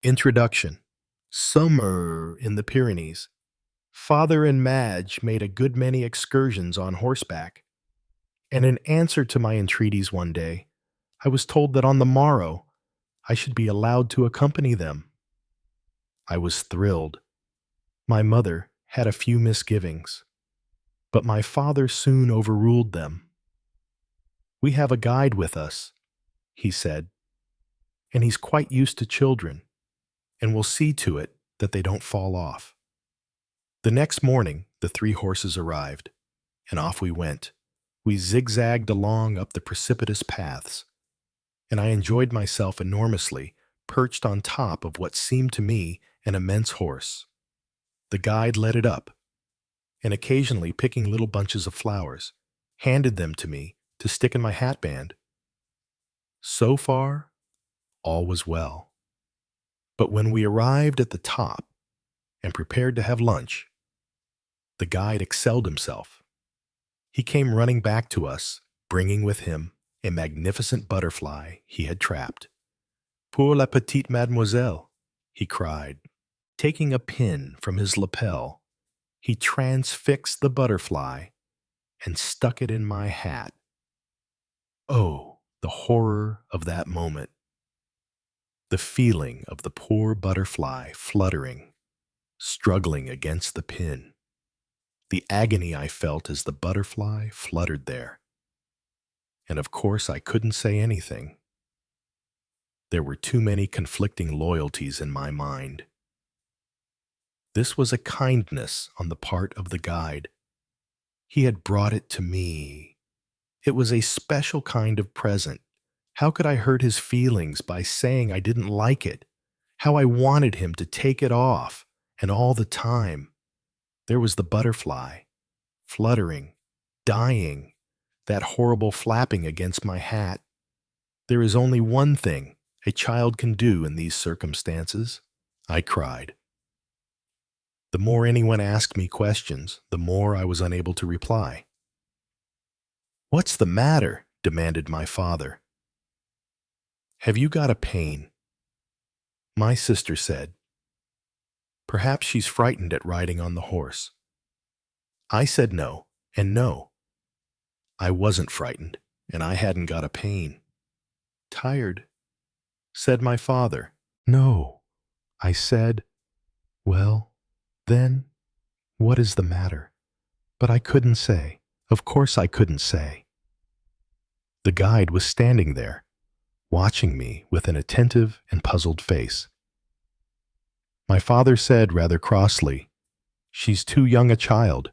Introduction. Summer in the Pyrenees. Father and Madge made a good many excursions on horseback, and in answer to my entreaties one day, I was told that on the morrow I should be allowed to accompany them. I was thrilled. My mother had a few misgivings, but my father soon overruled them. "We have a guide with us," he said, "and he's quite used to children, and will see to it that they don't fall off." The next morning, the 3 horses arrived, and off we went. We zigzagged along up the precipitous paths, and I enjoyed myself enormously, perched on top of what seemed to me an immense horse. The guide led it up, and occasionally picking little bunches of flowers, handed them to me to stick in my hatband. So far, all was well. But when we arrived at the top and prepared to have lunch, the guide excelled himself. He came running back to us, bringing with him a magnificent butterfly he had trapped. "Pour la petite mademoiselle," he cried. Taking a pin from his lapel, he transfixed the butterfly and stuck it in my hat. Oh, the horror of that moment! The feeling of the poor butterfly fluttering, struggling against the pin. The agony I felt as the butterfly fluttered there. And of course I couldn't say anything. There were too many conflicting loyalties in my mind. This was a kindness on the part of the guide. He had brought it to me. It was a special kind of present. How could I hurt his feelings by saying I didn't like it? How I wanted him to take it off, and all the time there was the butterfly, fluttering, dying, that horrible flapping against my hat. There is only one thing a child can do in these circumstances. I cried. The more anyone asked me questions, the more I was unable to reply. "What's the matter?" demanded my father. "Have you got a pain?" My sister said, "Perhaps she's frightened at riding on the horse." I said no, and no. I wasn't frightened, and I hadn't got a pain. "Tired?" said my father. "No," I said. "Well, then, what is the matter?" But I couldn't say. Of course I couldn't say. The guide was standing there, watching me with an attentive and puzzled face. My father said rather crossly, "She's too young a child.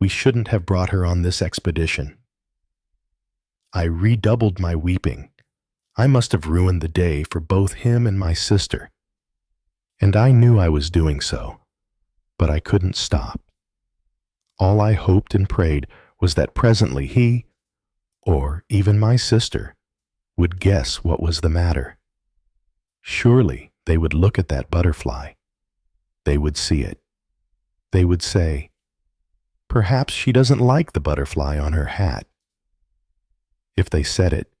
We shouldn't have brought her on this expedition." I redoubled my weeping. I must have ruined the day for both him and my sister. And I knew I was doing so, but I couldn't stop. All I hoped and prayed was that presently he, or even my sister, would guess what was the matter. Surely they would look at that butterfly. They would see it. They would say, "Perhaps she doesn't like the butterfly on her hat." If they said it,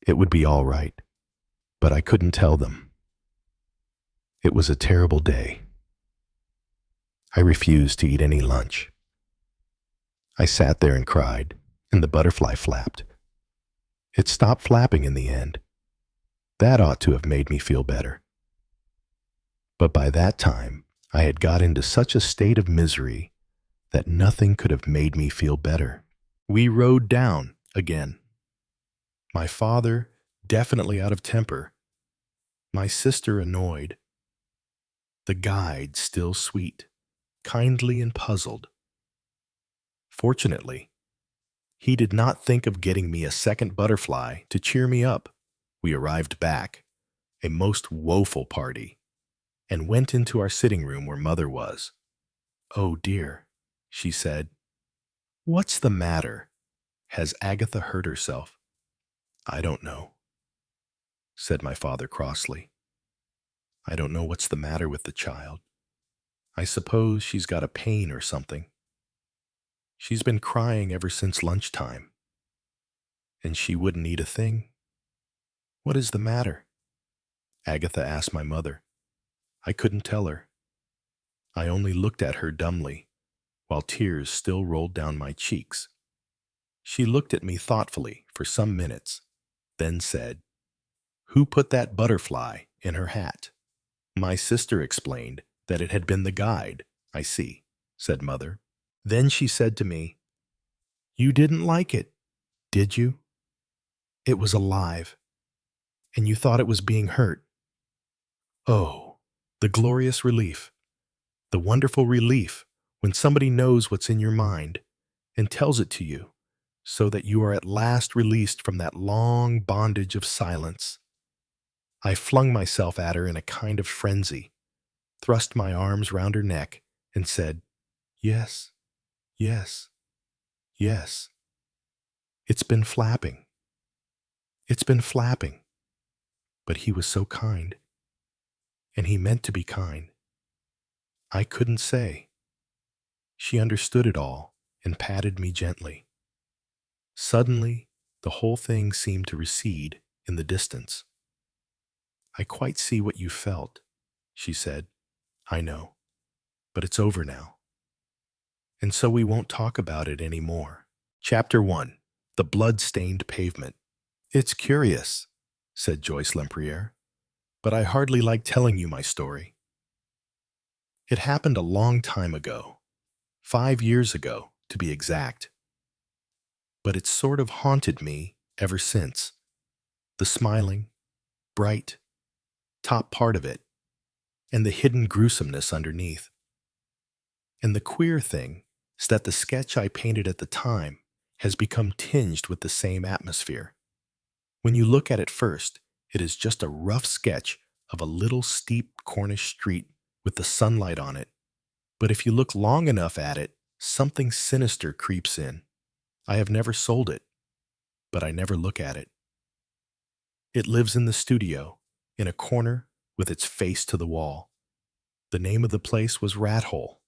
it would be all right, but I couldn't tell them. It was a terrible day. I refused to eat any lunch. I sat there and cried, and the butterfly flapped. It stopped flapping in the end. That ought to have made me feel better. But by that time, I had got into such a state of misery that nothing could have made me feel better. We rode down again. My father definitely out of temper, my sister annoyed, the guide still sweet, kindly and puzzled. Fortunately, he did not think of getting me a second butterfly to cheer me up. We arrived back, a most woeful party, and went into our sitting room where Mother was. "Oh dear," she said. "What's the matter? Has Agatha hurt herself?" "I don't know," said my father crossly. "I don't know what's the matter with the child. I suppose she's got a pain or something. She's been crying ever since lunchtime, and she wouldn't eat a thing." "What is the matter?" Agatha asked my mother. I couldn't tell her. I only looked at her dumbly, while tears still rolled down my cheeks. She looked at me thoughtfully for some minutes, then said, "Who put that butterfly in her hat?" My sister explained that it had been the guide. "I see," said Mother. Then she said to me, "You didn't like it, did you? It was alive, and you thought it was being hurt." Oh, the glorious relief, the wonderful relief when somebody knows what's in your mind and tells it to you, so that you are at last released from that long bondage of silence. I flung myself at her in a kind of frenzy, thrust my arms round her neck, and said, "Yes, yes, yes. It's been flapping. It's been flapping." But he was so kind, and he meant to be kind. I couldn't say. She understood it all and patted me gently. Suddenly, the whole thing seemed to recede in the distance. "I quite see what you felt," she said. "I know, but it's over now. And so we won't talk about it any more." Chapter 1. The Blood-Stained Pavement. "It's curious," said Joyce Lempriere, "but I hardly like telling you my story. It happened a long time ago, 5 years ago, to be exact. But it's sort of haunted me ever since. The smiling, bright, top part of it, and the hidden gruesomeness underneath. And the queer thing is that the sketch I painted at the time has become tinged with the same atmosphere. When you look at it first, it is just a rough sketch of a little steep Cornish street with the sunlight on it. But if you look long enough at it, something sinister creeps in. I have never sold it, but I never look at it. It lives in the studio, in a corner with its face to the wall. The name of the place was Rat Hole.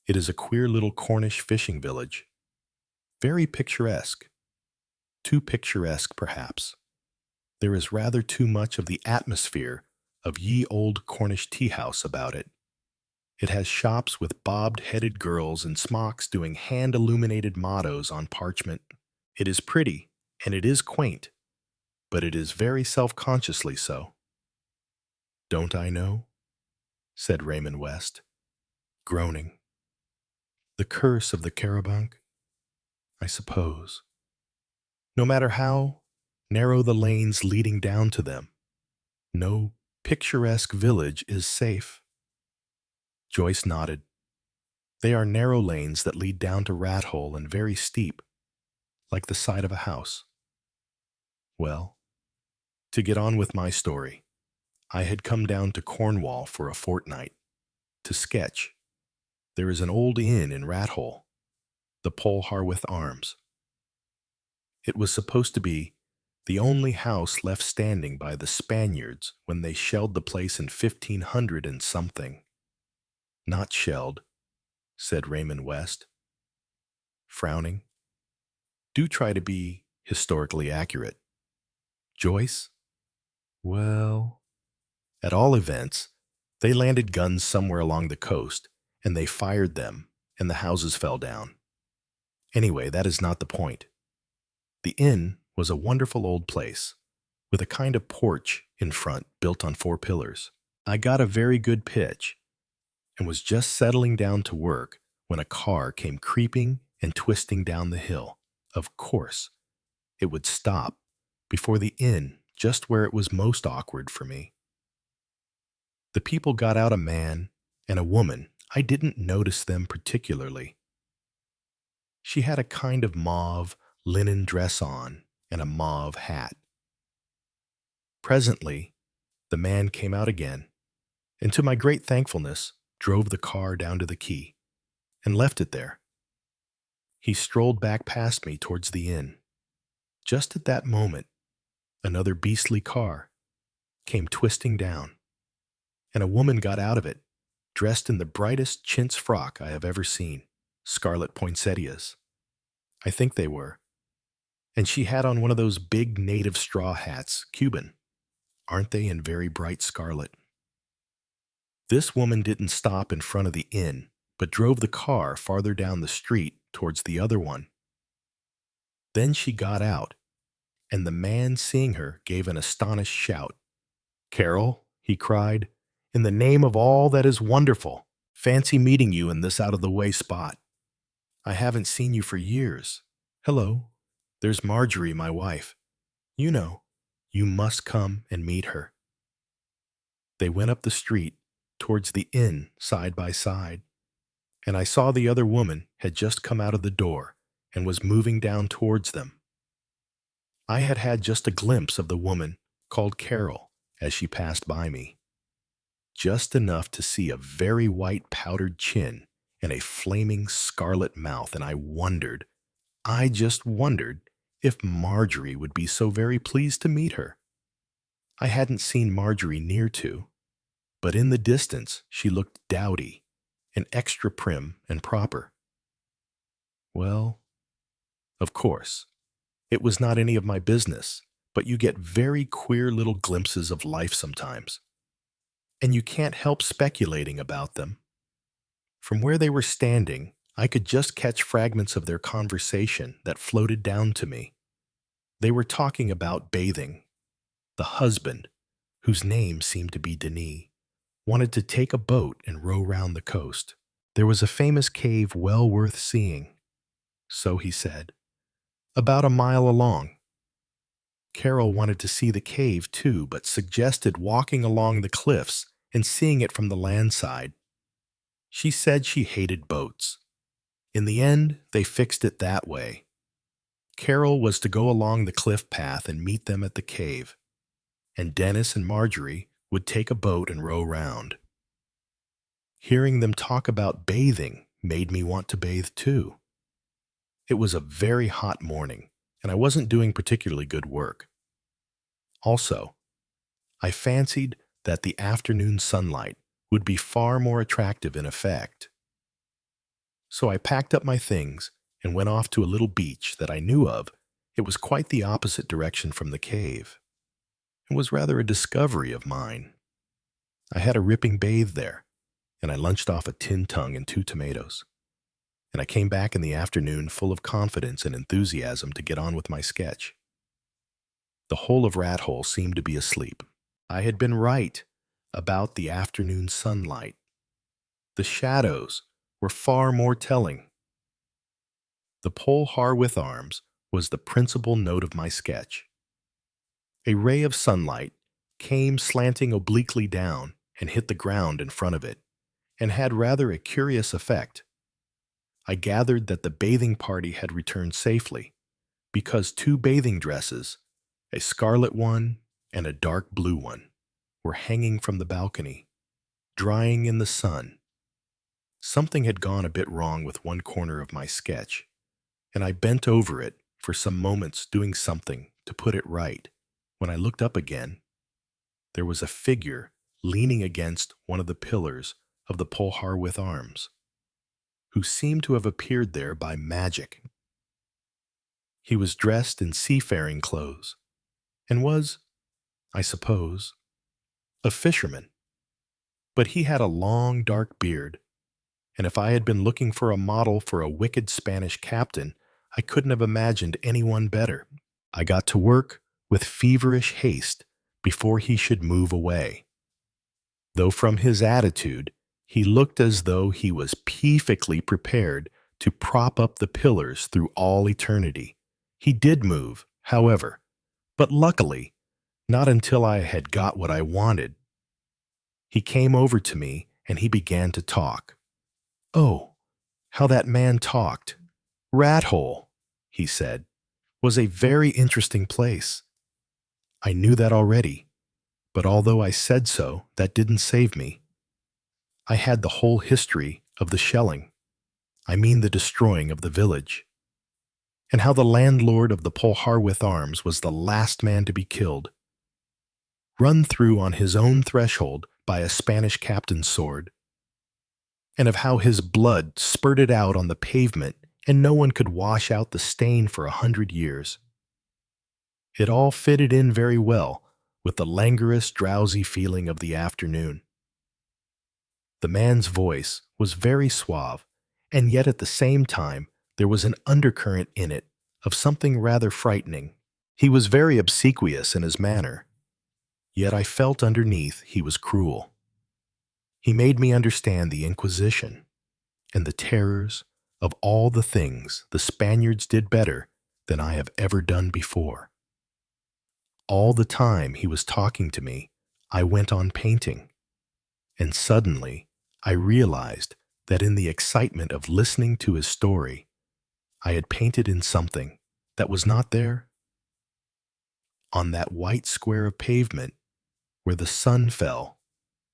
It is a queer little Cornish fishing village. Very picturesque. Too picturesque, perhaps. There is rather too much of the atmosphere of ye old Cornish tea-house about it. It has shops with bobbed-headed girls in smocks doing hand-illuminated mottos on parchment. It is pretty, and it is quaint, but it is very self-consciously so. "Don't I know?" said Raymond West, groaning. "The curse of the Carabanc, I suppose. No matter how narrow the lanes leading down to them, no picturesque village is safe." Joyce nodded. "They are narrow lanes that lead down to Rat Hole and very steep, like the side of a house." Well, to get on with my story, I had come down to Cornwall for a fortnight, to sketch. There is an old inn in Rat Hole, the Polharwyth Arms. It was supposed to be the only house left standing by the Spaniards when they shelled the place in 1500 and something. "Not shelled," said Raymond West, frowning. "Do try to be historically accurate." Joyce? Well, at all events, they landed guns somewhere along the coast, and they fired them, and the houses fell down. Anyway, that is not the point. The inn was a wonderful old place, with a kind of porch in front built on 4 pillars. I got a very good pitch, and was just settling down to work when a car came creeping and twisting down the hill. Of course, it would stop before the inn just where it was most awkward for me. The people got out a man and a woman. I didn't notice them particularly. She had a kind of mauve linen dress on and a mauve hat. Presently, the man came out again, and to my great thankfulness, drove the car down to the quay and left it there. He strolled back past me towards the inn. Just at that moment, another beastly car came twisting down, and a woman got out of it, dressed in the brightest chintz frock I have ever seen, scarlet poinsettias. I think they were. And she had on one of those big native straw hats, Cuban. Aren't they in very bright scarlet? This woman didn't stop in front of the inn, but drove the car farther down the street towards the other one. Then she got out, and the man, seeing her, gave an astonished shout. "Carol," he cried, "in the name of all that is wonderful, fancy meeting you in this out-of-the-way spot. I haven't seen you for years. Hello, there's Marjorie, my wife. You know, you must come and meet her." They went up the street towards the inn side by side, and I saw the other woman had just come out of the door and was moving down towards them. I had had just a glimpse of the woman called Carol as she passed by me, just enough to see a very white powdered chin and a flaming scarlet mouth, and I just wondered if Marjorie would be so very pleased to meet her. I hadn't seen Marjorie near to, but in the distance she looked dowdy and extra prim and proper. Well, of course, it was not any of my business, but you get very queer little glimpses of life sometimes, and you can't help speculating about them. From where they were standing, I could just catch fragments of their conversation that floated down to me. They were talking about bathing. The husband, whose name seemed to be Denis, wanted to take a boat and row round the coast. There was a famous cave well worth seeing, so he said, about a mile along. Carol wanted to see the cave too, but suggested walking along the cliffs and seeing it from the land side. She said she hated boats. In the end, they fixed it that way. Carol was to go along the cliff path and meet them at the cave, and Dennis and Marjorie would take a boat and row round. Hearing them talk about bathing made me want to bathe too. It was a very hot morning, and I wasn't doing particularly good work. Also, I fancied that the afternoon sunlight would be far more attractive in effect. So I packed up my things and went off to a little beach that I knew of. It was quite the opposite direction from the cave. It was rather a discovery of mine. I had a ripping bathe there, and I lunched off a tin tongue and 2 tomatoes. And I came back in the afternoon full of confidence and enthusiasm to get on with my sketch. The whole of Rat Hole seemed to be asleep. I had been right about the afternoon sunlight. The shadows were far more telling. The pole har with arms was the principal note of my sketch. A ray of sunlight came slanting obliquely down and hit the ground in front of it, and had rather a curious effect. I gathered that the bathing party had returned safely, because 2 bathing dresses, a scarlet one and a dark blue one, were hanging from the balcony, drying in the sun. Something had gone a bit wrong with one corner of my sketch, and I bent over it for some moments doing something to put it right. When I looked up again, there was a figure leaning against one of the pillars of the pole har with arms, who seemed to have appeared there by magic. He was dressed in seafaring clothes, and was, I suppose, a fisherman. But he had a long, dark beard, and if I had been looking for a model for a wicked Spanish captain, I couldn't have imagined anyone better. I got to work with feverish haste before he should move away, though from his attitude he looked as though he was perfectly prepared to prop up the pillars through all eternity. He did move, however, but luckily not until I had got what I wanted. He came over to me and he began to talk. Oh, how that man talked! Rat Hole, he said, was a very interesting place. I knew that already, but although I said so, that didn't save me. I had the whole history of the shelling, I mean the destroying of the village, and how the landlord of the Pole har with arms was the last man to be killed, run through on his own threshold by a Spanish captain's sword, and of how his blood spurted out on the pavement and no one could wash out the stain for 100 years. It all fitted in very well with the languorous, drowsy feeling of the afternoon. The man's voice was very suave, and yet at the same time there was an undercurrent in it of something rather frightening. He was very obsequious in his manner, yet I felt underneath he was cruel. He made me understand the Inquisition and the terrors of all the things the Spaniards did better than I have ever done before. All the time he was talking to me, I went on painting, and suddenly I realized that in the excitement of listening to his story, I had painted in something that was not there. On that white square of pavement where the sun fell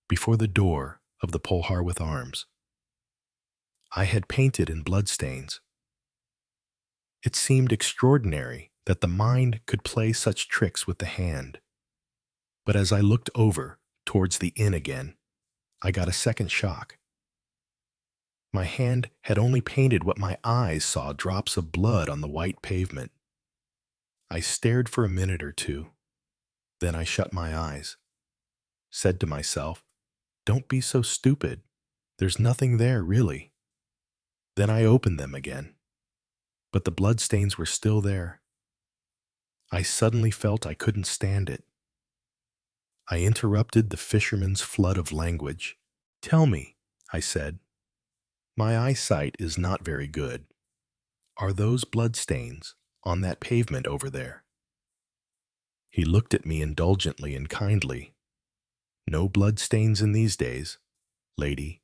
before the door of the Polharwyth Arms, I had painted in bloodstains. It seemed extraordinary that the mind could play such tricks with the hand. But as I looked over towards the inn again, I got a second shock. My hand had only painted what my eyes saw, drops of blood on the white pavement. I stared for a minute or two. Then I shut my eyes, said to myself, "Don't be so stupid. There's nothing there, really." Then I opened them again, but the bloodstains were still there. I suddenly felt I couldn't stand it. I interrupted the fisherman's flood of language. "Tell me," I said, "my eyesight is not very good. Are those bloodstains on that pavement over there?" He looked at me indulgently and kindly. "No bloodstains in these days, lady.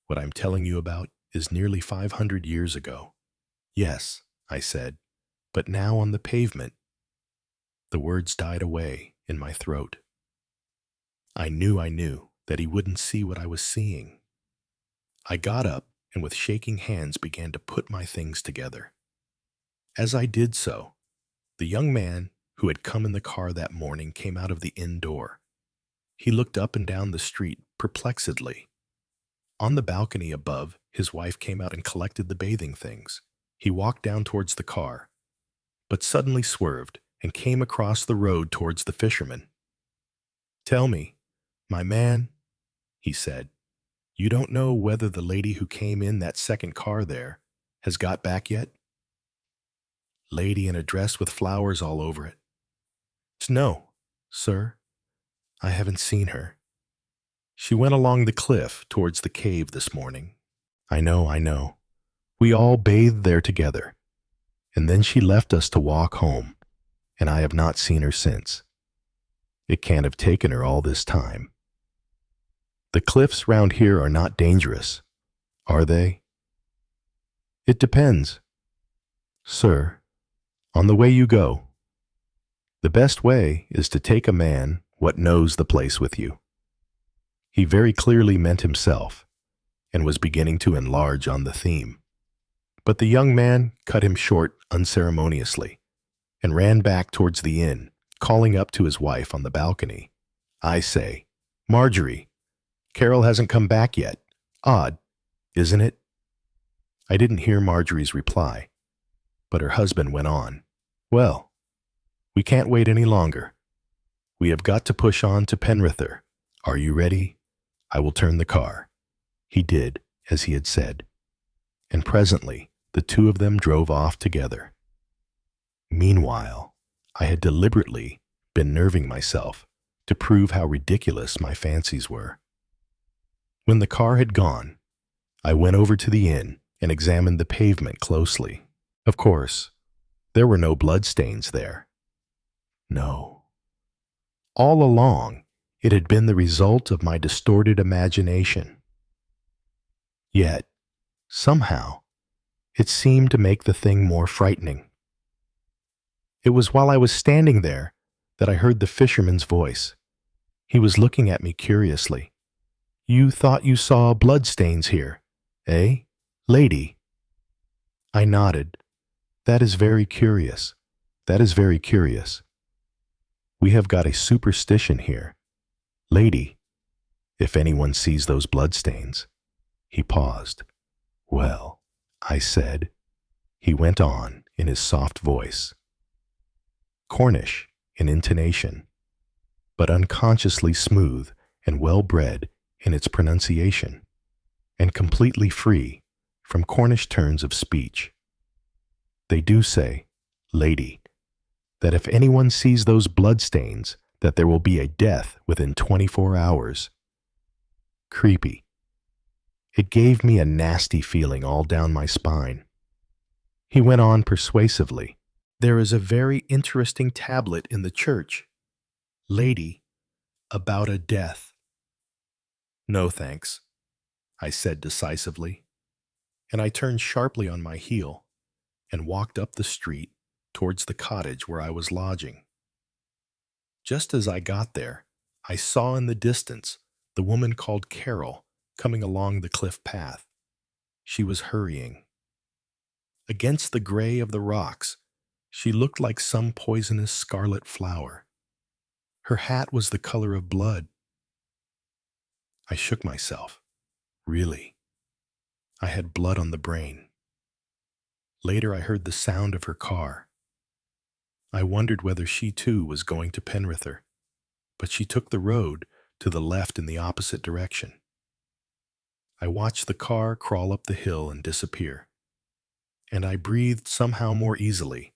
What I'm telling you about is nearly 500 years ago." "Yes," I said, "but now on the pavement." The words died away in my throat. I knew that he wouldn't see what I was seeing. I got up and with shaking hands began to put my things together. As I did so, the young man who had come in the car that morning came out of the inn door. He looked up and down the street perplexedly. On the balcony above, his wife came out and collected the bathing things. He walked down towards the car, but suddenly swerved and came across the road towards the fisherman. "Tell me, my man," he said, "you don't know whether the lady who came in that second car there has got back yet?" "Lady in a dress with flowers all over it." "No, sir, I haven't seen her. She went along the cliff towards the cave this morning." I know. We all bathed there together, and then she left us to walk home, and I have not seen her since. It can't have taken her all this time. The cliffs round here are not dangerous, are they?" "It depends, sir, on the way you go. The best way is to take a man what knows the place with you." He very clearly meant himself, and was beginning to enlarge on the theme. But the young man cut him short unceremoniously, and ran back towards the inn, calling up to his wife on the balcony, "I say, Marjorie, Carol hasn't come back yet. Odd, isn't it?" I didn't hear Marjorie's reply, but her husband went on, "Well, we can't wait any longer. We have got to push on to Penrithur. Are you ready? I will turn the car." He did as he had said, and presently the two of them drove off together. Meanwhile, I had deliberately been nerving myself to prove how ridiculous my fancies were. When the car had gone, I went over to the inn and examined the pavement closely. Of course, there were no bloodstains there. No. All along, it had been the result of my distorted imagination. Yet, somehow, it seemed to make the thing more frightening. It was while I was standing there that I heard the fisherman's voice. He was looking at me curiously. "You thought you saw bloodstains here, eh, lady?" I nodded. That is very curious. We have got a superstition here, lady, if anyone sees those bloodstains." He paused. "Well," I said. He went on in his soft voice, Cornish in intonation, but unconsciously smooth and well-bred in its pronunciation. and completely free from Cornish turns of speech. They do say, lady, that if anyone sees those bloodstains, that there will be a death within 24 hours. Creepy. It gave me a nasty feeling all down my spine. He went on persuasively. There is a very interesting tablet in the church, lady, about a death. No thanks, I said decisively, and I turned sharply on my heel and walked up the street towards the cottage where I was lodging. Just as I got there, I saw in the distance the woman called Carol coming along the cliff path. She was hurrying. Against the gray of the rocks, she looked like some poisonous scarlet flower. Her hat was the color of blood. I shook myself. Really, I had blood on the brain. Later I heard the sound of her car. I wondered whether she too was going to Penrithor, but she took the road to the left in the opposite direction. I watched the car crawl up the hill and disappear, and I breathed somehow more easily.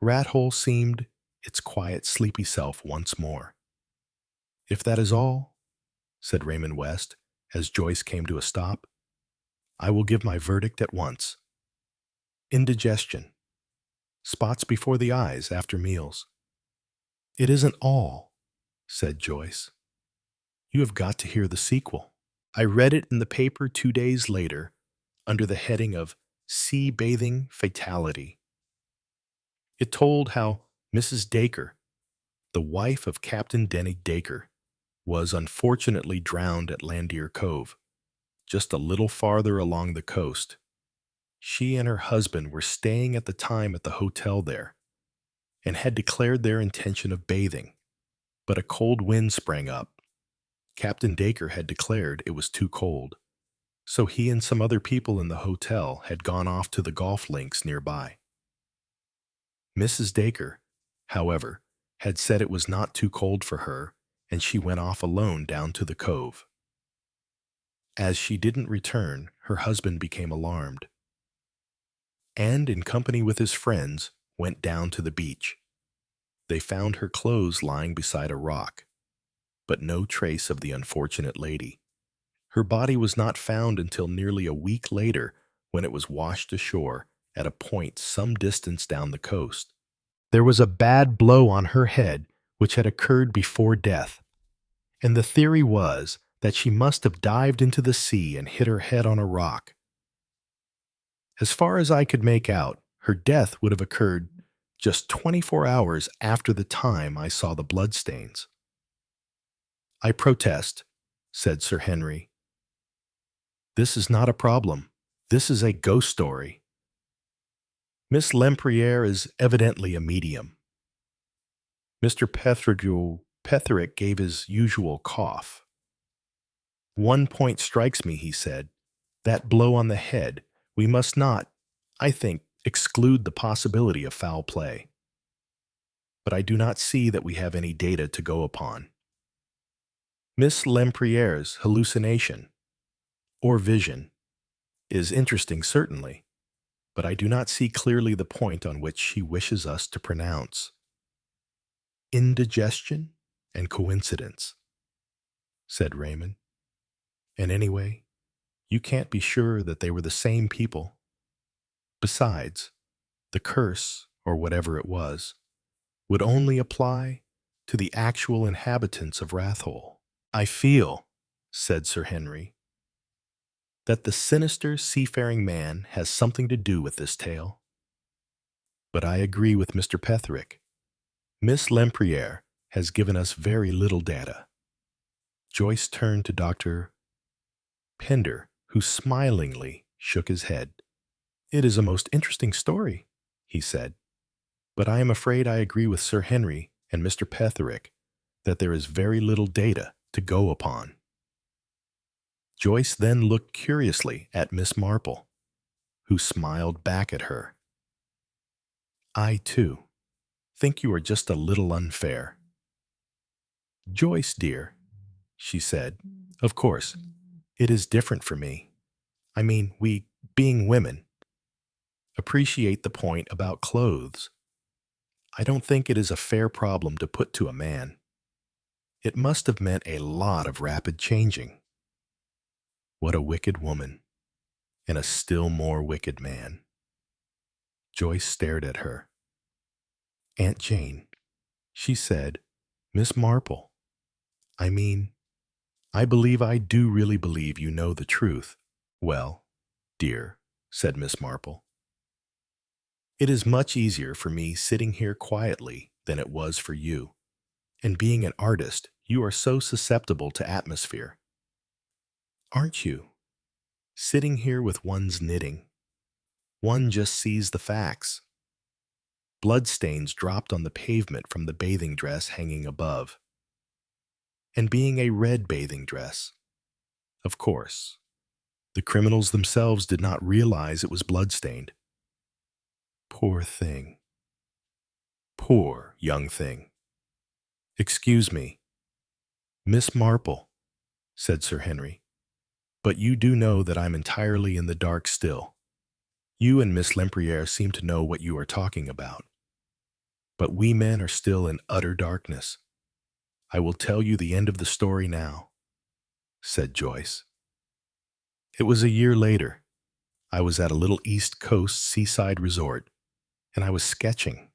Rathole seemed its quiet, sleepy self once more. If that is all, said Raymond West, as Joyce came to a stop, I will give my verdict at once. Indigestion. Spots before the eyes after meals. It isn't all, said Joyce. You have got to hear the sequel. I read it in the paper 2 days later under the heading of Sea Bathing Fatality. It told how Mrs. Dacre, the wife of Captain Denny Dacre, was unfortunately drowned at Landier Cove, just a little farther along the coast. She and her husband were staying at the time at the hotel there and had declared their intention of bathing, but a cold wind sprang up. Captain Dacre had declared it was too cold, so he and some other people in the hotel had gone off to the golf links nearby. Mrs. Dacre, however, had said it was not too cold for her, and she went off alone down to the cove. As she didn't return, her husband became alarmed, and in company with his friends, went down to the beach. They found her clothes lying beside a rock, but no trace of the unfortunate lady. Her body was not found until nearly a week later, when it was washed ashore at a point some distance down the coast. There was a bad blow on her head which had occurred before death, and the theory was that she must have dived into the sea and hit her head on a rock. As far as I could make out, her death would have occurred just 24 hours after the time I saw the bloodstains. I protest, said Sir Henry. This is not a problem. This is a ghost story. Miss Lempriere is evidently a medium. Mr. Petherick gave his usual cough. One point strikes me, he said. That blow on the head. We must not, I think, exclude the possibility of foul play. But I do not see that we have any data to go upon. Miss Lempriere's hallucination, or vision, is interesting certainly, but I do not see clearly the point on which she wishes us to pronounce. Indigestion and coincidence, said Raymond. And anyway, you can't be sure that they were the same people. Besides, the curse, or whatever it was, would only apply to the actual inhabitants of Rathole. I feel, said Sir Henry, that the sinister seafaring man has something to do with this tale. But I agree with Mr. Petherick. Miss Lempriere has given us very little data. Joyce turned to Dr. Pender, who smilingly shook his head. It is a most interesting story, he said, but I am afraid I agree with Sir Henry and Mr. Petherick that there is very little data to go upon. Joyce then looked curiously at Miss Marple, who smiled back at her. I, too, think you are just a little unfair. Joyce, dear, she said, of course, It is different for me. I mean, we, being women, appreciate the point about clothes. I don't think it is a fair problem to put to a man. It must have meant a lot of rapid changing. What a wicked woman, and a still more wicked man. Joyce stared at her. Aunt Jane, she said, Miss Marple, I mean, I believe I do really believe you know the truth. Well, dear, said Miss Marple, it is much easier for me sitting here quietly than it was for you. And being an artist, you are so susceptible to atmosphere. Aren't you? Sitting here with one's knitting, one just sees the facts. Bloodstains dropped on the pavement from the bathing dress hanging above. And being a red bathing dress. Of course, the criminals themselves did not realize it was bloodstained. Poor thing. Poor young thing. Excuse me, Miss Marple, said Sir Henry, but you do know that I'm entirely in the dark still. You and Miss Lempriere seem to know what you are talking about. But we men are still in utter darkness. I will tell you the end of the story now, said Joyce. It was a year later. I was at a little East Coast seaside resort, and I was sketching,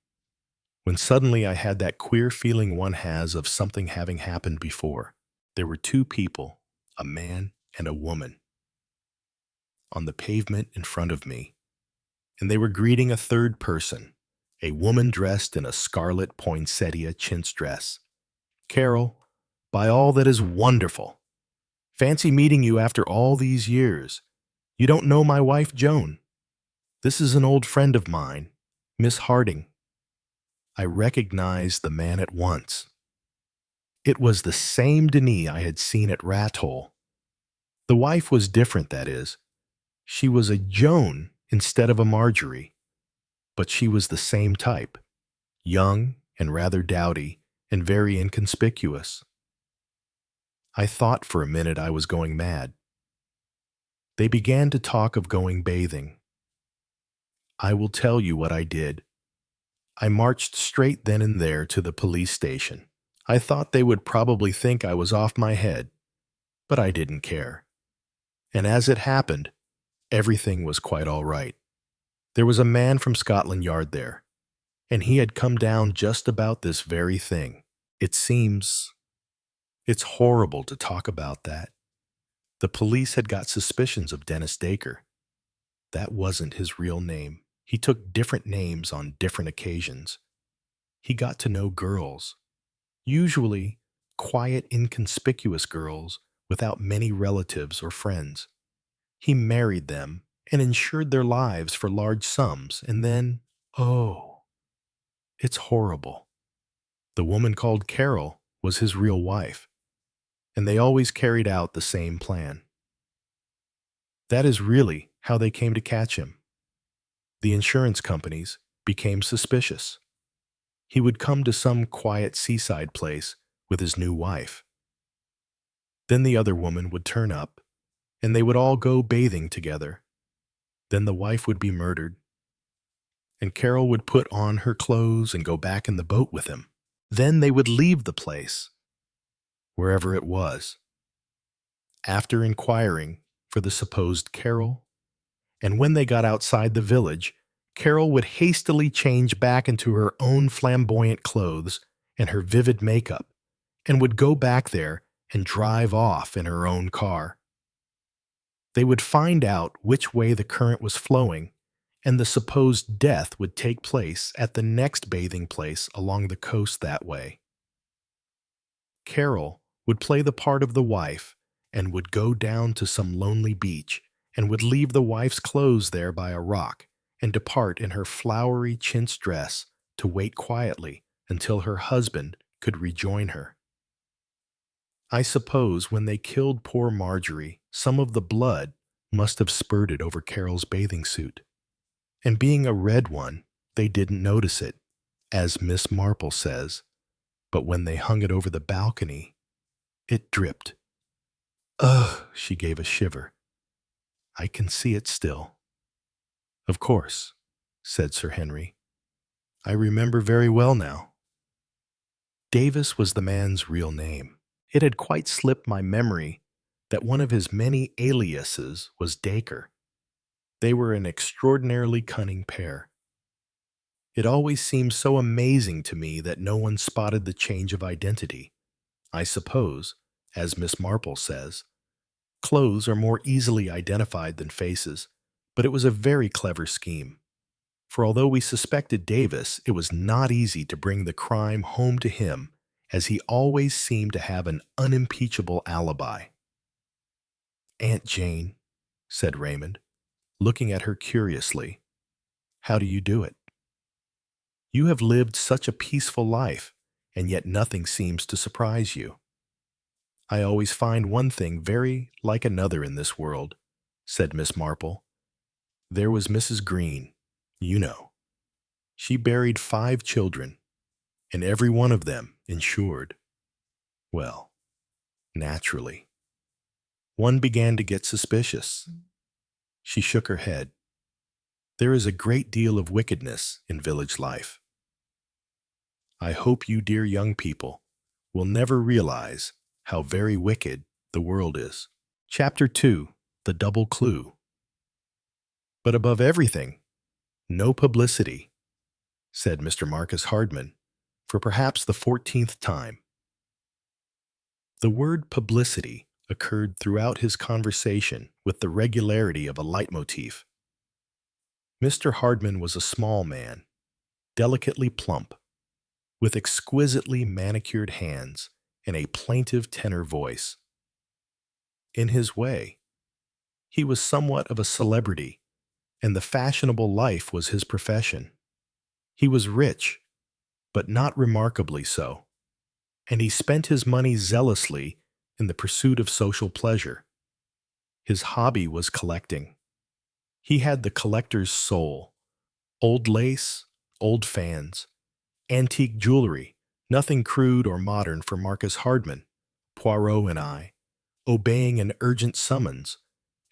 when suddenly I had that queer feeling one has of something having happened before. There were two people, a man and a woman, on the pavement in front of me, and they were greeting a third person, a woman dressed in a scarlet poinsettia chintz dress. Carol, by all that is wonderful! Fancy meeting you after all these years. You don't know my wife, Joan. This is an old friend of mine, Miss Harding. I recognized the man at once. It was the same Denis I had seen at Rat Hole. The wife was different, that is. She was a Joan instead of a Marjorie, but she was the same type, young and rather dowdy and very inconspicuous. I thought for a minute I was going mad. They began to talk of going bathing. I will tell you what I did. I marched straight then and there to the police station. I thought they would probably think I was off my head, but I didn't care. And as it happened, everything was quite all right. There was a man from Scotland Yard there, and he had come down just about this very thing. It's horrible to talk about that. The police had got suspicions of Dennis Dacre. That wasn't his real name. He took different names on different occasions. He got to know girls, usually quiet, inconspicuous girls without many relatives or friends. He married them and insured their lives for large sums, and then, oh, it's horrible. The woman called Carol was his real wife, and they always carried out the same plan. That is really how they came to catch him. The insurance companies became suspicious. He would come to some quiet seaside place with his new wife. Then the other woman would turn up, and they would all go bathing together. Then the wife would be murdered, and Carol would put on her clothes and go back in the boat with him. Then they would leave the place, wherever it was, after inquiring for the supposed Carol. And when they got outside the village, Carol would hastily change back into her own flamboyant clothes and her vivid makeup, and would go back there and drive off in her own car. They would find out which way the current was flowing, and the supposed death would take place at the next bathing place along the coast that way. Carol would play the part of the wife and would go down to some lonely beach and would leave the wife's clothes there by a rock and depart in her flowery chintz dress to wait quietly until her husband could rejoin her. I suppose when they killed poor Marjorie, some of the blood must have spurted over Carol's bathing suit. And being a red one, they didn't notice it, as Miss Marple says, but when they hung it over the balcony, it dripped. Ugh, She gave a shiver. I can see it still. Of course, said Sir Henry. I remember very well now. Davis was the man's real name. It had quite slipped my memory that one of his many aliases was Dacre. They were an extraordinarily cunning pair. It always seemed so amazing to me that no one spotted the change of identity. I suppose, as Miss Marple says, clothes are more easily identified than faces, but it was a very clever scheme. For although we suspected Davis, it was not easy to bring the crime home to him, as he always seemed to have an unimpeachable alibi. Aunt Jane, said Raymond, looking at her curiously, how do you do it? You have lived such a peaceful life, and yet nothing seems to surprise you. I always find one thing very like another in this world, said Miss Marple. There was Mrs. Green, you know. She buried 5 children, and every one of them insured. Well, naturally. One began to get suspicious. She shook her head. There is a great deal of wickedness in village life. I hope you dear young people will never realize how very wicked the world is. Chapter 2. The Double Clue. But above everything, no publicity, said Mr. Marcus Hardman, for perhaps the 14th time. The word publicity occurred throughout his conversation with the regularity of a leitmotif. Mr. Hardman was a small man, delicately plump, with exquisitely manicured hands and a plaintive tenor voice. In his way, he was somewhat of a celebrity, and the fashionable life was his profession. He was rich, but not remarkably so, and he spent his money zealously in the pursuit of social pleasure. His hobby was collecting. He had the collector's soul. Old lace, old fans, antique jewelry, nothing crude or modern for Marcus Hardman. Poirot and I, obeying an urgent summons,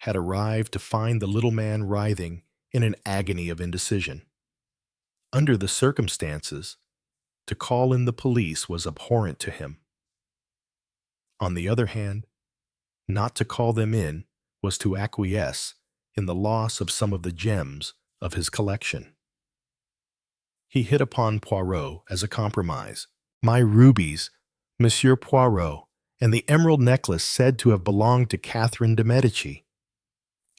had arrived to find the little man writhing in an agony of indecision. Under the circumstances, to call in the police was abhorrent to him. On the other hand, not to call them in was to acquiesce in the loss of some of the gems of his collection. He hit upon Poirot as a compromise. My rubies, Monsieur Poirot, and the emerald necklace said to have belonged to Catherine de Medici.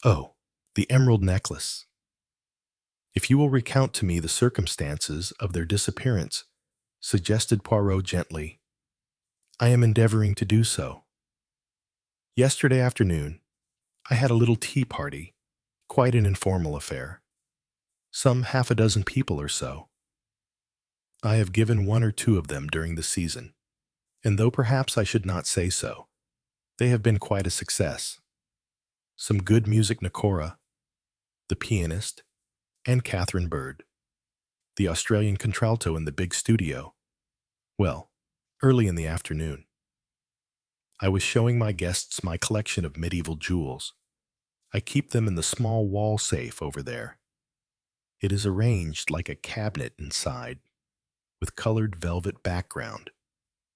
Oh, the emerald necklace. If you will recount to me the circumstances of their disappearance, suggested Poirot gently. I am endeavoring to do so. Yesterday afternoon, I had a little tea party, quite an informal affair. Some 6 people or so. I have given 1 or 2 of them during the season, and though perhaps I should not say so, they have been quite a success. Some good music Nakora, the pianist, and Catherine Bird, the Australian contralto in the big studio. Well, early in the afternoon, I was showing my guests my collection of medieval jewels. I keep them in the small wall safe over there. It is arranged like a cabinet inside, with colored velvet background,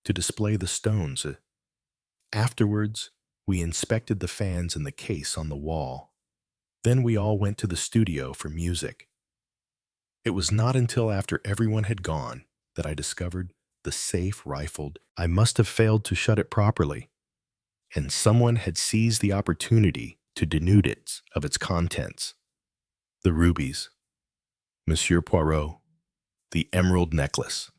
to display the stones. Afterwards, we inspected the fans in the case on the wall. Then we all went to the studio for music. It was not until after everyone had gone that I discovered the safe rifled. I must have failed to shut it properly, and someone had seized the opportunity to denude it of its contents. The rubies, Monsieur Poirot, the emerald necklace,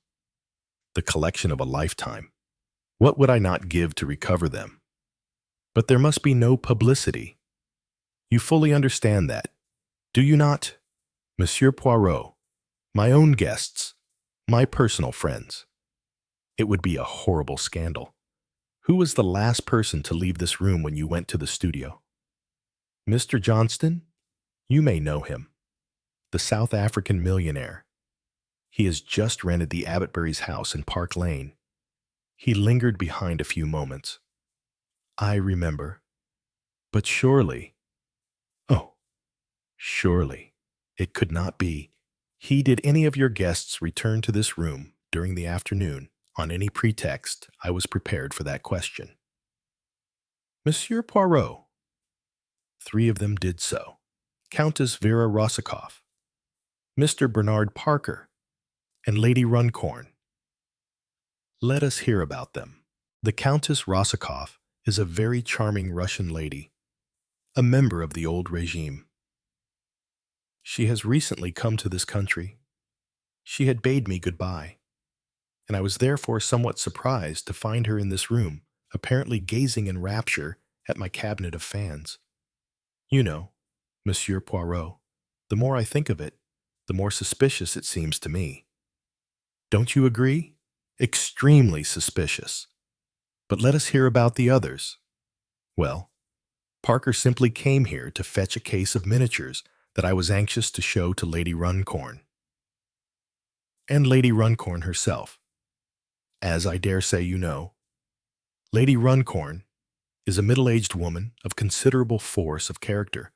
the collection of a lifetime. What would I not give to recover them? But there must be no publicity. You fully understand that, do you not? Monsieur Poirot, my own guests, my personal friends. It would be a horrible scandal. Who was the last person to leave this room when you went to the studio? Mr. Johnston? You may know him. The South African millionaire. He has just rented the Abbotbury's house in Park Lane. He lingered behind a few moments. I remember. But surely, oh, surely, it could not be. Did any of your guests return to this room during the afternoon on any pretext? I was prepared for that question. Monsieur Poirot. 3 of them did so. Countess Vera Rosikoff, Mr. Bernard Parker, and Lady Runcorn. Let us hear about them. The Countess Rosikoff is a very charming Russian lady, a member of the old regime. She has recently come to this country. She had bade me goodbye, and I was therefore somewhat surprised to find her in this room, apparently gazing in rapture at my cabinet of fans. You know, Monsieur Poirot, the more I think of it, the more suspicious it seems to me. Don't you agree? Extremely suspicious. But let us hear about the others. Well, Parker simply came here to fetch a case of miniatures that I was anxious to show to Lady Runcorn. And Lady Runcorn herself. As I dare say you know, Lady Runcorn is a middle-aged woman of considerable force of character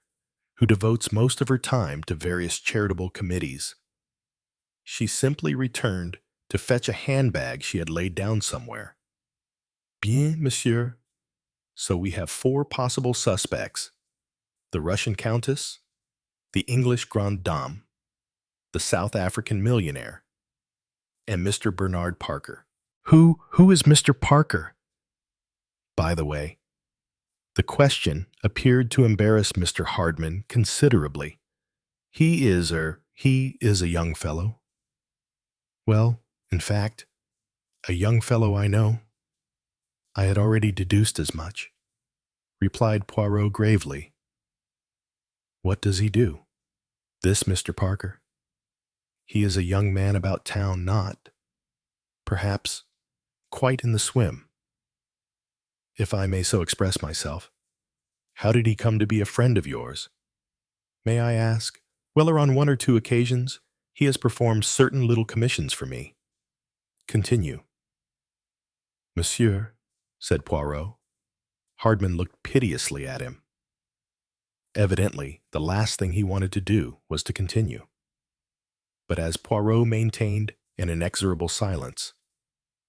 who devotes most of her time to various charitable committees. She simply returned to fetch a handbag she had laid down somewhere. Bien, monsieur. So we have 4 possible suspects: the Russian countess, the English grande dame, the South African millionaire, and Mr. Bernard Parker. Who is Mr. Parker? By the way, the question appeared to embarrass Mr. Hardman considerably. He is a young fellow. Well, in fact, a young fellow I know. I had already deduced as much, replied Poirot gravely. What does he do? This Mr. Parker? He is a young man about town, not, perhaps, quite in the swim. If I may so express myself, how did he come to be a friend of yours? May I ask? Well, on 1 or 2 occasions, he has performed certain little commissions for me. Continue. Monsieur, said Poirot. Hardman looked piteously at him. Evidently, the last thing he wanted to do was to continue. But as Poirot maintained an inexorable silence,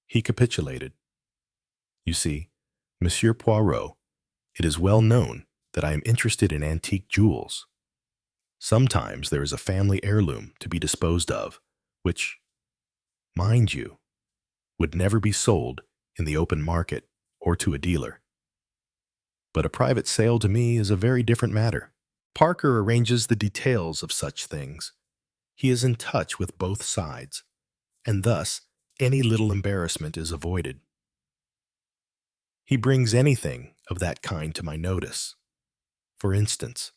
he capitulated. You see, Monsieur Poirot, it is well known that I am interested in antique jewels. Sometimes there is a family heirloom to be disposed of, which, mind you, would never be sold in the open market or to a dealer. But a private sale to me is a very different matter. Parker arranges the details of such things. He is in touch with both sides, and thus any little embarrassment is avoided. He brings anything of that kind to my notice. For instance,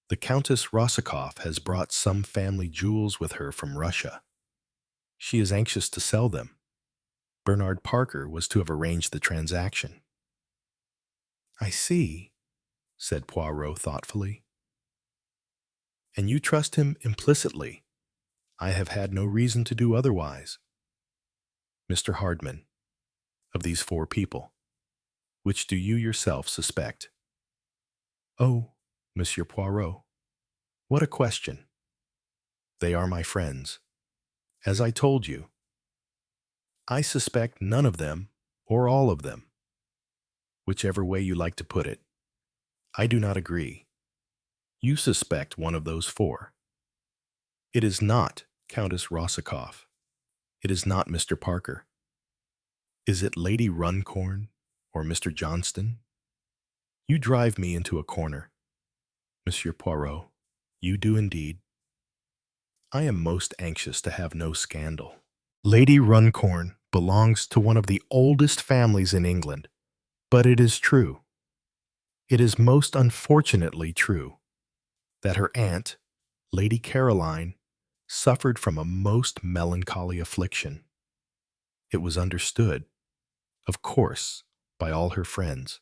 the Countess Rosikoff has brought some family jewels with her from Russia. She is anxious to sell them. Bernard Parker was to have arranged the transaction. I see, said Poirot thoughtfully. And you trust him implicitly. I have had no reason to do otherwise. Mr. Hardman, of these 4 people, which do you yourself suspect? Oh, Monsieur Poirot, what a question. They are my friends. As I told you, I suspect none of them or all of them. Whichever way you like to put it. I do not agree. You suspect one of those 4. It is not Countess Rosikoff. It is not Mr. Parker. Is it Lady Runcorn or Mr. Johnston? You drive me into a corner. Monsieur Poirot, you do indeed. I am most anxious to have no scandal. Lady Runcorn belongs to one of the oldest families in England, but it is true. It is most unfortunately true that her aunt, Lady Caroline, suffered from a most melancholy affliction. It was understood, of course, by all her friends,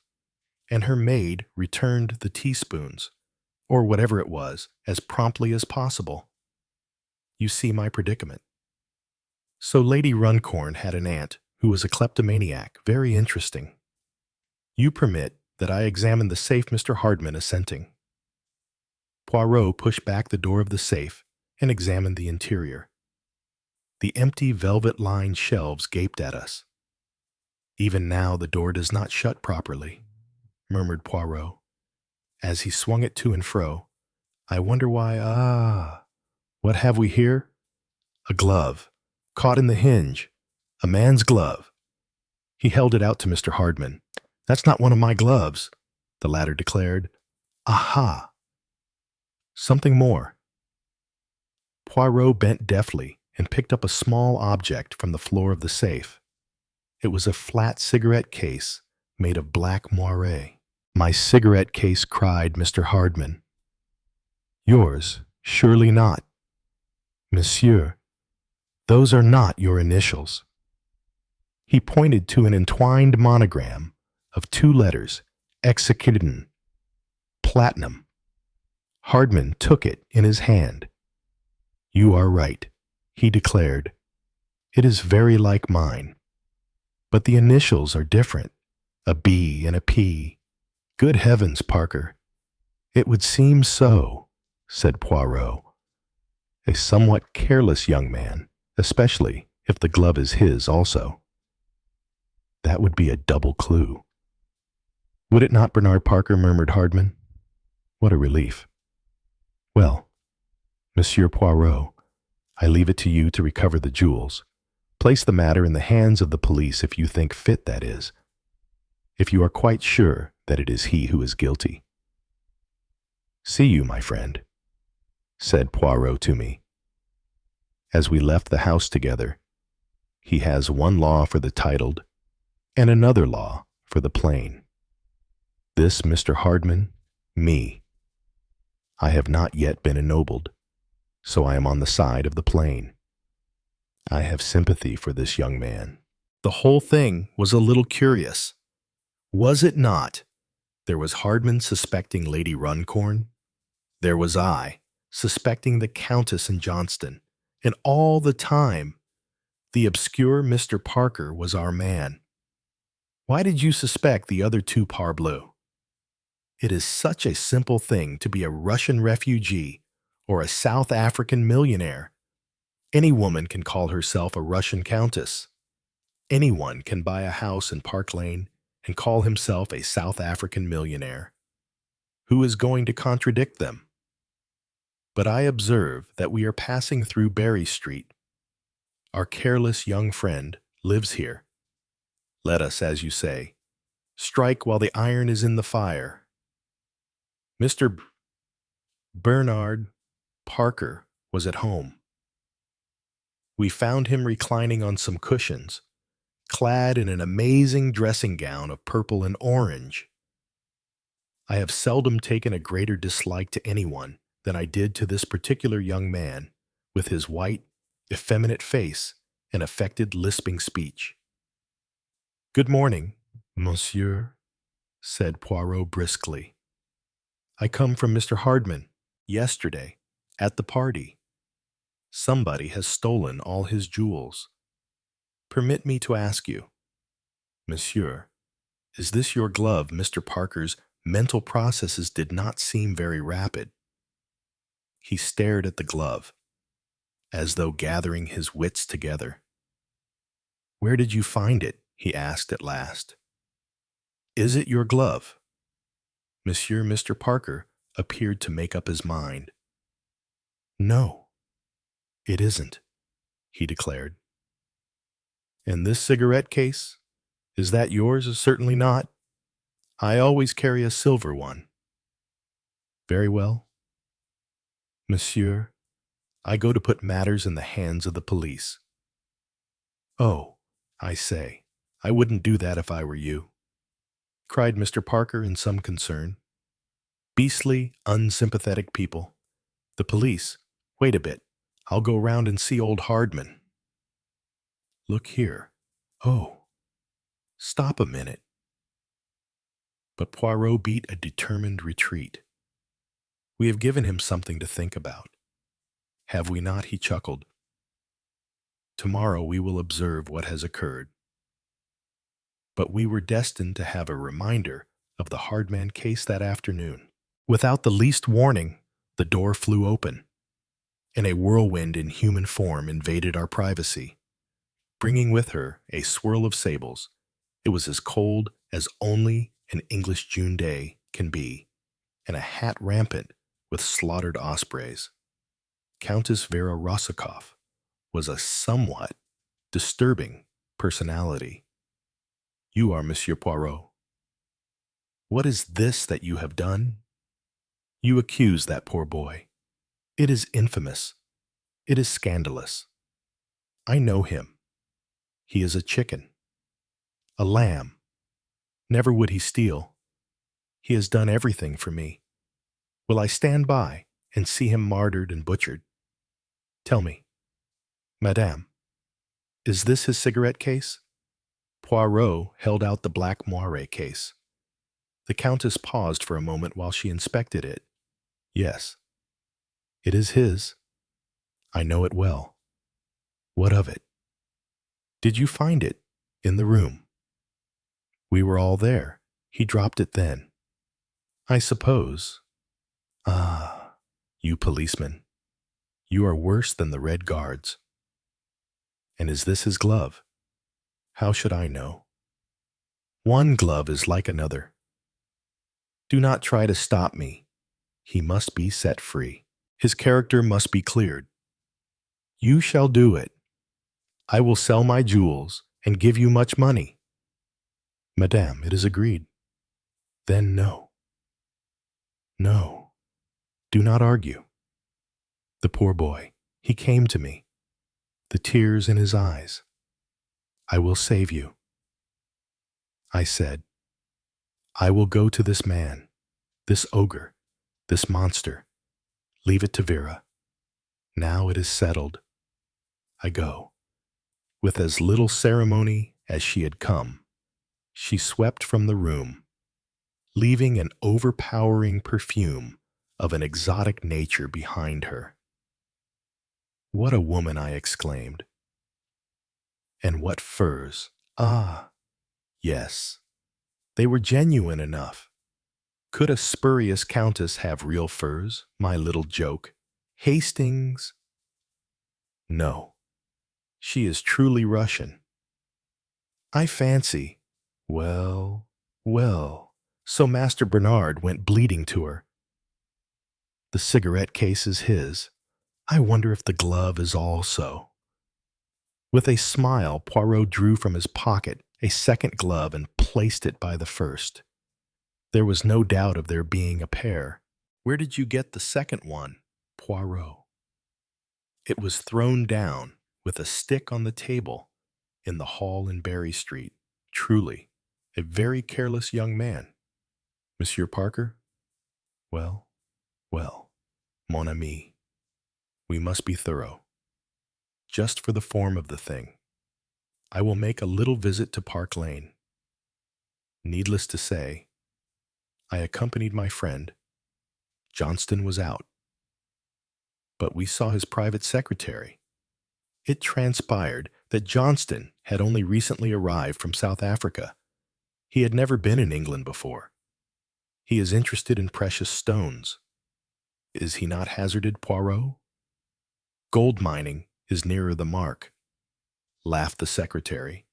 and her maid returned the teaspoons, or whatever it was, as promptly as possible. You see my predicament. So Lady Runcorn had an aunt who was a kleptomaniac, very interesting. You permit, that I examined the safe, Mr. Hardman assenting. Poirot pushed back the door of the safe and examined the interior. The empty velvet-lined shelves gaped at us. Even now the door does not shut properly, murmured Poirot. As he swung it to and fro, I wonder why, what have we here? A glove, caught in the hinge, a man's glove. He held it out to Mr. Hardman. That's not one of my gloves, the latter declared. Aha! Something more. Poirot bent deftly and picked up a small object from the floor of the safe. It was a flat cigarette case made of black moire. My cigarette case, cried Mr. Hardman. Yours, surely not. Monsieur, those are not your initials. He pointed to an entwined monogram of 2 letters, executed, platinum. Hardman took it in his hand. You are right, he declared. It is very like mine. But the initials are different, a B and a P. Good heavens, Parker. It would seem so, said Poirot. A somewhat careless young man, especially if the glove is his also. That would be a double clue. Would it not, Bernard Parker, murmured Hardman. What a relief. Well, Monsieur Poirot, I leave it to you to recover the jewels. Place the matter in the hands of the police if you think fit, that is. If you are quite sure that it is he who is guilty. See you, my friend, said Poirot to me. As we left the house together, he has one law for the titled and another law for the plain. This Mr. Hardman, me. I have not yet been ennobled, so I am on the side of the plain. I have sympathy for this young man. The whole thing was a little curious. Was it not? There was Hardman suspecting Lady Runcorn. There was I, suspecting the Countess and Johnston. And all the time, the obscure Mr. Parker was our man. Why did you suspect the other 2, parbleu? It is such a simple thing to be a Russian refugee or a South African millionaire. Any woman can call herself a Russian countess. Anyone can buy a house in Park Lane and call himself a South African millionaire. Who is going to contradict them? But I observe that we are passing through Berry Street. Our careless young friend lives here. Let us, as you say, strike while the iron is in the fire. Mr. Bernard Parker was at home. We found him reclining on some cushions, clad in an amazing dressing gown of purple and orange. I have seldom taken a greater dislike to anyone than I did to this particular young man, with his white, effeminate face and affected lisping speech. Good morning, monsieur, said Poirot briskly. I come from Mr. Hardman. Yesterday, at the party, somebody has stolen all his jewels. Permit me to ask you, monsieur, is this your glove? Mr. Parker's mental processes did not seem very rapid. He stared at the glove, as though gathering his wits together. Where did you find it? He asked at last. Is it your glove? Mr. Parker appeared to make up his mind. No, it isn't, he declared. And this cigarette case? Is that yours? Certainly not. I always carry a silver one. Very well. Monsieur, I go to put matters in the hands of the police. Oh, I say, I wouldn't do that if I were you, cried Mr. Parker in some concern. Beastly, unsympathetic people. The police. Wait a bit. I'll go round and see old Hardman. Look here. Oh, stop a minute. But Poirot beat a determined retreat. We have given him something to think about. Have we not? He chuckled. Tomorrow we will observe what has occurred. But we were destined to have a reminder of the Hardman case that afternoon. Without the least warning, the door flew open, and a whirlwind in human form invaded our privacy, bringing with her a swirl of sables. It was as cold as only an English June day can be, and a hat rampant with slaughtered ospreys. Countess Vera Rossakoff was a somewhat disturbing personality. "You are Monsieur Poirot. What is this that you have done? You accuse that poor boy. It is infamous. It is scandalous. I know him. He is a chicken, a lamb. Never would he steal. He has done everything for me. Will I stand by and see him martyred and butchered? Tell me, Madame, is this his cigarette case?" Poirot held out the black moire case. The Countess paused for a moment while she inspected it. "Yes, it is his. I know it well. What of it? Did you find it in the room?" "We were all there. He dropped it then." "I suppose. Ah, you policemen. You are worse than the Red Guards. And is this his glove? How should I know? One glove is like another. Do not try to stop me. He must be set free. His character must be cleared. You shall do it. I will sell my jewels and give you much money." "Madame, it is agreed." "Then no. No. Do not argue." The poor boy, he came to me, the tears in his eyes. "I will save you." I said, "I will go to this man, this ogre, this monster. Leave it to Vera. Now it is settled. I go." With as little ceremony as she had come, she swept from the room, leaving an overpowering perfume of an exotic nature behind her. "What a woman!" I exclaimed. "And what furs! Ah, yes, they were genuine enough. Could a spurious countess have real furs? My little joke. Hastings? No, she is truly Russian. I fancy. Well, well, so Master Bernard went bleeding to her. The cigarette case is his. I wonder if the glove is also." With a smile, Poirot drew from his pocket a second glove and placed it by the first. There was no doubt of there being a pair. "Where did you get the second one, Poirot?" "It was thrown down with a stick on the table in the hall in Berry Street. Truly, a very careless young man. Monsieur Parker? Well, well, mon ami, we must be thorough. Just for the form of the thing, I will make a little visit to Park Lane. Needless to say, I accompanied my friend. Johnston was out, but we saw his private secretary. It transpired that Johnston had only recently arrived from South Africa. He had never been in England before. He is interested in precious stones. Is he not hazarded, Poirot? Gold mining is nearer the mark," laughed the secretary.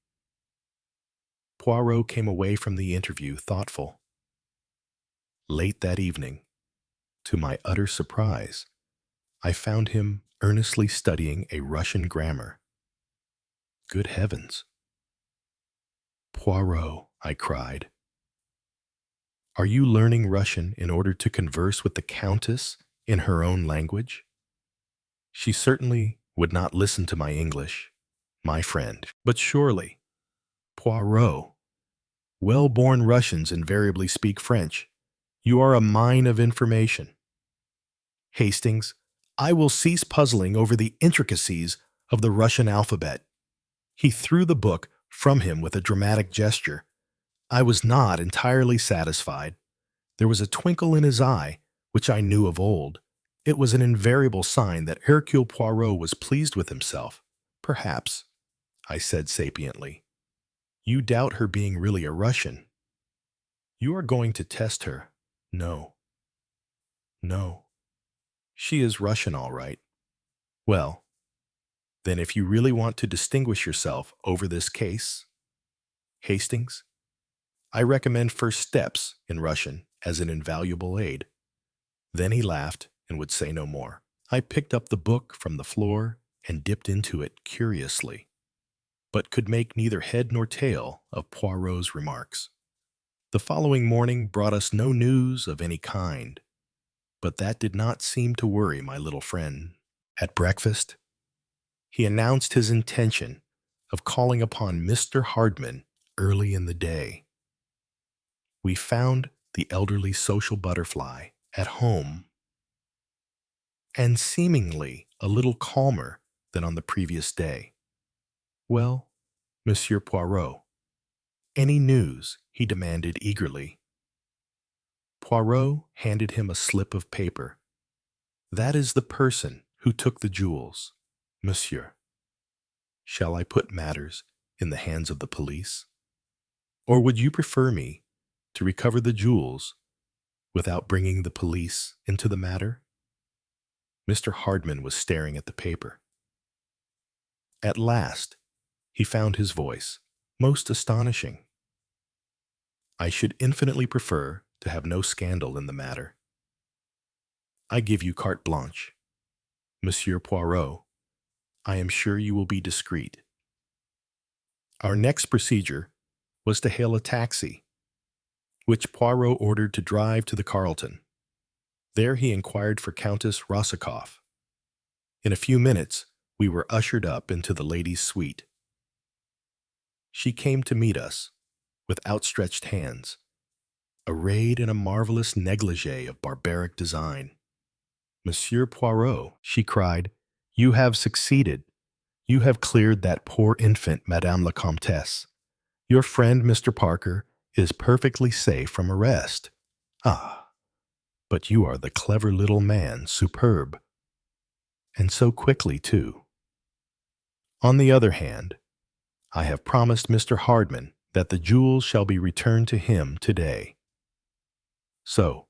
Poirot came away from the interview thoughtful. Late that evening, to my utter surprise, I found him earnestly studying a Russian grammar. Good heavens! "Poirot," I cried, "are you learning Russian in order to converse with the Countess in her own language?" She certainly would not listen to my English, my friend. "But surely, Poirot, well-born Russians invariably speak French. You are a mine of information. Hastings, I will cease puzzling over the intricacies of the Russian alphabet." He threw the book from him with a dramatic gesture. I was not entirely satisfied. There was a twinkle in his eye, which I knew of old. It was an invariable sign that Hercule Poirot was pleased with himself. "Perhaps," I said sapiently, "you doubt her being really a Russian. You are going to test her. No, no. She is Russian, all right. Well, then if you really want to distinguish yourself over this case, Hastings, I recommend First Steps in Russian as an invaluable aid. Then he laughed and would say no more. I picked up the book from the floor and dipped into it curiously, but could make neither head nor tail of Poirot's remarks. The following morning brought us no news of any kind, but that did not seem to worry my little friend. At breakfast, he announced his intention of calling upon Mr. Hardman early in the day. We found the elderly social butterfly at home and seemingly a little calmer than on the previous day. Well, Monsieur Poirot, any news? He demanded eagerly. Poirot handed him a slip of paper. That is the person who took the jewels, monsieur. Shall I put matters in the hands of the police? Or would you prefer me to recover the jewels without bringing the police into the matter? Mr. Hardman was staring at the paper. At last, he found his voice, most astonishing. I should infinitely prefer to have no scandal in the matter. I give you carte blanche. Monsieur Poirot, I am sure you will be discreet. Our next procedure was to hail a taxi, which Poirot ordered to drive to the Carlton. There he inquired for Countess Rossakoff. In a few minutes, we were ushered up into the ladies' suite. She came to meet us, with outstretched hands, arrayed in a marvelous negligee of barbaric design. Monsieur Poirot, she cried, you have succeeded. You have cleared that poor infant, Madame la Comtesse. Your friend, Mr. Parker, is perfectly safe from arrest. Ah, but you are the clever little man, superb. And so quickly, too. On the other hand, I have promised Mr. Hardman that the jewels shall be returned to him today. So,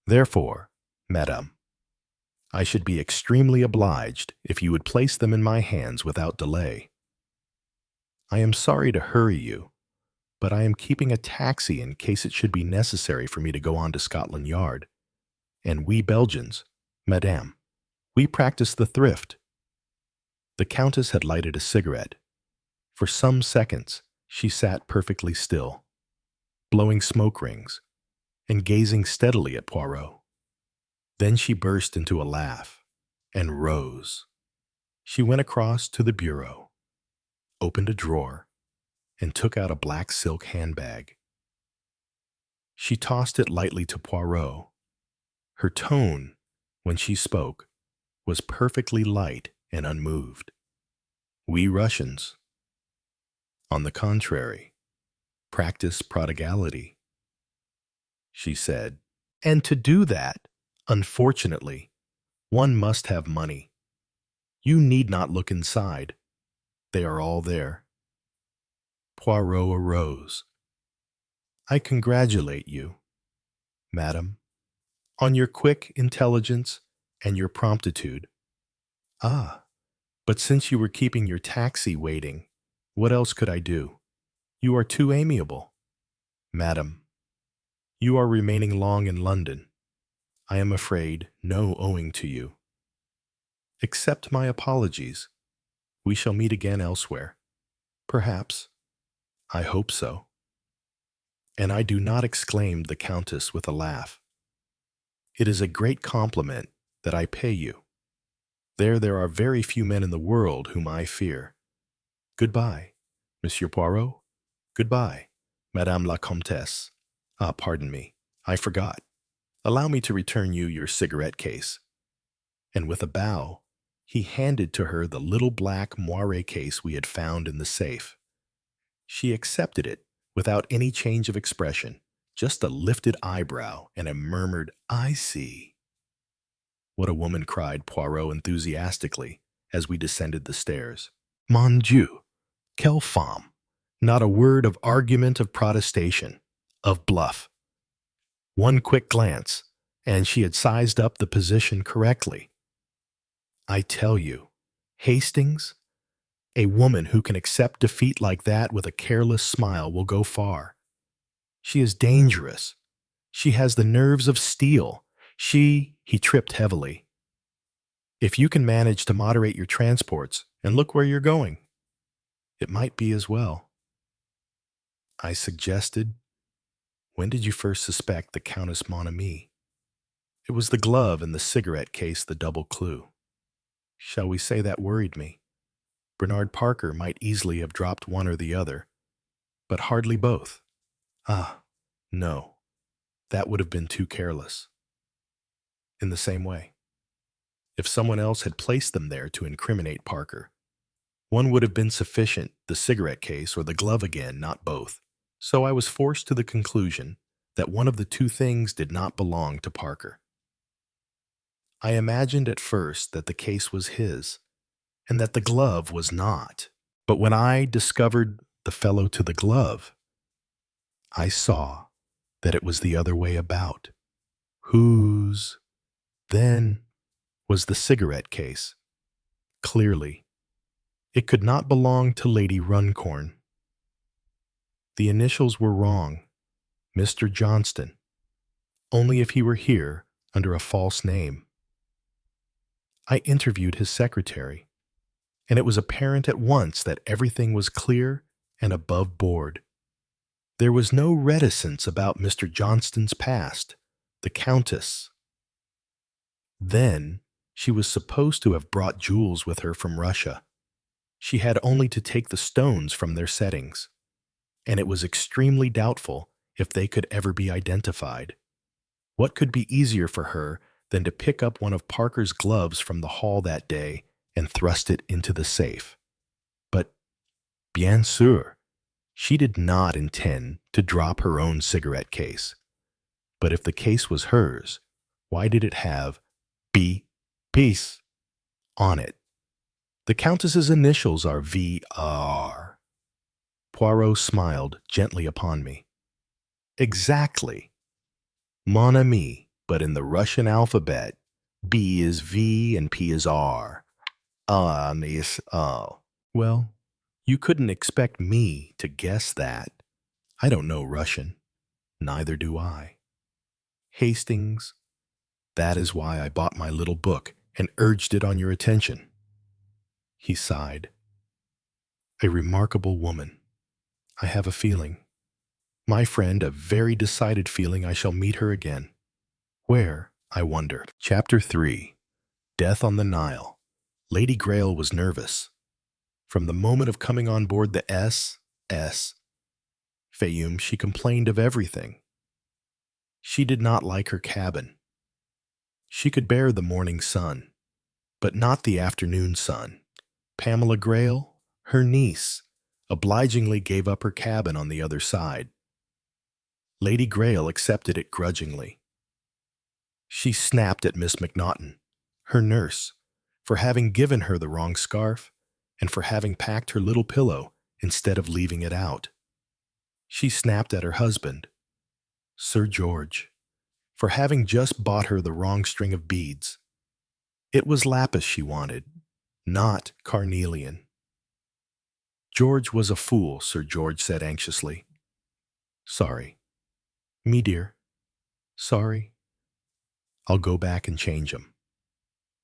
therefore, madame, I should be extremely obliged if you would place them in my hands without delay. I am sorry to hurry you, but I am keeping a taxi in case it should be necessary for me to go on to Scotland Yard. And we Belgians, madame, we practice the thrift. The Countess had lighted a cigarette. For some seconds, she sat perfectly still, blowing smoke rings and gazing steadily at Poirot. Then she burst into a laugh and rose. She went across to the bureau, opened a drawer, and took out a black silk handbag. She tossed it lightly to Poirot. Her tone, when she spoke, was perfectly light and unmoved. We Russians, on the contrary, practice prodigality, she said. And to do that, unfortunately, one must have money. You need not look inside. They are all there. Poirot arose. I congratulate you, madam, on your quick intelligence and your promptitude. Ah, but since you were keeping your taxi waiting, what else could I do? You are too amiable. Madam, you are remaining long in London. I am afraid no owing to you. Accept my apologies. We shall meet again elsewhere. Perhaps. I hope so. And I do not, exclaimed the Countess with a laugh. It is a great compliment that I pay you. There are very few men in the world whom I fear. Goodbye, Monsieur Poirot. Goodbye, Madame la Comtesse. Ah, pardon me, I forgot. Allow me to return you your cigarette case. And with a bow, he handed to her the little black moire case we had found in the safe. She accepted it without any change of expression, just a lifted eyebrow and a murmured, I see. What a woman, cried Poirot enthusiastically as we descended the stairs. Mon Dieu, quelle femme! Not a word of argument, of protestation, of bluff. One quick glance, and she had sized up the position correctly. I tell you, Hastings, a woman who can accept defeat like that with a careless smile will go far. She is dangerous. She has the nerves of steel. He tripped heavily. If you can manage to moderate your transports and look where you're going, it might be as well. I suggested, when did you first suspect the Countess Mon Ami? It was the glove and the cigarette case the double clue. Shall we say that worried me? Bernard Parker might easily have dropped one or the other, but hardly both. Ah, no, that would have been too careless. In the same way, if someone else had placed them there to incriminate Parker, one would have been sufficient, the cigarette case or the glove again, not both. So I was forced to the conclusion that one of the two things did not belong to Parker. I imagined at first that the case was his, and that the glove was not. But when I discovered the fellow to the glove, I saw that it was the other way about. Whose, then, was the cigarette case? Clearly, it could not belong to Lady Runcorn. The initials were wrong. Mr. Johnston, only if he were here under a false name. I interviewed his secretary, and it was apparent at once that everything was clear and above board. There was no reticence about Mr. Johnston's past. The Countess. Then, she was supposed to have brought jewels with her from Russia. She had only to take the stones from their settings, and it was extremely doubtful if they could ever be identified. What could be easier for her than to pick up one of Parker's gloves from the hall that day and thrust it into the safe? But, bien sûr, she did not intend to drop her own cigarette case. But if the case was hers, why did it have B. Peace on it? The Countess's initials are V.R. Poirot smiled gently upon me. Exactly. Mon ami, but in the Russian alphabet, B is V and P is R. Is Well, you couldn't expect me to guess that. I don't know Russian. Neither do I. Hastings, that is why I bought my little book and urged it on your attention. He sighed. A remarkable woman. I have a feeling. My friend, a very decided feeling I shall meet her again. Where, I wonder. Chapter 3. Death on the Nile. Lady Grail was nervous. From the moment of coming on board the S.S. Fayum, she complained of everything. She did not like her cabin. She could bear the morning sun, but not the afternoon sun. Pamela Grail, her niece, obligingly gave up her cabin on the other side. Lady Grail accepted it grudgingly. She snapped at Miss Macnaughton, her nurse, for having given her the wrong scarf and for having packed her little pillow instead of leaving it out. She snapped at her husband, Sir George, for having just bought her the wrong string of beads. It was lapis she wanted, not carnelian. George was a fool, Sir George said anxiously. Sorry. Me, dear. Sorry. I'll go back and change 'em.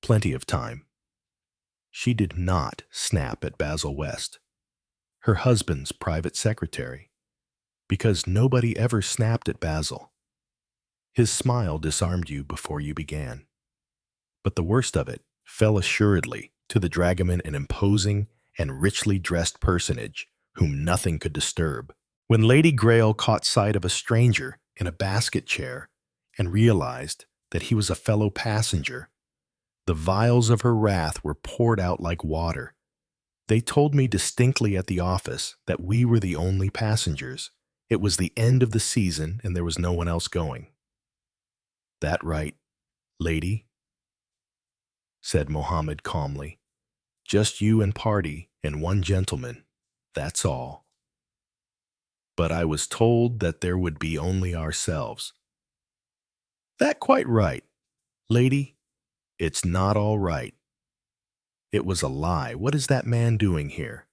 Plenty of time. She did not snap at Basil West, her husband's private secretary, because nobody ever snapped at Basil. His smile disarmed you before you began. But the worst of it fell assuredly to the dragoman, an imposing and richly dressed personage whom nothing could disturb. When Lady Grail caught sight of a stranger in a basket chair and realized that he was a fellow passenger, the vials of her wrath were poured out like water. They told me distinctly at the office that we were the only passengers. It was the end of the season and there was no one else going. That right, lady, said Mohammed calmly. Just you and party and one gentleman, that's all. But I was told that there would be only ourselves. That quite right. Lady, it's not all right. It was a lie. What is that man doing here?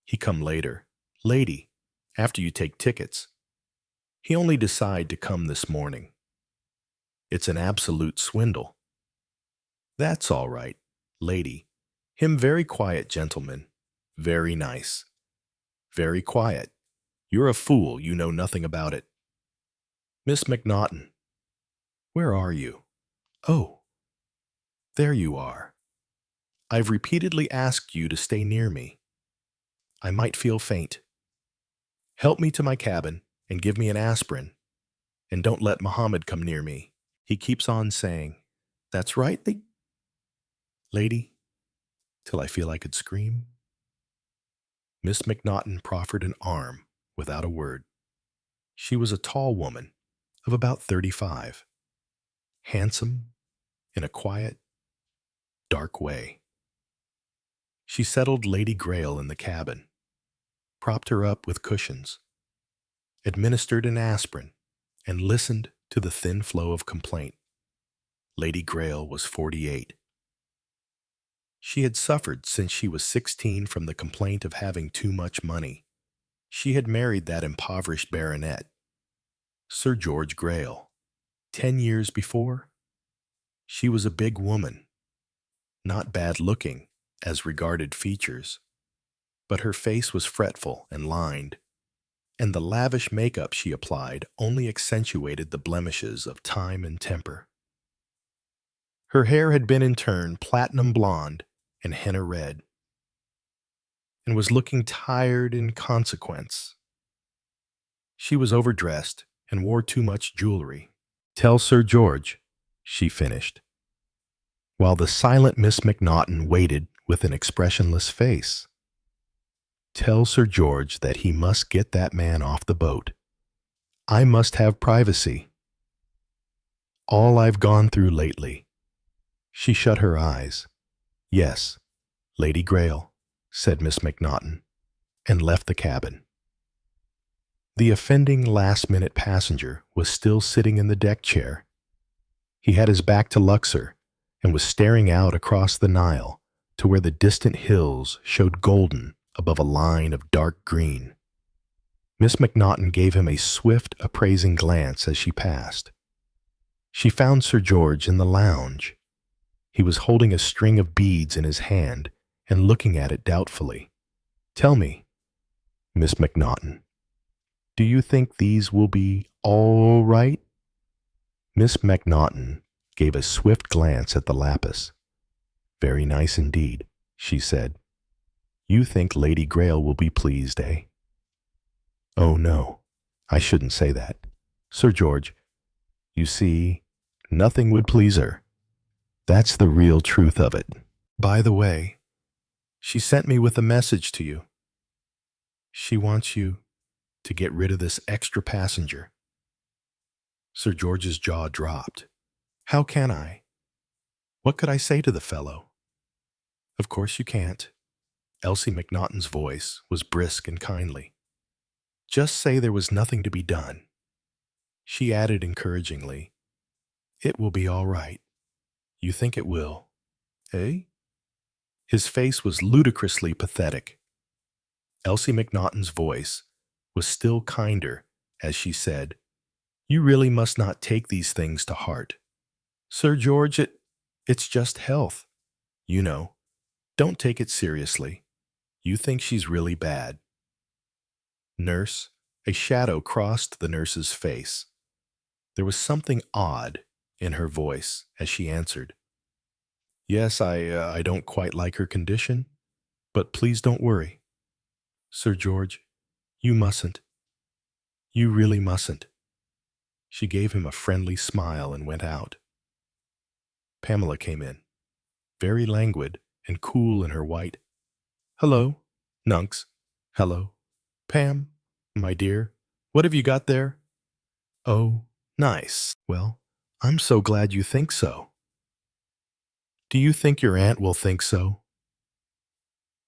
He come later. Lady, after you take tickets. He only decide to come this morning. It's an absolute swindle. That's all right. Lady, him very quiet gentleman. Very nice. Very quiet. You're a fool. You know nothing about it. Miss McNaughton, where are you? Oh, there you are. I've repeatedly asked you to stay near me. I might feel faint. Help me to my cabin and give me an aspirin, and don't let Mohammed come near me. He keeps on saying, That's right, lady, till I feel I could scream. Miss McNaughton proffered an arm without a word. She was a tall woman of about 35, handsome in a quiet, dark way. She settled Lady Grail in the cabin, propped her up with cushions, administered an aspirin, and listened to the thin flow of complaint. Lady Grail was 48. She had suffered since she was 16 from the complaint of having too much money. She had married that impoverished baronet, Sir George Grail. 10 years before, she was a big woman, not bad looking as regarded features, but her face was fretful and lined, and the lavish makeup she applied only accentuated the blemishes of time and temper. Her hair had been in turn platinum blonde and henna red, and was looking tired in consequence. She was overdressed and wore too much jewelry. Tell Sir George, she finished, while the silent Miss McNaughton waited with an expressionless face. Tell Sir George that he must get that man off the boat. I must have privacy. All I've gone through lately. She shut her eyes. Yes, Lady Grail, said Miss McNaughton, and left the cabin. The offending last-minute passenger was still sitting in the deck chair. He had his back to Luxor and was staring out across the Nile to where the distant hills showed golden above a line of dark green. Miss McNaughton gave him a swift, appraising glance as she passed. She found Sir George in the lounge. He was holding a string of beads in his hand and looking at it doubtfully. Tell me, Miss McNaughton, do you think these will be all right? Miss McNaughton gave a swift glance at the lapis. Very nice indeed, she said. You think Lady Grail will be pleased, eh? Oh, no, I shouldn't say that. Sir George, you see, nothing would please her. That's the real truth of it. By the way, she sent me with a message to you. She wants you to get rid of this extra passenger. Sir George's jaw dropped. How can I? What could I say to the fellow? Of course you can't. Elsie McNaughton's voice was brisk and kindly. Just say there was nothing to be done. She added encouragingly, It will be all right. You think it will, eh? His face was ludicrously pathetic. Elsie McNaughton's voice was still kinder as she said, You really must not take these things to heart. Sir George, it's just health. You know, don't take it seriously. You think she's really bad. Nurse, a shadow crossed the nurse's face. There was something odd in her voice as she answered. Yes, I don't quite like her condition, but please don't worry. Sir George, you mustn't. You really mustn't. She gave him a friendly smile and went out. Pamela came in, very languid and cool in her white. Hello, Nunks. Hello. Pam, my dear, what have you got there? Oh, nice. Well, I'm so glad you think so. Do you think your aunt will think so?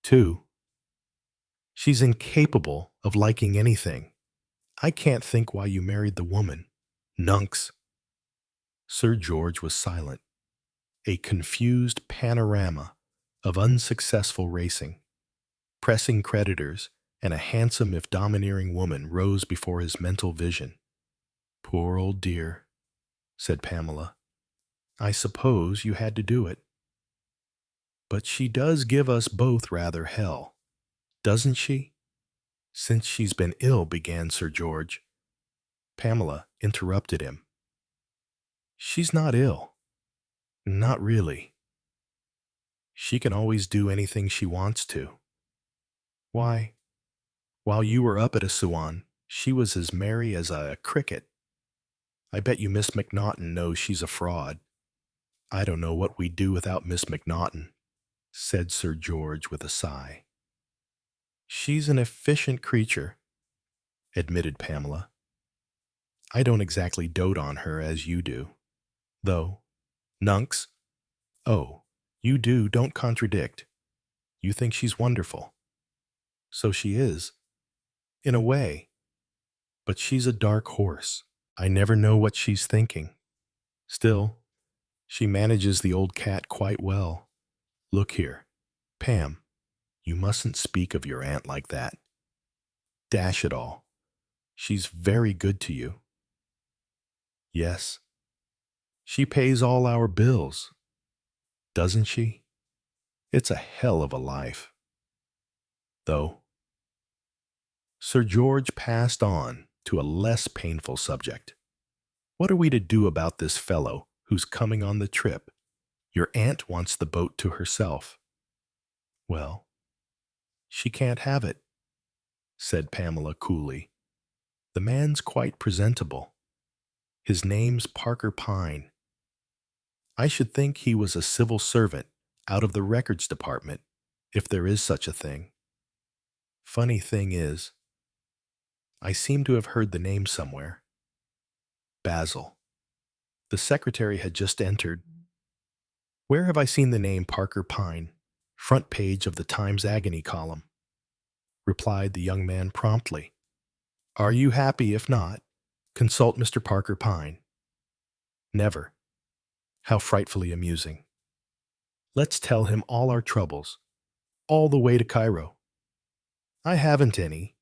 Too. She's incapable of liking anything. I can't think why you married the woman. Nunks. Sir George was silent. A confused panorama of unsuccessful racing, pressing creditors, and a handsome if domineering woman rose before his mental vision. "Poor old dear," said Pamela. "I suppose you had to do it. But she does give us both rather hell, doesn't she?" "Since she's been ill," began Sir George. Pamela interrupted him. "She's not ill. Not really. She can always do anything she wants to. Why, while you were up at Assuan, she was as merry as a cricket. I bet you Miss McNaughton knows she's a fraud." "I don't know what we'd do without Miss McNaughton," said Sir George with a sigh. "She's an efficient creature," admitted Pamela. "I don't exactly dote on her as you do, though. Nunks? Oh, you do, don't contradict. You think she's wonderful. So she is, in a way. But she's a dark horse. I never know what she's thinking. Still, she manages the old cat quite well. Look here, Pam, you mustn't speak of your aunt like that. Dash it all. She's very good to you." "Yes. She pays all our bills, doesn't she? It's a hell of a life." Though Sir George passed on to a less painful subject. "What are we to do about this fellow who's coming on the trip? Your aunt wants the boat to herself." "Well, she can't have it," said Pamela coolly. "The man's quite presentable. His name's Parker Pine. I should think he was a civil servant out of the records department, if there is such a thing. Funny thing is, I seem to have heard the name somewhere. Basil." The secretary had just entered. "Where have I seen the name Parker Pine? Front page of the Times Agony column," replied the young man promptly. "Are you happy? If not, consult Mr. Parker Pine." "Never. How frightfully amusing. Let's tell him all our troubles, all the way to Cairo." "I haven't any,"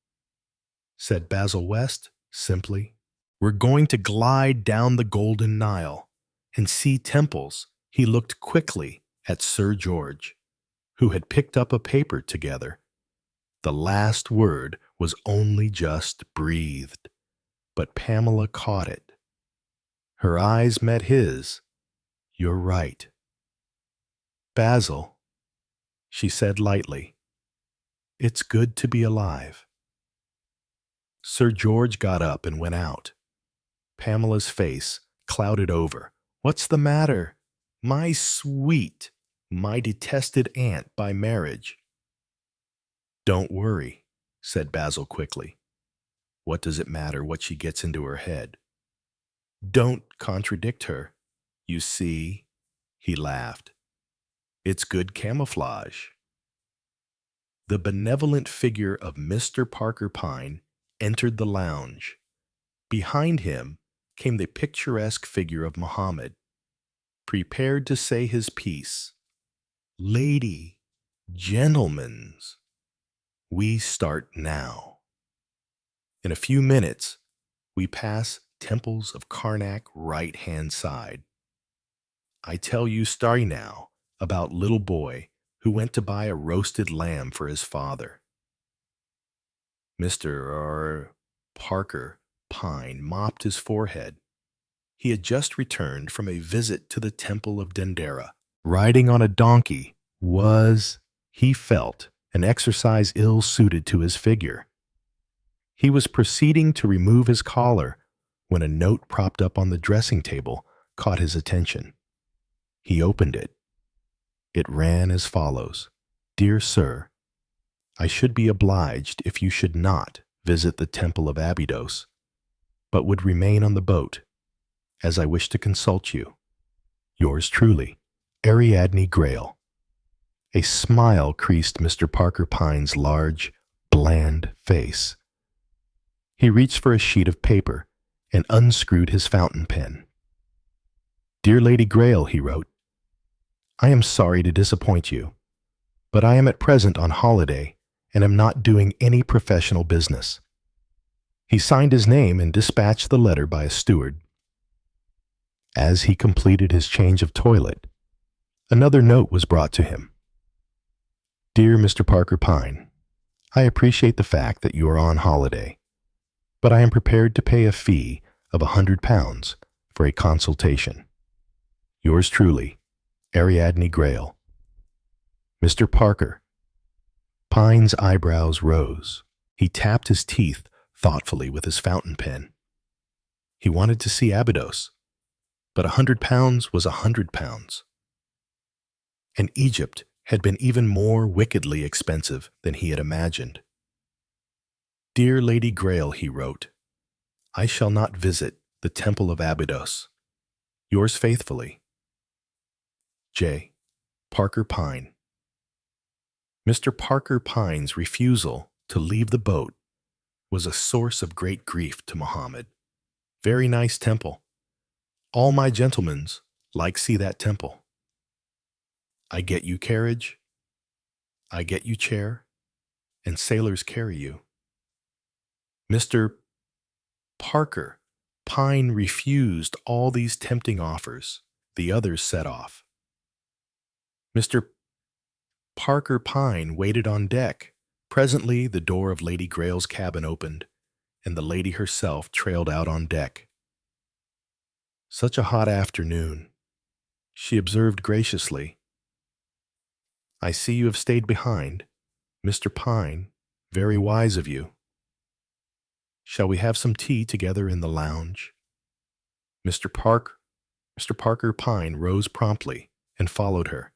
said Basil West simply. "We're going to glide down the Golden Nile and see temples." He looked quickly at Sir George, who had picked up a paper together. The last word was only just breathed, but Pamela caught it. Her eyes met his. "You're right." "Basil," she said lightly, "it's good to be alive." Sir George got up and went out. Pamela's face clouded over. "What's the matter? My sweet, my detested aunt by marriage." "Don't worry," said Basil quickly. "What does it matter what she gets into her head?" "Don't contradict her. You see," he laughed, "it's good camouflage." The benevolent figure of Mr. Parker Pine entered the lounge. Behind him came the picturesque figure of Mohammed, prepared to say his piece. "Lady, gentlemens, we start now. In a few minutes, we pass temples of Karnak right-hand side. I tell you starry now about little boy who went to buy a roasted lamb for his father." Mr. Parker Pine mopped his forehead. He had just returned from a visit to the Temple of Dendera. Riding on a donkey was, he felt, an exercise ill-suited to his figure. He was proceeding to remove his collar when a note propped up on the dressing table caught his attention. He opened it. It ran as follows: "Dear Sir, I should be obliged if you should not visit the Temple of Abydos, but would remain on the boat, as I wish to consult you. Yours truly, Ariadne Grail." A smile creased Mr. Parker Pine's large, bland face. He reached for a sheet of paper and unscrewed his fountain pen. Dear Lady Grail, he wrote, I am sorry to disappoint you, but I am at present on holiday and am not doing any professional business. He signed his name and dispatched the letter by a steward. As he completed his change of toilet, another note was brought to him. Dear Mr. Parker Pine, I appreciate the fact that you are on holiday, but I am prepared to pay a fee of £100 for a consultation. Yours truly, Ariadne Grail. Mr. Parker. Pine's eyebrows rose. He tapped his teeth thoughtfully with his fountain pen. He wanted to see Abydos, but £100 was £100. And Egypt had been even more wickedly expensive than he had imagined. Dear Lady Grail, he wrote, I shall not visit the Temple of Abydos. Yours faithfully, J. Parker Pine. Mr. Parker Pine's refusal to leave the boat was a source of great grief to Muhammad. Very nice temple. All my gentlemans like see that temple. I get you carriage, I get you chair, and sailors carry you. Mr. Parker Pine refused all these tempting offers. The others set off. Mr. Parker Pine waited on deck. Presently, the door of Lady Grail's cabin opened, and the lady herself trailed out on deck. Such a hot afternoon, she observed graciously. I see you have stayed behind, Mr. Pine. Very wise of you. Shall we have some tea together in the lounge? Mr. Parker Pine rose promptly and followed her.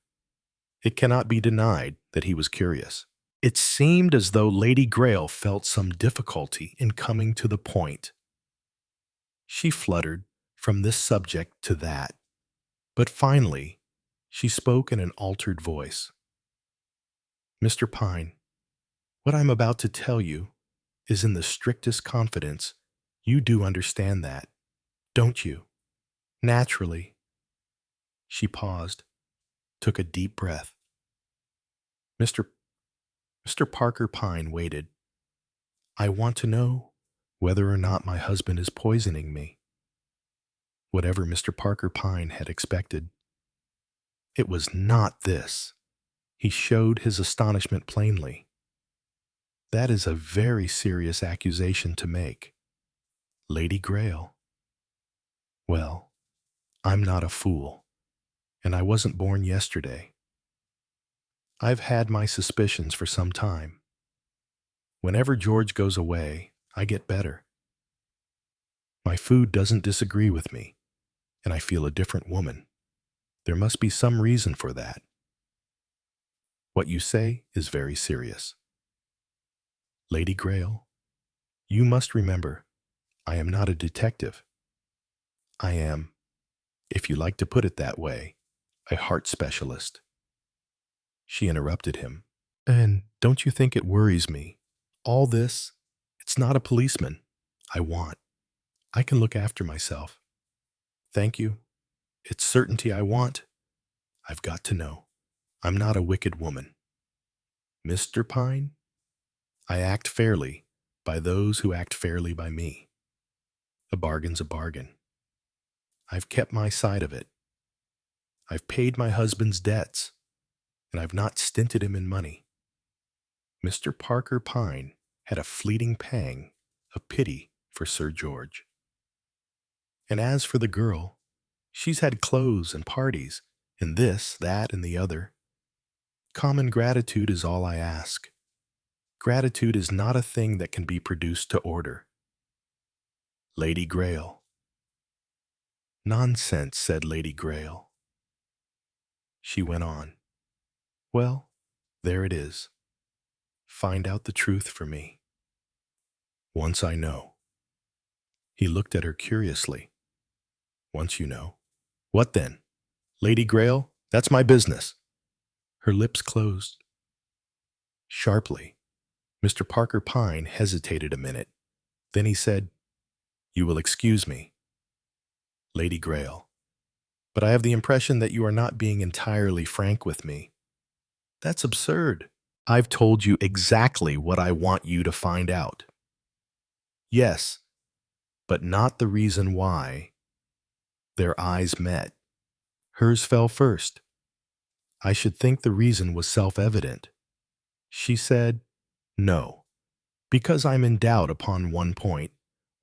It cannot be denied that he was curious. It seemed as though Lady Grail felt some difficulty in coming to the point. She fluttered from this subject to that, but finally she spoke in an altered voice. Mr. Pine, what I'm about to tell you is in the strictest confidence. You do understand that, don't you? Naturally. She paused, took a deep breath. Mr. Parker Pine waited. I want to know whether or not my husband is poisoning me. Whatever Mr. Parker Pine had expected, it was not this. He showed his astonishment plainly. That is a very serious accusation to make. Lady Grail. Well, I'm not a fool, and I wasn't born yesterday. I've had my suspicions for some time. Whenever George goes away, I get better. My food doesn't disagree with me, and I feel a different woman. There must be some reason for that. What you say is very serious. Lady Grail, you must remember, I am not a detective. I am, if you like to put it that way, a heart specialist. She interrupted him. And don't you think it worries me? All this, it's not a policeman I want. I can look after myself. Thank you. It's certainty I want. I've got to know. I'm not a wicked woman. Mr. Pine, I act fairly by those who act fairly by me. A bargain's a bargain. I've kept my side of it. I've paid my husband's debts, and I've not stinted him in money. Mr. Parker Pine had a fleeting pang of pity for Sir George. And as for the girl, she's had clothes and parties, and this, that, and the other. Common gratitude is all I ask. Gratitude is not a thing that can be produced to order. Lady Grail. Nonsense, said Lady Grail. She went on. Well, there it is. Find out the truth for me. Once I know. He looked at her curiously. Once you know. What then? Lady Grail, that's my business. Her lips closed. Sharply, Mr. Parker Pine hesitated a minute. Then he said, You will excuse me. Lady Grail, but I have the impression that you are not being entirely frank with me. That's absurd. I've told you exactly what I want you to find out. Yes, but not the reason why. Their eyes met. Hers fell first. I should think the reason was self-evident. She said, "No, because I'm in doubt upon one point.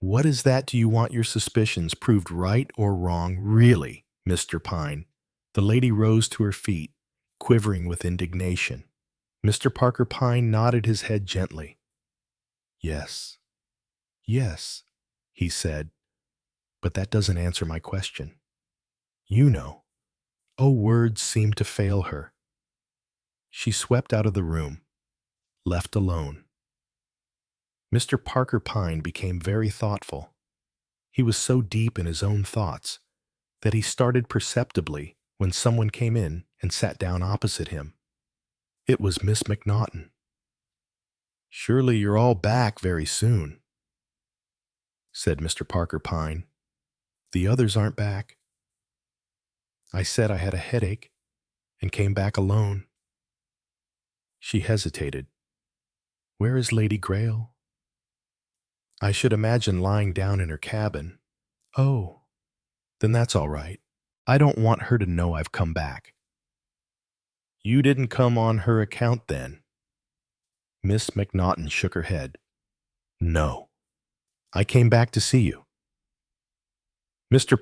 What is that? Do you want your suspicions proved right or wrong, really, Mr. Pine?" The lady rose to her feet, quivering with indignation. Mr. Parker Pine nodded his head gently. "Yes, yes," he said, "but that doesn't answer my question. You know." Oh, words seemed to fail her. She swept out of the room, left alone. Mr. Parker Pine became very thoughtful. He was so deep in his own thoughts that he started perceptibly when someone came in and sat down opposite him. It was Miss McNaughton. "Surely you're all back very soon," said Mr. Parker Pine. "The others aren't back. I said I had a headache and came back alone." She hesitated. "Where is Lady Grail?" "I should imagine lying down in her cabin." "Oh, then that's all right. I don't want her to know I've come back." "You didn't come on her account, then?" Miss McNaughton shook her head. "No, I came back to see you." Mr.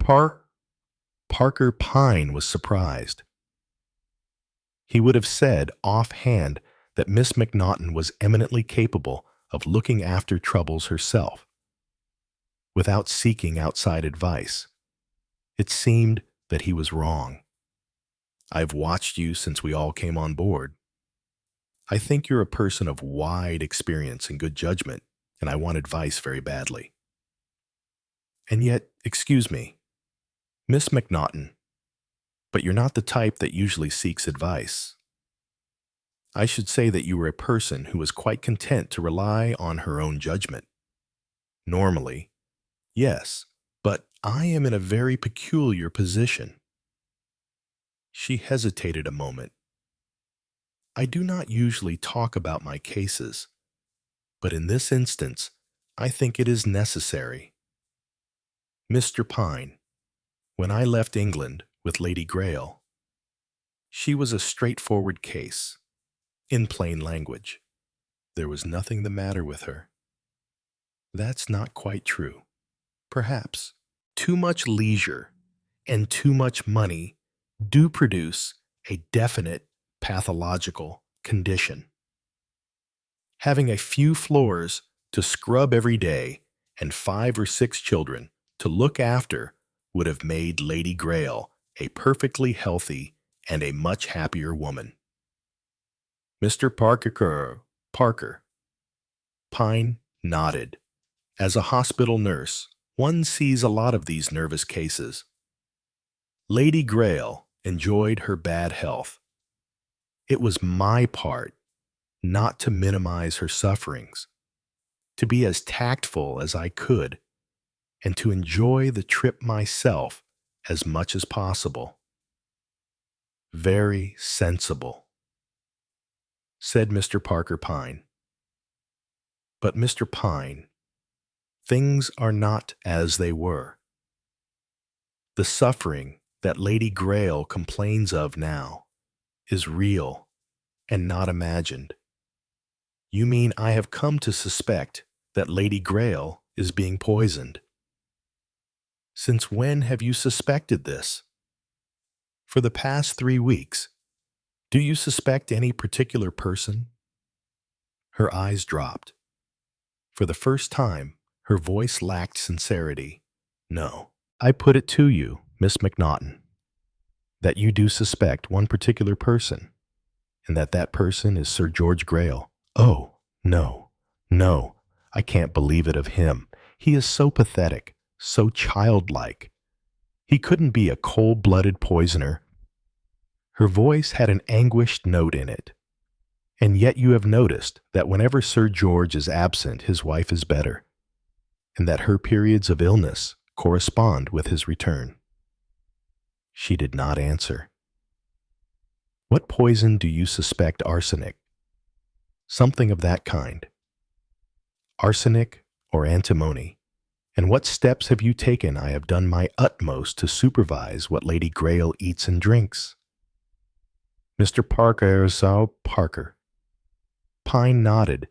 Parker Pine was surprised. He would have said offhand that Miss McNaughton was eminently capable of looking after troubles herself, without seeking outside advice. It seemed that he was wrong. "I've watched you since we all came on board. I think you're a person of wide experience and good judgment, and I want advice very badly. And yet, excuse me, Miss McNaughton, but you're not the type that usually seeks advice. I should say that you were a person who was quite content to rely on her own judgment. Normally, yes, but I am in a very peculiar position." She hesitated a moment. "I do not usually talk about my cases, but in this instance, I think it is necessary. Mr. Pine, when I left England with Lady Grail, she was a straightforward case. In plain language, there was nothing the matter with her." "That's not quite true. Perhaps too much leisure and too much money do produce a definite pathological condition. Having a few floors to scrub every day and 5 or 6 children to look after would have made Lady Grail a perfectly healthy and a much happier woman." Mr. Parker Pine nodded. As a hospital nurse, one sees a lot of these nervous cases. Lady Grail enjoyed her bad health. It was my part not to minimize her sufferings, to be as tactful as I could, and to enjoy the trip myself as much as possible. "Very sensible," said Mr. Parker Pine. "But Mr. Pine, things are not as they were. The suffering that Lady Grail complains of now is real and not imagined." "You mean I have come to suspect that Lady Grail is being poisoned?" "Since when have you suspected this?" "For the past 3 weeks. Do you suspect any particular person?" Her eyes dropped. For the first time, her voice lacked sincerity. "No. I put it to you, Miss McNaughton, that you do suspect one particular person, and that person is Sir George Grail." "Oh, no, no, I can't believe it of him. He is so pathetic, so childlike. He couldn't be a cold-blooded poisoner." Her voice had an anguished note in it. "And yet you have noticed that whenever Sir George is absent, his wife is better, and that her periods of illness correspond with his return." She did not answer. What poison do you suspect? Arsenic. Something of that kind. Arsenic or antimony. And what steps have you taken? I have done my utmost to supervise what Lady Grail eats and drinks. Mr. Parker. Pine nodded.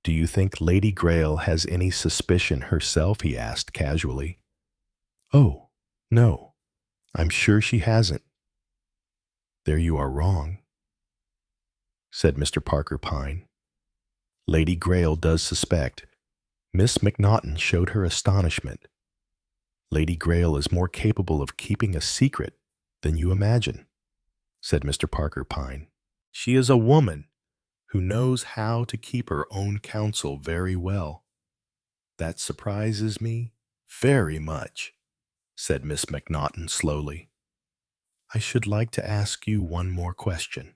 Do you think Lady Grail has any suspicion herself? He asked casually. Oh, no, I'm sure she hasn't. There you are wrong, said Mr. Parker Pine. Lady Grail does suspect. Miss Macnaughton showed her astonishment. Lady Grail is more capable of keeping a secret than you imagine, said Mr. Parker Pine. She is a woman who knows how to keep her own counsel very well. That surprises me very much, said Miss Macnaughton slowly. I should like to ask you one more question.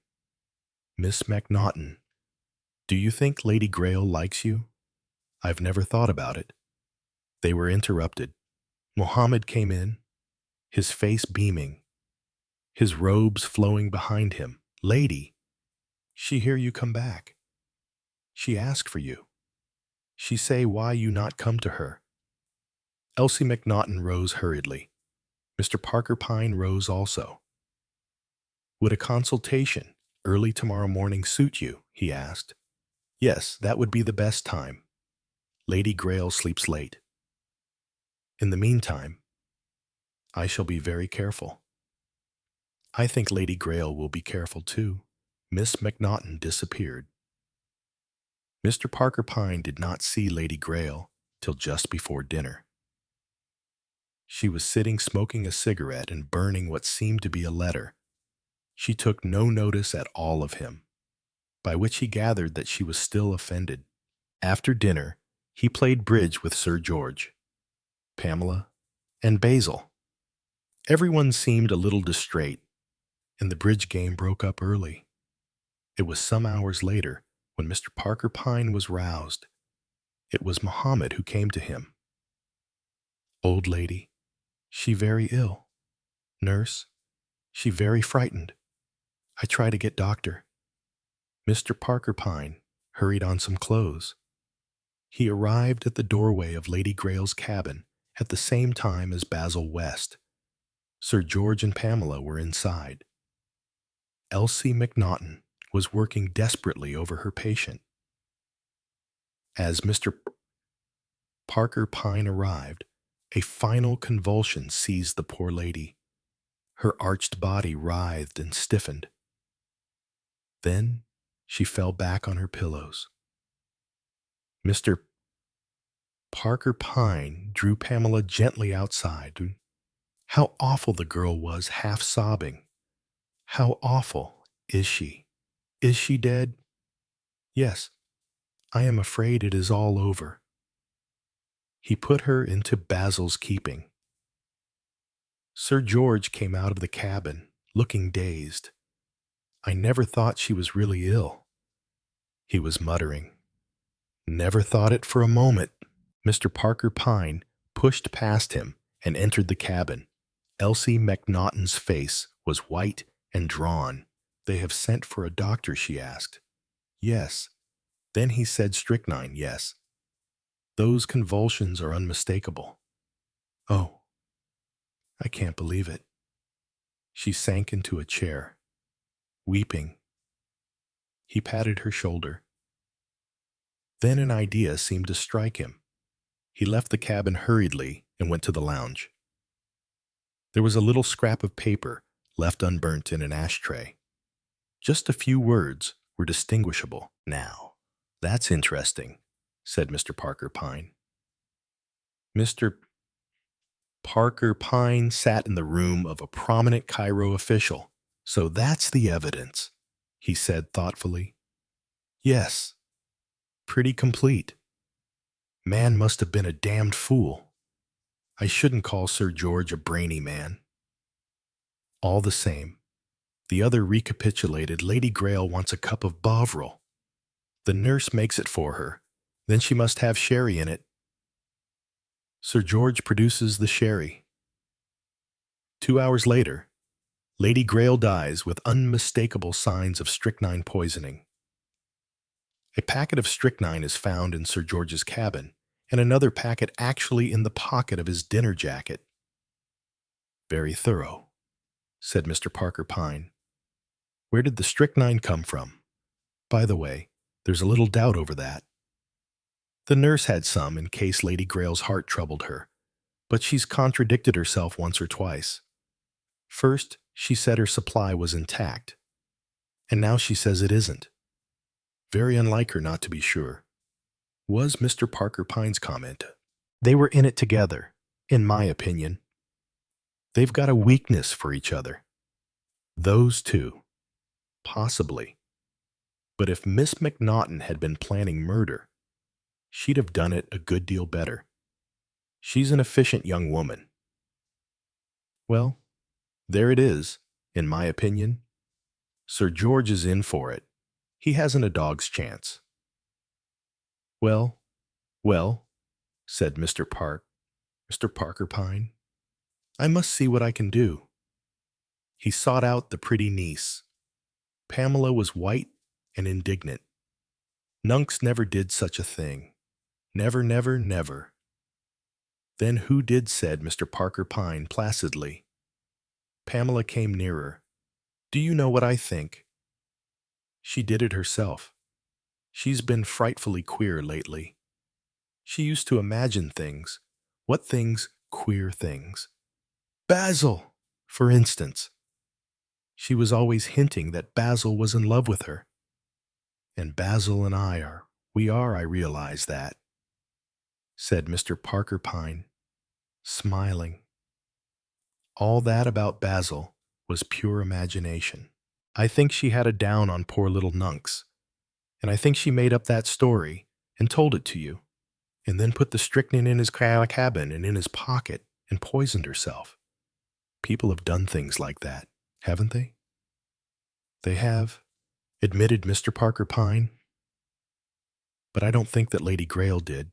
Miss Macnaughton, do you think Lady Grail likes you? I've never thought about it. They were interrupted. Mohammed came in, his face beaming, his robes flowing behind him. Lady, she hear you come back. She ask for you. She say why you not come to her. Elsie Macnaughton rose hurriedly. Mr. Parker Pine rose also. Would a consultation early tomorrow morning suit you? He asked. Yes, that would be the best time. Lady Grail sleeps late. In the meantime, I shall be very careful. I think Lady Grail will be careful too. Miss Macnaughton disappeared. Mr. Parker Pine did not see Lady Grail till just before dinner. She was sitting smoking a cigarette and burning what seemed to be a letter. She took no notice at all of him, by which he gathered that she was still offended. After dinner, he played bridge with Sir George, Pamela, and Basil. Everyone seemed a little distrait, and the bridge game broke up early. It was some hours later when Mr. Parker Pine was roused. It was Mohammed who came to him. Old lady, she very ill. Nurse, she very frightened. I try to get doctor. Mr. Parker Pine hurried on some clothes. He arrived at the doorway of Lady Grail's cabin at the same time as Basil West. Sir George and Pamela were inside. Elsie Macnaughton was working desperately over her patient. As Mr. Parker Pine arrived, a final convulsion seized the poor lady. Her arched body writhed and stiffened. Then she fell back on her pillows. Mr. Parker Pine drew Pamela gently outside. How awful the girl was, half sobbing. How awful is she? Is she dead? Yes, I am afraid it is all over. He put her into Basil's keeping. Sir George came out of the cabin, looking dazed. I never thought she was really ill, he was muttering. Never thought it for a moment. Mr. Parker Pine pushed past him and entered the cabin. Elsie Macnaughton's face was white and drawn. They have sent for a doctor, she asked. Yes. Then he said strychnine, yes. Those convulsions are unmistakable. Oh, I can't believe it. She sank into a chair, weeping. He patted her shoulder. Then an idea seemed to strike him. He left the cabin hurriedly and went to the lounge. There was a little scrap of paper left unburnt in an ashtray. Just a few words were distinguishable. Now, that's interesting, said Mr. Parker Pine. Mr. Parker Pine sat in the room of a prominent Cairo official. So that's the evidence, he said thoughtfully. Yes, pretty complete. Man must have been a damned fool. I shouldn't call Sir George a brainy man. All the same, the other recapitulated. Lady Grail wants a cup of Bovril. The nurse makes it for her. Then she must have sherry in it. Sir George produces the sherry. 2 hours later, Lady Grail dies with unmistakable signs of strychnine poisoning. A packet of strychnine is found in Sir George's cabin, and another packet actually in the pocket of his dinner jacket. Very thorough, said Mr. Parker Pine. Where did the strychnine come from? By the way, there's a little doubt over that. The nurse had some in case Lady Grail's heart troubled her, but she's contradicted herself once or twice. First, she said her supply was intact, and now she says it isn't. Very unlike her, not to be sure, was Mr. Parker Pine's comment. They were in it together, in my opinion. They've got a weakness for each other. Those two. Possibly. But if Miss McNaughton had been planning murder, she'd have done it a good deal better. She's an efficient young woman. Well, there it is, in my opinion. Sir George is in for it. He hasn't a dog's chance. Well, said Mr. Parker Pine. I must see what I can do. He sought out the pretty niece. Pamela was white and indignant. Nunks never did such a thing. Never, never, never. Then who did, said Mr. Parker Pine placidly. Pamela came nearer. Do you know what I think? She did it herself. She's been frightfully queer lately. She used to imagine things. What things? Queer things. Basil, for instance. She was always hinting that Basil was in love with her. And Basil and I are, I realize that, said Mr. Parker Pine, smiling. All that about Basil was pure imagination. I think she had a down on poor little Nunks, and I think she made up that story and told it to you, and then put the strychnine in his cabin and in his pocket and poisoned herself. People have done things like that, haven't they? They have, admitted Mr. Parker Pine. But I don't think that Lady Grail did.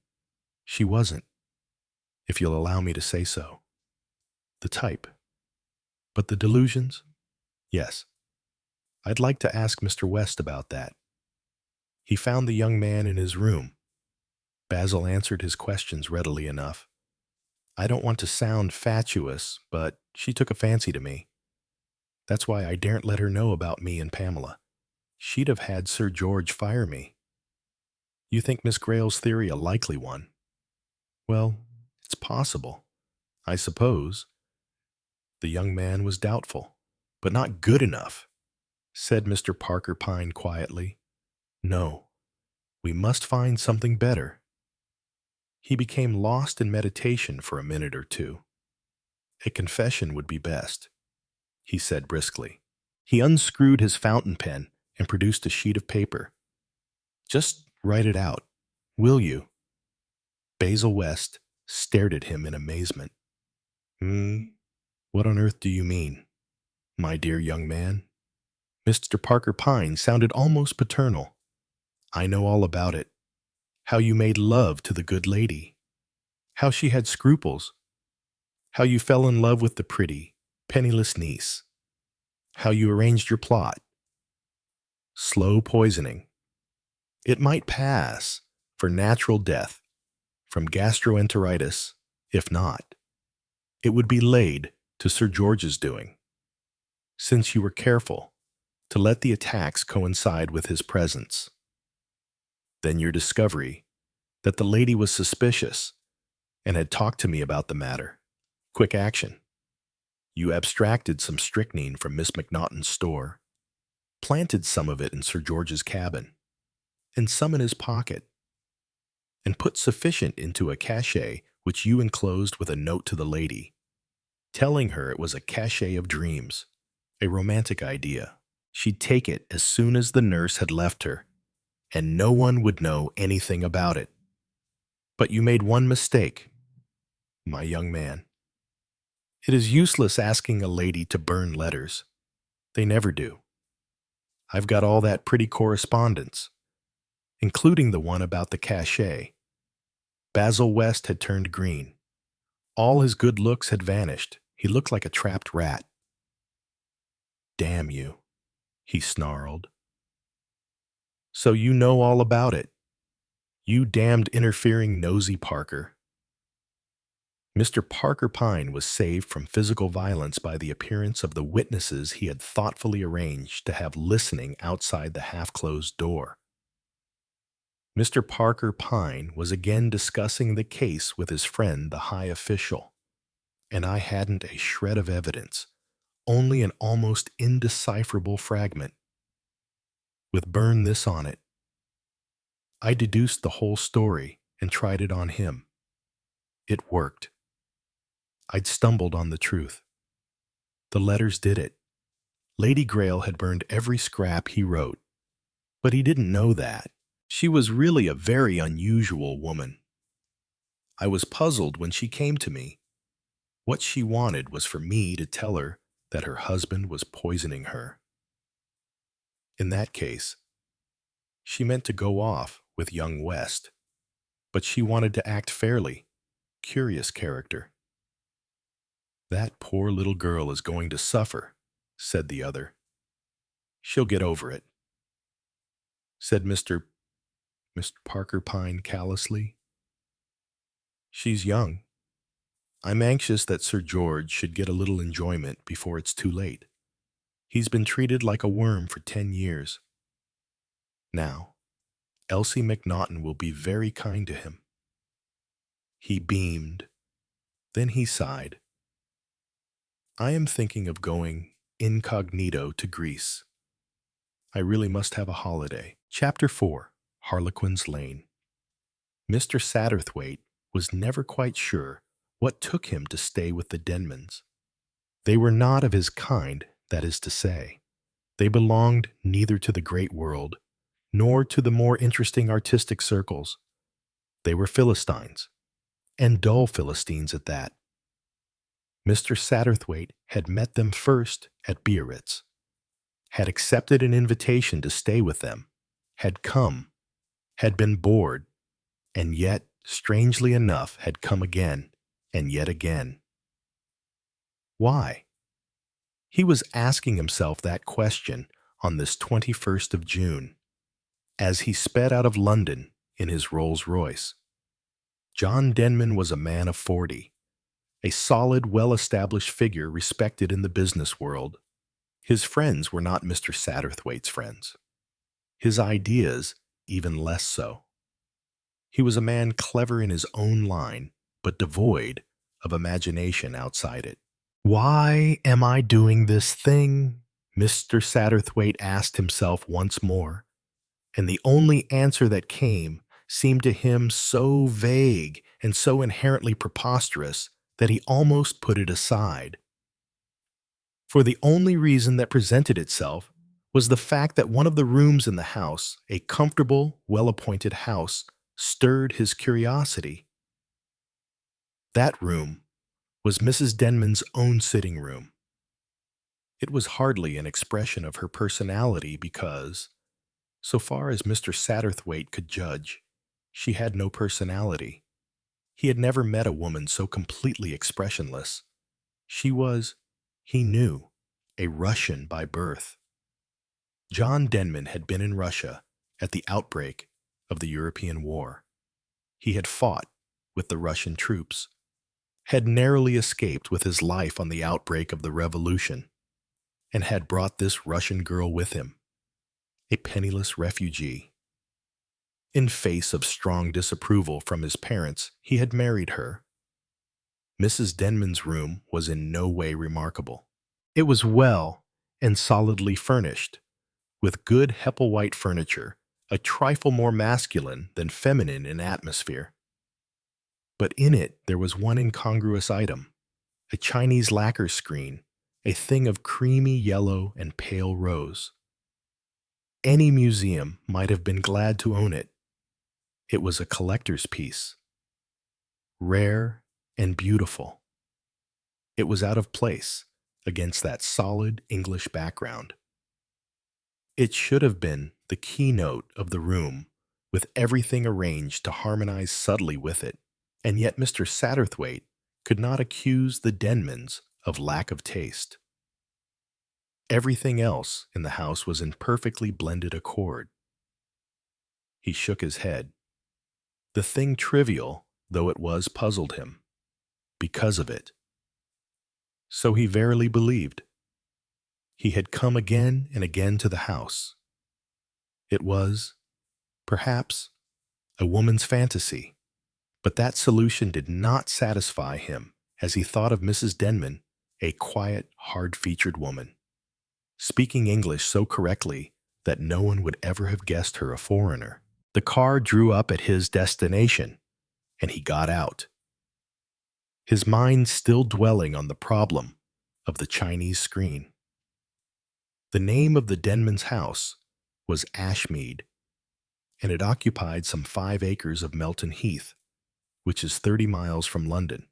She wasn't, if you'll allow me to say so. The type. But the delusions? Yes. I'd like to ask Mr. West about that. He found the young man in his room. Basil answered his questions readily enough. I don't want to sound fatuous, but she took a fancy to me. That's why I daren't let her know about me and Pamela. She'd have had Sir George fire me. You think Miss Grail's theory a likely one? Well, it's possible, I suppose. The young man was doubtful, but not good enough, said Mr. Parker Pine quietly. No, we must find something better. He became lost in meditation for a minute or two. A confession would be best, he said briskly. He unscrewed his fountain pen and produced a sheet of paper. Just write it out, will you? Basil West stared at him in amazement. What on earth do you mean, my dear young man? Mr. Parker Pine sounded almost paternal. I know all about it. How you made love to the good lady. How she had scruples. How you fell in love with the pretty, penniless niece. How you arranged your plot. Slow poisoning. It might pass for natural death from gastroenteritis, if not. It would be laid to Sir George's doing, since you were careful to let the attacks coincide with his presence. Then your discovery that the lady was suspicious and had talked to me about the matter. Quick action. You abstracted some strychnine from Miss McNaughton's store, planted some of it in Sir George's cabin, and some in his pocket, and put sufficient into a cachet which you enclosed with a note to the lady, telling her it was a cachet of dreams, a romantic idea. She'd take it as soon as the nurse had left her, and no one would know anything about it. But you made one mistake, my young man. It is useless asking a lady to burn letters. They never do. I've got all that pretty correspondence, including the one about the cachet. Basil West had turned green. All his good looks had vanished. He looked like a trapped rat. Damn you, he snarled. So you know all about it, you damned interfering nosy Parker. Mr. Parker Pine was saved from physical violence by the appearance of the witnesses he had thoughtfully arranged to have listening outside the half-closed door. Mr. Parker Pine was again discussing the case with his friend, the high official, and I hadn't a shred of evidence, only an almost indecipherable fragment. With "burn this" on it. I deduced the whole story and tried it on him. It worked. I'd stumbled on the truth. The letters did it. Lady Grail had burned every scrap he wrote, but he didn't know that. She was really a very unusual woman. I was puzzled when she came to me. What she wanted was for me to tell her that her husband was poisoning her. In that case, she meant to go off with young West, but she wanted to act fairly. Curious character. That poor little girl is going to suffer, said the other. She'll get over it, said Mr. Parker Pine callously. She's young. I'm anxious that Sir George should get a little enjoyment before it's too late. He's been treated like a worm for 10 years. Now, Elsie MacNaughton will be very kind to him. He beamed. Then he sighed. I am thinking of going incognito to Greece. I really must have a holiday. Chapter 4. Harlequin's Lane. Mr. Satterthwaite was never quite sure what took him to stay with the Denmans. They were not of his kind, that is to say. They belonged neither to the great world, nor to the more interesting artistic circles. They were Philistines, and dull Philistines at that. Mr. Satterthwaite had met them first at Biarritz, had accepted an invitation to stay with them, had come, had been bored, and yet, strangely enough, had come again, and yet again. Why? He was asking himself that question on this 21st of June, as he sped out of London in his Rolls-Royce. John Denman was a man of 40, a solid, well-established figure respected in the business world. His friends were not Mr. Satterthwaite's friends. His ideas, even less so. He was a man clever in his own line, but devoid of imagination outside it. Why am I doing this thing? Mr. Satterthwaite asked himself once more, and the only answer that came seemed to him so vague and so inherently preposterous that he almost put it aside. For the only reason that presented itself was the fact that one of the rooms in the house, a comfortable, well-appointed house, stirred his curiosity. That room was Mrs. Denman's own sitting room. It was hardly an expression of her personality because, so far as Mr. Satterthwaite could judge, she had no personality. He had never met a woman so completely expressionless. She was, he knew, a Russian by birth. John Denman had been in Russia at the outbreak of the European War. He had fought with the Russian troops, had narrowly escaped with his life on the outbreak of the revolution, and had brought this Russian girl with him, a penniless refugee. In face of strong disapproval from his parents, he had married her. Mrs. Denman's room was in no way remarkable. It was well and solidly furnished, with good Hepplewhite furniture, a trifle more masculine than feminine in atmosphere. But in it there was one incongruous item, a Chinese lacquer screen, a thing of creamy yellow and pale rose. Any museum might have been glad to own it. It was a collector's piece, rare and beautiful. It was out of place against that solid English background. It should have been the keynote of the room, with everything arranged to harmonize subtly with it, and yet Mr. Satterthwaite could not accuse the Denmans of lack of taste. Everything else in the house was in perfectly blended accord. He shook his head. The thing trivial, though it was, puzzled him, because of it. So he verily believed. He had come again and again to the house. It was, perhaps, a woman's fantasy, but that solution did not satisfy him as he thought of Mrs. Denman, a quiet, hard-featured woman, speaking English so correctly that no one would ever have guessed her a foreigner. The car drew up at his destination, and he got out, his mind still dwelling on the problem of the Chinese screen. The name of the Denman's house was Ashmead, and it occupied some 5 acres of Melton Heath, which is 30 miles from London,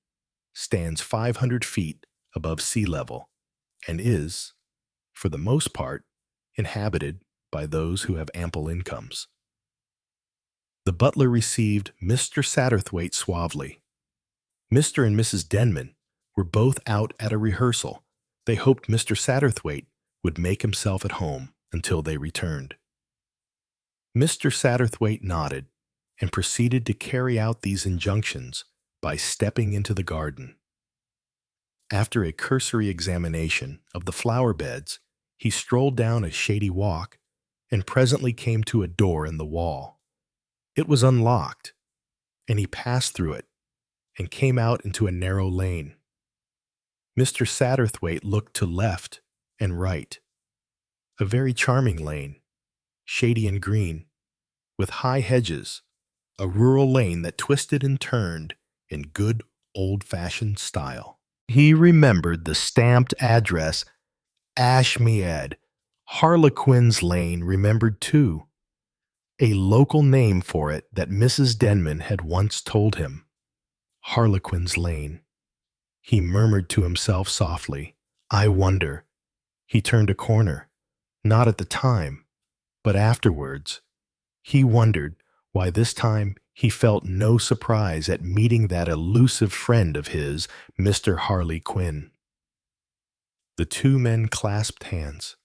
stands 500 feet above sea level, and is, for the most part, inhabited by those who have ample incomes. The butler received Mr. Satterthwaite suavely. Mr. and Mrs. Denman were both out at a rehearsal. They hoped Mr. Satterthwaite would make himself at home until they returned. Mr. Satterthwaite nodded and proceeded to carry out these injunctions by stepping into the garden. After a cursory examination of the flower beds, he strolled down a shady walk and presently came to a door in the wall. It was unlocked, and he passed through it and came out into a narrow lane. Mr. Satterthwaite looked to left and right. A very charming lane, shady and green, with high hedges, a rural lane that twisted and turned in good old-fashioned style. He remembered the stamped address, Ashmead. Harlequin's Lane remembered too, a local name for it that Mrs. Denman had once told him. Harlequin's Lane. He murmured to himself softly, I wonder. He turned a corner, not at the time, but afterwards. He wondered why this time he felt no surprise at meeting that elusive friend of his, Mr. Harley Quinn. The two men clasped hands.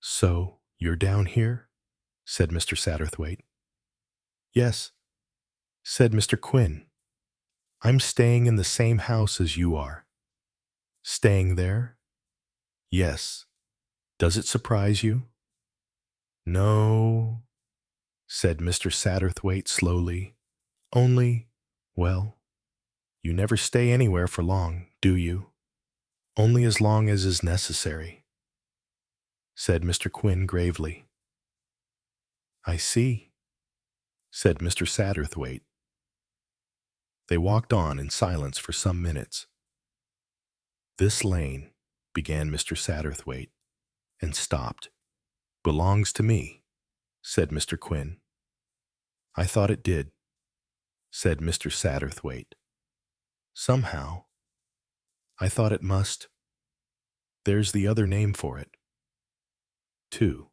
So, you're down here? Said Mr. Satterthwaite. Yes, said Mr. Quinn. I'm staying in the same house as you are. Staying there? Yes. Does it surprise you? No, said Mr. Satterthwaite slowly. Only, well, you never stay anywhere for long, do you? Only as long as is necessary, said Mr. Quinn gravely. I see, said Mr. Satterthwaite. They walked on in silence for some minutes. This lane, began Mr. Satterthwaite, and stopped. Belongs to me, said Mr. Quinn. I thought it did, said Mr. Satterthwaite. Somehow, I thought it must. There's the other name for it. 2.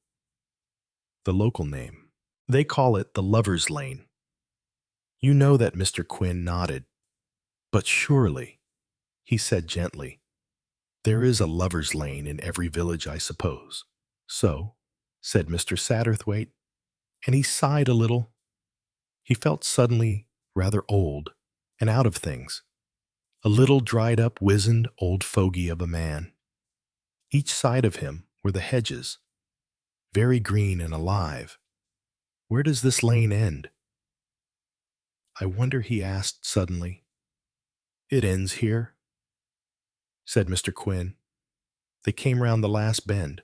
The local name. They call it the Lover's Lane. You know that Mr. Quinn nodded. But surely, he said gently, there is a Lover's Lane in every village, I suppose. So, said Mr. Satterthwaite, and he sighed a little. He felt suddenly rather old and out of things, a little dried-up, wizened old fogey of a man. Each side of him were the hedges, very green and alive. Where does this lane end? I wonder, he asked suddenly. It ends here, said Mr. Quinn. They came round the last bend.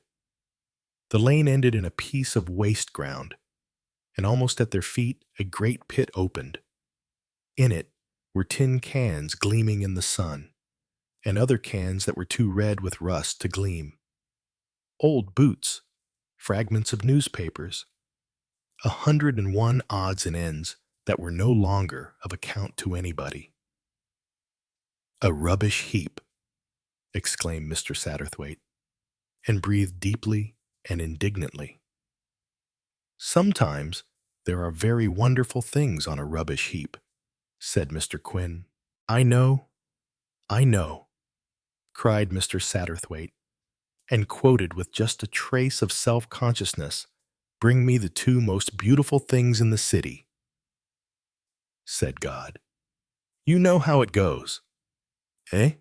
The lane ended in a piece of waste ground, and almost at their feet a great pit opened. In it were tin cans gleaming in the sun, and other cans that were too red with rust to gleam. Old boots, fragments of newspapers, 101 odds and ends that were no longer of account to anybody. A rubbish heap, exclaimed Mr. Satterthwaite, and breathed deeply and indignantly. Sometimes there are very wonderful things on a rubbish heap, said Mr. Quinn. I know, cried Mr. Satterthwaite. and quoted with just a trace of self-consciousness, "Bring me the two most beautiful things in the city," said God. "You know how it goes, eh?"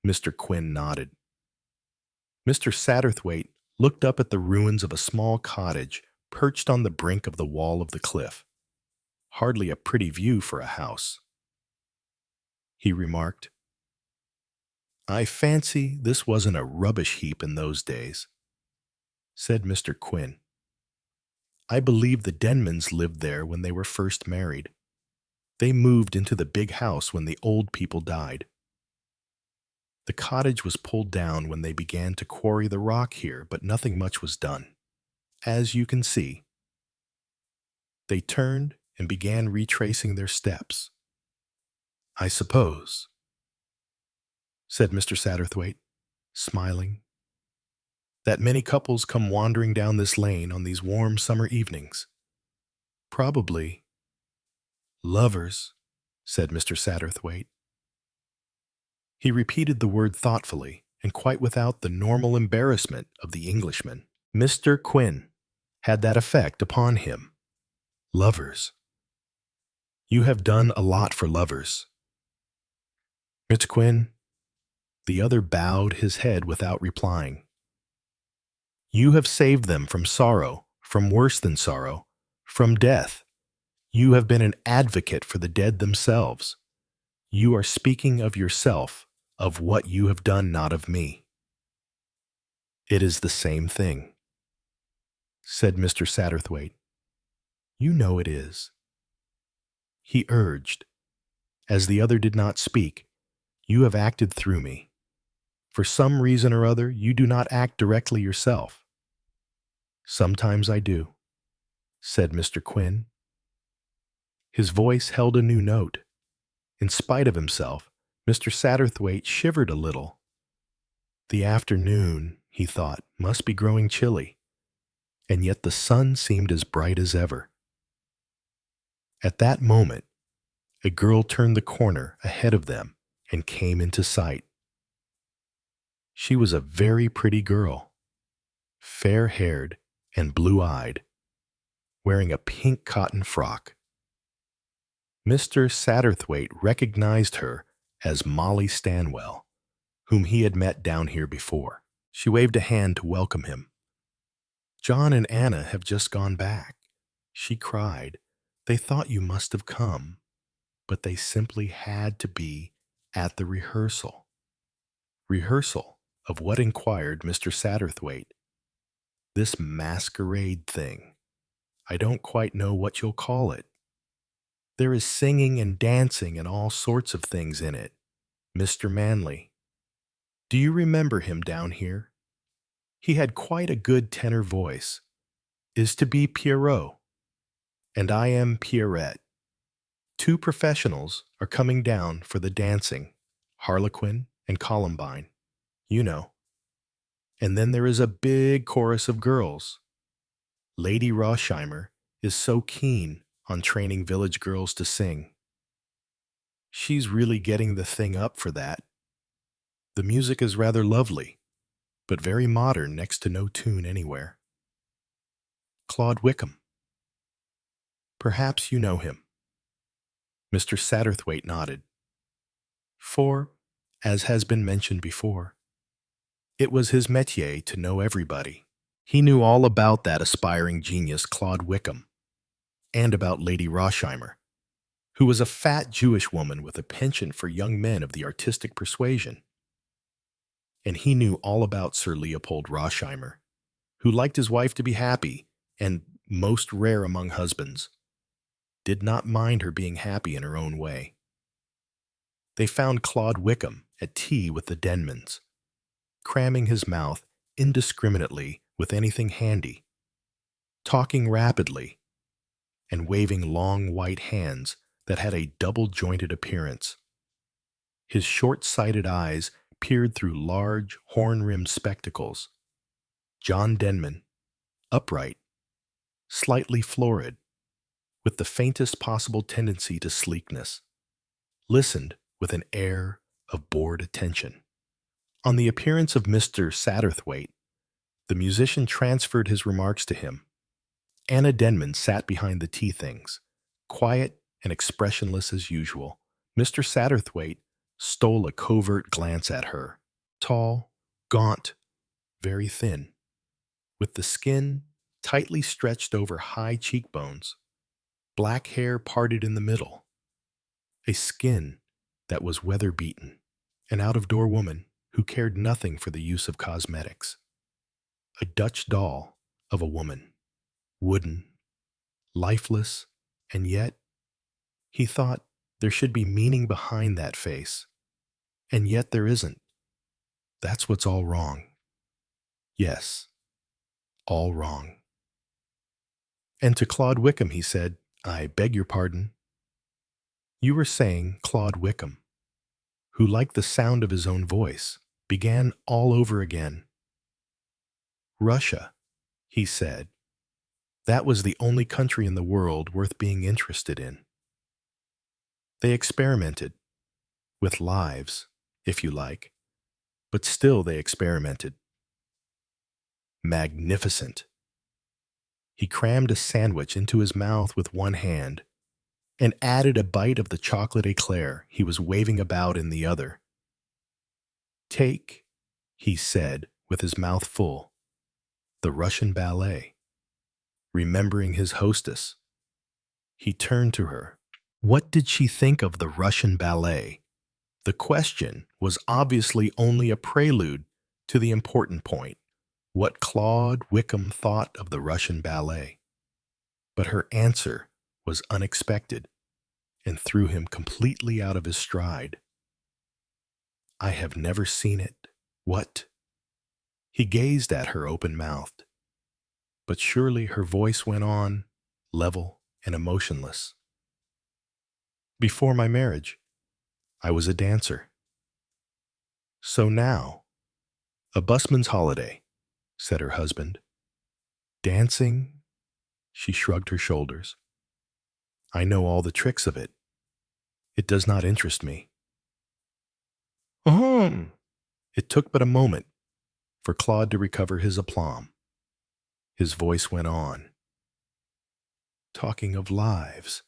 Mr. Quinn nodded. Mr. Satterthwaite looked up at the ruins of a small cottage perched on the brink of the wall of the cliff. "Hardly a pretty view for a house," he remarked. "I fancy this wasn't a rubbish heap in those days," said Mr. Quinn. "I believe the Denmans lived there when they were first married. They moved into the big house when the old people died. The cottage was pulled down when they began to quarry the rock here, but nothing much was done. As you can see, they turned and began retracing their steps. I suppose," said Mr. Satterthwaite, smiling, "that many couples come wandering down this lane on these warm summer evenings. Probably lovers," said Mr. Satterthwaite. He repeated the word thoughtfully and quite without the normal embarrassment of the Englishman. Mr. Quinn had that effect upon him. Lovers. "You have done a lot for lovers, Mr. Quinn." The other bowed his head without replying. "You have saved them from sorrow, from worse than sorrow, from death. You have been an advocate for the dead themselves. You are speaking of yourself, of what you have done, not of me." "It is the same thing," said Mr. Satterthwaite. "You know it is," he urged. As the other did not speak, "You have acted through me. For some reason or other, you do not act directly yourself." "Sometimes I do," said Mr. Quinn. His voice held a new note. In spite of himself, Mr. Satterthwaite shivered a little. The afternoon, he thought, must be growing chilly, and yet the sun seemed as bright as ever. At that moment, a girl turned the corner ahead of them and came into sight. She was a very pretty girl, fair-haired and blue-eyed, wearing a pink cotton frock. Mr. Satterthwaite recognized her as Molly Stanwell, whom he had met down here before. She waved a hand to welcome him. "John and Anna have just gone back," she cried. "They thought you must have come, but they simply had to be at the rehearsal." "Rehearsal of what?" inquired Mr. Satterthwaite. "This masquerade thing. I don't quite know what you'll call it. There is singing and dancing and all sorts of things in it. Mr. Manley. Do you remember him down here? He had quite a good tenor voice. Is to be Pierrot, and I am Pierrette. Two professionals are coming down for the dancing, Harlequin and Columbine, you know. And then there is a big chorus of girls. Lady Rosheimer is so keen on training village girls to sing. She's really getting the thing up for that. The music is rather lovely, but very modern, next to no tune anywhere. Claude Wickham. Perhaps you know him." Mr. Satterthwaite nodded. For, as has been mentioned before, it was his métier to know everybody. He knew all about that aspiring genius Claude Wickham, and about Lady Rosheimer, who was a fat Jewish woman with a penchant for young men of the artistic persuasion. And he knew all about Sir Leopold Rosheimer, who liked his wife to be happy, and, most rare among husbands, did not mind her being happy in her own way. They found Claude Wickham at tea with the Denmans, cramming his mouth indiscriminately with anything handy, talking rapidly, and waving long white hands that had a double-jointed appearance. His short-sighted eyes peered through large, horn-rimmed spectacles. John Denman, upright, slightly florid, with the faintest possible tendency to sleekness, listened with an air of bored attention. On the appearance of Mr. Satterthwaite, the musician transferred his remarks to him. Anna Denman sat behind the tea things, quiet and expressionless as usual. Mr. Satterthwaite stole a covert glance at her. Tall, gaunt, very thin, with the skin tightly stretched over high cheekbones, black hair parted in the middle, a skin that was weather-beaten, an out-of-door woman who cared nothing for the use of cosmetics, a Dutch doll of a woman, wooden, lifeless, and yet, he thought, there should be meaning behind that face. And yet there isn't. That's what's all wrong. Yes, all wrong. And to Claude Wickham he said, "I beg your pardon." You were saying Claude Wickham, who liked the sound of his own voice, began all over again. Russia, he said. That was the only country in the world worth being interested in. They experimented, with lives, if you like, but still they experimented. Magnificent. He crammed a sandwich into his mouth with one hand and added a bite of the chocolate eclair he was waving about in the other. Take, he said with his mouth full, the Russian ballet. Remembering his hostess, he turned to her. What did she think of the Russian ballet? The question was obviously only a prelude to the important point, what Claude Wickham thought of the Russian ballet. But her answer was unexpected and threw him completely out of his stride. I have never seen it. What? He gazed at her open-mouthed, but surely her voice went on, level and emotionless. Before my marriage, I was a dancer. So now, a busman's holiday, said her husband. Dancing? She shrugged her shoulders. I know all the tricks of it. It does not interest me. Ahem. It took but a moment for Claude to recover his aplomb. His voice went on. Talking of lives,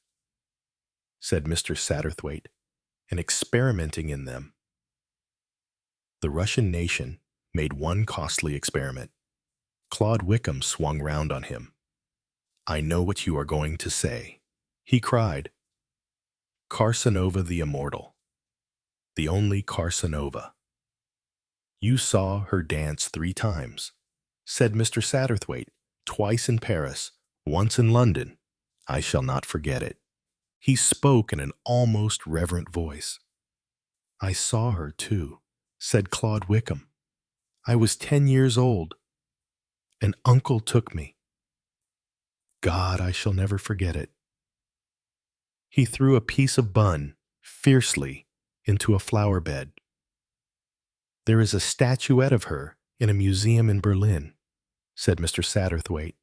said Mr. Satterthwaite, and experimenting in them. The Russian nation made one costly experiment. Claude Wickham swung round on him. I know what you are going to say, he cried. Carcinova the immortal. The only Carcinova. You saw her dance 3 times, said Mr. Satterthwaite, twice in Paris, once in London. I shall not forget it. He spoke in an almost reverent voice. I saw her, too, said Claude Wickham. I was 10 years old. An uncle took me. God, I shall never forget it. He threw a piece of bun, fiercely, into a flower bed. There is a statuette of her in a museum in Berlin, said Mr. Satterthwaite.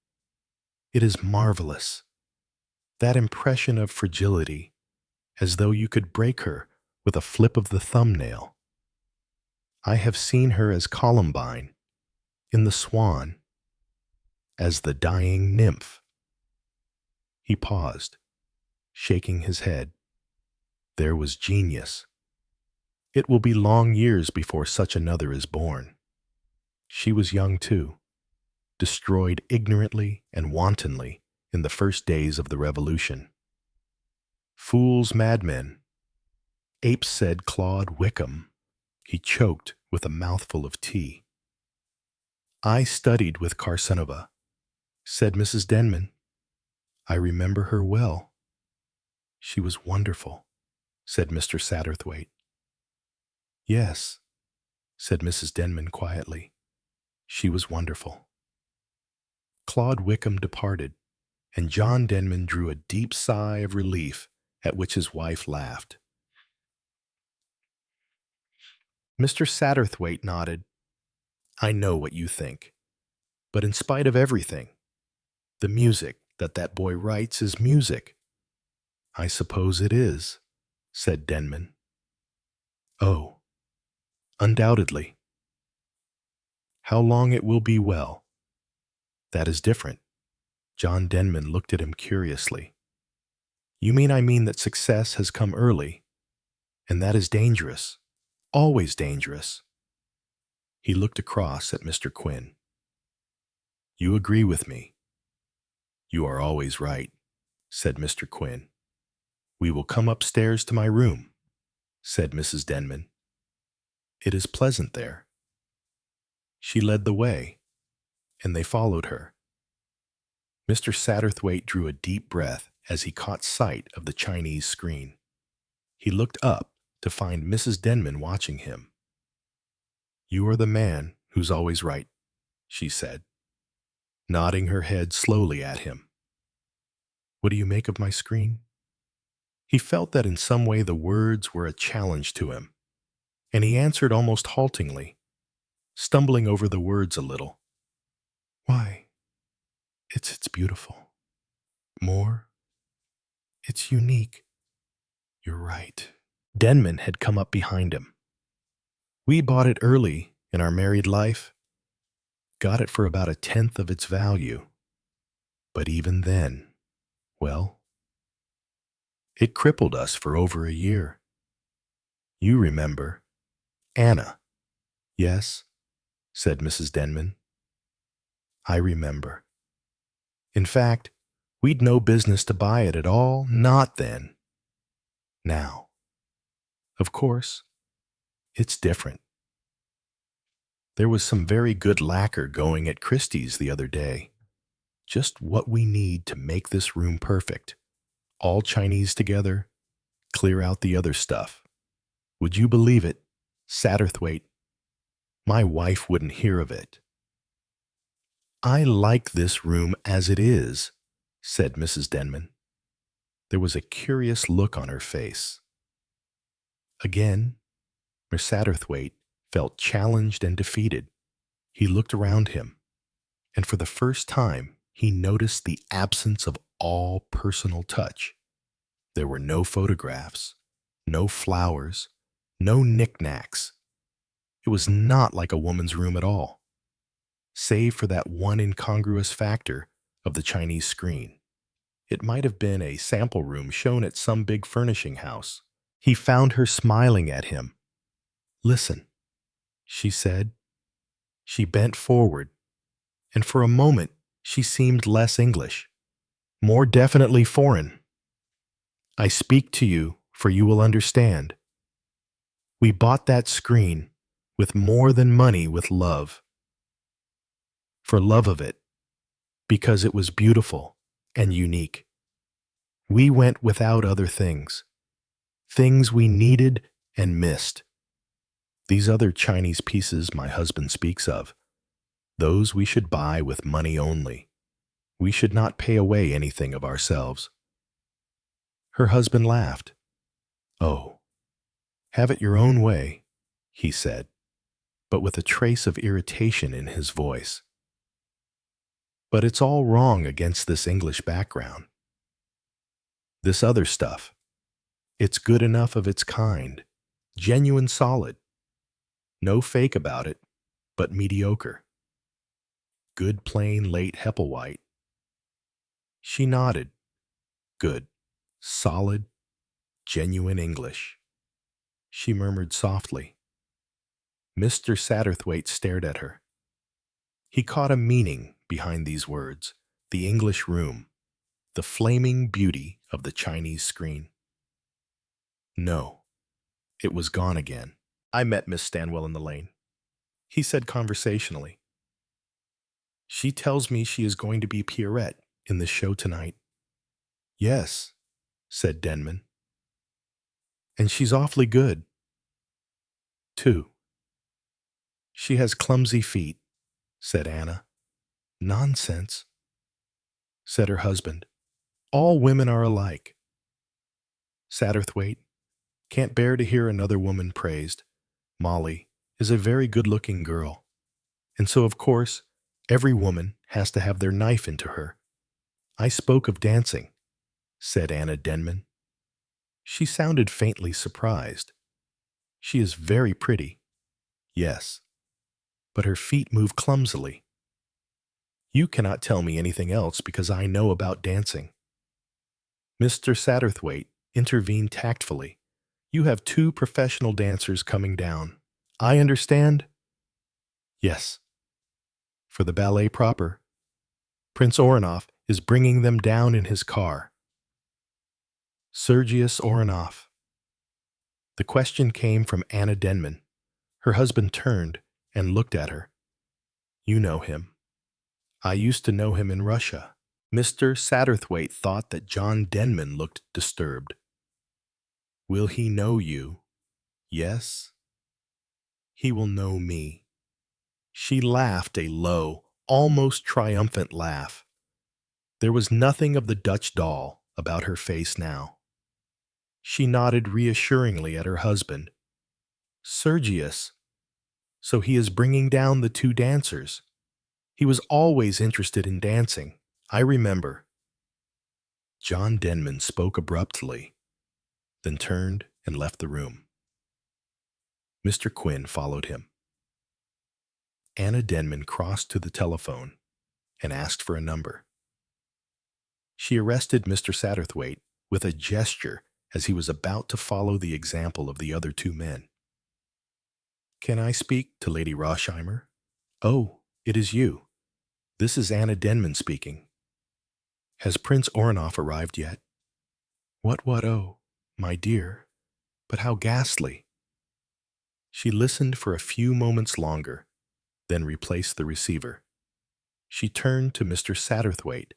It is marvelous. That impression of fragility, as though you could break her with a flip of the thumbnail. I have seen her as Columbine, in The Swan, as the dying nymph. He paused, shaking his head. There was genius. It will be long years before such another is born. She was young too, destroyed ignorantly and wantonly in the first days of the Revolution. Fools, madmen. Apes, said Claude Wickham. He choked with a mouthful of tea. I studied with Carcinova, said Mrs. Denman. I remember her well. She was wonderful, said Mr. Satterthwaite. Yes, said Mrs. Denman quietly. She was wonderful. Claude Wickham departed, and John Denman drew a deep sigh of relief at which his wife laughed. Mr. Satterthwaite nodded. I know what you think. But in spite of everything, the music that boy writes is music. I suppose it is, said Denman. Oh, undoubtedly, How long it will be well. That is different. John Denman looked at him curiously. You mean I mean that success has come early, and that is dangerous, always dangerous. He looked across at Mr. Quinn. You agree with me. You are always right, said Mr. Quinn. We will come upstairs to my room, said Mrs. Denman. It is pleasant there. She led the way, and they followed her. Mr. Satterthwaite drew a deep breath as he caught sight of the Chinese screen. He looked up to find Mrs. Denman watching him. You are the man who's always right, she said, nodding her head slowly at him. What do you make of my screen? He felt that in some way the words were a challenge to him, and he answered almost haltingly, stumbling over the words a little. Why, it's beautiful. More, it's unique. You're right. Denman had come up behind him. We bought it early in our married life, got it for about 1/10 of its value. But even then, well, it crippled us for over a year. You remember, Anna. Yes, said Mrs. Denman. I remember. In fact, we'd no business to buy it at all, not then. Now, of course, it's different. There was some very good lacquer going at Christie's the other day. Just what we need to make this room perfect. All Chinese together, clear out the other stuff. Would you believe it, Satterthwaite? My wife wouldn't hear of it. I like this room as it is, said Mrs. Denman. There was a curious look on her face. Again, Mr. Satterthwaite felt challenged and defeated. He looked around him, and for the first time he noticed the absence of all personal touch. There were no photographs, no flowers, no knickknacks. It was not like a woman's room at all, save for that one incongruous factor of the Chinese screen. It might have been a sample room shown at some big furnishing house. He found her smiling at him. Listen, she said. She bent forward, and for a moment she seemed less English, more definitely foreign. I speak to you, for you will understand. We bought that screen with more than money, with love. For love of it, because it was beautiful and unique. We went without other things we needed and missed. These other Chinese pieces my husband speaks of, those we should buy with money only. We should not pay away anything of ourselves. Her husband laughed. Oh, have it your own way, he said, but with a trace of irritation in his voice. But it's all wrong against this English background. This other stuff, it's good enough of its kind, genuine solid. No fake about it, but mediocre. Good plain late Hepplewhite. She nodded. Good, solid, genuine English. She murmured softly. Mr. Satterthwaite stared at her. He caught a meaning behind these words, the English room, the flaming beauty of the Chinese screen. No, it was gone again. I met Miss Stanwell in the lane, he said conversationally. She tells me she is going to be Pierrette in the show tonight. Yes, said Denman. And she's awfully good, too. She has clumsy feet, said Anna. Nonsense, said her husband. All women are alike. Satterthwaite can't bear to hear another woman praised. Molly is a very good-looking girl, and so, of course, every woman has to have their knife into her. I spoke of dancing, said Anna Denman. She sounded faintly surprised. She is very pretty. Yes. but her feet move clumsily. You cannot tell me anything else because I know about dancing. Mr. Satterthwaite intervened tactfully. You have two professional dancers coming down. I understand? Yes. For the ballet proper, Prince Oranoff is bringing them down in his car. Sergius Oranoff. The question came from Anna Denman. Her husband turned and looked at her. You know him. I used to know him in Russia. Mr. Satterthwaite thought that John Denman looked disturbed. Will he know you? Yes. He will know me. She laughed a low, almost triumphant laugh. There was nothing of the Dutch doll about her face now. She nodded reassuringly at her husband. Sergius. So he is bringing down the two dancers. He was always interested in dancing. I remember. John Denman spoke abruptly, then turned and left the room. Mr. Quinn followed him. Anna Denman crossed to the telephone and asked for a number. She arrested Mr. Satterthwaite with a gesture as he was about to follow the example of the other two men. Can I speak to Lady Rosheimer? Oh, it is you. This is Anna Denman speaking. Has Prince Oranoff arrived yet? What, oh, my dear, but how ghastly. She listened for a few moments longer, then replaced the receiver. She turned to Mr. Satterthwaite.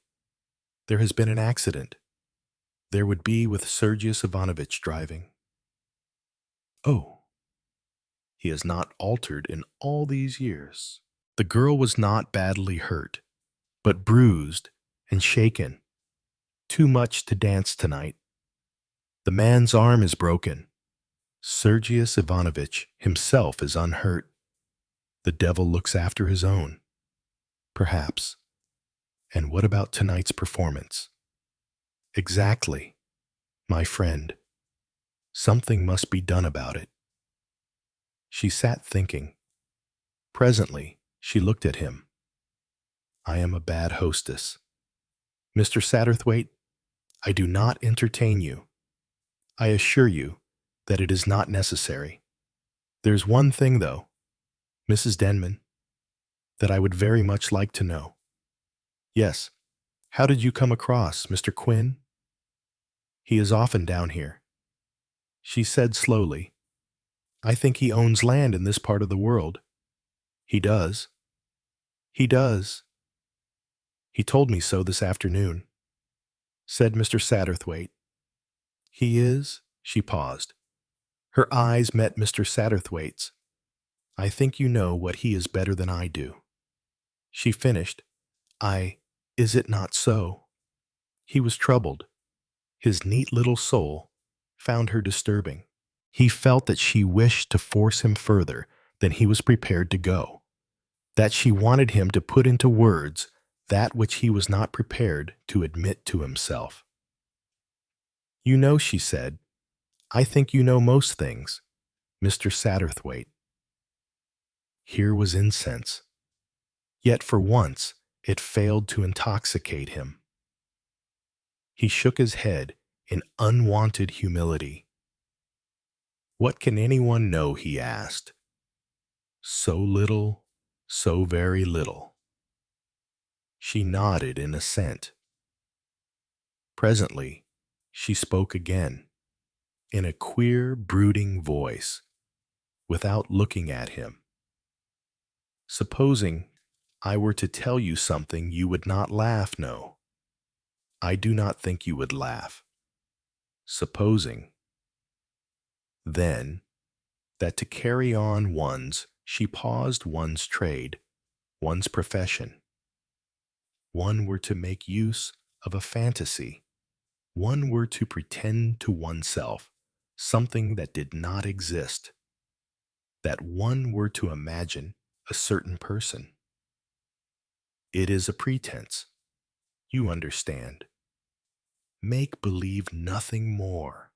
There has been an accident. There would be with Sergius Ivanovich driving. Oh, he has not altered in all these years. The girl was not badly hurt, but bruised and shaken. Too much to dance tonight. The man's arm is broken. Sergius Ivanovich himself is unhurt. The devil looks after his own. Perhaps. And what about tonight's performance? Exactly, my friend. Something must be done about it. She sat thinking. Presently, she looked at him. I am a bad hostess. Mr. Satterthwaite, I do not entertain you. I assure you that it is not necessary. There's one thing, though, Mrs. Denman, that I would very much like to know. Yes, how did you come across Mr. Quinn? He is often down here. She said slowly, I think he owns land in this part of the world. He does. He does. He told me so this afternoon, said Mr. Satterthwaite. He is? She paused. Her eyes met Mr. Satterthwaite's. I think you know what he is better than I do. She finished. Is it not so? He was troubled. His neat little soul found her disturbing. He felt that she wished to force him further than he was prepared to go, that she wanted him to put into words that which he was not prepared to admit to himself. You know, she said, I think you know most things, Mr. Satterthwaite. Here was incense. Yet for once it failed to intoxicate him. He shook his head in unwanted humility. What can anyone know, he asked. So little, so very little. She nodded in assent. Presently, she spoke again, in a queer, brooding voice, without looking at him. Supposing I were to tell you something you would not laugh, no. I do not think you would laugh. Supposing, then, that to carry on she paused one's trade, one's profession. One were to make use of a fantasy. One were to pretend to oneself something that did not exist. That one were to imagine a certain person. It is a pretense. You understand. Make believe nothing more.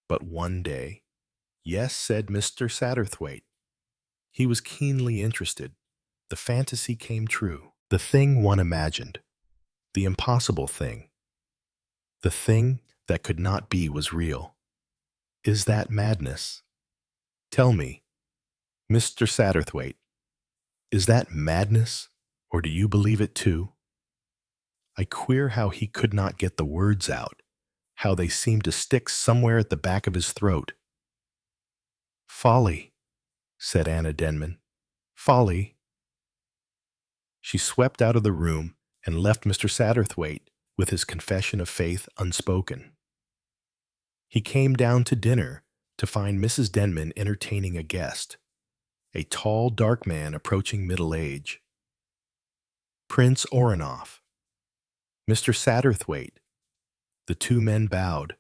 But one day, yes, said Mr. Satterthwaite, He was keenly interested. The fantasy came true. The thing one imagined. The impossible thing. The thing that could not be was real. Is that madness? Tell me, Mr. Satterthwaite, is that madness, or do you believe it too? I queer how he could not get the words out, how they seemed to stick somewhere at the back of his throat. Folly, said Anna Denman. Folly. She swept out of the room and left Mr. Satterthwaite with his confession of faith unspoken. He came down to dinner to find Mrs. Denman entertaining a guest, a tall, dark man approaching middle age. Prince Oranoff. Mr. Satterthwaite. The two men bowed.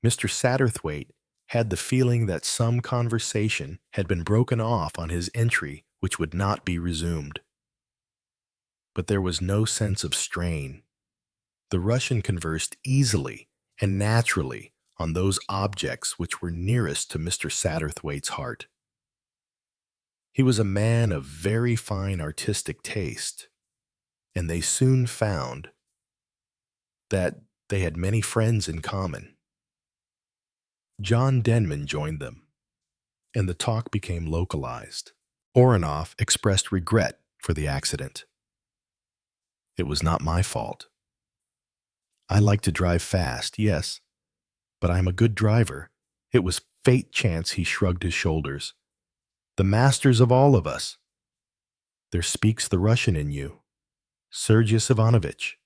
Mr. Satterthwaite had the feeling that some conversation had been broken off on his entry which would not be resumed. But there was no sense of strain. The Russian conversed easily and naturally on those objects which were nearest to Mr. Satterthwaite's heart. He was a man of very fine artistic taste, and they soon found that they had many friends in common. John Denman joined them, and the talk became localized. Oranoff expressed regret for the accident. It was not my fault. I like to drive fast, yes, but I am a good driver. It was fate chance, he shrugged his shoulders. The masters of all of us. There speaks the Russian in you, Sergius Ivanovitch,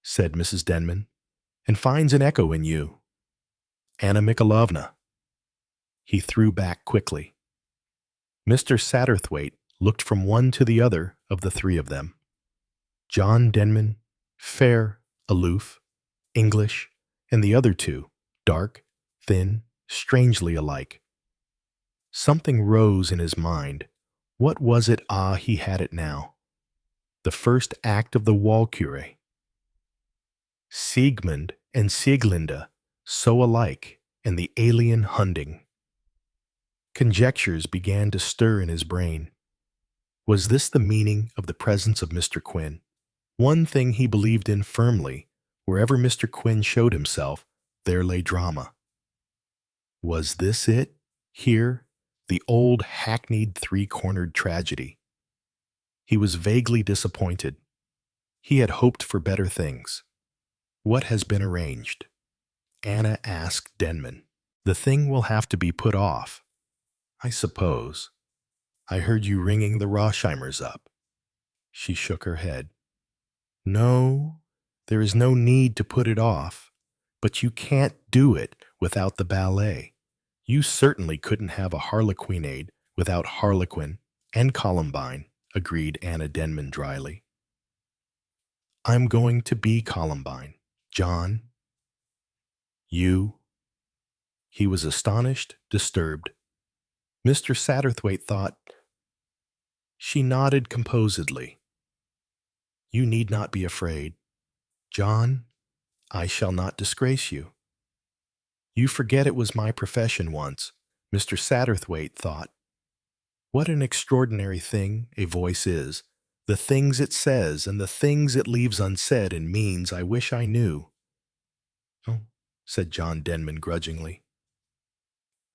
said Mrs. Denman, and finds an echo in you, Anna Mikhailovna. He threw back quickly. Mr. Satterthwaite looked from one to the other of the three of them. John Denman, fair, aloof, English, and the other two, dark, thin, strangely alike. Something rose in his mind. What was it? Ah, he had it now. The first act of the Walküre. Siegmund and Sieglinde, so alike, and the alien Hunding. Conjectures began to stir in his brain. Was this the meaning of the presence of Mr. Quinn? One thing he believed in firmly, wherever Mr. Quinn showed himself, there lay drama. Was this it? Here, the old hackneyed three-cornered tragedy. He was vaguely disappointed. He had hoped for better things. What has been arranged? Anna asked Denman. The thing will have to be put off, I suppose. I heard you ringing the Rosheimers up. She shook her head. No, there is no need to put it off, but you can't do it without the ballet. You certainly couldn't have a Harlequinade without Harlequin and Columbine, agreed Anna Denman dryly. I'm going to be Columbine, John. You? He was astonished, disturbed. Mr. Satterthwaite thought. She nodded composedly. You need not be afraid. John, I shall not disgrace you. You forget it was my profession once, Mr. Satterthwaite thought. What an extraordinary thing a voice is, the things it says and the things it leaves unsaid and means I wish I knew. Oh, said John Denman grudgingly.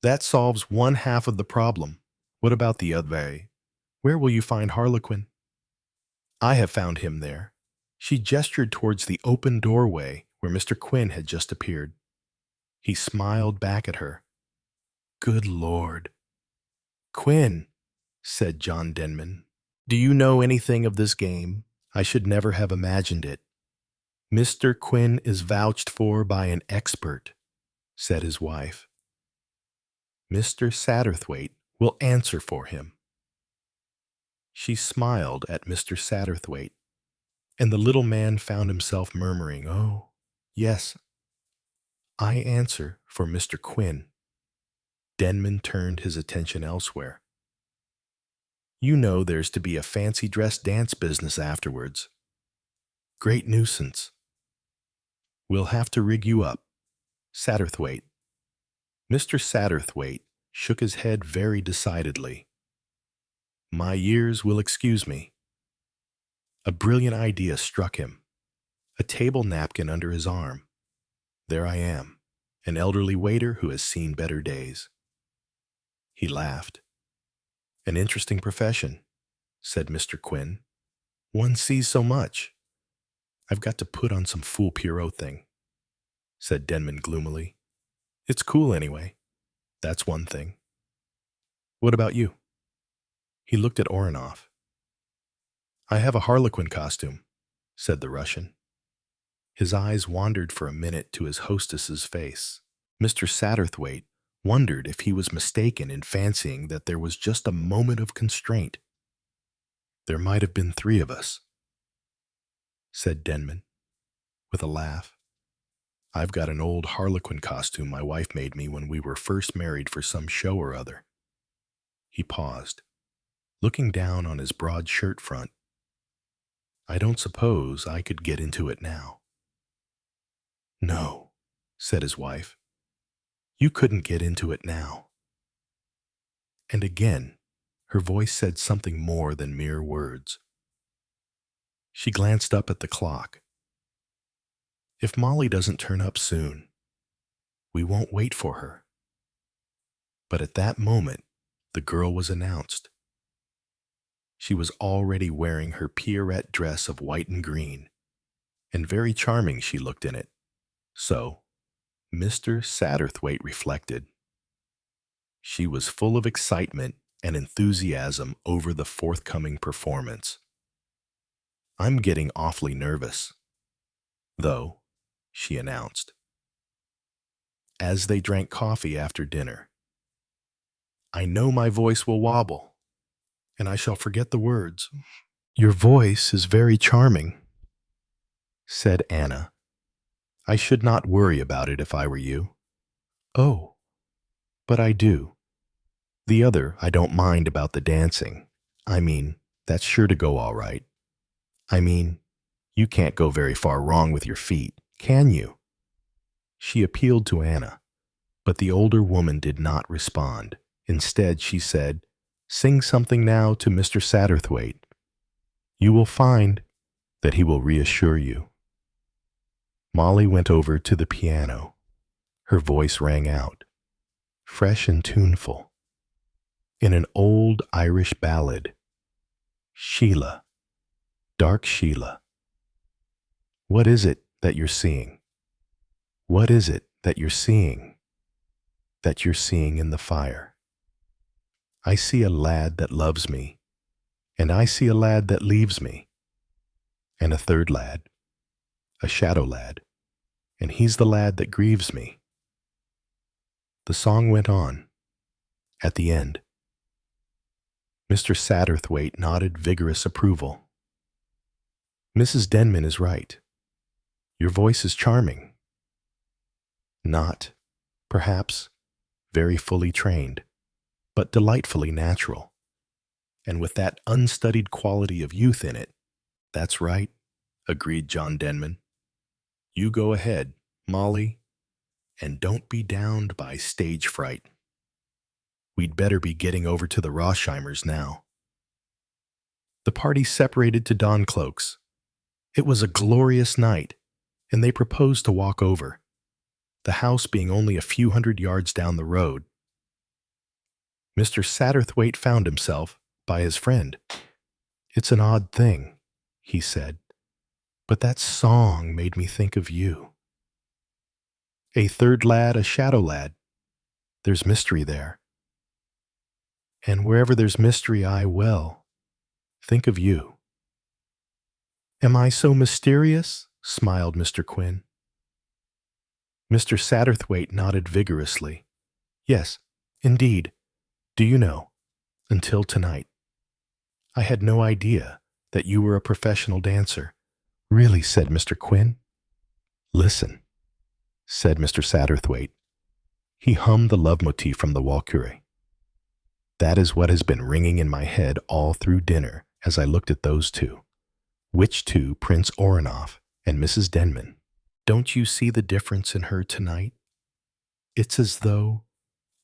That solves one half of the problem. What about the other? Where will you find Harlequin? I have found him there. She gestured towards the open doorway where Mr. Quinn had just appeared. He smiled back at her. Good Lord. Quinn, said John Denman, do you know anything of this game? I should never have imagined it. Mr. Quinn is vouched for by an expert, said his wife. Mr. Satterthwaite will answer for him. She smiled at Mr. Satterthwaite, and the little man found himself murmuring, Oh, yes, I answer for Mr. Quinn. Denman turned his attention elsewhere. You know there's to be a fancy dress dance business afterwards. Great nuisance. We'll have to rig you up. Satterthwaite. Mr. Satterthwaite shook his head very decidedly. My years will excuse me. A brilliant idea struck him. A table napkin under his arm. There I am, an elderly waiter who has seen better days. He laughed. An interesting profession, said Mr. Quinn. One sees so much. I've got to put on some fool Pierrot thing, said Denman gloomily. It's cool anyway. That's one thing. What about you? He looked at Oranoff. I have a harlequin costume, said the Russian. His eyes wandered for a minute to his hostess's face. Mr. Satterthwaite wondered if he was mistaken in fancying that there was just a moment of constraint. There might have been 3 of us, said Denman, with a laugh. I've got an old harlequin costume my wife made me when we were first married for some show or other. He paused, looking down on his broad shirt front. I don't suppose I could get into it now. No, said his wife. You couldn't get into it now. And again, her voice said something more than mere words. She glanced up at the clock. If Molly doesn't turn up soon, we won't wait for her. But at that moment, the girl was announced. She was already wearing her Pierrette dress of white and green, and very charming she looked in it. So, Mr. Satterthwaite reflected. She was full of excitement and enthusiasm over the forthcoming performance. I'm getting awfully nervous, though, she announced, as they drank coffee after dinner. I know my voice will wobble, and I shall forget the words. Your voice is very charming, said Anna. I should not worry about it if I were you. Oh, but I do. The other I don't mind about the dancing. I mean, that's sure to go all right. I mean, you can't go very far wrong with your feet, can you? She appealed to Anna, but the older woman did not respond. Instead, she said, Sing something now to Mr. Satterthwaite. You will find that he will reassure you. Molly went over to the piano. Her voice rang out, fresh and tuneful, in an old Irish ballad. Sheila, dark Sheila. What is it that you're seeing? What is it that you're seeing? That you're seeing in the fire? I see a lad that loves me, and I see a lad that leaves me, and a third lad, a shadow lad, and he's the lad that grieves me. The song went on. At the end, Mr. Satterthwaite nodded vigorous approval. Mrs. Denman is right. Your voice is charming. Not, perhaps, very fully trained, but delightfully natural, and with that unstudied quality of youth in it. That's right, agreed John Denman. You go ahead, Molly, and don't be downed by stage fright. We'd better be getting over to the Rossheimers now. The party separated to don cloaks. It was a glorious night, and they proposed to walk over, the house being only a few hundred yards down the road. Mr. Satterthwaite found himself by his friend. It's an odd thing, he said, but that song made me think of you. A third lad, a shadow lad. There's mystery there. And wherever there's mystery, I, well, think of you. Am I so mysterious? Smiled Mr. Quinn. Mr. Satterthwaite nodded vigorously. Yes, indeed. Do you know, until tonight, I had no idea that you were a professional dancer. Really, said Mr. Quinn. Listen, said Mr. Satterthwaite. He hummed the love motif from the Walküre. That is what has been ringing in my head all through dinner as I looked at those two. Which two, Prince Oranoff and Mrs. Denman? Don't you see the difference in her tonight? It's as though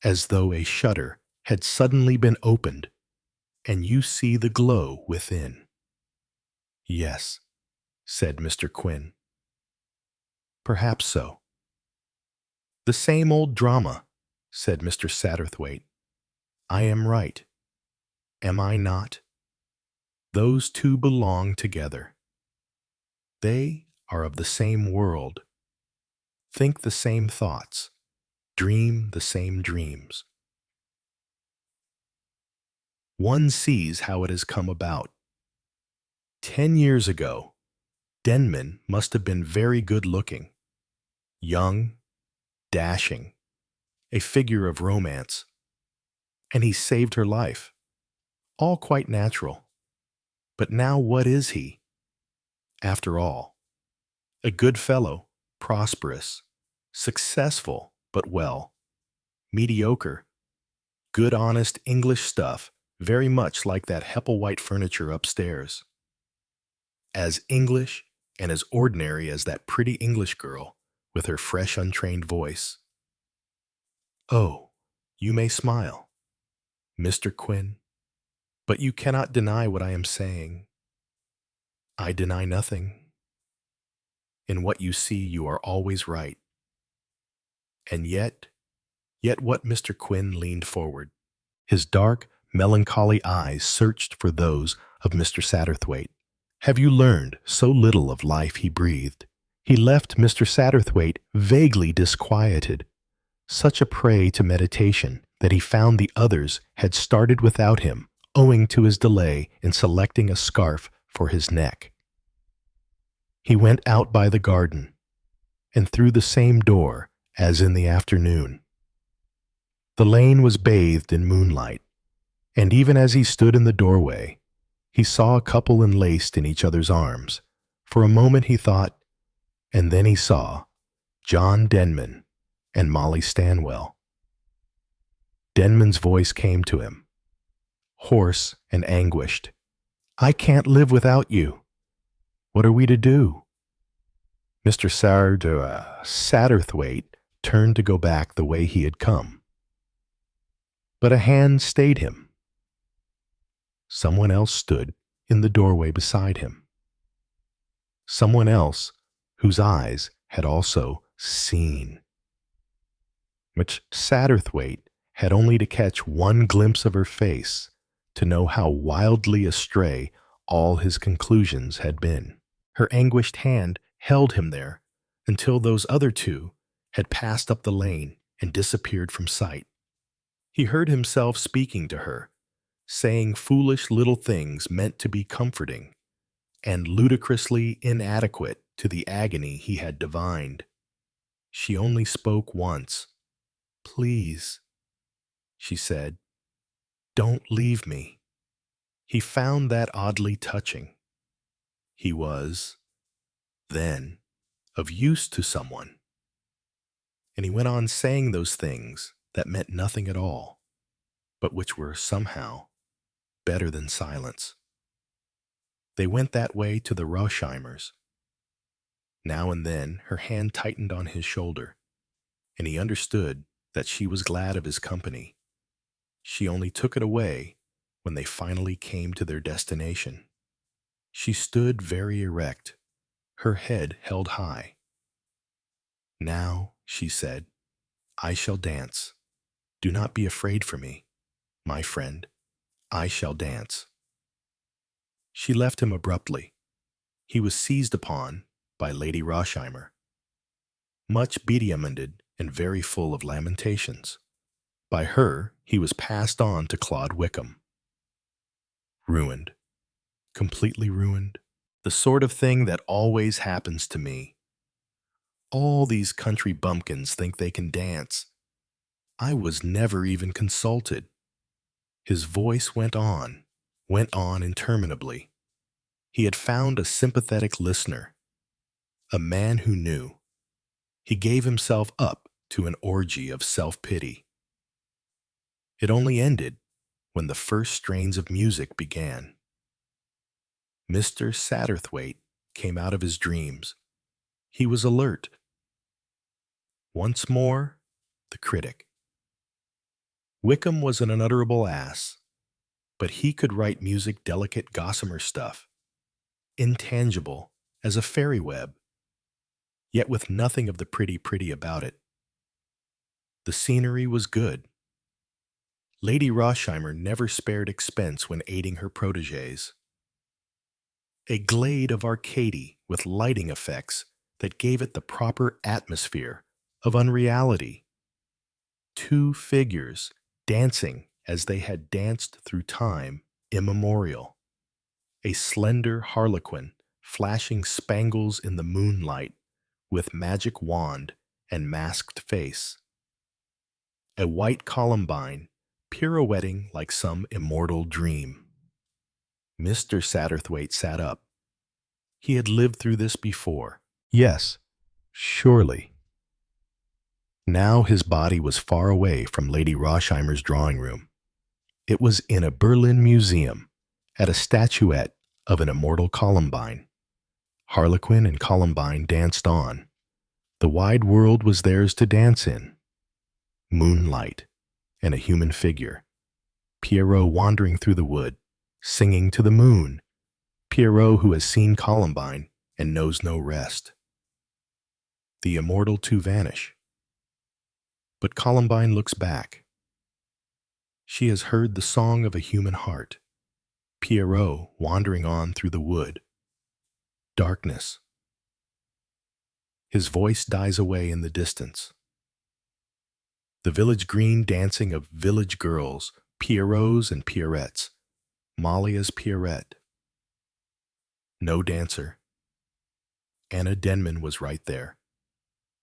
a shutter had suddenly been opened, and you see the glow within. Yes, said Mr. Quinn. Perhaps so. The same old drama, said Mr. Satterthwaite. I am right. Am I not? Those two belong together. They are of the same world, think the same thoughts, dream the same dreams. One sees how it has come about. 10 years ago, Denman must have been very good-looking, young, dashing, a figure of romance, and he saved her life. All quite natural. But now what is he? After all, a good fellow, prosperous, successful, but well, mediocre, good honest English stuff, very much like that Hepplewhite furniture upstairs. As English and as ordinary as that pretty English girl with her fresh untrained voice. Oh, you may smile, Mr. Quinn, but you cannot deny what I am saying. I deny nothing. In what you see, you are always right. And yet what Mr. Quinn leaned forward. His dark, melancholy eyes searched for those of Mr. Satterthwaite. Have you learned so little of life? He breathed. He left Mr. Satterthwaite vaguely disquieted, such a prey to meditation that he found the others had started without him, owing to his delay in selecting a scarf for his neck. He went out by the garden, and through the same door as in the afternoon. The lane was bathed in moonlight, and even as he stood in the doorway, he saw a couple enlaced in each other's arms. For a moment he thought, and then he saw John Denman and Molly Stanwell. Denman's voice came to him, hoarse and anguished. I can't live without you. What are we to do? Mr. Satterthwaite turned to go back the way he had come. But a hand stayed him. Someone else stood in the doorway beside him. Someone else whose eyes had also seen. Which Satterthwaite had only to catch one glimpse of her face to know how wildly astray all his conclusions had been. Her anguished hand held him there until those other two had passed up the lane and disappeared from sight. He heard himself speaking to her, saying foolish little things meant to be comforting, and ludicrously inadequate to the agony he had divined. She only spoke once. Please, she said, don't leave me. He found that oddly touching. He was, then, of use to someone. And he went on saying those things that meant nothing at all, but which were somehow better than silence. They went that way to the Rosheimers. Now and then her hand tightened on his shoulder, and he understood that she was glad of his company. She only took it away when they finally came to their destination. She stood very erect, her head held high. Now, she said, I shall dance. Do not be afraid for me, my friend. I shall dance. She left him abruptly. He was seized upon by Lady Rosheimer, much bediamonded and very full of lamentations. By her he was passed on to Claude Wickham. Ruined, completely ruined, the sort of thing that always happens to me. All these country bumpkins think they can dance. I was never even consulted. His voice went on interminably. He had found a sympathetic listener, a man who knew. He gave himself up to an orgy of self-pity. It only ended when the first strains of music began. Mr. Satterthwaite came out of his dreams. He was alert. Once more, the critic. Wickham was an unutterable ass. But he could write music delicate gossamer stuff, intangible as a fairy web, yet with nothing of the pretty about it. The scenery was good. Lady Rosheimer never spared expense when aiding her protégés. A glade of Arcady with lighting effects that gave it the proper atmosphere of unreality. Two figures dancing as they had danced through time immemorial. A slender harlequin flashing spangles in the moonlight with magic wand and masked face. A white columbine pirouetting like some immortal dream. Mr. Satterthwaite sat up. He had lived through this before. Yes, surely. Now his body was far away from Lady Rosheimer's drawing room. It was in a Berlin museum, at a statuette of an immortal Columbine. Harlequin and Columbine danced on. The wide world was theirs to dance in. Moonlight and a human figure. Pierrot wandering through the wood, singing to the moon. Pierrot who has seen Columbine and knows no rest. The immortal two vanish. But Columbine looks back. She has heard the song of a human heart. Pierrot wandering on through the wood. Darkness. His voice dies away in the distance. The village green dancing of village girls, Pierrots and Pierrettes. Malia's Pierrette. No dancer. Anna Denman was right there.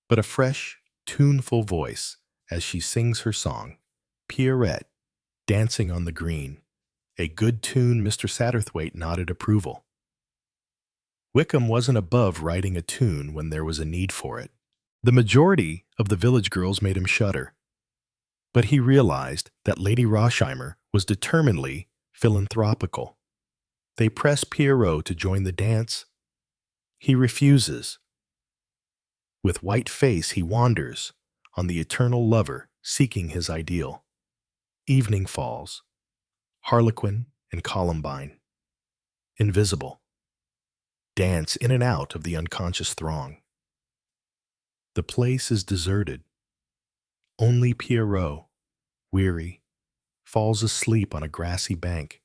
But a fresh, tuneful voice as she sings her song, Pierrette, dancing on the green. A good tune. Mr. Satterthwaite nodded approval. Wickham wasn't above writing a tune when there was a need for it. The majority of the village girls made him shudder. But he realized that Lady Rosheimer was determinedly philanthropical. They press Pierrot to join the dance. He refuses. With white face he wanders, on the eternal lover seeking his ideal. Evening falls. Harlequin and Columbine. Invisible. Dance in and out of the unconscious throng. The place is deserted. Only Pierrot, weary, falls asleep on a grassy bank.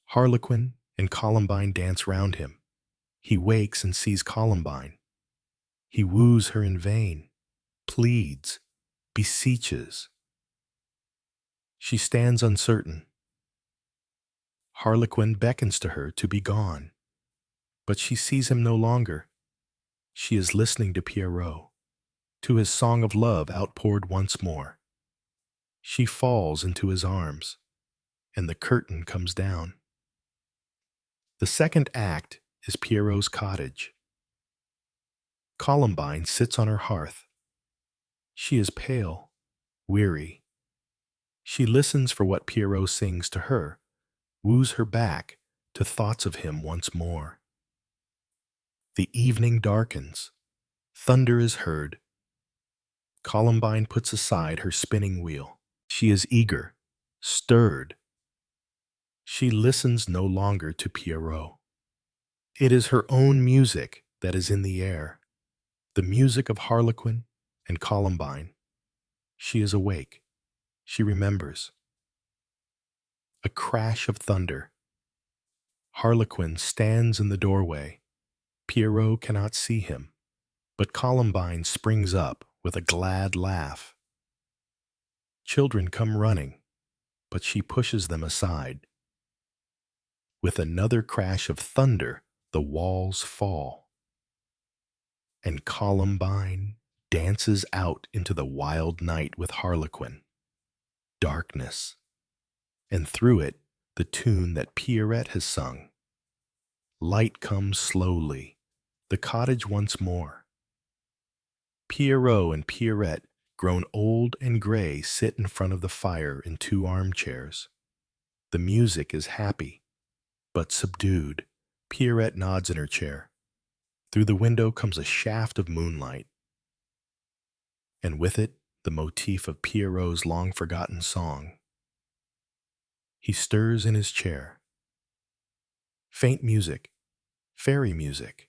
Harlequin and Columbine dance round him. He wakes and sees Columbine. He woos her in vain, pleads, beseeches. She stands uncertain. Harlequin beckons to her to be gone, but she sees him no longer. She is listening to Pierrot, to his song of love outpoured once more. She falls into his arms, and the curtain comes down. The second act is Pierrot's cottage. Columbine sits on her hearth. She is pale, weary. She listens for what Pierrot sings to her, woos her back to thoughts of him once more. The evening darkens. Thunder is heard. Columbine puts aside her spinning wheel. She is eager, stirred. She listens no longer to Pierrot. It is her own music that is in the air, the music of Harlequin and Columbine. She is awake. She remembers. A crash of thunder. Harlequin stands in the doorway. Pierrot cannot see him, but Columbine springs up with a glad laugh. Children come running, but she pushes them aside. With another crash of thunder, the walls fall. And Columbine dances out into the wild night with Harlequin. Darkness. And through it, the tune that Pierrette has sung. Light comes slowly, the cottage once more. Pierrot and Pierrette, grown old and gray, sit in front of the fire in two armchairs. The music is happy, but subdued. Pierrette nods in her chair. Through the window comes a shaft of moonlight, and with it the motif of Pierrot's long-forgotten song. He stirs in his chair. Faint music, fairy music.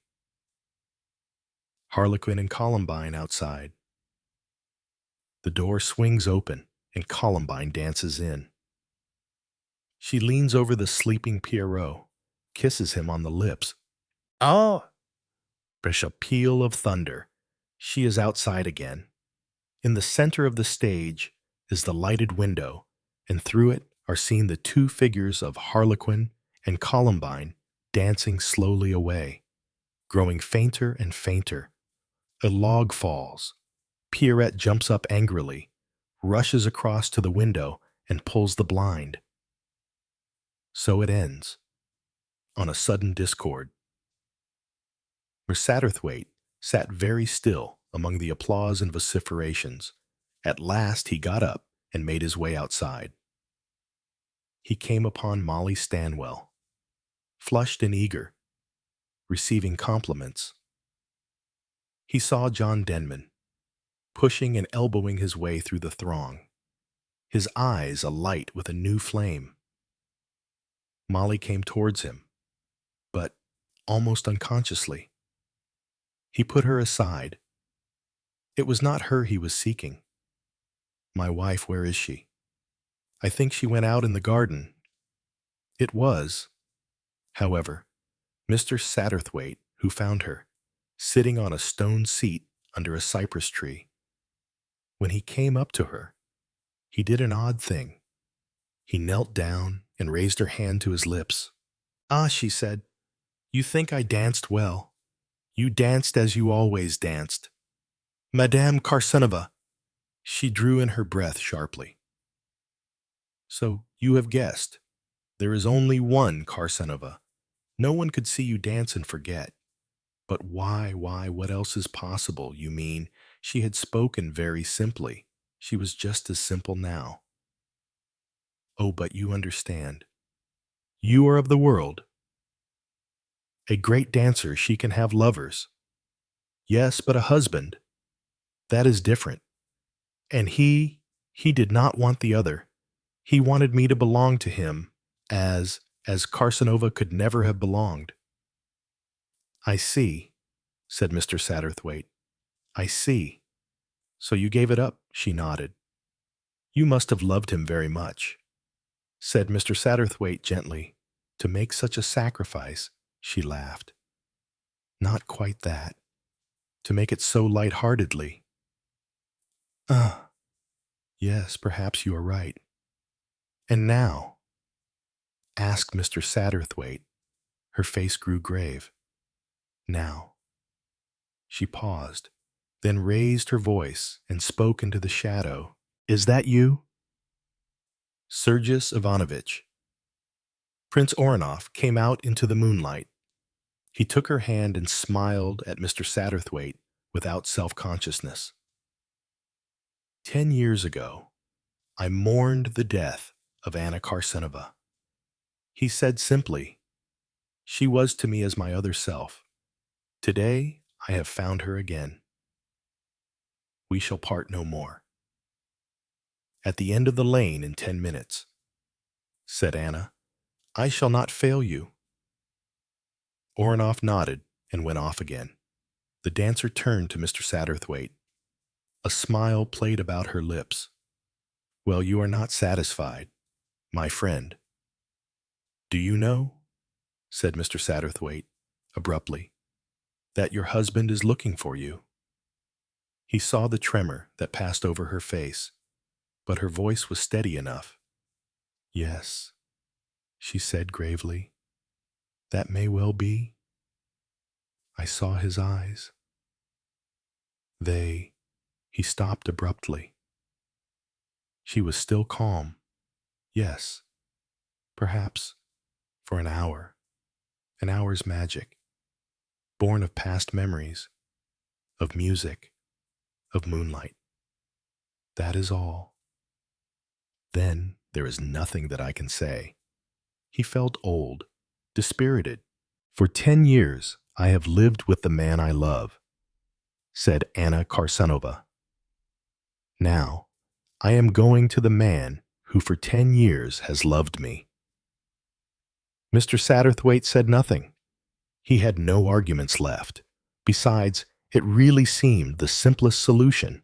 Harlequin and Columbine outside. The door swings open and Columbine dances in. She leans over the sleeping Pierrot, kisses him on the lips. Oh! A peal of thunder. She is outside again. In the center of the stage is the lighted window, and through it are seen the two figures of Harlequin and Columbine dancing slowly away, growing fainter and fainter. A log falls. Pierrette jumps up angrily, rushes across to the window, and pulls the blind. So it ends, on a sudden discord. Satterthwaite sat very still among the applause and vociferations. At last he got up and made his way outside. He came upon Molly Stanwell, flushed and eager, receiving compliments. He saw John Denman, pushing and elbowing his way through the throng, his eyes alight with a new flame. Molly came towards him, but almost unconsciously. He put her aside. It was not her he was seeking. My wife, where is she? I think she went out in the garden. It was, however, Mr. Satterthwaite who found her, sitting on a stone seat under a cypress tree. When he came up to her, he did an odd thing. He knelt down and raised her hand to his lips. Ah, she said, you think I danced well. You danced as you always danced. Madame Karsenova. She drew in her breath sharply. So you have guessed. There is only one Karsenova. No one could see you dance and forget. But why, what else is possible, you mean? She had spoken very simply. She was just as simple now. Oh, but you understand. You are of the world. A great dancer, she can have lovers. Yes, but a husband. That is different. And he did not want the other. He wanted me to belong to him as Karsenova could never have belonged. I see, said Mr. Satterthwaite. I see. So you gave it up, she nodded. You must have loved him very much, said Mr. Satterthwaite gently. To make such a sacrifice, she laughed. Not quite that. To make it so light-heartedly. Yes, perhaps you are right. And now? Asked Mr. Satterthwaite. Her face grew grave. Now. She paused, then raised her voice and spoke into the shadow. Is that you? Sergius Ivanovitch. Prince Oranoff came out into the moonlight. He took her hand and smiled at Mr. Satterthwaite without self-consciousness. 10 years ago, I mourned the death of Anna Karsenova. He said simply, she was to me as my other self. Today, I have found her again. We shall part no more. At the end of the lane in 10 minutes, said Anna, I shall not fail you. Oranoff nodded and went off again. The dancer turned to Mr. Satterthwaite. A smile played about her lips. Well, you are not satisfied, my friend. Do you know, said Mr. Satterthwaite abruptly, that your husband is looking for you? He saw the tremor that passed over her face, but her voice was steady enough. Yes, she said gravely. That may well be. I saw his eyes. He stopped abruptly. She was still calm. Yes, perhaps, for an hour. An hour's magic, born of past memories, of music, of moonlight. That is all. Then there is nothing that I can say. He felt old, dispirited. For 10 years I have lived with the man I love, said Anna Karsenova. Now I am going to the man who for 10 years has loved me." Mr. Satterthwaite said nothing. He had no arguments left. Besides, it really seemed the simplest solution.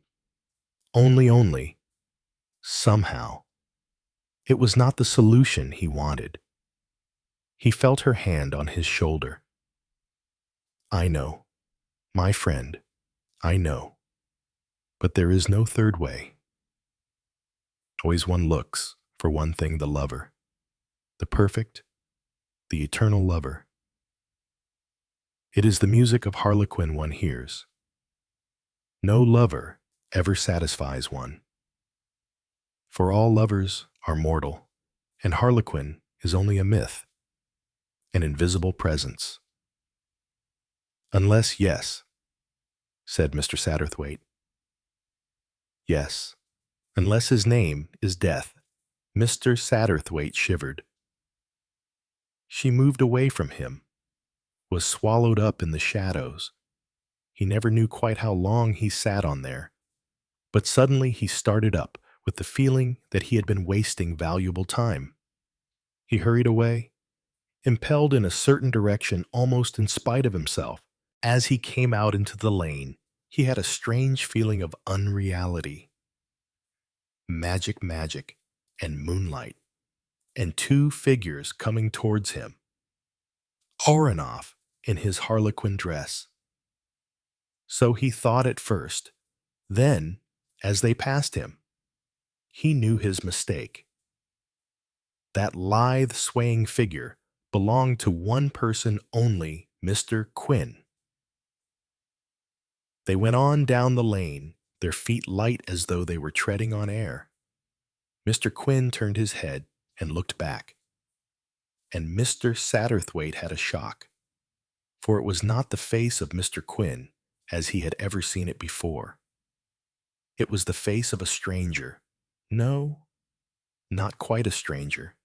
Only, somehow, it was not the solution he wanted. He felt her hand on his shoulder. "I know, my friend, I know. But there is no third way. Always one looks for one thing, the lover, the perfect, the eternal lover. It is the music of Harlequin one hears. No lover ever satisfies one. For all lovers are mortal, and Harlequin is only a myth, an invisible presence. Unless, yes," said Mr. Satterthwaite. "Yes, unless his name is Death." Mr. Satterthwaite shivered. She moved away from him, was swallowed up in the shadows. He never knew quite how long he sat on there, but suddenly he started up with the feeling that he had been wasting valuable time. He hurried away, impelled in a certain direction almost in spite of himself. As he came out into the lane, he had a strange feeling of unreality. Magic, and moonlight, and two figures coming towards him. Oranoff in his harlequin dress. So he thought at first. Then, as they passed him, he knew his mistake. That lithe, swaying figure belonged to one person only, Mr. Quinn. They went on down the lane, their feet light as though they were treading on air. Mr. Quinn turned his head and looked back. And Mr. Satterthwaite had a shock, for it was not the face of Mr. Quinn as he had ever seen it before. It was the face of a stranger. No, not quite a stranger.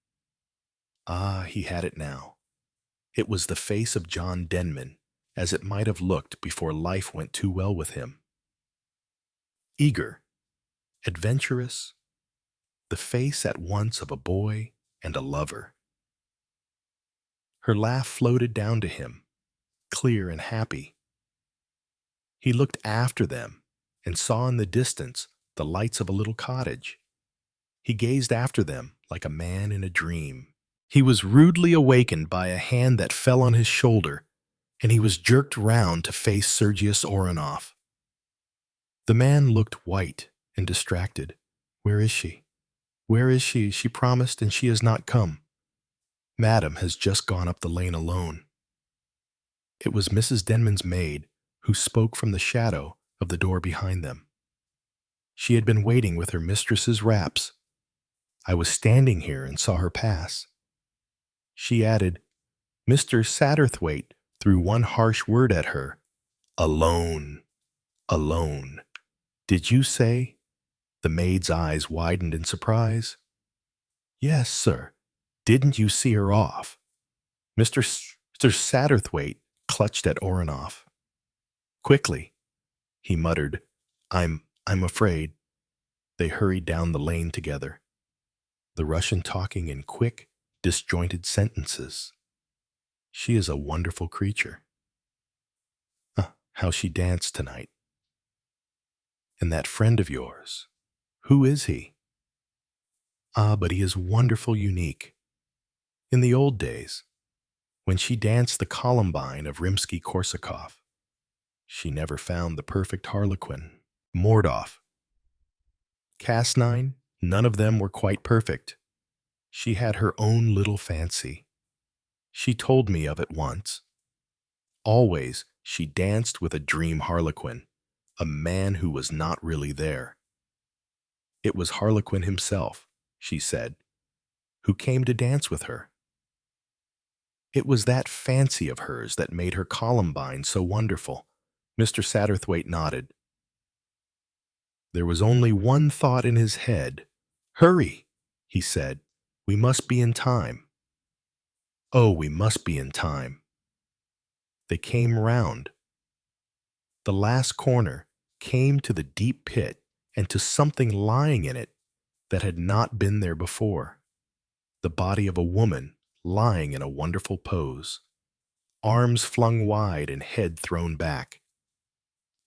Ah, he had it now. It was the face of John Denman, as it might have looked before life went too well with him. Eager, adventurous, the face at once of a boy and a lover. Her laugh floated down to him, clear and happy. He looked after them and saw in the distance the lights of a little cottage. He gazed after them like a man in a dream. He was rudely awakened by a hand that fell on his shoulder, and he was jerked round to face Sergius Oranoff. The man looked white and distracted. "Where is she? Where is she? She promised, and she has not come. Madam has just gone up the lane alone." It was Mrs. Denman's maid who spoke from the shadow of the door behind them. She had been waiting with her mistress's wraps. I was standing here and saw her pass. She added, Mr. Satterthwaite threw one harsh word at her. "Alone, alone. Did you say?" The maid's eyes widened in surprise. "Yes, sir. Didn't you see her off?" Mr. Satterthwaite clutched at Oranoff. "Quickly," he muttered. I'm afraid." They hurried down the lane together, the Russian talking in quick, disjointed sentences. She is a wonderful creature. How she danced tonight. And that friend of yours, who is he? Ah, but he is wonderful, unique. In the old days, when she danced the Columbine of Rimsky-Korsakov, she never found the perfect harlequin. Mordaunt, Casnine, none of them were quite perfect. She had her own little fancy. She told me of it once. Always she danced with a dream harlequin, a man who was not really there. It was Harlequin himself, she said, who came to dance with her. It was that fancy of hers that made her Columbine so wonderful. Mr. Satterthwaite nodded. There was only one thought in his head. "Hurry," he said. "We must be in time." Oh, we must be in time. They came round. The last corner came to the deep pit and to something lying in it, that had not been there before. The body of a woman lying in a wonderful pose, arms flung wide and head thrown back.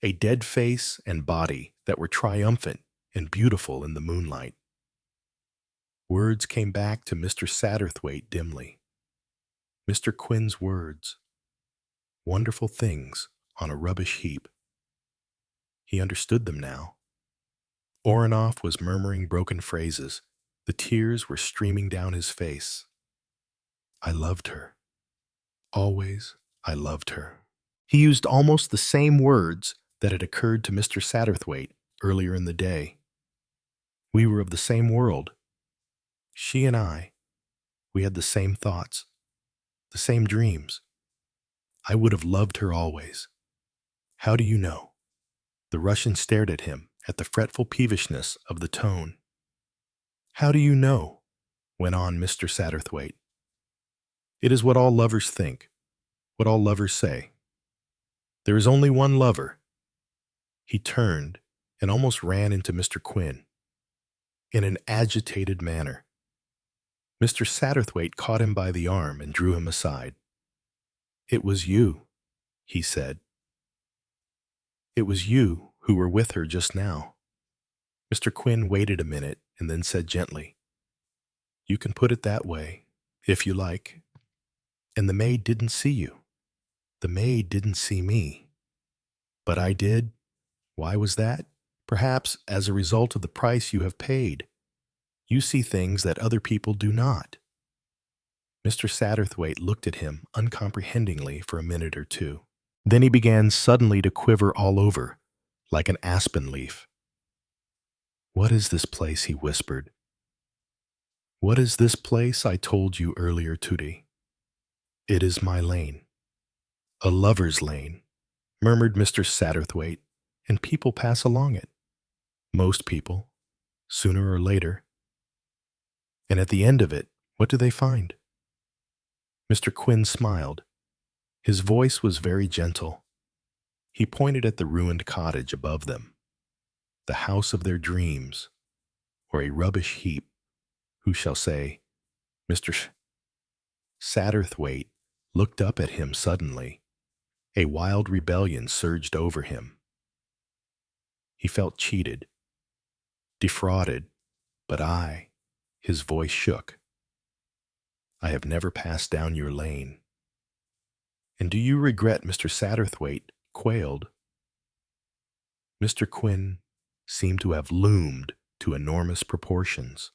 A dead face and body that were triumphant and beautiful in the moonlight. Words came back to Mr. Satterthwaite dimly. Mr. Quinn's words. Wonderful things on a rubbish heap. He understood them now. Oranoff was murmuring broken phrases. The tears were streaming down his face. I loved her. Always, I loved her. He used almost the same words that had occurred to Mr. Satterthwaite earlier in the day. We were of the same world. She and I, we had the same thoughts, the same dreams. I would have loved her always. How do you know? The Russian stared at him, at the fretful peevishness of the tone. How do you know? Went on Mr. Satterthwaite. It is what all lovers think, what all lovers say. There is only one lover. He turned and almost ran into Mr. Quinn in an agitated manner. Mr. Satterthwaite caught him by the arm and drew him aside. It was you, he said. It was you who were with her just now. Mr. Quinn waited a minute and then said gently, You can put it that way, if you like. And the maid didn't see you. The maid didn't see me. But I did. Why was that? Perhaps as a result of the price you have paid. You see things that other people do not. Mr. Satterthwaite looked at him uncomprehendingly for a minute or two. Then he began suddenly to quiver all over, like an aspen leaf. What is this place? He whispered. What is this place I told you earlier, Tootie? It is my lane. A lover's lane, murmured Mr. Satterthwaite, and people pass along it. Most people, sooner or later. And at the end of it, what do they find? Mr. Quinn smiled. His voice was very gentle. He pointed at the ruined cottage above them, the house of their dreams, or a rubbish heap. Who shall say? Mr. Satterthwaite looked up at him suddenly. A wild rebellion surged over him. He felt cheated, defrauded, but his voice shook. I have never passed down your lane. And do you regret? Mr. Satterthwaite quailed. Mr. Quinn seemed to have loomed to enormous proportions.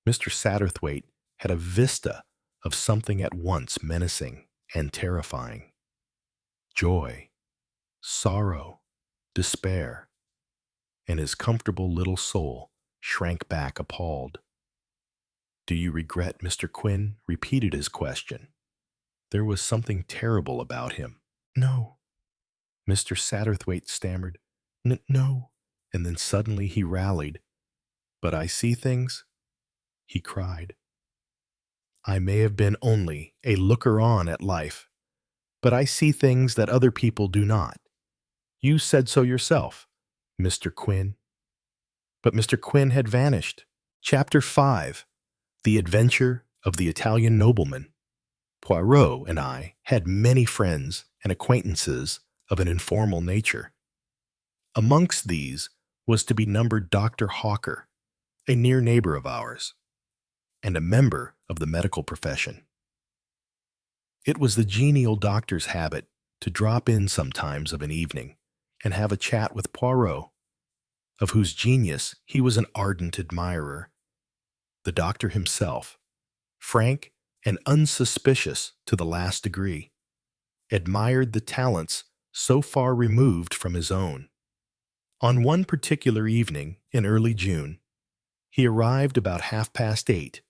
Mr. Satterthwaite had a vista of something at once menacing and terrifying. Joy, sorrow, despair, and his comfortable little soul shrank back appalled. Do you regret? Mr. Quinn repeated his question. There was something terrible about him. No, Mr. Satterthwaite stammered. No. And then suddenly he rallied. But I see things, he cried. I may have been only a looker-on at life, but I see things that other people do not. You said so yourself, Mr. Quinn. But Mr. Quinn had vanished. Chapter 5. The Adventure of the Italian Nobleman. Poirot and I had many friends and acquaintances of an informal nature. Amongst these was to be numbered Dr. Hawker, a near neighbor of ours, and a member of the medical profession. It was the genial doctor's habit to drop in sometimes of an evening and have a chat with Poirot, of whose genius he was an ardent admirer. The doctor himself, frank and unsuspicious to the last degree, admired the talents so far removed from his own. On one particular evening in early June, he arrived about 8:30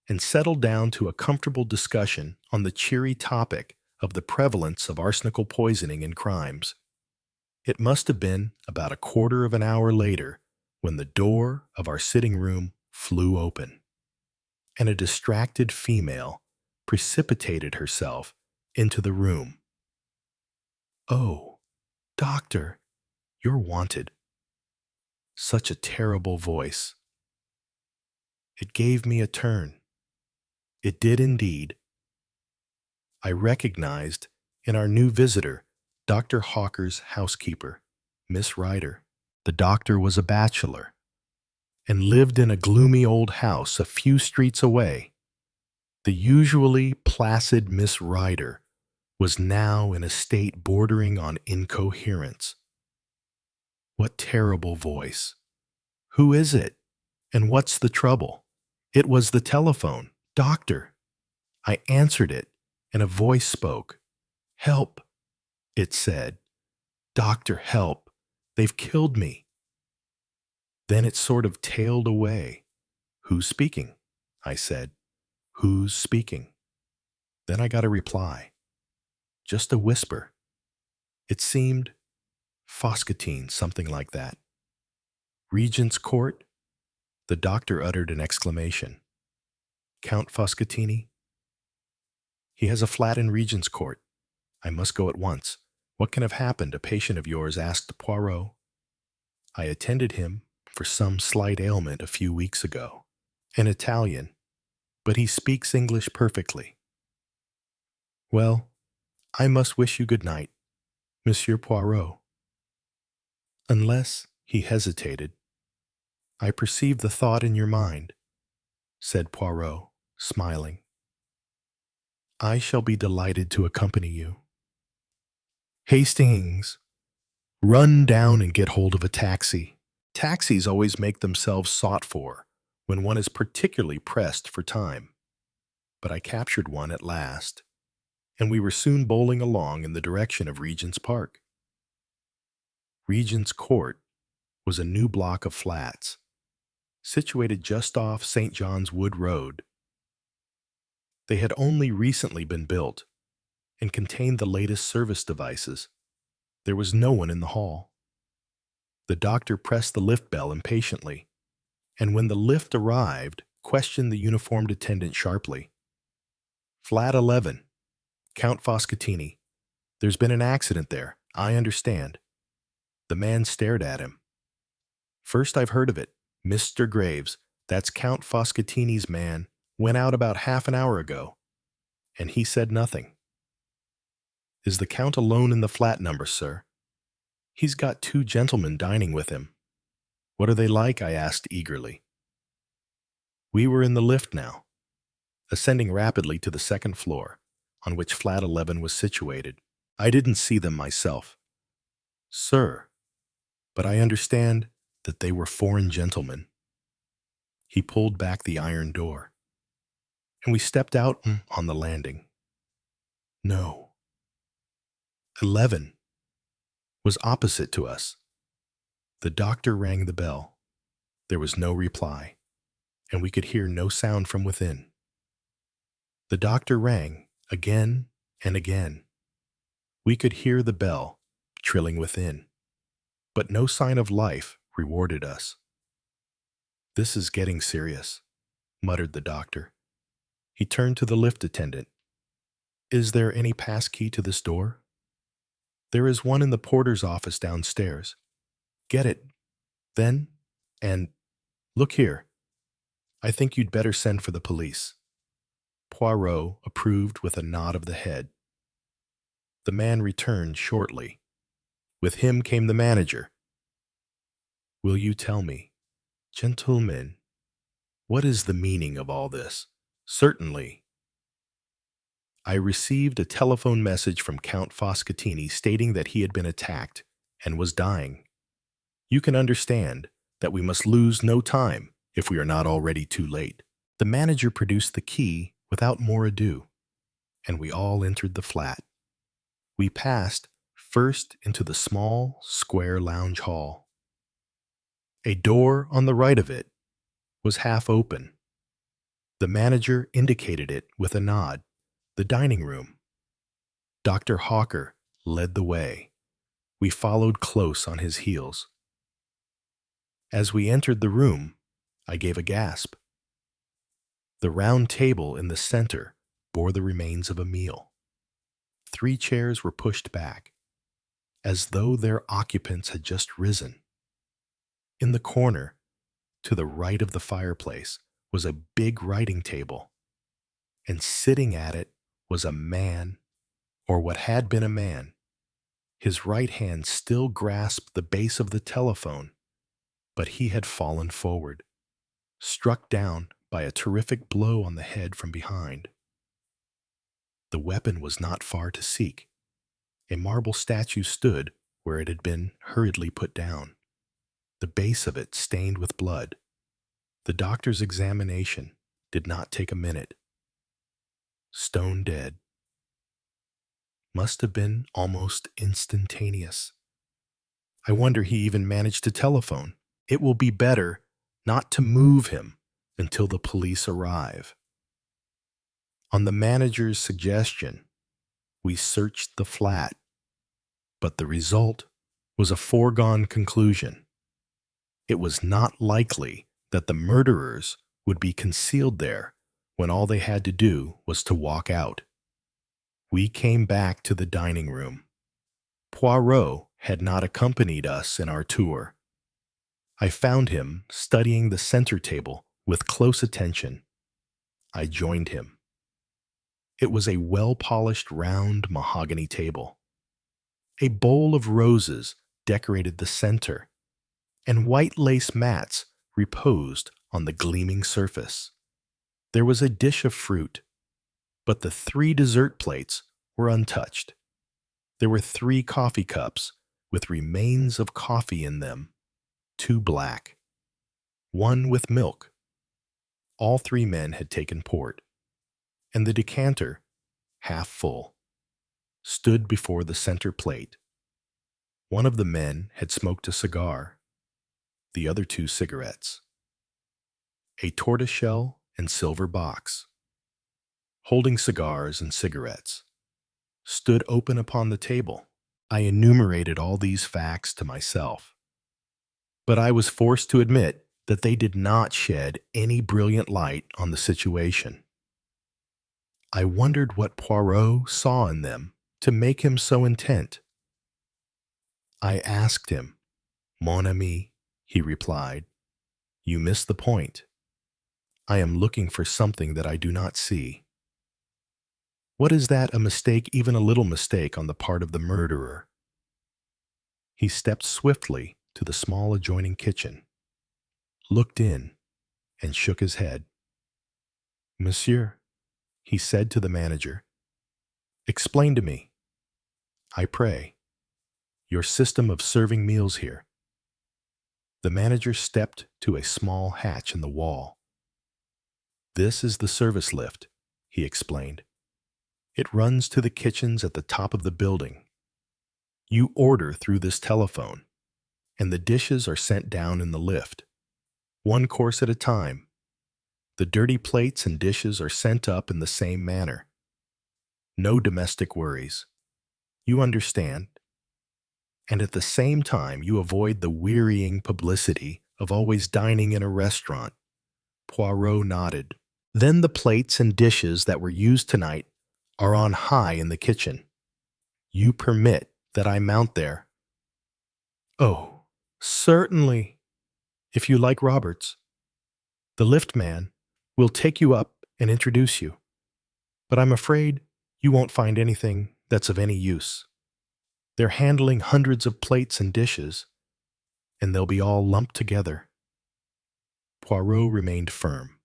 and settled down to a comfortable discussion on the cheery topic of the prevalence of arsenical poisoning in crimes. It must have been about a quarter of an hour later when the door of our sitting room flew open, and a distracted female precipitated herself into the room. Oh, doctor, you're wanted. Such a terrible voice, It gave me a turn. It did indeed. I recognized in our new visitor Dr. Hawker's housekeeper, Miss Ryder. The doctor was a bachelor and lived in a gloomy old house a few streets away. The usually placid Miss Ryder was now in a state bordering on incoherence. What terrible voice! Who is it? And what's the trouble? It was the telephone. Doctor! I answered it, and a voice spoke. Help! It said. Doctor, help! They've killed me. Then it sort of tailed away. Who's speaking? I said. Who's speaking? Then I got a reply. Just a whisper. It seemed Foscatine, something like that. Regent's Court? The doctor uttered an exclamation. Count Foscatini? He has a flat in Regent's Court. I must go at once. What can have happened? A patient of yours asked Poirot. I attended him for some slight ailment a few weeks ago. An Italian, but he speaks English perfectly. Well, I must wish you good night, Monsieur Poirot. Unless, he hesitated. I perceive the thought in your mind, said Poirot, smiling. I shall be delighted to accompany you. Hastings, run down and get hold of a taxi. Taxis always make themselves sought for when one is particularly pressed for time. But I captured one at last, and we were soon bowling along in the direction of Regent's Park. Regent's Court was a new block of flats, situated just off St. John's Wood Road. They had only recently been built and contained the latest service devices. There was no one in the hall. The doctor pressed the lift bell impatiently, and when the lift arrived, questioned the uniformed attendant sharply. Flat 11, Count Foscatini. There's been an accident there, I understand. The man stared at him. First I've heard of it. Mr. Graves, that's Count Foscatini's man, went out about half an hour ago, and he said nothing. Is the Count alone in the flat number, sir? He's got 2 gentlemen dining with him. What are they like? I asked eagerly. We were in the lift now, ascending rapidly to the 2nd floor, on which flat 11 was situated. I didn't see them myself, sir, but I understand that they were foreign gentlemen. He pulled back the iron door, and we stepped out on the landing. No. 11 was opposite to us. The doctor rang the bell. There was no reply, and we could hear no sound from within. The doctor rang again and again. We could hear the bell trilling within, but no sign of life rewarded us. This is getting serious, muttered the doctor. He turned to the lift attendant. Is there any pass key to this door? There is one in the porter's office downstairs. Get it, then, and look here. I think you'd better send for the police. Poirot approved with a nod of the head. The man returned shortly. With him came the manager. Will you tell me, gentlemen, what is the meaning of all this? Certainly. I received a telephone message from Count Foscatini stating that he had been attacked and was dying. You can understand that we must lose no time if we are not already too late. The manager produced the key without more ado, and we all entered the flat. We passed first into the small, square lounge hall. A door on the right of it was half open. The manager indicated it with a nod. The dining room. Dr. Hawker led the way. We followed close on his heels. As we entered the room, I gave a gasp. The round table in the center bore the remains of a meal. 3 chairs were pushed back, as though their occupants had just risen. In the corner, to the right of the fireplace, was a big writing table, and sitting at it was a man, or what had been a man. His right hand still grasped the base of the telephone, but he had fallen forward, struck down by a terrific blow on the head from behind. The weapon was not far to seek. A marble statue stood where it had been hurriedly put down, the base of it stained with blood. The doctor's examination did not take a minute. Stone dead. Must have been almost instantaneous. I wonder he even managed to telephone. It will be better not to move him until the police arrive. On the manager's suggestion, we searched the flat, but the result was a foregone conclusion. It was not likely that the murderers would be concealed there when all they had to do was to walk out. We came back to the dining room. Poirot had not accompanied us in our tour. I found him studying the center table with close attention. I joined him. It was a well-polished round mahogany table. A bowl of roses decorated the center, and white lace mats reposed on the gleaming surface. There was a dish of fruit, but the 3 dessert plates were untouched. There were 3 coffee cups with remains of coffee in them, 2 black, 1 with milk. All 3 men had taken port, and the decanter, half full, stood before the center plate. One of the men had smoked a cigar, the other 2 cigarettes. A tortoiseshell and silver box, holding cigars and cigarettes, stood open upon the table. I enumerated all these facts to myself, but I was forced to admit that they did not shed any brilliant light on the situation. I wondered what Poirot saw in them to make him so intent. I asked him. "Mon ami," he replied, "you miss the point. I am looking for something that I do not see." What is that a mistake, even a little mistake on the part of the murderer? He stepped swiftly to the small adjoining kitchen, looked in, and shook his head. "Monsieur," he said to the manager, "explain to me, I pray, your system of serving meals here." The manager stepped to a small hatch in the wall. "This is the service lift," he explained. "It runs to the kitchens at the top of the building. You order through this telephone, and the dishes are sent down in the lift, 1 course at a time. The dirty plates and dishes are sent up in the same manner. No domestic worries. You understand. And at the same time, you avoid the wearying publicity of always dining in a restaurant." Poirot nodded. "Then the plates and dishes that were used tonight are on high in the kitchen. You permit that I mount there?" "Oh, certainly, if you like Roberts. The lift man will take you up and introduce you, but I'm afraid you won't find anything that's of any use. They're handling hundreds of plates and dishes, and they'll be all lumped together." Poirot remained firm,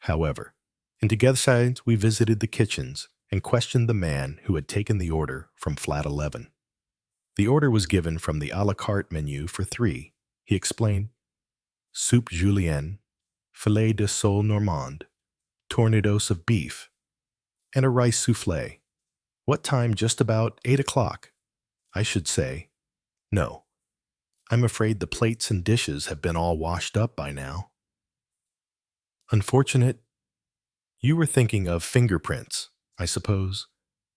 however, and together we visited the kitchens and questioned the man who had taken the order from flat 11. The order was given from the a la carte menu for 3. He explained: soup julienne, filet de sole normande, tournedos of beef, and a rice soufflé. What time? Just about 8 o'clock, I should say. No, I'm afraid the plates and dishes have been all washed up by now. Unfortunate. You were thinking of fingerprints, I suppose?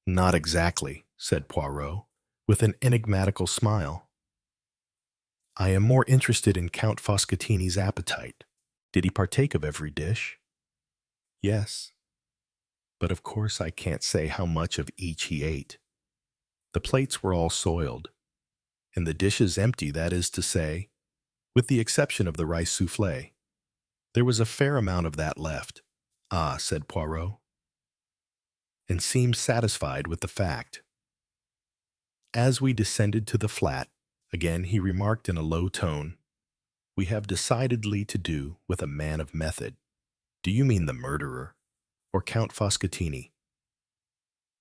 Not exactly, said Poirot, with an enigmatical smile. I am more interested in Count Foscatini's appetite. Did he partake of every dish? Yes. But of course I can't say how much of each he ate. The plates were all soiled, and the dishes empty, that is to say, with the exception of the rice soufflé. There was a fair amount of that left. Ah, said Poirot, and seemed satisfied with the fact. As we descended to the flat, again he remarked in a low tone, "We have decidedly to do with a man of method. Do you mean the murderer, or Count Foscatini?"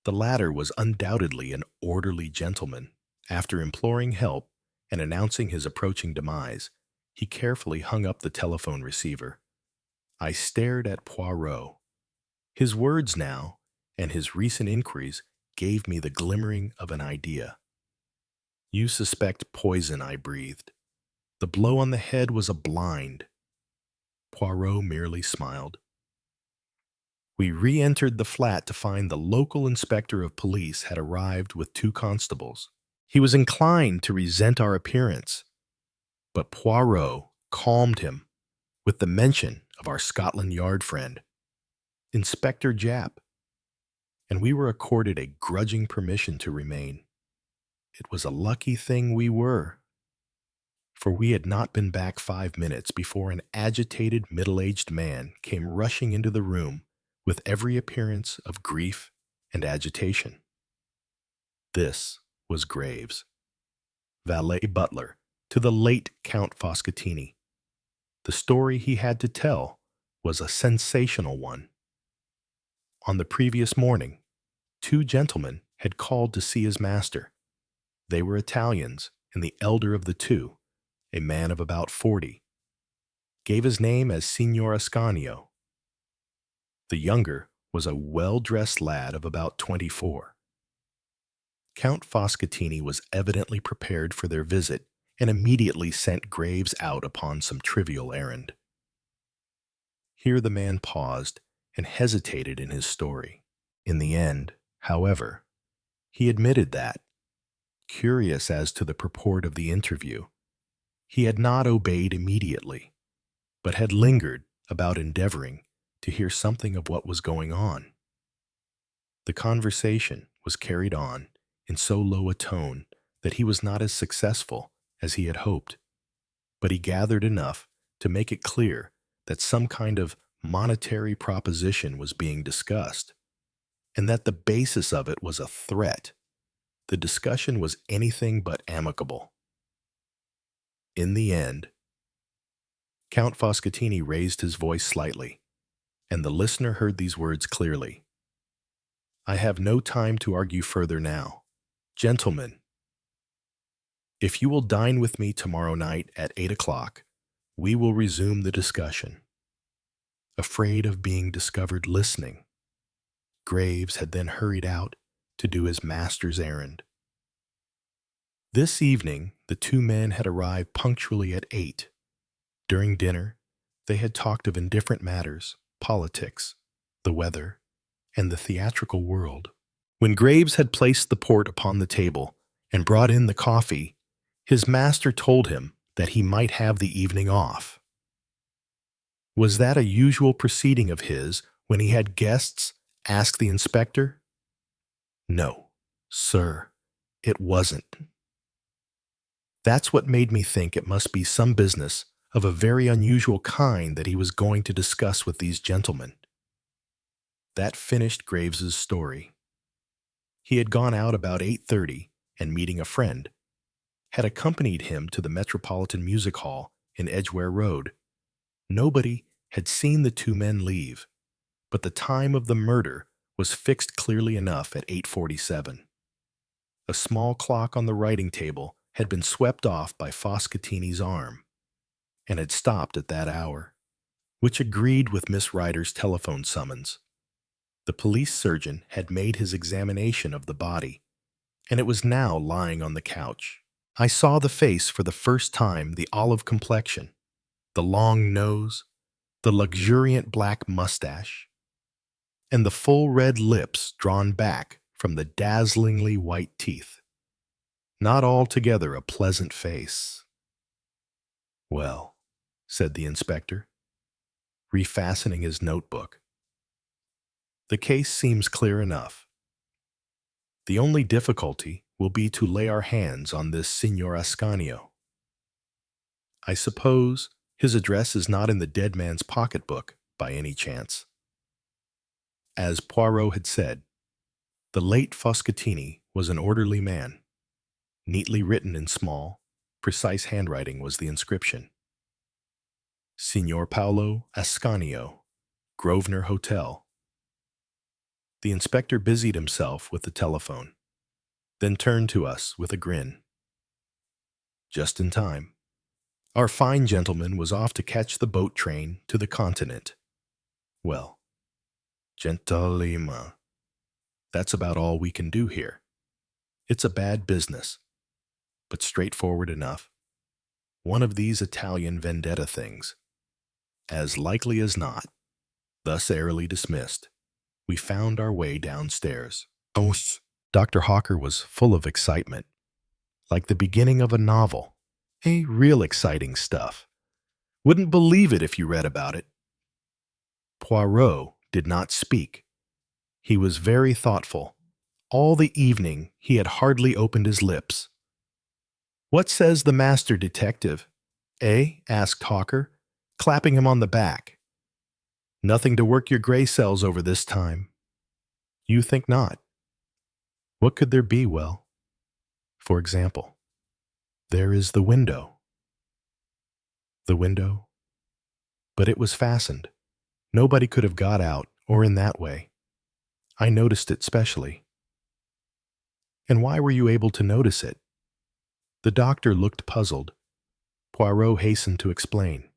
The latter was undoubtedly an orderly gentleman. After imploring help and announcing his approaching demise, he carefully hung up the telephone receiver. I stared at Poirot. His words now, and his recent inquiries, gave me the glimmering of an idea. "You suspect poison," I breathed. "The blow on the head was a blind." Poirot merely smiled. We re-entered the flat to find the local inspector of police had arrived with 2 constables. He was inclined to resent our appearance, but Poirot calmed him with the mention of our Scotland Yard friend, Inspector Japp, and we were accorded a grudging permission to remain. It was a lucky thing we were, for we had not been back 5 minutes before an agitated middle-aged man came rushing into the room with every appearance of grief and agitation. This was Graves, valet butler to the late Count Foscatini. The story he had to tell was a sensational one. On the previous morning, 2 gentlemen had called to see his master. They were Italians, and the elder of the 2, a man of about 40, gave his name as Signor Ascanio. The younger was a well-dressed lad of about 24. Count Foscatini was evidently prepared for their visit and immediately sent Graves out upon some trivial errand. Here the man paused and hesitated in his story. In the end, however, he admitted that, curious as to the purport of the interview, he had not obeyed immediately, but had lingered about endeavoring to hear something of what was going on. The conversation was carried on in so low a tone that he was not as successful as he had hoped, but he gathered enough to make it clear that some kind of monetary proposition was being discussed, and that the basis of it was a threat. The discussion was anything but amicable. In the end, Count Foscatini raised his voice slightly, and the listener heard these words clearly. "I have no time to argue further now. Gentlemen, if you will dine with me tomorrow night at 8 o'clock, we will resume the discussion." Afraid of being discovered listening, Graves had then hurried out to do his master's errand. This evening, the 2 men had arrived punctually at 8. During dinner, they had talked of indifferent matters, politics, the weather, and the theatrical world. When Graves had placed the port upon the table and brought in the coffee, his master told him that he might have the evening off. Was that a usual proceeding of his when he had guests? Asked the inspector. No, sir, it wasn't. That's what made me think it must be some business of a very unusual kind that he was going to discuss with these gentlemen. That finished Graves's story. He had gone out about 8:30 and, meeting a friend, had accompanied him to the Metropolitan Music Hall in Edgware Road. Nobody had seen the 2 men leave, but the time of the murder was fixed clearly enough at 8:47. A small clock on the writing table had been swept off by Foscatini's arm, and had stopped at that hour, which agreed with Miss Ryder's telephone summons. The police surgeon had made his examination of the body, and it was now lying on the couch. I saw the face for the first time, the olive complexion, the long nose, the luxuriant black mustache, and the full red lips drawn back from the dazzlingly white teeth. Not altogether a pleasant face. "Well," said the inspector, refastening his notebook, "the case seems clear enough. The only difficulty will be to lay our hands on this Signor Ascanio. I suppose His address is not in the dead man's pocketbook, by any chance. As Poirot had said, the late Foscatini was an orderly man. Neatly written in small, precise handwriting was the inscription. Signor Paolo Ascanio, Grosvenor Hotel. The inspector busied himself with the telephone, then turned to us with a grin. Just in time. Our fine gentleman was off to catch the boat train to the continent. Well, gentilima, that's about all we can do here. It's a bad business, but straightforward enough. One of these Italian vendetta things. As likely as not. Thus airily dismissed, we found our way downstairs. Oh, Dr. Hawker was full of excitement, like the beginning of a novel. Real exciting stuff. Wouldn't believe it if you read about it. Poirot did not speak. He was very thoughtful. All the evening he had hardly opened his lips. "What says the master detective?" asked Hawker, clapping him on the back. "Nothing to work your gray cells over this time." "You think not?" "What could there be, well? For example, there is the window." "The window?" But it was fastened. Nobody could have got out, or in that way. I noticed it specially. "And why were you able to notice it?" The doctor looked puzzled. Poirot hastened to explain.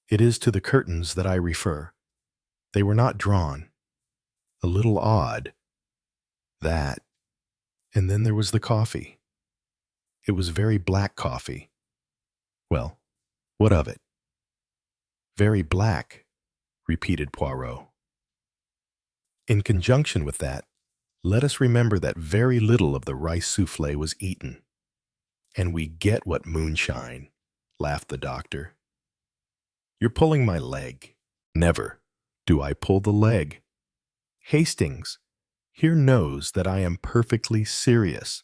"It is to the curtains that I refer. They were not drawn. A little odd. That. And then there was the coffee. It was very black coffee." "Well, what of it?" "Very black," repeated Poirot. "In conjunction with that, let us remember that very little of the rice souffle was eaten." "And we get what moonshine," laughed the doctor. "You're pulling my leg." "Never do I pull the leg. Hastings here knows that I am perfectly serious.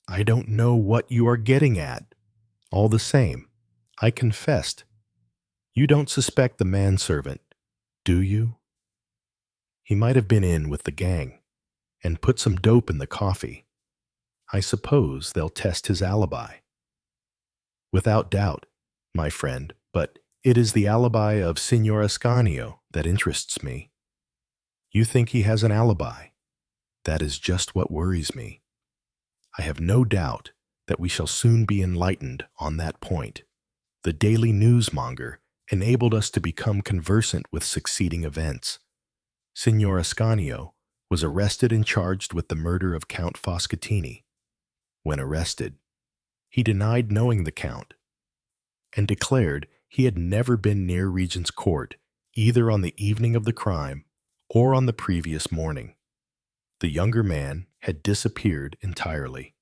I don't know what you are getting at. All the same, I confessed. You don't suspect the manservant, do you? He might have been in with the gang and put some dope in the coffee. I suppose they'll test his alibi." "Without doubt, my friend, but it is the alibi of Signor Ascanio that interests me." "You think he has an alibi?" "That is just what worries me. I have no doubt that we shall soon be enlightened on that point. The Daily Newsmonger enabled us to become conversant with succeeding events. Signor Ascanio was arrested and charged with the murder of Count Foscatini. When arrested, he denied knowing the Count and declared he had never been near Regent's Court, either on the evening of the crime or on the previous morning. The younger man had disappeared entirely.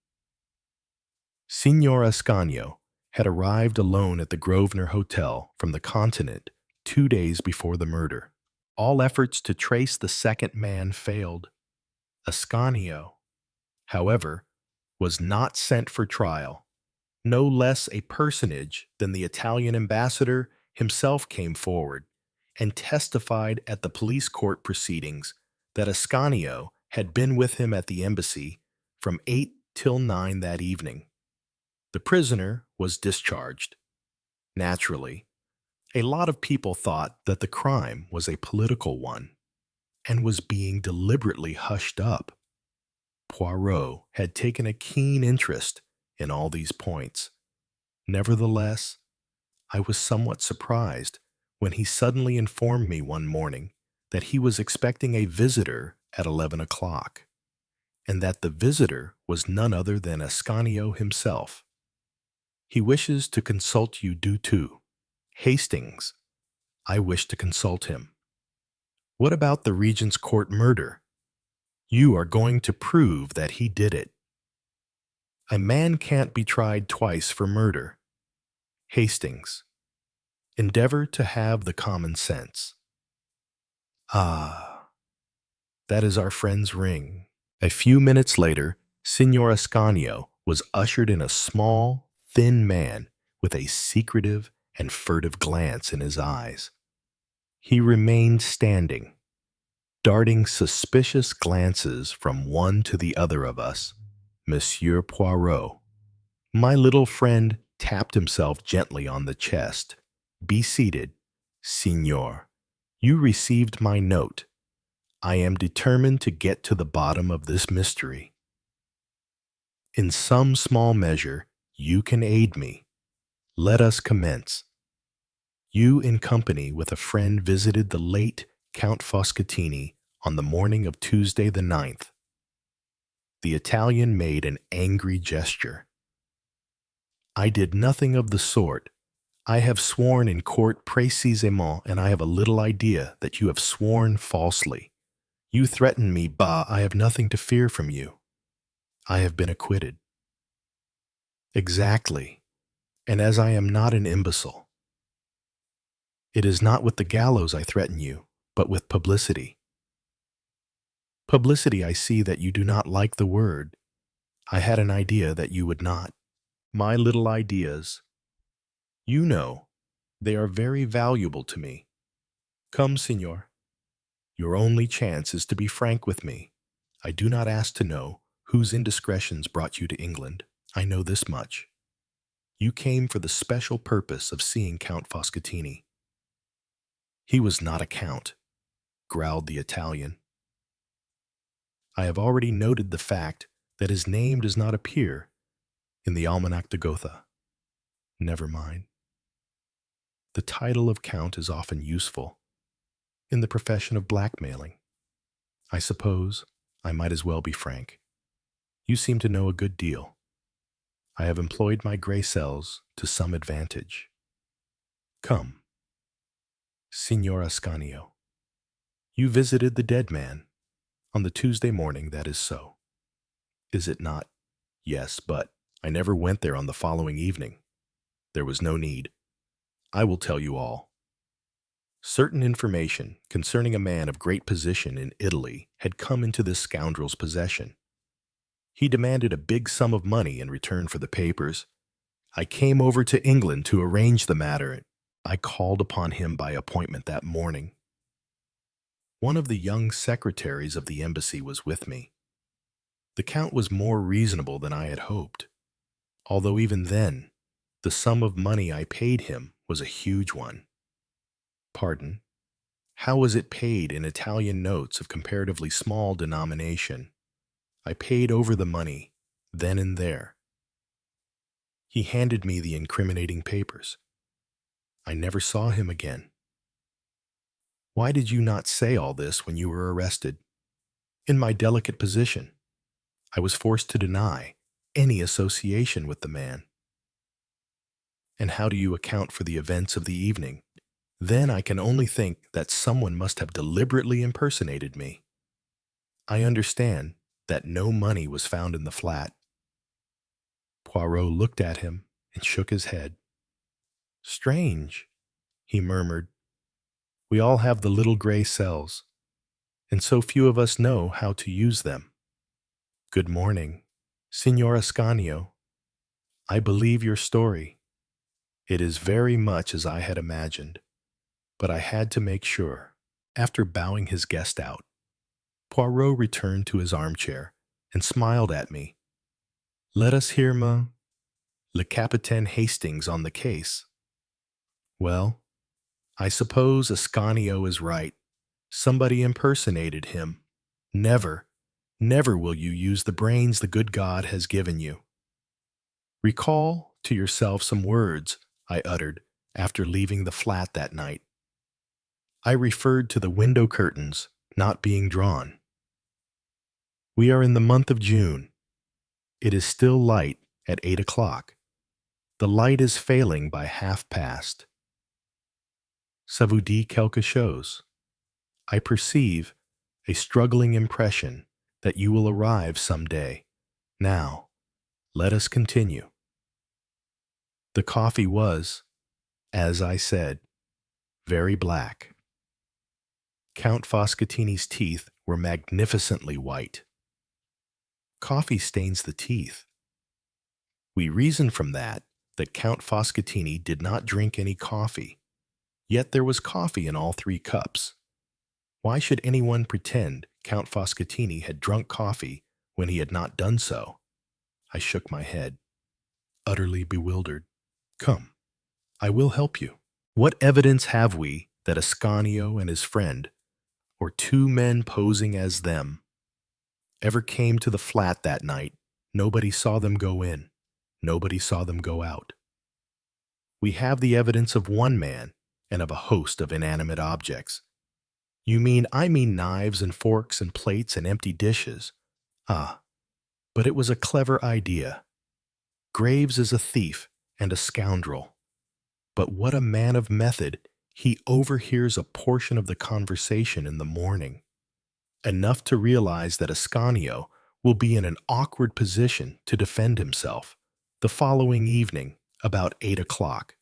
Signor Ascanio had arrived alone at the Grosvenor Hotel from the Continent 2 days before the murder. All efforts to trace the second man failed. Ascanio, however, was not sent for trial. No less a personage than the Italian ambassador himself came forward and testified at the police court proceedings that Ascanio had been with him at the embassy from 8 till 9 that evening. The prisoner was discharged. Naturally, a lot of people thought that the crime was a political one and was being deliberately hushed up. Poirot had taken a keen interest in all these points. Nevertheless, I was somewhat surprised when he suddenly informed me one morning that he was expecting a visitor at 11 o'clock, and that the visitor was none other than Ascanio himself. "He wishes to consult you due to Hastings. I wish to consult him." "What about the Regent's Court murder?" "You are going to prove that he did it." "A man can't be tried twice for murder." "Hastings, endeavor to have the common sense." "Ah, that is our friend's ring." A few minutes later, Signor Ascanio was ushered in, a small, thin man with a secretive and furtive glance in his eyes. He remained standing, darting suspicious glances from one to the other of us. Monsieur Poirot. My little friend tapped himself gently on the chest. Be seated, Signor. You received my note. I am determined to get to the bottom of this mystery. In some small measure, you can aid me. Let us commence. You, in company with a friend, visited the late Count Foscatini on the morning of Tuesday the 9th. The Italian made an angry gesture. I did nothing of the sort. I have sworn in court précisément, and I have a little idea that you have sworn falsely. You threaten me, bah, I have nothing to fear from you. I have been acquitted. Exactly, and as I am not an imbecile. It is not with the gallows I threaten you, but with publicity. Publicity, I see that you do not like the word. I had an idea that you would not. My little ideas, you know, they are very valuable to me. Come, Signor. Your only chance is to be frank with me. I do not ask to know whose indiscretions brought you to England. I know this much. You came for the special purpose of seeing Count Foscatini. He was not a count, growled the Italian. I have already noted the fact that his name does not appear in the Almanach de Gotha. Never mind. The title of count is often useful in the profession of blackmailing. I suppose I might as well be frank. You seem to know a good deal. I have employed my gray cells to some advantage. Come. Signor Ascanio, you visited the dead man on the Tuesday morning, that is so. Is it not? Yes, but I never went there on the following evening. There was no need. I will tell you all. Certain information concerning a man of great position in Italy had come into this scoundrel's possession. He demanded a big sum of money in return for the papers. I came over to England to arrange the matter. I called upon him by appointment that morning. One of the young secretaries of the embassy was with me. The count was more reasonable than I had hoped, although even then, the sum of money I paid him was a huge one. Pardon, how was it paid in Italian notes of comparatively small denomination? I paid over the money, then and there. He handed me the incriminating papers. I never saw him again. Why did you not say all this when you were arrested? In my delicate position, I was forced to deny any association with the man. And how do you account for the events of the evening? Then I can only think that someone must have deliberately impersonated me. I understand that no money was found in the flat. Poirot looked at him and shook his head. Strange, he murmured. We all have the little gray cells, and so few of us know how to use them. Good morning, Signor Ascanio. I believe your story. It is very much as I had imagined, but I had to make sure. After bowing his guest out, Poirot returned to his armchair and smiled at me. Let us hear Le Capitaine Hastings on the case. Well, I suppose Ascanio is right. Somebody impersonated him. Never, never will you use the brains the good God has given you. Recall to yourself some words I uttered after leaving the flat that night. I referred to the window curtains not being drawn. We are in the month of June. It is still light at 8 o'clock. The light is failing by half past. Ça vous dit quelque chose? I perceive a struggling impression that you will arrive some day. Now, let us continue. The coffee was, as I said, very black. Count Foscatini's teeth were magnificently white. Coffee stains the teeth. We reason from that that Count Foscatini did not drink any coffee, yet there was coffee in all 3 cups. Why should anyone pretend Count Foscatini had drunk coffee when he had not done so? I shook my head, utterly bewildered. Come, I will help you. What evidence have we that Ascanio and his friend, or 2 men posing as them, ever came to the flat that night? Nobody saw them go in. Nobody saw them go out. We have the evidence of 1 man and of a host of inanimate objects. I mean knives and forks and plates and empty dishes. Ah, but it was a clever idea. Graves is a thief and a scoundrel. But what a man of method! He overhears a portion of the conversation in the morning, enough to realize that Ascanio will be in an awkward position to defend himself. The following evening, about 8 o'clock,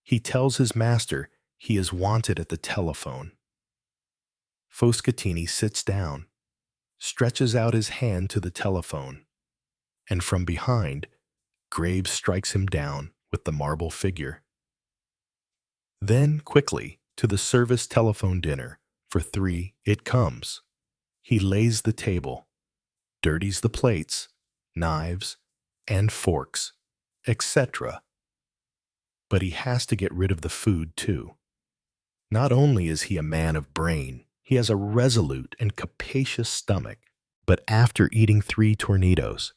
he tells his master he is wanted at the telephone. Foscatini sits down, stretches out his hand to the telephone, and from behind, Graves strikes him down with the marble figure. Then, quickly, to the service telephone dinner for 3 it comes. He lays the table, dirties the plates, knives, and forks, etc. But he has to get rid of the food, too. Not only is he a man of brain, he has a resolute and capacious stomach. But after eating 3 tornitos,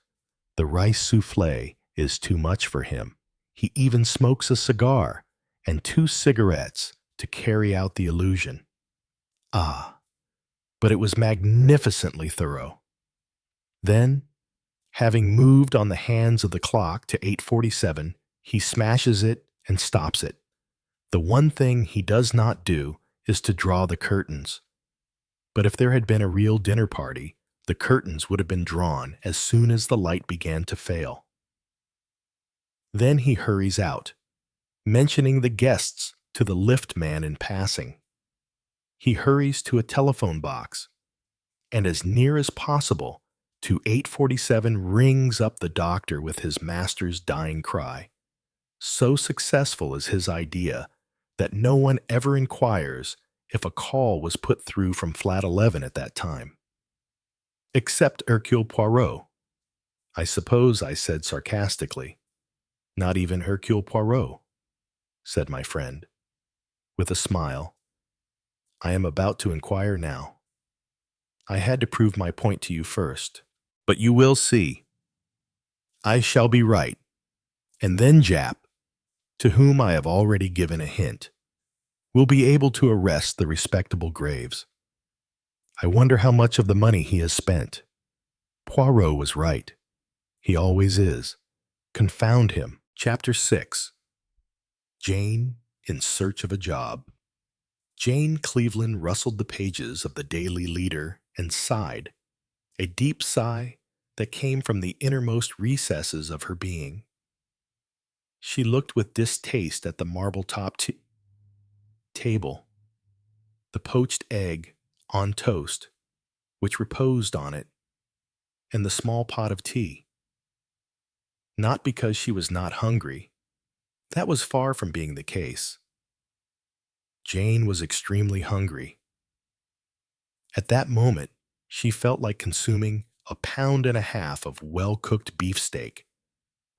the rice soufflé is too much for him. He even smokes a cigar and 2 cigarettes to carry out the illusion. Ah, but it was magnificently thorough. Then, having moved on the hands of the clock to 8:47, he smashes it and stops it. The one thing he does not do is to draw the curtains. But if there had been a real dinner party, the curtains would have been drawn as soon as the light began to fail. Then he hurries out, mentioning the guests to the lift man in passing. He hurries to a telephone box, and as near as possible to 8:47 rings up the doctor with his master's dying cry. So successful is his idea that no one ever inquires if a call was put through from flat 11 at that time. Except Hercule Poirot. I suppose I said sarcastically. Not even Hercule Poirot, said my friend, with a smile. I am about to inquire now. I had to prove my point to you first, but you will see. I shall be right, and then Jap, to whom I have already given a hint, will be able to arrest the respectable Graves. I wonder how much of the money he has spent. Poirot was right. He always is. Confound him. Chapter 6. Jane in Search of a Job. Jane Cleveland rustled the pages of the Daily Leader and sighed, a deep sigh that came from the innermost recesses of her being. She looked with distaste at the marble-topped table, the poached egg on toast, which reposed on it, and the small pot of tea. Not because she was not hungry. That was far from being the case. Jane was extremely hungry. At that moment, she felt like consuming 1.5 pounds of well-cooked beefsteak,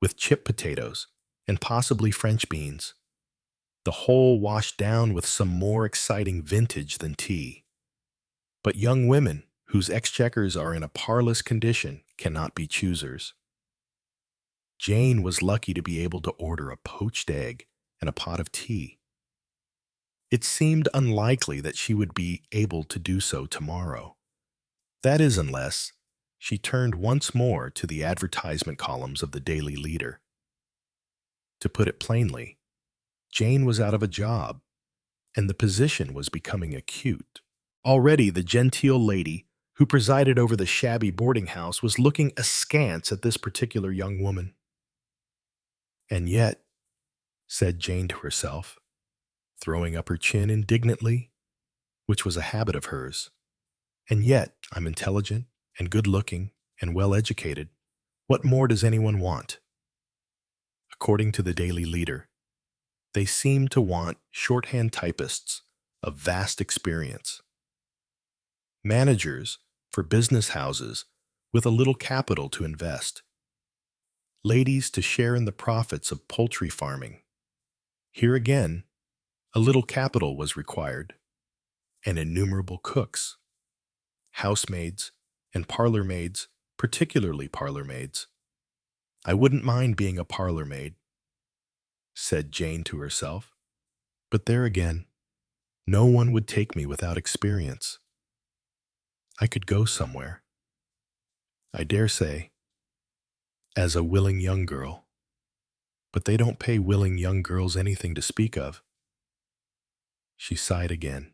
with chip potatoes and possibly French beans, the whole washed down with some more exciting vintage than tea. But young women whose exchequers are in a parlous condition cannot be choosers. Jane was lucky to be able to order a poached egg and a pot of tea. It seemed unlikely that she would be able to do so tomorrow. That is, unless she turned once more to the advertisement columns of the Daily Leader. To put it plainly, Jane was out of a job, and the position was becoming acute. Already the genteel lady who presided over the shabby boarding house was looking askance at this particular young woman. And yet, said Jane to herself, throwing up her chin indignantly, which was a habit of hers, and yet I'm intelligent and good-looking and well-educated. What more does anyone want? A According to the Daily Leader, they seem to want shorthand typists of vast experience, managers for business houses with a little capital to invest, ladies to share in the profits of poultry farming. Here again, a little capital was required, and innumerable cooks, housemaids, and parlor maids, particularly parlor maids. I wouldn't mind being a parlor maid, said Jane to herself. But there again, no one would take me without experience. I could go somewhere, I dare say, as a willing young girl. But they don't pay willing young girls anything to speak of. She sighed again,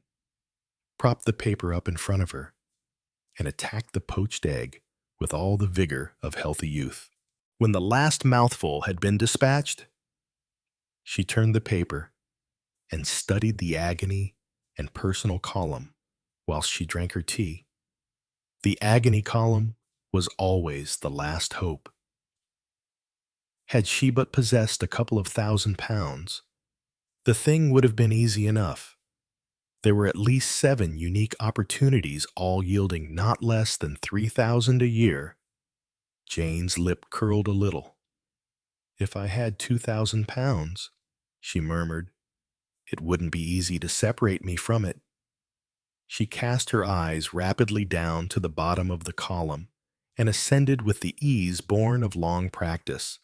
propped the paper up in front of her, and attacked the poached egg with all the vigor of healthy youth. When the last mouthful had been dispatched, she turned the paper and studied the agony and personal column whilst she drank her tea. The agony column was always the last hope. Had she but possessed a couple of £1,000, the thing would have been easy enough. There were at least 7 unique opportunities, all yielding not less than £3,000 a year. Jane's lip curled a little. If I had £2,000, she murmured, it wouldn't be easy to separate me from it. She cast her eyes rapidly down to the bottom of the column and ascended with the ease born of long practice.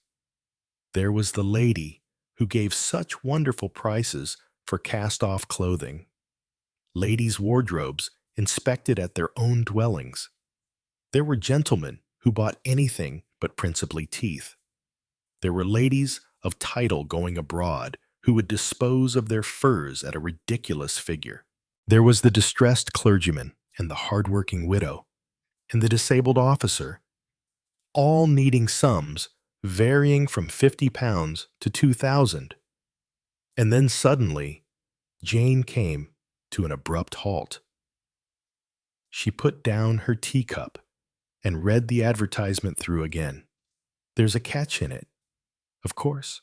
There was the lady who gave such wonderful prices for cast-off clothing. Ladies' wardrobes inspected at their own dwellings. There were gentlemen who bought anything but principally teeth. There were ladies of title going abroad who would dispose of their furs at a ridiculous figure. There was the distressed clergyman and the hard-working widow and the disabled officer, all needing sums varying from £50 to £2,000. And then suddenly, Jane came to an abrupt halt. She put down her teacup and read the advertisement through again. There's a catch in it, of course,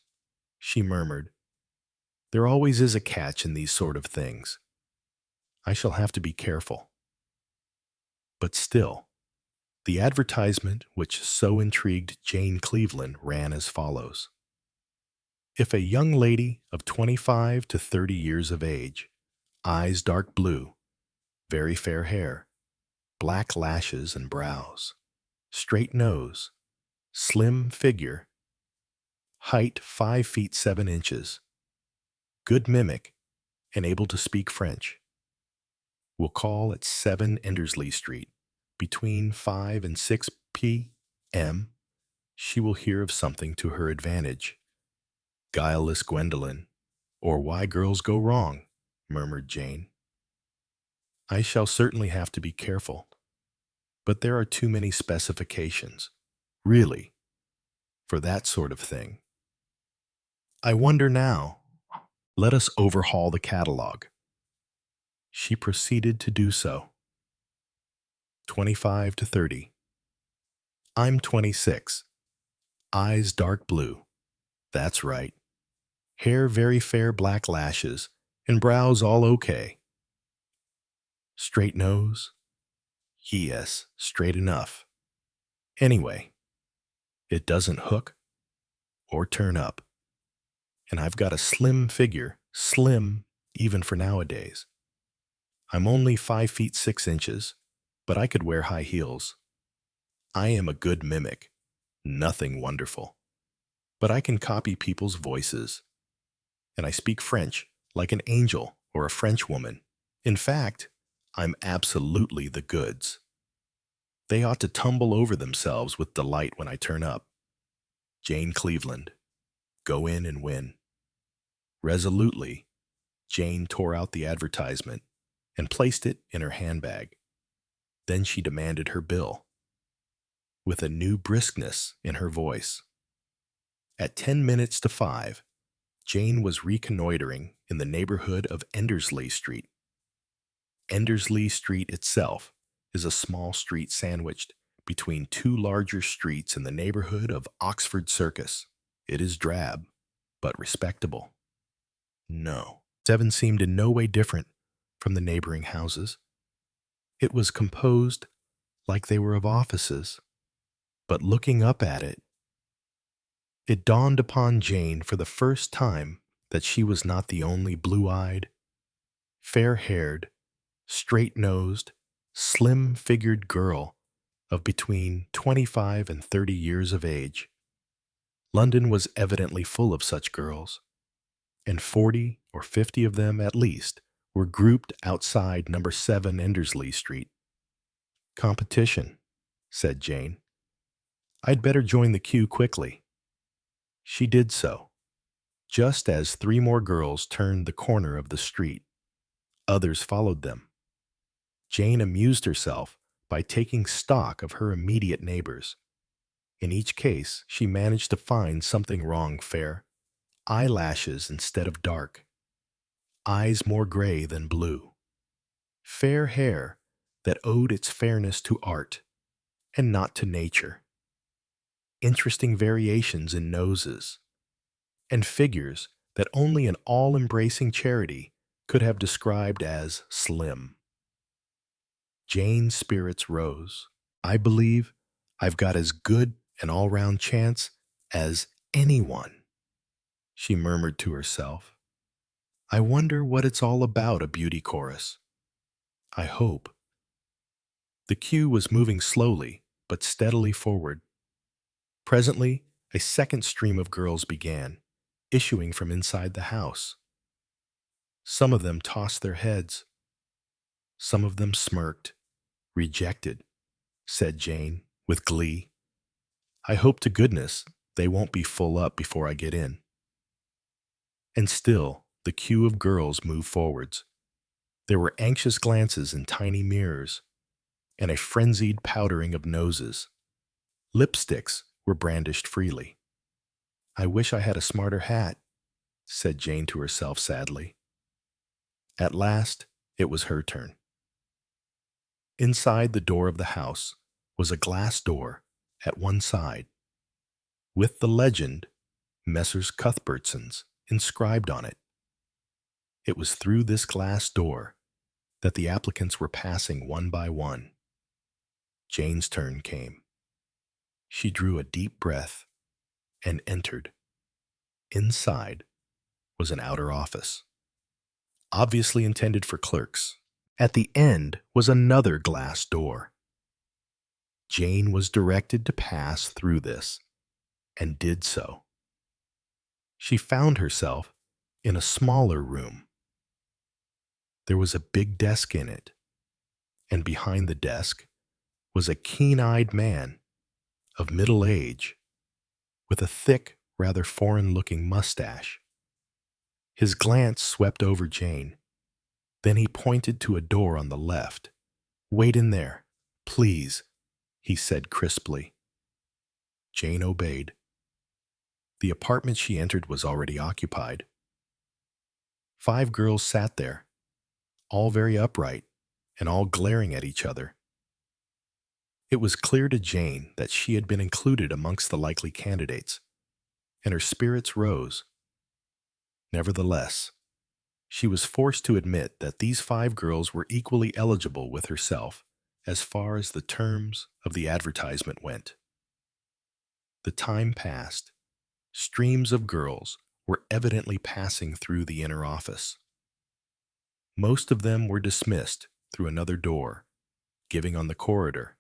she murmured. There always is a catch in these sort of things. I shall have to be careful. But still, the advertisement which so intrigued Jane Cleveland ran as follows. If a young lady of 25 to 30 years of age, eyes dark blue, very fair hair, black lashes and brows, straight nose, slim figure, height 5 feet 7 inches, good mimic, and able to speak French, will call at 7 Endersley Street between 5 and 6 p.m. She will hear of something to her advantage. Guileless Gwendolen, or Why Girls Go Wrong, murmured Jane. I shall certainly have to be careful, but there are too many specifications, really, for that sort of thing. I wonder now. Let us overhaul the catalog. She proceeded to do so. 25 to 30. I'm 26. Eyes dark blue. That's right. Hair very fair black lashes, and brows all okay. Straight nose? Yes, straight enough. Anyway, it doesn't hook or turn up. And I've got a slim figure, slim even for nowadays. I'm only 5 feet 6 inches, but I could wear high heels. I am a good mimic, nothing wonderful, but I can copy people's voices. And I speak French like an angel or a French woman. In fact, I'm absolutely the goods. They ought to tumble over themselves with delight when I turn up. Jane Cleveland. Go in and win. Resolutely, Jane tore out the advertisement and placed it in her handbag. Then she demanded her bill, with a new briskness in her voice. At 10 minutes to 5, Jane was reconnoitering in the neighborhood of Endersley Street. Endersley Street itself is a small street sandwiched between 2 larger streets in the neighborhood of Oxford Circus. It is drab, but respectable. No, 7 seemed in no way different from the neighboring houses. It was composed like they were of offices, but looking up at it, it dawned upon Jane for the first time that she was not the only blue-eyed, fair-haired, straight-nosed, slim-figured girl of between 25 and 30 years of age. London was evidently full of such girls, and 40 or 50 of them at least were grouped outside number 7 Endersley Street. "Competition," said Jane. "I'd better join the queue quickly." She did so, just as 3 more girls turned the corner of the street. Others followed them. Jane amused herself by taking stock of her immediate neighbors. In each case, she managed to find something wrong: fair, eyelashes instead of dark, eyes more gray than blue, fair hair that owed its fairness to art and not to nature, interesting variations in noses, and figures that only an all-embracing charity could have described as slim. Jane's spirits rose. "I believe I've got as good an all-round chance as anyone," she murmured to herself. "I wonder what it's all about, a beauty chorus. I hope." The queue was moving slowly but steadily forward. Presently, a second stream of girls began, issuing from inside the house. Some of them tossed their heads. Some of them smirked. "Rejected," said Jane, with glee. "I hope to goodness they won't be full up before I get in." And still the queue of girls moved forwards. There were anxious glances in tiny mirrors, and a frenzied powdering of noses. Lipsticks were brandished freely. "I wish I had a smarter hat," said Jane to herself sadly. At last, it was her turn. Inside the door of the house was a glass door at one side, with the legend, "Messrs. Cuthbertsons," inscribed on it. It was through this glass door that the applicants were passing one by one. Jane's turn came. She drew a deep breath and entered. Inside was an outer office, obviously intended for clerks. At the end was another glass door. Jane was directed to pass through this, and did so. She found herself in a smaller room. There was a big desk in it, and behind the desk was a keen-eyed man of middle age with a thick, rather foreign-looking mustache. His glance swept over Jane. Then he pointed to a door on the left. "Wait in there, please," he said crisply. Jane obeyed. The apartment she entered was already occupied. 5 girls sat there, all very upright and all glaring at each other. It was clear to Jane that she had been included amongst the likely candidates, and her spirits rose. Nevertheless, she was forced to admit that these 5 girls were equally eligible with herself as far as the terms of the advertisement went. The time passed. Streams of girls were evidently passing through the inner office. Most of them were dismissed through another door, giving on the corridor.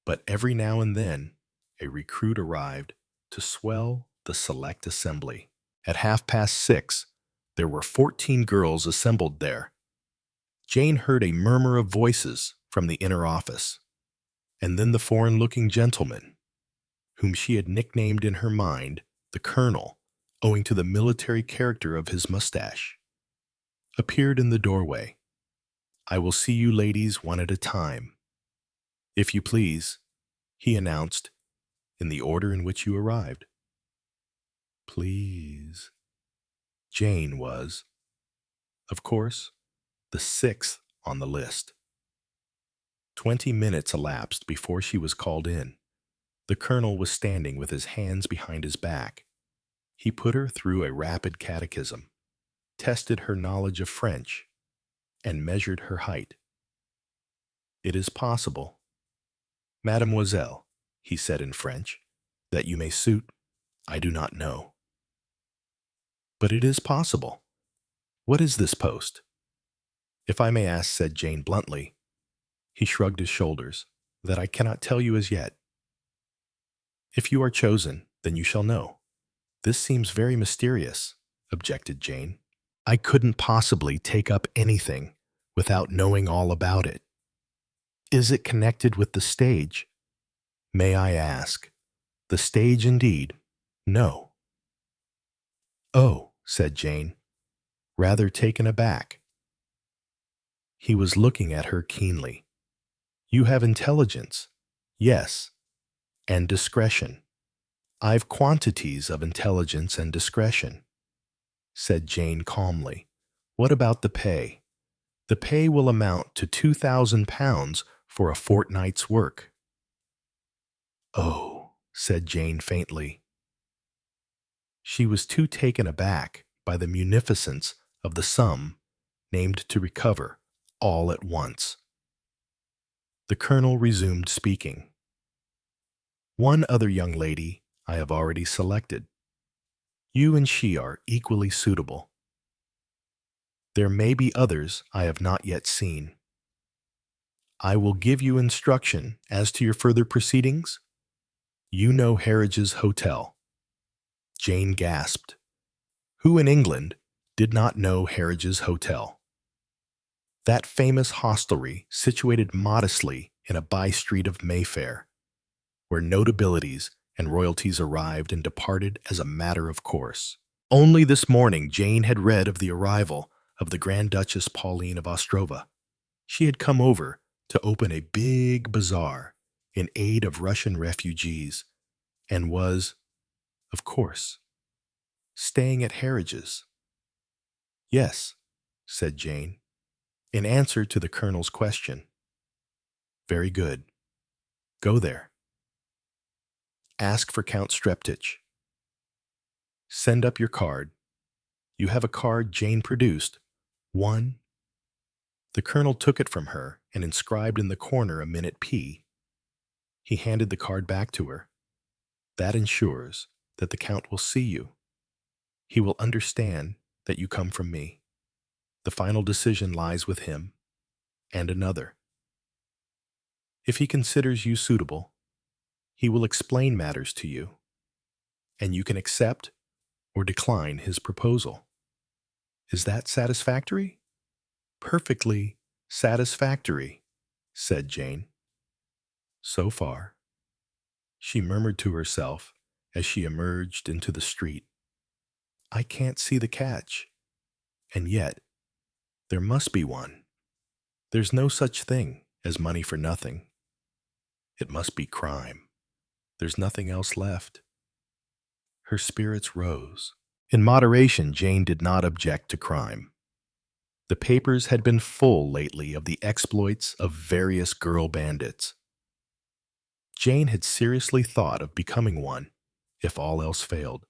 But every now and then, a recruit arrived to swell the select assembly. At 6:30, there were 14 girls assembled there. Jane heard a murmur of voices from the inner office, and then the foreign-looking gentleman, whom she had nicknamed in her mind the Colonel, owing to the military character of his mustache, appeared in the doorway. "I will see you ladies one at a time, if you please," he announced, "in the order in which you arrived." Please. Jane was, of course, the 6th on the list. 20 minutes elapsed before she was called in. The Colonel was standing with his hands behind his back. He put her through a rapid catechism, tested her knowledge of French, and measured her height. "It is possible, Mademoiselle," he said in French, "that you may suit, I do not know. But it is possible. What is this post?" "If I may ask," said Jane bluntly. He shrugged his shoulders. "That I cannot tell you as yet. If you are chosen, then you shall know." "This seems very mysterious," objected Jane. "I couldn't possibly take up anything without knowing all about it. Is it connected with the stage?" "May I ask?" "The stage indeed. No." "Oh," said Jane, rather taken aback. He was looking at her keenly. "You have intelligence." "Yes, and discretion." "I've quantities of intelligence and discretion," said Jane calmly. "What about the pay?" "The pay will amount to £2,000 for a fortnight's work." "Oh," said Jane faintly. She was too taken aback by the munificence of the sum named to recover all at once. The colonel resumed speaking. "One other young lady I have already selected. You and she are equally suitable. There may be others I have not yet seen. I will give you instruction as to your further proceedings. You know Harridge's Hotel." Jane gasped. Who in England did not know Harridge's Hotel? That famous hostelry situated modestly in a by-street of Mayfair, where notabilities and royalties arrived and departed as a matter of course. Only this morning Jane had read of the arrival of the Grand Duchess Pauline of Ostrova. She had come over to open a big bazaar in aid of Russian refugees, and was, of course, staying at Harridge's. "Yes," said Jane, in answer to the colonel's question. "Very good. Go there. Ask for Count Streptich. Send up your card. You have a card Jane produced. One." The colonel took it from her and inscribed in the corner a minute P. He handed the card back to her. "That ensures that the Count will see you. He will understand that you come from me. The final decision lies with him and another. If he considers you suitable, he will explain matters to you, and you can accept or decline his proposal. Is that satisfactory?" "Perfectly satisfactory," said Jane. "So far," she murmured to herself as she emerged into the street. "I can't see the catch, and yet there must be one. There's no such thing as money for nothing. It must be crime. There's nothing else left." Her spirits rose. In moderation, Jane did not object to crime. The papers had been full lately of the exploits of various girl bandits. Jane had seriously thought of becoming one, if all else failed.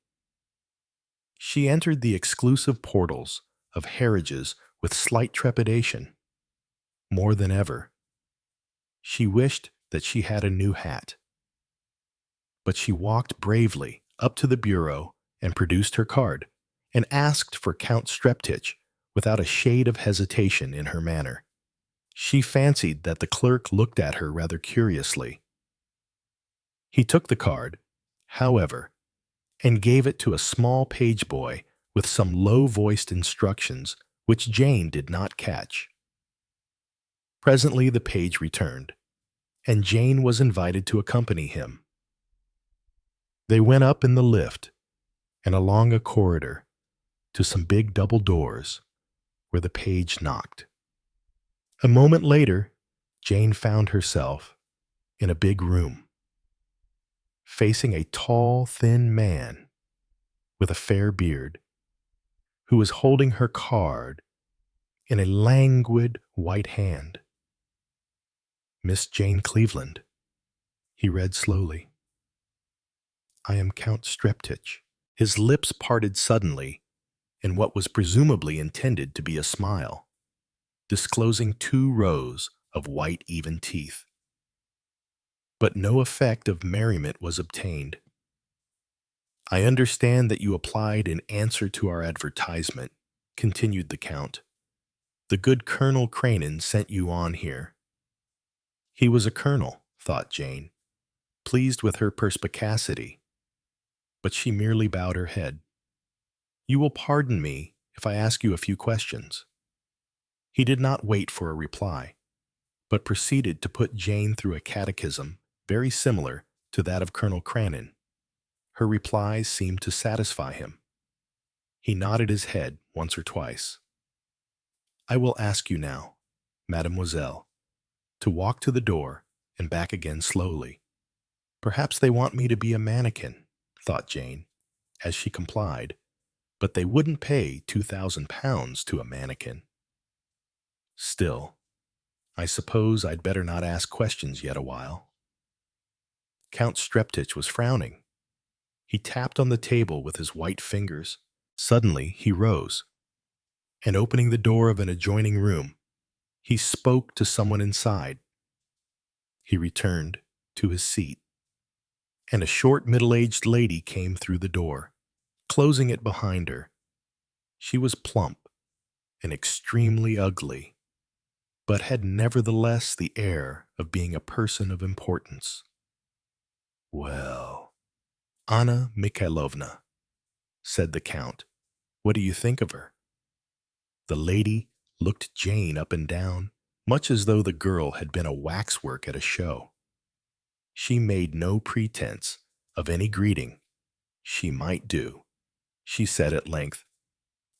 She entered the exclusive portals of Harridge's with slight trepidation. More than ever, she wished that she had a new hat. But she walked bravely up to the bureau and produced her card, and asked for Count Streptich without a shade of hesitation in her manner. She fancied that the clerk looked at her rather curiously. He took the card, however, and gave it to a small page boy with some low-voiced instructions which Jane did not catch. Presently the page returned, and Jane was invited to accompany him. They went up in the lift and along a corridor to some big double doors where the page knocked. A moment later, Jane found herself in a big room, facing a tall, thin man with a fair beard, who was holding her card in a languid white hand. "Miss Jane Cleveland," he read slowly. "I am Count Streptich." His lips parted suddenly in what was presumably intended to be a smile, disclosing 2 rows of white, even teeth. But no effect of merriment was obtained. "I understand that you applied in answer to our advertisement," continued the Count. "The good Colonel Cranen sent you on here." He was a colonel, thought Jane, pleased with her perspicacity, but she merely bowed her head. "You will pardon me if I ask you a few questions." He did not wait for a reply, but proceeded to put Jane through a catechism very similar to that of Colonel Cranen. Her replies seemed to satisfy him. He nodded his head once or twice. "I will ask you now, mademoiselle, to walk to the door and back again slowly." "Perhaps they want me to be a mannequin," thought Jane, as she complied, "but they wouldn't pay £2,000 to a mannequin. Still, I suppose I'd better not ask questions yet a while." Count Streptitch was frowning. He tapped on the table with his white fingers. Suddenly he rose, and opening the door of an adjoining room, he spoke to someone inside. He returned to his seat, and a short middle-aged lady came through the door, closing it behind her. She was plump and extremely ugly, but had nevertheless the air of being a person of importance. "Well, Anna Mikhailovna," said the Count, "what do you think of her?" The lady looked Jane up and down, much as though the girl had been a waxwork at a show. She made no pretense of any greeting. "She might do," she said at length.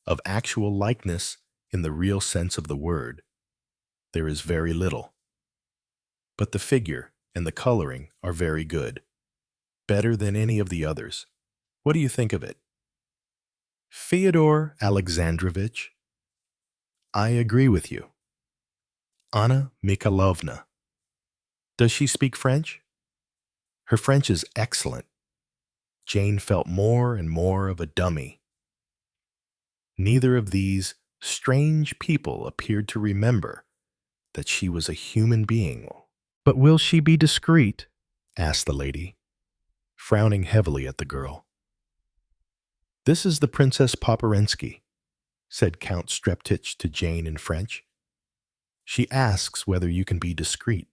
"Of actual likeness, in the real sense of the word, there is very little. But the figure and the coloring are very good, better than any of the others. What do you think of it?" "Fyodor Alexandrovitch, I agree with you." "Anna Mikhailovna, does she speak French?" "Her French is excellent." Jane felt more and more of a dummy. Neither of these strange people appeared to remember that she was a human being. "But will she be discreet?" asked the lady, frowning heavily at the girl. "This is the Princess Poporensky," said Count Streptitch to Jane in French. "She asks whether you can be discreet."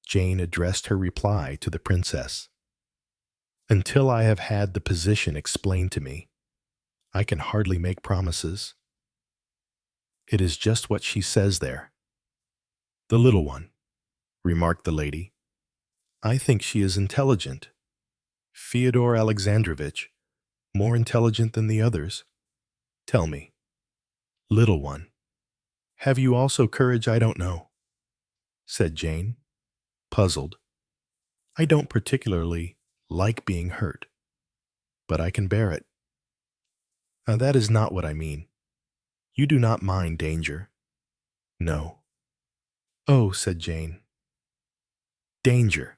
Jane addressed her reply to the princess. "Until I have had the position explained to me, I can hardly make promises." "It is just what she says there." "The little one," remarked the lady. "I think she is intelligent. Fyodor Alexandrovitch, more intelligent than the others. Tell me, little one, have you also courage I don't know?" said Jane, puzzled. "I don't particularly like being hurt, but I can bear it." "Now, that is not what I mean. You do not mind danger?" "No." "Oh," said Jane. "Danger.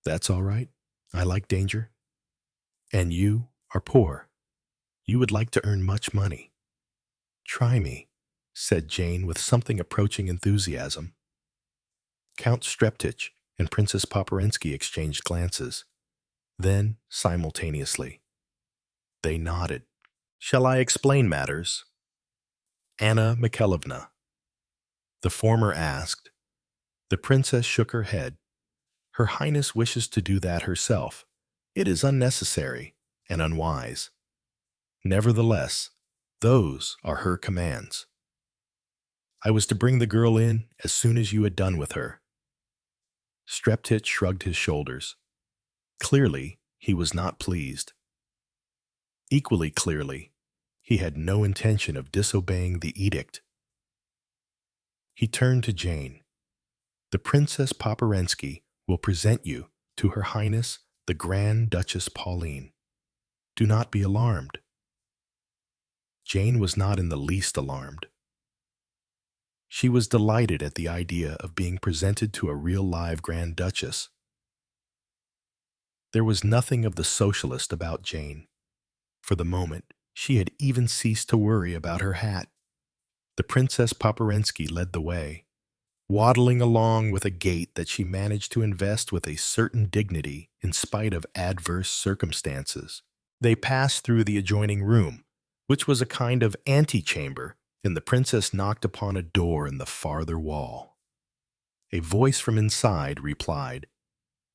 That's all right. I like danger. And you are poor. You would like to earn much money. Try me," said Jane with something approaching enthusiasm. Count Streptitch and Princess Poporensky exchanged glances. Then, simultaneously, they nodded. "Shall I explain matters?" "Anna Mikhailovna," the former asked. The princess shook her head. "Her Highness wishes to do that herself. It is unnecessary and unwise. Nevertheless, those are her commands. I was to bring the girl in as soon as you had done with her." Streptitch shrugged his shoulders. Clearly, he was not pleased. Equally clearly, he had no intention of disobeying the edict. He turned to Jane. "The Princess Poporensky will present you to Her Highness the Grand Duchess Pauline. Do not be alarmed." Jane was not in the least alarmed. She was delighted at the idea of being presented to a real live Grand Duchess. There was nothing of the socialist about Jane. For the moment, she had even ceased to worry about her hat. The Princess Poperensky led the way, waddling along with a gait that she managed to invest with a certain dignity in spite of adverse circumstances. They passed through the adjoining room, which was a kind of antechamber, and the princess knocked upon a door in the farther wall. A voice from inside replied,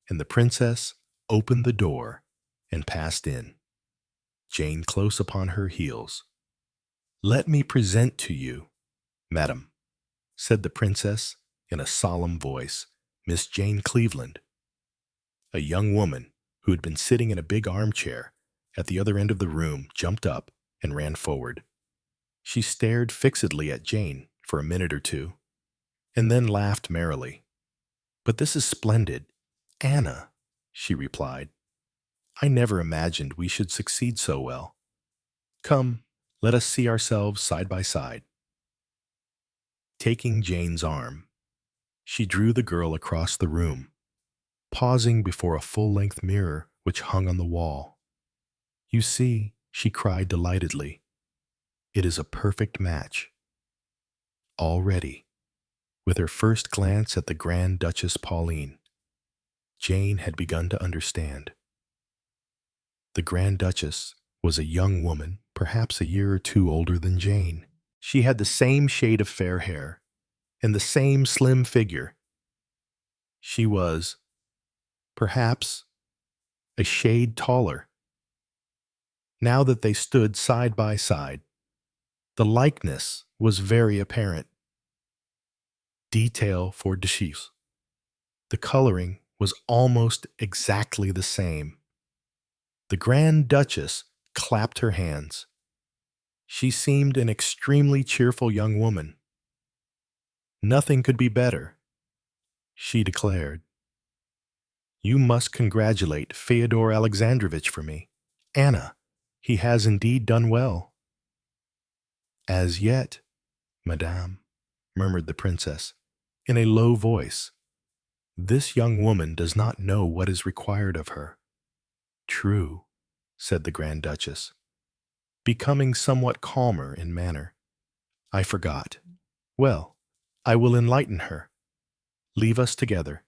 and the princess opened the door and passed in, Jane close upon her heels. "Let me present to you, madam," said the princess in a solemn voice, "Miss Jane Cleveland." A young woman who had been sitting in a big armchair at the other end of the room jumped up and ran forward. She stared fixedly at Jane for a minute or two, and then laughed merrily. "But this is splendid, Anna," she replied. "I never imagined we should succeed so well. Come, let us see ourselves side by side." Taking Jane's arm, she drew the girl across the room, pausing before a full-length mirror which hung on the wall. "You see," she cried delightedly, "it is a perfect match." Already, with her first glance at the Grand Duchess Pauline, Jane had begun to understand. The Grand Duchess was a young woman, perhaps a year or two older than Jane. She had the same shade of fair hair and the same slim figure. She was, perhaps, a shade taller. Now that they stood side by side, the likeness was very apparent. Detail for déchets. The coloring was almost exactly the same. The Grand Duchess clapped her hands. She seemed an extremely cheerful young woman. "Nothing could be better," she declared. "You must congratulate Fyodor Alexandrovitch for me. Anna, he has indeed done well." "As yet, madame," murmured the princess, in a low voice. "This young woman does not know what is required of her." "True," said the Grand Duchess, becoming somewhat calmer in manner. "I forgot. Well, I will enlighten her. Leave us together."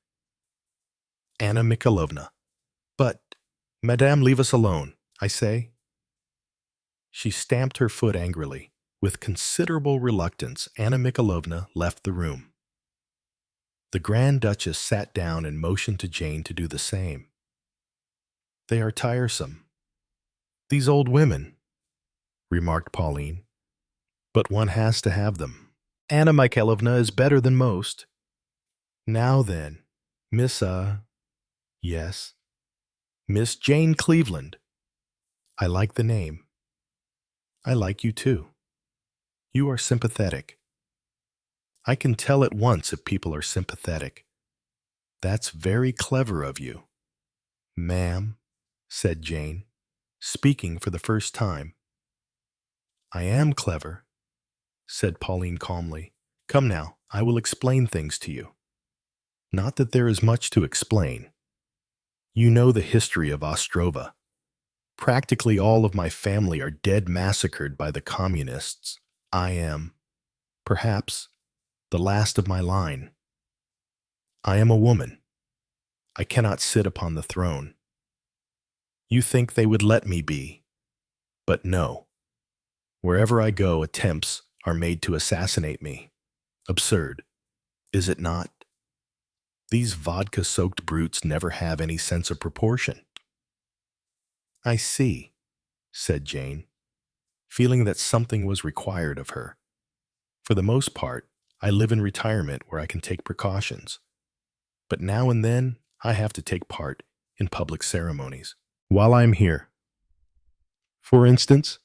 "Anna Mikhailovna." "But, madame, leave us alone, I say." She stamped her foot angrily. With considerable reluctance, Anna Mikhailovna left the room. The Grand Duchess sat down and motioned to Jane to do the same. "They are tiresome, these old women," remarked Pauline, "but one has to have them. Anna Mikhailovna is better than most. Now then, Miss, yes, Miss Jane Cleveland. I like the name. I like you too. You are sympathetic. I can tell at once if people are sympathetic. That's very clever of you." "Ma'am," said Jane, speaking for the first time. "I am clever," said Pauline calmly. "Come now, I will explain things to you. Not that there is much to explain. You know the history of Ostrova. Practically all of my family are dead massacred by the communists. I am, perhaps, the last of my line. I am a woman. I cannot sit upon the throne. You think they would let me be, but no. Wherever I go, attempts are made to assassinate me. Absurd, is it not? These vodka-soaked brutes never have any sense of proportion." "I see," said Jane, feeling that something was required of her. "For the most part, I live in retirement where I can take precautions. But now and then, I have to take part in public ceremonies while I'm here. For instance,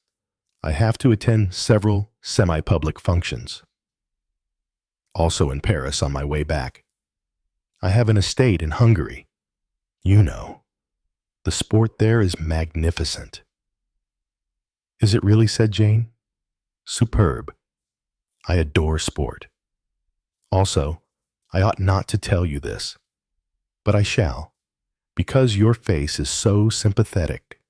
I have to attend several semi-public functions. Also in Paris on my way back. I have an estate in Hungary. You know, the sport there is magnificent." "Is it really?" said Jane. "Superb. I adore sport. Also, I ought not to tell you this, but I shall, because your face is so sympathetic.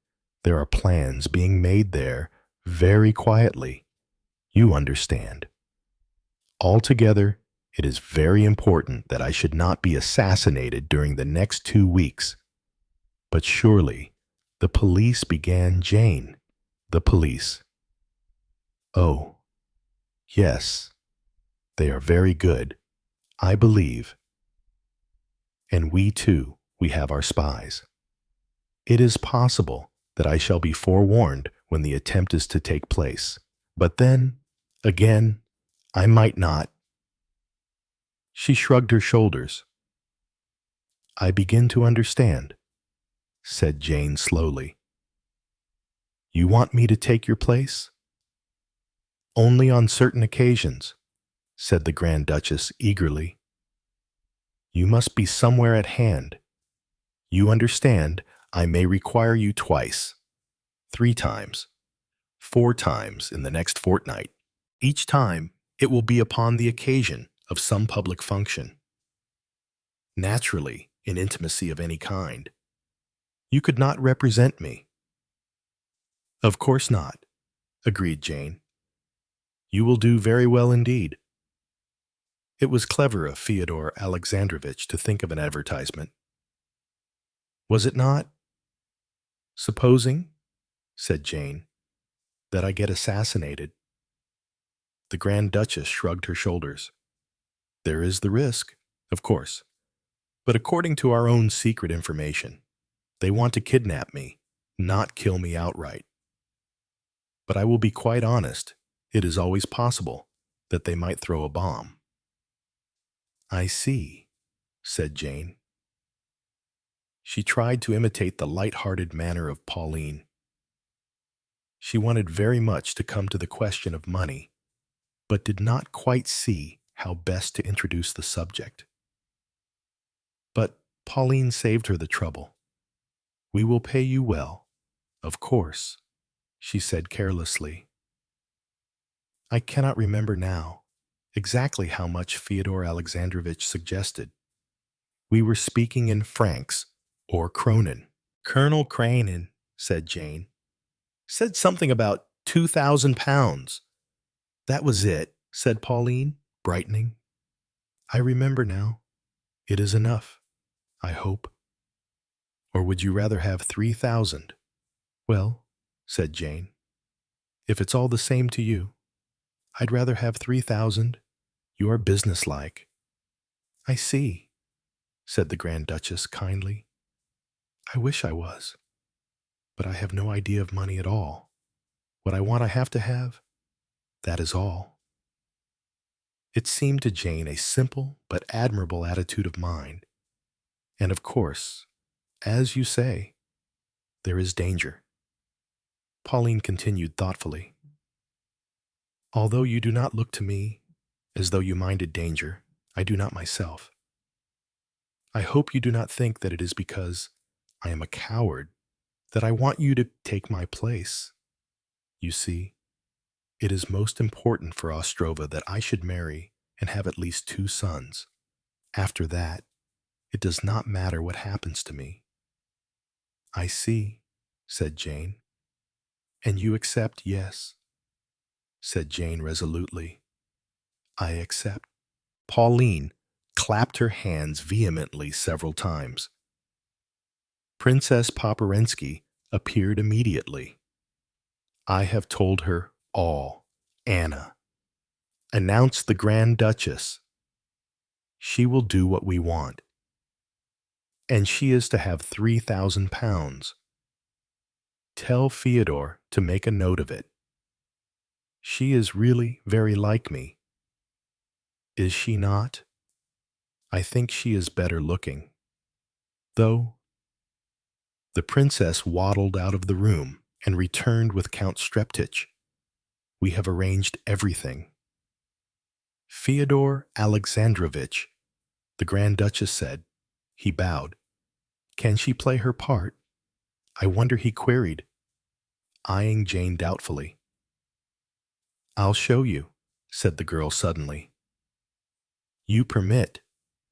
There are plans being made there very quietly. You understand. Altogether, it is very important that I should not be assassinated during the next 2 weeks. But surely, the police began Jane. The police. Oh, yes, they are very good, I believe. And we too, we have our spies. It is possible that I shall be forewarned when the attempt is to take place. But then, again, I might not. She shrugged her shoulders. I begin to understand, said Jane slowly. You want me to take your place? Only on certain occasions, said the Grand Duchess eagerly. You must be somewhere at hand. You understand, I may require you twice, 3 times, 4 times in the next fortnight. Each time, it will be upon the occasion of some public function. Naturally, in intimacy of any kind. You could not represent me. Of course not, agreed Jane. You will do very well indeed. It was clever of Fyodor Alexandrovitch to think of an advertisement. Was it not? Supposing, said Jane, that I get assassinated. The Grand Duchess shrugged her shoulders. There is the risk, of course. But according to our own secret information, they want to kidnap me, not kill me outright. But I will be quite honest, it is always possible that they might throw a bomb. I see, said Jane. She tried to imitate the light-hearted manner of Pauline. She wanted very much to come to the question of money, but did not quite see how best to introduce the subject. But Pauline saved her the trouble. We will pay you well, of course, she said carelessly. I cannot remember now exactly how much Fyodor Alexandrovitch suggested. We were speaking in francs or kronen. Colonel Cranen, said Jane, said something about 2,000 pounds. That was it, said Pauline, brightening. I remember now. It is enough, I hope. Or would you rather have 3,000? Well, said Jane, if it's all the same to you, I'd rather have 3,000. You are businesslike. I see, said the Grand Duchess kindly. I wish I was, but I have no idea of money at all. What I want I have to have, that is all. It seemed to Jane a simple but admirable attitude of mind. And of course, as you say, there is danger. Pauline continued thoughtfully. Although you do not look to me as though you minded danger, I do not myself. I hope you do not think that it is because I am a coward that I want you to take my place. You see, it is most important for Ostrova that I should marry and have at least 2 sons. After that, it does not matter what happens to me. I see, said Jane. And you accept, yes, said Jane resolutely. I accept. Pauline clapped her hands vehemently several times. Princess Poporensky appeared immediately. I have told her all, Anna, announced the Grand Duchess. She will do what we want. And she is to have 3,000 pounds. Tell Fyodor to make a note of it. She is really very like me. Is she not? I think she is better looking. Though, the princess waddled out of the room and returned with Count Streptich. We have arranged everything. Fyodor Alexandrovitch, the Grand Duchess said. He bowed. Can she play her part? I wonder, he queried, eyeing Jane doubtfully. I'll show you, said the girl suddenly. You permit,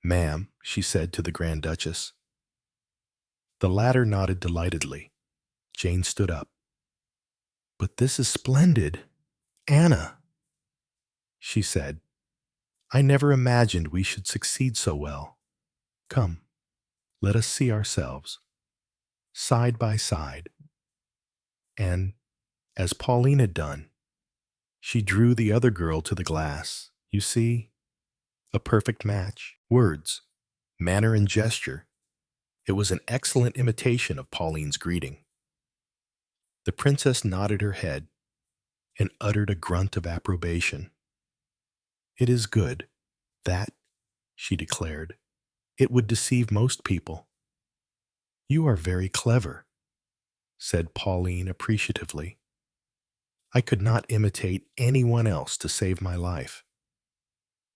ma'am, she said to the Grand Duchess. The latter nodded delightedly. Jane stood up. "But this is splendid. Anna," she said, "I never imagined we should succeed so well. Come, let us see ourselves, side by side." And, as Pauline had done, she drew the other girl to the glass. You see, a perfect match. Words, manner, and gesture. It was an excellent imitation of Pauline's greeting. The princess nodded her head and uttered a grunt of approbation. "It is good. That," she declared, "it would deceive most people." "You are very clever," said Pauline appreciatively. "I could not imitate anyone else to save my life."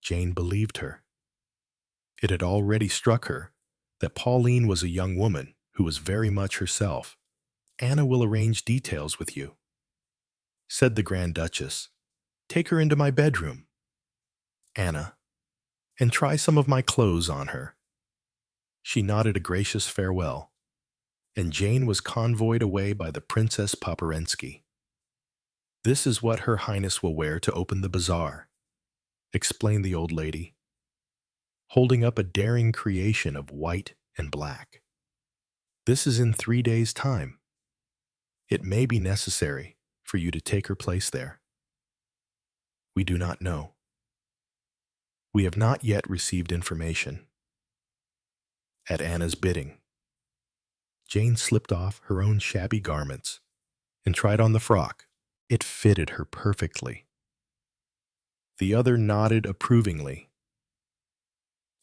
Jane believed her. It had already struck her that Pauline was a young woman who was very much herself. "Anna will arrange details with you," said the Grand Duchess. "Take her into my bedroom, Anna, and try some of my clothes on her." She nodded a gracious farewell, and Jane was convoyed away by the Princess Poperensky. "This is what Her Highness will wear to open the bazaar," explained the old lady, holding up a daring creation of white and black. "This is in 3 days' time. It may be necessary for you to take her place there. We do not know. We have not yet received information." At Anna's bidding, Jane slipped off her own shabby garments and tried on the frock. It fitted her perfectly. The other nodded approvingly.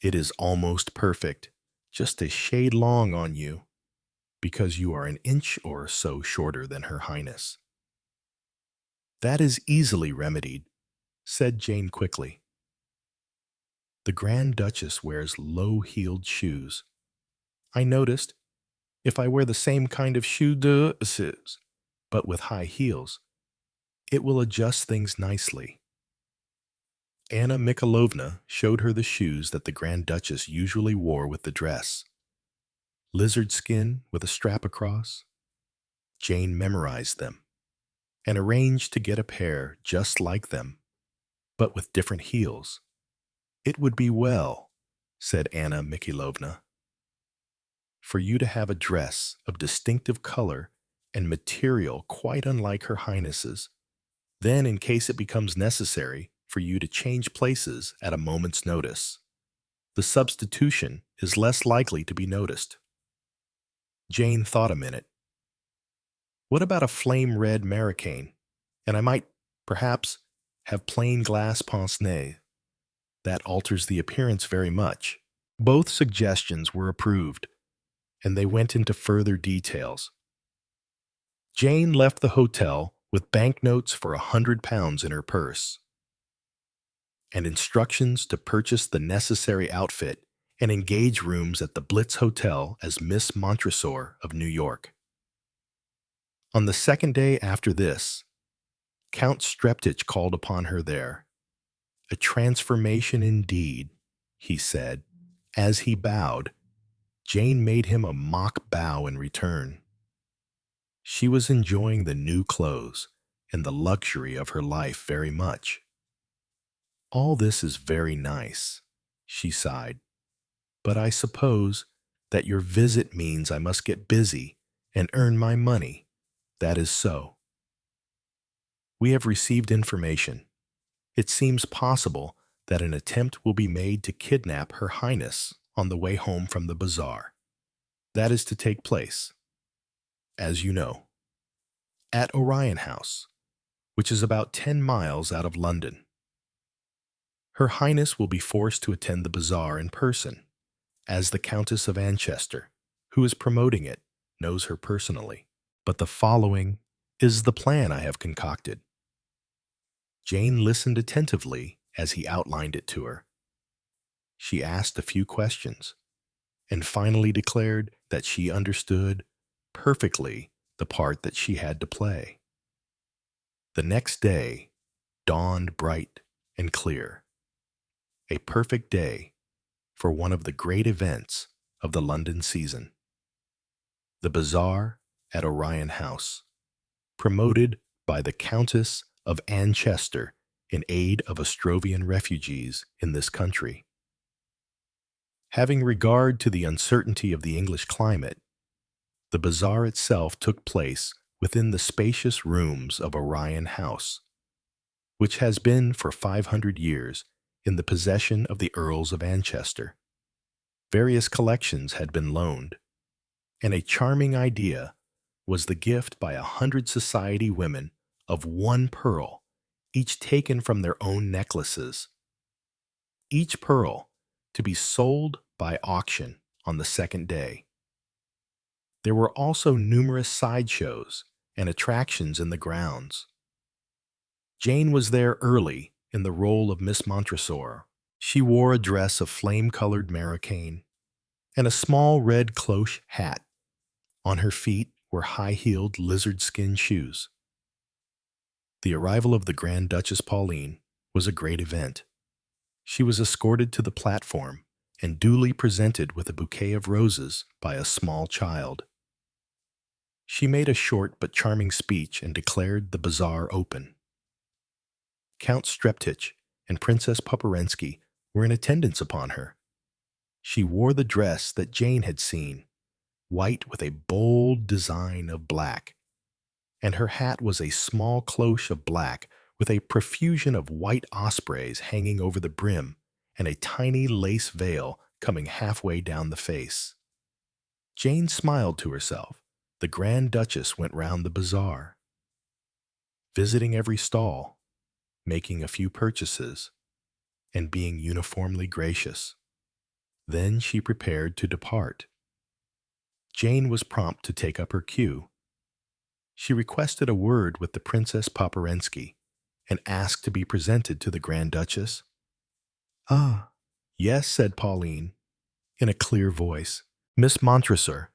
"It is almost perfect, just a shade long on you, because you are an inch or so shorter than Her Highness." "That is easily remedied," said Jane quickly. "The Grand Duchess wears low-heeled shoes. I noticed, if I wear the same kind of shoes, but with high heels, it will adjust things nicely." Anna Mikhailovna showed her the shoes that the Grand Duchess usually wore with the dress. Lizard skin with a strap across. Jane memorized them and arranged to get a pair just like them, but with different heels. "It would be well," said Anna Mikhailovna, "for you to have a dress of distinctive color and material quite unlike Her Highness's. Then, in case it becomes necessary for you to change places at a moment's notice, the substitution is less likely to be noticed." Jane thought a minute. "What about a flame-red Maricane? And I might, perhaps, have plain glass pince-nez. That alters the appearance very much." Both suggestions were approved, and they went into further details. Jane left the hotel with banknotes for £100 in her purse, and instructions to purchase the necessary outfit and engage rooms at the Blitz Hotel as Miss Montresor of New York. On the second day after this, Count Streptich called upon her there. "A transformation indeed," he said. As he bowed, Jane made him a mock bow in return. She was enjoying the new clothes and the luxury of her life very much. "All this is very nice," she sighed, "but I suppose that your visit means I must get busy and earn my money. That is so. We have received information. It seems possible that an attempt will be made to kidnap Her Highness on the way home from the bazaar. That is to take place, as you know, at Orion House, which is about 10 miles out of London. Her Highness will be forced to attend the bazaar in person, as the Countess of Anchester, who is promoting it, knows her personally. But the following is the plan I have concocted." Jane listened attentively as he outlined it to her. She asked a few questions, and finally declared that she understood perfectly the part that she had to play. The next day dawned bright and clear, a perfect day for one of the great events of the London season. The bazaar at Orion House, promoted by the Countess of Anchester in aid of Ostrovian refugees in this country. Having regard to the uncertainty of the English climate, the bazaar itself took place within the spacious rooms of Orion House, which has been for 500 years in the possession of the Earls of Anchester. Various collections had been loaned, and a charming idea was the gift by 100 society women of one pearl, each taken from their own necklaces. Each pearl to be sold by auction on the second day. There were also numerous sideshows and attractions in the grounds. Jane was there early in the role of Miss Montresor. She wore a dress of flame-colored marocaine and a small red cloche hat. On her feet were high-heeled lizard-skin shoes. The arrival of the Grand Duchess Pauline was a great event. She was escorted to the platform and duly presented with a bouquet of roses by a small child. She made a short but charming speech and declared the bazaar open. Count Streptich and Princess Poperensky were in attendance upon her. She wore the dress that Jane had seen, white with a bold design of black, and her hat was a small cloche of black with a profusion of white ospreys hanging over the brim and a tiny lace veil coming halfway down the face. Jane smiled to herself. The Grand Duchess went round the bazaar, visiting every stall, making a few purchases, and being uniformly gracious. Then she prepared to depart. Jane was prompt to take up her cue. She requested a word with the Princess Poperensky and asked to be presented to the Grand Duchess. "Ah, yes," said Pauline, in a clear voice. "Miss Montresor.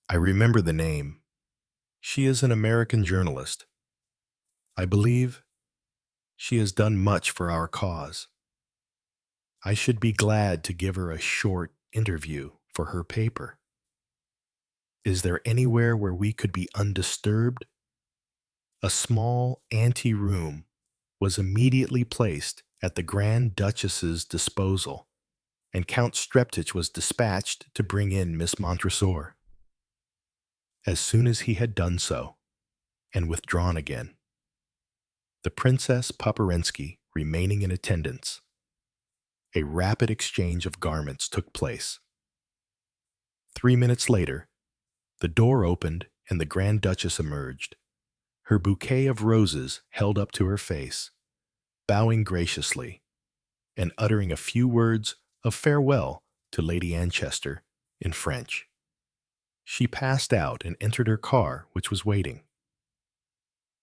I remember the name. She is an American journalist. I believe she has done much for our cause. I should be glad to give her a short interview for her paper. Is there anywhere where we could be undisturbed?" A small ante-room was immediately placed at the Grand Duchess's disposal, and Count Streptich was dispatched to bring in Miss Montresor. As soon as he had done so, and withdrawn again, the Princess Poperensky remaining in attendance, a rapid exchange of garments took place. 3 minutes later, the door opened and the Grand Duchess emerged, her bouquet of roses held up to her face, bowing graciously, and uttering a few words of farewell to Lady Anchester in French. She passed out and entered her car, which was waiting.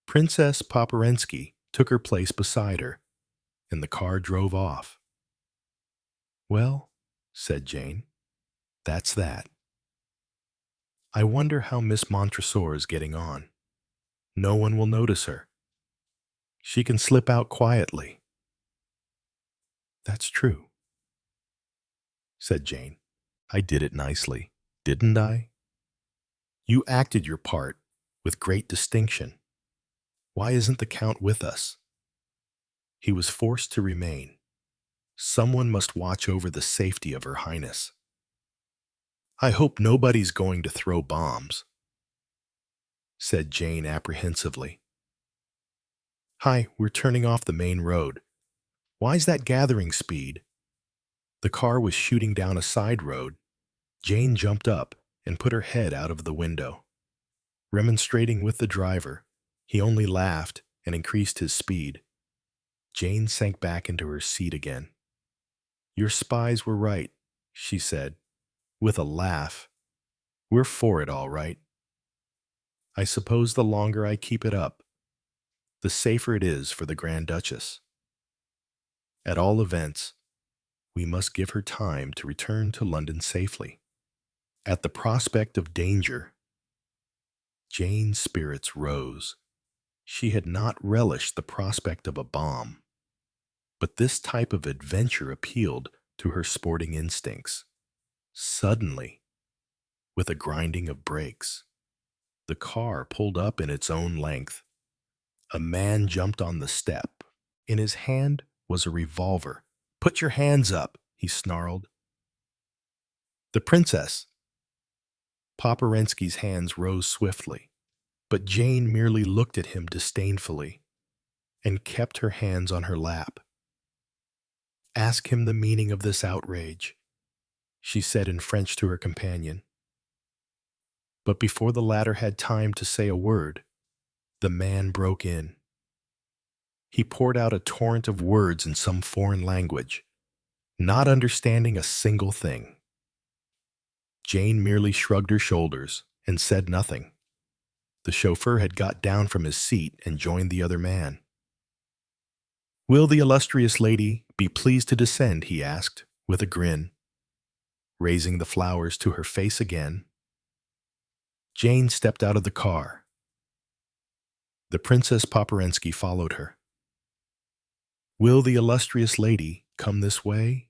Princess Poperensky took her place beside her, and the car drove off. "Well," said Jane, "that's that. I wonder how Miss Montresor is getting on. No one will notice her. She can slip out quietly." "That's true," said Jane. "I did it nicely, didn't I?" "You acted your part with great distinction. Why isn't the Count with us?" "He was forced to remain. Someone must watch over the safety of Her Highness." "I hope nobody's going to throw bombs," said Jane apprehensively. "Hi, we're turning off the main road. Why's that gathering speed?" The car was shooting down a side road. Jane jumped up and put her head out of the window. Remonstrating with the driver, he only laughed and increased his speed. Jane sank back into her seat again. "Your spies were right," she said, with a laugh. "We're for it all right. I suppose the longer I keep it up, the safer it is for the Grand Duchess. At all events, we must give her time to return to London safely." At the prospect of danger, Jane's spirits rose. She had not relished the prospect of a bomb, but this type of adventure appealed to her sporting instincts. Suddenly, with a grinding of brakes, The car pulled up in its own length. A man jumped on the step. In his hand was a revolver. "Put your hands up," he snarled. "The princess." Poporensky's hands rose swiftly, but Jane merely looked at him disdainfully and kept her hands on her lap. "Ask him the meaning of this outrage," she said in French to her companion. But before the latter had time to say a word, the man broke in. He poured out a torrent of words in some foreign language, not understanding a single thing. Jane merely shrugged her shoulders and said nothing. The chauffeur had got down from his seat and joined the other man. "Will the illustrious lady be pleased to descend?" he asked, with a grin, raising the flowers to her face again. Jane stepped out of the car. The Princess Poporensky followed her. "Will the illustrious lady come this way?"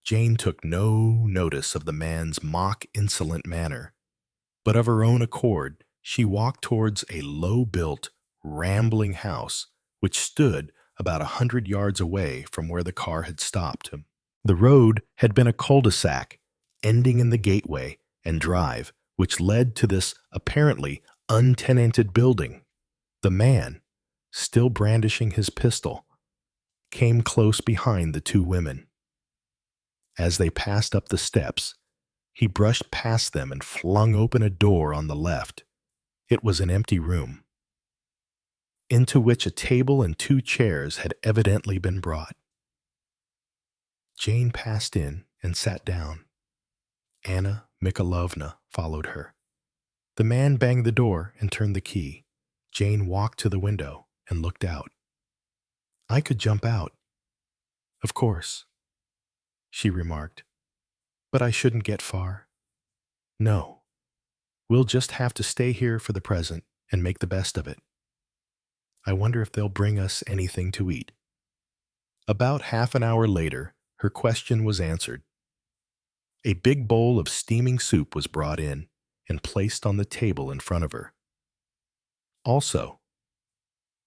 Jane took no notice of the man's mock insolent manner, but of her own accord she walked towards a low-built, rambling house which stood about 100 yards away from where the car had stopped. The road had been a cul-de-sac, ending in the gateway and drive which led to this apparently untenanted building. The man, still brandishing his pistol, came close behind the two women. As they passed up the steps, he brushed past them and flung open a door on the left. It was an empty room, into which a table and two chairs had evidently been brought. Jane passed in and sat down. Anna Mikhailovna followed her. The man banged the door and turned the key. Jane walked to the window and looked out. "I could jump out." "Of course," she remarked, "but I shouldn't get far." "No, we'll just have to stay here for the present and make the best of it. I wonder if they'll bring us anything to eat." About half an hour later, her question was answered. A big bowl of steaming soup was brought in and placed on the table in front of her. Also,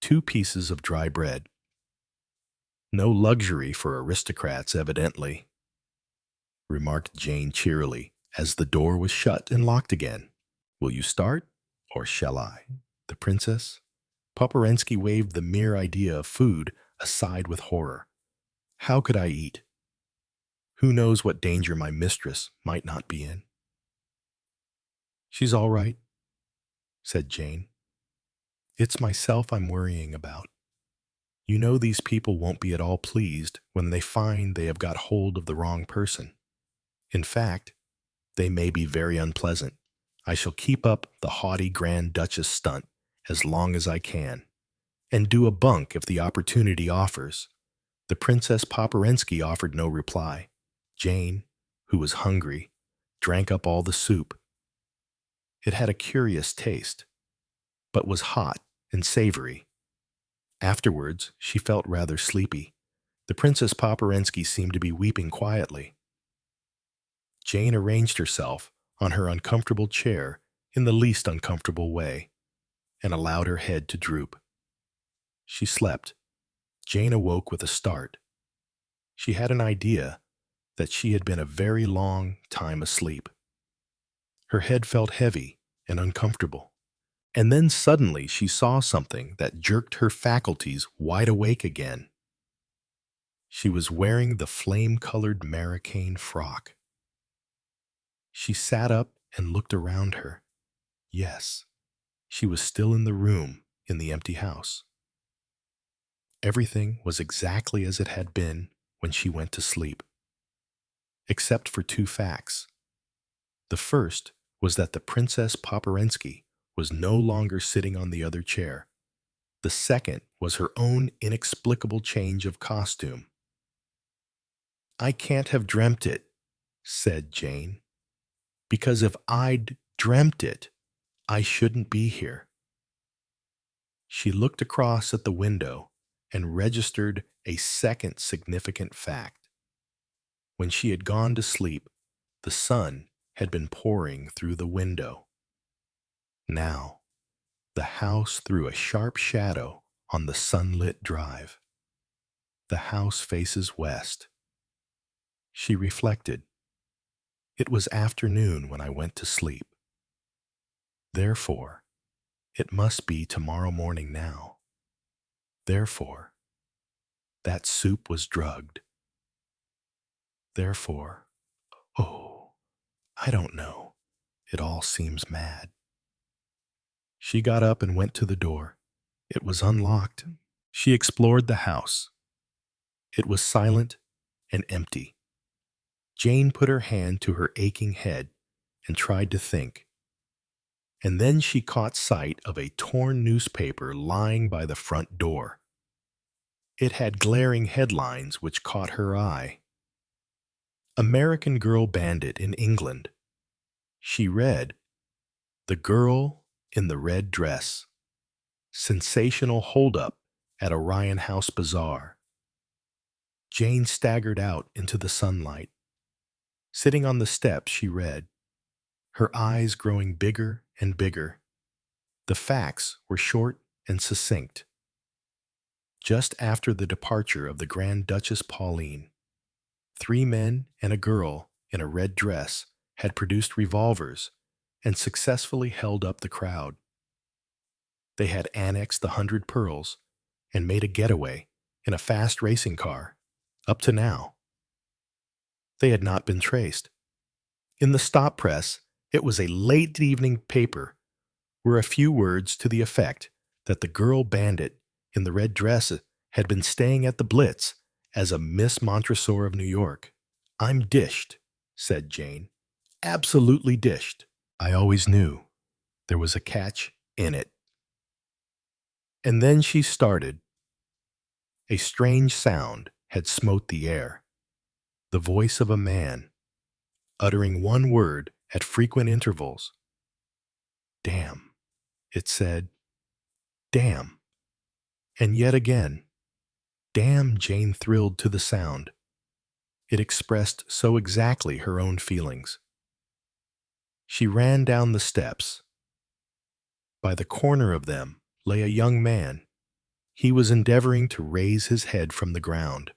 2 pieces of dry bread. "No luxury for aristocrats, evidently," remarked Jane cheerily as the door was shut and locked again. "Will you start, or shall I?" The princess? Poporensky waved the mere idea of food aside with horror. "How could I eat? Who knows what danger my mistress might not be in?" "She's all right," said Jane. "It's myself I'm worrying about. You know these people won't be at all pleased when they find they have got hold of the wrong person. In fact, they may be very unpleasant. I shall keep up the haughty Grand Duchess stunt as long as I can, and do a bunk if the opportunity offers." The Princess Poporensky offered no reply. Jane, who was hungry, drank up all the soup. It had a curious taste, but was hot and savory. Afterwards, she felt rather sleepy. The Princess Poporensky seemed to be weeping quietly. Jane arranged herself on her uncomfortable chair in the least uncomfortable way, and allowed her head to droop. She slept. Jane awoke with a start. She had an idea that she had been a very long time asleep. Her head felt heavy and uncomfortable, and then suddenly she saw something that jerked her faculties wide awake again. She was wearing the flame-colored Maricane frock. She sat up and looked around her. Yes, she was still in the room in the empty house. Everything was exactly as it had been when she went to sleep, except for 2 facts. The first was that the Princess Poporensky was no longer sitting on the other chair. The second was her own inexplicable change of costume. "I can't have dreamt it," said Jane, "because if I'd dreamt it, I shouldn't be here." She looked across at the window and registered a second significant fact. When she had gone to sleep, the sun had been pouring through the window. Now, the house threw a sharp shadow on the sunlit drive. The house faces west. She reflected. It was afternoon when I went to sleep. Therefore, it must be tomorrow morning now. Therefore, that soup was drugged. Therefore, oh, I don't know. It all seems mad. She got up and went to the door. It was unlocked. She explored the house. It was silent and empty. Jane put her hand to her aching head and tried to think. And then she caught sight of a torn newspaper lying by the front door. It had glaring headlines which caught her eye. American Girl Bandit in England. She read, "The Girl in the Red Dress. Sensational holdup at Orion House Bazaar." Jane staggered out into the sunlight. Sitting on the steps, she read, her eyes growing bigger and bigger. The facts were short and succinct. Just after the departure of the Grand Duchess Pauline, 3 men and a girl in a red dress had produced revolvers and successfully held up the crowd. They had annexed the 100 Pearls and made a getaway in a fast racing car. Up to now, they had not been traced. In the stop press, it was a late evening paper, were a few words to the effect that the girl bandit in the red dress had been staying at the Blitz as a Miss Montresor of New York. "I'm dished," said Jane. "Absolutely dished. I always knew there was a catch in it." And then she started. A strange sound had smote the air. The voice of a man, uttering one word at frequent intervals. "Damn," it said. "Damn." And yet again, "Damn." Jane thrilled to the sound. It expressed so exactly her own feelings. She ran down the steps. By the corner of them lay a young man. He was endeavoring to raise his head from the ground.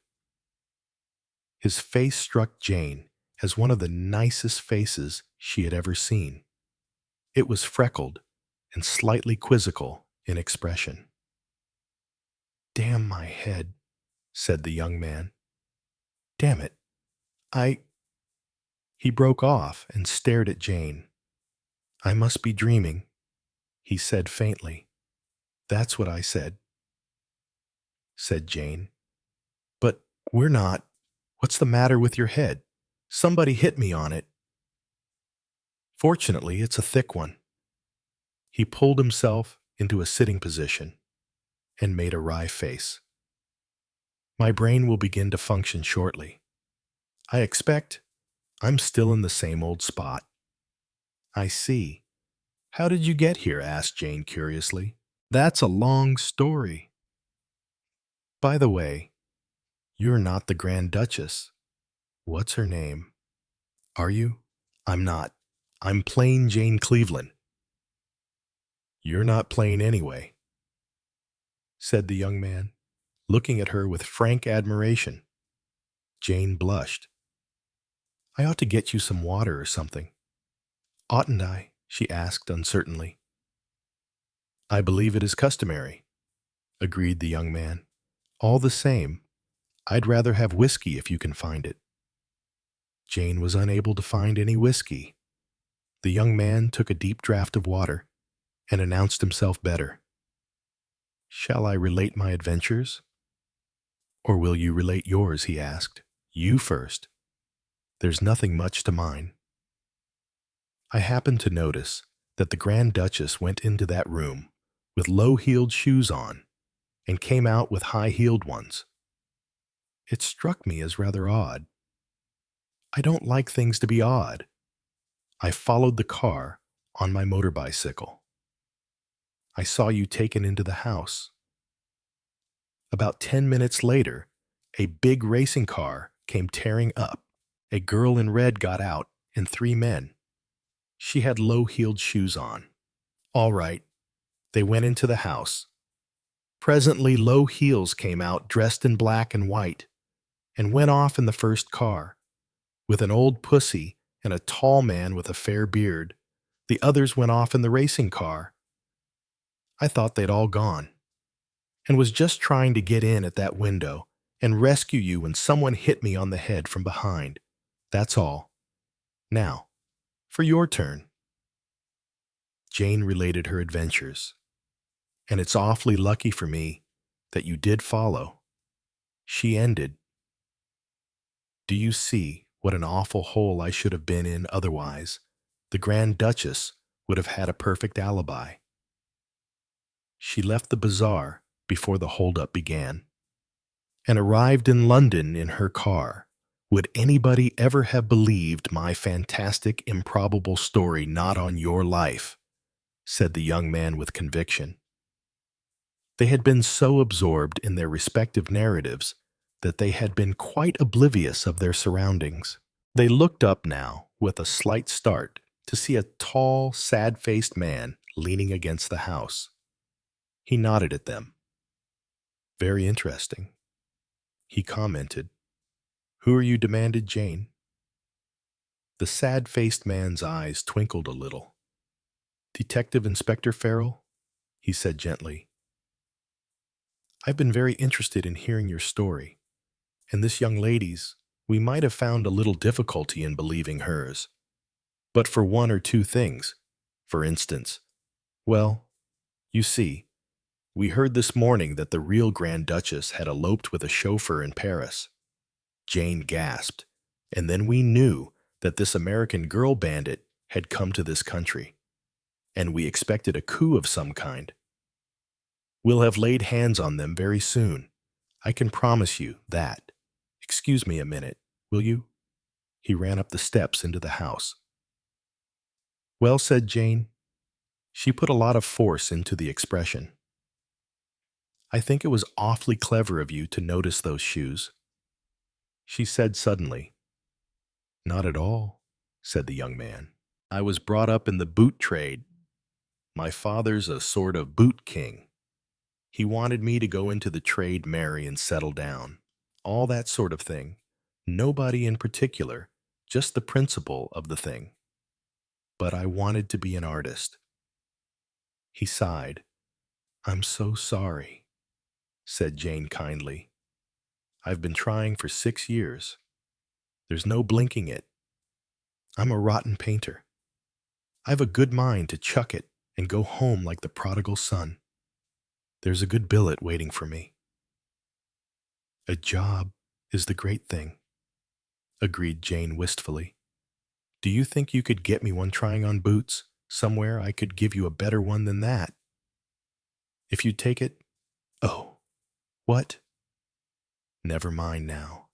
His face struck Jane as one of the nicest faces she had ever seen. It was freckled and slightly quizzical in expression. "Damn my head," said the young man. "Damn it, I—" He broke off and stared at Jane. "I must be dreaming," he said faintly. "That's what I said," said Jane. "But we're not. What's the matter with your head? Somebody hit me on it." "Fortunately, it's a thick one." He pulled himself into a sitting position and made a wry face. "My brain will begin to function shortly. I expect I'm still in the same old spot." "I see. How did you get here?" asked Jane curiously. "That's a long story. By the way, you're not the Grand Duchess. What's her name? Are you?" "I'm not. I'm plain Jane Cleveland." "You're not plain anyway," said the young man, looking at her with frank admiration. Jane blushed. "I ought to get you some water or something." "Oughtn't I?" she asked uncertainly. "I believe it is customary," agreed the young man. "All the same, I'd rather have whiskey if you can find it." Jane was unable to find any whiskey. The young man took a deep draught of water and announced himself better. "Shall I relate my adventures? Or will you relate yours?" he asked. "You first. There's nothing much to mine." "I happened to notice that the Grand Duchess went into that room with low-heeled shoes on and came out with high-heeled ones. It struck me as rather odd. I don't like things to be odd. I followed the car on my motor bicycle. I saw you taken into the house. About 10 minutes later, a big racing car came tearing up. A girl in red got out, and 3 men. She had low-heeled shoes on. All right, they went into the house. Presently, Low Heels came out dressed in black and white and went off in the first car. With an old pussy and a tall man with a fair beard, the others went off in the racing car. I thought they'd all gone and was just trying to get in at that window and rescue you when someone hit me on the head from behind. That's all. Now, for your turn. Jane related her adventures, and it's awfully lucky for me that you did follow. She ended. Do you see what an awful hole I should have been in otherwise? The Grand Duchess would have had a perfect alibi. She left the bazaar before the holdup began and arrived in London in her car. Would anybody ever have believed my fantastic, improbable story not on your life? Said the young man with conviction. They had been so absorbed in their respective narratives that they had been quite oblivious of their surroundings. They looked up now with a slight start to see a tall, sad-faced man leaning against the house. He nodded at them. Very interesting. He commented. Who are you? Demanded Jane. The sad-faced man's eyes twinkled a little. Detective Inspector Farrell, he said gently. I've been very interested in hearing your story, and this young lady's, we might have found a little difficulty in believing hers. But for one or two things, for instance, well, you see, we heard this morning that the real Grand Duchess had eloped with a chauffeur in Paris. Jane gasped, and then we knew that this American girl bandit had come to this country, and we expected a coup of some kind. We'll have laid hands on them very soon. I can promise you that. Excuse me a minute, will you? He ran up the steps into the house. Well, said Jane. She put a lot of force into the expression. I think it was awfully clever of you to notice those shoes. She said suddenly. Not at all, said the young man. I was brought up in the boot trade. My father's a sort of boot king. He wanted me to go into the trade, marry, and settle down. All that sort of thing. Nobody in particular, just the principle of the thing. But I wanted to be an artist. He sighed. I'm so sorry, said Jane kindly. I've been trying for 6 years. There's no blinking it. I'm a rotten painter. I've a good mind to chuck it and go home like the prodigal son. There's a good billet waiting for me. A job is the great thing, agreed Jane wistfully. Do you think you could get me one trying on boots? Somewhere I could give you a better one than that. If you'd take it? Oh, what? Never mind now.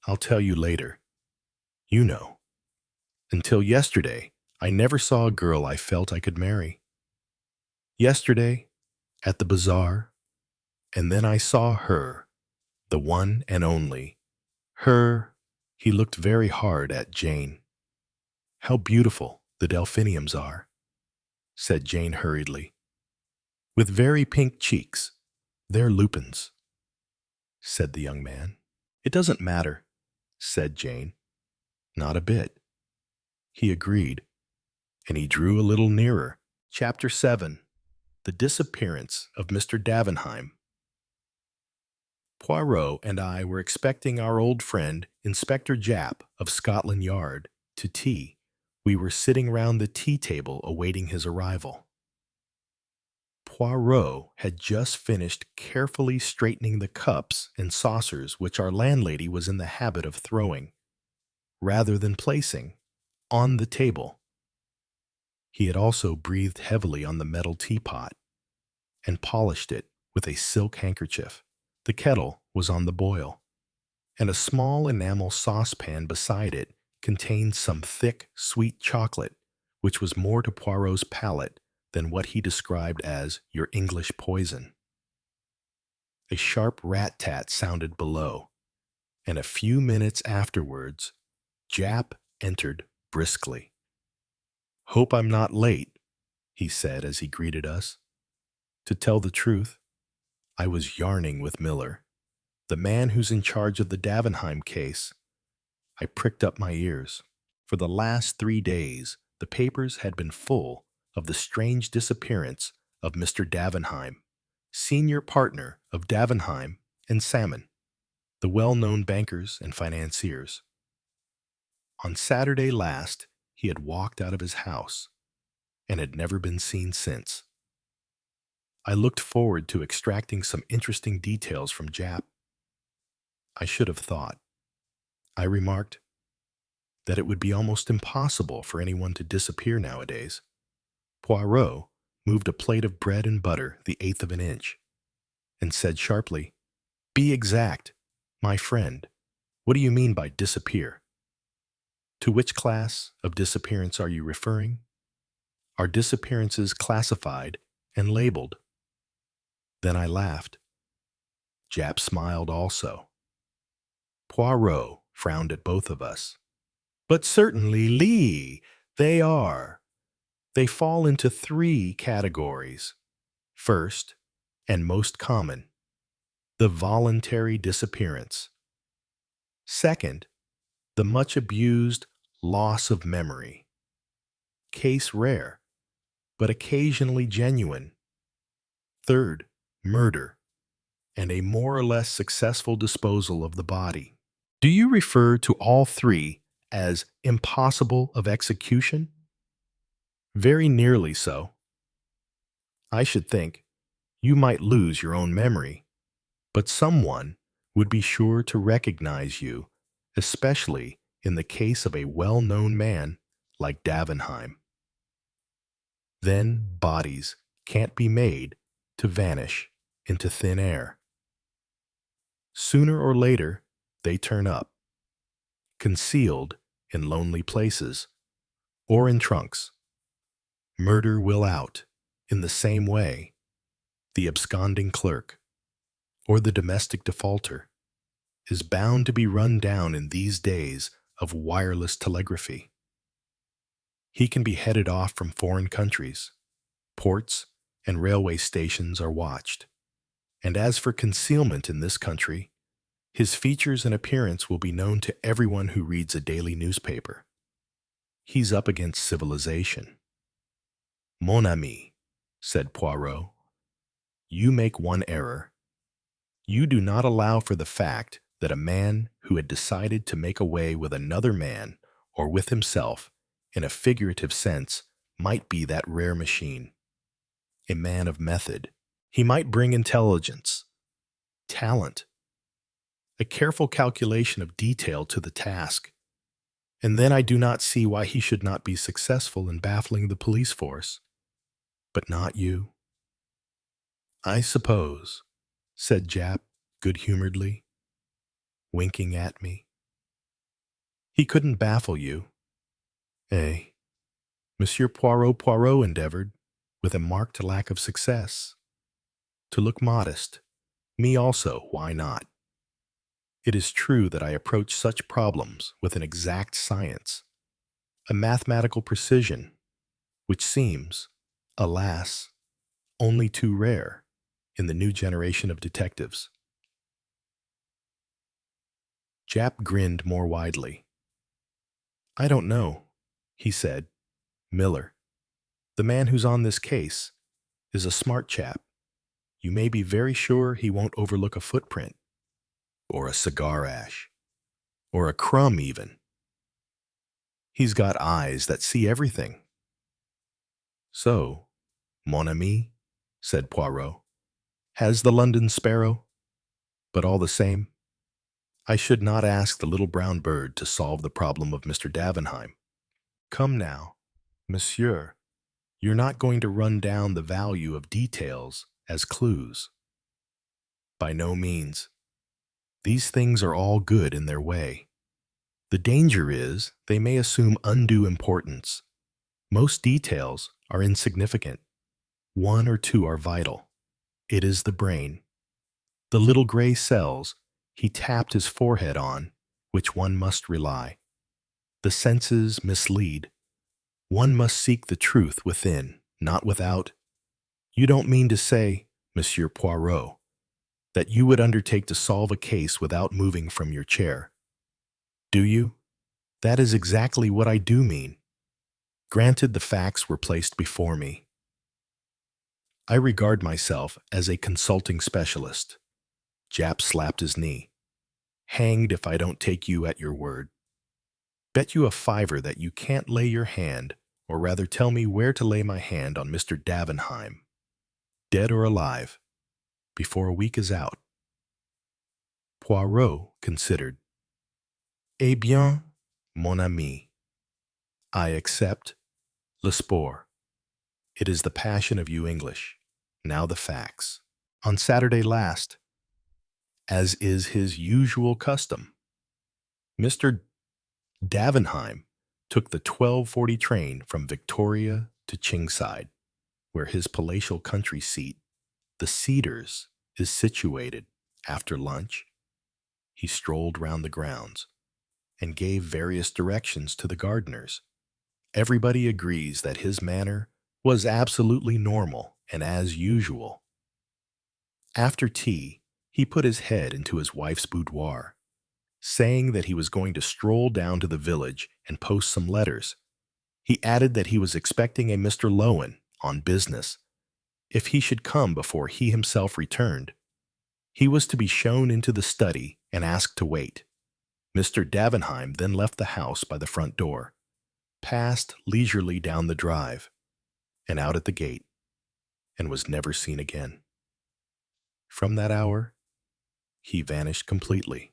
I'll tell you later. You know. Until yesterday, I never saw a girl I felt I could marry. Yesterday, at the bazaar, and then I saw her, the one and only. Her, he looked very hard at Jane. How beautiful the delphiniums are, said Jane hurriedly. With very pink cheeks. They're lupins, said the young man. It doesn't matter, said Jane. Not a bit. He agreed, and he drew a little nearer. Chapter 7. The Disappearance of Mr. Davenheim. Poirot and I were expecting our old friend, Inspector Japp of Scotland Yard, to tea. We were sitting round the tea table awaiting his arrival. Poirot had just finished carefully straightening the cups and saucers which our landlady was in the habit of throwing, rather than placing, on the table. He had also breathed heavily on the metal teapot and polished it with a silk handkerchief. The kettle was on the boil, and a small enamel saucepan beside it contained some thick, sweet chocolate, which was more to Poirot's palate than what he described as your English poison. A sharp rat-tat sounded below, and a few minutes afterwards, Japp entered briskly. Hope I'm not late, he said as he greeted us. To tell the truth, I was yarning with Miller, the man who's in charge of the Davenheim case. I pricked up my ears. For the last 3 days, the papers had been full of the strange disappearance of Mr. Davenheim, senior partner of Davenheim and Salmon, the well-known bankers and financiers. On Saturday last, he had walked out of his house and had never been seen since. I looked forward to extracting some interesting details from Jap. I should have thought, I remarked, that it would be almost impossible for anyone to disappear nowadays. Poirot moved a plate of bread and butter the eighth of an inch and said sharply, "Be exact, my friend. What do you mean by disappear? To which class of disappearance are you referring? Are disappearances classified and labeled?" Then I laughed. Jap smiled also. Poirot frowned at both of us. "But certainly, Lee, they are. They fall into 3 categories. First, and most common, the voluntary disappearance. Second, the much abused loss of memory. Case rare, but occasionally genuine. Third, murder, and a more or less successful disposal of the body. Do you refer to all 3 as impossible of execution?" "Very nearly so. I should think you might lose your own memory, but someone would be sure to recognize you, especially in the case of a well-known man like Davenheim. Then bodies can't be made to vanish into thin air. Sooner or later, they turn up, concealed in lonely places or in trunks. Murder will out in the same way. The absconding clerk or the domestic defaulter is bound to be run down in these days of wireless telegraphy. He can be headed off from foreign countries. Ports and railway stations are watched. And as for concealment in this country, his features and appearance will be known to everyone who reads a daily newspaper. He's up against civilization." "Mon ami," said Poirot, "you make one error. You do not allow for the fact that a man who had decided to make away with another man or with himself, in a figurative sense, might be that rare machine. A man of method. He might bring intelligence, talent, a careful calculation of detail to the task. And then I do not see why he should not be successful in baffling the police force. But not you." "I suppose," said Jap good-humoredly, winking at me, "he couldn't baffle you." "Eh?" Monsieur Poirot endeavored, with a marked lack of success. To look modest. Me also, why not? It is true that I approach such problems with an exact science, a mathematical precision, which seems, alas, only too rare in the new generation of detectives. Jap grinned more widely. "I don't know," he said. "Miller, the man who's on this case, is a smart chap. You may be very sure he won't overlook a footprint, or a cigar ash, or a crumb even. He's got eyes that see everything." "So, mon ami," said Poirot, "has the London sparrow? But all the same, I should not ask the little brown bird to solve the problem of Mr. Davenheim. Come now, monsieur, you're not going to run down the value of details as clues. By no means. These things are all good in their way. The danger is they may assume undue importance. Most details are insignificant. 1 or 2 are vital. It is the brain. The little gray cells he tapped his forehead on, which one must rely. The senses mislead. One must seek the truth within, Not without. You don't mean to say, Monsieur Poirot, that you would undertake to solve a case without moving from your chair, do you? That is exactly what I do mean. Granted, the facts were placed before me. I regard myself as a consulting specialist. Jap slapped his knee. Hanged if I don't take you at your word. Bet you a fiver that you can't lay your hand, or rather tell me where to lay my hand on Mr. Davenheim, dead or alive, before a week is out. Poirot considered. Eh bien, mon ami, I accept le sport. It is the passion of you English. Now the facts. On Saturday last, as is his usual custom, Mr. Davenheim took the 12:40 train from Victoria to Chingside, where his palatial country seat, the Cedars, is situated. After lunch, he strolled round the grounds and gave various directions to the gardeners. Everybody agrees that his manner was absolutely normal and as usual. After tea, he put his head into his wife's boudoir, saying that he was going to stroll down to the village and post some letters. He added that he was expecting a Mr. Lowen on business. If he should come before he himself returned, he was to be shown into the study and asked to wait. Mr. Davenheim then left the house by the front door, passed leisurely down the drive, and out at the gate, and was never seen again. From that hour, he vanished completely.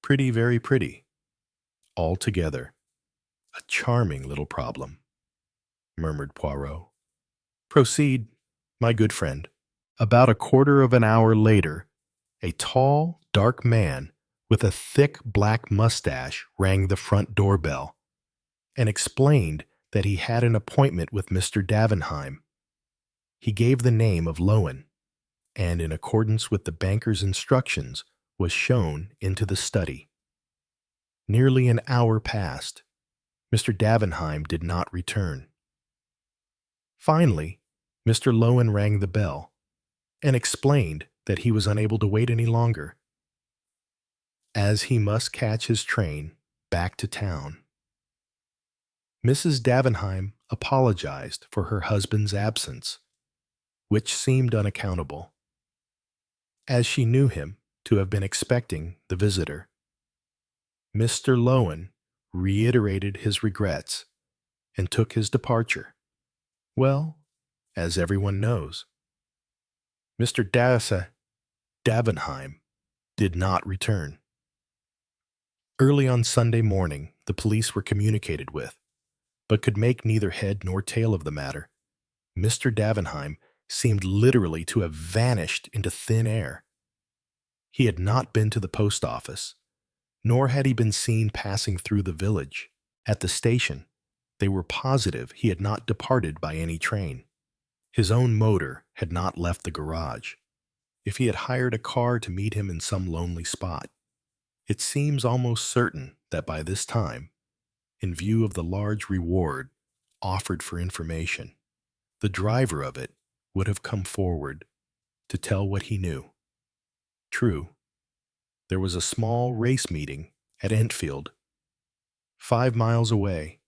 Pretty, very pretty. Altogether, a charming little problem, murmured Poirot. Proceed, my good friend. About a quarter of an hour later, a tall, dark man with a thick black mustache rang the front doorbell and explained that he had an appointment with Mr. Davenheim. He gave the name of Lowen, and in accordance with the banker's instructions, was shown into the study. Nearly an hour passed. Mr. Davenheim did not return. Finally, Mr. Lowen rang the bell and explained that he was unable to wait any longer, as he must catch his train back to town. Mrs. Davenheim apologized for her husband's absence, which seemed unaccountable, as she knew him to have been expecting the visitor. Mr. Lowen reiterated his regrets and took his departure. Well, as everyone knows, Mr. Davenheim did not return. Early on Sunday morning, the police were communicated with, but could make neither head nor tail of the matter. Mr. Davenheim seemed literally to have vanished into thin air. He had not been to the post office, nor had he been seen passing through the village. At the station, they were positive he had not departed by any train. His own motor had not left the garage. If he had hired a car to meet him in some lonely spot, it seems almost certain that by this time, in view of the large reward offered for information, the driver of it would have come forward to tell what he knew. True, there was a small race meeting at Enfield, 5 miles away,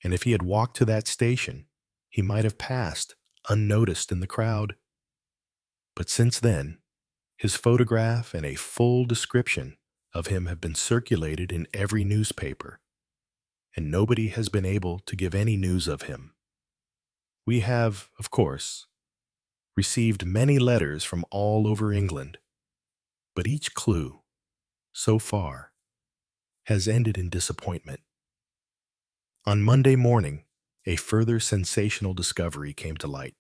and if he had walked to that station, he might have passed unnoticed in the crowd. But since then, his photograph and a full description of him have been circulated in every newspaper, and nobody has been able to give any news of him. We have, of course, received many letters from all over England, but each clue, so far, has ended in disappointment. On Monday morning, a further sensational discovery came to light.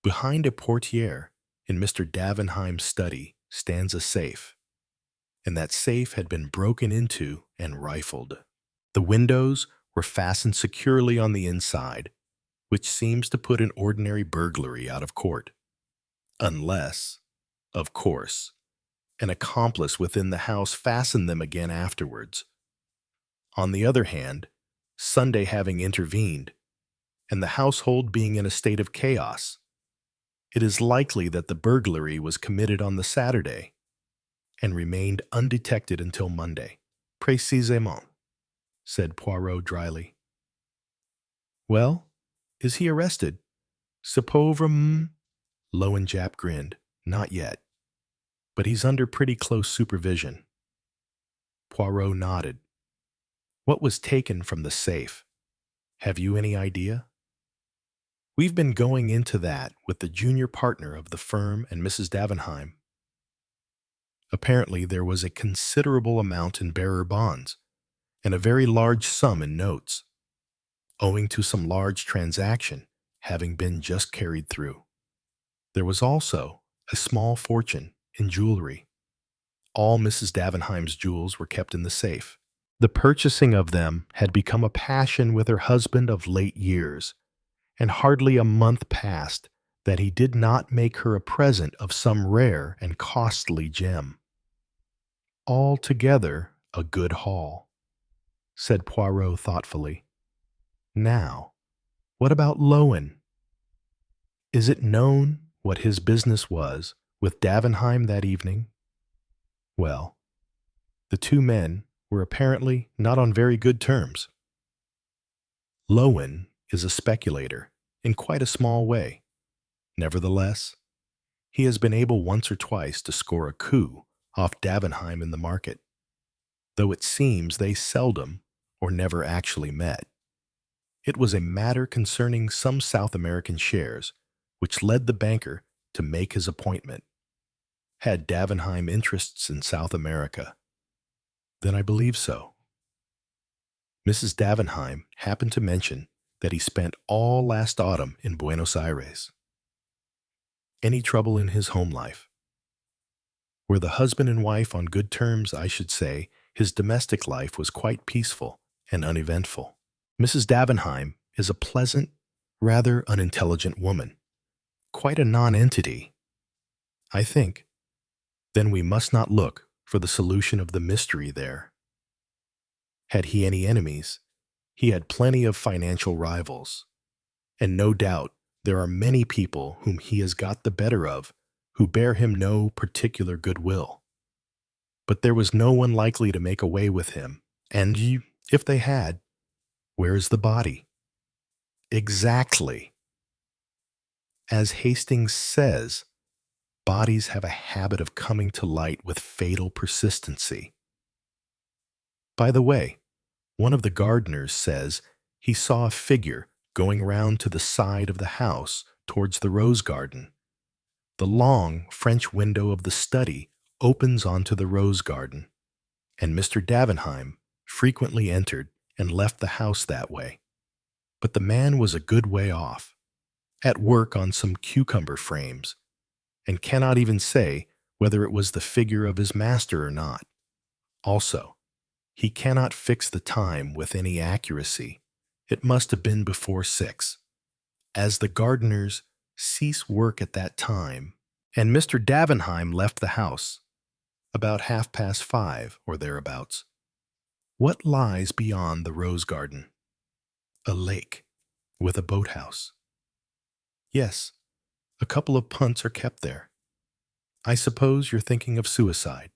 Behind a portiere in Mr. Davenheim's study stands a safe, and that safe had been broken into and rifled. The windows were fastened securely on the inside, which seems to put an ordinary burglary out of court. Unless, of course, an accomplice within the house fastened them again afterwards. On the other hand, Sunday having intervened, and the household being in a state of chaos, it is likely that the burglary was committed on the Saturday and remained undetected until Monday. Précisément, said Poirot dryly. Well, is he arrested? Ce pauvre Lowen Jap grinned. Not yet, but he's under pretty close supervision. Poirot nodded. What was taken from the safe? Have you any idea? We've been going into that with the junior partner of the firm and Mrs. Davenheim. Apparently, there was a considerable amount in bearer bonds and a very large sum in notes, owing to some large transaction having been just carried through. There was also a small fortune in jewelry. All Mrs. Davenheim's jewels were kept in the safe. The purchasing of them had become a passion with her husband of late years, and hardly a month passed that he did not make her a present of some rare and costly gem. Altogether a good haul, said Poirot thoughtfully. Now, what about Lowen? Is it known what his business was with Davenheim that evening? Well, the two men were apparently not on very good terms. Lowen is a speculator in quite a small way. Nevertheless, he has been able once or twice to score a coup off Davenheim in the market, though it seems they seldom or never actually met. It was a matter concerning some South American shares which led the banker to make his appointment. Had Davenheim interests in South America? Then I believe so. Mrs. Davenheim happened to mention that he spent all last autumn in Buenos Aires. Any trouble in his home life? Were the husband and wife on good terms, I should say, his domestic life was quite peaceful and uneventful. Mrs. Davenheim is a pleasant, rather unintelligent woman, quite a non-entity, I think. Then we must not look for the solution of the mystery there. Had he any enemies? He had plenty of financial rivals, and no doubt there are many people whom he has got the better of who bear him no particular goodwill. But there was no one likely to make away with him, and if they had, where is the body? Exactly. As Hastings says, bodies have a habit of coming to light with fatal persistency. By the way, one of the gardeners says he saw a figure going round to the side of the house towards the rose garden. The long French window of the study opens onto the rose garden, and Mr. Davenheim frequently entered and left the house that way. But the man was a good way off, at work on some cucumber frames, and cannot even say whether it was the figure of his master or not. Also, he cannot fix the time with any accuracy. It must have been before 6, as the gardeners cease work at that time, and Mr. Davenheim left the house about 5:30 or thereabouts. What lies beyond the rose garden? A lake with a boathouse. Yes, a couple of punts are kept there. I suppose you're thinking of suicide,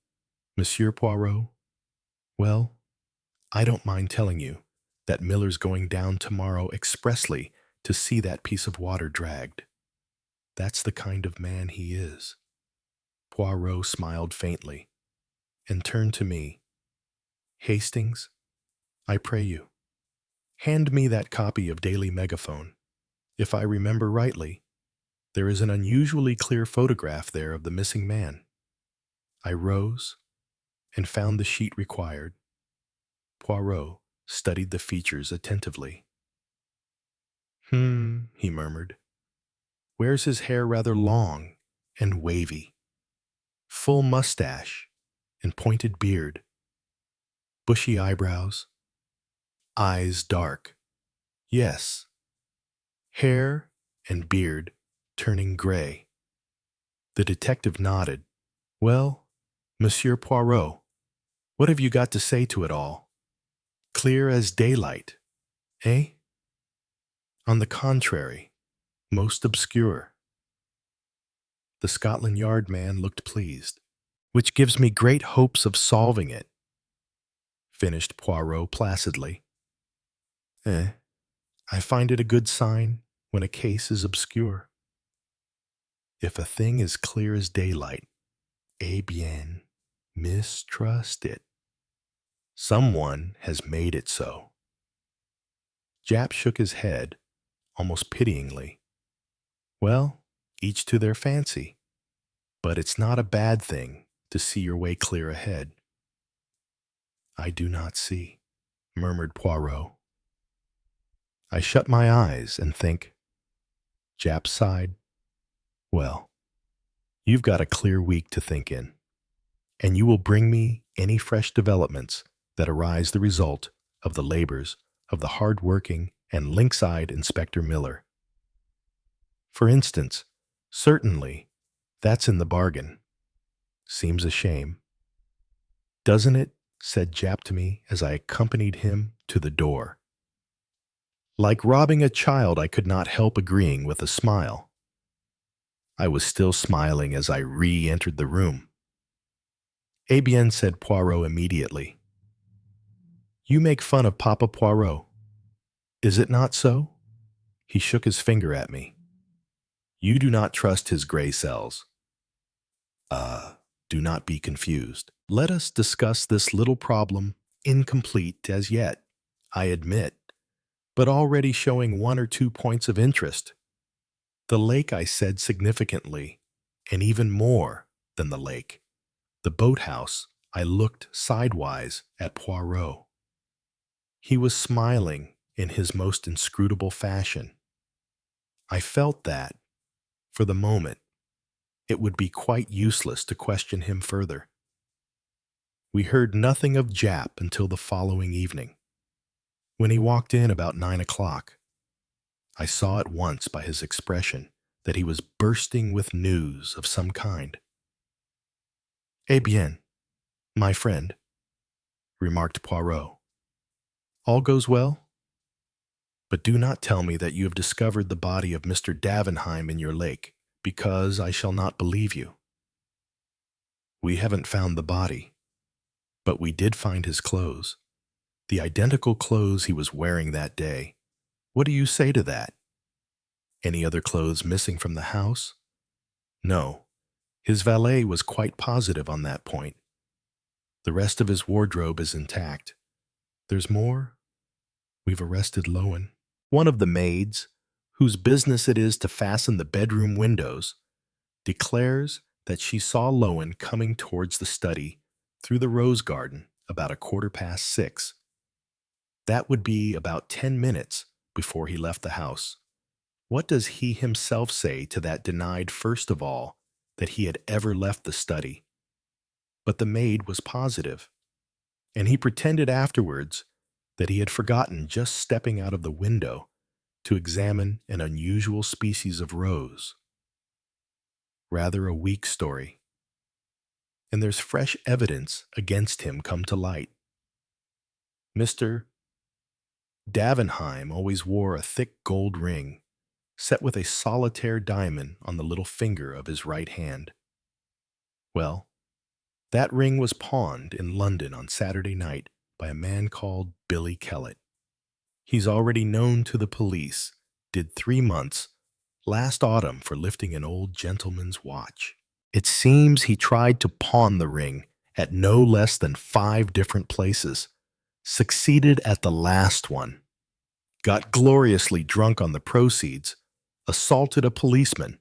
Monsieur Poirot? Well, I don't mind telling you that Miller's going down tomorrow expressly to see that piece of water dragged. That's the kind of man he is. Poirot smiled faintly and turned to me. Hastings, I pray you, hand me that copy of Daily Megaphone. If I remember rightly, there is an unusually clear photograph there of the missing man. I rose and found the sheet required. Poirot studied the features attentively. He murmured. Wears his hair rather long and wavy. Full mustache and pointed beard. Bushy eyebrows. Eyes dark. Yes. Hair and beard turning gray. The detective nodded. Well, Monsieur Poirot, what have you got to say to it all? Clear as daylight, eh? On the contrary, most obscure. The Scotland Yard man looked pleased, which gives me great hopes of solving it, finished Poirot placidly. I find it a good sign when a case is obscure. If a thing is clear as daylight, eh bien, mistrust it. Someone has made it so. Jap shook his head, almost pityingly. Well, each to their fancy. But it's not a bad thing to see your way clear ahead. I do not see, murmured Poirot. I shut my eyes and think. Jap sighed. Well, you've got a clear week to think in, and you will bring me any fresh developments that arise the result of the labors of the hard-working and lynx-eyed Inspector Miller. For instance, certainly, that's in the bargain. Seems a shame. Doesn't it? Said Jap to me as I accompanied him to the door. Like robbing a child, I could not help agreeing with a smile. I was still smiling as I re-entered the room. Eh bien, said Poirot immediately. You make fun of Papa Poirot. Is it not so? He shook his finger at me. You do not trust his gray cells. Do not be confused. Let us discuss this little problem, incomplete as yet, I admit, but already showing 1 or 2 points of interest. The lake, I said significantly, and even more than the lake. The boathouse, I looked sidewise at Poirot. He was smiling in his most inscrutable fashion. I felt that, for the moment, it would be quite useless to question him further. We heard nothing of Jap until the following evening, when he walked in about 9 o'clock. I saw at once by his expression that he was bursting with news of some kind. Eh bien, my friend, remarked Poirot. All goes well? But do not tell me that you have discovered the body of Mr. Davenheim in your lake, because I shall not believe you. We haven't found the body, but we did find his clothes, the identical clothes he was wearing that day. What do you say to that? Any other clothes missing from the house? No, his valet was quite positive on that point. The rest of his wardrobe is intact. There's more. We've arrested Lowen. One of the maids, whose business it is to fasten the bedroom windows, declares that she saw Lowen coming towards the study through the rose garden about 6:15. That would be about 10 minutes before he left the house. What does he himself say to that denied first of all that he had ever left the study? But the maid was positive, and he pretended afterwards that he had forgotten just stepping out of the window to examine an unusual species of rose. Rather a weak story. And there's fresh evidence against him come to light. Mr. Davenheim always wore a thick gold ring, set with a solitaire diamond on the little finger of his right hand. Well, that ring was pawned in London on Saturday night by a man called Billy Kellett. He's already known to the police, did 3 months last autumn for lifting an old gentleman's watch. It seems he tried to pawn the ring at no less than 5 different places, succeeded at the last one, got gloriously drunk on the proceeds, assaulted a policeman,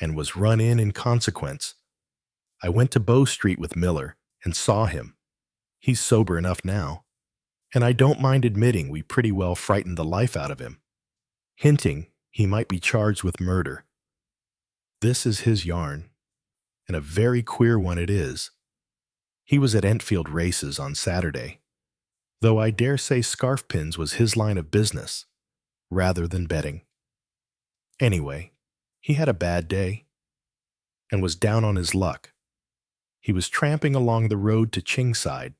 and was run in consequence. I went to Bow Street with Miller and saw him. He's sober enough now, and I don't mind admitting we pretty well frightened the life out of him, hinting he might be charged with murder. This is his yarn, and a very queer one it is. He was at Enfield races on Saturday, though I dare say scarf pins was his line of business, rather than betting. Anyway, he had a bad day, and was down on his luck. He was tramping along the road to Chingside,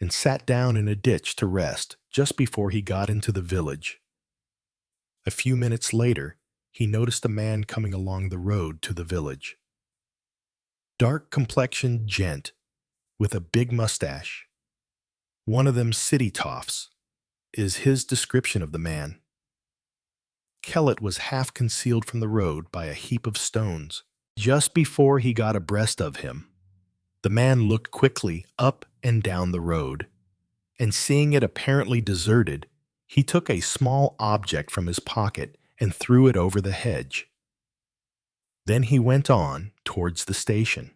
and sat down in a ditch to rest just before he got into the village. A few minutes later, he noticed a man coming along the road to the village. Dark-complexioned gent with a big mustache. One of them city toffs is his description of the man. Kellett was half concealed from the road by a heap of stones. Just before he got abreast of him, the man looked quickly up and down the road, and seeing it apparently deserted, he took a small object from his pocket and threw it over the hedge. Then he went on towards the station.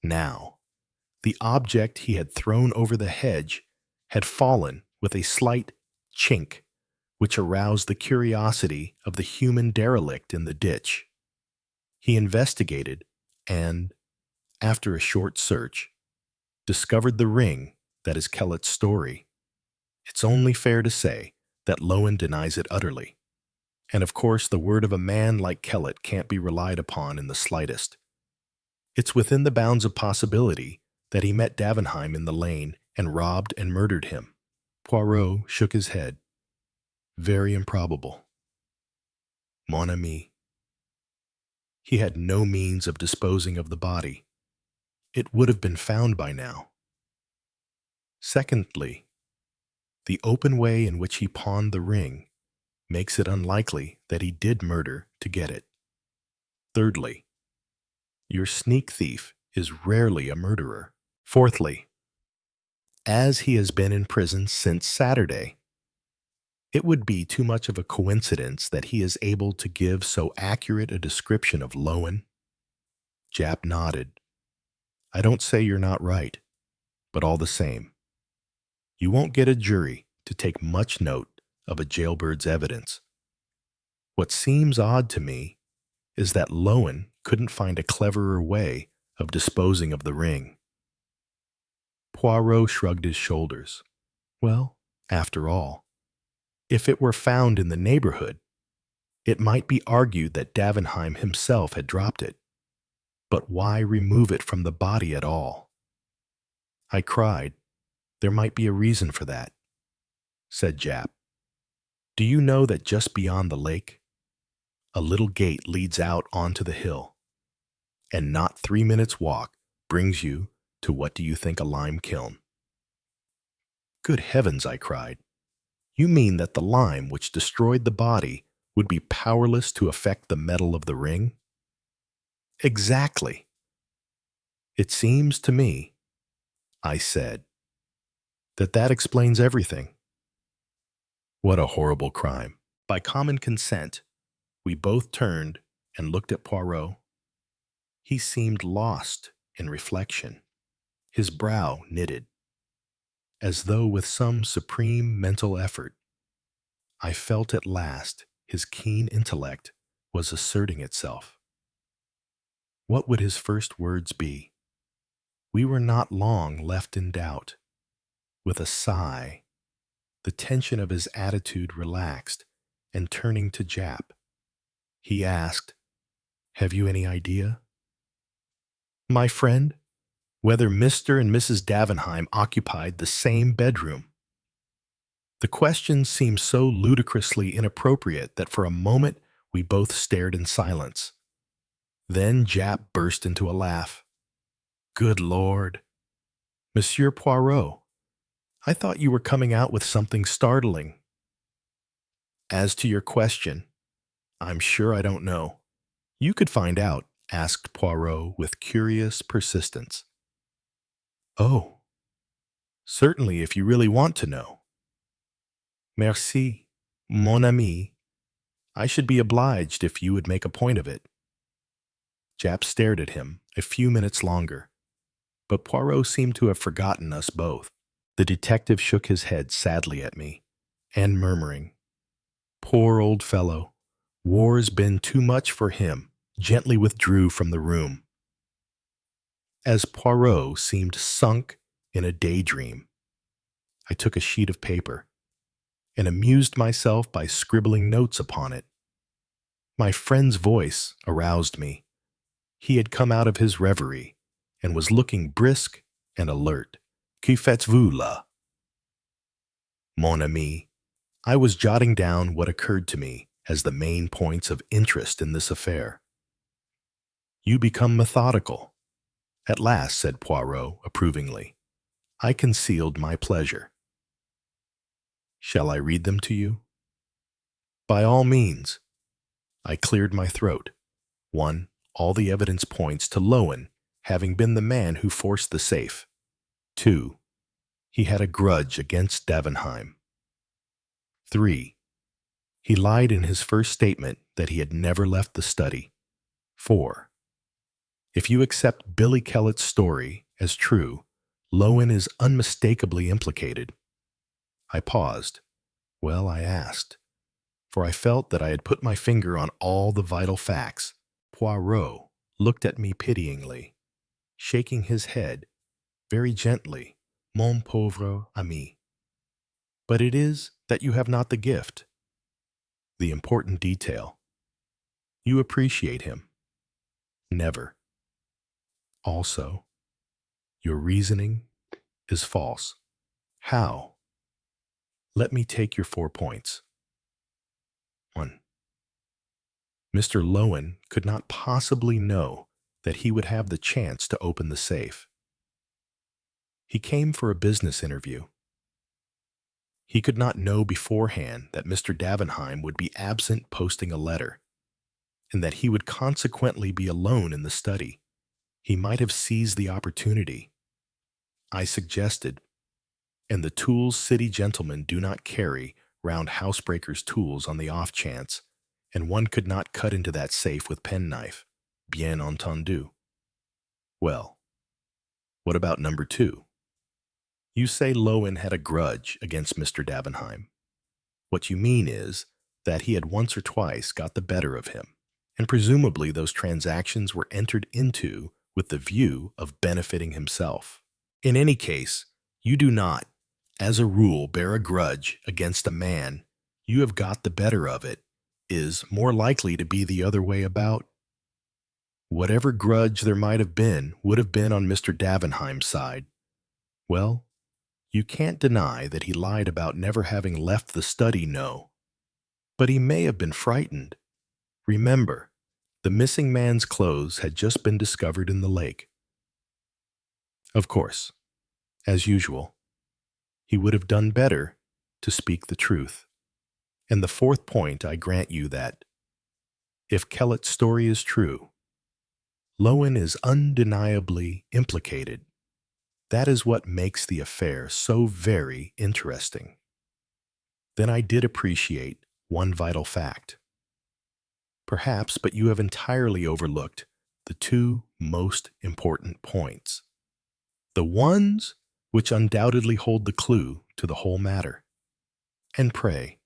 Now, the object he had thrown over the hedge had fallen with a slight chink, which aroused the curiosity of the human derelict in the ditch. He investigated and, after a short search, discovered the ring that is Kellett's story. It's only fair to say that Lowen denies it utterly. And of course, the word of a man like Kellett can't be relied upon in the slightest. It's within the bounds of possibility that he met Davenheim in the lane and robbed and murdered him. Poirot shook his head. Very improbable. Mon ami. He had no means of disposing of the body. It would have been found by now. Secondly, the open way in which he pawned the ring makes it unlikely that he did murder to get it. Thirdly, your sneak thief is rarely a murderer. Fourthly, as he has been in prison since Saturday, it would be too much of a coincidence that he is able to give so accurate a description of Lowen. Japp nodded. I don't say you're not right, but all the same, you won't get a jury to take much note of a jailbird's evidence. What seems odd to me is that Lowen couldn't find a cleverer way of disposing of the ring. Poirot shrugged his shoulders. Well, after all, if it were found in the neighborhood, it might be argued that Davenheim himself had dropped it. But why remove it from the body at all? I cried. There might be a reason for that, said Japp. Do you know that just beyond the lake, a little gate leads out onto the hill, and not 3 minutes' walk brings you to what do you think a lime kiln? Good heavens, I cried. You mean that the lime which destroyed the body would be powerless to affect the metal of the ring? Exactly. It seems to me, I said, that explains everything. What a horrible crime. By common consent, we both turned and looked at Poirot. He seemed lost in reflection, his brow knitted, as though with some supreme mental effort. I felt at last his keen intellect was asserting itself. What would his first words be? We were not long left in doubt. With a sigh, the tension of his attitude relaxed, and turning to Japp, he asked, Have you any idea? My friend, whether Mr. and Mrs. Davenheim occupied the same bedroom. The question seemed so ludicrously inappropriate that for a moment we both stared in silence. Then Japp burst into a laugh. Good Lord! Monsieur Poirot, I thought you were coming out with something startling. As to your question, I'm sure I don't know. You could find out, asked Poirot with curious persistence. Oh, certainly if you really want to know. Merci, mon ami. I should be obliged if you would make a point of it. Japp stared at him a few minutes longer, but Poirot seemed to have forgotten us both. The detective shook his head sadly at me, and murmuring, Poor old fellow, war's been too much for him, gently withdrew from the room. As Poirot seemed sunk in a daydream, I took a sheet of paper and amused myself by scribbling notes upon it. My friend's voice aroused me. He had come out of his reverie and was looking brisk and alert. Que faites-vous là? Mon ami, I was jotting down what occurred to me as the main points of interest in this affair. You become methodical, at last, said Poirot approvingly. I concealed my pleasure. Shall I read them to you? By all means. I cleared my throat. 1. All the evidence points to Lowen having been the man who forced the safe. 2. He had a grudge against Davenheim. 3. He lied in his first statement that he had never left the study. 4. If you accept Billy Kellett's story as true, Lowen is unmistakably implicated. I paused. Well, I asked, for I felt that I had put my finger on all the vital facts. Poirot looked at me pityingly, shaking his head very gently. Mon pauvre ami. But it is that you have not the gift, the important detail. You appreciate him. Never. Also, your reasoning is false. How? Let me take your 4 points. 1. Mr. Lowen could not possibly know that he would have the chance to open the safe. He came for a business interview. He could not know beforehand that Mr. Davenheim would be absent posting a letter, and that he would consequently be alone in the study. He might have seized the opportunity. I suggested, and the tools city gentlemen do not carry round housebreakers' tools on the off chance, and one could not cut into that safe with penknife. Bien entendu. Well, what about number 2? You say Lowen had a grudge against Mr. Davenheim. What you mean is that he had once or twice got the better of him, and presumably those transactions were entered into with the view of benefiting himself. In any case, you do not, as a rule, bear a grudge against a man. You have got the better of it is more likely to be the other way about. Whatever grudge there might have been would have been on Mr. Davenheim's side. Well, you can't deny that he lied about never having left the study, no. But he may have been frightened. Remember, the missing man's clothes had just been discovered in the lake. Of course, as usual, he would have done better to speak the truth. And the 4th point, I grant you that, if Kellett's story is true, Lowen is undeniably implicated. That is what makes the affair so very interesting. Then I did appreciate one vital fact. Perhaps, but you have entirely overlooked the 2 most important points. The ones which undoubtedly hold the clue to the whole matter. And pray,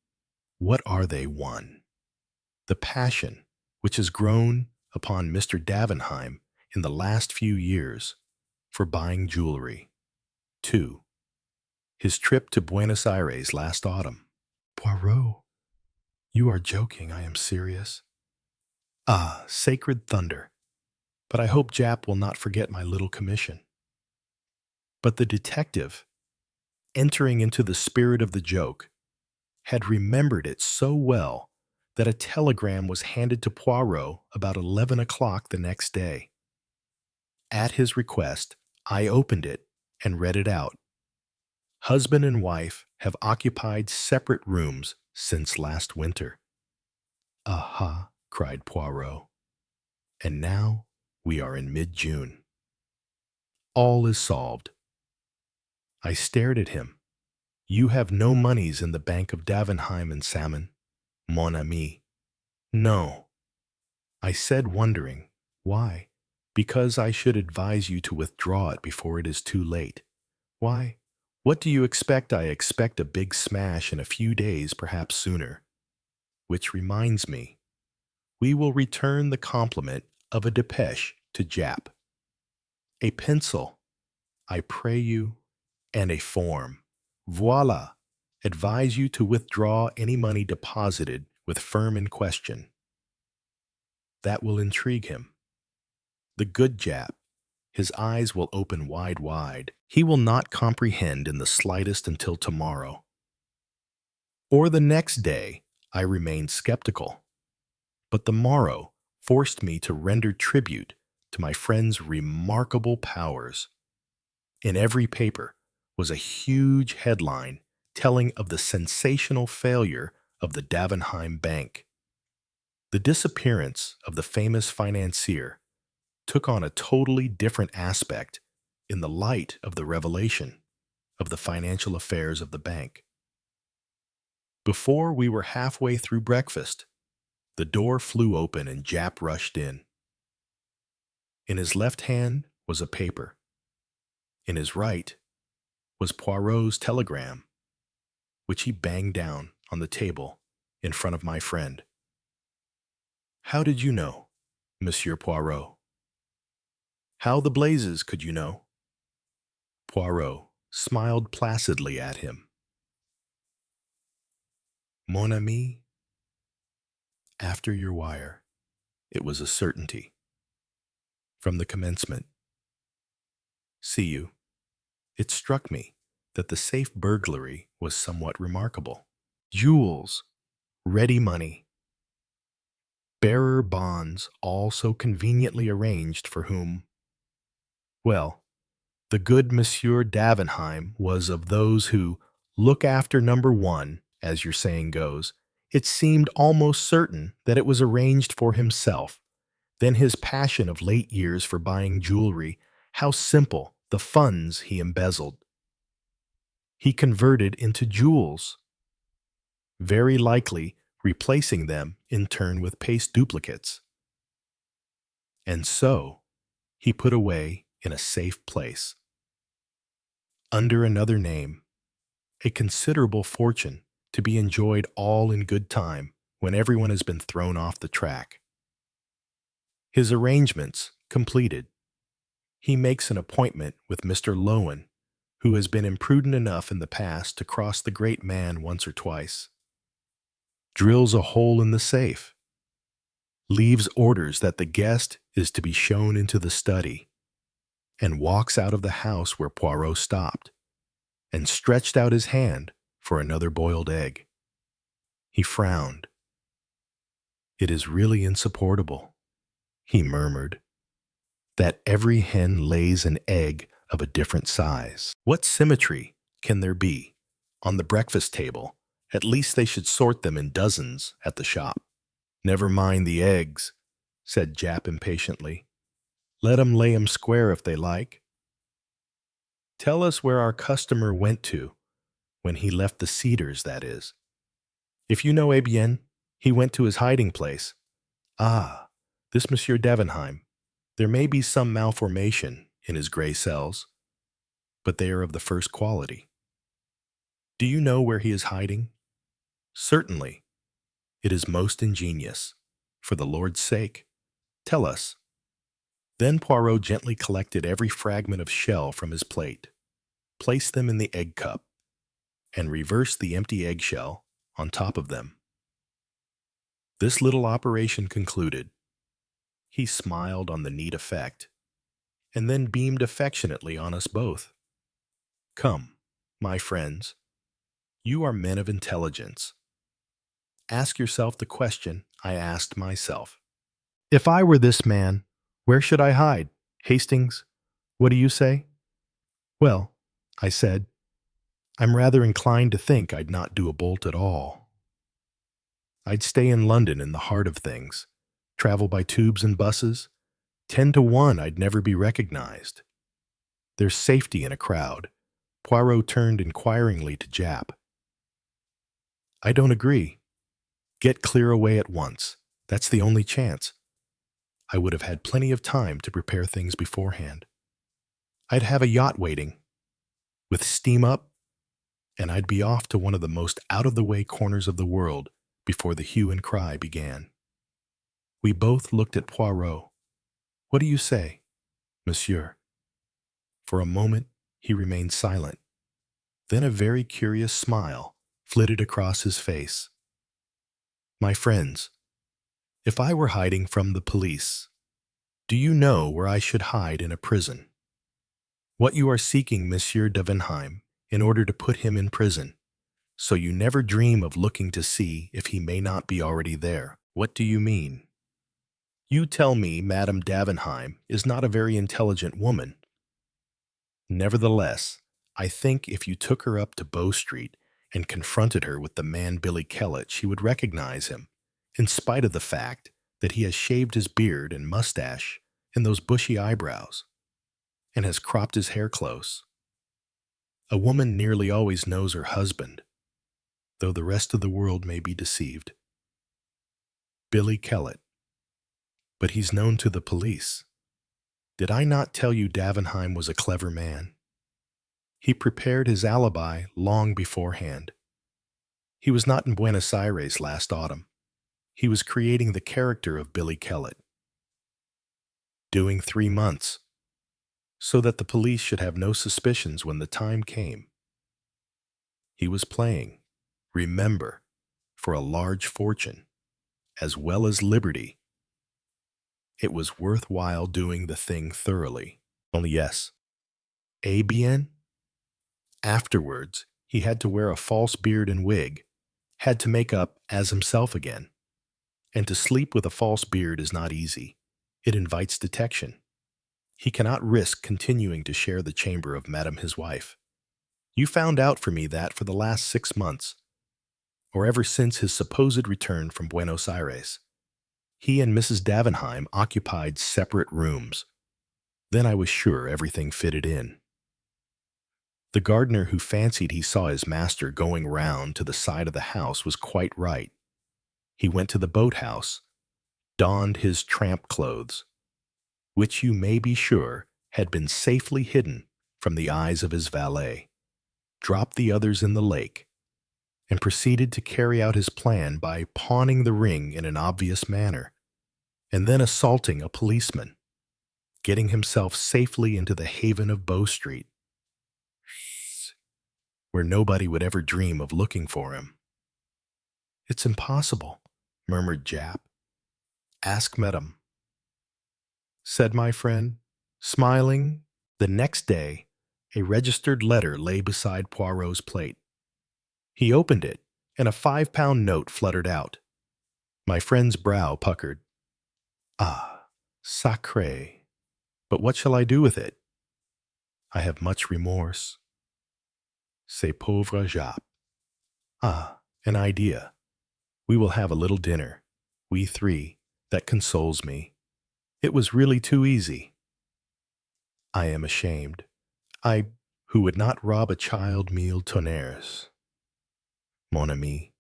what are they? 1. The passion which has grown upon Mr. Davenheim in the last few years for buying jewelry. 2. His trip to Buenos Aires last autumn. Poirot, you are joking. I am serious. Ah, sacred thunder. But I hope Jap will not forget my little commission. But the detective, entering into the spirit of the joke, had remembered it so well that a telegram was handed to Poirot about 11 o'clock the next day. At his request, I opened it and read it out. Husband and wife have occupied separate rooms since last winter. Aha, cried Poirot. And now we are in mid-June. All is solved. I stared at him. You have no moneys in the bank of Davenheim and Salmon, mon ami. No. I said, wondering. Why? Because I should advise you to withdraw it before it is too late. Why? What do you expect? I expect a big smash in a few days, perhaps sooner. Which reminds me, we will return the compliment of a depêche to Jap. A pencil, I pray you, and a form. Voila! Advise you to withdraw any money deposited with firm in question. That will intrigue him. The good Jap, his eyes will open wide. He will not comprehend in the slightest until tomorrow. Or the next day, I remained skeptical. But the morrow forced me to render tribute to my friend's remarkable powers. In every paper was a huge headline telling of the sensational failure of the Davenheim Bank. The disappearance of the famous financier took on a totally different aspect in the light of the revelation of the financial affairs of the bank. Before we were halfway through breakfast, the door flew open and Jap rushed in. In his left hand was a paper. In his right was Poirot's telegram, which he banged down on the table in front of my friend. "How did you know, Monsieur Poirot?" "How the blazes could you know?" Poirot smiled placidly at him. "Mon ami, after your wire, it was a certainty. From the commencement. See you. It struck me that the safe burglary was somewhat remarkable. Jewels, ready money, bearer bonds, all so conveniently arranged for whom? Well, the good Monsieur Davenheim was of those who look after number one, as your saying goes. It seemed almost certain that it was arranged for himself. Then his passion of late years for buying jewelry, how simple the funds he embezzled. He converted into jewels, very likely replacing them in turn with paste duplicates. And so he put away in a safe place, under another name, a considerable fortune to be enjoyed all in good time when everyone has been thrown off the track. His arrangements completed, he makes an appointment with Mr. Lowen, who has been imprudent enough in the past to cross the great man once or twice, drills a hole in the safe, leaves orders that the guest is to be shown into the study, and walks out of the house where Poirot stopped, and stretched out his hand for another boiled egg. He frowned. "It is really insupportable," he murmured, "that every hen lays an egg of a different size. What symmetry can there be on the breakfast table? At least they should sort them in dozens at the shop." "Never mind the eggs," said Jap impatiently. "Let 'em lay 'em square if they like. Tell us where our customer went to when he left the Cedars, that is. If you know, eh bien, he went to his hiding place. Ah, this Monsieur Davenheim. There may be some malformation in his gray cells, but they are of the first quality. Do you know where he is hiding? Certainly. It is most ingenious. For the Lord's sake, tell us." Then Poirot gently collected every fragment of shell from his plate, placed them in the egg cup, and reversed the empty eggshell on top of them. This little operation concluded, he smiled on the neat effect, and then beamed affectionately on us both. "Come, my friends, you are men of intelligence. Ask yourself the question I asked myself. If I were this man, where should I hide? Hastings, what do you say?" "Well," I said, "I'm rather inclined to think I'd not do a bolt at all. I'd stay in London in the heart of things, travel by tubes and buses. 10 to 1 I'd never be recognized. There's safety in a crowd." Poirot turned inquiringly to Jap. "I don't agree. Get clear away at once. That's the only chance. I would have had plenty of time to prepare things beforehand. I'd have a yacht waiting, with steam up, and I'd be off to one of the most out-of-the-way corners of the world before the hue and cry began." We both looked at Poirot. "What do you say, monsieur?" For a moment he remained silent. Then a very curious smile flitted across his face. "My friends, if I were hiding from the police, do you know where I should hide in a prison? What you are seeking Monsieur Davenheim in order to put him in prison, So you never dream of looking to see if he may not be already there. What do you mean? You tell me Madame Davenheim is not a very intelligent woman. Nevertheless, I think if you took her up to Bow Street and confronted her with the man Billy Kellett, she would recognize him, in spite of the fact that he has shaved his beard and mustache and those bushy eyebrows, and has cropped his hair close. A woman nearly always knows her husband, though the rest of the world may be deceived. Billy Kellett. But he's known to the police. Did I not tell you Davenheim was a clever man? He prepared his alibi long beforehand. He was not in Buenos Aires last autumn. He was creating the character of Billy Kellett. Doing 3 months, so that the police should have no suspicions when the time came. He was playing, remember, for a large fortune, as well as liberty. It was worthwhile doing the thing thoroughly. Only yes. Eh bien? Afterwards, he had to wear a false beard and wig, had to make up as himself again. And to sleep with a false beard is not easy. It invites detection. He cannot risk continuing to share the chamber of Madame his wife. You found out for me that for the last 6 months, or ever since his supposed return from Buenos Aires, he and Mrs. Davenheim occupied separate rooms. Then I was sure everything fitted in. The gardener who fancied he saw his master going round to the side of the house was quite right. He went to the boathouse, donned his tramp clothes, which you may be sure had been safely hidden from the eyes of his valet, dropped the others in the lake, and proceeded to carry out his plan by pawning the ring in an obvious manner, and then assaulting a policeman, getting himself safely into the haven of Bow Street, where nobody would ever dream of looking for him. It's impossible, murmured Jap. Ask Madame, said my friend, smiling. The next day, a registered letter lay beside Poirot's plate. He opened it, and a 5-pound note fluttered out. My friend's brow puckered. Ah, sacré. But what shall I do with it? I have much remorse. C'est pauvre Jap. Ah, an idea. We will have a little dinner, we 3. That consoles me. It was really too easy. I am ashamed. Who would not rob a child mille tonnerres. Mon ami,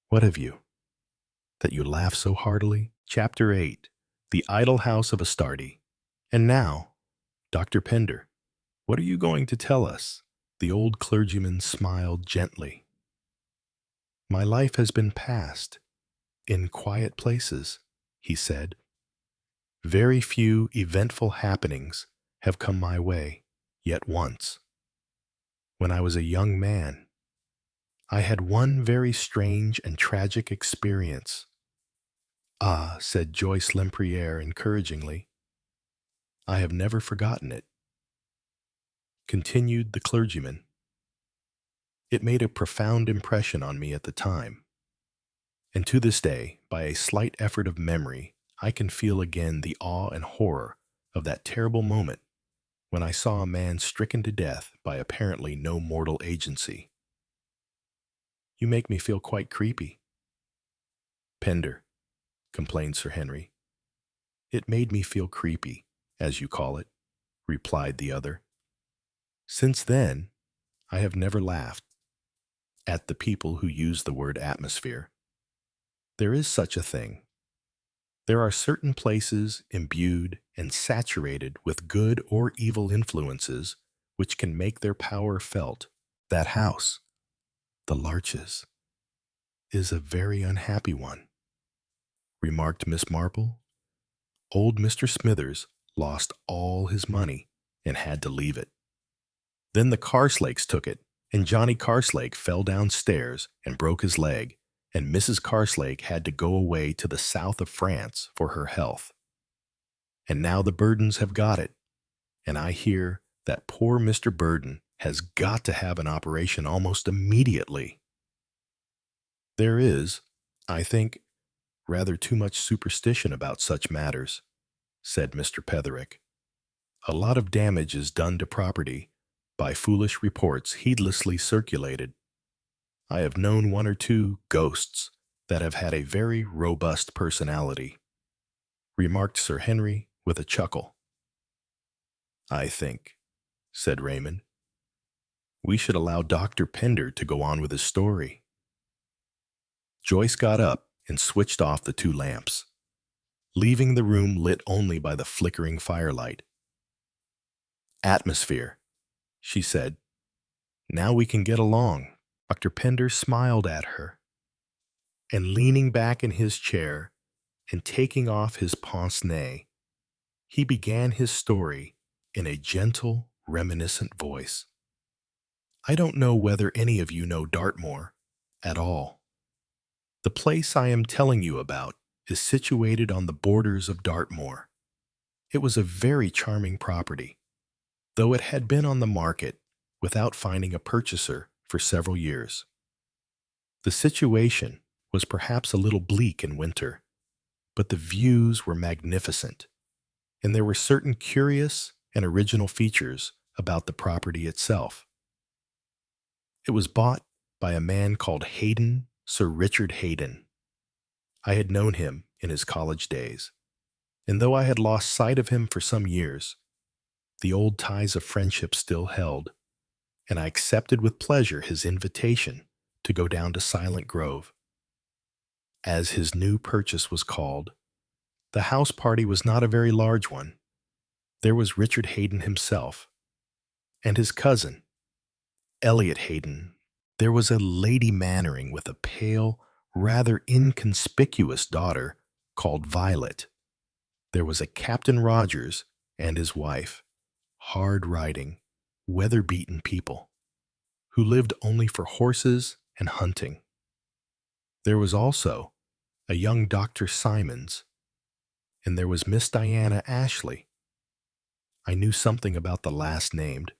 what have you, that you laugh so heartily? Chapter 8. The Idle House of Astarte. And now, Dr. Pender, what are you going to tell us? The old clergyman smiled gently. My life has been passed in quiet places, he said. Very few eventful happenings have come my way, yet once. When I was a young man, I had one very strange and tragic experience. Ah, said Joyce Lempriere encouragingly. I have never forgotten it. Continued the clergyman. It made a profound impression on me at the time, and to this day, by a slight effort of memory, I can feel again the awe and horror of that terrible moment when I saw a man stricken to death by apparently no mortal agency. You make me feel quite creepy. Pender, complained Sir Henry. It made me feel creepy, as you call it, replied the other. Since then, I have never laughed at the people who use the word atmosphere. There is such a thing. There are certain places imbued and saturated with good or evil influences which can make their power felt. That house, the Larches, is a very unhappy one, remarked Miss Marple. Old Mr. Smithers lost all his money and had to leave it. Then the Carslakes took it, and Johnny Carslake fell downstairs and broke his leg, and Mrs. Carslake had to go away to the south of France for her health. And now the Burdens have got it, and I hear that poor Mr. Burden has got to have an operation almost immediately. There is, I think, rather too much superstition about such matters, said Mr. Petherick. A lot of damage is done to property by foolish reports heedlessly circulated. I have known one or two ghosts that have had a very robust personality, remarked Sir Henry with a chuckle. I think, said Raymond, we should allow Dr. Pender to go on with his story. Joyce got up and switched off the two lamps, leaving the room lit only by the flickering firelight. Atmosphere, she said. Now we can get along. Dr. Pender smiled at her, and leaning back in his chair and taking off his pince-nez, he began his story in a gentle, reminiscent voice. I don't know whether any of you know Dartmoor at all. The place I am telling you about is situated on the borders of Dartmoor. It was a very charming property, though it had been on the market without finding a purchaser for several years. The situation was perhaps a little bleak in winter, but the views were magnificent, and there were certain curious and original features about the property itself. It was bought by a man called Hayden, Sir Richard Hayden. I had known him in his college days, and though I had lost sight of him for some years, the old ties of friendship still held, and I accepted with pleasure his invitation to go down to Silent Grove. As his new purchase was called, the house party was not a very large one. There was Richard Hayden himself, and his cousin, Elliot Hayden. There was a Lady Mannering with a pale, rather inconspicuous daughter called Violet. There was a Captain Rogers and his wife, hard-riding, weather-beaten people, who lived only for horses and hunting. There was also a young Dr. Simons, and there was Miss Diana Ashley. I knew something about the last named.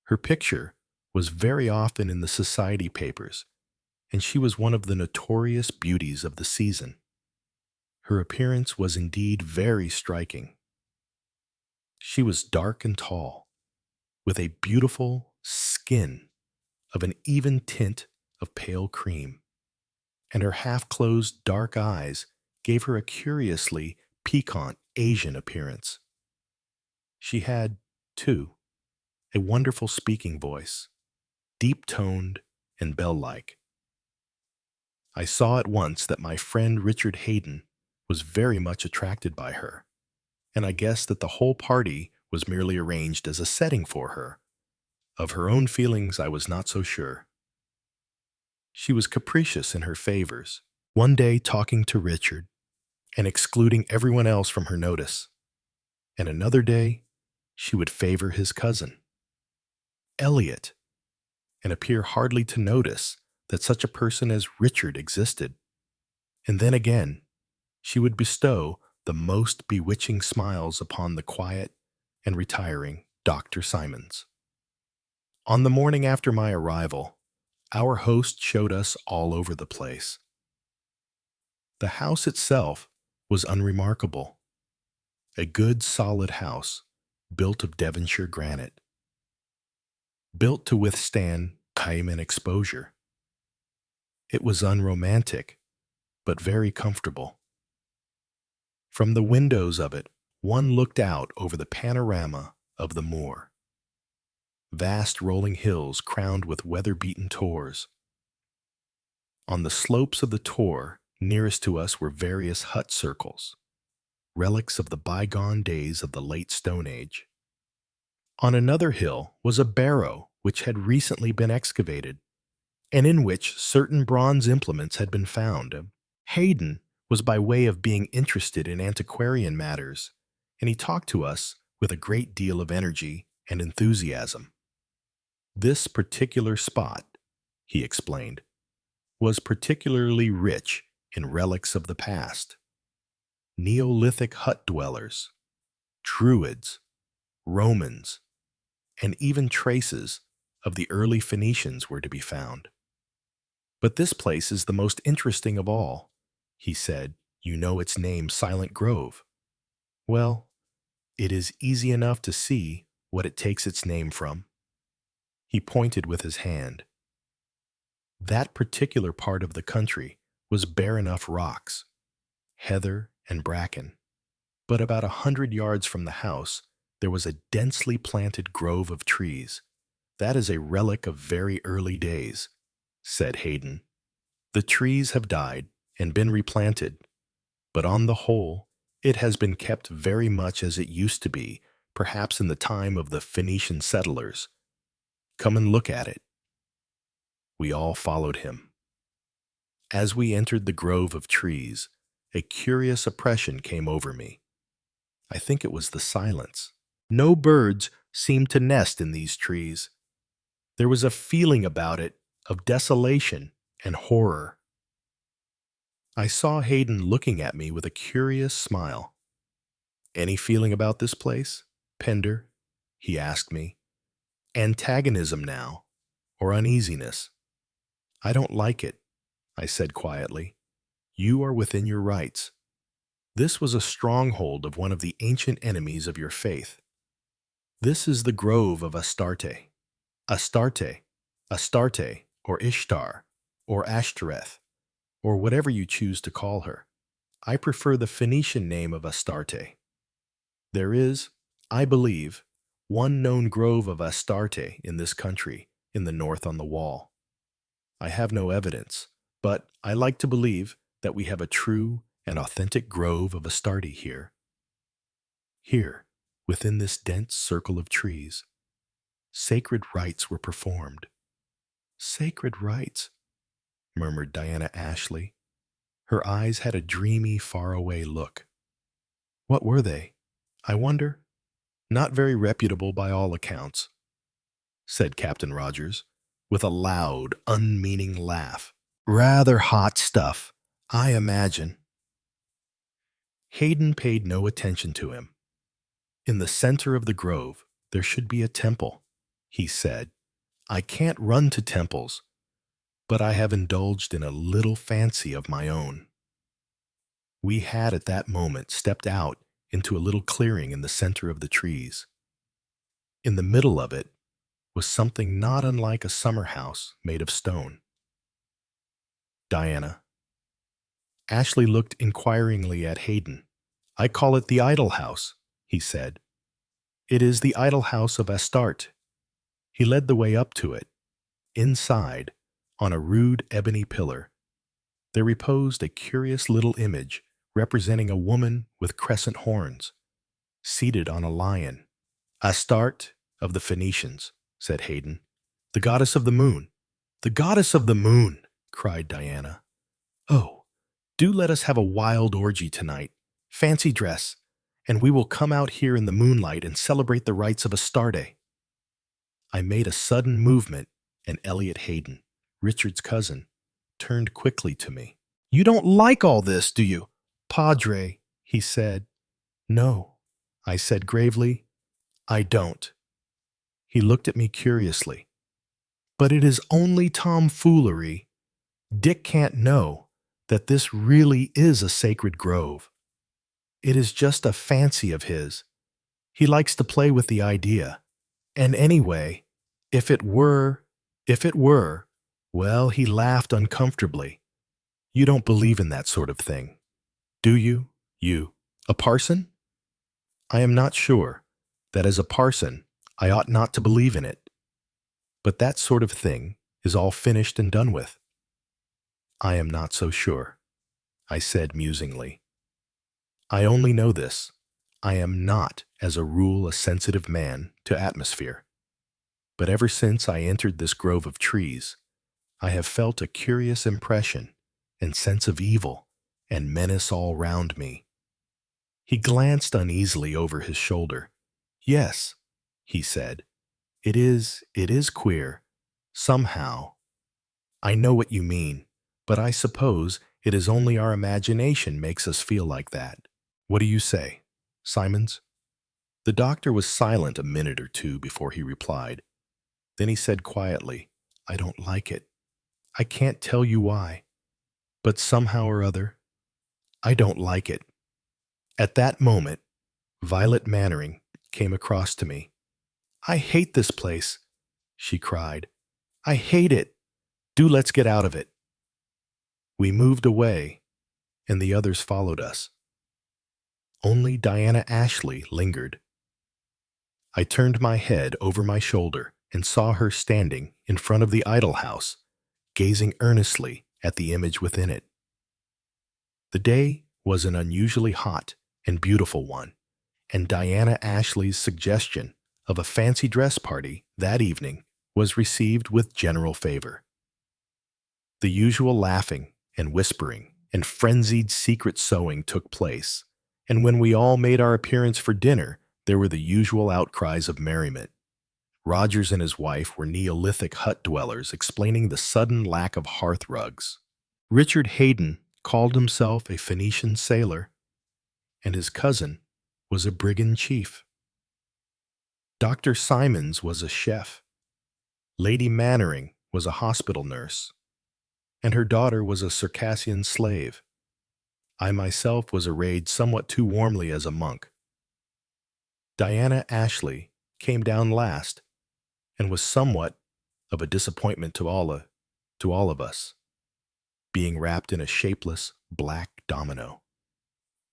Her picture was very often in the society papers, and she was one of the notorious beauties of the season. Her appearance was indeed very striking. She was dark and tall, with a beautiful skin of an even tint of pale cream, and her half-closed dark eyes gave her a curiously piquant Asian appearance. She had, too, a wonderful speaking voice, deep-toned and bell-like. I saw at once that my friend Richard Hayden was very much attracted by her, and I guessed that the whole party was merely arranged as a setting for her. Of her own feelings I was not so sure. She was capricious in her favors, one day talking to Richard and excluding everyone else from her notice, and another day she would favor his cousin, Elliot, and appear hardly to notice that such a person as Richard existed. And then again, she would bestow the most bewitching smiles upon the quiet and retiring Dr. Simons. On the morning after my arrival, our host showed us all over the place. The house itself was unremarkable. A good solid house, built of Devonshire granite, built to withstand time and exposure. It was unromantic, but very comfortable. From the windows of it, one looked out over the panorama of the moor. Vast rolling hills crowned with weather-beaten tors. On the slopes of the tor nearest to us were various hut circles, relics of the bygone days of the late Stone Age. On another hill was a barrow which had recently been excavated, and in which certain bronze implements had been found. Hayden was by way of being interested in antiquarian matters, and he talked to us with a great deal of energy and enthusiasm. This particular spot, he explained, was particularly rich in relics of the past. Neolithic hut dwellers, Druids, Romans, and even traces of the early Phoenicians were to be found. "But this place is the most interesting of all," he said. "You know its name, Silent Grove. Well, it is easy enough to see what it takes its name from." He pointed with his hand. That particular part of the country was bare enough rocks, heather and bracken, but about 100 yards from the house there was a densely planted grove of trees. "That is a relic of very early days," said Hayden. "The trees have died and been replanted, but on the whole, it has been kept very much as it used to be, perhaps in the time of the Phoenician settlers. Come and look at it." We all followed him. As we entered the grove of trees, a curious oppression came over me. I think it was the silence. No birds seemed to nest in these trees. There was a feeling about it of desolation and horror. I saw Hayden looking at me with a curious smile. "Any feeling about this place, Pender?" he asked me. "Antagonism now, or uneasiness?" "I don't like it," I said quietly. "You are within your rights. This was a stronghold of one of the ancient enemies of your faith. This is the grove of Astarte. Astarte, Astarte, or Ishtar, or Ashtoreth, or whatever you choose to call her. I prefer the Phoenician name of Astarte. There is, I believe, one known grove of Astarte in this country, in the north on the wall. I have no evidence, but I like to believe that we have a true and authentic grove of Astarte here. Here, within this dense circle of trees, sacred rites were performed." "Sacred rites," murmured Diana Ashley. Her eyes had a dreamy, faraway look. "What were they, I wonder?" "Not very reputable by all accounts," said Captain Rogers, with a loud, unmeaning laugh. "Rather hot stuff, I imagine." Hayden paid no attention to him. "In the center of the grove, there should be a temple," he said. "I can't run to temples, but I have indulged in a little fancy of my own." We had at that moment stepped out into a little clearing in the center of the trees. In the middle of it was something not unlike a summer house made of stone. "Diana." Ashley looked inquiringly at Hayden. "I call it the Idol House," he said. "It is the Idol House of Astarte." He led the way up to it. Inside, on a rude ebony pillar, there reposed a curious little image representing a woman with crescent horns, seated on a lion. "Astarte of the Phoenicians," said Hayden. "The goddess of the moon." "The goddess of the moon!" cried Diana. "Oh, do let us have a wild orgy tonight. Fancy dress, and we will come out here in the moonlight and celebrate the rites of Astarte." I made a sudden movement, and Elliot Hayden, Richard's cousin, turned quickly to me. "You don't like all this, do you, Padre?" he said. "No," I said gravely, "I don't." He looked at me curiously. "But it is only tomfoolery. Dick can't know that this really is a sacred grove. It is just a fancy of his. He likes to play with the idea. And anyway, if it were, well," he laughed uncomfortably. "You don't believe in that sort of thing, do you? You, a parson?" "I am not sure that as a parson I ought not to believe in it. But that sort of thing is all finished and done with." "I am not so sure," I said musingly. "I only know this. I am not, as a rule, a sensitive man to atmosphere. But ever since I entered this grove of trees, I have felt a curious impression and sense of evil and menace all round me." He glanced uneasily over his shoulder. "Yes," he said, it is queer. Somehow. I know what you mean, but I suppose it is only our imagination makes us feel like that. What do you say, Simons?" The doctor was silent a minute or two before he replied. Then he said quietly, I don't like it. I can't tell you why, but somehow or other, I don't like it. At that moment, Violet Mannering came across to me. I hate this place, she cried. I hate it. Do let's get out of it. We moved away, and the others followed us. Only Diana Ashley lingered. I turned my head over my shoulder and saw her standing in front of the idol house, gazing earnestly at the image within it. The day was an unusually hot and beautiful one, and Diana Ashley's suggestion of a fancy dress party that evening was received with general favor. The usual laughing and whispering and frenzied secret sewing took place, and when we all made our appearance for dinner, there were the usual outcries of merriment. Rogers and his wife were Neolithic hut dwellers explaining the sudden lack of hearth rugs. Richard Hayden called himself a Phoenician sailor, and his cousin was a brigand chief. Dr. Simons was a chef. Lady Mannering was a hospital nurse, and her daughter was a Circassian slave. I myself was arrayed somewhat too warmly as a monk. Diana Ashley came down last and was somewhat of a disappointment to all of us, being wrapped in a shapeless black domino.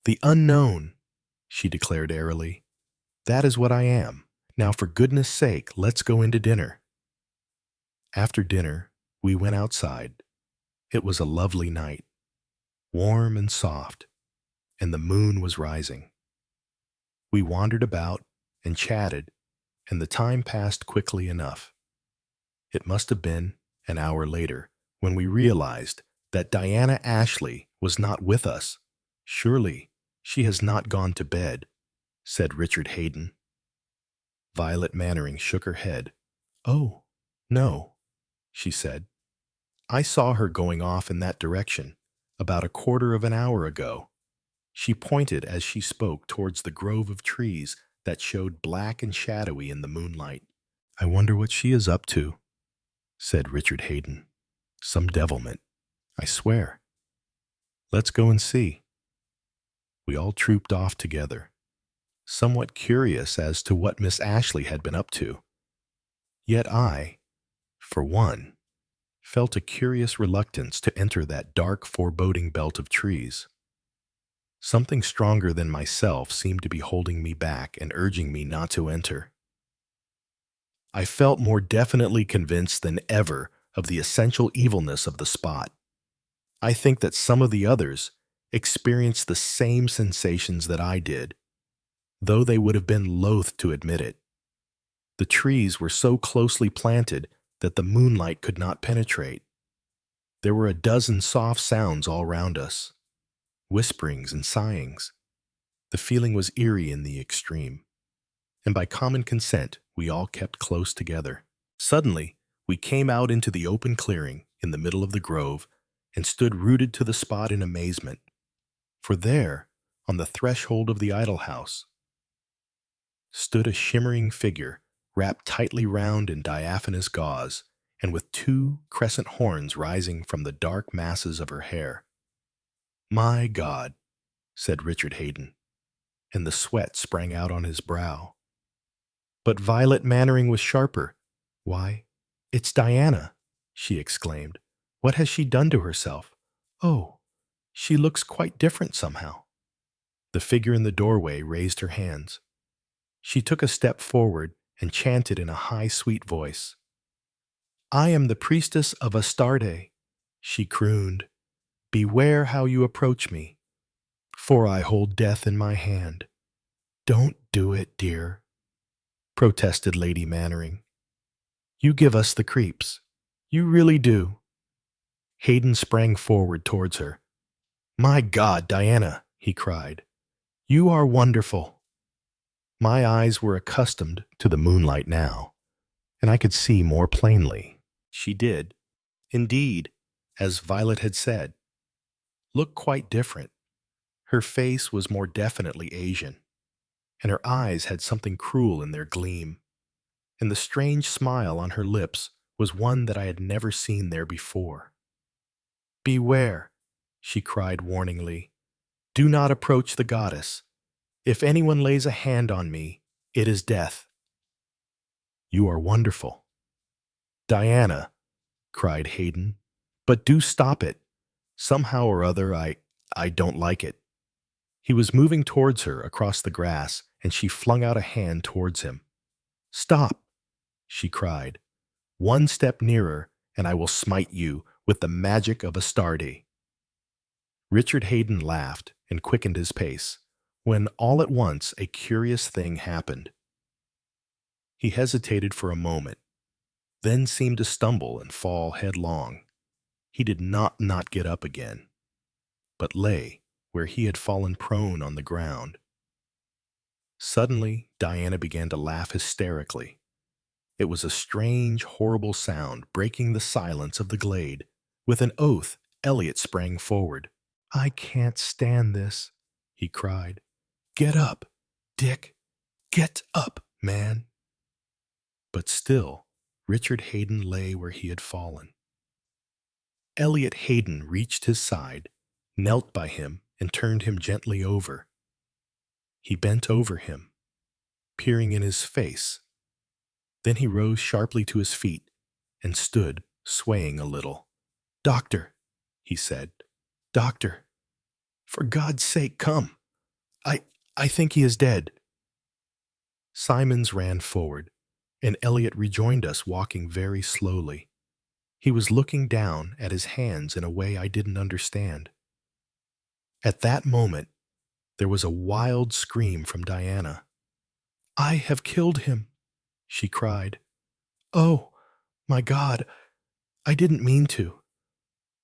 The unknown, she declared airily. That is what I am. Now, for goodness sake, let's go into dinner. After dinner, we went outside. It was a lovely night, warm and soft, and the moon was rising. We wandered about and chatted, and the time passed quickly enough. It must have been an hour later when we realized that Diana Ashley was not with us. Surely she has not gone to bed, said Richard Hayden. Violet Mannering shook her head. Oh, no, she said. I saw her going off in that direction about a quarter of an hour ago. She pointed as she spoke towards the grove of trees that showed black and shadowy in the moonlight. I wonder what she is up to, said Richard Hayden. Some devilment, I swear. Let's go and see. We all trooped off together, somewhat curious as to what Miss Ashley had been up to. Yet I, for one, felt a curious reluctance to enter that dark, foreboding belt of trees. Something stronger than myself seemed to be holding me back and urging me not to enter. I felt more definitely convinced than ever of the essential evilness of the spot. I think that some of the others experienced the same sensations that I did, though they would have been loath to admit it. The trees were so closely planted that the moonlight could not penetrate. There were a dozen soft sounds all round us, whisperings and sighings. The feeling was eerie in the extreme, and by common consent, we all kept close together. Suddenly, we came out into the open clearing in the middle of the grove and stood rooted to the spot in amazement. For there, on the threshold of the idol house, stood a shimmering figure wrapped tightly round in diaphanous gauze and with two crescent horns rising from the dark masses of her hair. My God, said Richard Hayden, and the sweat sprang out on his brow. But Violet Mannering was sharper. Why, it's Diana, she exclaimed. What has she done to herself? Oh, she looks quite different somehow. The figure in the doorway raised her hands. She took a step forward and chanted in a high, sweet voice. I am the priestess of Astarte, she crooned. Beware how you approach me, for I hold death in my hand. Don't do it, dear, protested Lady Mannering. You give us the creeps. You really do. Hayden sprang forward towards her. My God, Diana, he cried. You are wonderful. My eyes were accustomed to the moonlight now, and I could see more plainly. She did, indeed, as Violet had said, look quite different. Her face was more definitely Asian, and her eyes had something cruel in their gleam, and the strange smile on her lips was one that I had never seen there before. "Beware," she cried warningly. "Do not approach the goddess. If anyone lays a hand on me, it is death." "You are wonderful." "Diana," cried Hayden, "but do stop it. Somehow or other, I don't like it." He was moving towards her across the grass, and she flung out a hand towards him. "Stop," she cried. "One step nearer, and I will smite you with the magic of Astarte." Richard Hayden laughed and quickened his pace, when all at once a curious thing happened. He hesitated for a moment, then seemed to stumble and fall headlong. He did not get up again, but lay where he had fallen prone on the ground. Suddenly, Diana began to laugh hysterically. It was a strange, horrible sound breaking the silence of the glade. With an oath, Elliot sprang forward. "I can't stand this," he cried. "Get up, Dick. Get up, man." But still, Richard Hayden lay where he had fallen. Elliot Hayden reached his side, knelt by him, and turned him gently over. He bent over him, peering in his face. Then he rose sharply to his feet and stood, swaying a little. "Doctor," he said, "doctor, for God's sake, come. I think he is dead." Simons ran forward, and Elliot rejoined us, walking very slowly. He was looking down at his hands in a way I didn't understand. At that moment, there was a wild scream from Diana. "I have killed him," she cried. "Oh, my God, I didn't mean to,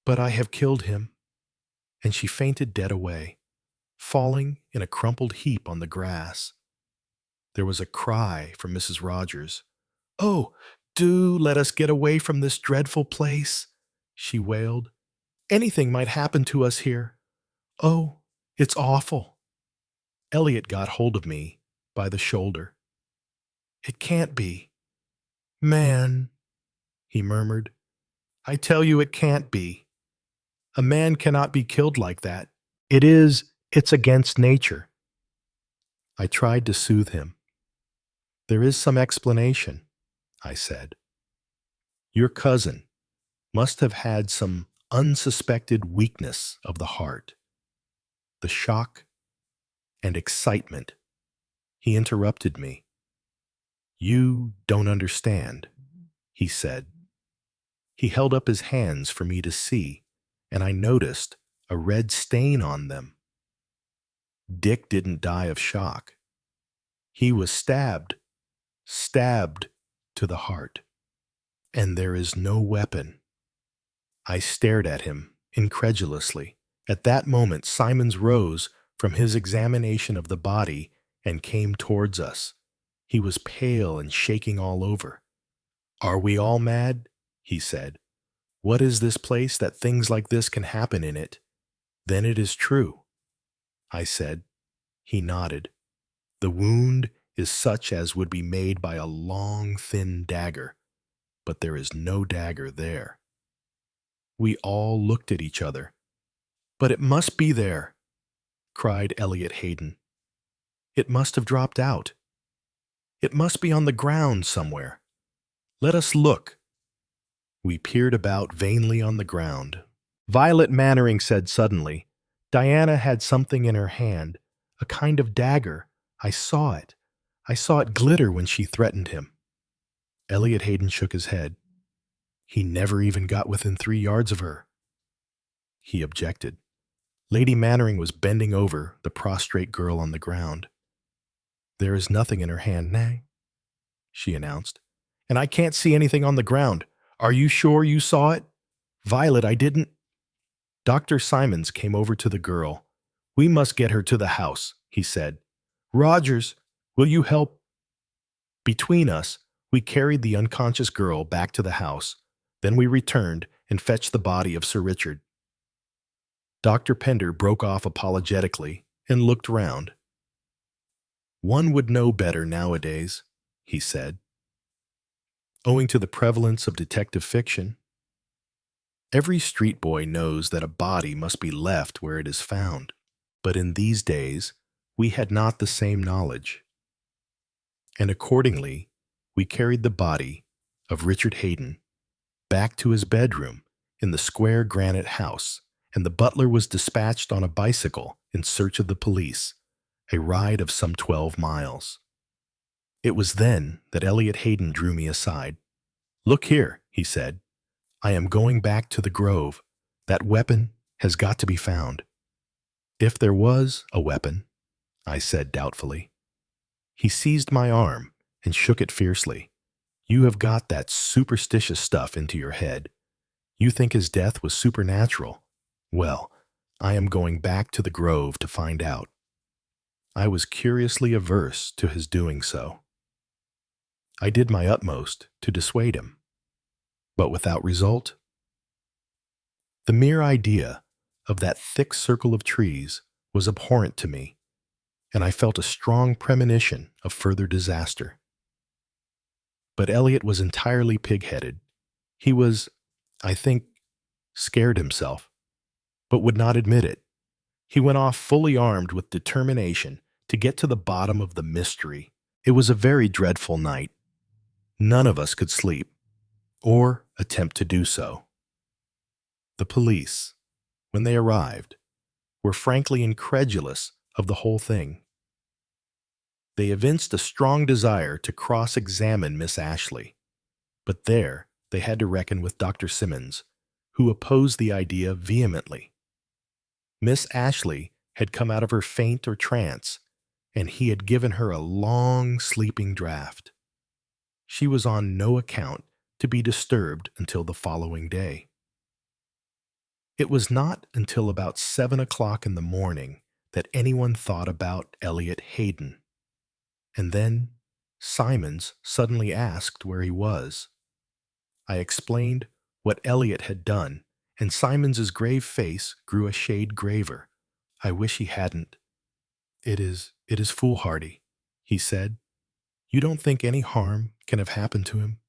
but I have killed him." And she fainted dead away, falling in a crumpled heap on the grass. There was a cry from Mrs. Rogers. "Oh, do let us get away from this dreadful place," she wailed. "Anything might happen to us here. Oh, it's awful." Elliot got hold of me by the shoulder. "It can't be. Man," he murmured. "I tell you it can't be. A man cannot be killed like that. It's against nature." I tried to soothe him. "There is some explanation," I said. "Your cousin must have had some unsuspected weakness of the heart. The shock and excitement." He interrupted me. "You don't understand," he said. He held up his hands for me to see, and I noticed a red stain on them. Dick didn't die of shock. He was stabbed to the heart. And there is no weapon. I stared at him incredulously. At that moment, Simons rose from his examination of the body and came towards us. He was pale and shaking all over. "Are we all mad?" he said. "What is this place that things like this can happen in it?" "Then it is true," I said. He nodded. "The wound is such as would be made by a long, thin dagger, but there is no dagger there." We all looked at each other. "But it must be there," cried Elliot Hayden. "It must have dropped out. It must be on the ground somewhere. Let us look." We peered about vainly on the ground. Violet Mannering said suddenly, "Diana had something in her hand, a kind of dagger. I saw it. I saw it glitter when she threatened him." Elliot Hayden shook his head. "He never even got within 3 yards of her." He objected. Lady Mannering was bending over the prostrate girl on the ground. "There is nothing in her hand, nay," she announced. "And I can't see anything on the ground. Are you sure you saw it?" "Violet, I didn't—" Dr. Simons came over to the girl. "We must get her to the house," he said. "Rogers, will you help?" Between us, we carried the unconscious girl back to the house. Then we returned and fetched the body of Sir Richard. Dr. Pender broke off apologetically and looked round. One would know better nowadays, he said. Owing to the prevalence of detective fiction, every street boy knows that a body must be left where it is found. But in these days, we had not the same knowledge, and accordingly, we carried the body of Richard Hayden back to his bedroom in the square granite house, and the butler was dispatched on a bicycle in search of the police, a ride of some 12 miles. It was then that Elliot Hayden drew me aside. "Look here," he said. "I am going back to the grove. That weapon has got to be found." "If there was a weapon," I said doubtfully. He seized my arm and shook it fiercely. "You have got that superstitious stuff into your head. You think his death was supernatural. Well, I am going back to the grove to find out." I was curiously averse to his doing so. I did my utmost to dissuade him, but without result. The mere idea of that thick circle of trees was abhorrent to me, and I felt a strong premonition of further disaster. But Elliot was entirely pig-headed. He was, I think, scared himself, but would not admit it. He went off fully armed with determination to get to the bottom of the mystery. It was a very dreadful night. None of us could sleep, or attempt to do so. The police, when they arrived, were frankly incredulous of the whole thing. They evinced a strong desire to cross-examine Miss Ashley, but there they had to reckon with Dr. Simmons, who opposed the idea vehemently. Miss Ashley had come out of her faint or trance, and he had given her a long sleeping draught. She was on no account to be disturbed until the following day. It was not until about 7 o'clock in the morning that anyone thought about Elliot Hayden. And then Simons suddenly asked where he was. I explained what Elliot had done, and Simons's grave face grew a shade graver. "I wish he hadn't. It is foolhardy," he said. "You don't think any harm can have happened to him?"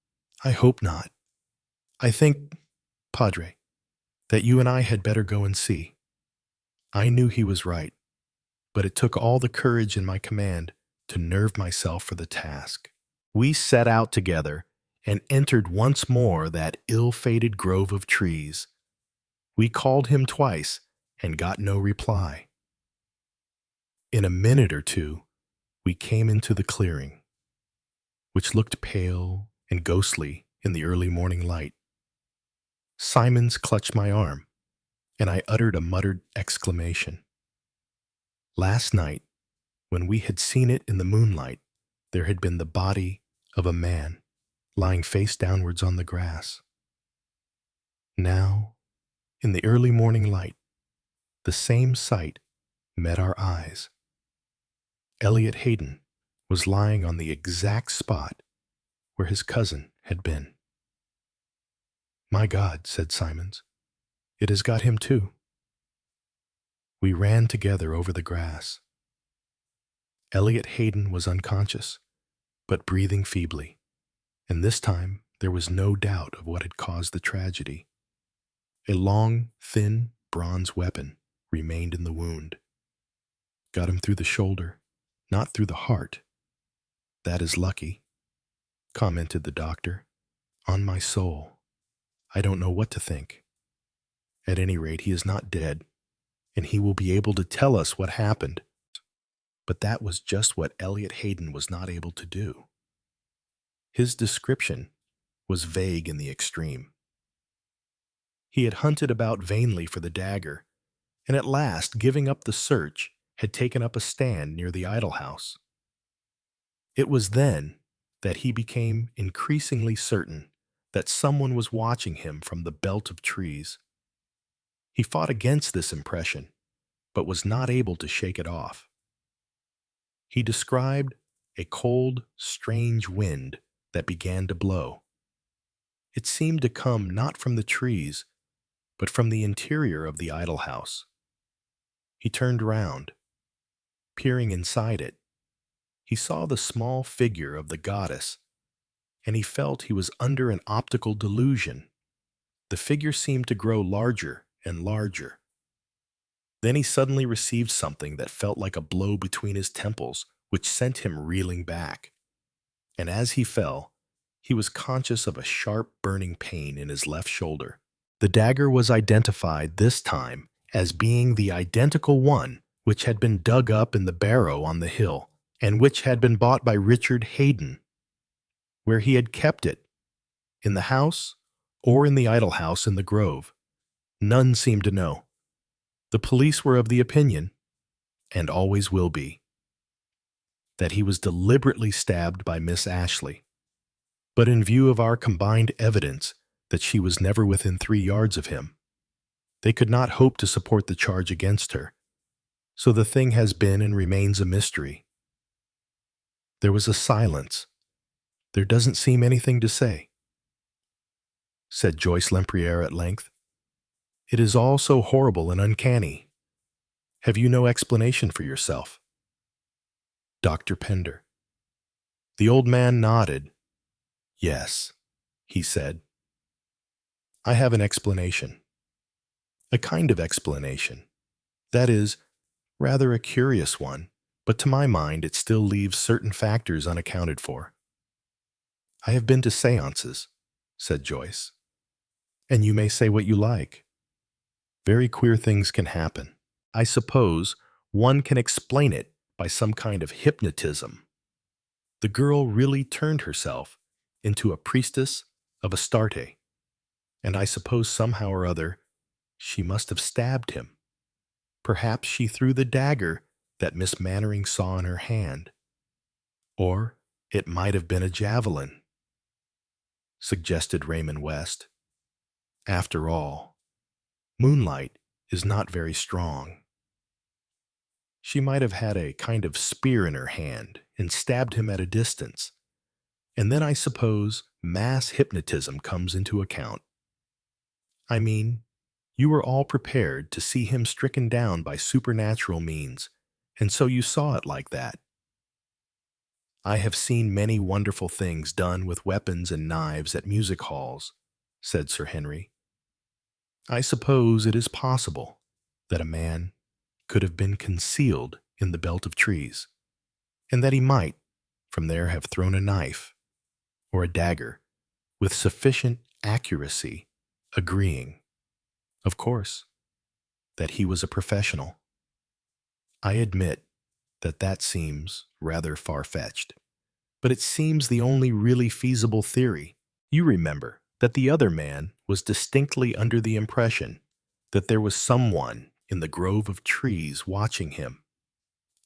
"I hope not. I think, Padre, that you and I had better go and see." I knew he was right, but it took all the courage in my command to nerve myself for the task. We set out together and entered once more that ill-fated grove of trees. We called him twice and got no reply. In a minute or two, we came into the clearing, which looked pale and ghostly in the early morning light. Simons clutched my arm, and I uttered a muttered exclamation. Last night, when we had seen it in the moonlight, there had been the body of a man lying face downwards on the grass. Now, in the early morning light, the same sight met our eyes. Elliot Hayden was lying on the exact spot where his cousin had been. "My God," said Simons, "it has got him too." We ran together over the grass. Elliot Hayden was unconscious, but breathing feebly, and this time there was no doubt of what had caused the tragedy. A long, thin, bronze weapon remained in the wound. "Got him through the shoulder, not through the heart. That is lucky," commented the doctor. "On my soul, I don't know what to think. At any rate, he is not dead, and he will be able to tell us what happened." But that was just what Elliot Hayden was not able to do. His description was vague in the extreme. He had hunted about vainly for the dagger, and at last, giving up the search, had taken up a stand near the idol house. It was then that he became increasingly certain that someone was watching him from the belt of trees. He fought against this impression, but was not able to shake it off. He described a cold, strange wind that began to blow. It seemed to come not from the trees, but from the interior of the idol house. He turned round. Peering inside it, He saw the small figure of the goddess, and he felt he was under an optical delusion. The figure seemed to grow larger and larger. Then he suddenly received something that felt like a blow between his temples, which sent him reeling back. And as he fell, he was conscious of a sharp, burning pain in his left shoulder. The dagger was identified this time as being the identical one which had been dug up in the barrow on the hill, and which had been bought by Richard Hayden. Where he had kept it, in the house or in the idol house in the grove, none seemed to know. The police were of the opinion, and always will be, that he was deliberately stabbed by Miss Ashley. But in view of our combined evidence that she was never within 3 yards of him, they could not hope to support the charge against her. So the thing has been and remains a mystery. There was a silence. There doesn't seem anything to say, said Joyce Lempriere at length. It is all so horrible and uncanny. Have you no explanation for yourself? Dr. Pender. The old man nodded. Yes, he said. I have an explanation. A kind of explanation. That is, rather a curious one, but to my mind it still leaves certain factors unaccounted for. I have been to seances, said Joyce. And you may say what you like. Very queer things can happen. I suppose one can explain it by some kind of hypnotism. The girl really turned herself into a priestess of Astarte, and I suppose somehow or other she must have stabbed him. Perhaps she threw the dagger that Miss Mannering saw in her hand. Or it might have been a javelin, suggested Raymond West. After all, moonlight is not very strong. She might have had a kind of spear in her hand and stabbed him at a distance. And then I suppose mass hypnotism comes into account. I mean, you were all prepared to see him stricken down by supernatural means, and so you saw it like that. I have seen many wonderful things done with weapons and knives at music halls, said Sir Henry. I suppose it is possible that a man could have been concealed in the belt of trees, and that he might, from there, have thrown a knife or a dagger with sufficient accuracy, agreeing, of course, that he was a professional. I admit that that seems rather far-fetched, but it seems the only really feasible theory. You remember that the other man was distinctly under the impression that there was someone in the grove of trees watching him.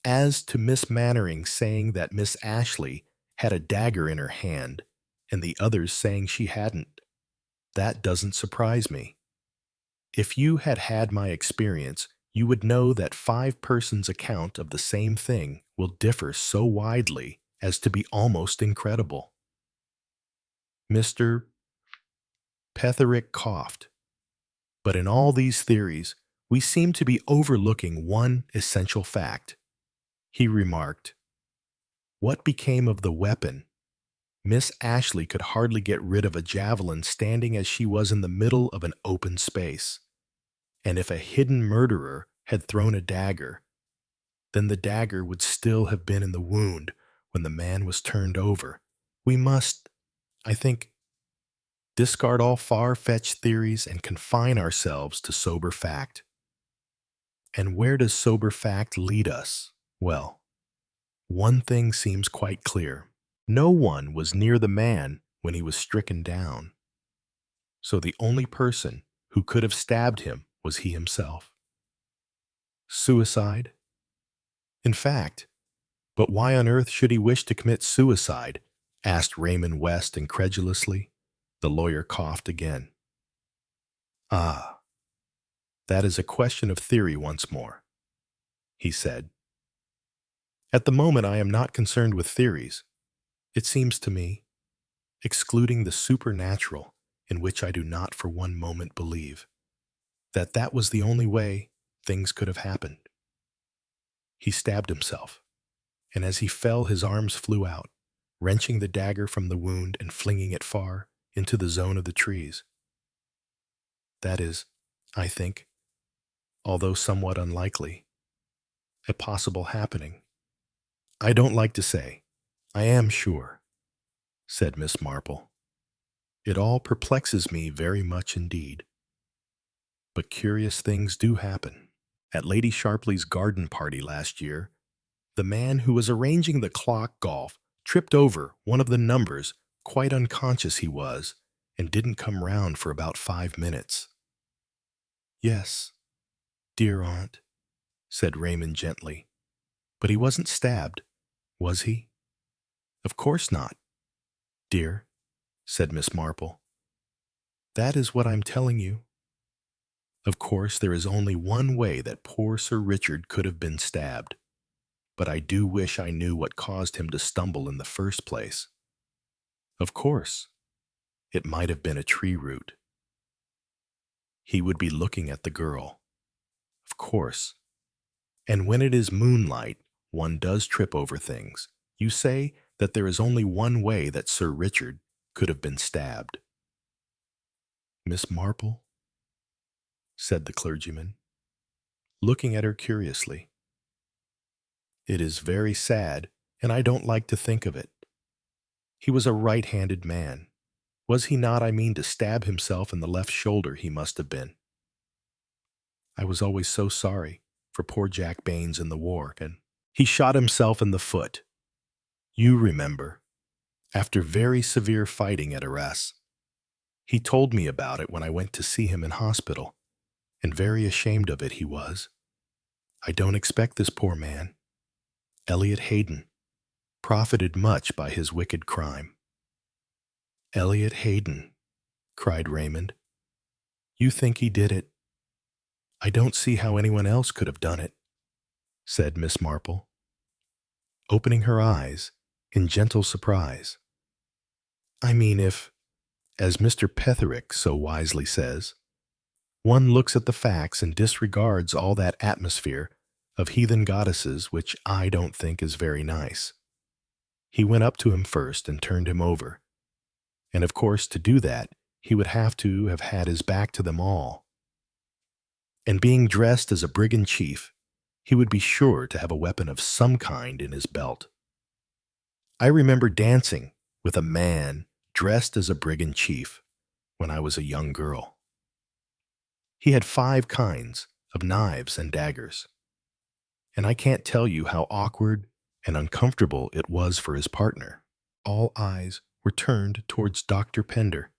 As to Miss Mannering saying that Miss Ashley had a dagger in her hand, and the others saying she hadn't, that doesn't surprise me. If you had had my experience, you would know that 5 persons' account of the same thing will differ so widely as to be almost incredible. Mr. Petherick coughed. But in all these theories, we seem to be overlooking one essential fact. He remarked, "What became of the weapon? Miss Ashley could hardly get rid of a javelin standing as she was in the middle of an open space. And if a hidden murderer had thrown a dagger, then the dagger would still have been in the wound when the man was turned over. We must, I think, discard all far-fetched theories and confine ourselves to sober fact. And where does sober fact lead us? Well, one thing seems quite clear. No one was near the man when he was stricken down. So the only person who could have stabbed him was he himself. Suicide? In fact, but why on earth should he wish to commit suicide? Asked Raymond West incredulously. The lawyer coughed again. Ah, that is a question of theory once more, he said. At the moment I am not concerned with theories. It seems to me, excluding the supernatural, in which I do not for one moment believe, that that was the only way things could have happened. He stabbed himself, and as he fell, his arms flew out, wrenching the dagger from the wound and flinging it far into the zone of the trees. That is, I think, although somewhat unlikely, a possible happening. I don't like to say. I am sure, said Miss Marple. It all perplexes me very much indeed. But curious things do happen. At Lady Sharpley's garden party last year, the man who was arranging the clock golf tripped over one of the numbers, quite unconscious he was, and didn't come round for about 5 minutes. Yes, dear aunt, said Raymond gently. But he wasn't stabbed, was he? Of course not, dear, said Miss Marple. That is what I'm telling you. Of course, there is only one way that poor Sir Richard could have been stabbed, but I do wish I knew what caused him to stumble in the first place. Of course, it might have been a tree root. He would be looking at the girl. Of course. And when it is moonlight, one does trip over things. You say that there is only one way that Sir Richard could have been stabbed. Miss Marple, said the clergyman, looking at her curiously. It is very sad, and I don't like to think of it. He was a right-handed man. Was he not, I mean, to stab himself in the left shoulder he must have been. I was always so sorry for poor Jack Baines in the war, and he shot himself in the foot. You remember, after very severe fighting at Arras. He told me about it when I went to see him in hospital, and very ashamed of it he was. I don't expect this poor man, Elliot Haydon, profited much by his wicked crime. Elliot Haydon, cried Raymond. You think he did it? I don't see how anyone else could have done it, said Miss Marple, opening her eyes in gentle surprise. I mean, if, as Mr. Petherick so wisely says, one looks at the facts and disregards all that atmosphere of heathen goddesses, which I don't think is very nice. He went up to him first and turned him over, and of course to do that he would have to have had his back to them all. And being dressed as a brigand chief, he would be sure to have a weapon of some kind in his belt. I remember dancing with a man dressed as a brigand chief when I was a young girl. He had 5 kinds of knives and daggers, and I can't tell you how awkward and uncomfortable it was for his partner. All eyes were turned towards Dr. Pender.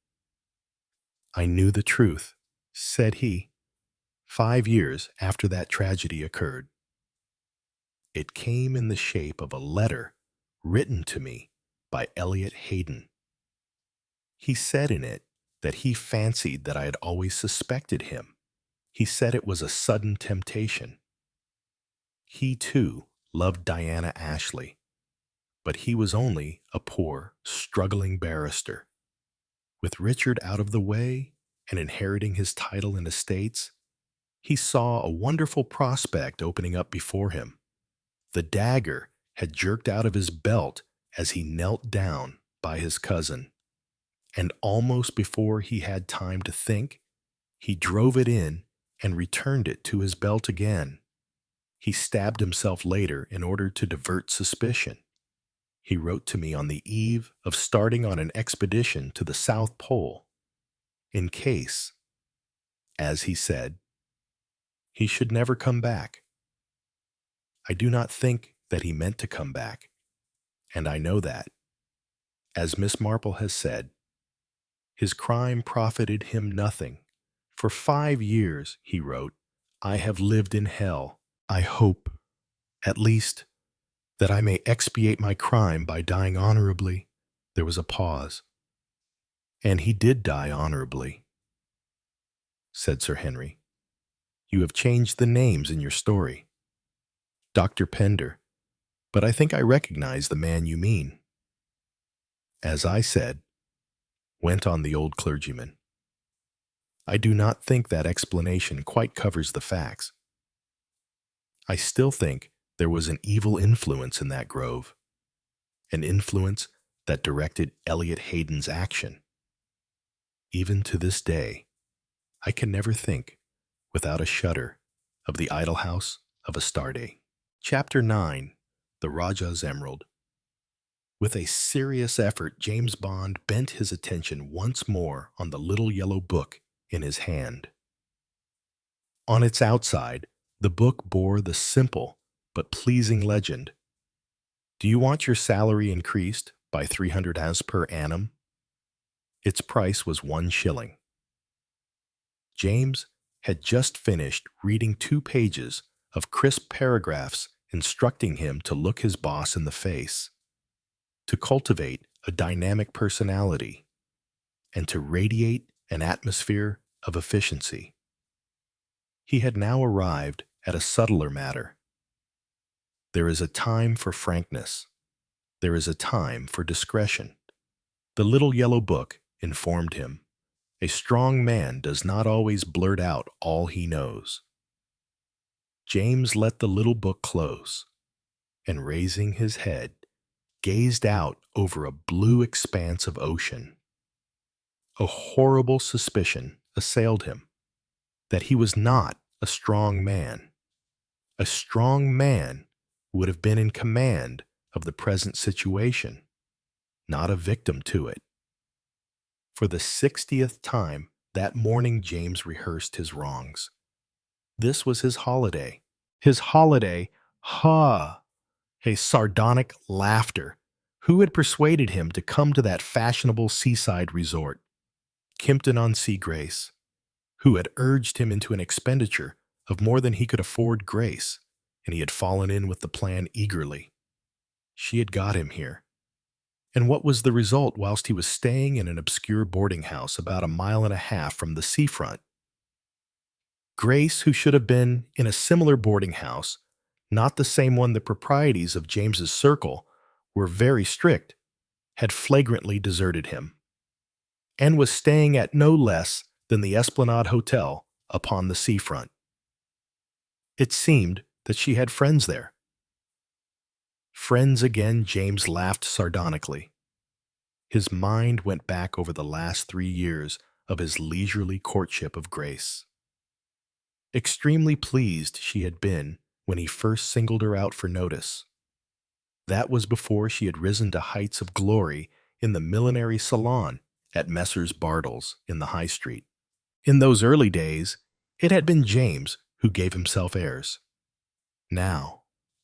I knew the truth, said he, 5 years after that tragedy occurred. It came in the shape of a letter written to me by Elliot Haydon. He said in it that he fancied that I had always suspected him. He said it was a sudden temptation. He, too, loved Diana Ashley, but he was only a poor, struggling barrister. With Richard out of the way and inheriting his title and estates, he saw a wonderful prospect opening up before him. The dagger had jerked out of his belt as he knelt down by his cousin, and almost before he had time to think, he drove it in and returned it to his belt again. He stabbed himself later in order to divert suspicion. He wrote to me on the eve of starting on an expedition to the South Pole, in case, as he said, he should never come back. I do not think that he meant to come back, and I know that. As Miss Marple has said, his crime profited him nothing. For 5 years, he wrote, I have lived in hell. I hope, at least, that I may expiate my crime by dying honorably. There was a pause. And he did die honorably, said Sir Henry. You have changed the names in your story. Dr. Pender, but I think I recognize the man you mean. As I said, went on the old clergyman, I do not think that explanation quite covers the facts. I still think There was an evil influence in that grove, an influence that directed Elliot Hayden's action. Even to this day, I can never think, without a shudder, of the idle house of Astarte. Chapter 9. The Raja's Emerald. With a serious effort, James Bond bent his attention once more on the little yellow book in his hand. On its outside, the book bore the simple but pleasing legend, "Do you want your salary increased by 300 as per annum?" Its price was 1 shilling. James had just finished reading 2 pages of crisp paragraphs instructing him to look his boss in the face, to cultivate a dynamic personality, and to radiate an atmosphere of efficiency. He had now arrived at a subtler matter. There is a time for frankness. There is a time for discretion. The little yellow book informed him. A strong man does not always blurt out all he knows. James let the little book close, and raising his head, gazed out over a blue expanse of ocean. A horrible suspicion assailed him that he was not a strong man. A strong man would have been in command of the present situation, not a victim to it. For the 60th time that morning, James rehearsed his wrongs. This was his holiday. His holiday, ha! A sardonic laughter. Who had persuaded him to come to that fashionable seaside resort? Kimpton-on-Sea Grace. Who had urged him into an expenditure of more than he could afford? Grace, and he had fallen in with the plan eagerly. She had got him here. And what was the result whilst he was staying in an obscure boarding house about 1.5 miles from the seafront? Grace, who should have been in a similar boarding house, not the same one the proprieties of James's circle were very strict, had flagrantly deserted him, and was staying at no less than the Esplanade Hotel upon the seafront. It seemed that she had friends there. Friends again, James laughed sardonically. His mind went back over the last 3 years of his leisurely courtship of Grace. Extremely pleased she had been when he first singled her out for notice. That was before she had risen to heights of glory in the millinery salon at Messrs. Bartle's in the High Street. In those early days, it had been James who gave himself airs. Now,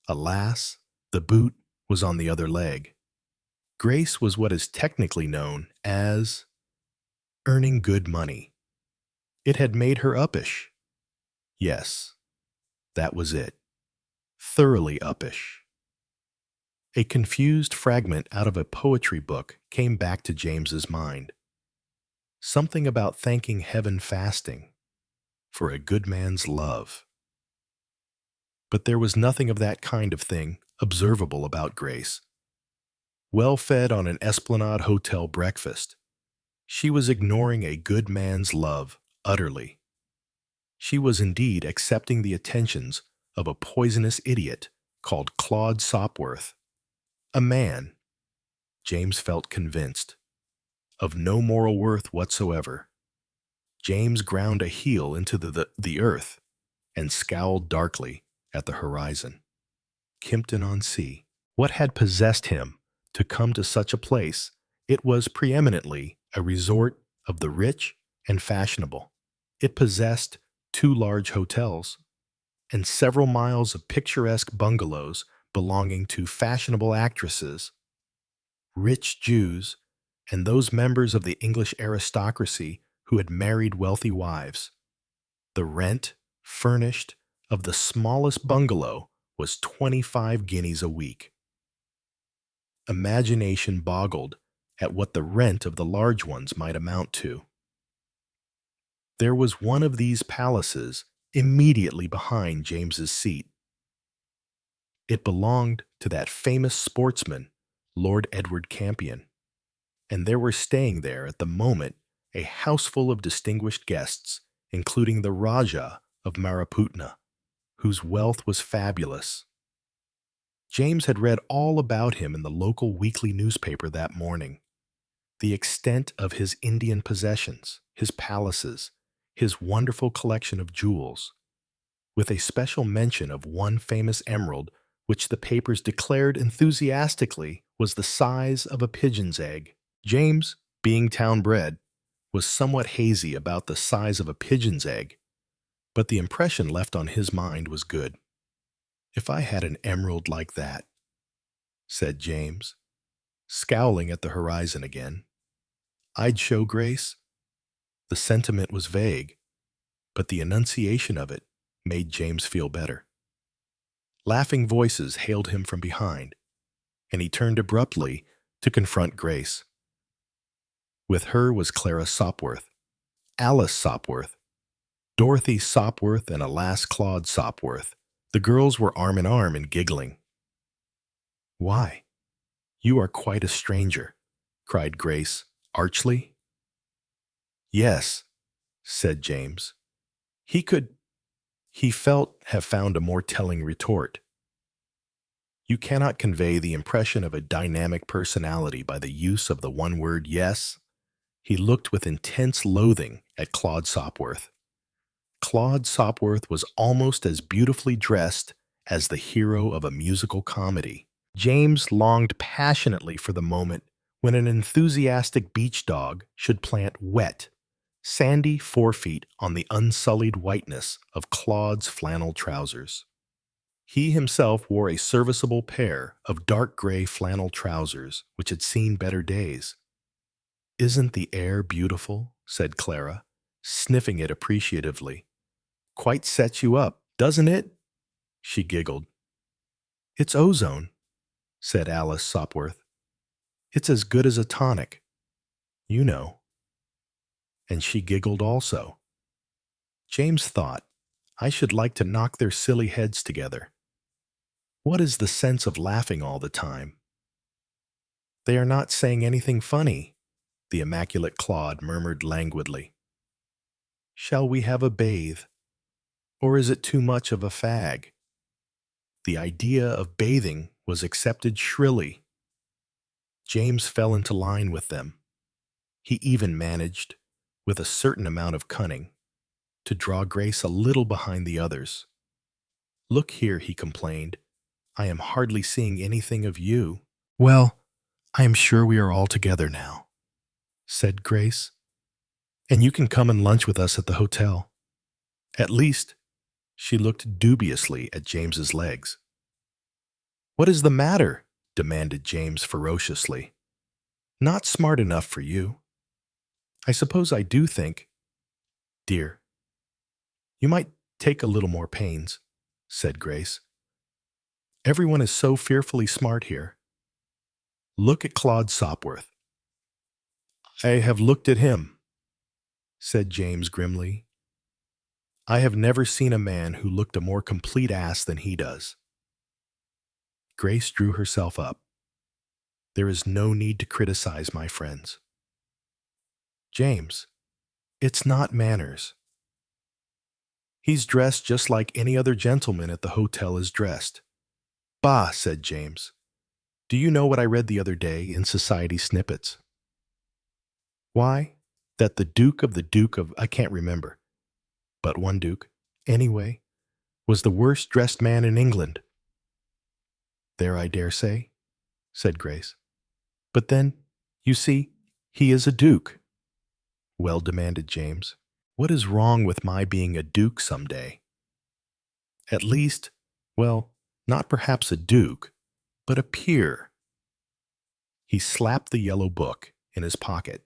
alas, the boot was on the other leg. Grace was what is technically known as earning good money. It had made her uppish. Yes, that was it. Thoroughly uppish. A confused fragment out of a poetry book came back to James's mind. Something about thanking heaven fasting for a good man's love. But there was nothing of that kind of thing observable about Grace. Well fed on an Esplanade Hotel breakfast, she was ignoring a good man's love utterly. She was indeed accepting the attentions of a poisonous idiot called Claude Sopworth, a man, James felt convinced, of no moral worth whatsoever. James ground a heel into the earth and scowled darkly at the horizon. Kimpton-on-Sea. What had possessed him to come to such a place? It was preeminently a resort of the rich and fashionable. It possessed 2 large hotels and several miles of picturesque bungalows belonging to fashionable actresses, rich Jews, and those members of the English aristocracy who had married wealthy wives. The rent, furnished, of the smallest bungalow was 25 guineas a week. Imagination boggled at what the rent of the large ones might amount to. There was one of these palaces immediately behind James's seat. It belonged to that famous sportsman, Lord Edward Campion, and there were staying there at the moment a houseful of distinguished guests, including the Rajah of Maraputna, whose wealth was fabulous. James had read all about him in the local weekly newspaper that morning. The extent of his Indian possessions, his palaces, his wonderful collection of jewels, with a special mention of one famous emerald which the papers declared enthusiastically was the size of a pigeon's egg. James, being town-bred, was somewhat hazy about the size of a pigeon's egg, but the impression left on his mind was good. "If I had an emerald like that," said James, scowling at the horizon again, "I'd show Grace." The sentiment was vague, but the enunciation of it made James feel better. Laughing voices hailed him from behind, and he turned abruptly to confront Grace. With her was Clara Sopworth, Alice Sopworth, Dorothy Sopworth, and alas Claude Sopworth. The girls were arm in arm and giggling. "Why, you are quite a stranger," cried Grace archly. "Yes," said James. He felt have found a more telling retort. "You cannot convey the impression of a dynamic personality by the use of the one word yes." He looked with intense loathing at Claude Sopworth. Claude Sopworth was almost as beautifully dressed as the hero of a musical comedy. James longed passionately for the moment when an enthusiastic beach dog should plant wet, sandy forefeet on the unsullied whiteness of Claude's flannel trousers. He himself wore a serviceable pair of dark gray flannel trousers which had seen better days. "Isn't the air beautiful?" said Clara, sniffing it appreciatively. "Quite sets you up, doesn't it?" She giggled. "It's ozone," said Alice Sopworth. "It's as good as a tonic, you know." And she giggled also. James thought, "I should like to knock their silly heads together. What is the sense of laughing all the time?" "They are not saying anything funny," the immaculate Claude murmured languidly. "Shall we have a bathe? Or is it too much of a fag?" The idea of bathing was accepted shrilly. James fell into line with them. He even managed, with a certain amount of cunning, to draw Grace a little behind the others. "Look here," he complained, "I am hardly seeing anything of you." "Well, I am sure we are all together now," said Grace, "and you can come and lunch with us at the hotel. At least," she looked dubiously at James's legs. "What is the matter?" demanded James ferociously. "Not smart enough for you. I suppose I do think, dear, you might take a little more pains," said Grace. "Everyone is so fearfully smart here. Look at Claude Sopworth." "I have looked at him," said James grimly. "I have never seen a man who looked a more complete ass than he does." Grace drew herself up. "There is no need to criticize my friends." "James, it's not manners. He's dressed just like any other gentleman at the hotel is dressed." "Bah," said James. "Do you know what I read the other day in Society Snippets? Why, that the Duke of, I can't remember, but one Duke, anyway, was the worst dressed man in England." "There, I dare say," said Grace. "But then, you see, he is a duke." "Well," demanded James, "what is wrong with my being a duke some day? At least, well, not perhaps a duke, but a peer." He slapped the yellow book in his pocket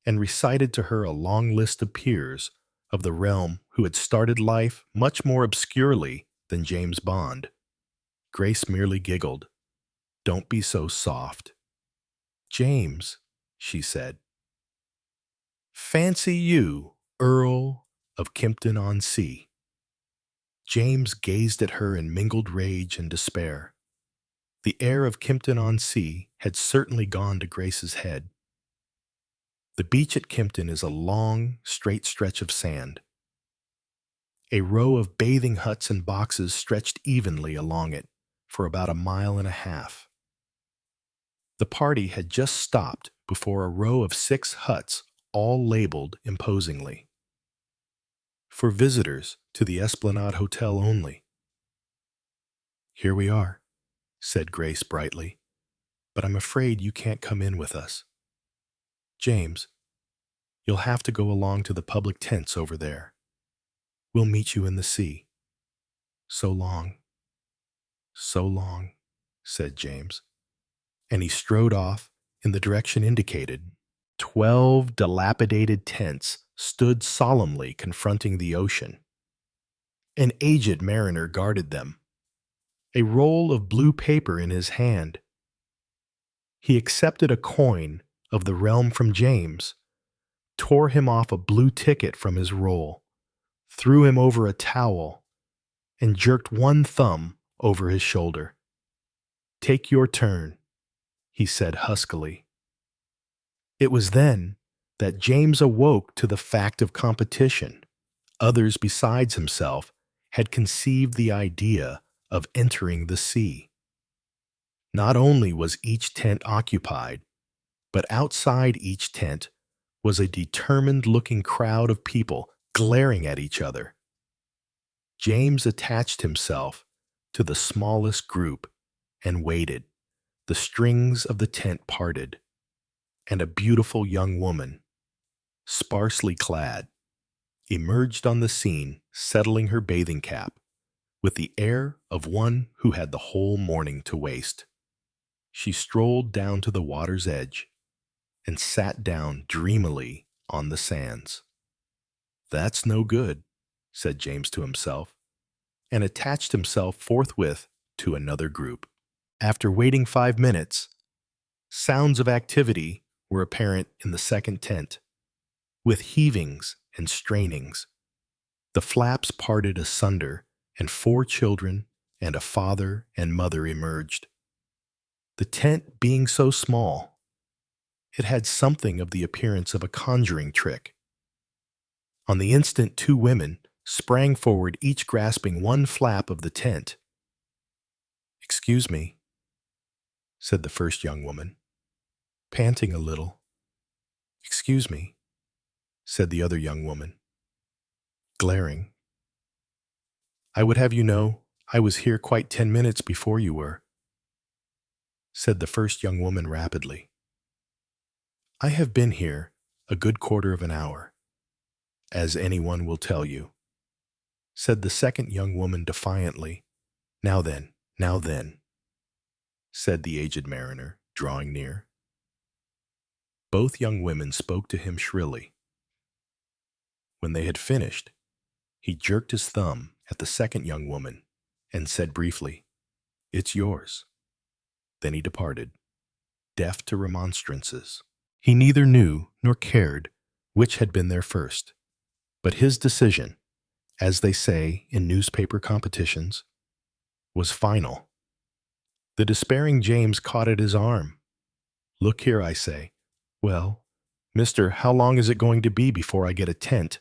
and recited to her a long list of peers of the realm who had started life much more obscurely than James Bond. Grace merely giggled. "Don't be so soft." "James," she said. "Fancy you, Earl of Kimpton-on-Sea." James gazed at her in mingled rage and despair. The air of Kimpton-on-Sea had certainly gone to Grace's head. The beach at Kimpton is a long, straight stretch of sand. A row of bathing huts and boxes stretched evenly along it, for about a mile and a half. The party had just stopped before a row of 6 huts, all labeled imposingly. For visitors to the Esplanade Hotel only. "Here we are," said Grace brightly, "but I'm afraid you can't come in with us. James, you'll have to go along to the public tents over there. We'll meet you in the sea. So long, so long," said James, and he strode off in the direction indicated. 12 dilapidated tents stood solemnly confronting the ocean. An aged mariner guarded them, a roll of blue paper in his hand. He accepted a coin of the realm from James, tore him off a blue ticket from his roll, threw him over a towel, and jerked one thumb over his shoulder. "Take your turn," he said huskily. It was then that James awoke to the fact of competition. Others besides himself had conceived the idea of entering the sea. Not only was each tent occupied, but outside each tent was a determined-looking crowd of people glaring at each other. James attached himself to the smallest group and waited. The strings of the tent parted, and a beautiful young woman, sparsely clad, emerged on the scene, settling her bathing cap with the air of one who had the whole morning to waste. She strolled down to the water's edge and sat down dreamily on the sands. "That's no good," said James to himself, and attached himself forthwith to another group. After waiting 5 minutes, sounds of activity were apparent in the second tent, with heavings and strainings. The flaps parted asunder, and 4 children and a father and mother emerged. The tent being so small, it had something of the appearance of a conjuring trick. On the instant 2 women sprang forward, each grasping one flap of the tent. "Excuse me," said the first young woman, panting a little. "Excuse me," said the other young woman, glaring. "I would have you know I was here quite 10 minutes before you were," said the first young woman rapidly. "I have been here a good quarter of an hour, as anyone will tell you," said the second young woman defiantly. Now then," said the aged mariner, drawing near. Both young women spoke to him shrilly. When they had finished, he jerked his thumb at the second young woman and said briefly, "It's yours." Then he departed, deaf to remonstrances. He neither knew nor cared which had been there first, but his decision, as they say in newspaper competitions, was final. The despairing James caught at his arm. "Look here, I say." "Well, mister, how long is it going to be before I get a tent?"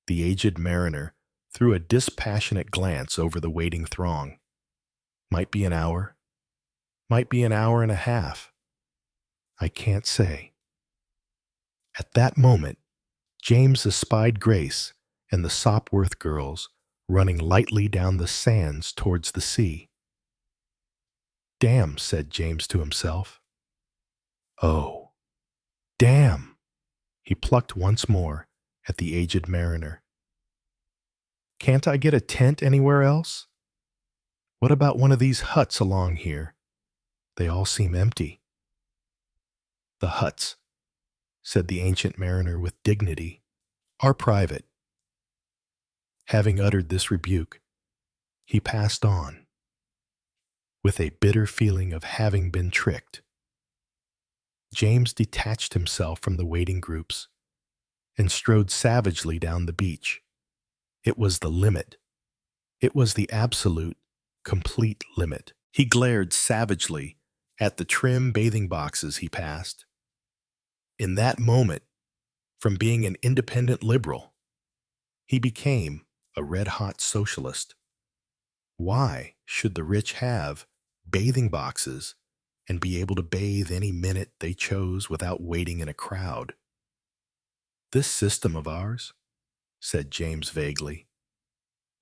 The aged mariner threw a dispassionate glance over the waiting throng. "Might be an hour. Might be an hour and a half. I can't say." At that moment, James espied Grace and the Sopworth girls running lightly down the sands towards the sea. "Damn," said James to himself. "Oh, damn!" He plucked once more at the aged mariner. "Can't I get a tent anywhere else? What about one of these huts along here? They all seem empty." "The huts," said the ancient mariner with dignity, "are private." Having uttered this rebuke, he passed on, with a bitter feeling of having been tricked. James detached himself from the waiting groups and strode savagely down the beach. It was the limit. It was the absolute, complete limit. He glared savagely at the trim bathing boxes he passed. In that moment, from being an independent liberal, he became a red-hot socialist. Why should the rich have bathing boxes and be able to bathe any minute they chose without waiting in a crowd? This system of ours, said James vaguely,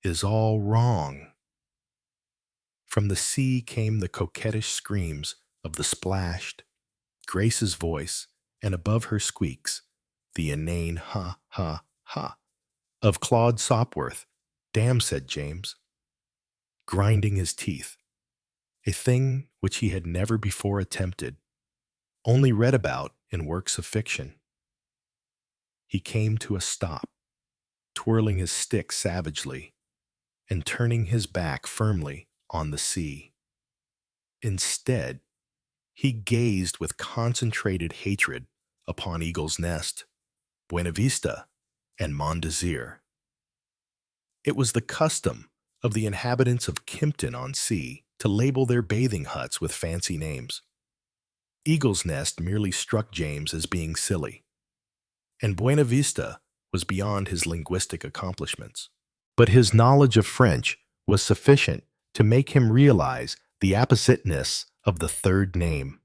is all wrong. From the sea came the coquettish screams of the splashed, Grace's voice, and above her squeaks, the inane ha ha ha of Claude Sopworth. Damn, said James, grinding his teeth, a thing which he had never before attempted, only read about in works of fiction. He came to a stop, twirling his stick savagely and turning his back firmly on the sea. Instead, he gazed with concentrated hatred upon Eagle's Nest, Buena Vista, and Mont Desir. It was the custom of the inhabitants of Kimpton-on-Sea to label their bathing huts with fancy names. Eagle's Nest merely struck James as being silly, and Buena Vista was beyond his linguistic accomplishments. But his knowledge of French was sufficient to make him realize the appositeness of the third name.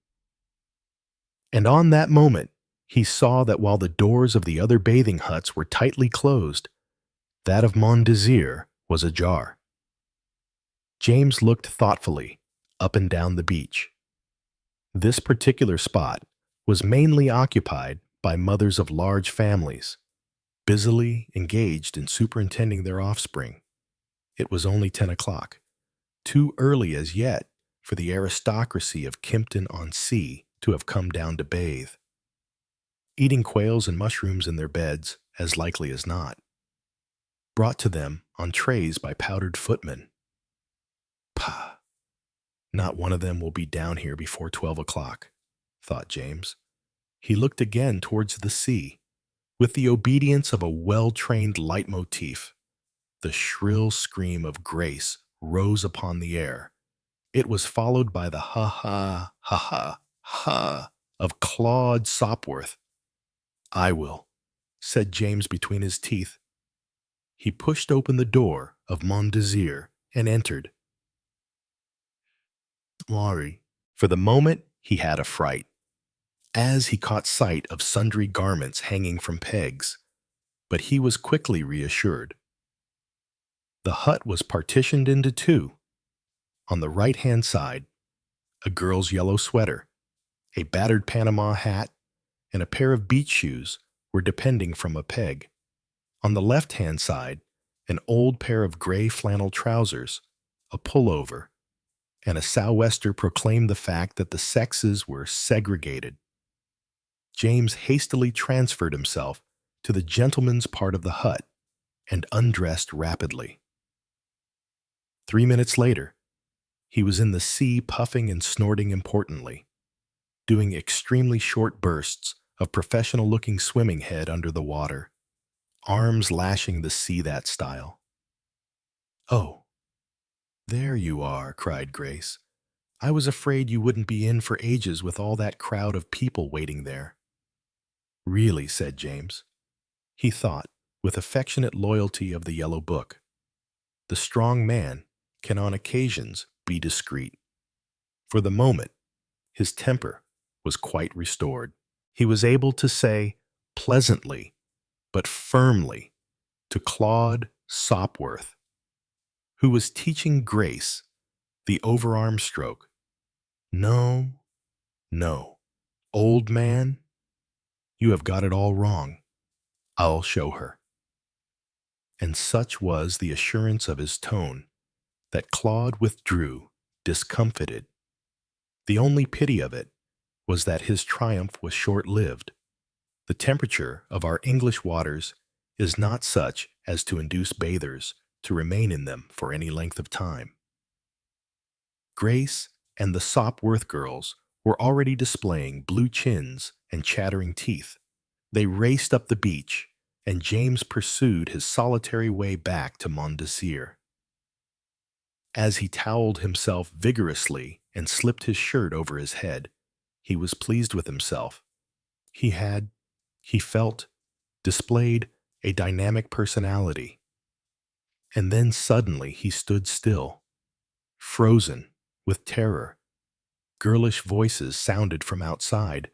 And on that moment, he saw that while the doors of the other bathing huts were tightly closed, that of Mont Desir was ajar. James looked thoughtfully up and down the beach. This particular spot was mainly occupied by mothers of large families, busily engaged in superintending their offspring. It was only 10 o'clock, too early as yet for the aristocracy of Kimpton-on-Sea to have come down to bathe, eating quails and mushrooms in their beds, as likely as not, brought to them on trays by powdered footmen. Pah! Not one of them will be down here before 12 o'clock, thought James. He looked again towards the sea, with the obedience of a well-trained leitmotif. The shrill scream of Grace rose upon the air. It was followed by the ha-ha, ha-ha, ha of Claude Sopworth. I will, said James between his teeth. He pushed open the door of Mont Desir and entered. Sorry. For the moment, he had a fright, as he caught sight of sundry garments hanging from pegs, but he was quickly reassured. The hut was partitioned into two. On the right-hand side, a girl's yellow sweater, a battered Panama hat, and a pair of beach shoes were depending from a peg. On the left-hand side, an old pair of gray flannel trousers, a pullover, and a sou'wester proclaimed the fact that the sexes were segregated. James hastily transferred himself to the gentleman's part of the hut and undressed rapidly. 3 minutes later, he was in the sea puffing and snorting importantly, doing extremely short bursts of professional-looking swimming head under the water, arms lashing the sea that style. Oh, there you are, cried Grace. I was afraid you wouldn't be in for ages with all that crowd of people waiting there. Really, said James. He thought, with affectionate loyalty of the yellow book, the strong man can on occasions be discreet. For the moment, his temper was quite restored. He was able to say pleasantly, but firmly, to Claude Sopworth, who was teaching Grace the overarm stroke, No, no, old man, you have got it all wrong. I'll show her. And such was the assurance of his tone that Claude withdrew, discomfited. The only pity of it was that his triumph was short-lived. The temperature of our English waters is not such as to induce bathers to remain in them for any length of time. Grace and the Sopworth girls were already displaying blue chins and chattering teeth. They raced up the beach, and James pursued his solitary way back to Mont Desir. As he toweled himself vigorously and slipped his shirt over his head, he was pleased with himself. He felt, displayed a dynamic personality. And then suddenly he stood still, frozen with terror. Girlish voices sounded from outside,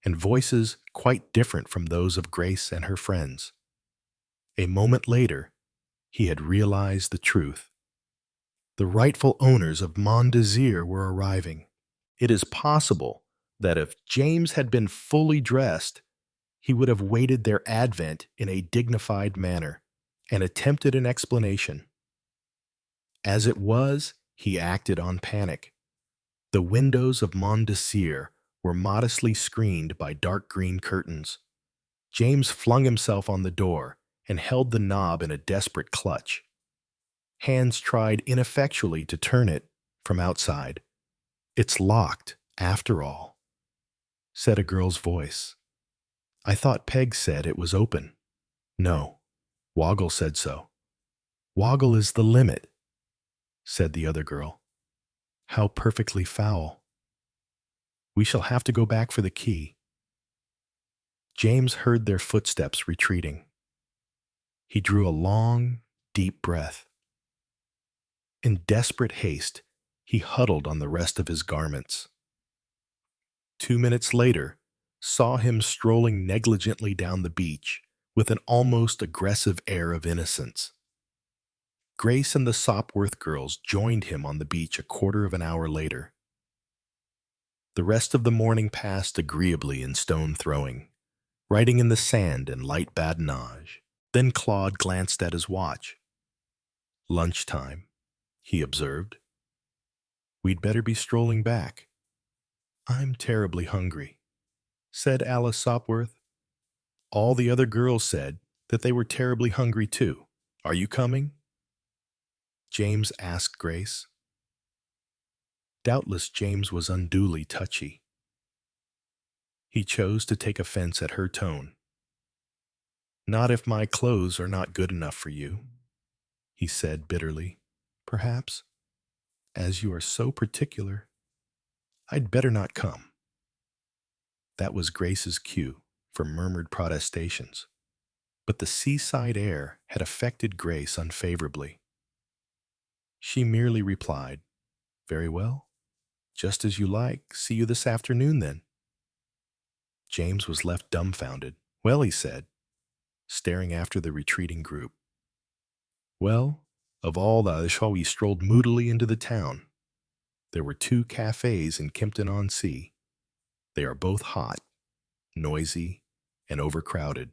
and voices quite different from those of Grace and her friends. A moment later, he had realized the truth. The rightful owners of Mont Desir were arriving. It is possible that if James had been fully dressed, he would have waited their advent in a dignified manner and attempted an explanation. As it was, he acted on panic. The windows of Mont Desir were modestly screened by dark green curtains. James flung himself on the door and held the knob in a desperate clutch. Hands tried ineffectually to turn it from outside. "It's locked, after all," said a girl's voice. "I thought Peg said it was open." "No, Woggle said so." "Woggle is the limit," said the other girl. "How perfectly foul. We shall have to go back for the key." James heard their footsteps retreating. He drew a long, deep breath. In desperate haste, he huddled on the rest of his garments. 2 minutes later, saw him strolling negligently down the beach with an almost aggressive air of innocence. Grace and the Sopworth girls joined him on the beach a quarter of an hour later. The rest of the morning passed agreeably in stone throwing, writing in the sand and light badinage. Then Claude glanced at his watch. "Lunchtime," he observed. "We'd better be strolling back." "I'm terribly hungry," said Alice Sopworth. All the other girls said that they were terribly hungry too. "Are you coming?" James asked Grace. Doubtless James was unduly touchy. He chose to take offense at her tone. "Not if my clothes are not good enough for you," he said bitterly. "Perhaps, as you are so particular, I'd better not come." That was Grace's cue for murmured protestations. But the seaside air had affected Grace unfavorably. She merely replied, "Very well. Just as you like. See you this afternoon, then." James was left dumbfounded. "Well," he said, staring after the retreating group. "Well, of all the we strolled moodily into the town. There were 2 cafes in Kimpton-on-Sea. They are both hot, noisy, and overcrowded.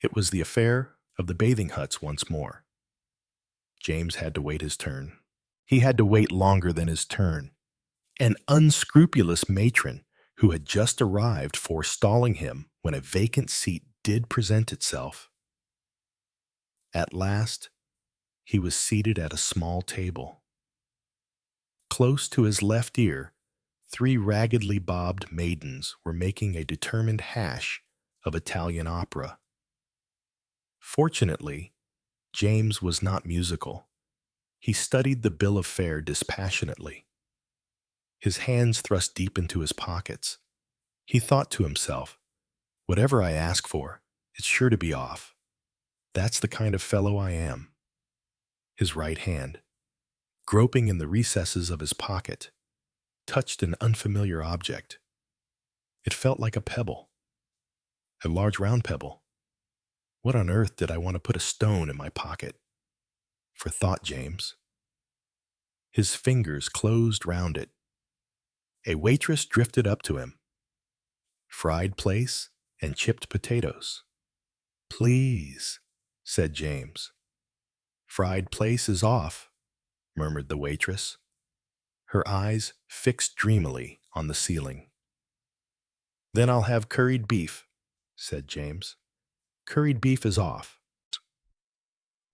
It was the affair of the bathing huts once more." James had to wait his turn. He had to wait longer than his turn. An unscrupulous matron who had just arrived forestalling him when a vacant seat did present itself. At last, he was seated at a small table. Close to his left ear, 3 raggedly bobbed maidens were making a determined hash of Italian opera. Fortunately, James was not musical. He studied the bill of fare dispassionately, his hands thrust deep into his pockets. He thought to himself, "Whatever I ask for, it's sure to be off. That's the kind of fellow I am." His right hand, groping in the recesses of his pocket, touched an unfamiliar object. It felt like a pebble, a large round pebble. What on earth did I want to put a stone in my pocket for, thought James. His fingers closed round it. A waitress drifted up to him. "Fried plaice and chipped potatoes." "Please," said James. "Fried plaice is off," murmured the waitress, her eyes fixed dreamily on the ceiling. "Then I'll have curried beef," said James. "Curried beef is off."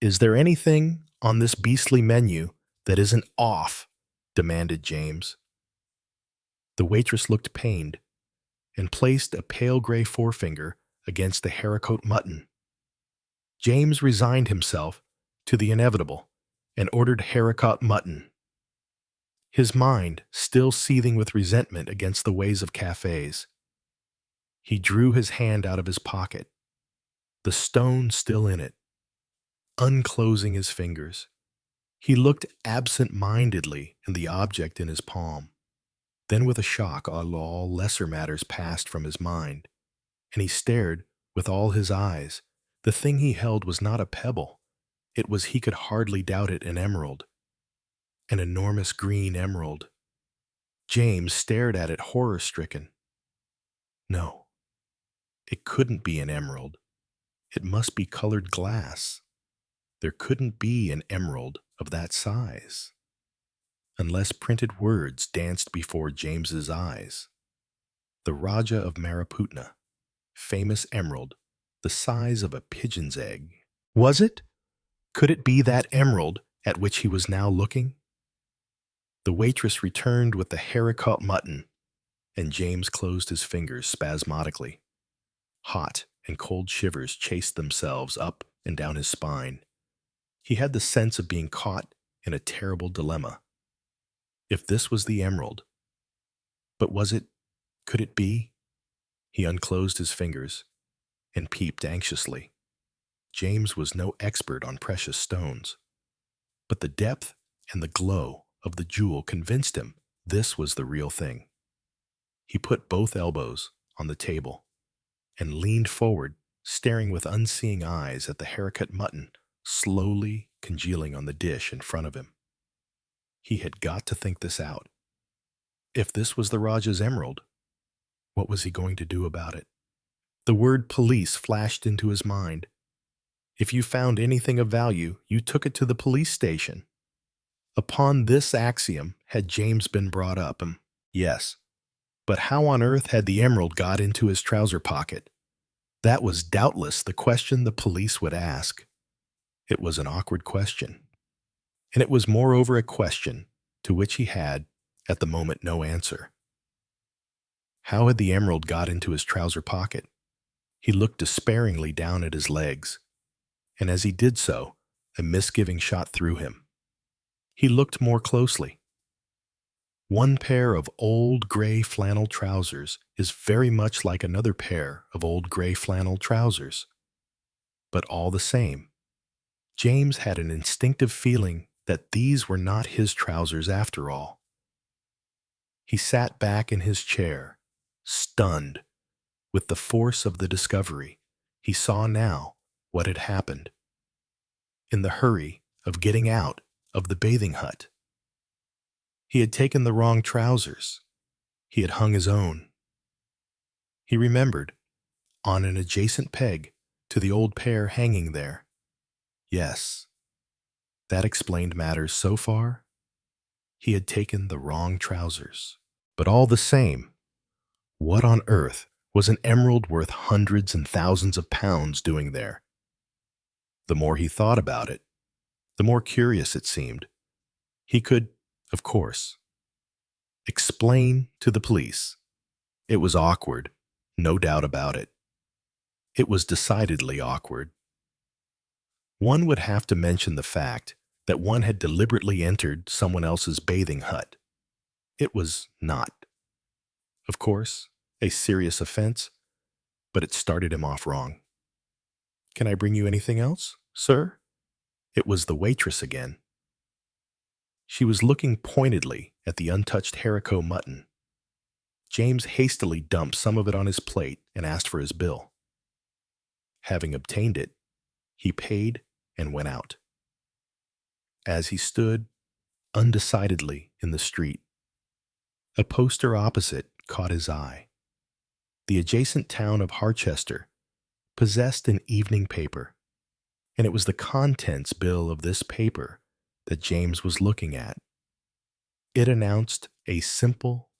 "Is there anything on this beastly menu that isn't off?" demanded James. The waitress looked pained and placed a pale gray forefinger against the haricot mutton. James resigned himself to the inevitable and ordered haricot mutton. His mind still seething with resentment against the ways of cafes. He drew his hand out of his pocket, the stone still in it, unclosing his fingers. He looked absent-mindedly at the object in his palm. Then with a shock, all lesser matters passed from his mind, and he stared with all his eyes. The thing he held was not a pebble. It was, he could hardly doubt it, an emerald. An enormous green emerald. James stared at it horror-stricken. No, it couldn't be an emerald. It must be colored glass. There couldn't be an emerald of that size. Unless printed words danced before James's eyes. The Raja of Maraputna, famous emerald, the size of a pigeon's egg. Was it? Could it be that emerald at which he was now looking? The waitress returned with the haricot mutton, and James closed his fingers spasmodically. Hot and cold shivers chased themselves up and down his spine. He had the sense of being caught in a terrible dilemma. If this was the emerald, but was it? Could it be? He unclosed his fingers and peeped anxiously. James was no expert on precious stones, but the depth and the glow of the jewel convinced him this was the real thing. He put both elbows on the table and leaned forward, staring with unseeing eyes at the haricot mutton slowly congealing on the dish in front of him. He had got to think this out. If this was the Raja's emerald, what was he going to do about it? The word police flashed into his mind. If you found anything of value, you took it to the police station. Upon this axiom had James been brought up. Yes, but how on earth had the emerald got into his trouser pocket? That was doubtless the question the police would ask. It was an awkward question, and it was moreover a question to which he had, at the moment, no answer. How had the emerald got into his trouser pocket? He looked despairingly down at his legs, and as he did so, a misgiving shot through him. He looked more closely. One pair of old gray flannel trousers is very much like another pair of old gray flannel trousers. But all the same, James had an instinctive feeling that these were not his trousers after all. He sat back in his chair, stunned with the force of the discovery. He saw now what had happened. In the hurry of getting out of the bathing hut, he had taken the wrong trousers. He had hung his own. He remembered, on an adjacent peg to the old pair hanging there. Yes, that explained matters so far. He had taken the wrong trousers. But all the same, what on earth was an emerald worth hundreds and thousands of pounds doing there? The more he thought about it, the more curious it seemed. He could, of course, explain to the police. It was awkward, no doubt about it. It was decidedly awkward. One would have to mention the fact that one had deliberately entered someone else's bathing hut. It was not, of course, a serious offense, but it started him off wrong. "Can I bring you anything else, sir?" It was the waitress again. She was looking pointedly at the untouched haricot mutton. James hastily dumped some of it on his plate and asked for his bill. Having obtained it, he paid and went out. As he stood undecidedly in the street, a poster opposite caught his eye. The adjacent town of Harchester possessed an evening paper, and it was the contents bill of this paper that James was looking at. It announced a simple,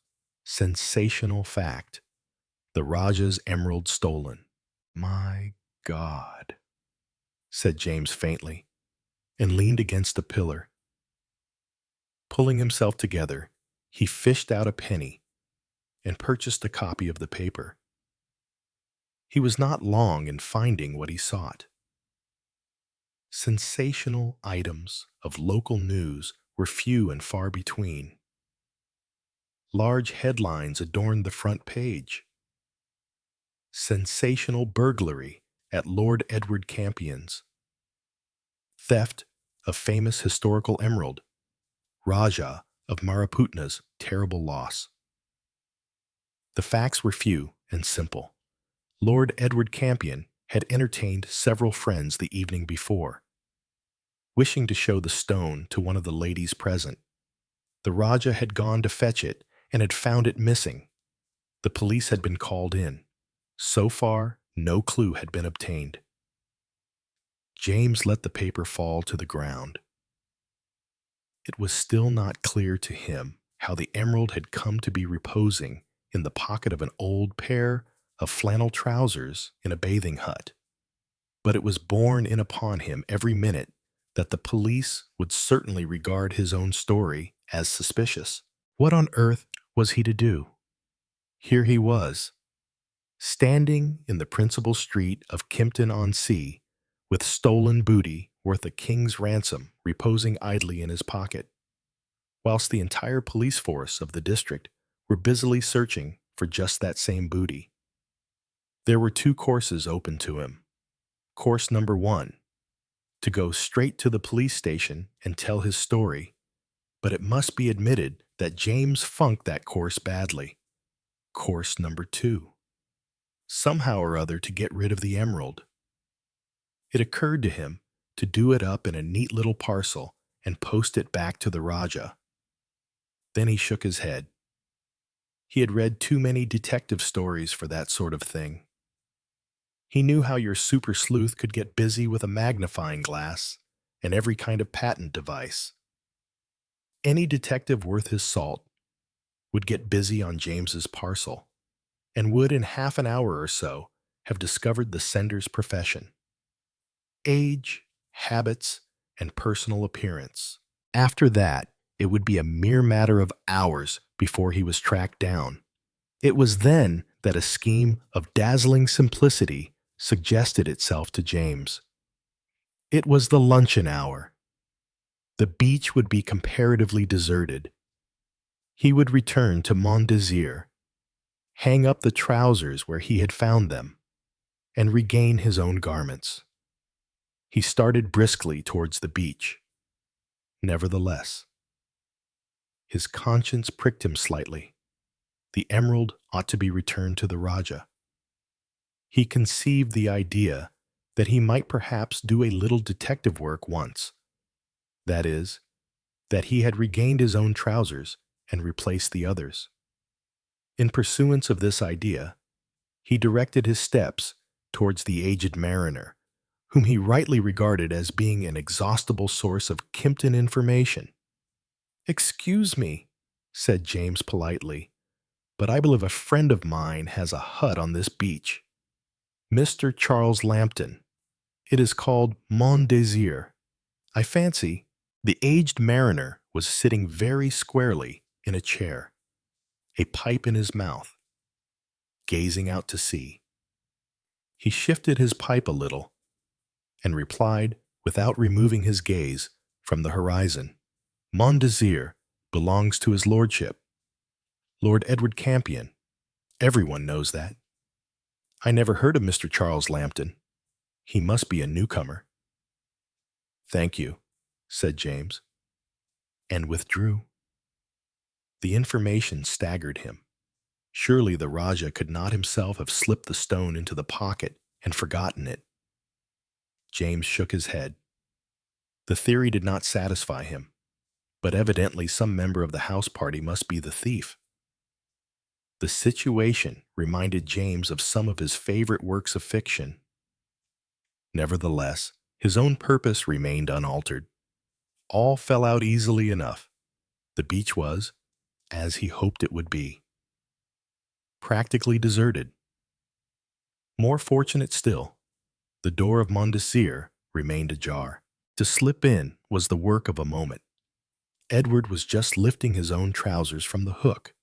sensational fact: the Raja's emerald stolen. "My God," said James faintly, and leaned against a pillar. Pulling himself together, he fished out a penny and purchased a copy of the paper. He was not long in finding what he sought. Sensational items of local news were few and far between. Large headlines adorned the front page. Sensational burglary at Lord Edward Campion's. Theft of famous historical emerald, Raja of Maraputna's terrible loss. The facts were few and simple. Lord Edward Campion had entertained several friends the evening before. Wishing to show the stone to one of the ladies present, the Raja had gone to fetch it and had found it missing. The police had been called in. So far, no clue had been obtained. James let the paper fall to the ground. It was still not clear to him how the emerald had come to be reposing in the pocket of an old pair of flannel trousers in a bathing hut. But it was borne in upon him every minute that the police would certainly regard his own story as suspicious. What on earth was he to do? Here he was, standing in the principal street of Kimpton-on-Sea, with stolen booty worth a king's ransom reposing idly in his pocket, whilst the entire police force of the district were busily searching for just that same booty. There were two courses open to him. Course number 1, to go straight to the police station and tell his story, but it must be admitted that James funked that course badly. Course number 2, somehow or other to get rid of the emerald. It occurred to him to do it up in a neat little parcel and post it back to the Raja. Then he shook his head. He had read too many detective stories for that sort of thing. He knew how your super sleuth could get busy with a magnifying glass and every kind of patent device. Any detective worth his salt would get busy on James's parcel and would in half an hour or so have discovered the sender's profession, age, habits, and personal appearance. After that, it would be a mere matter of hours before he was tracked down. It was then that a scheme of dazzling simplicity suggested itself to James. It was the luncheon hour. The beach would be comparatively deserted. He would return to Mont Désir, hang up the trousers where he had found them, and regain his own garments. He started briskly towards the beach. Nevertheless, his conscience pricked him slightly. The emerald ought to be returned to the Raja. He conceived the idea that he might perhaps do a little detective work once. That is, that he had regained his own trousers and replaced the others. In pursuance of this idea, he directed his steps towards the aged mariner, whom he rightly regarded as being an inexhaustible source of Kimpton information. "Excuse me," said James politely, "but I believe a friend of mine has a hut on this beach. Mr. Charles Lambton. It is called Mont Désir. I fancy." The aged mariner was sitting very squarely in a chair, a pipe in his mouth, gazing out to sea. He shifted his pipe a little and replied, without removing his gaze from the horizon, "Mont Désir belongs to his lordship, Lord Edward Campion. Everyone knows that. I never heard of Mr. Charles Lambton. He must be a newcomer." "Thank you," said James, and withdrew. The information staggered him. Surely the Raja could not himself have slipped the stone into the pocket and forgotten it. James shook his head. The theory did not satisfy him, but evidently some member of the house party must be the thief. The situation reminded James of some of his favorite works of fiction. Nevertheless, his own purpose remained unaltered. All fell out easily enough. The beach was, as he hoped it would be, practically deserted. More fortunate still, the door of Mont Désir remained ajar. To slip in was the work of a moment. Edward was just lifting his own trousers from the hook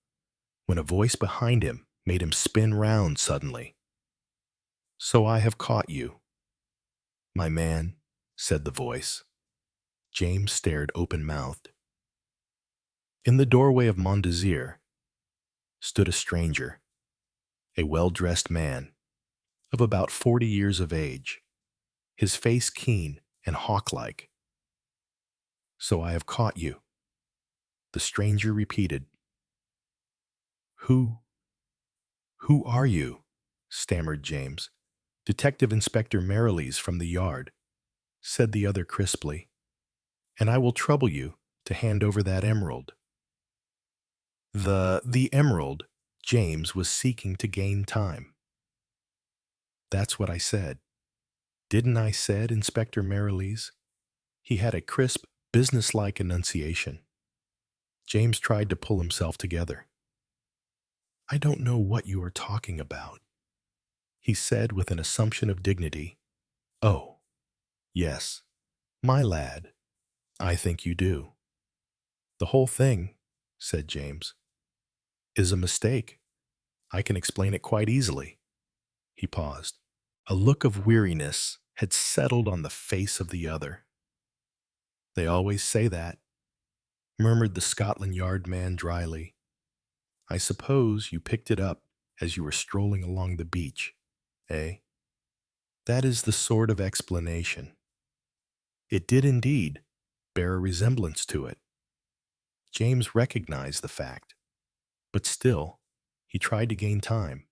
when a voice behind him made him spin round suddenly. "So I have caught you." "My man," said the voice. James stared open-mouthed. In the doorway of Mont Désir stood a stranger, a well-dressed man of about 40 years of age, his face keen and hawk-like. So I have caught you. The stranger repeated. Who, who are you? Stammered James. Detective Inspector Merrilees from the yard, said the other crisply, and I will trouble you to hand over that emerald. The emerald James was seeking to gain time. That's what I said. Didn't I? Said Inspector Merrilees. He had a crisp, businesslike enunciation. James tried to pull himself together. I don't know what you are talking about, he said with an assumption of dignity. Oh, yes, my lad, I think you do. The whole thing, said James, is a mistake. I can explain it quite easily. He paused. A look of weariness had settled on the face of the other. They always say that, murmured the Scotland Yard man dryly. I suppose you picked it up as you were strolling along the beach, eh? That is the sort of explanation. It did indeed bear a resemblance to it. James recognized the fact, but still, he tried to gain time.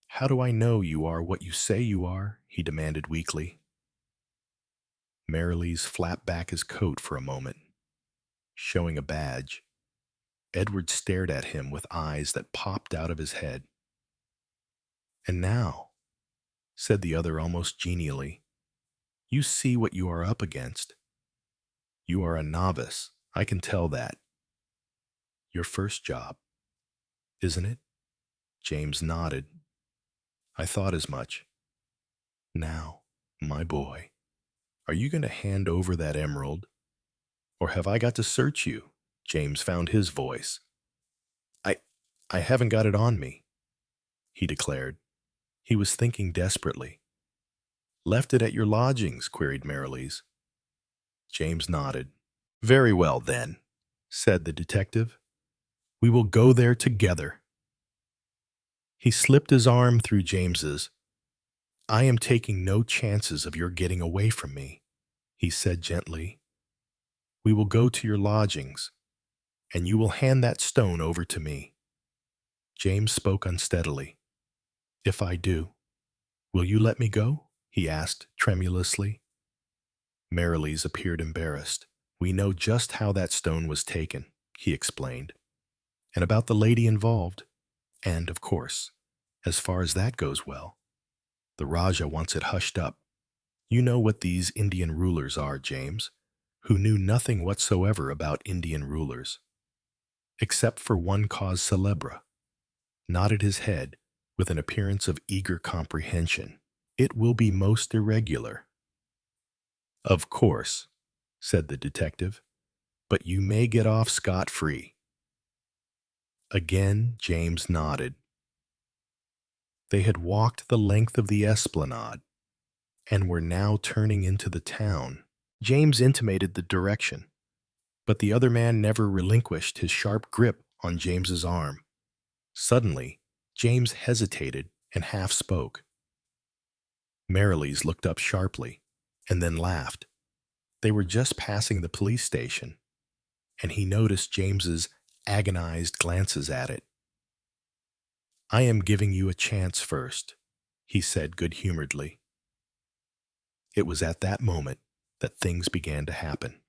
How do I know you are what you say you are? He demanded weakly. Merrilees flapped back his coat for a moment, showing a badge. Edward stared at him with eyes that popped out of his head. And now, said the other almost genially, you see what you are up against. You are a novice, I can tell that. Your first job, isn't it? James nodded. I thought as much. Now, my boy, are you going to hand over that emerald? Or have I got to search you? James found his voice. I I haven't got it on me, he declared. He was thinking desperately. Left it at your lodgings? Queried Merrilees. James nodded. Very well, then, said the detective. We will go there together. He slipped his arm through James's. I am taking no chances of your getting away from me, he said gently. We will go to your lodgings, and you will hand that stone over to me. James spoke unsteadily. If I do, will you let me go? He asked tremulously. Merrilees appeared embarrassed. We know just how that stone was taken, he explained, and about the lady involved. And, of course, as far as that goes, well, the Rajah wants it hushed up. You know what these Indian rulers are, James, who knew nothing whatsoever about Indian rulers, except for one cause célèbre, nodded his head with an appearance of eager comprehension. It will be most irregular. Of course, said the detective, but you may get off scot-free. Again, James nodded. They had walked the length of the esplanade and were now turning into the town. James intimated the direction, but the other man never relinquished his sharp grip on James's arm. Suddenly, James hesitated and half spoke. Merrilees looked up sharply and then laughed. They were just passing the police station, and he noticed James's agonized glances at it. I am giving you a chance first, he said good-humoredly. It was at that moment that things began to happen.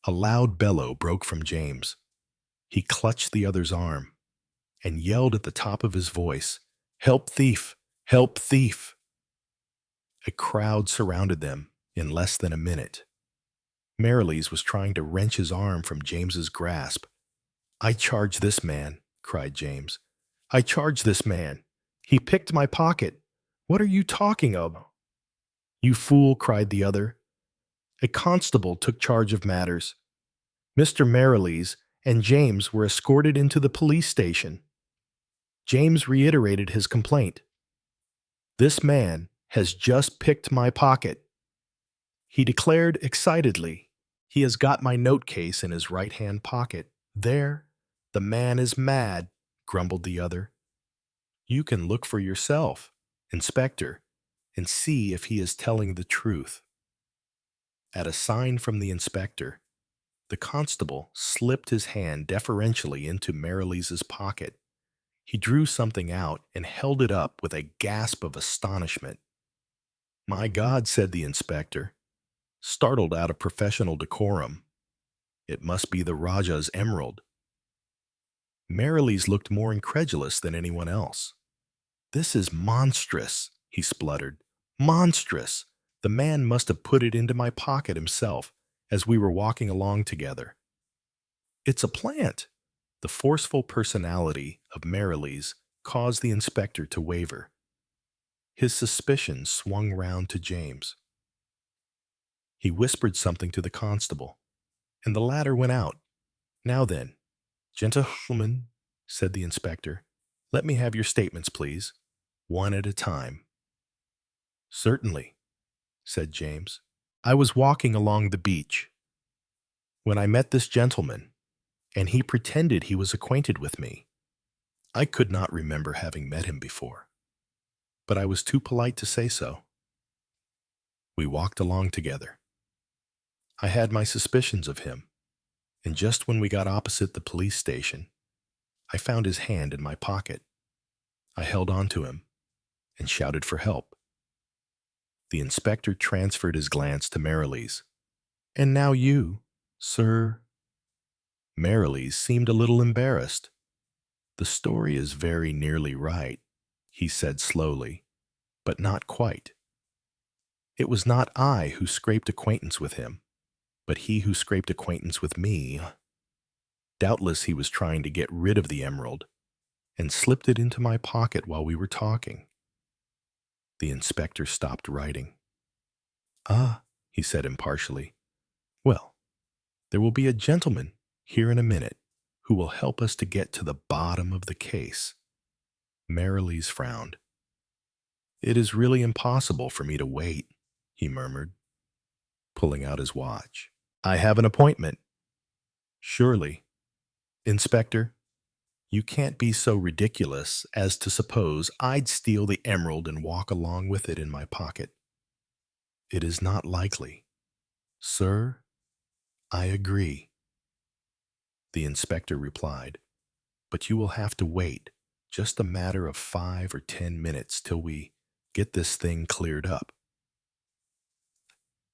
A loud bellow broke from James. He clutched the other's arm and yelled at the top of his voice, Help thief! Help thief! A crowd surrounded them in less than a minute. Merrilees was trying to wrench his arm from James's grasp. I charge this man, cried James. I charge this man. He picked my pocket. What are you talking of? You fool, cried the other. A constable took charge of matters. Mr. Merrilees and James were escorted into the police station. James reiterated his complaint. This man has just picked my pocket. He declared excitedly. He has got my note case in his right-hand pocket. There, the man is mad, grumbled the other. You can look for yourself, Inspector, and see if he is telling the truth. At a sign from the inspector, the constable slipped his hand deferentially into Merrilees's pocket. He drew something out and held it up with a gasp of astonishment. "My God," said the inspector, startled out of professional decorum. "It must be the Rajah's emerald." Merrilees looked more incredulous than anyone else. "This is monstrous," he spluttered. "Monstrous! The man must have put it into my pocket himself as we were walking along together." "It's a plant." The forceful personality of Merrilees caused the inspector to waver. His suspicions swung round to James. He whispered something to the constable, and the latter went out. "Now then, gentlemen," said the inspector, "let me have your statements, please, one at a time." "Certainly," said James. "I was walking along the beach when I met this gentleman, and he pretended he was acquainted with me. I could not remember having met him before, but I was too polite to say so. We walked along together. I had my suspicions of him, and just when we got opposite the police station, I found his hand in my pocket. I held on to him and shouted for help." The inspector transferred his glance to Merrilees. "And now you, sir?" Merrilees seemed a little embarrassed. "The story is very nearly right," he said slowly, "but not quite. It was not I who scraped acquaintance with him, but he who scraped acquaintance with me. Doubtless he was trying to get rid of the emerald and slipped it into my pocket while we were talking." The inspector stopped writing. "Ah," he said impartially. "Well, there will be a gentleman here in a minute who will help us to get to the bottom of the case." Merrilees frowned. "It is really impossible for me to wait," he murmured, pulling out his watch. "I have an appointment." "Surely, Inspector, you can't be so ridiculous as to suppose I'd steal the emerald and walk along with it in my pocket." "It is not likely." "Sir, I agree," the inspector replied, "but you will have to wait just a matter of 5 or 10 minutes till we get this thing cleared up.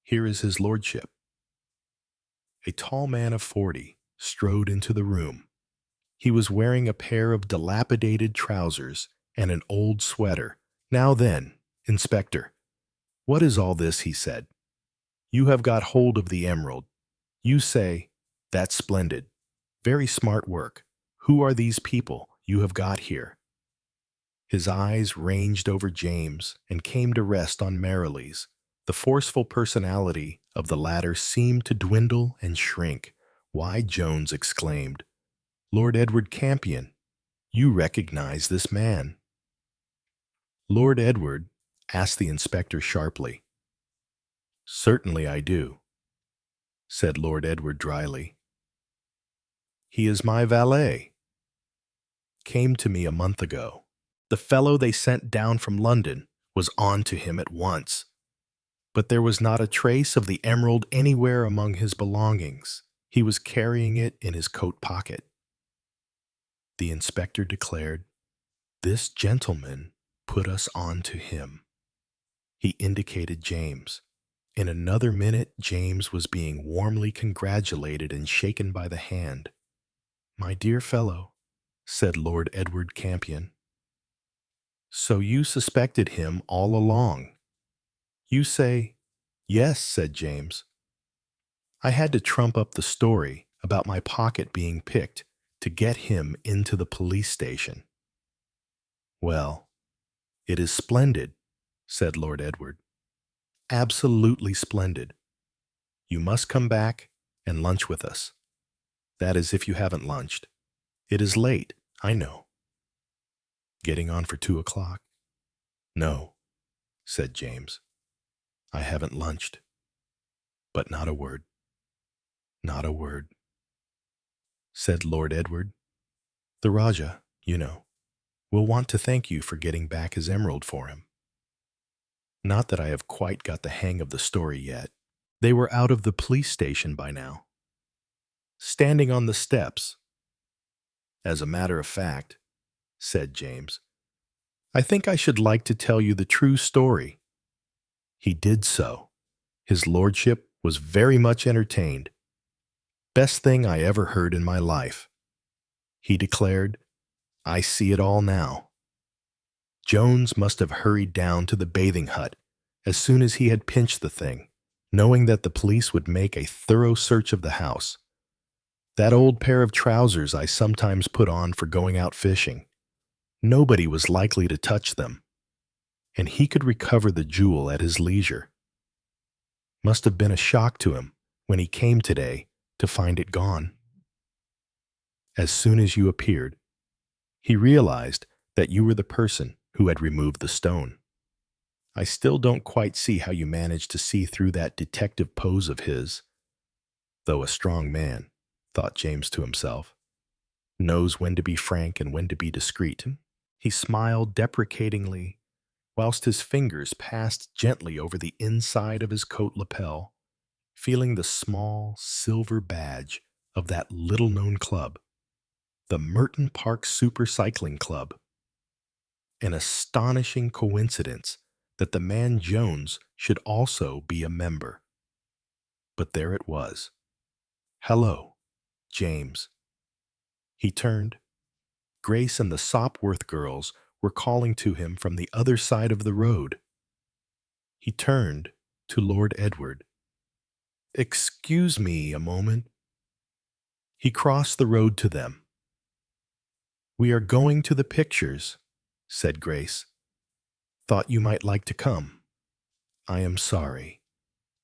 Here is his lordship." A tall man of 40 strode into the room. He was wearing a pair of dilapidated trousers and an old sweater. "Now then, Inspector, what is all this?" he said. "You have got hold of the emerald. You say, that's splendid. Very smart work. Who are these people you have got here?" His eyes ranged over James and came to rest on Merrilees. The forceful personality of the latter seemed to dwindle and shrink. "Why," Jones exclaimed, "Lord Edward Campion, you recognize this man." "Lord Edward?" asked the inspector sharply. "Certainly I do," said Lord Edward dryly. "He is my valet. Came to me a month ago. The fellow they sent down from London was on to him at once, but there was not a trace of the emerald anywhere among his belongings. He was carrying it in his coat pocket." The inspector declared, "This gentleman put us on to him." He indicated James. In another minute, James was being warmly congratulated and shaken by the hand. "My dear fellow," said Lord Edward Campion, "so you suspected him all along?" "You say?" "Yes," said James. "I had to trump up the story about my pocket being picked to get him into the police station." "Well, it is splendid," said Lord Edward. "Absolutely splendid. You must come back and lunch with us. That is, if you haven't lunched. It is late, I know. Getting on for 2 o'clock?" "No," said James. "I haven't lunched." "But not a word." "Not a word," said Lord Edward. "The Rajah, you know, will want to thank you for getting back his emerald for him. Not that I have quite got the hang of the story yet. They were out of the police station by now, standing on the steps. As a matter of fact, said James, I think I should like to tell you the true story. He did so. His lordship was very much entertained. Best thing I ever heard in my life. He declared, I see it all now. Jones must have hurried down to the bathing hut as soon as he had pinched the thing, knowing that the police would make a thorough search of the house. That old pair of trousers I sometimes put on for going out fishing. Nobody was likely to touch them, and he could recover the jewel at his leisure. Must have been a shock to him when he came today to find it gone. As soon as you appeared, he realized that you were the person who had removed the stone. I still don't quite see how you managed to see through that detective pose of his, though a strong man, thought James to himself, knows when to be frank and when to be discreet. He smiled deprecatingly, whilst his fingers passed gently over the inside of his coat lapel, feeling the small silver badge of that little-known club, the Merton Park Super Cycling Club. An astonishing coincidence that the man Jones should also be a member. But there it was. Hello, James. He turned. Grace and the Sopworth girls were calling to him from the other side of the road. He turned to Lord Edward. Excuse me a moment. He crossed the road to them. We are going to the pictures, said Grace. Thought you might like to come. I am sorry,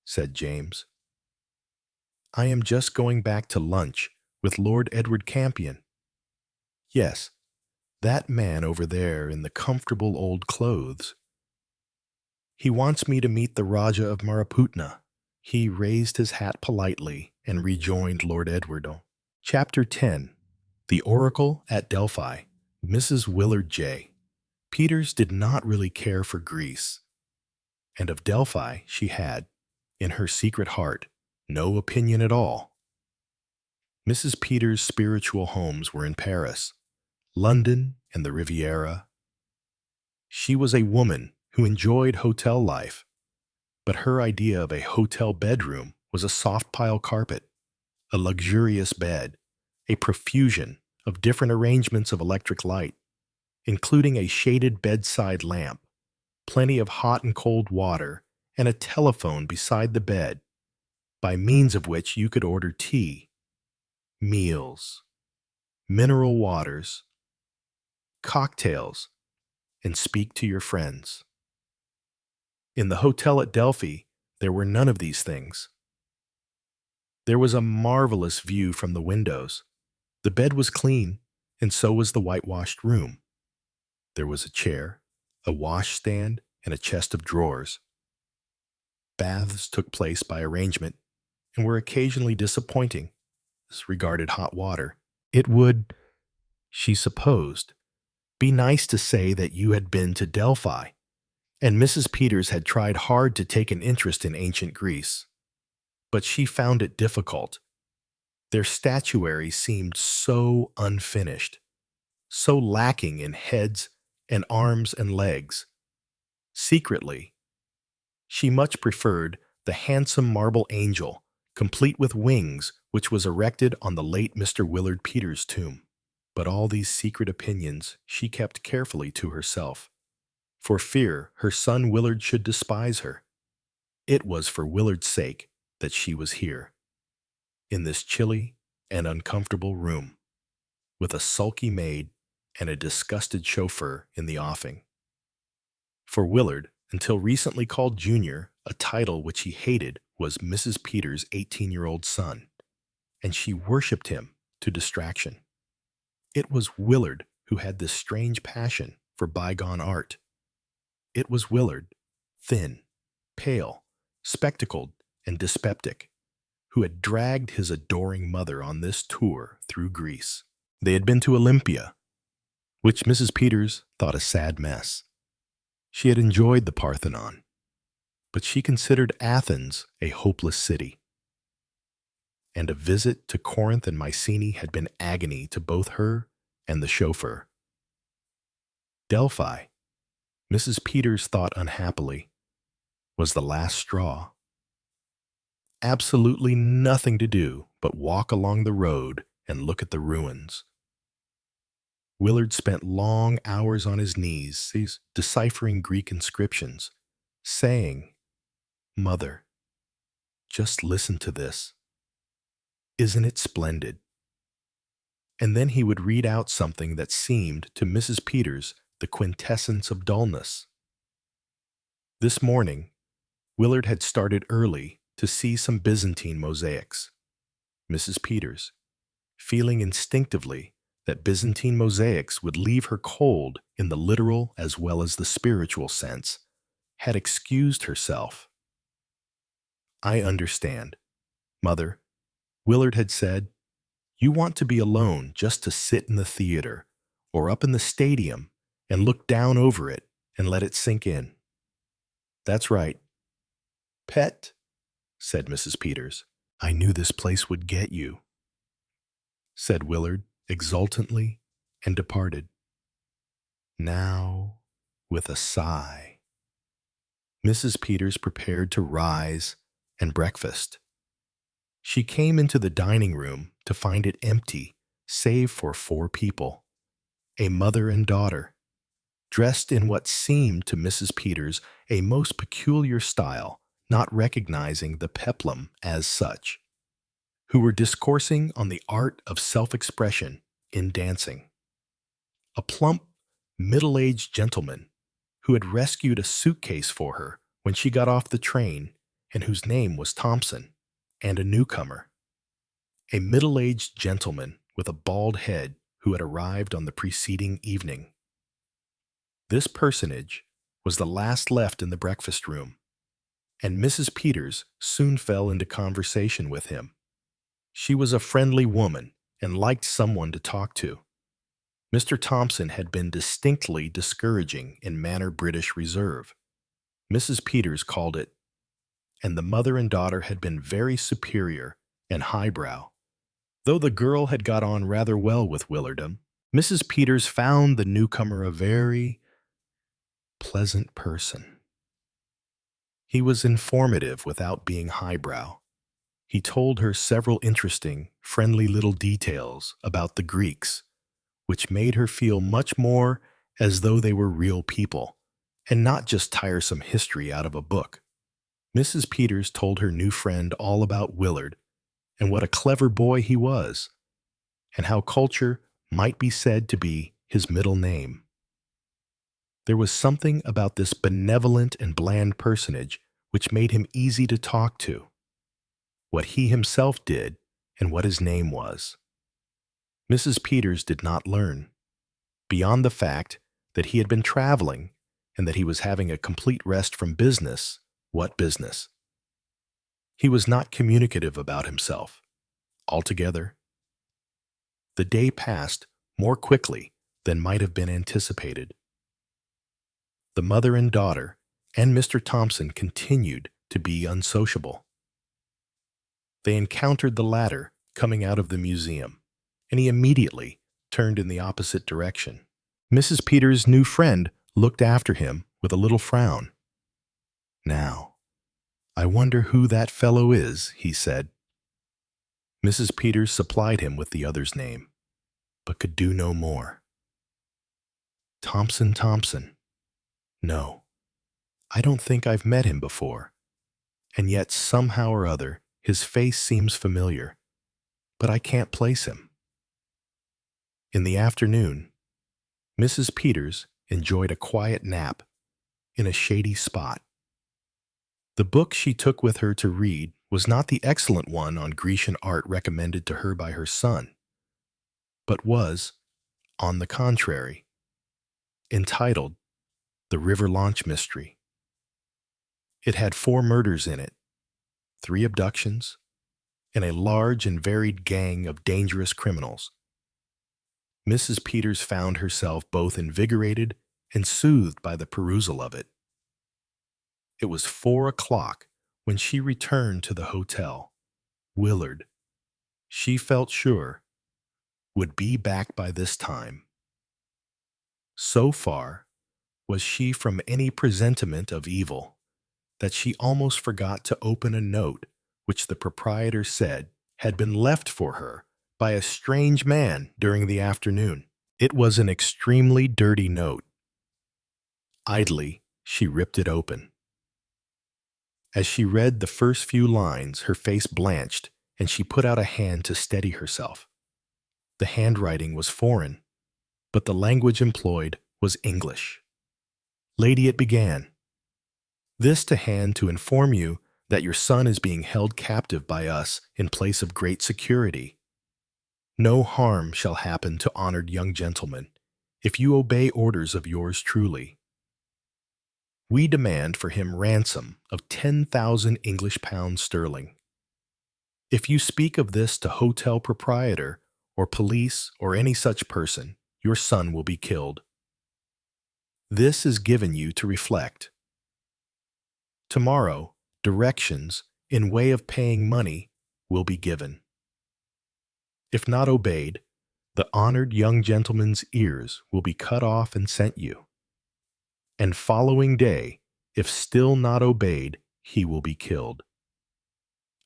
said James. I am just going back to lunch with Lord Edward Campion. Yes, that man over there in the comfortable old clothes. He wants me to meet the Raja of Maraputna. He raised his hat politely and rejoined Lord Edward. Chapter 10. The Oracle at Delphi. Mrs. Willard J. Peters did not really care for Greece, and of Delphi she had, in her secret heart, no opinion at all. Mrs. Peters' spiritual homes were in Paris, London, and the Riviera. She was a woman who enjoyed hotel life, but her idea of a hotel bedroom was a soft pile carpet, a luxurious bed, a profusion of different arrangements of electric light, including a shaded bedside lamp, plenty of hot and cold water, and a telephone beside the bed, by means of which you could order tea, meals, mineral waters, cocktails, and speak to your friends. In the hotel at Delphi, there were none of these things. There was a marvelous view from the windows. The bed was clean, and so was the whitewashed room. There was a chair, a washstand, and a chest of drawers. Baths took place by arrangement and were occasionally disappointing as regarded hot water. It would, she supposed, be nice to say that you had been to Delphi, and Mrs. Peters had tried hard to take an interest in ancient Greece. But she found it difficult. Their statuary seemed so unfinished, so lacking in heads and arms and legs. Secretly, she much preferred the handsome marble angel, complete with wings, which was erected on the late Mr. Willard Peters' tomb. But all these secret opinions she kept carefully to herself, for fear her son Willard should despise her. It was for Willard's sake that she was here, in this chilly and uncomfortable room, with a sulky maid and a disgusted chauffeur in the offing. For Willard, until recently called Junior, a title which he hated, was Mrs. Peters' 18-year-old son, and she worshipped him to distraction. It was Willard who had this strange passion for bygone art. It was Willard, thin, pale, spectacled, and dyspeptic, who had dragged his adoring mother on this tour through Greece. They had been to Olympia, which Mrs. Peters thought a sad mess. She had enjoyed the Parthenon, but she considered Athens a hopeless city, and a visit to Corinth and Mycenae had been agony to both her and the chauffeur. Delphi, Mrs. Peters thought unhappily, was the last straw. Absolutely nothing to do but walk along the road and look at the ruins. Willard spent long hours on his knees, deciphering Greek inscriptions, saying, "Mother, just listen to this. Isn't it splendid?" And then he would read out something that seemed to Mrs. Peters the quintessence of dullness. This morning, Willard had started early to see some Byzantine mosaics. Mrs. Peters, feeling instinctively that Byzantine mosaics would leave her cold in the literal as well as the spiritual sense, had excused herself. "I understand, Mother," Willard had said. "You want to be alone just to sit in the theater or up in the stadium and look down over it and let it sink in." "That's right." "Pet," said Mrs. Peters, "I knew this place would get you," said Willard exultantly, and departed. Now, with a sigh, Mrs. Peters prepared to rise and breakfast. She came into the dining room to find it empty, save for 4 people, a mother and daughter, dressed in what seemed to Mrs. Peters a most peculiar style, not recognizing the peplum as such, who were discoursing on the art of self-expression in dancing. A plump, middle-aged gentleman who had rescued a suitcase for her when she got off the train and whose name was Thompson, and a newcomer, a middle-aged gentleman with a bald head who had arrived on the preceding evening. This personage was the last left in the breakfast room, and Mrs. Peters soon fell into conversation with him. She was a friendly woman and liked someone to talk to. Mr. Thompson had been distinctly discouraging in manner British reserve. Mrs. Peters called it, and the mother and daughter had been very superior and highbrow. Though the girl had got on rather well with Willardum, Mrs. Peters found the newcomer a very pleasant person. He was informative without being highbrow. He told her several interesting, friendly little details about the Greeks, which made her feel much more as though they were real people, and not just tiresome history out of a book. Mrs. Peters told her new friend all about Willard, and what a clever boy he was, and how culture might be said to be his middle name. There was something about this benevolent and bland personage which made him easy to talk to, what he himself did and what his name was. Mrs. Peters did not learn, beyond the fact that he had been traveling and that he was having a complete rest from business. What business? He was not communicative about himself, altogether. The day passed more quickly than might have been anticipated. The mother and daughter and Mr. Thompson continued to be unsociable. They encountered the latter coming out of the museum, and he immediately turned in the opposite direction. Mrs. Peters' new friend looked after him with a little frown. "Now, I wonder who that fellow is," he said. Mrs. Peters supplied him with the other's name, but could do no more. Thompson. No, I don't think I've met him before, and yet somehow or other his face seems familiar, but I can't place him. In the afternoon, Mrs. Peters enjoyed a quiet nap in a shady spot. The book she took with her to read was not the excellent one on Grecian art recommended to her by her son, but was, on the contrary, entitled The River Launch Mystery. It had 4 murders in it, 3 abductions, and a large and varied gang of dangerous criminals. Mrs. Peters found herself both invigorated and soothed by the perusal of it. It was 4 o'clock when she returned to the hotel. Willard, she felt sure, would be back by this time. So far was she from any presentiment of evil that she almost forgot to open a note which the proprietor said had been left for her by a strange man during the afternoon. It was an extremely dirty note. Idly, she ripped it open. As she read the first few lines, her face blanched, and she put out a hand to steady herself. The handwriting was foreign, but the language employed was English. Lady, it began, this to hand to inform you that your son is being held captive by us in place of great security. No harm shall happen to honored young gentlemen if you obey orders of yours truly. We demand for him ransom of 10,000 English pounds sterling. If you speak of this to hotel proprietor or police or any such person, your son will be killed. This is given you to reflect. Tomorrow, directions in way of paying money will be given. If not obeyed, the honored young gentleman's ears will be cut off and sent you. And following day, if still not obeyed, he will be killed.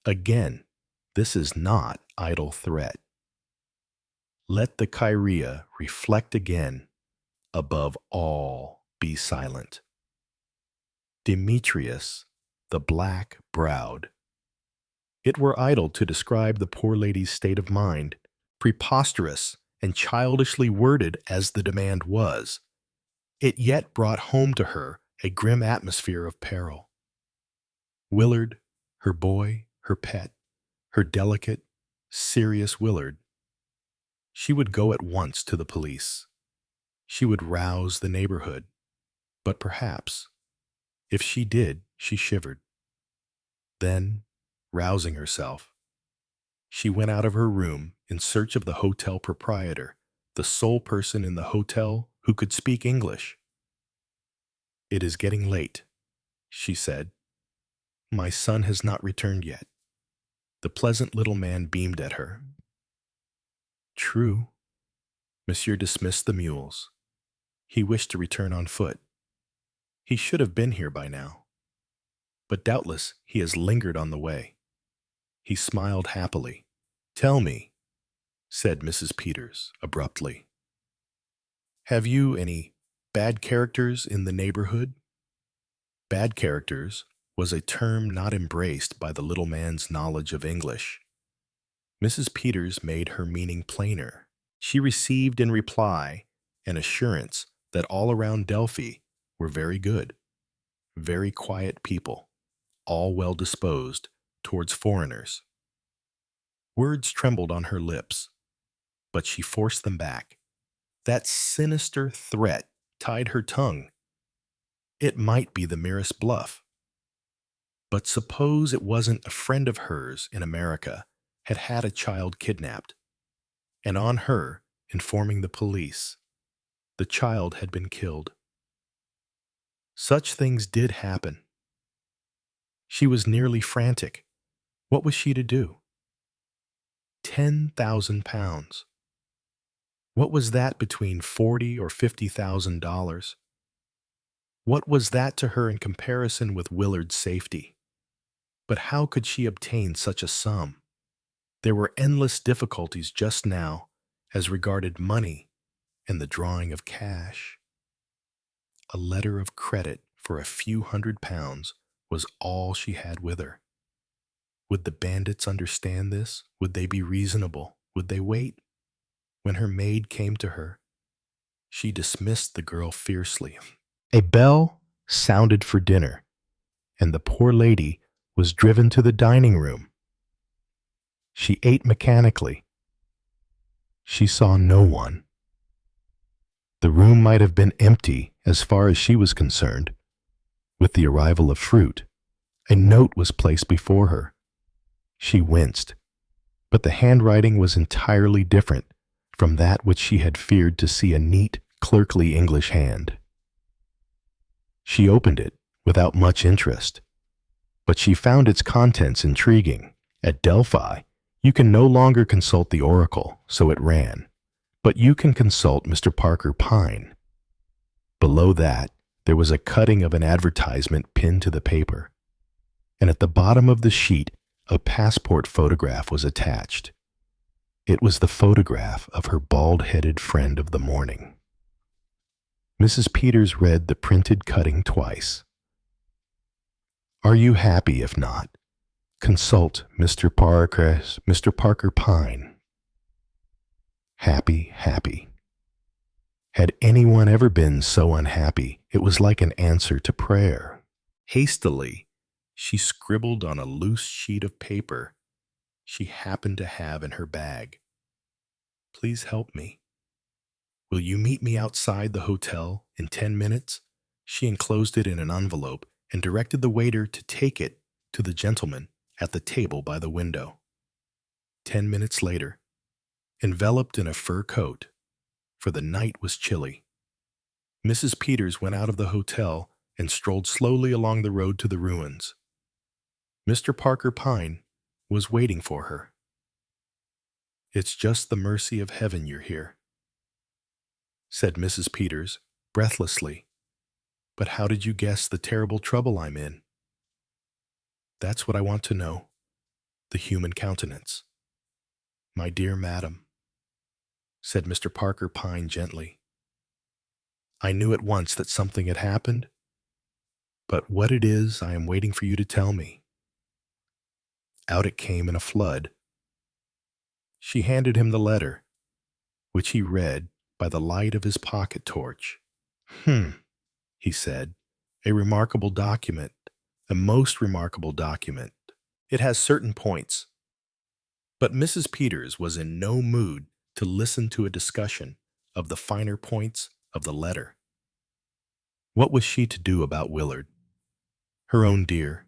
Again, this is not idle threat. Let the Kyria reflect again. Above all, be silent. Demetrius, the black-browed. It were idle to describe the poor lady's state of mind, preposterous and childishly worded as the demand was. It yet brought home to her a grim atmosphere of peril. Willard, her boy, her pet, her delicate, serious Willard. She would go at once to the police. She would rouse the neighborhood. But perhaps, if she did, she shivered. Then, rousing herself, she went out of her room in search of the hotel proprietor, the sole person in the hotel who could speak English. It is getting late, she said. My son has not returned yet. The pleasant little man beamed at her. True. Monsieur dismissed the mules. He wished to return on foot. He should have been here by now. But doubtless he has lingered on the way. He smiled happily. Tell me, said Mrs. Peters abruptly, have you any bad characters in the neighborhood? Bad characters was a term not embraced by the little man's knowledge of English. Mrs. Peters made her meaning plainer. She received in reply an assurance that all around Delphi were very good, very quiet people, all well disposed towards foreigners. Words trembled on her lips, but she forced them back. That sinister threat tied her tongue. It might be the merest bluff. But suppose it wasn't a friend of hers in America had had a child kidnapped, and on her informing the police, the child had been killed. Such things did happen. She was nearly frantic. What was she to do? 10,000 pounds. What was that between $40,000 or $50,000? What was that to her in comparison with Willard's safety? But how could she obtain such a sum? There were endless difficulties just now as regarded money and the drawing of cash. A letter of credit for a few £100 was all she had with her. Would the bandits understand this? Would they be reasonable? Would they wait? When her maid came to her, she dismissed the girl fiercely. A bell sounded for dinner, and the poor lady was driven to the dining room. She ate mechanically. She saw no one. The room might have been empty as far as she was concerned. With the arrival of fruit, a note was placed before her. She winced, but the handwriting was entirely different from that which she had feared to see a neat, clerkly English hand. She opened it without much interest, but she found its contents intriguing. At Delphi, you can no longer consult the oracle, so it ran, but you can consult Mr. Parker Pine. Below that, there was a cutting of an advertisement pinned to the paper, and at the bottom of the sheet, a passport photograph was attached. It was the photograph of her bald-headed friend of the morning. Mrs. Peters read the printed cutting twice. Are you happy if not? Consult Mr. Parker Pine. Happy, happy. Had anyone ever been so unhappy, it was like an answer to prayer. Hastily, she scribbled on a loose sheet of paper she happened to have in her bag. Please help me. Will you meet me outside the hotel in 10 minutes? She enclosed it in an envelope and directed the waiter to take it to the gentleman at the table by the window. 10 minutes later, enveloped in a fur coat, for the night was chilly, Mrs. Peters went out of the hotel and strolled slowly along the road to the ruins. Mr. Parker Pine was waiting for her. It's just the mercy of heaven you're here, said Mrs. Peters breathlessly. But how did you guess the terrible trouble I'm in? That's what I want to know. The human countenance. My dear madam, said Mr. Parker Pine gently. I knew at once that something had happened, but what it is I am waiting for you to tell me. Out it came in a flood. She handed him the letter, which he read by the light of his pocket torch. He said, a remarkable document, a most remarkable document. It has certain points. But Mrs. Peters was in no mood to listen to a discussion of the finer points of the letter. What was she to do about Willard? Her own dear,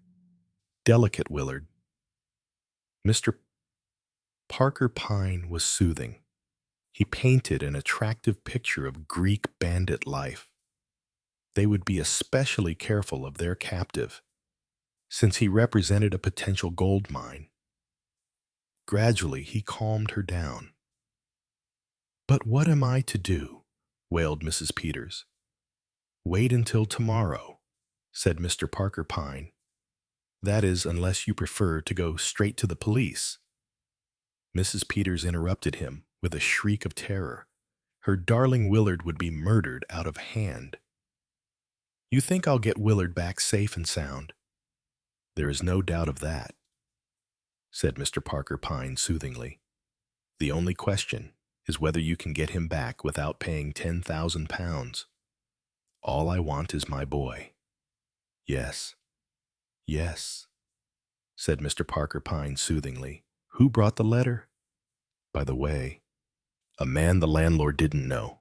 delicate Willard. Mr. Parker Pine was soothing. He painted an attractive picture of Greek bandit life. They would be especially careful of their captive, since he represented a potential gold mine. Gradually, he calmed her down. But what am I to do? Wailed Mrs. Peters. Wait until tomorrow, said Mr. Parker Pine. That is, unless you prefer to go straight to the police. Mrs. Peters interrupted him with a shriek of terror. Her darling Willard would be murdered out of hand. You think I'll get Willard back safe and sound? There is no doubt of that, said Mr. Parker Pine soothingly. The only question is whether you can get him back without paying 10,000 pounds. All I want is my boy. Yes, yes, said Mr. Parker Pine soothingly. Who brought the letter? By the way, a man the landlord didn't know.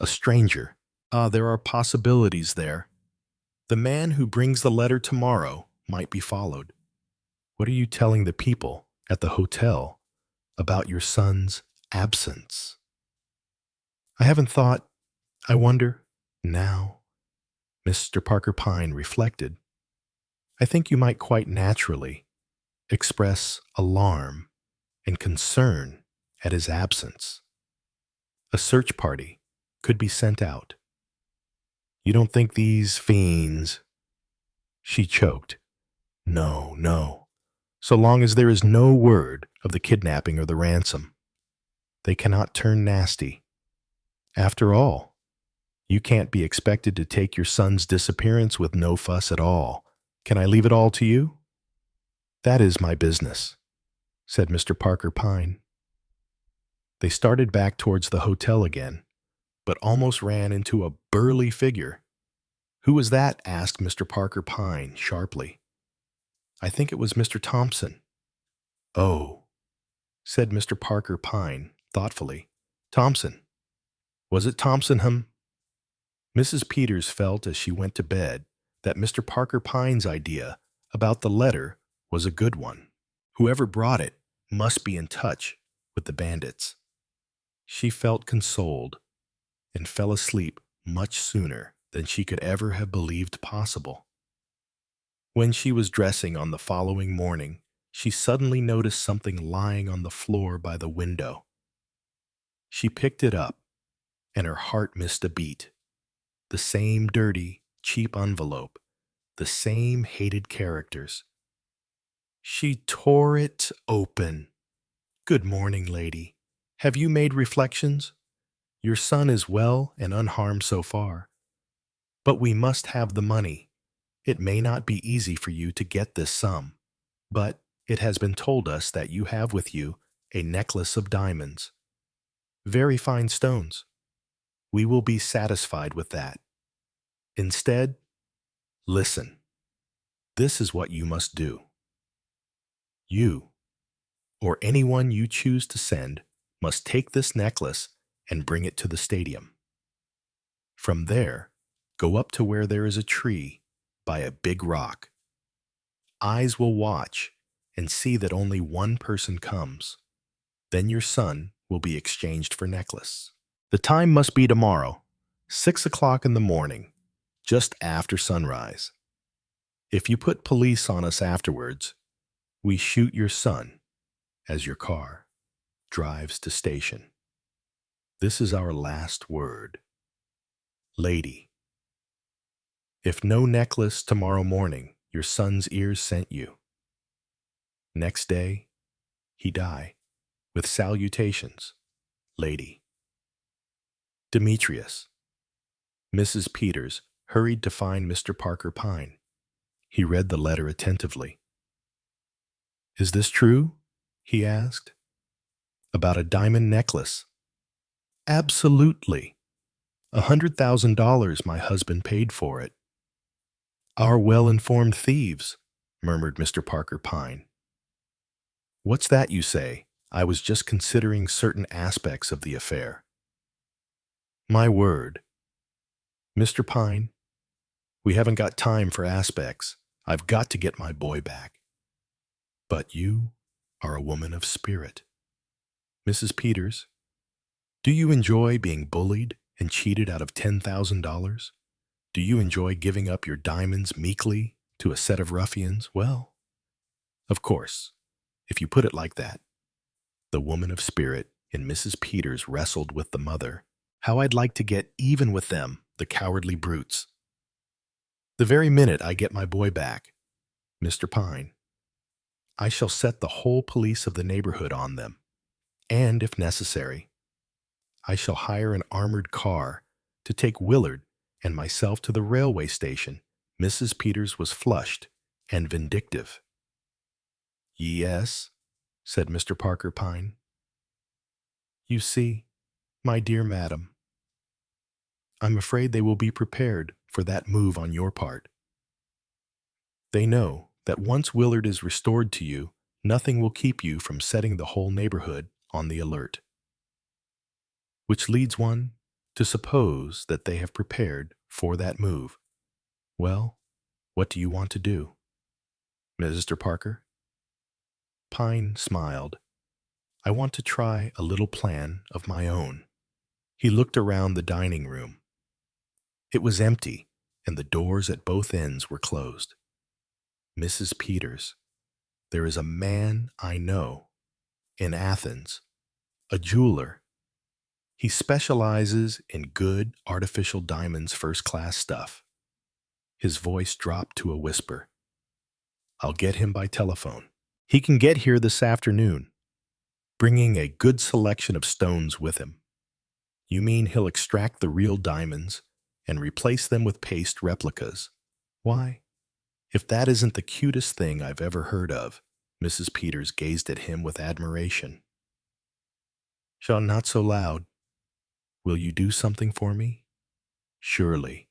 A stranger. There are possibilities there. The man who brings the letter tomorrow might be followed. What are you telling the people at the hotel about your son's absence? I haven't thought. I wonder. Now, Mr. Parker Pine reflected. I think you might quite naturally express alarm and concern at his absence. A search party could be sent out. You don't think these fiends... She choked. No, no. So long as there is no word of the kidnapping or the ransom, they cannot turn nasty. After all, you can't be expected to take your son's disappearance with no fuss at all. Can I leave it all to you? That is my business, said Mr. Parker Pine. They started back towards the hotel again, but almost ran into a burly figure. Who was that? Asked Mr. Parker Pine sharply. I think it was Mr. Thompson. Oh, said Mr. Parker Pine thoughtfully. Thompson. Was it Thompson, Mrs. Peters felt as she went to bed that Mr. Parker Pine's idea about the letter was a good one. Whoever brought it must be in touch with the bandits. She felt consoled and fell asleep much sooner than she could ever have believed possible. When she was dressing on the following morning, she suddenly noticed something lying on the floor by the window. She picked it up, and her heart missed a beat. The same dirty, cheap envelope, the same hated characters. She tore it open. "Good morning, lady. Have you made reflections? Your son is well and unharmed so far. But we must have the money. It may not be easy for you to get this sum, but it has been told us that you have with you a necklace of diamonds. Very fine stones. We will be satisfied with that. Instead, listen. This is what you must do. You, or anyone you choose to send, must take this necklace and bring it to the stadium. From there, go up to where there is a tree by a big rock. Eyes will watch and see that only one person comes. Then your son will be exchanged for necklace. The time must be tomorrow, 6 o'clock in the morning, just after sunrise. If you put police on us afterwards, we shoot your son as your car drives to station. This is our last word. Lady, if no necklace tomorrow morning, your son's ears sent you. Next day, he die. With salutations, lady." Demetrius. Mrs. Peters hurried to find Mr. Parker Pine. He read the letter attentively. "Is this true?" he asked. "About a diamond necklace?" "Absolutely. $100,000 my husband paid for it." "Our well-informed thieves," murmured Mr. Parker Pine. "What's that you say? I was just considering certain aspects of the affair." "My word. Mr. Pine, we haven't got time for aspects. I've got to get my boy back." "But you are a woman of spirit. Mrs. Peters, do you enjoy being bullied and cheated out of $10,000? Do you enjoy giving up your diamonds meekly to a set of ruffians? Well, of course, if you put it like that." The woman of spirit in Mrs. Peters wrestled with the mother. "How I'd like to get even with them, the cowardly brutes. The very minute I get my boy back, Mr. Pine, I shall set the whole police of the neighborhood on them, and if necessary, I shall hire an armored car to take Willard and myself to the railway station." Mrs. Peters was flushed and vindictive. "Yes," said Mr. Parker Pine. "You see, my dear madam, I'm afraid they will be prepared for that move on your part. They know that once Willard is restored to you, nothing will keep you from setting the whole neighborhood on the alert. Which leads one to suppose that they have prepared for that move. Well, what do you want to do, Mr. Parker?" Pine smiled. "I want to try a little plan of my own." He looked around the dining room. It was empty, and the doors at both ends were closed. "Mrs. Peters, there is a man I know in Athens, a jeweler. He specializes in good artificial diamonds, first-class stuff." His voice dropped to a whisper. "I'll get him by telephone. He can get here this afternoon, bringing a good selection of stones with him." "You mean he'll extract the real diamonds and replace them with paste replicas? Why, if that isn't the cutest thing I've ever heard of." Mrs. Peters gazed at him with admiration. "Shaw, not so loud. Will you do something for me?" "Surely."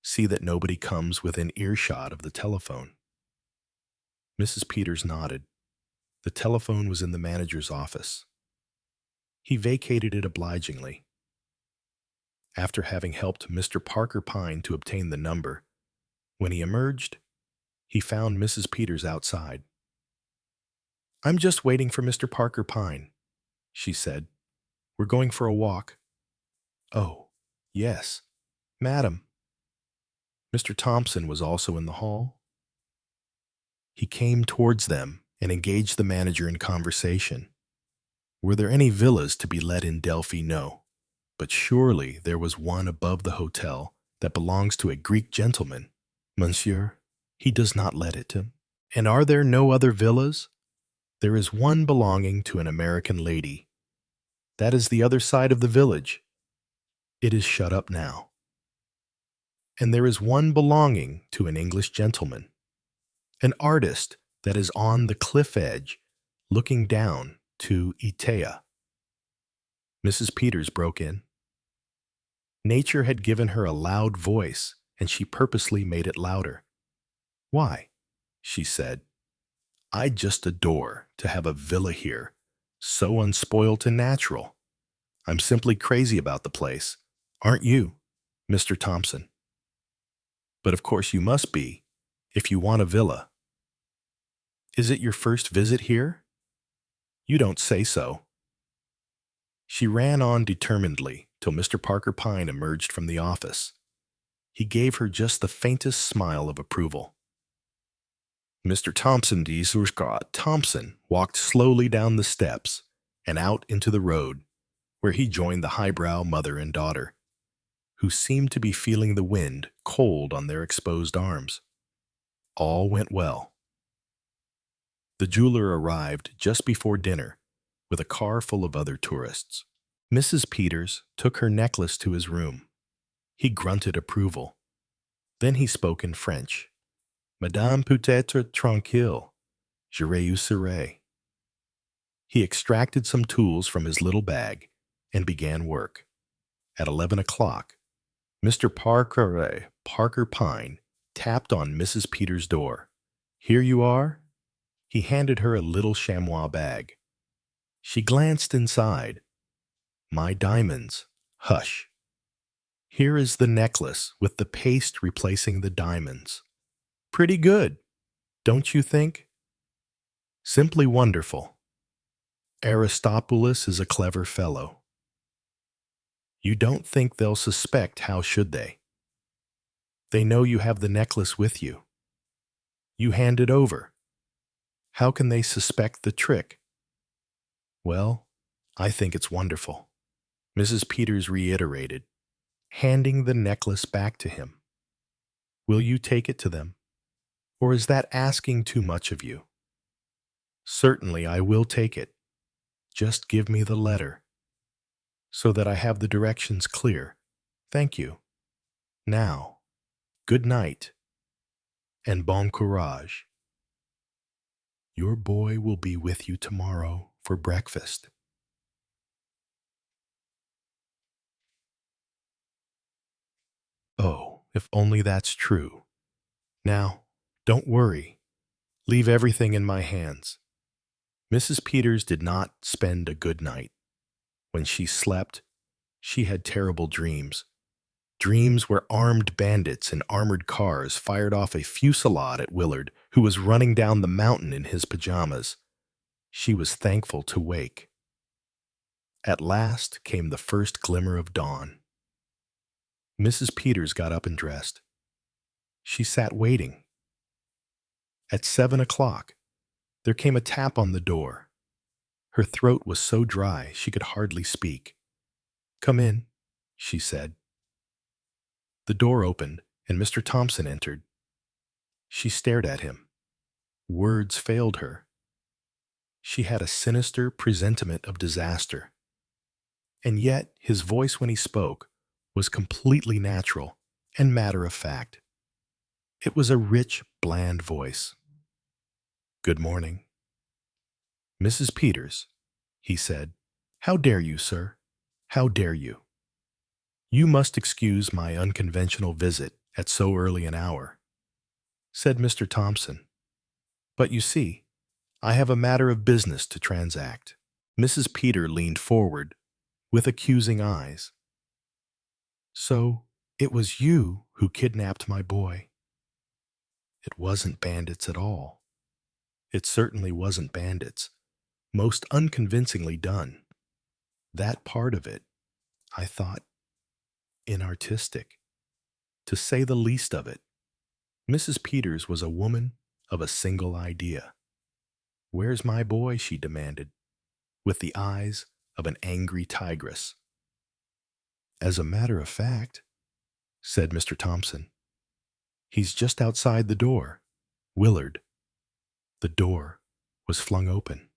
"See that nobody comes within earshot of the telephone." Mrs. Peters nodded. The telephone was in the manager's office. He vacated it obligingly. After having helped Mr. Parker Pine to obtain the number, when he emerged, he found Mrs. Peters outside. "I'm just waiting for Mr. Parker Pine," she said. "We're going for a walk." "Oh, yes, madam." Mr. Thompson was also in the hall. He came towards them and engaged the manager in conversation. Were there any villas to be let in Delphi? No. But surely there was one above the hotel that belongs to a Greek gentleman. Monsieur, he does not let it to. And are there no other villas? There is one belonging to an American lady. That is the other side of the village. It is shut up now. And there is one belonging to an English gentleman, an artist that is on the cliff edge, looking down to Itea. Mrs. Peters broke in. Nature had given her a loud voice, and she purposely made it louder. Why? She said. I just adore to have a villa here, so unspoilt and natural. I'm simply crazy about the place. Aren't you, Mr. Thompson? But of course you must be, if you want a villa. Is it your first visit here? You don't say so. She ran on determinedly till Mr. Parker Pyne emerged from the office. He gave her just the faintest smile of approval. Mr. Thompson D. Scott Thompson walked slowly down the steps and out into the road, where he joined the highbrow mother and daughter, who seemed to be feeling the wind cold on their exposed arms. All went well. The jeweler arrived just before dinner with a car full of other tourists. Mrs. Peters took her necklace to his room. He grunted approval. Then he spoke in French. Madame peut être tranquille. Je réussirai. He extracted some tools from his little bag and began work. At 11 o'clock, Mr. Parker Pyne tapped on Mrs. Peters' door. Here you are? He handed her a little chamois bag. She glanced inside. My diamonds. Hush. Here is the necklace with the paste replacing the diamonds. Pretty good, don't you think? Simply wonderful. Aristobulus is a clever fellow. You don't think they'll suspect, how should they? They know you have the necklace with you. You hand it over. How can they suspect the trick? Well, I think it's wonderful, Mrs. Peters reiterated, handing the necklace back to him. Will you take it to them? Or is that asking too much of you? Certainly I will take it. Just give me the letter, so that I have the directions clear. Thank you. Now, good night, and bon courage. Your boy will be with you tomorrow for breakfast. Oh, if only that's true. Now, don't worry. Leave everything in my hands. Mrs. Peters did not spend a good night. When she slept, she had terrible dreams. Dreams where armed bandits in armored cars fired off a fusillade at Willard, who was running down the mountain in his pajamas. She was thankful to wake. At last came the first glimmer of dawn. Mrs. Peters got up and dressed. She sat waiting. At 7 o'clock, there came a tap on the door. Her throat was so dry she could hardly speak. Come in, she said. The door opened, and Mr. Thompson entered. She stared at him. Words failed her. She had a sinister presentiment of disaster. And yet his voice when he spoke was completely natural and matter-of-fact. It was a rich, bland voice. Good morning. Mrs. Peters, he said. How dare you, sir? How dare you? You must excuse my unconventional visit at so early an hour, said Mr. Thompson. But you see, I have a matter of business to transact. Mrs. Peter leaned forward with accusing eyes. So it was you who kidnapped my boy. It wasn't bandits at all. It certainly wasn't bandits. Most unconvincingly done. That part of it, I thought, inartistic. to say the least of it. Mrs. Peters was a woman of a single idea. "Where's my boy?" she demanded, with the eyes of an angry tigress. "As a matter of fact," said Mr. Thompson, "he's just outside the door." Willard. The door was flung open.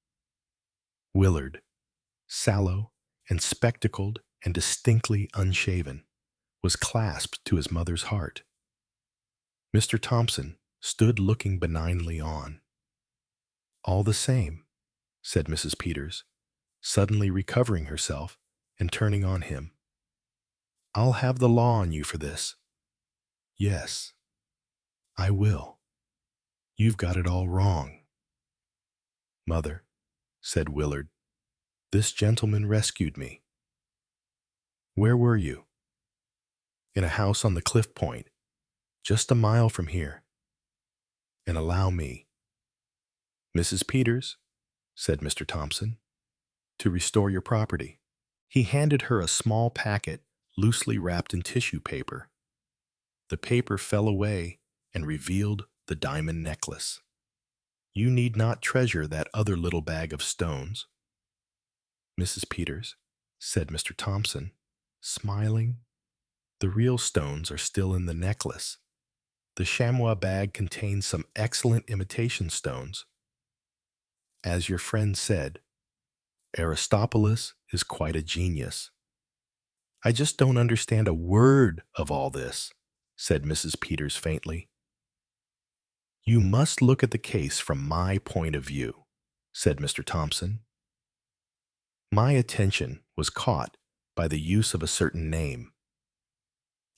Willard, sallow and spectacled and distinctly unshaven, was clasped to his mother's heart. Mr. Thompson stood looking benignly on. "All the same," said Mrs. Peters, suddenly recovering herself and turning on him, "I'll have the law on you for this." "Yes, I will. You've got it all wrong." "Mother," said Willard, "this gentleman rescued me." "Where were you?" "In a house on the cliff point, just a mile from here." "And allow me." "Mrs. Peters," said Mr. Thompson, "to restore your property." He handed her a small packet loosely wrapped in tissue paper. The paper fell away and revealed the diamond necklace. "You need not treasure that other little bag of stones." "Mrs. Peters," said Mr. Thompson, smiling, "the real stones are still in the necklace. The chamois bag contains some excellent imitation stones. As your friend said, Aristobulus is quite a genius." "I just don't understand a word of all this," said Mrs. Peters faintly. "You must look at the case from my point of view," said Mr. Thompson. "My attention was caught by the use of a certain name.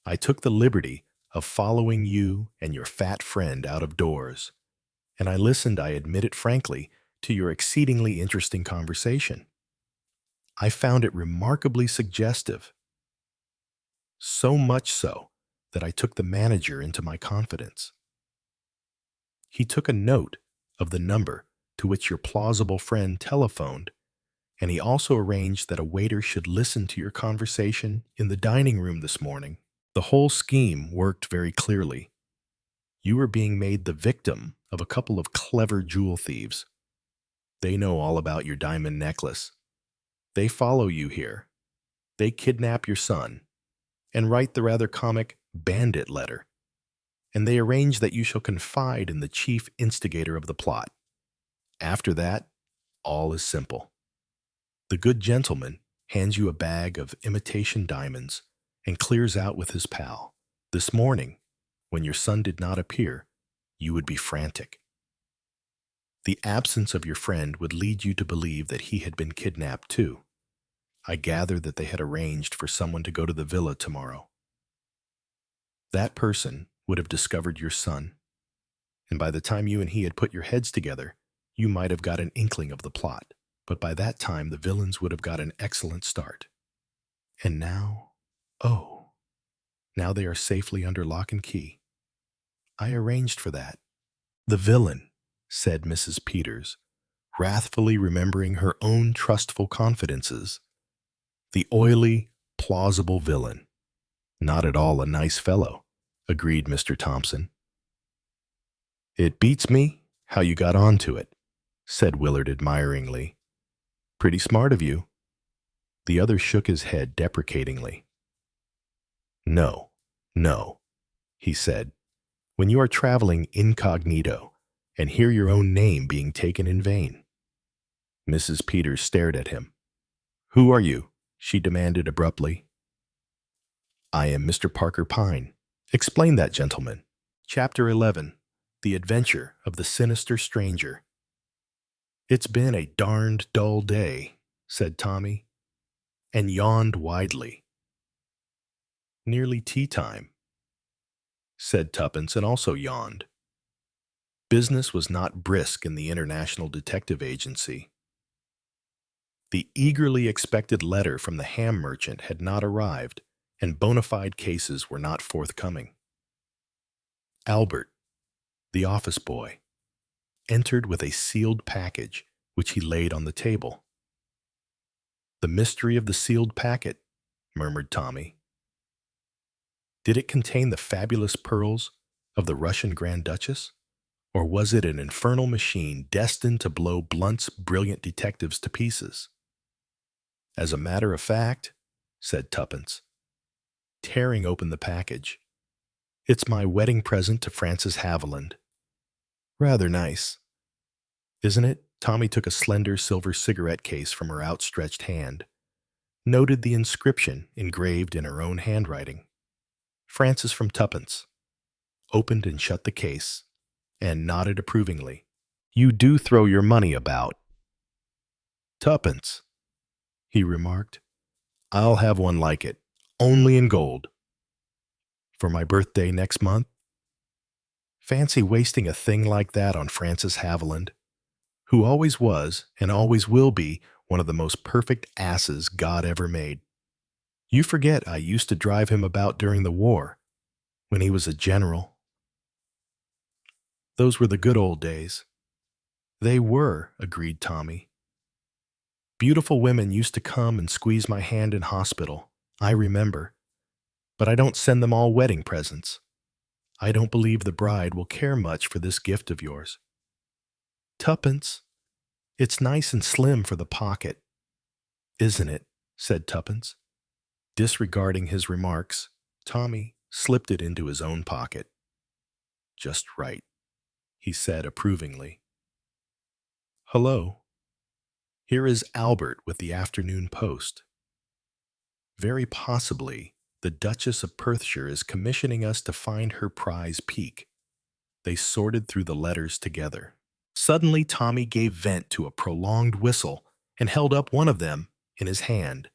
I took the liberty of following you and your fat friend out of doors, and I listened, I admit it frankly, to your exceedingly interesting conversation. I found it remarkably suggestive, so much so that I took the manager into my confidence. He took a note of the number to which your plausible friend telephoned, and he also arranged that a waiter should listen to your conversation in the dining room this morning. The whole scheme worked very clearly. You were being made the victim of a couple of clever jewel thieves. They know all about your diamond necklace. They follow you here. They kidnap your son and write the rather comic bandit letter, and they arrange that you shall confide in the chief instigator of the plot. After that, all is simple. The good gentleman hands you a bag of imitation diamonds and clears out with his pal. This morning, when your son did not appear, you would be frantic. The absence of your friend would lead you to believe that he had been kidnapped too. I gather that they had arranged for someone to go to the villa tomorrow. That person would have discovered your son, and by the time you and he had put your heads together, you might have got an inkling of the plot. But by that time, the villains would have got an excellent start. And now, oh, now they are safely under lock and key. I arranged for that." "The villain," said Mrs. Peters, wrathfully remembering her own trustful confidences. "The oily, plausible villain. Not at all a nice fellow," agreed Mr. Thompson. "It beats me how you got onto it," said Willard admiringly. "Pretty smart of you." The other shook his head deprecatingly. "No, no," he said. "When you are traveling incognito and hear your own name being taken in vain." Mrs. Peters stared at him. "Who are you?" she demanded abruptly. "I am Mr. Parker Pine." "Explain that, gentleman." Chapter 11. The Adventure of the Sinister Stranger. "It's been a darned dull day," said Tommy, and yawned widely. "Nearly tea time," said Tuppence, and also yawned. Business was not brisk in the International Detective Agency. The eagerly expected letter from the ham merchant had not arrived, and bona fide cases were not forthcoming. Albert, the office boy, entered with a sealed package, which he laid on the table. "The mystery of the sealed packet," murmured Tommy. Did it contain the fabulous pearls of the Russian Grand Duchess? Or was it an infernal machine destined to blow Blunt's brilliant detectives to pieces? As a matter of fact, said Tuppence, tearing open the package, it's my wedding present to Frances Haviland. Rather nice, isn't it? Tommy took a slender silver cigarette case from her outstretched hand, noted the inscription engraved in her own handwriting. Frances from Tuppence, opened and shut the case, and nodded approvingly. You do throw your money about. Tuppence, he remarked. I'll have one like it, only in gold. For my birthday next month? Fancy wasting a thing like that on Frances Haviland, who always was and always will be one of the most perfect asses God ever made. You forget I used to drive him about during the war, when he was a general. Those were the good old days. They were, agreed Tommy. Beautiful women used to come and squeeze my hand in hospital, I remember. But I don't send them all wedding presents. I don't believe the bride will care much for this gift of yours. Tuppence, it's nice and slim for the pocket. Isn't it? Said Tuppence. Disregarding his remarks, Tommy slipped it into his own pocket. Just right, he said approvingly. Hello. Here is Albert with the afternoon post. Very possibly, the Duchess of Perthshire is commissioning us to find her prize peak. They sorted through the letters together. Suddenly, Tommy gave vent to a prolonged whistle and held up one of them in his hand,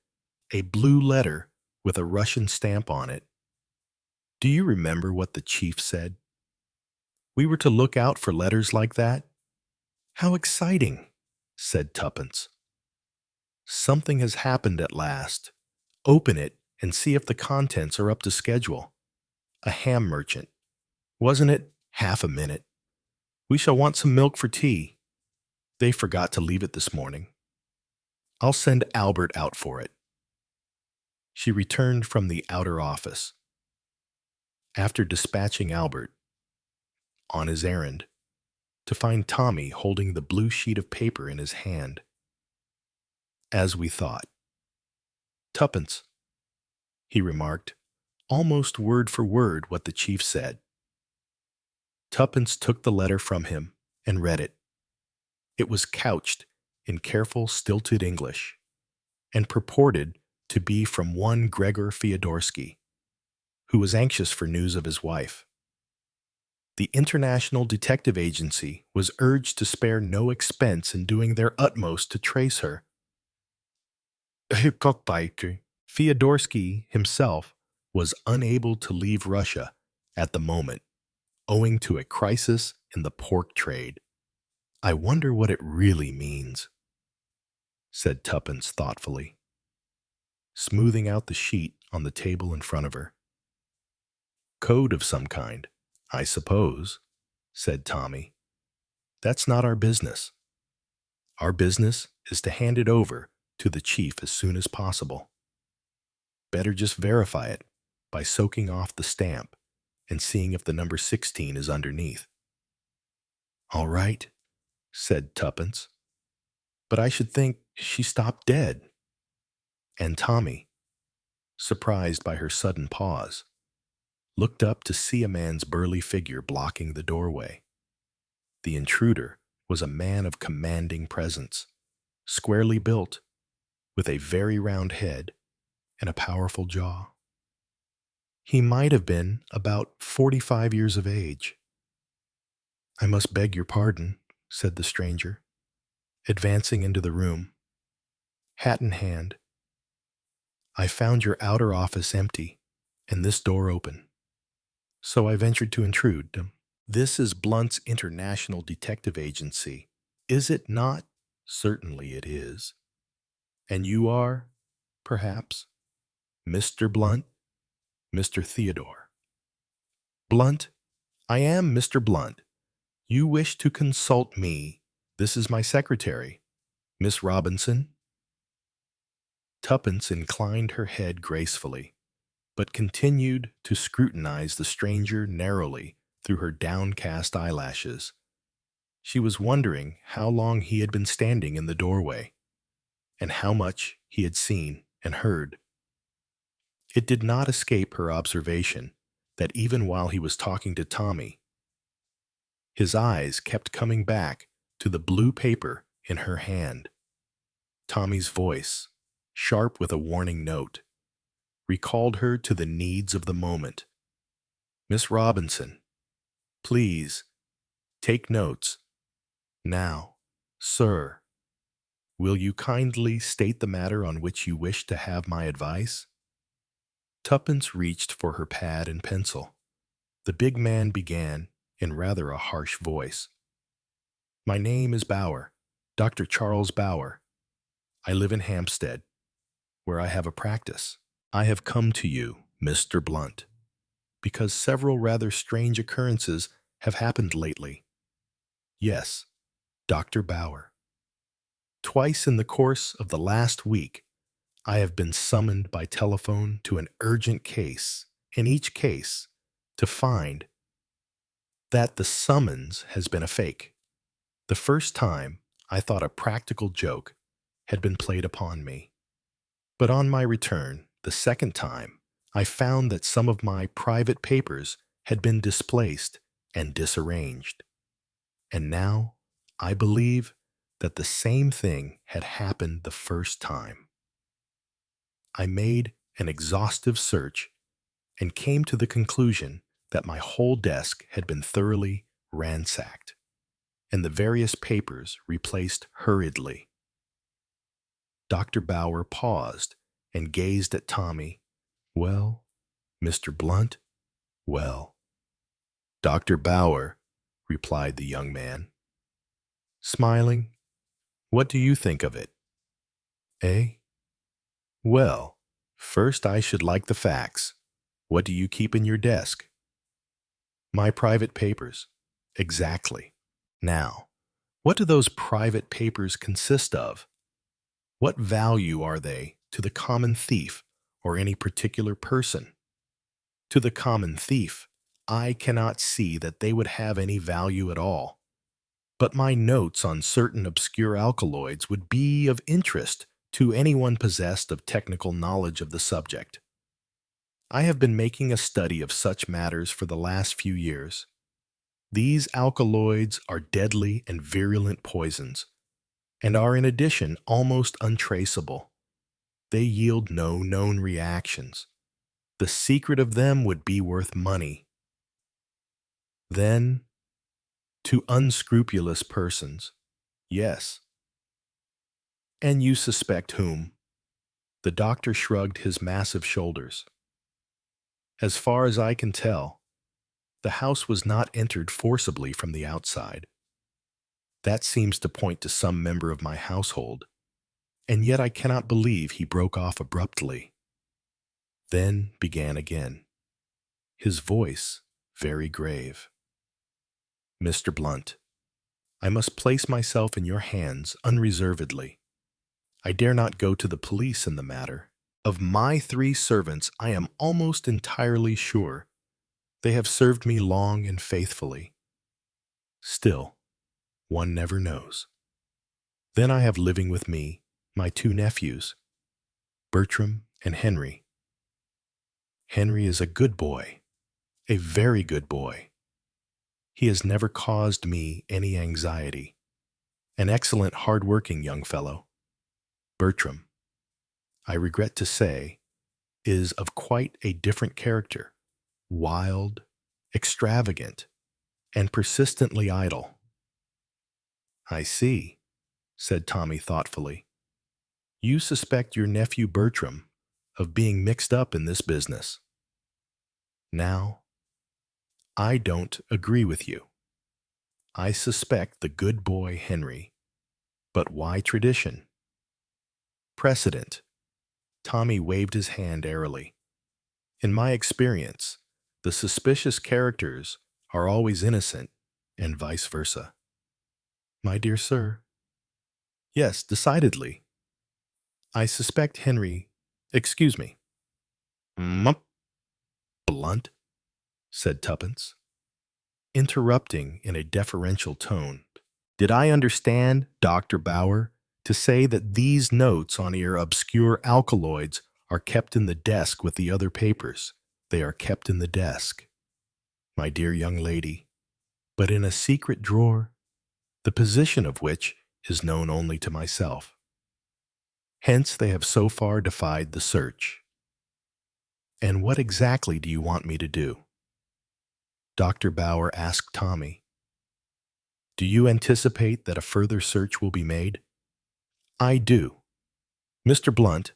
a blue letter with a Russian stamp on it. Do you remember what the chief said? We were to look out for letters like that? How exciting, said Tuppence. Something has happened at last. Open it and see if the contents are up to schedule. A ham merchant. Wasn't it half a minute? We shall want some milk for tea. They forgot to leave it this morning. I'll send Albert out for it. She returned from the outer office. After dispatching Albert on his errand, to find Tommy holding the blue sheet of paper in his hand. As we thought. Tuppence, he remarked, almost word for word what the chief said. Tuppence took the letter from him and read it. It was couched in careful, stilted English, and purported to be from one Gregor Fyodorsky, who was anxious for news of his wife. The International Detective Agency was urged to spare no expense in doing their utmost to trace her. Fyodorsky himself was unable to leave Russia at the moment, owing to a crisis in the pork trade. I wonder what it really means, said Tuppence thoughtfully, smoothing out the sheet on the table in front of her. Code of some kind, I suppose, said Tommy. That's not our business. Our business is to hand it over to the chief as soon as possible. Better just verify it by soaking off the stamp and seeing if the number 16 is underneath. All right, said Tuppence, but I should think she stopped dead. And Tommy, surprised by her sudden pause, looked up to see a man's burly figure blocking the doorway. The intruder was a man of commanding presence, squarely built, with a very round head and a powerful jaw. He might have been about 45 years of age. I must beg your pardon, said the stranger, advancing into the room, hat in hand. I found your outer office empty and this door open, so I ventured to intrude. This is Blunt's International Detective Agency, is it not? Certainly it is. And you are, perhaps, Mr. Blunt? Mr. Theodore. Blunt, I am Mr. Blunt. You wish to consult me. This is my secretary, Miss Robinson. Tuppence inclined her head gracefully, but continued to scrutinize the stranger narrowly through her downcast eyelashes. She was wondering how long he had been standing in the doorway, and how much he had seen and heard. It did not escape her observation that even while he was talking to Tommy, his eyes kept coming back to the blue paper in her hand. Tommy's voice, sharp with a warning note, recalled her to the needs of the moment. "Miss Robinson, please, take notes. Now, sir, will you kindly state the matter on which you wish to have my advice?" Tuppence reached for her pad and pencil. The big man began in rather a harsh voice. "My name is Bauer, Dr. Charles Bauer. I live in Hampstead, where I have a practice. I have come to you, Mr. Blunt, because several rather strange occurrences have happened lately. Yes, Dr. Bauer. Twice in the course of the last week, I have been summoned by telephone to an urgent case, in each case, to find that the summons has been a fake. The first time, I thought a practical joke had been played upon me. But on my return, the second time, I found that some of my private papers had been displaced and disarranged. And now, I believe that the same thing had happened the first time. I made an exhaustive search and came to the conclusion that my whole desk had been thoroughly ransacked, and the various papers replaced hurriedly." Dr. Bauer paused and gazed at Tommy. "Well, Mr. Blunt?" "Well, Dr. Bauer," replied the young man, smiling. "What do you think of it?" "Eh? Well, first I should like the facts. What do you keep in your desk?" "My private papers." "Exactly. Now, what do those private papers consist of? What value are they to the common thief or any particular person?" "To the common thief, I cannot see that they would have any value at all. But my notes on certain obscure alkaloids would be of interest to anyone possessed of technical knowledge of the subject. I have been making a study of such matters for the last few years. These alkaloids are deadly and virulent poisons, and are in addition almost untraceable. They yield no known reactions. The secret of them would be worth money. Then, to unscrupulous persons, yes." "And you suspect whom?" The doctor shrugged his massive shoulders. "As far as I can tell, the house was not entered forcibly from the outside. That seems to point to some member of my household, and yet I cannot believe," he broke off abruptly. Then began again, his voice very grave. "Mr. Blunt, I must place myself in your hands unreservedly. I dare not go to the police in the matter. Of my 3 servants, I am almost entirely sure they have served me long and faithfully. Still, one never knows. Then I have living with me my 2 nephews, Bertram and Henry. Henry is a good boy, a very good boy. He has never caused me any anxiety. An excellent, hard-working young fellow. Bertram, I regret to say, is of quite a different character, wild, extravagant, and persistently idle." "I see," said Tommy thoughtfully. "You suspect your nephew Bertram of being mixed up in this business. Now, I don't agree with you. I suspect the good boy Henry. But why tradition? Precedent." Tommy waved his hand airily. "In my experience, the suspicious characters are always innocent, and vice versa." "My dear sir." "Yes, decidedly. I suspect Henry— excuse me. Mump. Blunt, said Tuppence, interrupting in a deferential tone. Did I understand, Dr. Bauer, to say that these notes on your obscure alkaloids are kept in the desk with the other papers? They are kept in the desk, my dear young lady, but in a secret drawer, the position of which is known only to myself. Hence they have so far defied the search. And what exactly do you want me to do? Dr. Bauer asked Tommy. Do you anticipate that a further search will be made? I do. Mr. Blunt,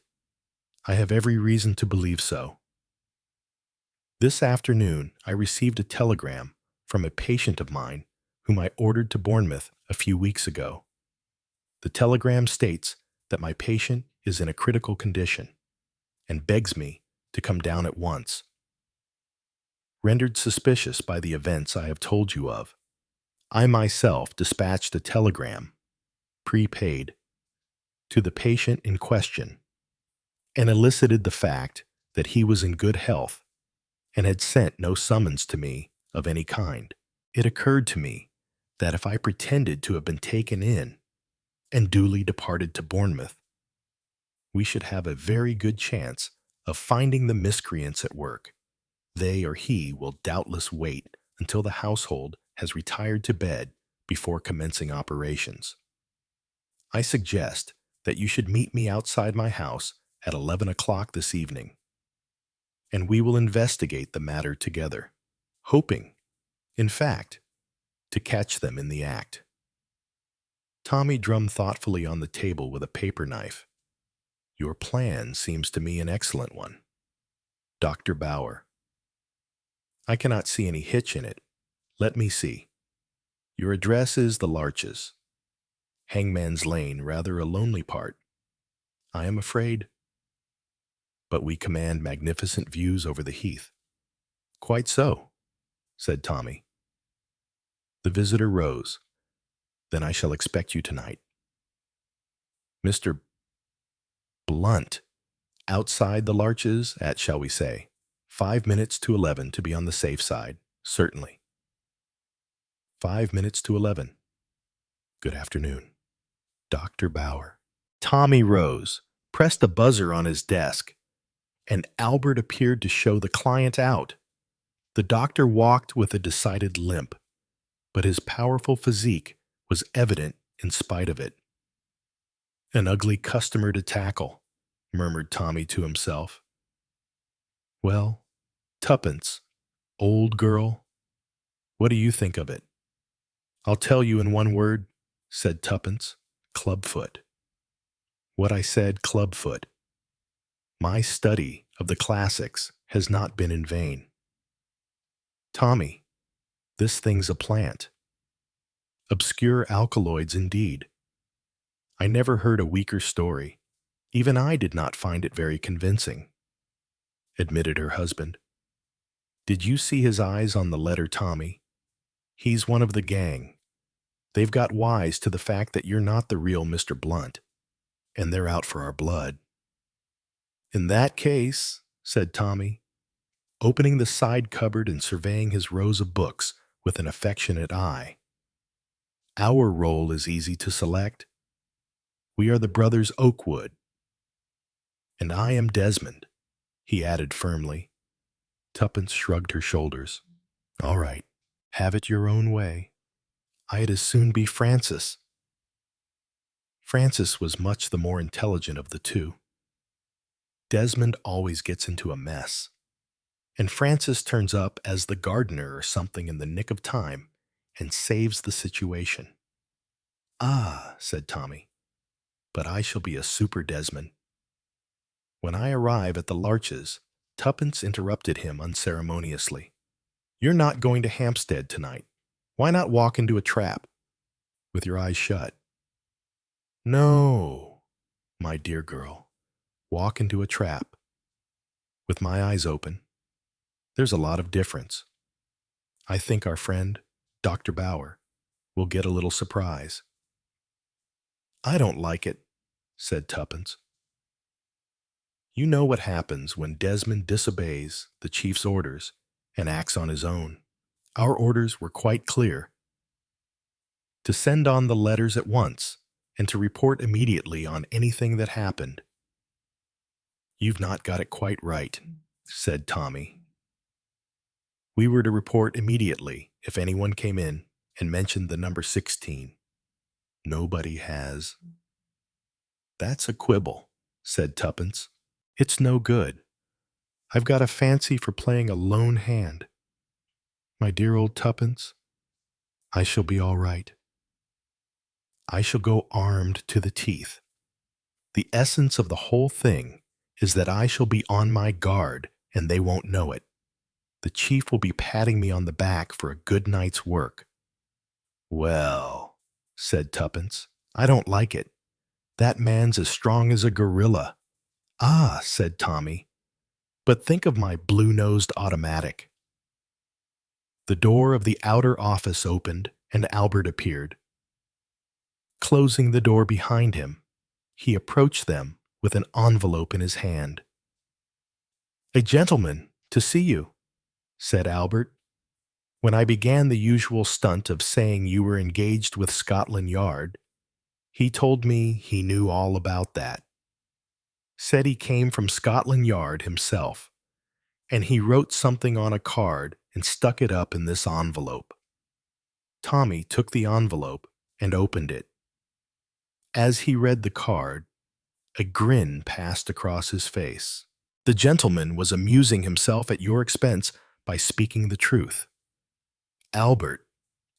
I have every reason to believe so. This afternoon I received a telegram from a patient of mine whom I ordered to Bournemouth a few weeks ago. The telegram states that my patient is in a critical condition and begs me to come down at once. Rendered suspicious by the events I have told you of, I myself dispatched a telegram, prepaid, to the patient in question and elicited the fact that he was in good health and had sent no summons to me of any kind. It occurred to me that if I pretended to have been taken in and duly departed to Bournemouth, we should have a very good chance of finding the miscreants at work. They or he will doubtless wait until the household has retired to bed before commencing operations. I suggest that you should meet me outside my house at 11 o'clock this evening, and we will investigate the matter together, hoping, in fact, to catch them in the act. Tommy drummed thoughtfully on the table with a paper knife. Your plan seems to me an excellent one. Dr. Bauer. I cannot see any hitch in it. Let me see. Your address is the Larches. Hangman's Lane, rather a lonely part, I am afraid. But we command magnificent views over the heath. Quite so, said Tommy. The visitor rose. Then I shall expect you tonight. Mr. Blunt, outside the Larches at, shall we say, 5 minutes to 11 to be on the safe side, certainly. 5 minutes to 11. Good afternoon. Dr. Bauer. Tommy rose, pressed a buzzer on his desk, and Albert appeared to show the client out. The doctor walked with a decided limp, but his powerful physique was evident in spite of it. An ugly customer to tackle, murmured Tommy to himself. Well, Tuppence, old girl, what do you think of it? I'll tell you in one word, said Tuppence, clubfoot. What I said, clubfoot. My study of the classics has not been in vain. Tommy, this thing's a plant. Obscure alkaloids indeed. I never heard a weaker story. Even I did not find it very convincing, admitted her husband. Did you see his eyes on the letter, Tommy? He's one of the gang. They've got wise to the fact that you're not the real Mr. Blunt, and they're out for our blood. In that case, said Tommy, opening the side cupboard and surveying his rows of books with an affectionate eye, our role is easy to select. We are the brothers Oakwood. And I am Desmond, he added firmly. Tuppence shrugged her shoulders. All right, have it your own way. I'd as soon be Francis. Francis was much the more intelligent of the two. Desmond always gets into a mess, and Francis turns up as the gardener or something in the nick of time and saves the situation. Ah, said Tommy, but I shall be a super Desmond. When I arrive at the Larches, Tuppence interrupted him unceremoniously. You're not going to Hampstead tonight. Why not walk into a trap with your eyes shut? No, my dear girl, walk into a trap with my eyes open. There's a lot of difference. I think our friend, Dr. Bauer, will get a little surprise. I don't like it, said Tuppence. You know what happens when Desmond disobeys the chief's orders and acts on his own. Our orders were quite clear: to send on the letters at once and to report immediately on anything that happened. You've not got it quite right, said Tommy. We were to report immediately if anyone came in and mentioned the number 16. Nobody has. That's a quibble, said Tuppence. It's no good. I've got a fancy for playing a lone hand. My dear old Tuppence, I shall be all right. I shall go armed to the teeth. The essence of the whole thing is that I shall be on my guard and they won't know it. The chief will be patting me on the back for a good night's work. Well, said Tuppence, I don't like it. That man's as strong as a gorilla. Ah, said Tommy, but think of my blue-nosed automatic. The door of the outer office opened and Albert appeared. Closing the door behind him, he approached them with an envelope in his hand. A gentleman to see you, said Albert. When I began the usual stunt of saying you were engaged with Scotland Yard, he told me he knew all about that. Said he came from Scotland Yard himself, and he wrote something on a card and stuck it up in this envelope. Tommy took the envelope and opened it. As he read the card, a grin passed across his face. The gentleman was amusing himself at your expense by speaking the truth. Albert,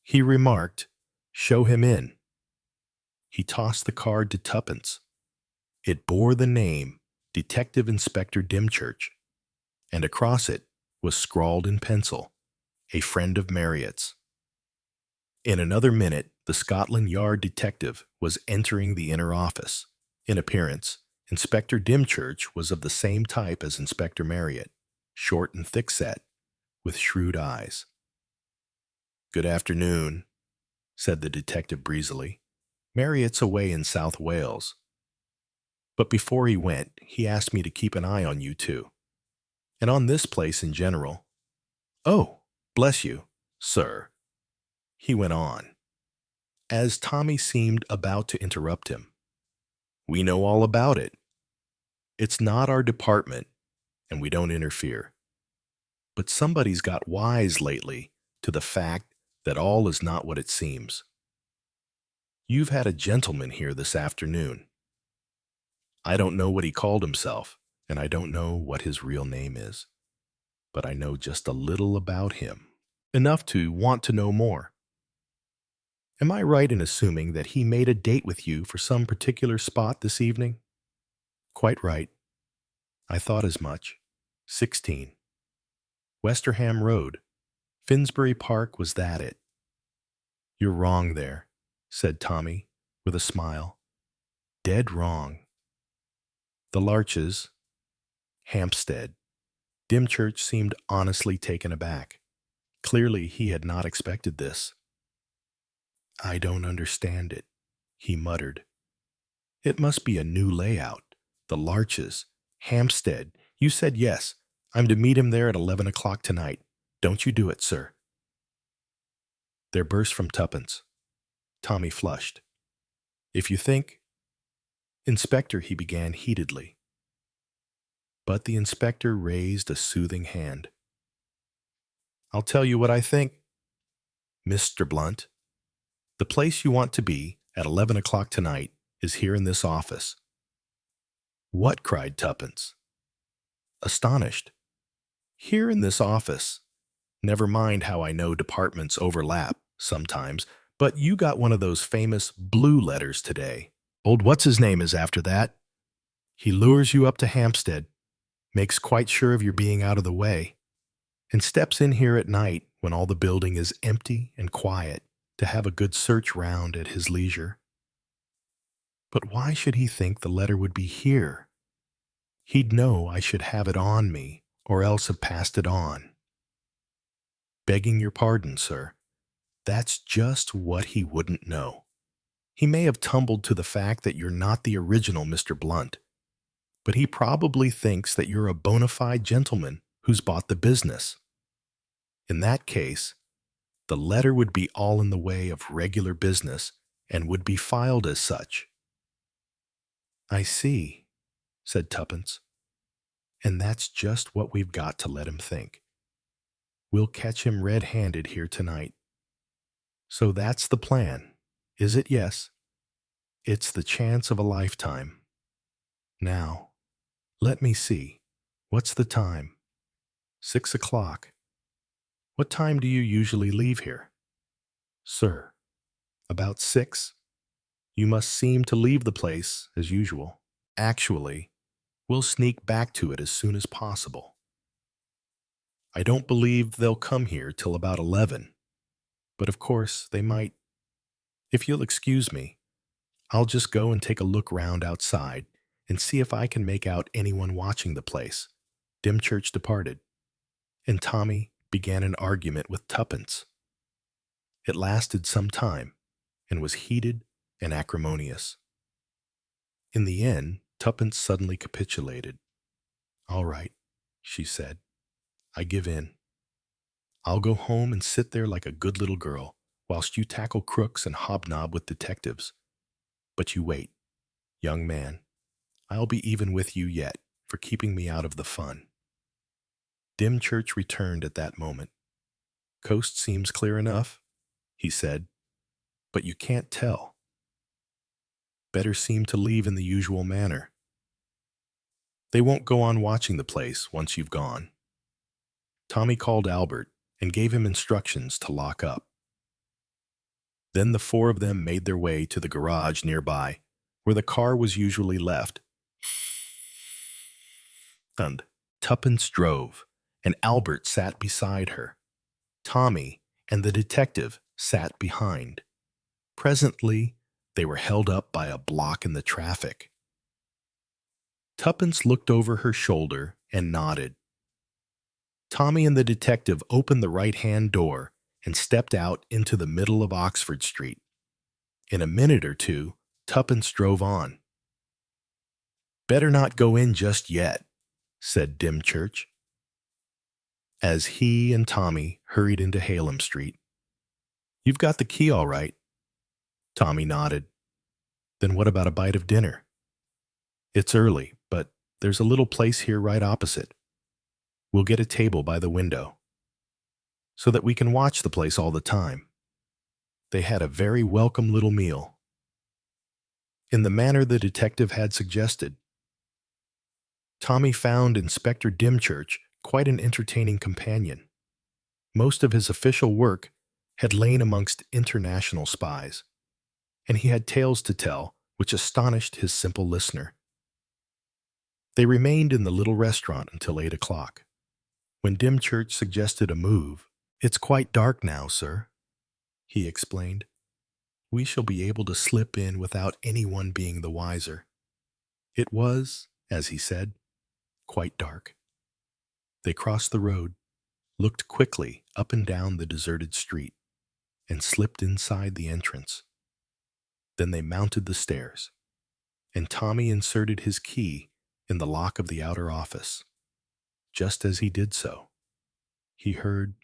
he remarked, show him in. He tossed the card to Tuppence. It bore the name Detective Inspector Dymchurch, and across it was scrawled in pencil, a friend of Marriott's. In another minute, the Scotland Yard detective was entering the inner office. In appearance, Inspector Dymchurch was of the same type as Inspector Marriott, short and thick-set, with shrewd eyes. Good afternoon, said the detective breezily. Marriott's away in South Wales. But before he went, he asked me to keep an eye on you two, and on this place in general. Oh, bless you, sir, he went on, as Tommy seemed about to interrupt him. We know all about it. It's not our department, and we don't interfere. But somebody's got wise lately to the fact that all is not what it seems. You've had a gentleman here this afternoon. I don't know what he called himself, and I don't know what his real name is, but I know just a little about him, enough to want to know more. Am I right in assuming that he made a date with you for some particular spot this evening? Quite right. I thought as much. 16. Westerham Road. Finsbury Park, was that it? You're wrong there, said Tommy, with a smile. Dead wrong. The Larches. Hampstead. Dymchurch seemed honestly taken aback. Clearly he had not expected this. I don't understand it, he muttered. It must be a new layout. The Larches. Hampstead. You said yes. I'm to meet him there at 11 o'clock tonight. Don't you do it, sir. There burst from Tuppence. Tommy flushed. If you think... Inspector, he began heatedly. But the inspector raised a soothing hand. I'll tell you what I think. Mr. Blunt, the place you want to be at 11 o'clock tonight is here in this office. What? Cried Tuppence, astonished. Here in this office. Never mind how I know departments overlap sometimes, but you got one of those famous blue letters today. Old what's-his-name is after that. He lures you up to Hampstead, makes quite sure of your being out of the way, and steps in here at night when all the building is empty and quiet to have a good search round at his leisure. But why should he think the letter would be here? He'd know I should have it on me, or else have passed it on. Begging your pardon, sir, that's just what he wouldn't know. He may have tumbled to the fact that you're not the original Mr. Blunt, but he probably thinks that you're a bona fide gentleman who's bought the business. In that case, the letter would be all in the way of regular business and would be filed as such. I see, said Tuppence, and that's just what we've got to let him think. We'll catch him red-handed here tonight. So that's the plan, is it? Yes. It's the chance of a lifetime. Now, let me see. What's the time? 6 o'clock. What time do you usually leave here? Sir, about 6. You must seem to leave the place as usual. Actually, we'll sneak back to it as soon as possible. I don't believe they'll come here till about 11, but of course they might. If you'll excuse me, I'll just go and take a look round outside and see if I can make out anyone watching the place. Dymchurch departed, and Tommy began an argument with Tuppence. It lasted some time and was heated and acrimonious. In the end, Tuppence suddenly capitulated. All right, she said, I give in. I'll go home and sit there like a good little girl whilst you tackle crooks and hobnob with detectives. But you wait, young man. I'll be even with you yet for keeping me out of the fun. Dymchurch returned at that moment. Coast seems clear enough, he said, but you can't tell. Better seem to leave in the usual manner. They won't go on watching the place once you've gone. Tommy called Albert and gave him instructions to lock up. Then the 4 of them made their way to the garage nearby, where the car was usually left. And Tuppence drove, and Albert sat beside her. Tommy and the detective sat behind. Presently, they were held up by a block in the traffic. Tuppence looked over her shoulder and nodded. Tommy and the detective opened the right-hand door and stepped out into the middle of Oxford Street. In a minute or two, Tuppence drove on. Better not go in just yet, said Dymchurch, as he and Tommy hurried into Hallam Street. You've got the key all right. Tommy nodded. Then what about a bite of dinner? It's early, but there's a little place here right opposite. We'll get a table by the window, so that we can watch the place all the time. They had a very welcome little meal, in the manner the detective had suggested. Tommy found Inspector Dymchurch quite an entertaining companion. Most of his official work had lain amongst international spies, and he had tales to tell which astonished his simple listener. They remained in the little restaurant until 8 o'clock, when Dymchurch suggested a move. It's quite dark now, sir, he explained. We shall be able to slip in without anyone being the wiser. It was, as he said, quite dark. They crossed the road, looked quickly up and down the deserted street, and slipped inside the entrance. Then they mounted the stairs, and Tommy inserted his key in the lock of the outer office. Just as he did so, he heard,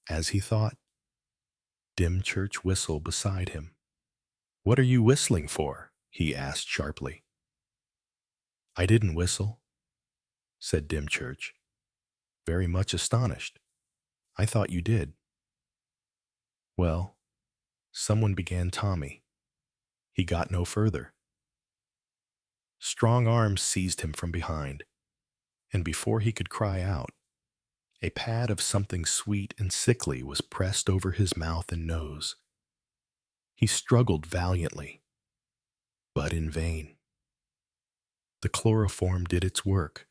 as he thought, Dymchurch whistle beside him. What are you whistling for? He asked sharply. I didn't whistle, said Dymchurch, very much astonished. I thought you did. Well, someone began Tommy. He got no further. Strong arms seized him from behind, and before he could cry out, a pad of something sweet and sickly was pressed over his mouth and nose. He struggled valiantly, but in vain. The chloroform did its work.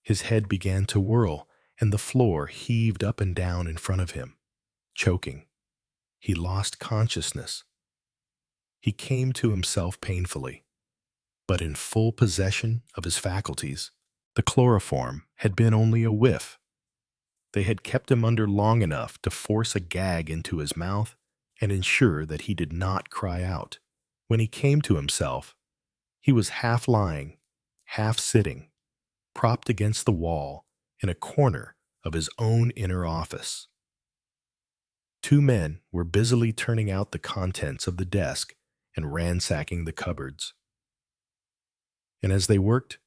His head began to whirl, and the floor heaved up and down in front of him, choking. He lost consciousness. He came to himself painfully, but in full possession of his faculties. The chloroform had been only a whiff. They had kept him under long enough to force a gag into his mouth and ensure that he did not cry out. When he came to himself, he was half lying half sitting, propped against the wall in a corner of his own inner office. Two men were busily turning out the contents of the desk and ransacking the cupboards. And as they worked,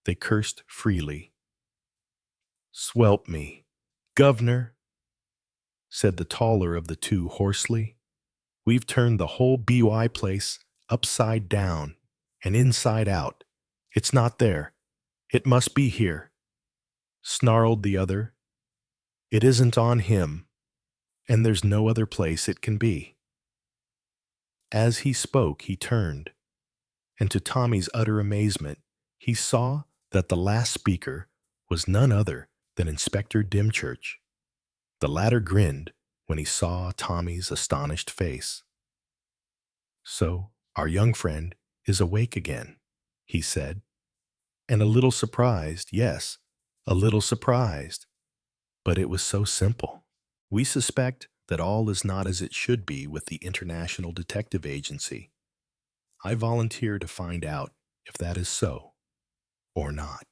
they cursed freely. "Swelp me, governor," said the taller of the two hoarsely. "We've turned the whole BY place upside down and inside out. It's not there. It must be here," snarled the other. "It isn't on him, and there's no other place it can be." As he spoke, he turned, and to Tommy's utter amazement, he saw that the last speaker was none other than Inspector Dimchurch. The latter grinned when he saw Tommy's astonished face. "So, our young friend is awake again," he said, "and a little surprised, yes, a little surprised, but it was so simple. We suspect that all is not as it should be with the International Detective Agency. I volunteer to find out if that is so or not.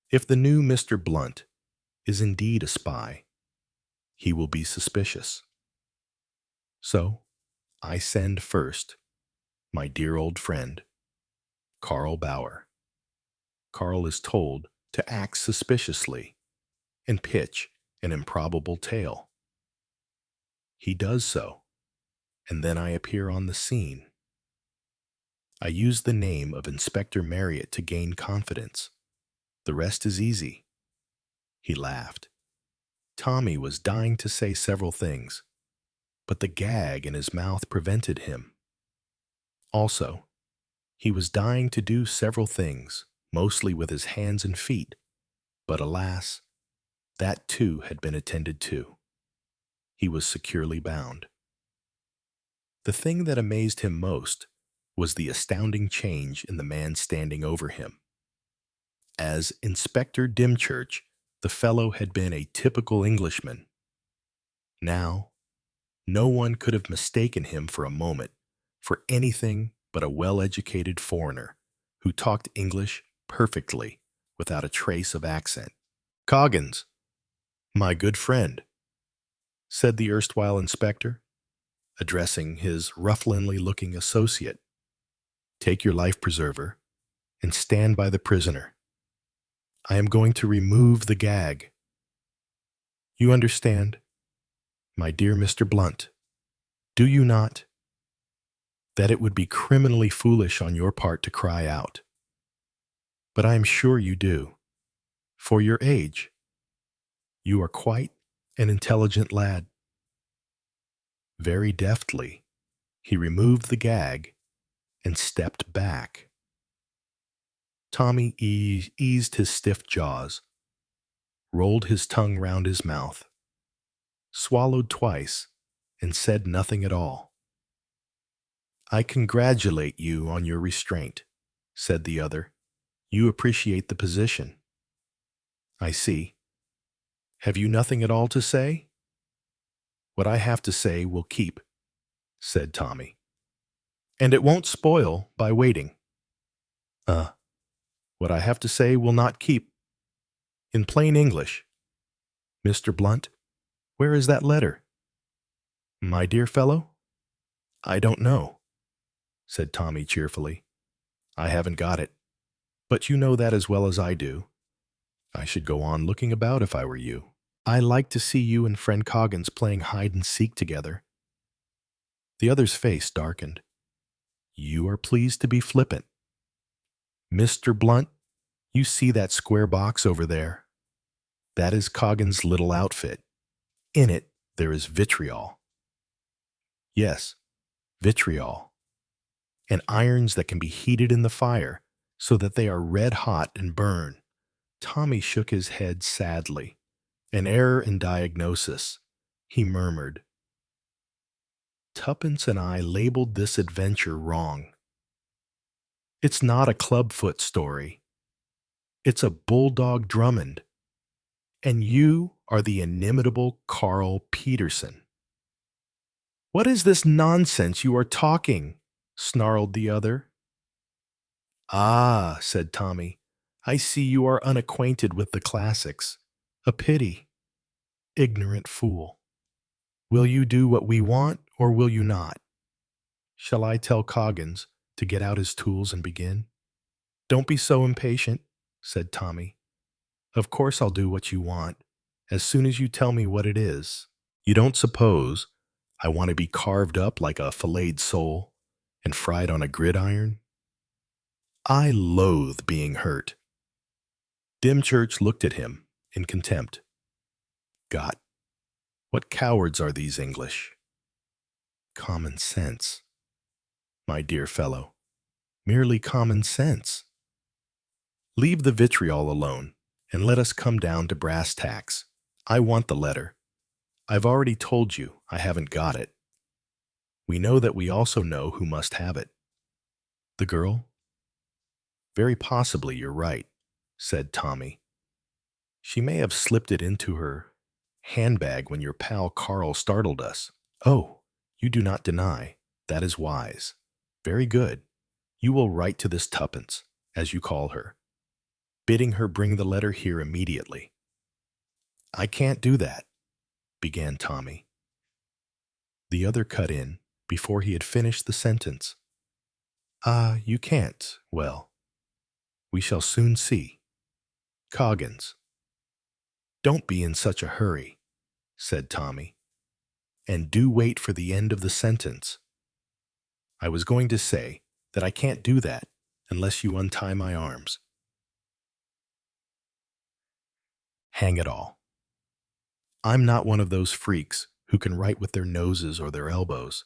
If the new Mr. Blunt is indeed a spy, he will be suspicious. So, I send first my dear old friend, Carl Bauer. Carl is told to act suspiciously and pitch an improbable tale. He does so, and then I appear on the scene. I use the name of Inspector Marriott to gain confidence. The rest is easy." He laughed. Tommy was dying to say several things, but the gag in his mouth prevented him. Also, he was dying to do several things, mostly with his hands and feet, but alas, that too had been attended to. He was securely bound. The thing that amazed him most was the astounding change in the man standing over him. As Inspector Dimchurch, the fellow had been a typical Englishman. Now, no one could have mistaken him for a moment for anything but a well-educated foreigner who talked English perfectly without a trace of accent. "Coggins, my good friend," said the erstwhile inspector, addressing his ruffianly-looking associate, "take your life preserver and stand by the prisoner. I am going to remove the gag. You understand, my dear Mr. Blunt, do you not? That it would be criminally foolish on your part to cry out. But I am sure you do. For your age, you are quite an intelligent lad." Very deftly, he removed the gag and stepped back. Tommy eased his stiff jaws, rolled his tongue round his mouth, swallowed twice, and said nothing at all. "I congratulate you on your restraint," said the other. "You appreciate the position. I see. Have you nothing at all to say?" "What I have to say will keep," said Tommy. "And it won't spoil by waiting." What I have to say will not keep. In plain English, Mr. Blunt, where is that letter?" "My dear fellow, I don't know," said Tommy cheerfully. "I haven't got it. But you know that as well as I do. I should go on looking about if I were you. I like to see you and friend Coggins playing hide and seek together." The other's face darkened. "You are pleased to be flippant. Mr. Blunt, you see that square box over there? That is Coggins' little outfit. In it, there is vitriol. Yes, vitriol. And irons that can be heated in the fire so that they are red hot and burn." Tommy shook his head sadly. "An error in diagnosis," he murmured. "Tuppence and I labeled this adventure wrong. It's not a clubfoot story. It's a bulldog Drummond. And you are the inimitable Carl Peterson." "What is this nonsense you are talking?" snarled the other. Ah, said Tommy, I see you are unacquainted with the classics. A pity. Ignorant fool. Will you do what we want, or will you not? Shall I tell Coggins to get out his tools and begin? Don't be so impatient, said Tommy. Of course I'll do what you want, as soon as you tell me what it is. You don't suppose I want to be carved up like a filleted sole and fried on a gridiron? I loathe being hurt. Dymchurch looked at him in contempt. God, what cowards are these English? Common sense. My dear fellow, merely common sense. Leave the vitriol alone, and let us come down to brass tacks. I want the letter. I've already told you I haven't got it. We know that we also know who must have it. The girl? Very possibly you're right, said Tommy. She may have slipped it into her handbag when your pal Carl startled us. Oh, you do not deny. That is wise. Very good. You will write to this Tuppence, as you call her, bidding her bring the letter here immediately. I can't do that, began Tommy. The other cut in before he had finished the sentence. Ah, you can't. Well, we shall soon see. Coggins. Don't be in such a hurry, said Tommy, and do wait for the end of the sentence. I was going to say that I can't do that unless you untie my arms. Hang it all. I'm not one of those freaks who can write with their noses or their elbows.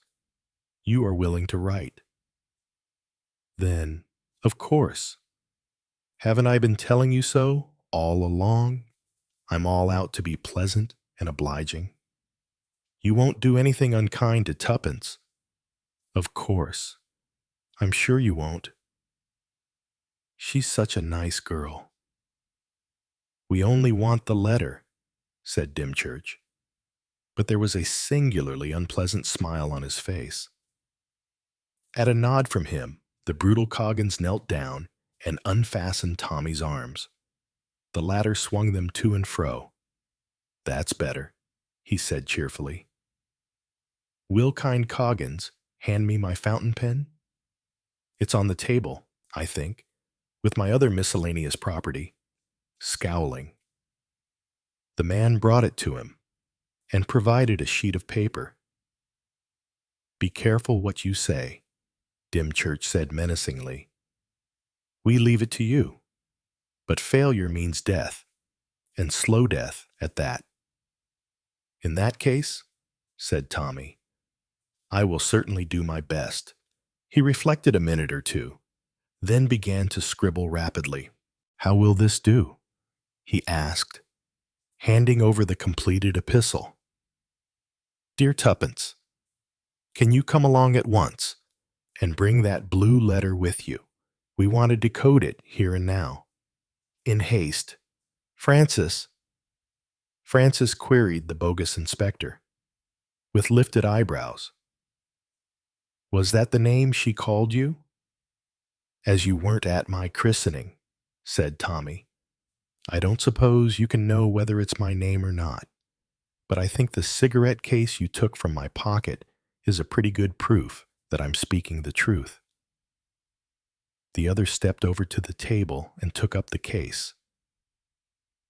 You are willing to write. Then, of course. Haven't I been telling you so all along? I'm all out to be pleasant and obliging. You won't do anything unkind to Tuppence. Of course. I'm sure you won't. She's such a nice girl. We only want the letter, said Dymchurch. But there was a singularly unpleasant smile on his face. At a nod from him, the brutal Coggins knelt down and unfastened Tommy's arms. The latter swung them to and fro. That's better, he said cheerfully. Will kind Coggins hand me my fountain pen? It's on the table, I think, with my other miscellaneous property. Scowling. The man brought it to him and provided a sheet of paper. Be careful what you say, Dymchurch said menacingly. We leave it to you, but failure means death, and slow death at that. In that case, said Tommy, I will certainly do my best. He reflected a minute or two, then began to scribble rapidly. How will this do? He asked, handing over the completed epistle. Dear Tuppence, can you come along at once and bring that blue letter with you? We want to decode it here and now. In haste. Francis. Francis queried the bogus inspector, with lifted eyebrows. Was that the name she called you? As you weren't at my christening, said Tommy. I don't suppose you can know whether it's my name or not, but I think the cigarette case you took from my pocket is a pretty good proof that I'm speaking the truth. The other stepped over to the table and took up the case,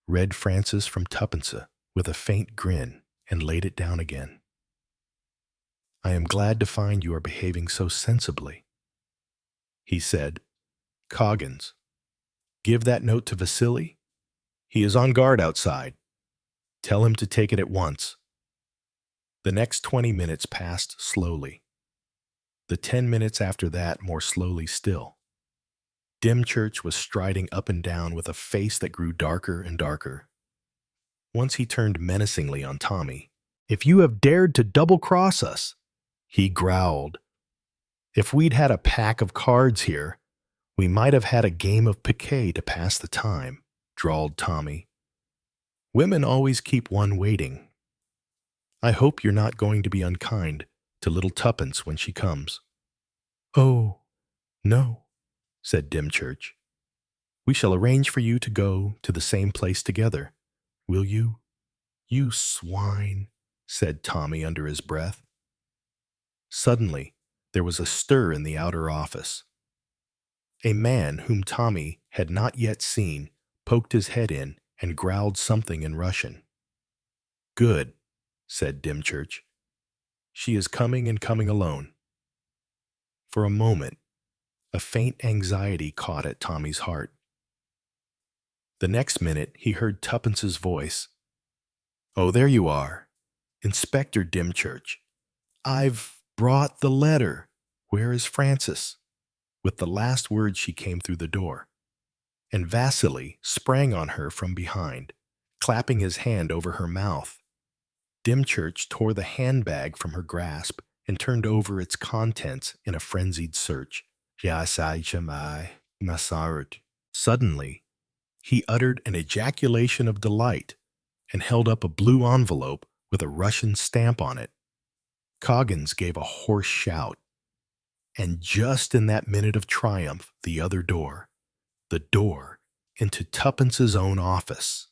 read Francis from Tuppence with a faint grin, and laid it down again. I am glad to find you are behaving so sensibly, he said. Coggins, give that note to Vasily. He is on guard outside. Tell him to take it at once. The next 20 minutes passed slowly. The 10 minutes after that more slowly still. Dymchurch was striding up and down with a face that grew darker and darker. Once he turned menacingly on Tommy. If you have dared to double-cross us, he growled. If we'd had a pack of cards here, we might have had a game of piquet to pass the time, drawled Tommy. Women always keep one waiting. I hope you're not going to be unkind to little Tuppence when she comes. Oh, no, said Dymchurch. "We shall arrange for you to go to the same place together. Will you?" "You swine," said Tommy under his breath. Suddenly, there was a stir in the outer office. A man whom Tommy had not yet seen poked his head in and growled something in Russian. "Good," said Dymchurch. "She is coming and coming alone." For a moment, a faint anxiety caught at Tommy's heart. The next minute, he heard Tuppence's voice. "Oh, there you are. Inspector Dymchurch. I've brought the letter. Where is Frances?" With the last words she came through the door, and Vasily sprang on her from behind, clapping his hand over her mouth. Dymchurch tore the handbag from her grasp and turned over its contents in a frenzied search. Suddenly, he uttered an ejaculation of delight and held up a blue envelope with a Russian stamp on it. Coggins gave a hoarse shout, and just in that minute of triumph, the door into Tuppence's own office,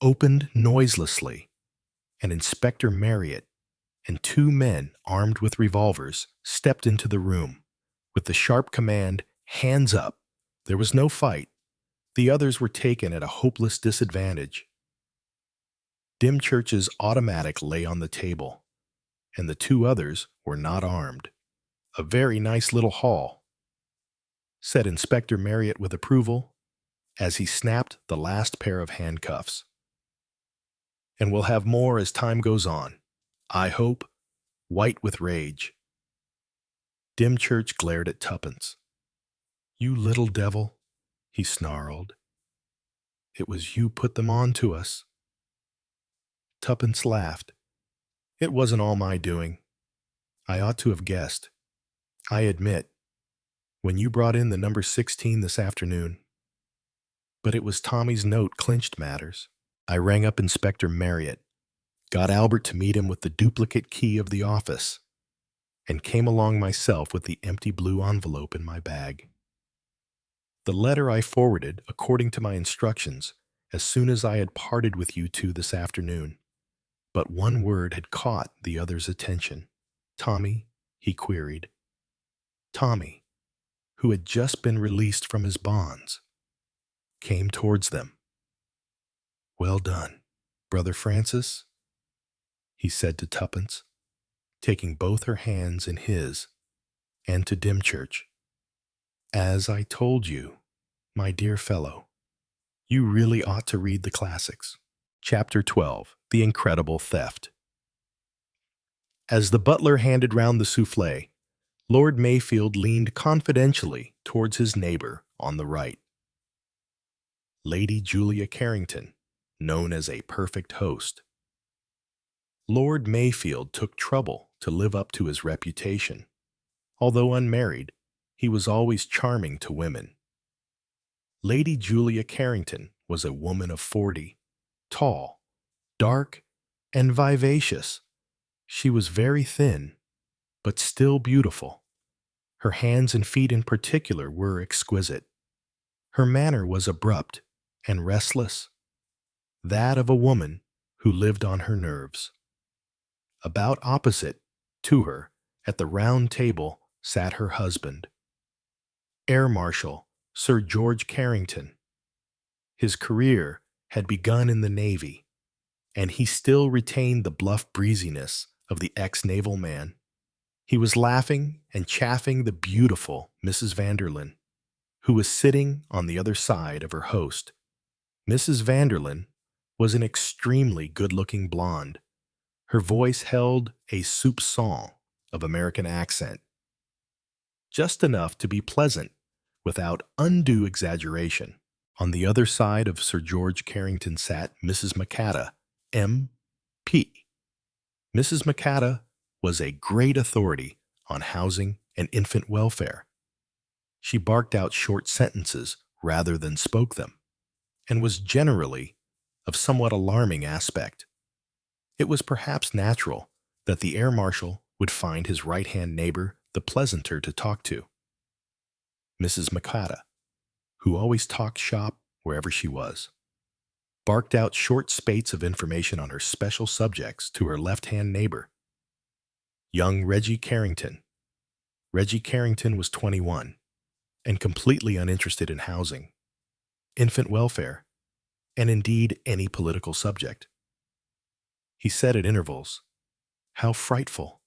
opened noiselessly, and Inspector Marriott and two men armed with revolvers stepped into the room with the sharp command, "Hands up." There was no fight. The others were taken at a hopeless disadvantage. Dymchurch's automatic lay on the table, and the two others were not armed. "A very nice little haul," said Inspector Marriott with approval as he snapped the last pair of handcuffs. "And we'll have more as time goes on, I hope," white with rage. Dymchurch glared at Tuppence. "You little devil," he snarled. "It was you put them on to us." Tuppence laughed. "It wasn't all my doing. I ought to have guessed. I admit, when you brought in the number 16 this afternoon. But it was Tommy's note clinched matters. I rang up Inspector Marriott, got Albert to meet him with the duplicate key of the office, and came along myself with the empty blue envelope in my bag. The letter I forwarded according to my instructions as soon as I had parted with you two this afternoon. But one word had caught the other's attention. "Tommy?" he queried. Tommy, who had just been released from his bonds, came towards them. "Well done, Brother Francis," he said to Tuppence, taking both her hands in his, and to Dymchurch. "As I told you, my dear fellow, you really ought to read the classics." Chapter 12. The Incredible Theft. As the butler handed round the souffle, Lord Mayfield leaned confidentially towards his neighbor on the right. Lady Julia Carrington, known as a perfect host. Lord Mayfield took trouble to live up to his reputation. Although unmarried, he was always charming to women. Lady Julia Carrington was a woman of 40, tall, dark, and vivacious. She was very thin, but still beautiful. Her hands and feet in particular were exquisite. Her manner was abrupt and restless, that of a woman who lived on her nerves. About opposite to her, at the round table, sat her husband, Air Marshal Sir George Carrington. His career had begun in the Navy, and he still retained the bluff breeziness of the ex-naval man. He was laughing and chaffing the beautiful Mrs. Vanderlyn, who was sitting on the other side of her host. Mrs. Vanderlyn was an extremely good-looking blonde. Her voice held a soupçon of American accent, just enough to be pleasant without undue exaggeration. On the other side of Sir George Carrington sat Mrs. Mackata, M.P. Mrs. Mackata was a great authority on housing and infant welfare. She barked out short sentences rather than spoke them, and was generally of somewhat alarming aspect. It was perhaps natural that the air marshal would find his right-hand neighbor the pleasanter to talk to. Mrs. Makata, who always talked shop wherever she was, barked out short spates of information on her special subjects to her left-hand neighbor, young Reggie Carrington. Reggie Carrington was 21 and completely uninterested in housing, infant welfare, and indeed any political subject. He said at intervals, "How frightful,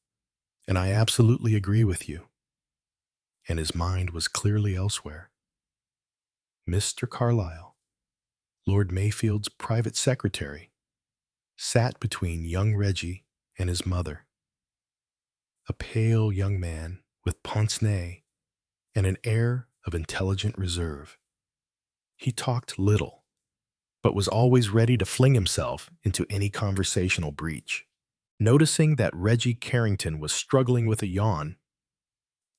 and I absolutely agree with you." And his mind was clearly elsewhere. Mr. Carlyle, Lord Mayfield's private secretary, sat between young Reggie and his mother, a pale young man with pince-nez and an air of intelligent reserve. He talked little, but was always ready to fling himself into any conversational breach. Noticing that Reggie Carrington was struggling with a yawn,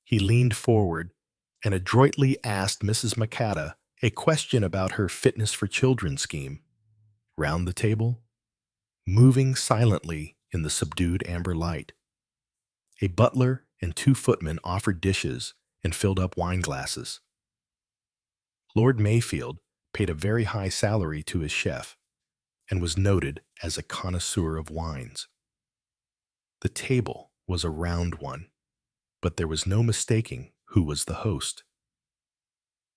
he leaned forward and adroitly asked Mrs. Makata a question about her fitness for children scheme. Round the table, moving silently in the subdued amber light, a butler and 2 footmen offered dishes and filled up wine glasses. Lord Mayfield paid a very high salary to his chef and was noted as a connoisseur of wines. The table was a round one, but there was no mistaking who was the host.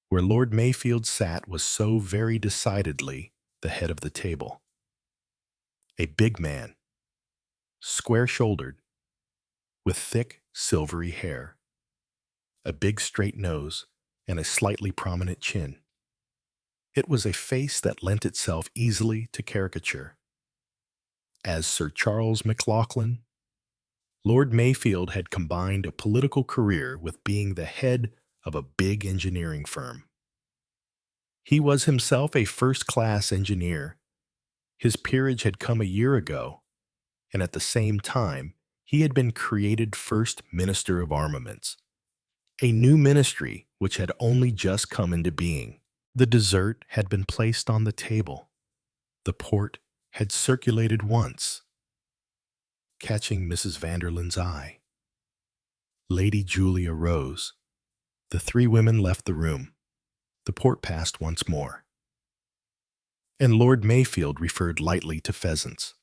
Where Lord Mayfield sat was so very decidedly the head of the table. A big man, square-shouldered, with thick, silvery hair, a big straight nose, and a slightly prominent chin. It was a face that lent itself easily to caricature. As Sir Charles McLaughlin, Lord Mayfield had combined a political career with being the head of a big engineering firm. He was himself a first-class engineer. His peerage had come a year ago, and at the same time, he had been created First Minister of Armaments, a new ministry which had only just come into being. The dessert had been placed on the table. The port had circulated once, catching Mrs. Vanderlyn's eye. Lady Julia rose. The 3 women left the room. The port passed once more, and Lord Mayfield referred lightly to pheasants.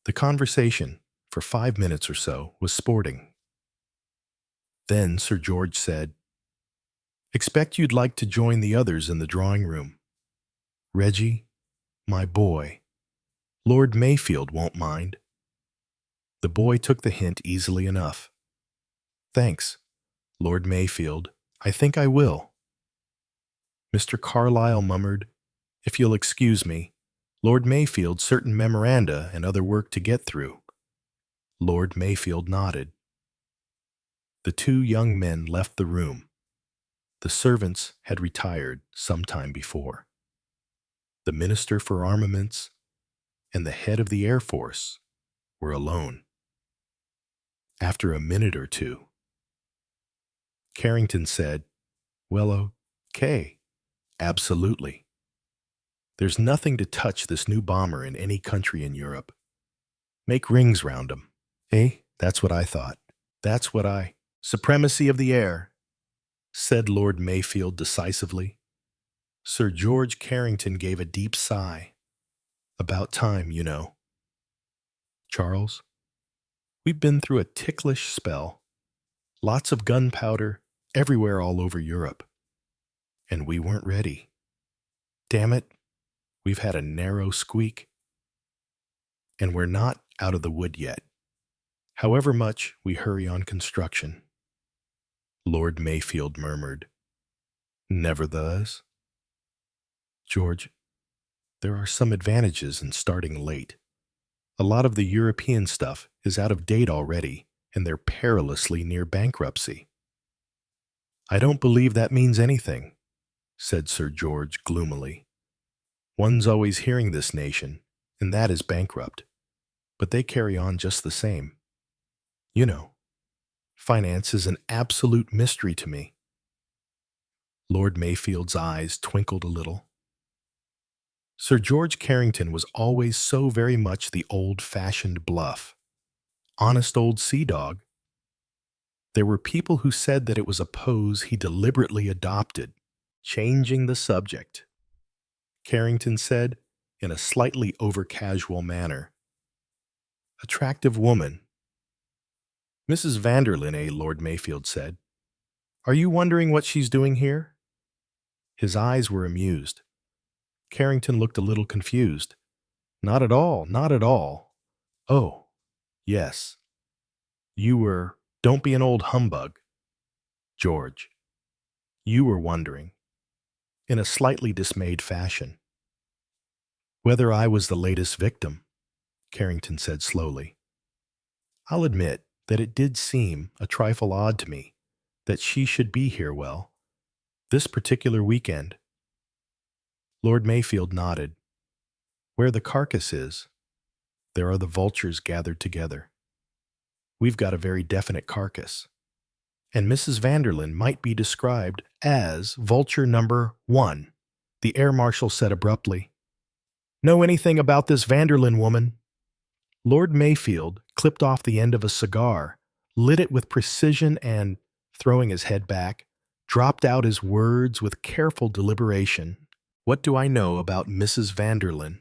The conversation, for 5 minutes or so, was sporting. Then Sir George said, "Expect you'd like to join the others in the drawing-room. Reggie, my boy, Lord Mayfield won't mind." The boy took the hint easily enough. "Thanks, Lord Mayfield, I think I will." Mr. Carlyle murmured, "If you'll excuse me, Lord Mayfield certain memoranda and other work to get through." Lord Mayfield nodded. The 2 young men left the room. The servants had retired some time before. The Minister for Armaments and the head of the Air Force were alone. After a minute or two, Carrington said, "Well, okay, absolutely. There's nothing to touch this new bomber in any country in Europe. Make rings round him." That's what I thought. That's what I... "Supremacy of the air," said Lord Mayfield decisively. Sir George Carrington gave a deep sigh. "About time, you know. Charles, we've been through a ticklish spell. Lots of gunpowder everywhere all over Europe. And we weren't ready. Damn it, we've had a narrow squeak. And we're not out of the wood yet, however much we hurry on construction." Lord Mayfield murmured, "Never thus. George, there are some advantages in starting late. A lot of the European stuff is out of date already, and they're perilously near bankruptcy." "I don't believe that means anything," said Sir George gloomily. "One's always hearing this nation, and that is bankrupt, but they carry on just the same. You know, finance is an absolute mystery to me." Lord Mayfield's eyes twinkled a little. Sir George Carrington was always so very much the old-fashioned bluff, honest old sea dog. There were people who said that it was a pose he deliberately adopted. Changing the subject, Carrington said, in a slightly over-casual manner. Attractive woman. Mrs. Vanderlyn, Lord Mayfield said. Are you wondering what she's doing here? His eyes were amused. Carrington looked a little confused. Not at all, not at all. Oh, yes. You were, don't be an old humbug. George, you were wondering, in a slightly dismayed fashion. Whether I was the latest victim, Carrington said slowly. I'll admit that it did seem a trifle odd to me that she should be here, this particular weekend. Lord Mayfield nodded. Where the carcass is, there are the vultures gathered together. We've got a very definite carcass, and Mrs. Vanderlyn might be described as vulture number 1, the air marshal said abruptly. Know anything about this Vanderlyn woman? Lord Mayfield clipped off the end of a cigar, lit it with precision and, throwing his head back, dropped out his words with careful deliberation. What do I know about Mrs. Vanderlyn?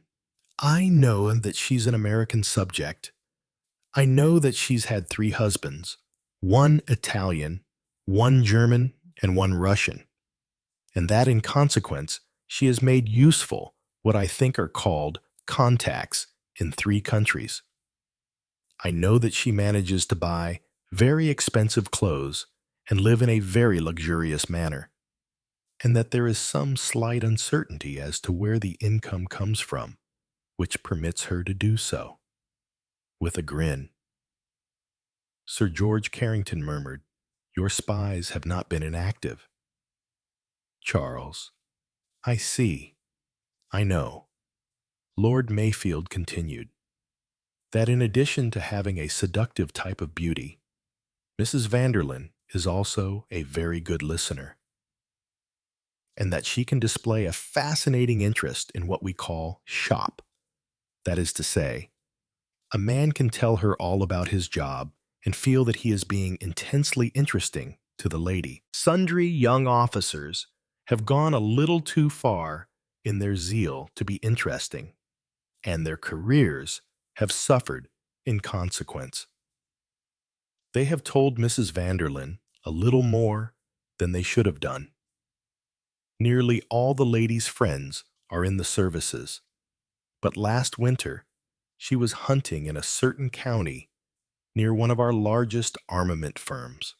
I know that she's an American subject. I know that she's had 3 husbands, 1 Italian, 1 German, and 1 Russian, and that in consequence she has made useful what I think are called contacts in 3 countries. I know that she manages to buy very expensive clothes and live in a very luxurious manner, and that there is some slight uncertainty as to where the income comes from, which permits her to do so. With a grin, Sir George Carrington murmured, Your spies have not been inactive. Charles, I see. I know. Lord Mayfield continued, that in addition to having a seductive type of beauty, Mrs. Vanderlyn is also a very good listener, and that she can display a fascinating interest in what we call shop. That is to say, a man can tell her all about his job and feel that he is being intensely interesting to the lady. Sundry young officers have gone a little too far in their zeal to be interesting, and their careers have suffered in consequence. They have told Mrs. Vanderlyn a little more than they should have done. Nearly all the lady's friends are in the services, but last winter she was hunting in a certain county near one of our largest armament firms,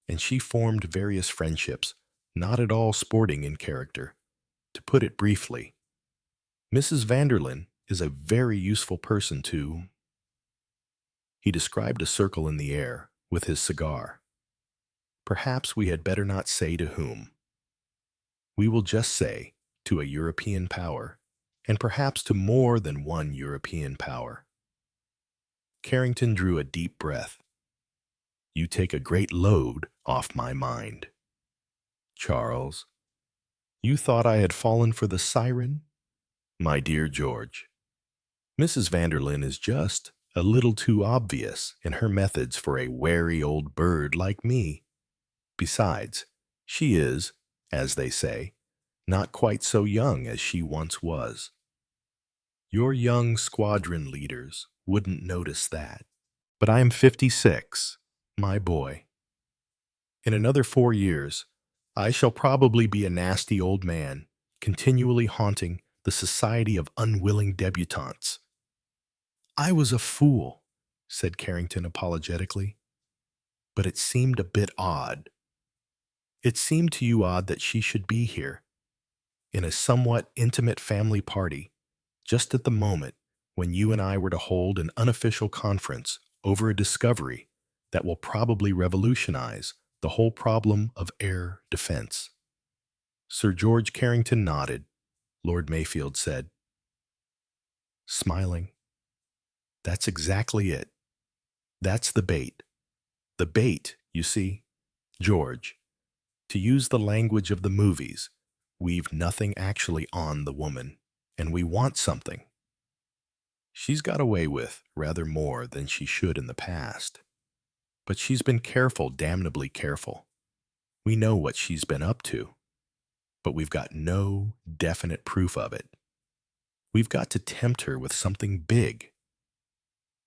and she formed various friendships, not at all sporting in character. To put it briefly, Mrs. Vanderlyn is a very useful person to— He described a circle in the air with his cigar. Perhaps we had better not say to whom. We will just say to a European power, and perhaps to more than one European power. Carrington drew a deep breath. You take a great load off my mind. Charles, you thought I had fallen for the siren? My dear George, Mrs. Vanderlyn is just a little too obvious in her methods for a wary old bird like me. Besides, she is, as they say, not quite so young as she once was. Your young squadron leaders wouldn't notice that. But I am 56, my boy. In another 4 years, I shall probably be a nasty old man, continually haunting the society of unwilling debutantes. I was a fool, said Carrington apologetically, but it seemed a bit odd. It seemed to you odd that she should be here, in a somewhat intimate family party, just at the moment when you and I were to hold an unofficial conference over a discovery that will probably revolutionize the whole problem of air defense. Sir George Carrington nodded. Lord Mayfield said, smiling, That's exactly it. That's the bait. The bait, you see, George, to use the language of the movies, we've nothing actually on the woman, and we want something. She's got away with rather more than she should in the past. But she's been careful, damnably careful. We know what she's been up to, but we've got no definite proof of it. We've got to tempt her with something big.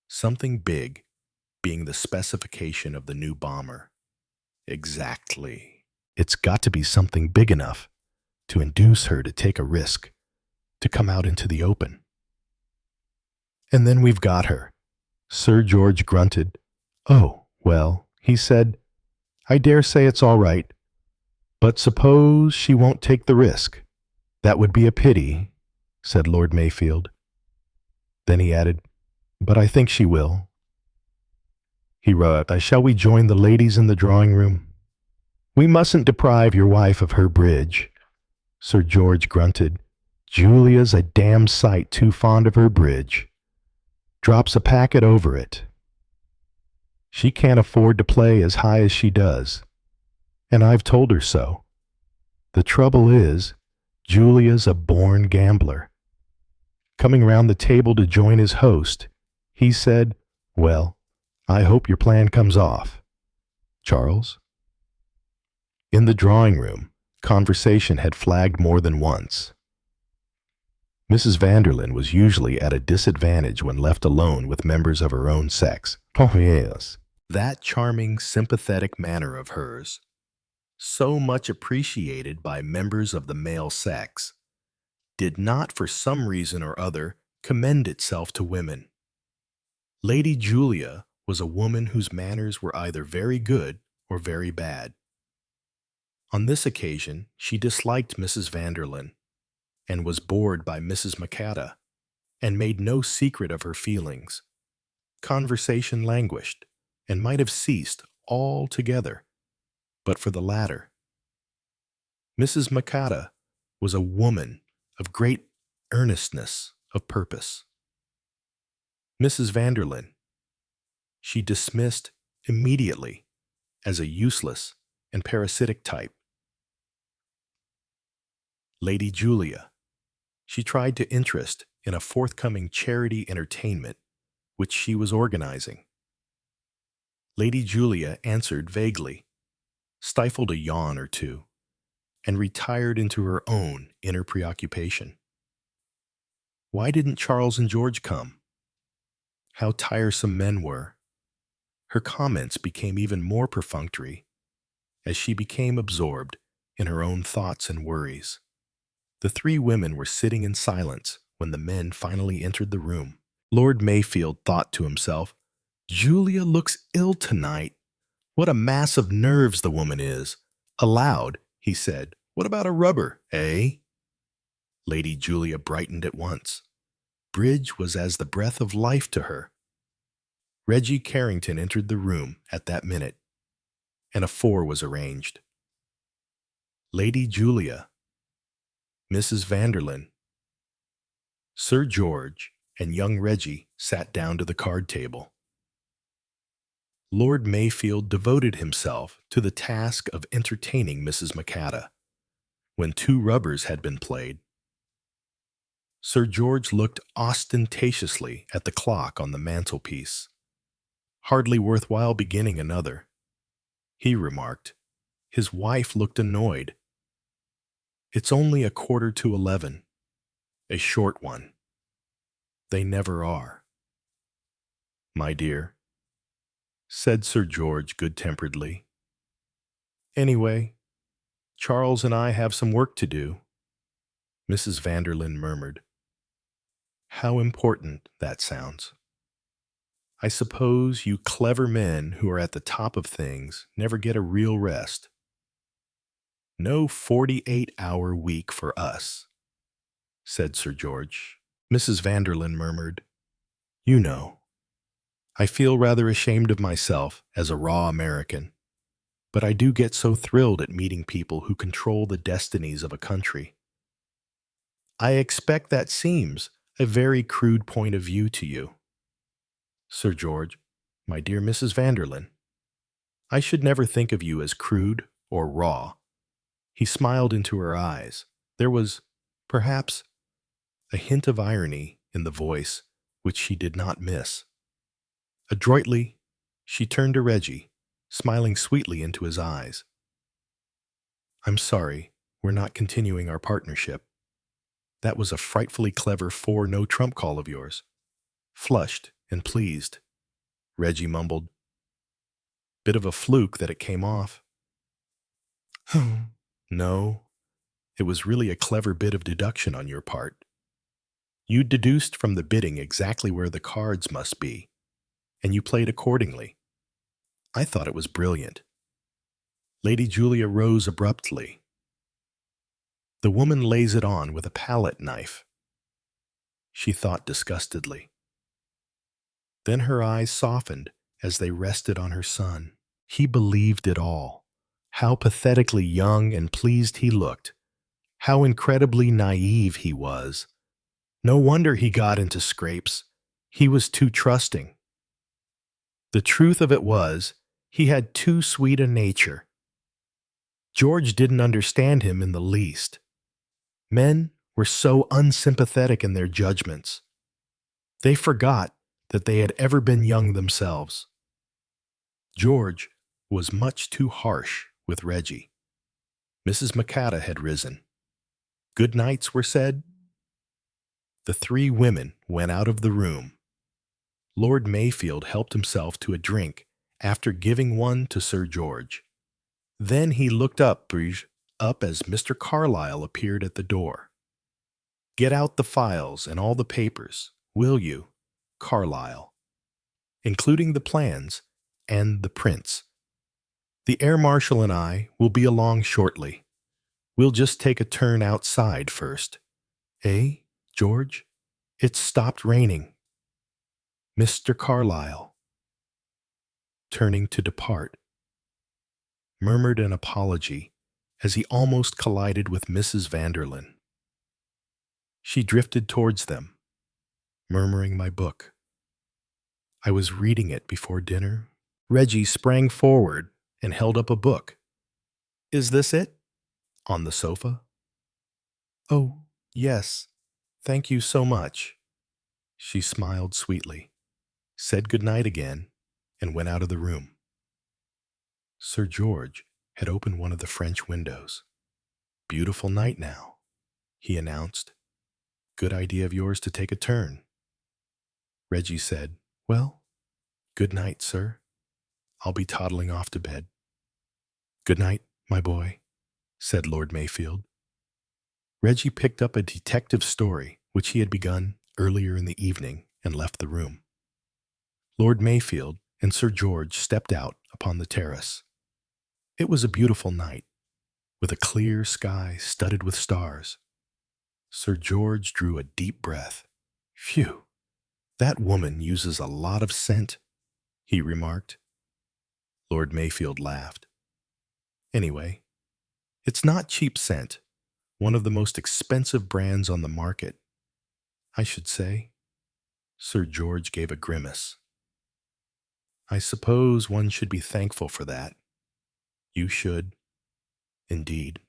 Something big being the specification of the new bomber. Exactly. It's got to be something big enough to induce her to take a risk, to come out into the open. And then we've got her. Sir George grunted. Oh, well, he said, I dare say it's all right. But suppose she won't take the risk. That would be a pity, said Lord Mayfield. Then he added, but I think she will. He wrote, shall we join the ladies in the drawing room? We mustn't deprive your wife of her bridge. Sir George grunted. Julia's a damn sight too fond of her bridge. Drops a packet over it. She can't afford to play as high as she does, and I've told her so. The trouble is, Julia's a born gambler. Coming round the table to join his host, he said, well, I hope your plan comes off. Charles? In the drawing room, conversation had flagged more than once. Mrs. Vanderlyn was usually at a disadvantage when left alone with members of her own sex. Oh, yes. That charming, sympathetic manner of hers, so much appreciated by members of the male sex, did not, for some reason or other, commend itself to women. Lady Julia was a woman whose manners were either very good or very bad. On this occasion, she disliked Mrs. Vanderlyn, and was bored by Mrs. Mackata, and made no secret of her feelings. Conversation languished, and might have ceased altogether, but for the latter. Mrs. Mackata was a woman of great earnestness of purpose. Mrs. Vanderlyn she dismissed immediately as a useless and parasitic type. Lady Julia she tried to interest in a forthcoming charity entertainment which she was organizing. Lady Julia answered vaguely, stifled a yawn or two, and retired into her own inner preoccupation. Why didn't Charles and George come? How tiresome men were. Her comments became even more perfunctory as she became absorbed in her own thoughts and worries. The three women were sitting in silence when the men finally entered the room. Lord Mayfield thought to himself, Julia looks ill tonight. What a mass of nerves the woman is. Aloud, he said, what about a rubber, eh? Lady Julia brightened at once. Bridge was as the breath of life to her. Reggie Carrington entered the room at that minute, and a four was arranged. Lady Julia, Mrs. Vanderlyn, Sir George, and young Reggie sat down to the card table. Lord Mayfield devoted himself to the task of entertaining Mrs. Mackata. When 2 rubbers had been played, Sir George looked ostentatiously at the clock on the mantelpiece. Hardly worthwhile beginning another, he remarked. His wife looked annoyed. It's only 11:15, a short one. They never are. My dear, said Sir George good-temperedly. Anyway, Charles and I have some work to do. Mrs. Vanderlyn murmured. How important that sounds. I suppose you clever men who are at the top of things never get a real rest. No 48-hour week for us, said Sir George. Mrs. Vanderlyn murmured, You know, I feel rather ashamed of myself as a raw American, but I do get so thrilled at meeting people who control the destinies of a country. I expect that seems a very crude point of view to you. Sir George, my dear Mrs. Vanderlyn, I should never think of you as crude or raw. He smiled into her eyes. There was, perhaps, a hint of irony in the voice which she did not miss. Adroitly, she turned to Reggie. smiling sweetly into his eyes. I'm sorry, we're not continuing our partnership. That was a frightfully clever no trump call of yours. Flushed and pleased, Reggie mumbled. Bit of a fluke that it came off. No, it was really a clever bit of deduction on your part. You deduced from the bidding exactly where the cards must be, and you played accordingly. I thought it was brilliant. Lady Julia rose abruptly. The woman lays it on with a palette knife, she thought disgustedly. Then her eyes softened as they rested on her son. He believed it all. How pathetically young and pleased he looked. How incredibly naive he was. No wonder he got into scrapes. He was too trusting. The truth of it was, he had too sweet a nature. George didn't understand him in the least. Men were so unsympathetic in their judgments. They forgot that they had ever been young themselves. George was much too harsh with Reggie. Mrs. Macata had risen. Good nights were said. The three women went out of the room. Lord Mayfield helped himself to a drink after giving one to Sir George. Then he looked up as Mr. Carlyle appeared at the door. Get out the files and all the papers, will you, Carlyle, including the plans and the prints. The air marshal and I will be along shortly. We'll just take a turn outside first. Eh, George? It's stopped raining. Mr. Carlyle, turning to depart, murmured an apology as he almost collided with Mrs. Vanderlyn. She drifted towards them, murmuring my book. I was reading it before dinner. Reggie sprang forward and held up a book. Is this it? On the sofa. Oh, yes. Thank you so much. She smiled sweetly, said good night again, and went out of the room. Sir George had opened one of the French windows. Beautiful night now, he announced. Good idea of yours to take a turn. Reggie said, Well, good night, sir. I'll be toddling off to bed. Good night, my boy, said Lord Mayfield. Reggie picked up a detective story which he had begun earlier in the evening and left the room. Lord Mayfield and Sir George stepped out upon the terrace. It was a beautiful night, with a clear sky studded with stars. Sir George drew a deep breath. Phew, that woman uses a lot of scent, he remarked. Lord Mayfield laughed. Anyway, it's not cheap scent, one of the most expensive brands on the market, I should say. Sir George gave a grimace. I suppose one should be thankful for that. You should. Indeed.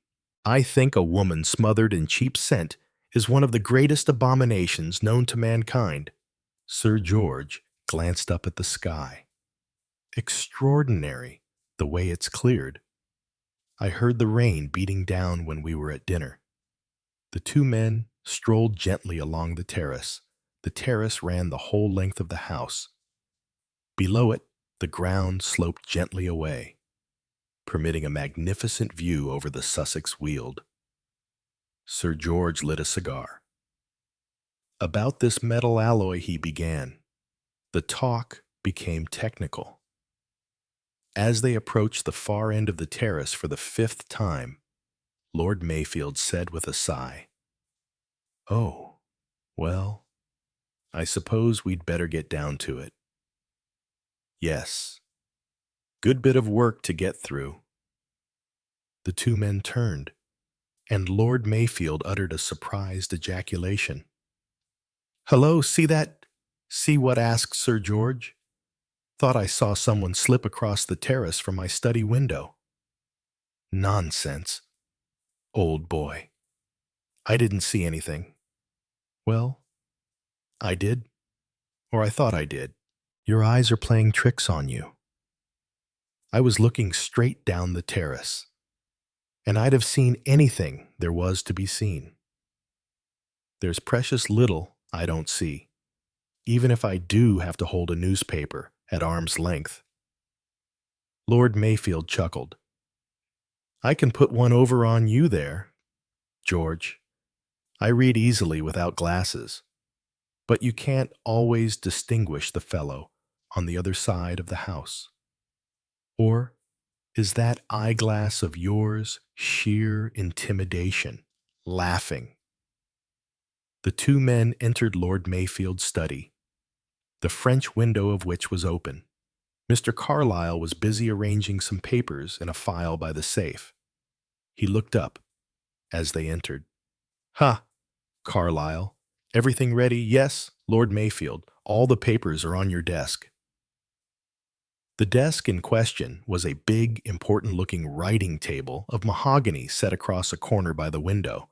I think a woman smothered in cheap scent is one of the greatest abominations known to mankind. Sir George glanced up at the sky. Extraordinary, the way it's cleared. I heard the rain beating down when we were at dinner. The two men strolled gently along the terrace. The terrace ran the whole length of the house. Below it, the ground sloped gently away, permitting a magnificent view over the Sussex Weald. Sir George lit a cigar. About this metal alloy he began. The talk became technical. As they approached the far end of the terrace for the 5th time, Lord Mayfield said with a sigh, Oh, well, I suppose we'd better get down to it. Yes. Good bit of work to get through. The two men turned, and Lord Mayfield uttered a surprised ejaculation. Hello, see that? See what? Asked Sir George. Thought I saw someone slip across the terrace from my study window. Nonsense. Old boy. I didn't see anything. Well, I did. Or I thought I did. Your eyes are playing tricks on you. I was looking straight down the terrace, and I'd have seen anything there was to be seen. There's precious little I don't see, even if I do have to hold a newspaper at arm's length. Lord Mayfield chuckled. I can put one over on you there, George. I read easily without glasses, but you can't always distinguish the fellow on the other side of the house. Or is that eyeglass of yours sheer intimidation, laughing? The two men entered Lord Mayfield's study, the French window of which was open. Mr. Carlyle was busy arranging some papers in a file by the safe. He looked up as they entered. "Ha, Carlyle. Everything ready?" "Yes, Lord Mayfield. All the papers are on your desk." The desk in question was a big, important-looking writing table of mahogany set across a corner by the window.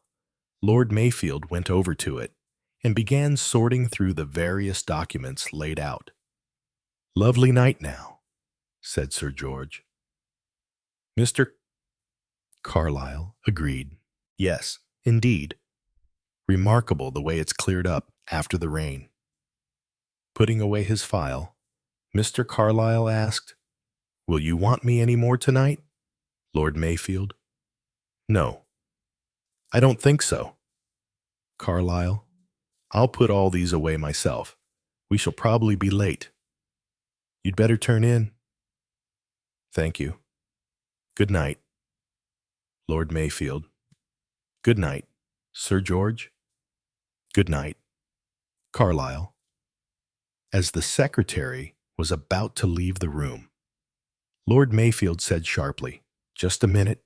Lord Mayfield went over to it and began sorting through the various documents laid out. "Lovely night now," said Sir George. Mr. Carlyle agreed. "Yes, indeed. Remarkable the way it's cleared up after the rain." Putting away his file, Mr. Carlyle asked, "Will you want me any more tonight, Lord Mayfield?" "No, I don't think so." "Carlyle, I'll put all these away myself. We shall probably be late. You'd better turn in." "Thank you. Good night, Lord Mayfield." "Good night, Sir George." "Good night, Carlyle." As the secretary was about to leave the room, Lord Mayfield said sharply, "Just a minute.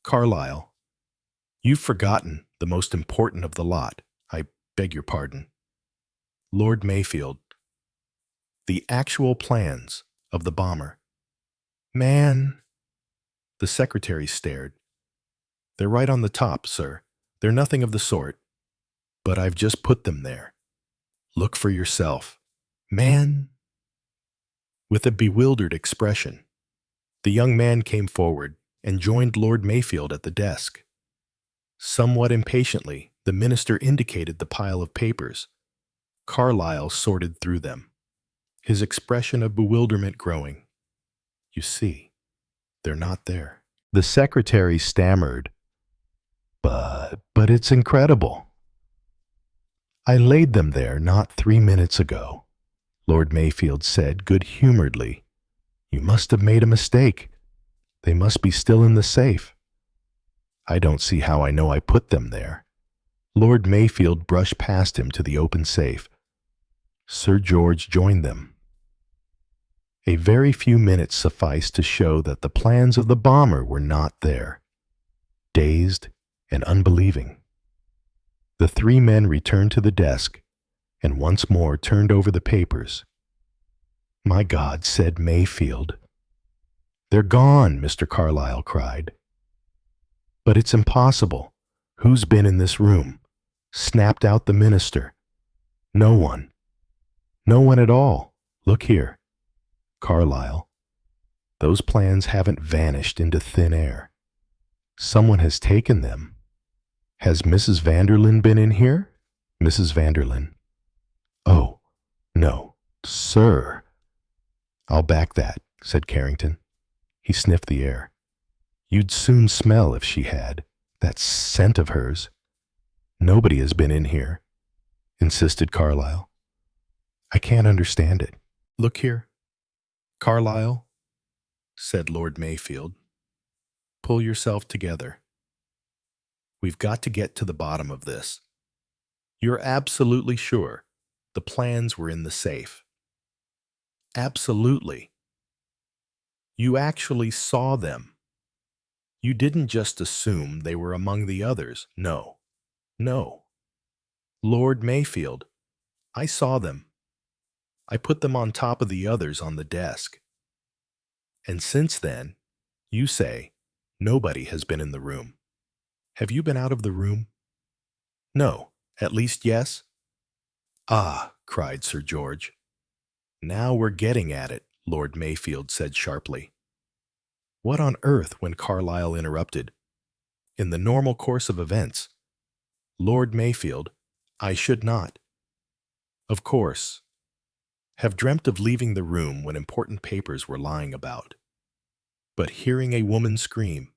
Carlyle, you've forgotten the most important of the lot. I beg your pardon." Lord Mayfield, "The actual plans of the bomber." "Man!" The secretary stared. "They're right on the top, sir. They're nothing of the sort. But I've just put them there. Look for yourself." "Man!" With a bewildered expression, the young man came forward and joined Lord Mayfield at the desk. Somewhat impatiently, the minister indicated the pile of papers. Carlyle sorted through them, his expression of bewilderment growing. "You see, they're not there." The secretary stammered, But it's incredible. "I laid them there not 3 minutes ago," Lord Mayfield said good-humoredly. "You must have made a mistake. They must be still in the safe." "I don't see how I know I put them there." Lord Mayfield brushed past him to the open safe. Sir George joined them. A very few minutes sufficed to show that the plans of the bomber were not there. Dazed and unbelieving, the three men returned to the desk and once more turned over the papers. "My God," said Mayfield. "They're gone," Mr. Carlyle cried. "But it's impossible. Who's been in this room?" snapped out the minister. "No one. No one at all. Look here, Carlyle. Those plans haven't vanished into thin air. Someone has taken them. Has Mrs. Vanderlyn been in here?" "Mrs. Vanderlyn? Oh, no, sir." "I'll back that," said Carrington. He sniffed the air. "You'd soon smell if she had. That scent of hers." "Nobody has been in here," insisted Carlyle. "I can't understand it." "Look here, Carlyle," said Lord Mayfield. "Pull yourself together. We've got to get to the bottom of this. You're absolutely sure the plans were in the safe?" "Absolutely." "You actually saw them? You didn't just assume they were among the others?" "No, no. Lord Mayfield, I saw them. I put them on top of the others on the desk. And since then, you say nobody has been in the room. Have you been out of the room?" "No. At least, yes." "Ah," cried Sir George. "Now we're getting at it," Lord Mayfield said sharply. What on earth? When Carlyle interrupted. In the normal course of events, Lord Mayfield, I should not, of course, have dreamt of leaving the room when important papers were lying about. But hearing a woman scream,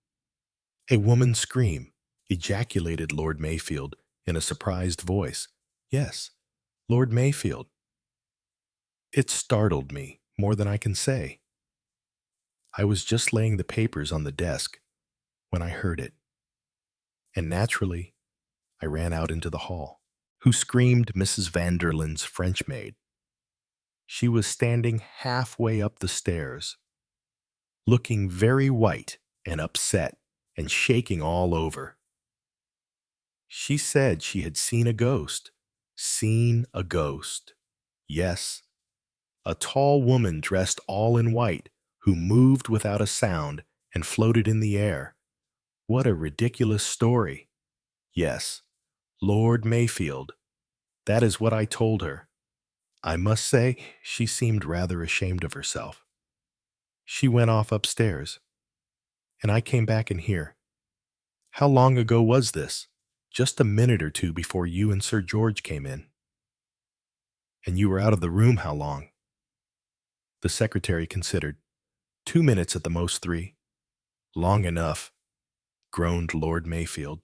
ejaculated Lord Mayfield in a surprised voice. Yes, Lord Mayfield. It startled me more than I can say. I was just laying the papers on the desk when I heard it, and naturally, I ran out into the hall. Who screamed? Mrs. Vanderlyn's French maid. She was standing halfway up the stairs, looking very white and upset and shaking all over. She said she had seen a ghost. Seen a ghost. Yes, a tall woman dressed all in white who moved without a sound and floated in the air. What a ridiculous story. Yes, Lord Mayfield. That is what I told her. I must say, she seemed rather ashamed of herself. She went off upstairs, and I came back in here. How long ago was this? Just a minute or two before you and Sir George came in. And you were out of the room how long? The secretary considered. 2 minutes at the most, 3. Long enough, groaned Lord Mayfield.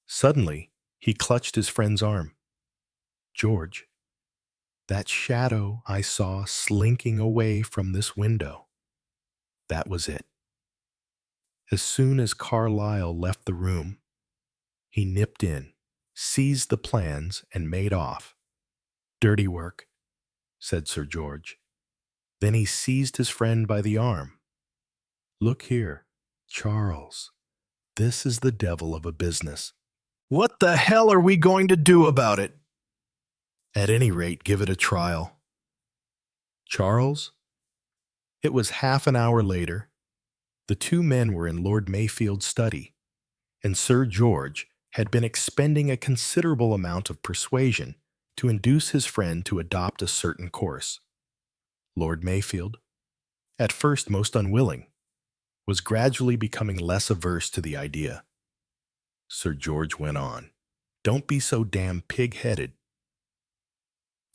Suddenly, he clutched his friend's arm. George, that shadow I saw slinking away from this window. That was it. As soon as Carlyle left the room, he nipped in, seized the plans, and made off. Dirty work, said Sir George. Then he seized his friend by the arm. Look here, Charles, this is the devil of a business. What the hell are we going to do about it? At any rate, give it a trial. Charles? It was half an hour later. The two men were in Lord Mayfield's study, and Sir George had been expending a considerable amount of persuasion to induce his friend to adopt a certain course. Lord Mayfield, at first most unwilling, was gradually becoming less averse to the idea. Sir George went on, Don't be so damn pig-headed.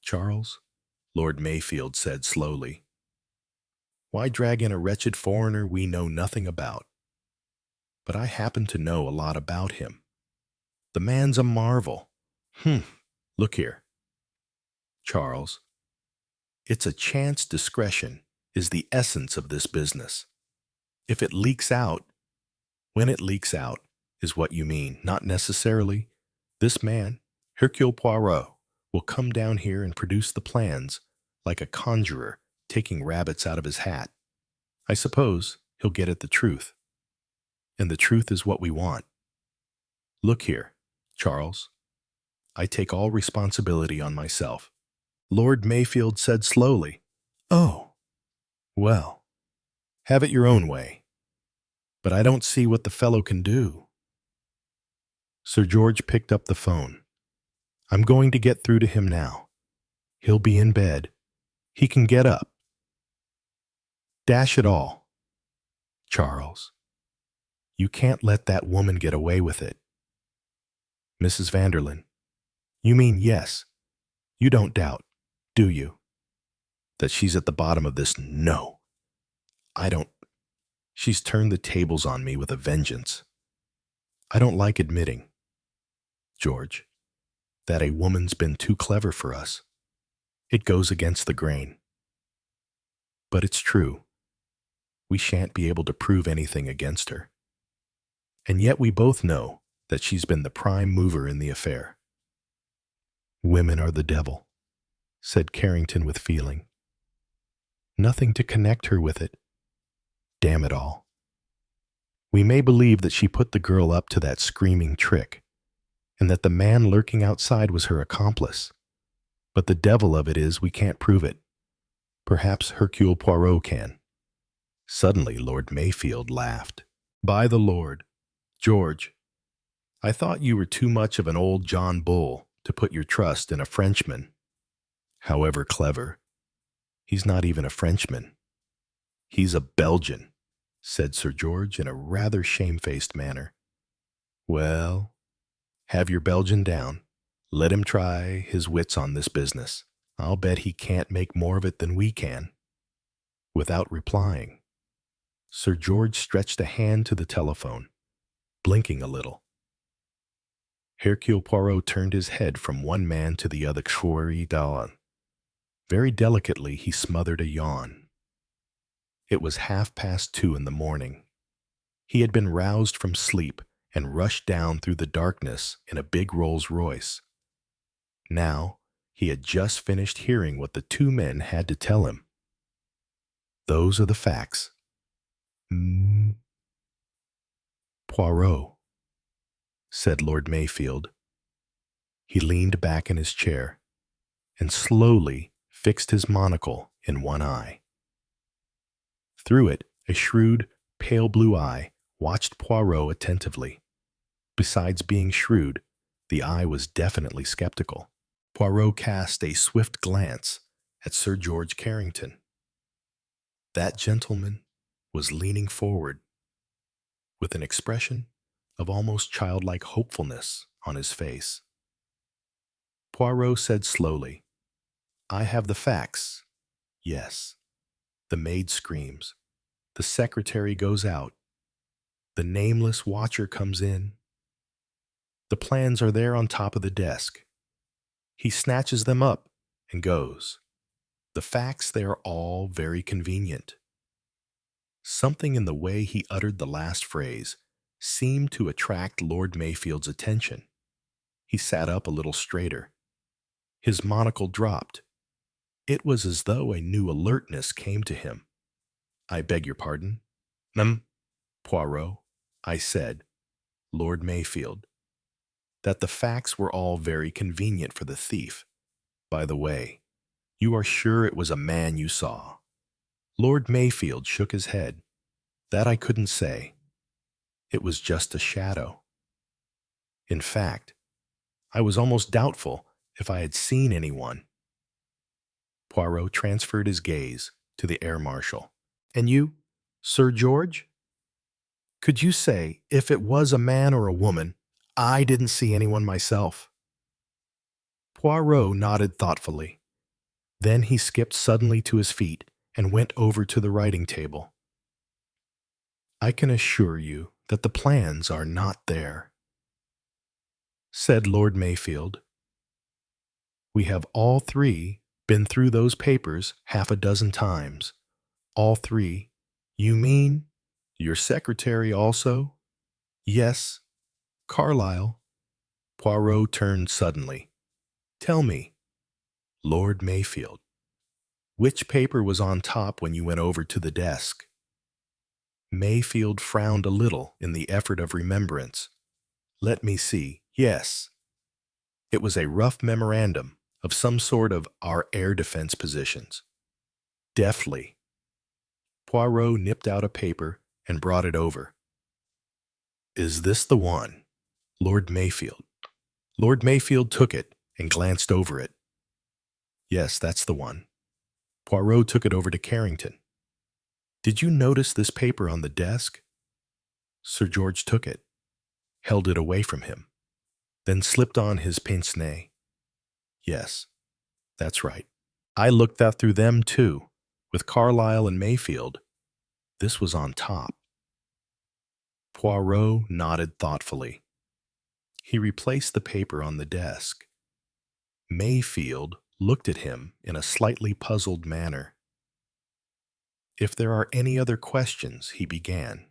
Charles, Lord Mayfield said slowly, why drag in a wretched foreigner we know nothing about? But I happen to know a lot about him. The man's a marvel. Look here. Charles, it's a chance discretion is the essence of this business. If it leaks out, when it leaks out, is what you mean, not necessarily. This man, Hercule Poirot, will come down here and produce the plans, like a conjurer taking rabbits out of his hat. I suppose he'll get at the truth. And the truth is what we want. Look here, Charles. I take all responsibility on myself. Lord Mayfield said slowly, Oh, well, have it your own way. But I don't see what the fellow can do. Sir George picked up the phone. I'm going to get through to him now. He'll be in bed. He can get up. Dash it all. Charles, you can't let that woman get away with it. Mrs. Vanderlyn, you mean yes. You don't doubt, do you, that she's at the bottom of this? No. I don't. She's turned the tables on me with a vengeance. I don't like admitting, George, that a woman's been too clever for us. It goes against the grain. But it's true. We shan't be able to prove anything against her. And yet we both know that she's been the prime mover in the affair. Women are the devil, said Carrington with feeling. Nothing to connect her with it. Damn it all. We may believe that she put the girl up to that screaming trick, and that the man lurking outside was her accomplice. But the devil of it is we can't prove it. Perhaps Hercule Poirot can. Suddenly Lord Mayfield laughed. By the Lord, George, I thought you were too much of an old John Bull to put your trust in a Frenchman. However clever, he's not even a Frenchman. He's a Belgian. said Sir George in a rather shamefaced manner. Well, have your Belgian down. Let him try his wits on this business. I'll bet he can't make more of it than we can. Without replying, Sir George stretched a hand to the telephone, blinking a little. Hercule Poirot turned his head from one man to the other. Very delicately, he smothered a yawn. It was 2:30 in the morning. He had been roused from sleep and rushed down through the darkness in a big Rolls-Royce. Now, he had just finished hearing what the two men had to tell him. Those are the facts. Poirot, said Lord Mayfield. He leaned back in his chair and slowly fixed his monocle in one eye. Through it, a shrewd, pale blue eye watched Poirot attentively. Besides being shrewd, the eye was definitely skeptical. Poirot cast a swift glance at Sir George Carrington. That gentleman was leaning forward with an expression of almost childlike hopefulness on his face. Poirot said slowly, "I have the facts. Yes." The maid screams. The secretary goes out. The nameless watcher comes in. The plans are there on top of the desk. He snatches them up and goes. The facts, they are all very convenient. Something in the way he uttered the last phrase seemed to attract Lord Mayfield's attention. He sat up a little straighter. His monocle dropped. It was as though a new alertness came to him. "I beg your pardon, Poirot," I said, "Lord Mayfield, that the facts were all very convenient for the thief. By the way, you are sure it was a man you saw?" Lord Mayfield shook his head. "That I couldn't say. It was just a shadow. In fact, I was almost doubtful if I had seen anyone." Poirot transferred his gaze to the air marshal. "And you, Sir George? Could you say if it was a man or a woman? I didn't see anyone myself." Poirot nodded thoughtfully. Then he skipped suddenly to his feet and went over to the writing table. "I can assure you that the plans are not there," said Lord Mayfield. "We have all three been through those papers 6 times. All three." "You mean your secretary also?" "Yes, Carlyle." Poirot turned suddenly. "Tell me, Lord Mayfield, which paper was on top when you went over to the desk?" Mayfield frowned a little in the effort of remembrance. "Let me see. Yes. It was a rough memorandum of some sort of our air defense positions." Deftly, Poirot nipped out a paper and brought it over. "Is this the one, Lord Mayfield?" Lord Mayfield took it and glanced over it. "Yes, that's the one." Poirot took it over to Carrington. "Did you notice this paper on the desk?" Sir George took it, held it away from him, then slipped on his pince-nez. "Yes, that's right. I looked that through them too, with Carlyle and Mayfield. This was on top." Poirot nodded thoughtfully. He replaced the paper on the desk. Mayfield looked at him in a slightly puzzled manner. "If there are any other questions," he began.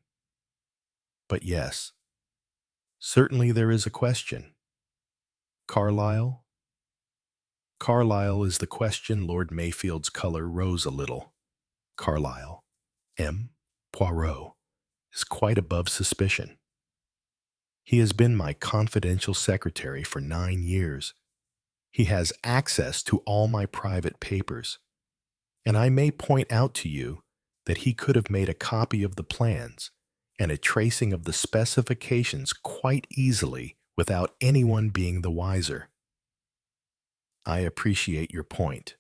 "But yes, certainly there is a question. Carlyle?" "Carlyle is the question." Lord Mayfield's color rose a little. "Carlyle, Poirot, is quite above suspicion. He has been my confidential secretary for 9 years. He has access to all my private papers. And I may point out to you that he could have made a copy of the plans and a tracing of the specifications quite easily without anyone being the wiser." "I appreciate your point,"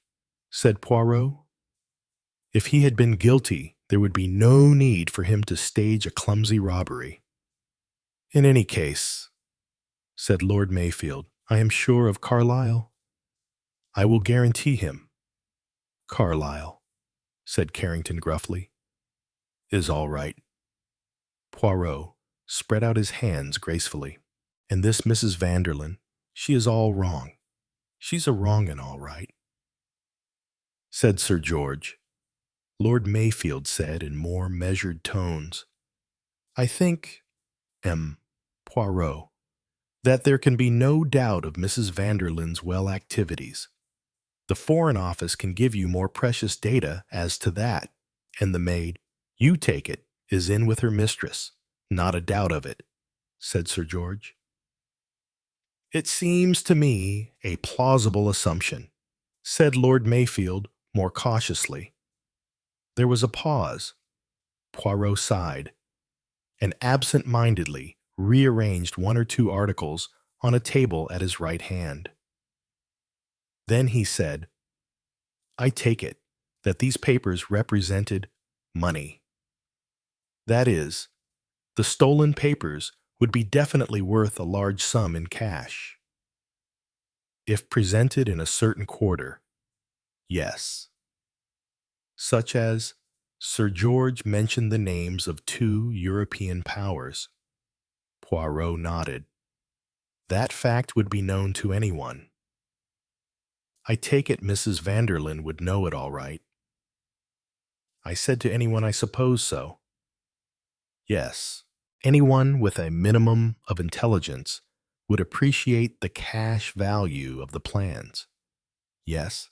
said Poirot. "If he had been guilty, There would be no need for him to stage a clumsy robbery. In any case, said Lord Mayfield, I am sure of Carlyle. I will guarantee him. Carlyle, said Carrington gruffly, is all right. Poirot spread out his hands gracefully. And this Mrs. Vanderlyn, she is all wrong. She's a wrongin' all right, said Sir George. Lord Mayfield said in more measured tones, I think, Poirot, that there can be no doubt of Mrs. Vanderlyn's well activities. The Foreign Office can give you more precious data as to that, and the maid, you take it, is in with her mistress. Not a doubt of it, said Sir George. It seems to me a plausible assumption, said Lord Mayfield more cautiously. There was a pause. Poirot sighed, and absent-mindedly rearranged one or two articles on a table at his right hand. Then he said, I take it that these papers represented money. That is, the stolen papers would be definitely worth a large sum in cash. If presented in a certain quarter, yes. Such as Sir George mentioned the names of 2 European powers. Poirot nodded. That fact would be known to anyone. I take it Mrs. Vanderlyn would know it all right. I said to anyone I suppose so. Yes, anyone with a minimum of intelligence would appreciate the cash value of the plans. Yes,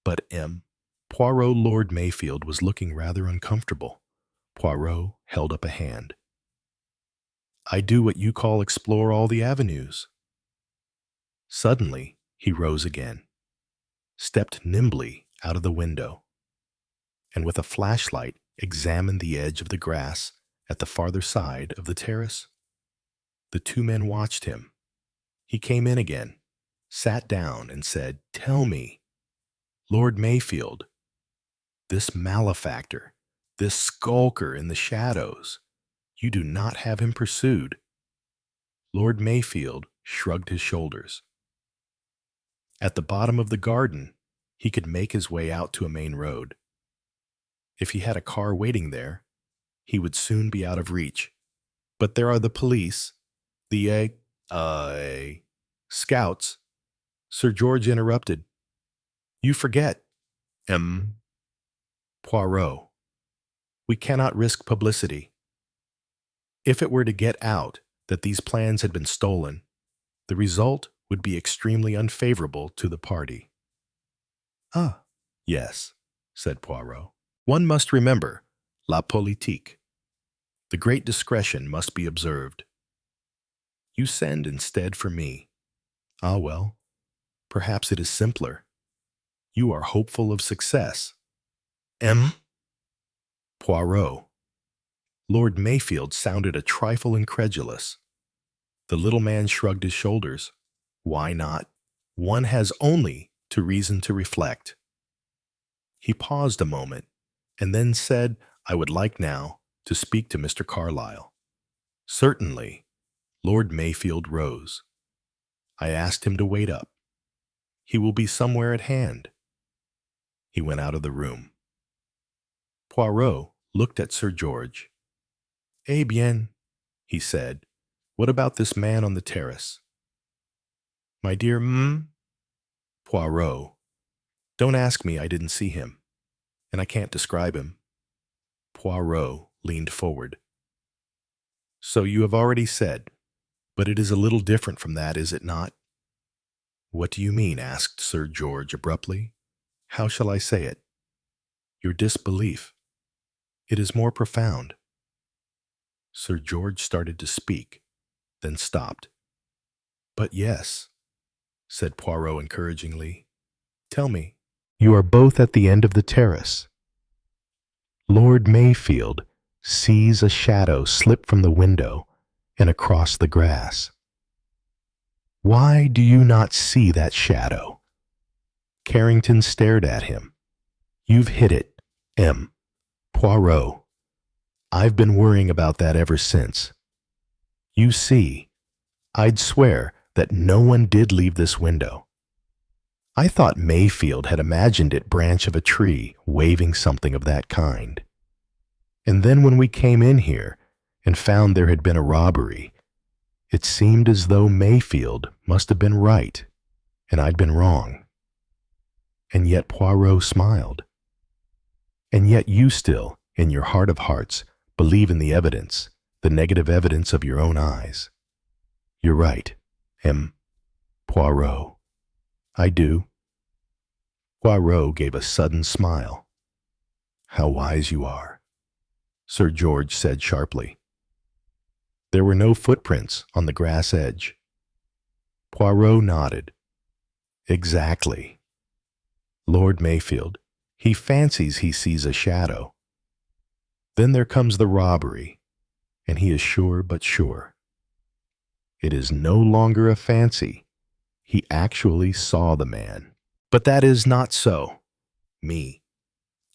but Poirot Lord Mayfield was looking rather uncomfortable. Poirot held up a hand. I do what you call explore all the avenues. Suddenly, he rose again, stepped nimbly out of the window, and with a flashlight examined the edge of the grass at the farther side of the terrace. The 2 men watched him. He came in again, sat down, and said, Tell me, Lord Mayfield, this malefactor, this skulker in the shadows, you do not have him pursued? Lord Mayfield shrugged his shoulders. At the bottom of the garden, he could make his way out to a main road. If he had a car waiting there, he would soon be out of reach. But there are the police, the, scouts. Sir George interrupted. You forget, Poirot. We cannot risk publicity. If it were to get out that these plans had been stolen, the result would be extremely unfavorable to the party. Ah, yes, said Poirot. One must remember la politique. The great discretion must be observed. You send instead for me. Ah, well, perhaps it is simpler. You are hopeful of success. Poirot. Lord Mayfield sounded a trifle incredulous. The little man shrugged his shoulders. Why not? One has only to reason to reflect. He paused a moment, and then said, I would like now to speak to Mr. Carlyle. Certainly. Lord Mayfield rose. I asked him to wait up. He will be somewhere at hand. He went out of the room. Poirot looked at Sir George. Eh bien, he said, what about this man on the terrace? My dear Poirot, don't ask me, I didn't see him, and I can't describe him. Poirot leaned forward. So you have already said, but it is a little different from that, is it not? What do you mean? Asked Sir George abruptly. How shall I say it? Your disbelief. It is more profound. Sir George started to speak, then stopped. But yes, said Poirot encouragingly. Tell me. You are both at the end of the terrace. Lord Mayfield sees a shadow slip from the window and across the grass. Why do you not see that shadow? Carrington stared at him. You've hit it, Poirot, I've been worrying about that ever since. You see, I'd swear that no one did leave this window. I thought Mayfield had imagined it branch of a tree waving something of that kind. And then when we came in here and found there had been a robbery, it seemed as though Mayfield must have been right and I'd been wrong. And yet Poirot smiled. And yet you still, in your heart of hearts, believe in the evidence, the negative evidence of your own eyes. You're right, M. Poirot. I do. Poirot gave a sudden smile. How wise you are, Sir George said sharply. There were no footprints on the grass edge. Poirot nodded. Exactly. Lord Mayfield, he fancies he sees a shadow. Then there comes the robbery, and he is sure but sure. It is no longer a fancy. He actually saw the man. But that is not so. Me.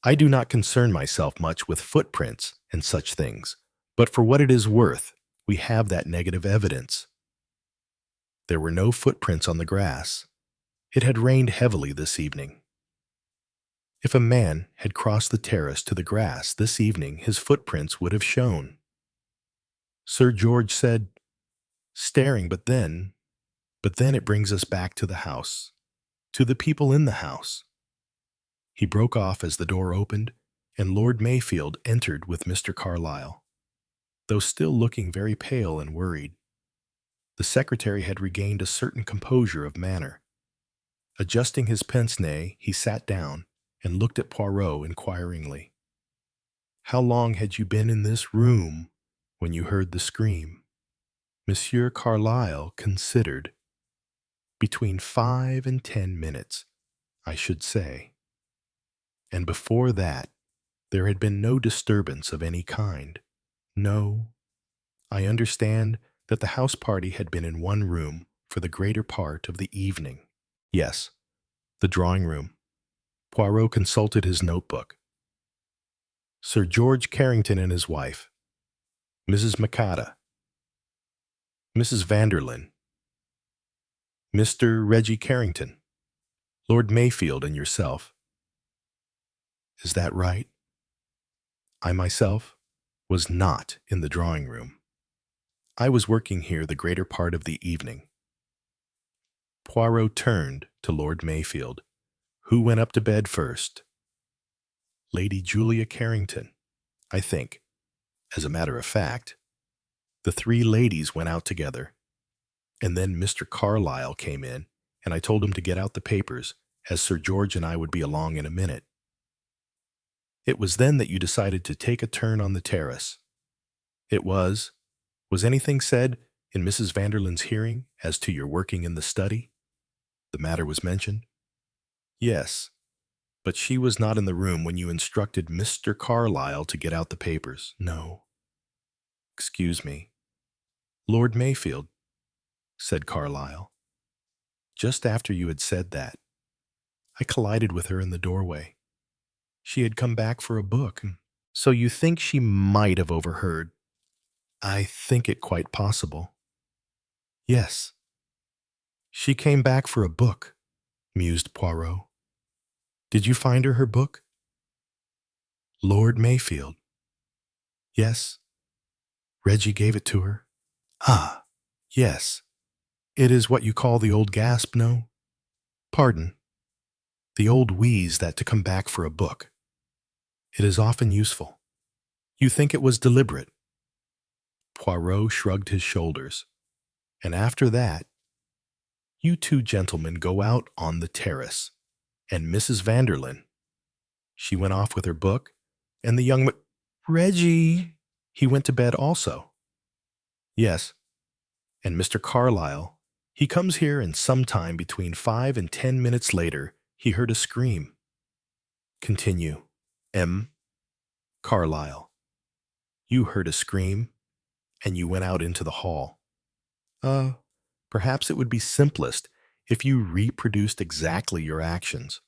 I do not concern myself much with footprints and such things, but for what it is worth, we have that negative evidence. There were no footprints on the grass. It had rained heavily this evening. If a man had crossed the terrace to the grass this evening, his footprints would have shown. Sir George said, staring, but then it brings us back to the house, to the people in the house. He broke off as the door opened, and Lord Mayfield entered with Mr. Carlyle. Though still looking very pale and worried, the secretary had regained a certain composure of manner. Adjusting his pince-nez, he sat down and looked at Poirot inquiringly. How long had you been in this room when you heard the scream? Monsieur Carlyle considered. Between 5 and 10 minutes, I should say. And before that, there had been no disturbance of any kind. No, I understand that the house party had been in one room for the greater part of the evening. Yes, the drawing room. Poirot consulted his notebook. Sir George Carrington and his wife, Mrs. Macada, Mrs. Vanderlyn, Mr. Reggie Carrington, Lord Mayfield, and yourself. Is that right? I myself was not in the drawing room. I was working here the greater part of the evening. Poirot turned to Lord Mayfield. Who went up to bed first? Lady Julia Carrington, I think. As a matter of fact, the three ladies went out together, and then Mr. Carlyle came in, and I told him to get out the papers, as Sir George and I would be along in a minute. It was then that you decided to take a turn on the terrace. It was anything said in Mrs. Vanderlyn's hearing as to your working in the study? The matter was mentioned? Yes, but she was not in the room when you instructed Mr. Carlyle to get out the papers. No. Excuse me. Lord Mayfield, said Carlyle. Just after you had said that, I collided with her in the doorway. She had come back for a book, so you think she might have overheard. I think it quite possible. Yes. She came back for a book, mused Poirot. Did you find her book? Lord Mayfield. Yes. Reggie gave it to her. Ah, yes. It is what you call the old gasp, no? Pardon. The old wheeze that to come back for a book. It is often useful. You think it was deliberate? Poirot shrugged his shoulders. And after that, you two gentlemen go out on the terrace, and Mrs. Vanderlyn. She went off with her book, and the young Reggie, he went to bed also. Yes, and Mr. Carlyle, he comes here, and sometime between 5 and 10 minutes later, he heard a scream. Continue. M. Carlyle. You heard a scream, and you went out into the hall. Perhaps it would be simplest if you reproduced exactly your actions.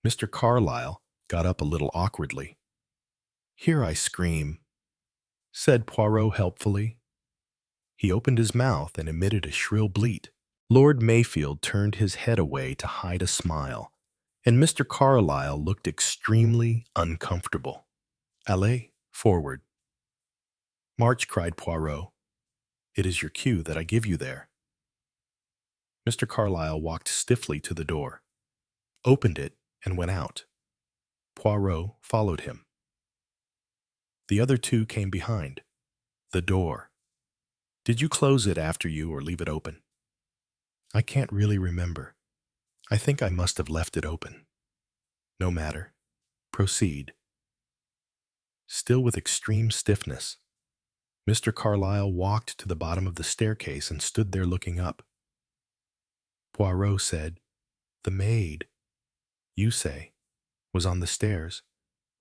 Mr. Carlyle got up a little awkwardly. "Here I scream," said Poirot helpfully. He opened his mouth and emitted a shrill bleat. Lord Mayfield turned his head away to hide a smile, and Mr. Carlyle looked extremely uncomfortable. "Allez, forward." "March," cried Poirot. "It is your cue that I give you there." Mr. Carlyle walked stiffly to the door, opened it, and went out. Poirot followed him. The other two came behind. The door. "Did you close it after you or leave it open?" "I can't really remember. I think I must have left it open." "No matter. Proceed." Still with extreme stiffness, Mr. Carlyle walked to the bottom of the staircase and stood there looking up. Poirot said, "The maid, you say, was on the stairs,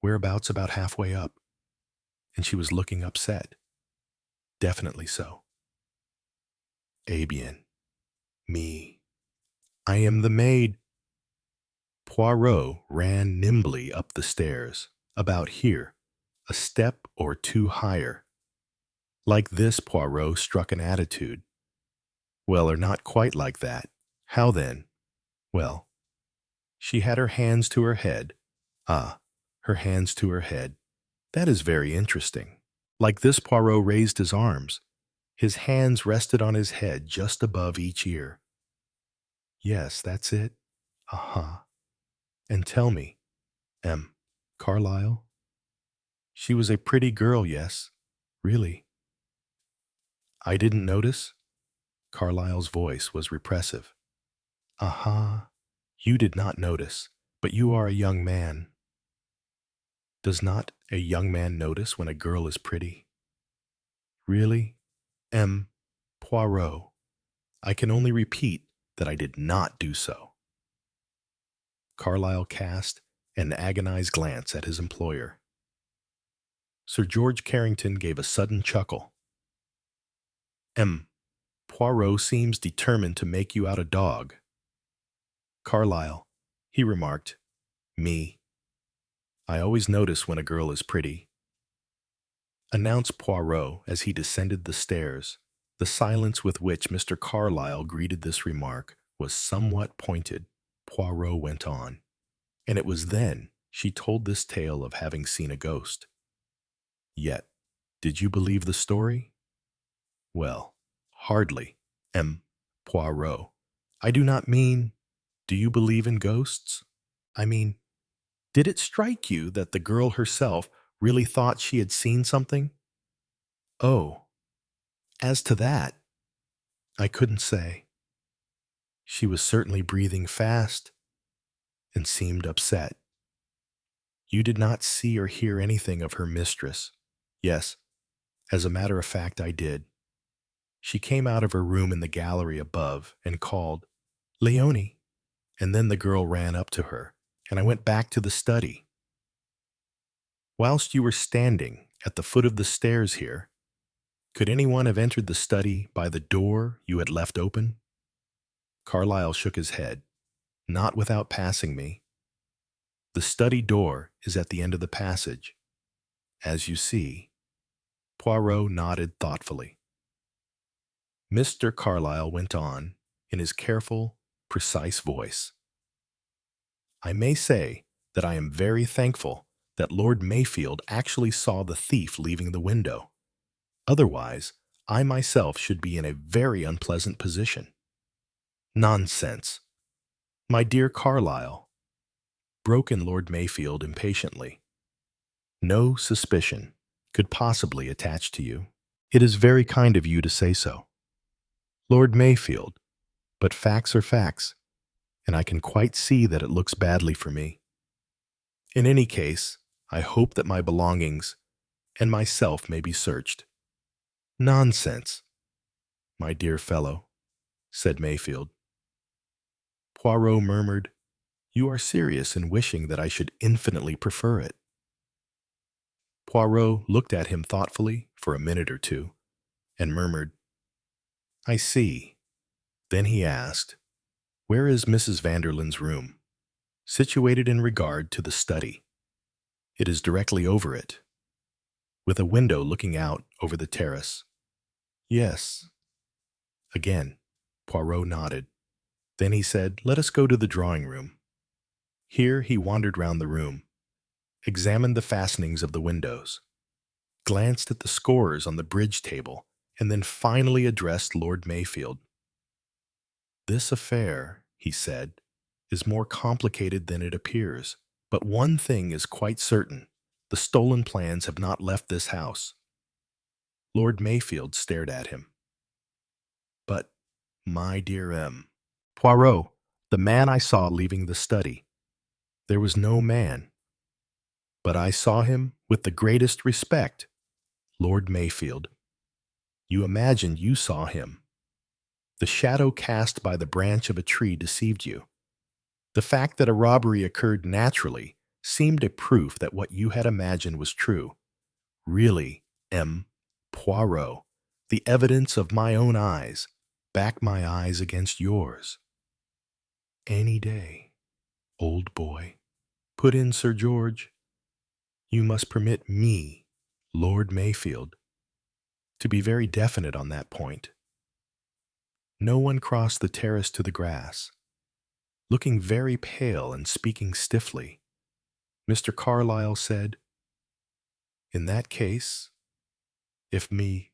whereabouts about halfway up, and she was looking upset." "Definitely so." "Eh bien. Me. I am the maid." Poirot ran nimbly up the stairs, about here, a step or two higher. Like this, Poirot struck an attitude. "Well, or not quite like that. How then?" "Well, she had her hands to her head." "Ah, her hands to her head. That is very interesting." Like this, Poirot raised his arms. His hands rested on his head just above each ear. "Yes, that's it. Uh-huh. And tell me, Carlyle?" "She was a pretty girl, yes. Really." "I didn't notice?" Carlyle's voice was repressive. "Uh-huh. You did not notice, but you are a young man." "Does not a young man notice when a girl is pretty?" "Really? Poirot, I can only repeat that I did not do so." Carlyle cast an agonized glance at his employer. Sir George Carrington gave a sudden chuckle. Poirot seems determined to make you out a dog." "Carlyle," he remarked, "me. I always notice when a girl is pretty," announced Poirot as he descended the stairs. The silence with which Mr. Carlyle greeted this remark was somewhat pointed. Poirot went on, "And it was then she told this tale of having seen a ghost. Yet, did you believe the story?" "Well, hardly, Poirot. I do not mean, do you believe in ghosts? I mean, did it strike you that the girl herself really thought she had seen something?" "Oh, as to that, I couldn't say. She was certainly breathing fast and seemed upset." "You did not see or hear anything of her mistress?" "Yes, as a matter of fact, I did. She came out of her room in the gallery above and called, 'Leonie,' and then the girl ran up to her, and I went back to the study." "Whilst you were standing at the foot of the stairs here, could anyone have entered the study by the door you had left open?" Carlyle shook his head. "Not without passing me. The study door is at the end of the passage, as you see." Poirot nodded thoughtfully. Mr. Carlyle went on, in his careful, precise voice. "I may say that I am very thankful that Lord Mayfield actually saw the thief leaving the window. Otherwise, I myself should be in a very unpleasant position." "Nonsense! My dear Carlyle," broke in Lord Mayfield impatiently. "No suspicion could possibly attach to you. It is very kind of you to say so, Lord Mayfield, but facts are facts, and I can quite see that it looks badly for me. In any case, I hope that my belongings and myself may be searched." "Nonsense, my dear fellow," said Mayfield. Poirot murmured, "You are serious in wishing that I should infinitely prefer it." Poirot looked at him thoughtfully for a minute or two, and murmured, "I see." Then he asked, "Where is Mrs. Vanderlyn's room?" "Situated in regard to the study. It is directly over it." with a window looking out over the terrace. Yes. Again, Poirot nodded. Then he said, "Let us go to the drawing room." Here he wandered round the room, examined the fastenings of the windows, glanced at the scores on the bridge table, and then finally addressed Lord Mayfield. "This affair," he said, "is more complicated than it appears. But one thing is quite certain. The stolen plans have not left this house." Lord Mayfield stared at him. "But, my dear M. Poirot, the man I saw leaving the study. There was no man. But I saw him with the greatest respect. Lord Mayfield. You imagined you saw him. The shadow cast by the branch of a tree deceived you. The fact that a robbery occurred naturally seemed a proof that what you had imagined was true. Really, M. Poirot, the evidence of my own eyes back my eyes against yours." "Any day, old boy," put in Sir George. "You must permit me, Lord Mayfield, to be very definite on that point." No one crossed the terrace to the grass. Looking very pale and speaking stiffly, Mr. Carlyle said, "In that case, if me,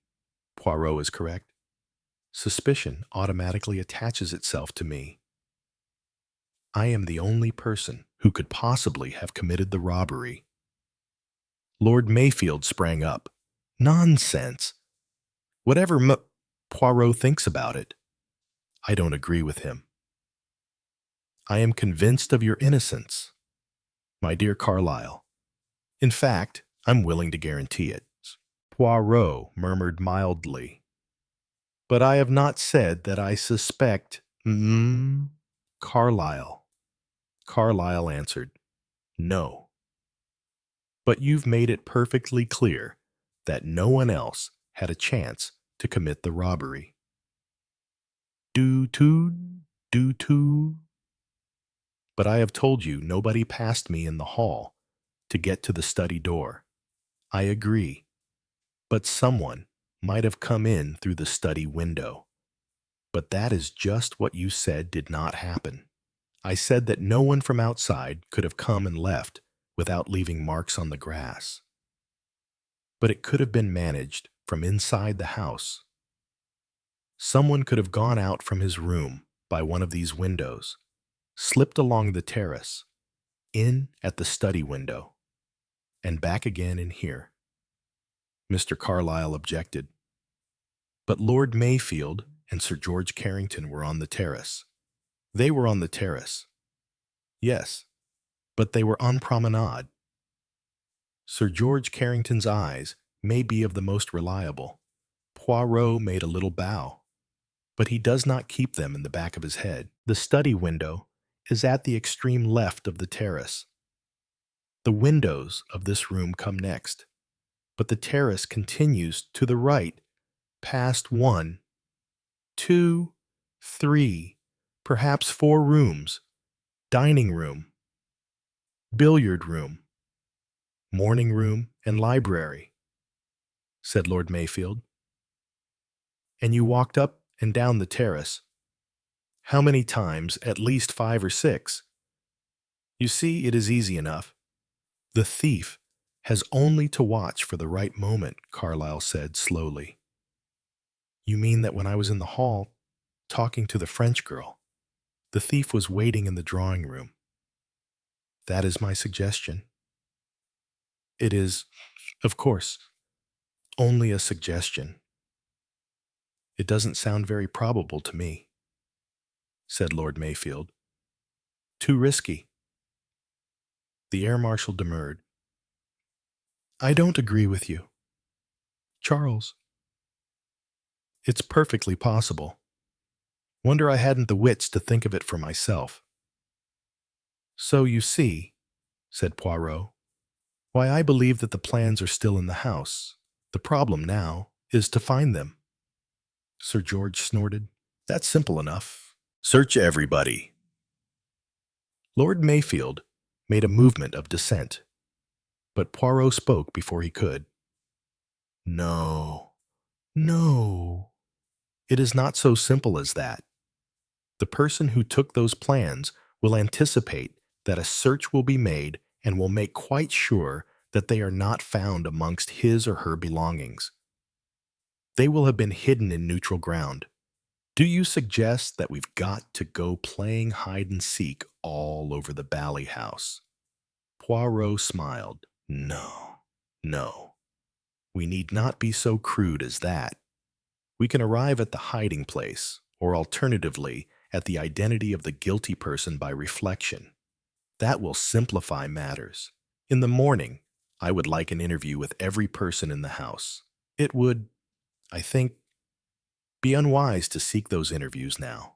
Poirot, is correct, suspicion automatically attaches itself to me. I am the only person who could possibly have committed the robbery." Lord Mayfield sprang up. "Nonsense! Whatever Poirot thinks about it, I don't agree with him. I am convinced of your innocence, my dear Carlyle. In fact, I'm willing to guarantee it." Poirot murmured mildly, "But I have not said that I suspect Carlyle." Carlyle answered, "No. But you've made it perfectly clear that no one else had a chance to commit the robbery." Do to. "But I have told you nobody passed me in the hall to get to the study door." "I agree. But someone might have come in through the study window. But that is just what you said did not happen. I said that no one from outside could have come and left without leaving marks on the grass. But it could have been managed from inside the house. Someone could have gone out from his room by one of these windows, slipped along the terrace, in at the study window, and back again in here." Mr. Carlyle objected. "But Lord Mayfield and Sir George Carrington were on the terrace." "They were on the terrace." "Yes, but they were on promenade." Sir George Carrington's eyes may be of the most reliable. Poirot made a little bow, but he does not keep them in the back of his head. The study window is at the extreme left of the terrace. The windows of this room come next, but the terrace continues to the right, past 1, 2, 3, perhaps 4 rooms, dining room, billiard room, morning room, and library," said Lord Mayfield. "And you walked up and down the terrace. How many times? At least 5 or 6. You see, it is easy enough. The thief has only to watch for the right moment," Carlyle said slowly. "You mean that when I was in the hall, talking to the French girl, the thief was waiting in the drawing room?" "That is my suggestion." "It is, of course, only a suggestion. It doesn't sound very probable to me," said Lord Mayfield. "Too risky." The air marshal demurred. "I don't agree with you, Charles. It's perfectly possible. Wonder I hadn't the wits to think of it for myself." "So you see," said Poirot, "why I believe that the plans are still in the house. The problem now is to find them." Sir George snorted. "That's simple enough. Search everybody." Lord Mayfield made a movement of dissent, but Poirot spoke before he could. No, no. It is not so simple as that. The person who took those plans will anticipate that a search will be made and will make quite sure that they are not found amongst his or her belongings. They will have been hidden in neutral ground. Do you suggest that we've got to go playing hide and seek all over the Bally House? Poirot smiled. No, no. We need not be so crude as that. We can arrive at the hiding place, or alternatively, at the identity of the guilty person by reflection. That will simplify matters. In the morning, I would like an interview with every person in the house. It would, I think, be unwise to seek those interviews now.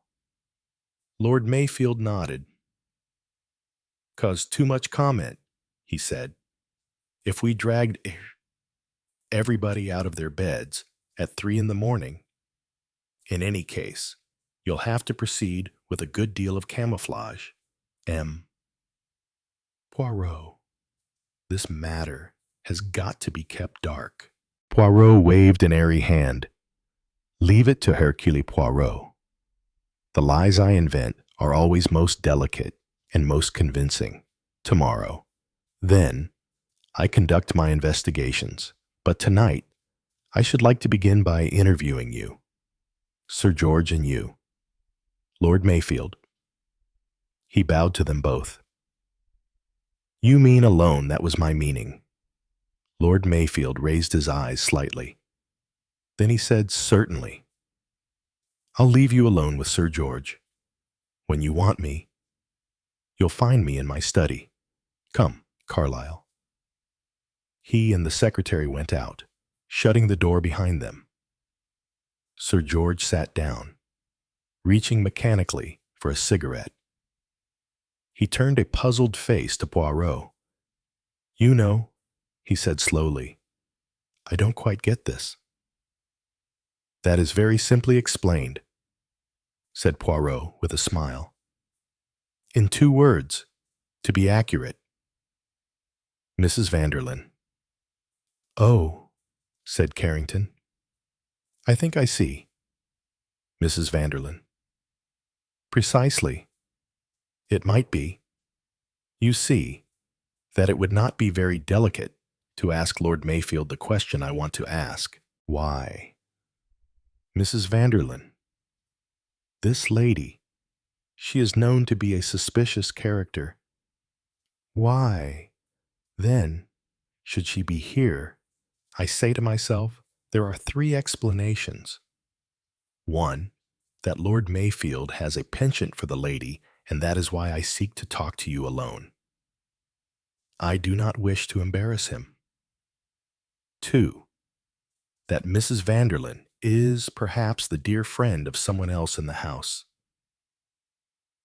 Lord Mayfield nodded. Caused too much comment, he said. If we dragged everybody out of their beds at 3 in the morning, in any case, you'll have to proceed with a good deal of camouflage. M. Poirot, this matter has got to be kept dark. Poirot waved an airy hand. Leave it to Hercule Poirot. The lies I invent are always most delicate and most convincing. Tomorrow. Then, I conduct my investigations. But tonight, I should like to begin by interviewing you. Sir George and you. Lord Mayfield. He bowed to them both. You mean alone, that was my meaning. Lord Mayfield raised his eyes slightly. Then he said, certainly. I'll leave you alone with Sir George. When you want me, you'll find me in my study. Come, Carlyle. He and the secretary went out, shutting the door behind them. Sir George sat down, reaching mechanically for a cigarette. He turned a puzzled face to Poirot. You know, he said slowly, I don't quite get this. That is very simply explained, said Poirot with a smile. In 2 words, to be accurate. Mrs. Vanderlyn. Oh, said Carrington. I think I see. Mrs. Vanderlyn. Precisely. It might be. You see, that it would not be very delicate to ask Lord Mayfield the question I want to ask. Why? Mrs. Vanderlyn. This lady, she is known to be a suspicious character. Why, then, should she be here? I say to myself, there are 3 explanations. 1, that Lord Mayfield has a penchant for the lady, and that is why I seek to talk to you alone. I do not wish to embarrass him. 2, that Mrs. Vanderlyn is perhaps the dear friend of someone else in the house.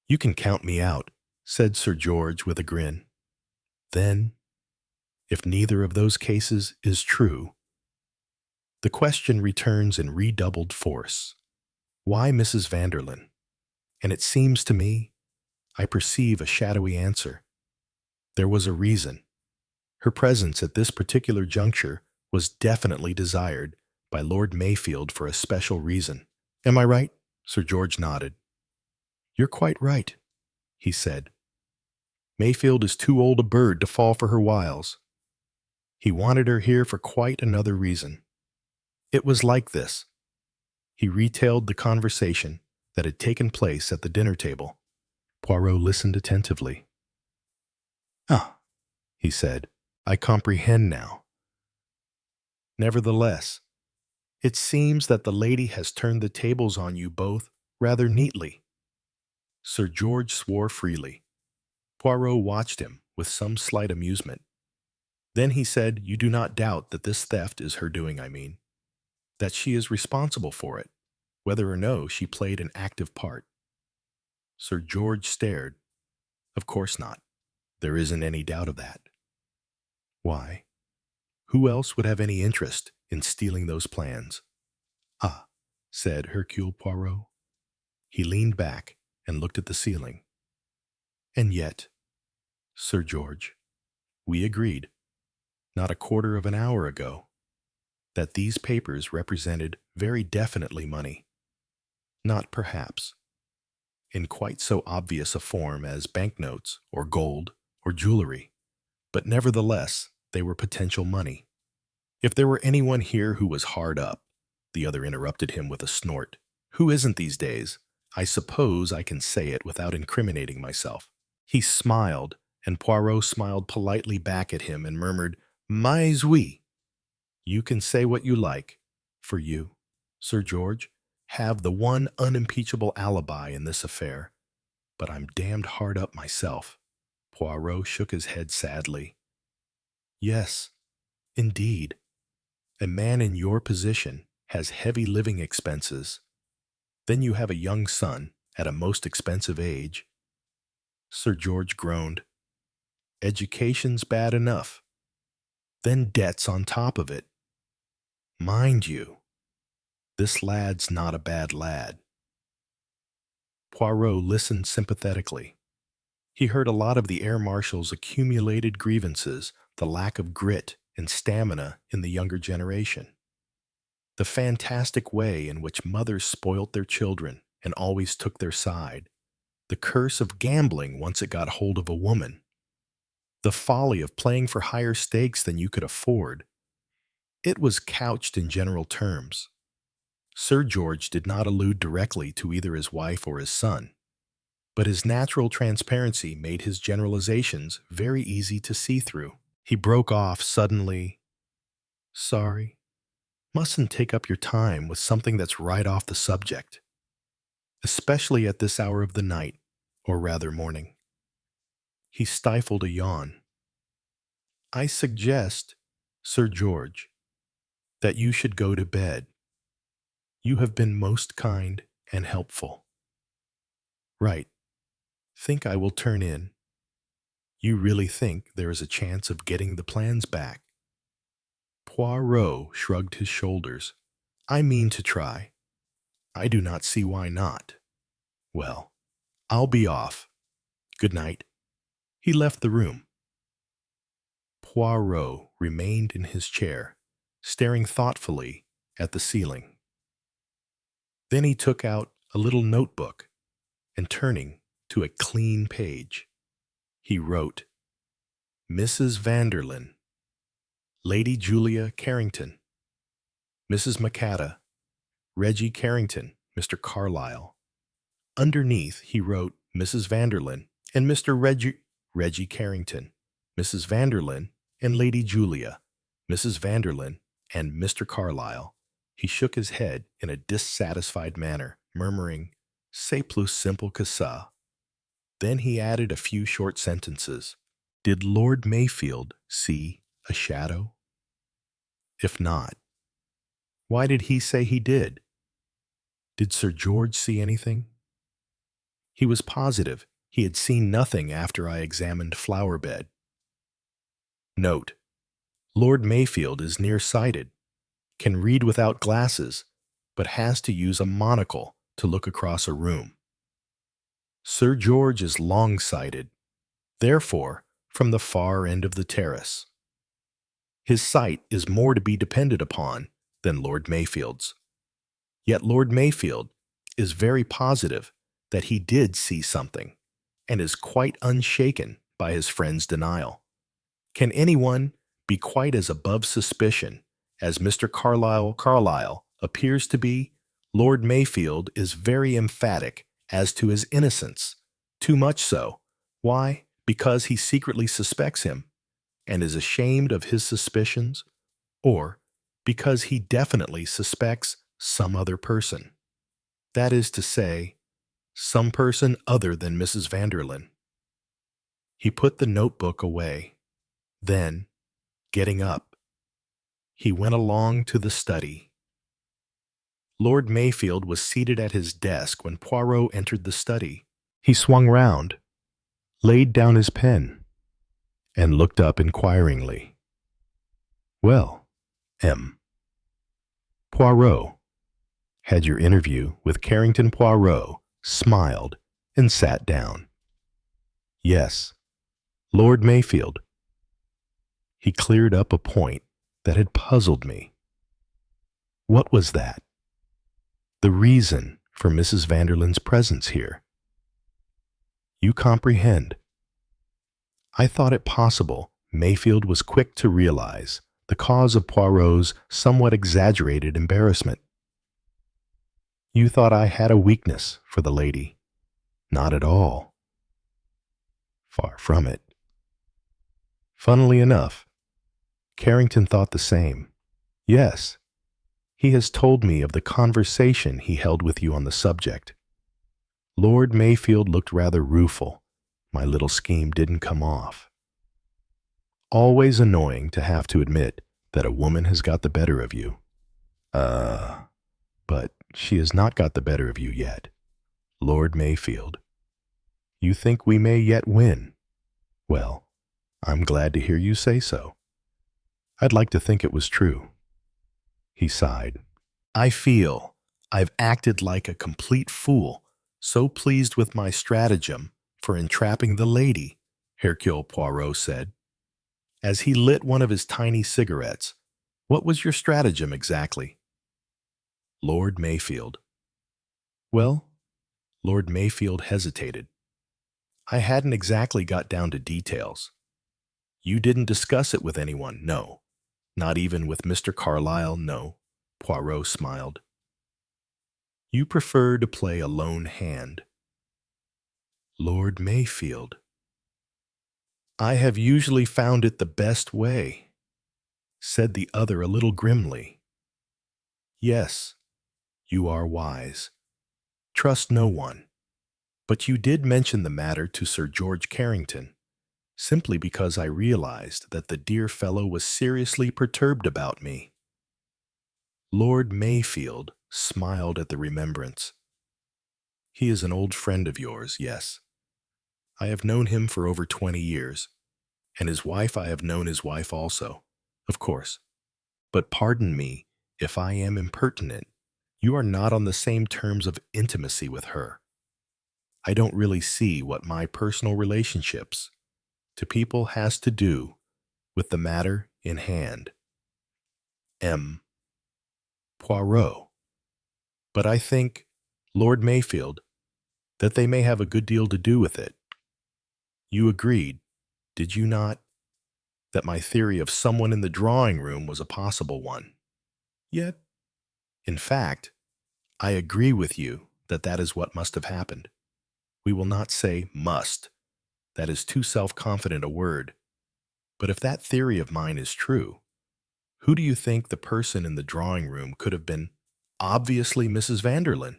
You can count me out, said Sir George with a grin. Then, if neither of those cases is true, the question returns in redoubled force. Why Mrs. Vanderlyn? And it seems to me, I perceive a shadowy answer. There was a reason. Her presence at this particular juncture was definitely desired by Lord Mayfield for a special reason. Am I right? Sir George nodded. You're quite right, he said. Mayfield is too old a bird to fall for her wiles. He wanted her here for quite another reason. It was like this. He retailed the conversation that had taken place at the dinner table. Poirot listened attentively. Ah, he said, I comprehend now. Nevertheless, it seems that the lady has turned the tables on you both rather neatly. Sir George swore freely. Poirot watched him with some slight amusement. Then he said, You do not doubt that this theft is her doing, I mean. That she is responsible for it, whether or no she played an active part. Sir George stared. Of course not. There isn't any doubt of that. Why? Who else would have any interest in stealing those plans? Ah, said Hercule Poirot. He leaned back and looked at the ceiling. And yet, Sir George, we agreed, not a quarter of an hour ago, that these papers represented very definitely money, not perhaps in quite so obvious a form as banknotes or gold or jewelry, but nevertheless they were potential money. If there were anyone here who was hard up, the other interrupted him with a snort. Who isn't these days? I suppose I can say it without incriminating myself. He smiled, and Poirot smiled politely back at him and murmured, Mais oui. You can say what you like. For you, Sir George, have the one unimpeachable alibi in this affair. But I'm damned hard up myself. Poirot shook his head sadly. Yes, indeed. A man in your position has heavy living expenses. Then you have a young son at a most expensive age. Sir George groaned. Education's bad enough. Then debts on top of it. Mind you, this lad's not a bad lad. Poirot listened sympathetically. He heard a lot of the air marshal's accumulated grievances, the lack of grit and stamina in the younger generation, the fantastic way in which mothers spoilt their children and always took their side, the curse of gambling once it got hold of a woman, the folly of playing for higher stakes than you could afford. It was couched in general terms. Sir George did not allude directly to either his wife or his son, but his natural transparency made his generalizations very easy to see through. He broke off suddenly. Sorry, mustn't take up your time with something that's right off the subject, especially at this hour of the night, or rather morning. He stifled a yawn. I suggest, Sir George, that you should go to bed. You have been most kind and helpful. Right. Think I will turn in. You really think there is a chance of getting the plans back? Poirot shrugged his shoulders. I mean to try. I do not see why not. Well, I'll be off. Good night. He left the room. Poirot remained in his chair, staring thoughtfully at the ceiling. Then he took out a little notebook and, turning to a clean page, he wrote, Mrs. Vanderlyn, Lady Julia Carrington, Mrs. Mackata, Reggie Carrington, Mr. Carlyle. Underneath, he wrote Mrs. Vanderlyn and Mr. Reggie Carrington, Mrs. Vanderlyn and Lady Julia, Mrs. Vanderlyn and Mr. Carlyle. He shook his head in a dissatisfied manner, murmuring, C'est plus simple que ça. Then he added a few short sentences. Did Lord Mayfield see a shadow? If not, why did he say he did? Did Sir George see anything? He was positive he had seen nothing after I examined Flower Bed. Note: Lord Mayfield is nearsighted, can read without glasses, but has to use a monocle to look across a room. Sir George is long-sighted, therefore from the far end of the terrace. His sight is more to be depended upon than Lord Mayfield's. Yet Lord Mayfield is very positive that he did see something, and is quite unshaken by his friend's denial. Can anyone be quite as above suspicion as Mr. Carlyle appears to be? Lord Mayfield is very emphatic as to his innocence, too much so. Why? Because he secretly suspects him, and is ashamed of his suspicions, or because he definitely suspects some other person. That is to say, some person other than Mrs. Vanderlyn. He put the notebook away. Then, getting up, he went along to the study. Lord Mayfield was seated at his desk when Poirot entered the study. He swung round, laid down his pen, and looked up inquiringly. Well, M. Poirot had your interview with Carrington Poirot, smiled, and sat down. Yes, Lord Mayfield. He cleared up a point that had puzzled me. What was that? The reason for Mrs. Vanderlyn's presence here. You comprehend. I thought it possible Mayfield was quick to realize the cause of Poirot's somewhat exaggerated embarrassment. You thought I had a weakness for the lady. Not at all. Far from it. Funnily enough, Carrington thought the same. Yes, he has told me of the conversation he held with you on the subject. Lord Mayfield looked rather rueful. My little scheme didn't come off. Always annoying to have to admit that a woman has got the better of you. But she has not got the better of you yet. Lord Mayfield. You think we may yet win? Well, I'm glad to hear you say so. I'd like to think it was true. He sighed. I feel I've acted like a complete fool, so pleased with my stratagem for entrapping the lady, Hercule Poirot said. As he lit one of his tiny cigarettes, what was your stratagem exactly? Lord Mayfield. Well, Lord Mayfield hesitated. I hadn't exactly got down to details. You didn't discuss it with anyone, no. Not even with Mr. Carlyle, no. Poirot smiled. You prefer to play a lone hand. Lord Mayfield. I have usually found it the best way, said the other a little grimly. Yes, you are wise. Trust no one. But you did mention the matter to Sir George Carrington, simply because I realized that the dear fellow was seriously perturbed about me. Lord Mayfield smiled at the remembrance. He is an old friend of yours, yes. I have known him for over 20 years, and his wife I have known his wife also, of course. But pardon me if I am impertinent. You are not on the same terms of intimacy with her. I don't really see what my personal relationships to people has to do with the matter in hand. M. Poirot. But I think, Lord Mayfield, that they may have a good deal to do with it. You agreed, did you not, that my theory of someone in the drawing room was a possible one? Yet, in fact, I agree with you that that is what must have happened. We will not say must. That is too self-confident a word. But if that theory of mine is true, who do you think the person in the drawing room could have been? Obviously Mrs. Vanderlyn.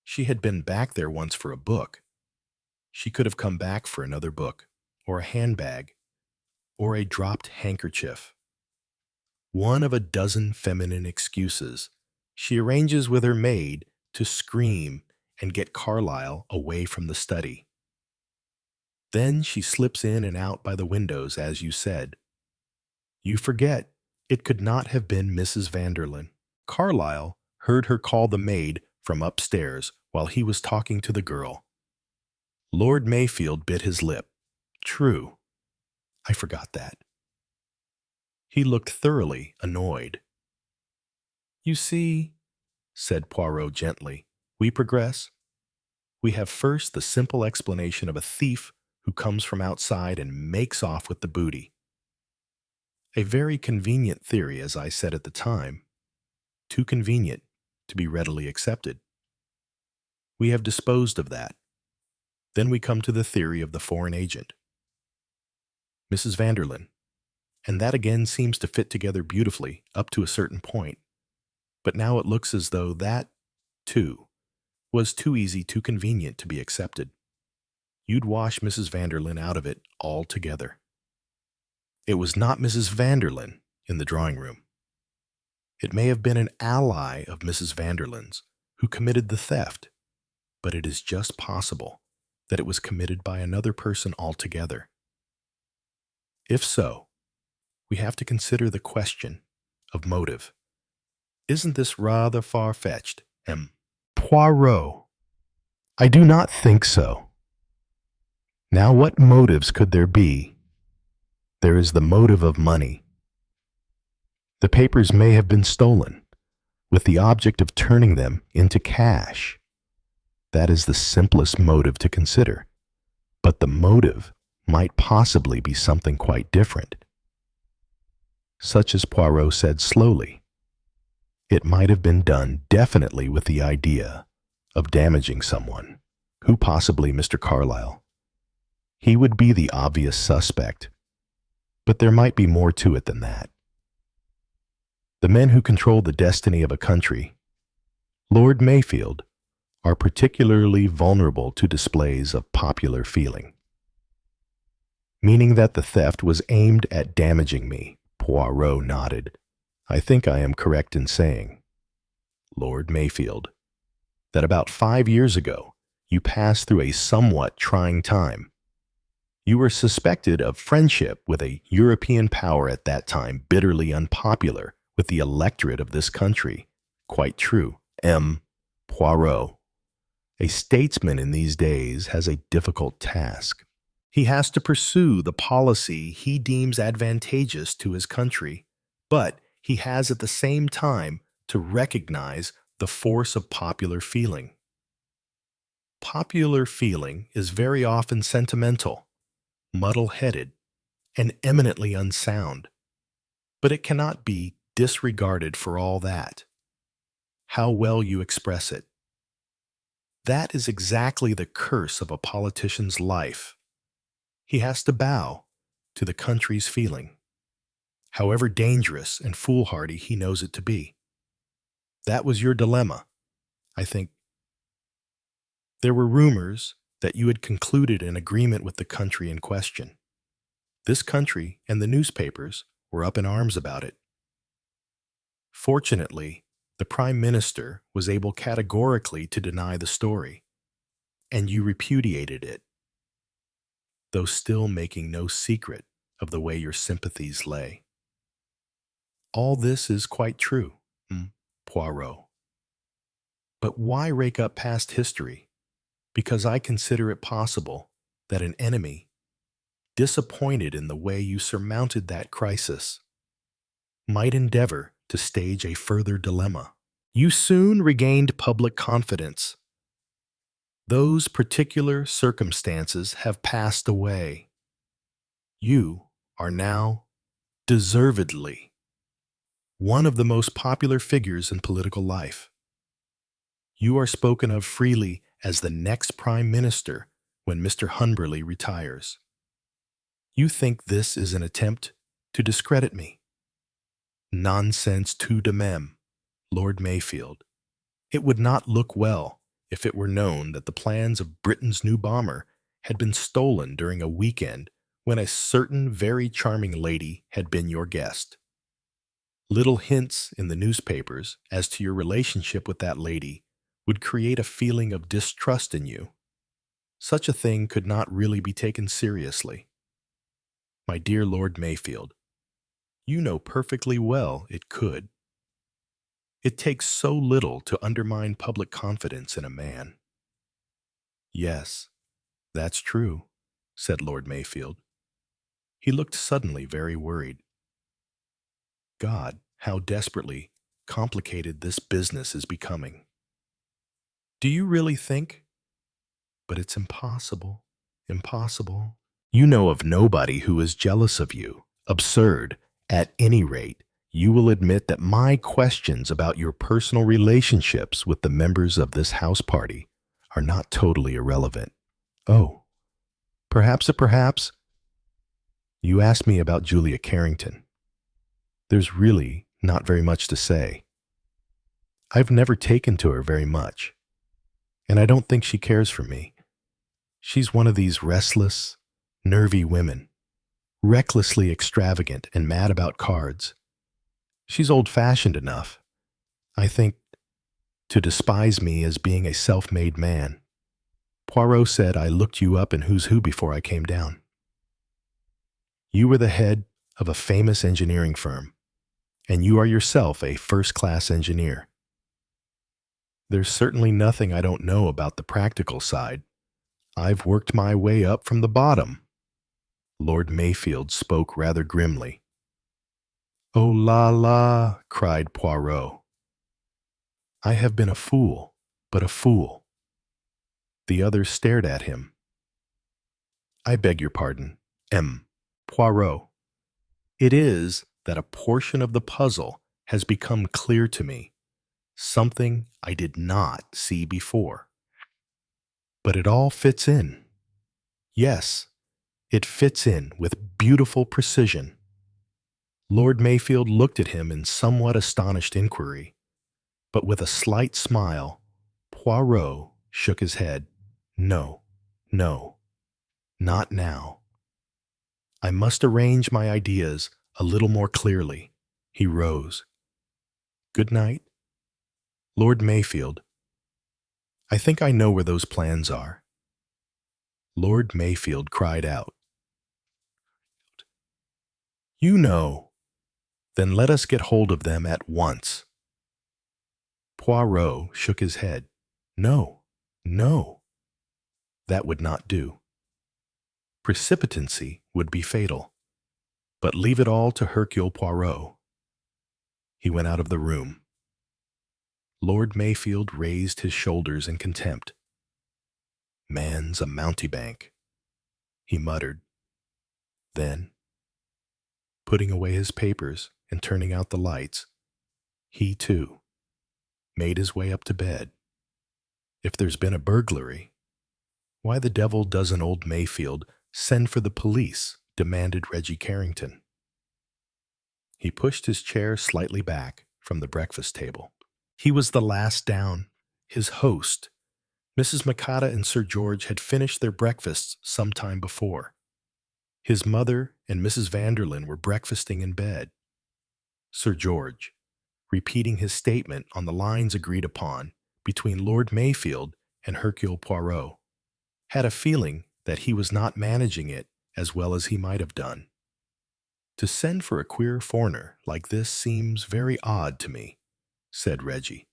She had been back there once for a book. She could have come back for another book, or a handbag, or a dropped handkerchief. One of a dozen feminine excuses she arranges with her maid to scream and get Carlyle away from the study. Then she slips in and out by the windows, as you said. You forget, it could not have been Mrs. Vanderlyn. Carlyle heard her call the maid from upstairs while he was talking to the girl. Lord Mayfield bit his lip. True. I forgot that. He looked thoroughly annoyed. You see, said Poirot gently, we progress. We have first the simple explanation of a thief who comes from outside and makes off with the booty. A very convenient theory, as I said at the time. Too convenient to be readily accepted. We have disposed of that. Then we come to the theory of the foreign agent. Mrs. Vanderlyn. And that again seems to fit together beautifully up to a certain point. But now it looks as though that, too, was too easy, too convenient to be accepted. You'd wash Mrs. Vanderlyn out of it altogether. It was not Mrs. Vanderlyn in the drawing room. It may have been an ally of Mrs. Vanderlyn's who committed the theft, but it is just possible that it was committed by another person altogether. If so, we have to consider the question of motive. Isn't this rather far-fetched, M. Poirot? I do not think so. Now what motives could there be? There is the motive of money. The papers may have been stolen, with the object of turning them into cash. That is the simplest motive to consider, but the motive might possibly be something quite different. Such as Poirot said slowly, it might have been done definitely with the idea of damaging someone. Who possibly Mr. Carlyle? He would be the obvious suspect, but there might be more to it than that. The men who control the destiny of a country, Lord Mayfield, are particularly vulnerable to displays of popular feeling. Meaning that the theft was aimed at damaging me, Poirot nodded. I think I am correct in saying, Lord Mayfield, that about 5 years ago, you passed through a somewhat trying time. You were suspected of friendship with a European power at that time bitterly unpopular with the electorate of this country. Quite true. M. Poirot. A statesman in these days has a difficult task. He has to pursue the policy he deems advantageous to his country, but he has at the same time to recognize the force of popular feeling. Popular feeling is very often sentimental, muddle-headed, and eminently unsound, but it cannot be disregarded for all that. How well you express it. That is exactly the curse of a politician's life. He has to bow to the country's feeling, however dangerous and foolhardy he knows it to be. That was your dilemma, I think. There were rumors that you had concluded an agreement with the country in question. This country and the newspapers were up in arms about it. Fortunately, the Prime Minister was able categorically to deny the story, and you repudiated it, though still making no secret of the way your sympathies lay. All this is quite true, Poirot. But why rake up past history? Because I consider it possible that an enemy, disappointed in the way you surmounted that crisis, might endeavor to stage a further dilemma. You soon regained public confidence. Those particular circumstances have passed away. You are now, deservedly, one of the most popular figures in political life. You are spoken of freely as the next Prime Minister when Mr. Humberley retires. You think this is an attempt to discredit me? Nonsense tout de même, Lord Mayfield. It would not look well if it were known that the plans of Britain's new bomber had been stolen during a weekend when a certain very charming lady had been your guest. Little hints in the newspapers as to your relationship with that lady would create a feeling of distrust in you. Such a thing could not really be taken seriously. My dear Lord Mayfield, you know perfectly well it could. It takes so little to undermine public confidence in a man. Yes, that's true, said Lord Mayfield. He looked suddenly very worried. God, how desperately complicated this business is becoming. Do you really think? But it's impossible. Impossible. You know of nobody who is jealous of you. Absurd. At any rate, you will admit that my questions about your personal relationships with the members of this house party are not totally irrelevant. Oh, perhaps. You asked me about Julia Carrington. There's really not very much to say. I've never taken to her very much, and I don't think she cares for me. She's one of these restless, nervy women, recklessly extravagant and mad about cards. She's old-fashioned enough, I think, to despise me as being a self-made man. Poirot said I looked you up in Who's Who before I came down. You were the head of a famous engineering firm, and you are yourself a first-class engineer. There's certainly nothing I don't know about the practical side. I've worked my way up from the bottom. Lord Mayfield spoke rather grimly. Oh la la, cried Poirot. I have been a fool, but a fool. The other stared at him. I beg your pardon, M. Poirot. It is that a portion of the puzzle has become clear to me, something I did not see before. But it all fits in. Yes, it fits in with beautiful precision. Lord Mayfield looked at him in somewhat astonished inquiry, but with a slight smile, Poirot shook his head. No, no, not now. I must arrange my ideas a little more clearly. He rose. Good night. Lord Mayfield, I think I know where those plans are. Lord Mayfield cried out. You know. Then let us get hold of them at once. Poirot shook his head. No, no. That would not do. Precipitancy would be fatal. But leave it all to Hercule Poirot. He went out of the room. Lord Mayfield raised his shoulders in contempt. Man's a mountebank, he muttered. Then, putting away his papers and turning out the lights, he, too, made his way up to bed. If there's been a burglary, why the devil doesn't old Mayfield send for the police? Demanded Reggie Carrington. He pushed his chair slightly back from the breakfast table. He was the last down. His host, Mrs. Makata and Sir George, had finished their breakfasts some time before. His mother and Mrs. Vanderlyn were breakfasting in bed. Sir George, repeating his statement on the lines agreed upon between Lord Mayfield and Hercule Poirot, had a feeling that he was not managing it as well as he might have done. To send for a queer foreigner like this seems very odd to me, said Reggie.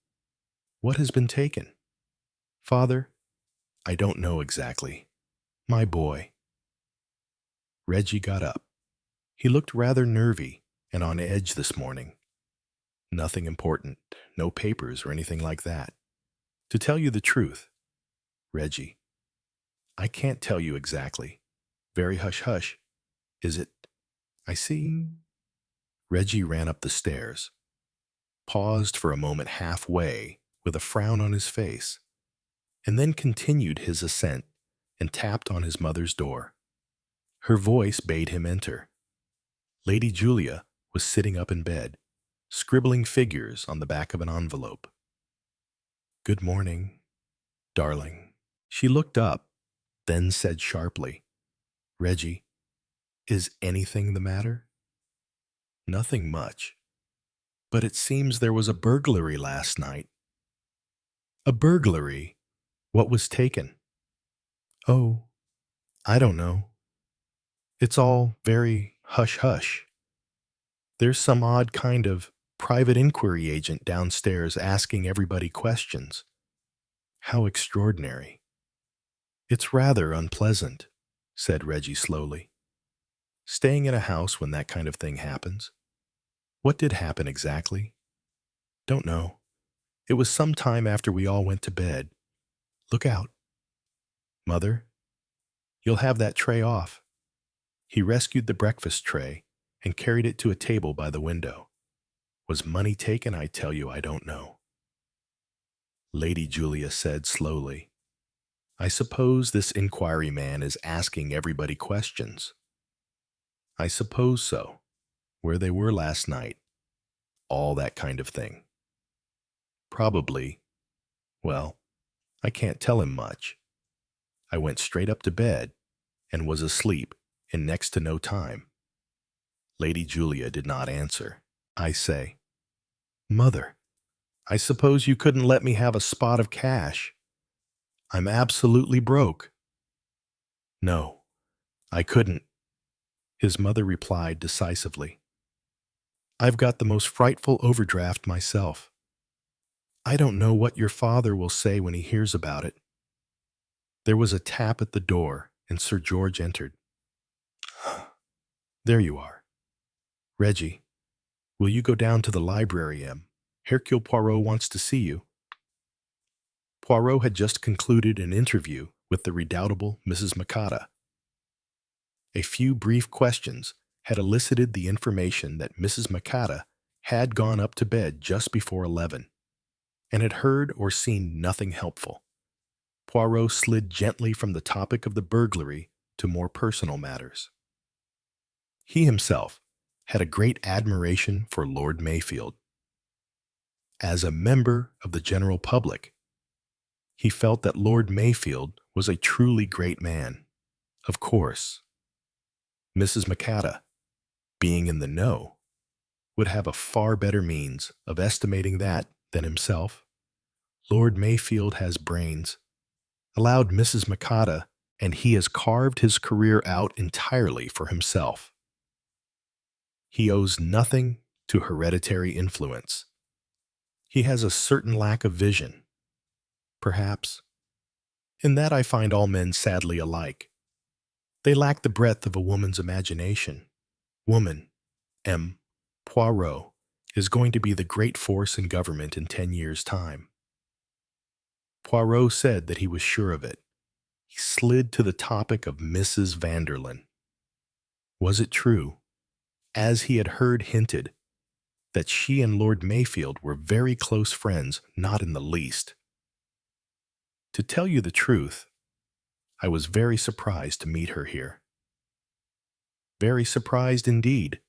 What has been taken? Father, I don't know exactly. My boy. Reggie got up. He looked rather nervy and on edge this morning. Nothing important, no papers or anything like that. To tell you the truth, Reggie, I can't tell you exactly. Very hush-hush. Is it? I see. Reggie ran up the stairs, paused for a moment halfway with a frown on his face, and then continued his ascent and tapped on his mother's door. Her voice bade him enter. Lady Julia was sitting up in bed, scribbling figures on the back of an envelope. Good morning, darling. She looked up, then said sharply, Reggie, is anything the matter? Nothing much. But it seems there was a burglary last night. A burglary? What was taken? Oh, I don't know. It's all very hush-hush. There's some odd kind of private inquiry agent downstairs asking everybody questions. How extraordinary. It's rather unpleasant, said Reggie slowly. Staying in a house when that kind of thing happens. What did happen exactly? Don't know. It was some time after we all went to bed. Look out. Mother, you'll have that tray off. He rescued the breakfast tray and carried it to a table by the window. Was money taken? I tell you, I don't know. Lady Julia said slowly, I suppose this inquiry man is asking everybody questions. I suppose so. Where they were last night. All that kind of thing. Probably. Well, I can't tell him much. I went straight up to bed and was asleep in next to no time. Lady Julia did not answer. I say, Mother, I suppose you couldn't let me have a spot of cash. I'm absolutely broke. No, I couldn't, his mother replied decisively. I've got the most frightful overdraft myself. I don't know what your father will say when he hears about it. There was a tap at the door, and Sir George entered. There you are. Reggie, will you go down to the library, Em? Hercule Poirot wants to see you. Poirot had just concluded an interview with the redoubtable Mrs. Macada. A few brief questions had elicited the information that Mrs. Macada had gone up to bed just before 11 and had heard or seen nothing helpful. Poirot slid gently from the topic of the burglary to more personal matters. He himself had a great admiration for Lord Mayfield. As a member of the general public, he felt that Lord Mayfield was a truly great man. Of course, Mrs. Macada, being in the know, would have a far better means of estimating that than himself. Lord Mayfield has brains, allowed Mrs. Macada, and he has carved his career out entirely for himself. He owes nothing to hereditary influence. He has a certain lack of vision, perhaps. In that I find all men sadly alike. They lack the breadth of a woman's imagination. Woman, M. Poirot, is going to be the great force in government in 10 years' time. Poirot said that he was sure of it. He slid to the topic of Mrs. Vanderlyn. Was it true, as he had heard hinted, that she and Lord Mayfield were very close friends? Not in the least. To tell you the truth, I was very surprised to meet her here. Very surprised indeed.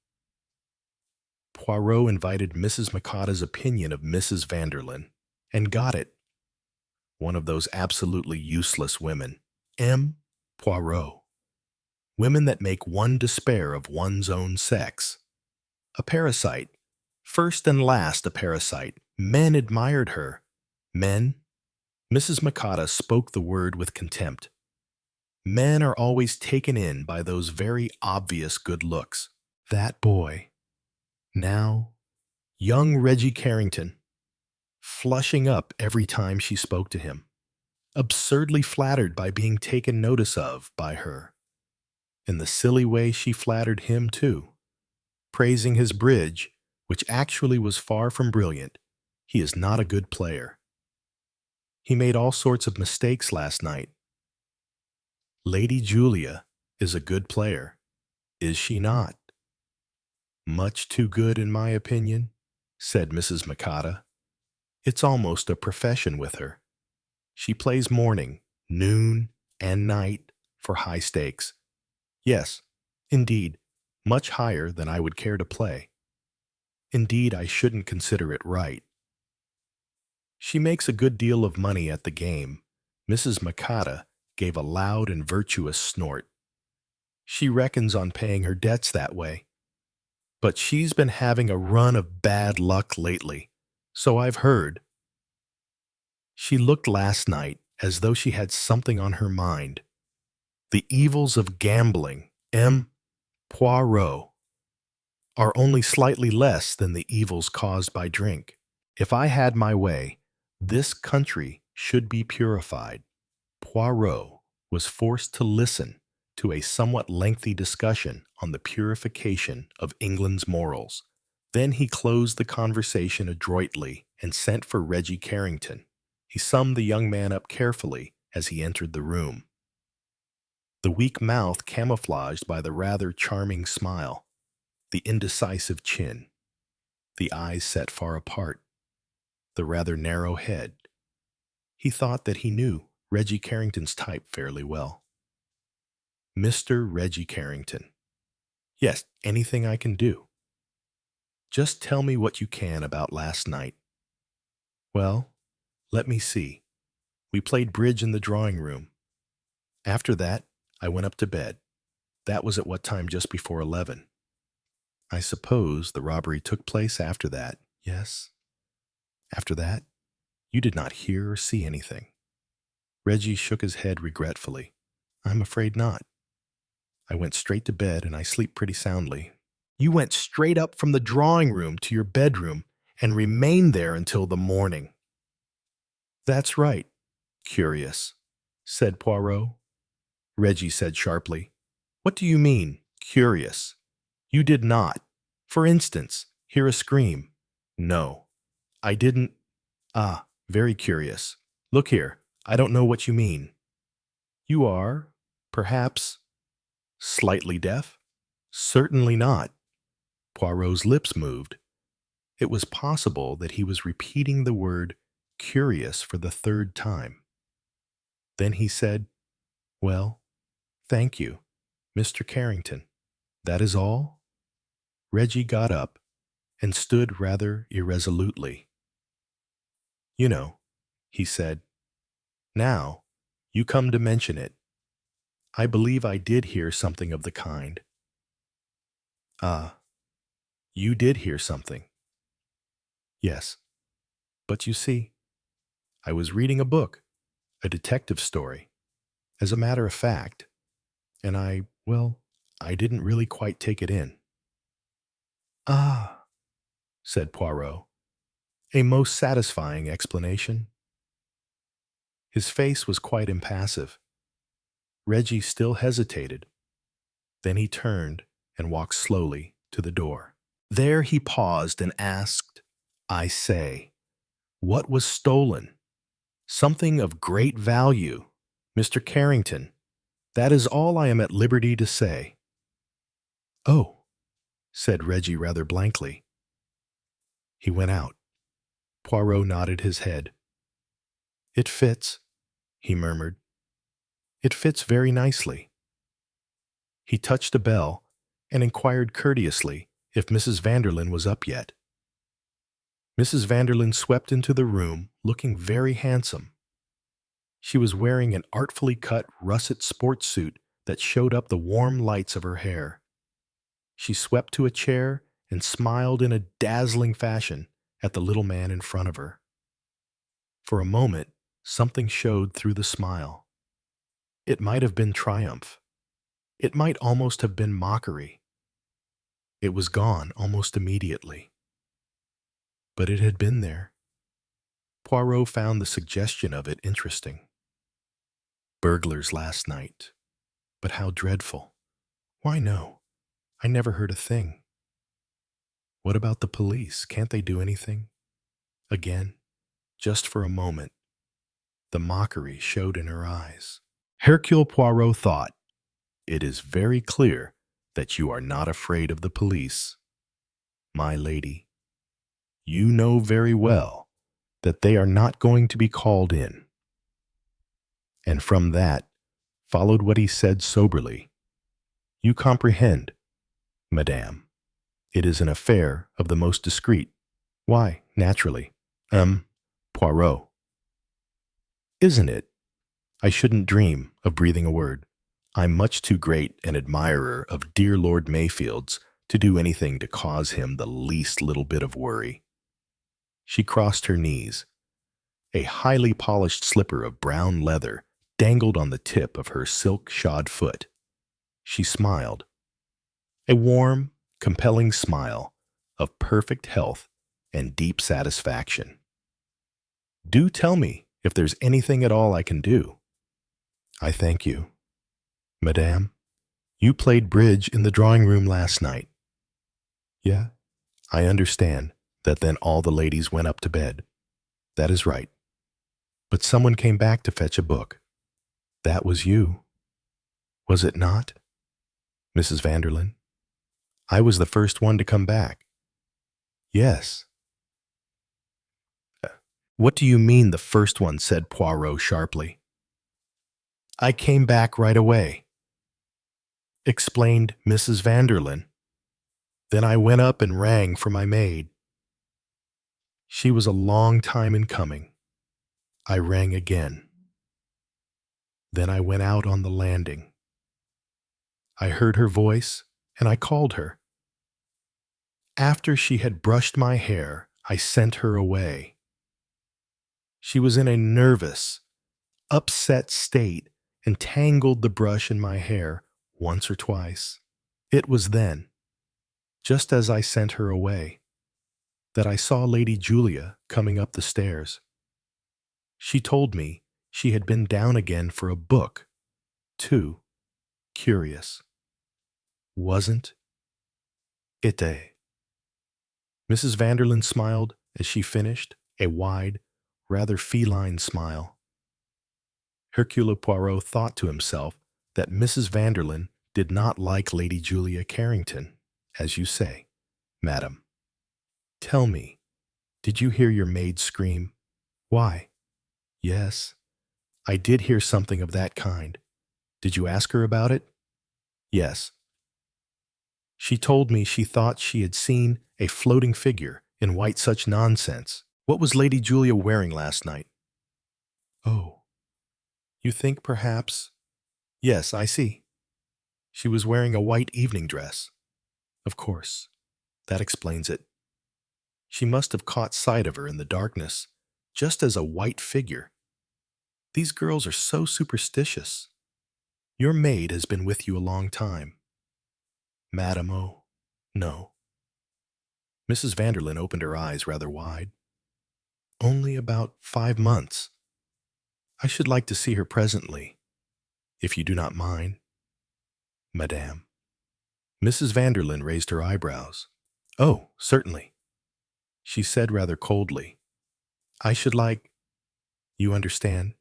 Poirot invited Mrs. Macada's opinion of Mrs. Vanderlyn, and got it. One of those absolutely useless women. M. Poirot. Women that make one despair of one's own sex. A parasite. First and last a parasite. Men admired her. Men? Mrs. Macada spoke the word with contempt. Men are always taken in by those very obvious good looks. That boy. Now, young Reggie Carrington, flushing up every time she spoke to him, absurdly flattered by being taken notice of by her. In the silly way she flattered him too, praising his bridge, which actually was far from brilliant. He is not a good player. He made all sorts of mistakes last night. Lady Julia is a good player, is she not? Much too good, in my opinion, said Mrs. Macada. It's almost a profession with her. She plays morning, noon, and night for high stakes. Yes, indeed, much higher than I would care to play. Indeed, I shouldn't consider it right. She makes a good deal of money at the game. Mrs. Macada gave a loud and virtuous snort. She reckons on paying her debts that way. But she's been having a run of bad luck lately, so I've heard. She looked last night as though she had something on her mind. The evils of gambling, M. Poirot, are only slightly less than the evils caused by drink. If I had my way, this country should be purified. Poirot was forced to listen to a somewhat lengthy discussion on the purification of England's morals. Then he closed the conversation adroitly and sent for Reggie Carrington. He summed the young man up carefully as he entered the room. The weak mouth camouflaged by the rather charming smile, the indecisive chin, the eyes set far apart, the rather narrow head. He thought that he knew Reggie Carrington's type fairly well. Mr. Reggie Carrington. Yes, anything I can do. Just tell me what you can about last night. Well, let me see. We played bridge in the drawing room. After that, I went up to bed. That was at what time? Just before 11. I suppose the robbery took place after that. Yes. After that, you did not hear or see anything. Reggie shook his head regretfully. I'm afraid not. I went straight to bed and I sleep pretty soundly. You went straight up from the drawing room to your bedroom and remained there until the morning. That's right. Curious, said Poirot. Reggie said sharply, What do you mean, curious? You did not, for instance, hear a scream. No, I didn't. Ah, very curious. Look here, I don't know what you mean. You are, perhaps, slightly deaf? Certainly not. Poirot's lips moved. It was possible that he was repeating the word curious for the third time. Then he said, Well, thank you, Mr. Carrington. That is all? Reggie got up and stood rather irresolutely. You know, he said, now you come to mention it. I believe I did hear something of the kind. Ah, you did hear something. Yes, but you see, I was reading a book, a detective story, as a matter of fact, and I didn't really quite take it in. Ah, said Poirot, a most satisfying explanation. His face was quite impassive. Reggie still hesitated. Then he turned and walked slowly to the door. There he paused and asked, I say, what was stolen? Something of great value. Mr. Carrington, that is all I am at liberty to say. Oh, said Reggie rather blankly. He went out. Poirot nodded his head. It fits, he murmured. It fits very nicely. He touched a bell and inquired courteously if Mrs. Vanderlyn was up yet. Mrs. Vanderlyn swept into the room, looking very handsome. She was wearing an artfully cut russet sports suit that showed up the warm lights of her hair. She swept to a chair and smiled in a dazzling fashion at the little man in front of her. For a moment, something showed through the smile. It might have been triumph. It might almost have been mockery. It was gone almost immediately. But it had been there. Poirot found the suggestion of it interesting. Burglars last night. But how dreadful. Why no? I never heard a thing. What about the police? Can't they do anything? Again, just for a moment, the mockery showed in her eyes. Hercule Poirot thought, it is very clear that you are not afraid of the police. My lady, you know very well that they are not going to be called in. And from that followed what he said soberly. You comprehend, madame. It is an affair of the most discreet. Why, naturally. Poirot. Isn't it? I shouldn't dream of breathing a word. I'm much too great an admirer of dear Lord Mayfield's to do anything to cause him the least little bit of worry. She crossed her knees. A highly polished slipper of brown leather dangled on the tip of her silk-shod foot. She smiled. A warm, compelling smile of perfect health and deep satisfaction. Do tell me if there's anything at all I can do. I thank you. Madame, you played bridge in the drawing room last night. Yeah, I understand that then all the ladies went up to bed. That is right. But someone came back to fetch a book. That was you. Was it not, Mrs. Vanderlyn? I was the first one to come back. Yes. What do you mean the first one? Said Poirot sharply. I came back right away, explained Mrs. Vanderlyn. Then I went up and rang for my maid. She was a long time in coming. I rang again. Then I went out on the landing. I heard her voice, and I called her. After she had brushed my hair, I sent her away. She was in a nervous, upset state and tangled the brush in my hair once or twice. It was then, just as I sent her away, that I saw Lady Julia coming up the stairs. She told me she had been down again for a book, too. Curious. Wasn't it a... Mrs. Vanderlyn smiled as she finished, a wide, rather feline smile. Hercule Poirot thought to himself that Mrs. Vanderlyn did not like Lady Julia Carrington, as you say, madam. Tell me, did you hear your maid scream? Why? Yes, I did hear something of that kind. Did you ask her about it? Yes. She told me she thought she had seen a floating figure in white. Such nonsense. What was Lady Julia wearing last night? Oh, you think perhaps? Yes, I see. She was wearing a white evening dress. Of course. That explains it. She must have caught sight of her in the darkness, just as a white figure. These girls are so superstitious. Your maid has been with you a long time. Madam, oh, no. Mrs. Vanderlyn opened her eyes rather wide. Only about 5 months. I should like to see her presently, if you do not mind. Madame. Mrs. Vanderlyn raised her eyebrows. Oh, certainly. She said rather coldly, I should like, you understand,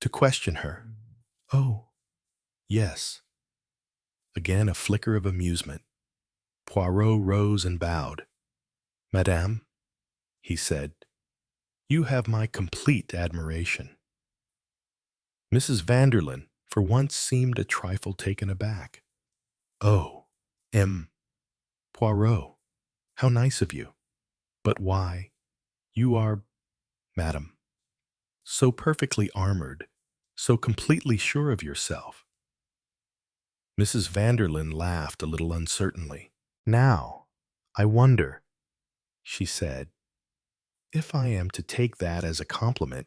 to question her. Oh, yes. Again a flicker of amusement. Poirot rose and bowed. Madame, he said, you have my complete admiration. Mrs. Vanderlyn for once seemed a trifle taken aback. Oh, Poirot, how nice of you. But why, you are, madam, so perfectly armored, so completely sure of yourself. Mrs. Vanderlyn laughed a little uncertainly. Now, I wonder, she said, if I am to take that as a compliment.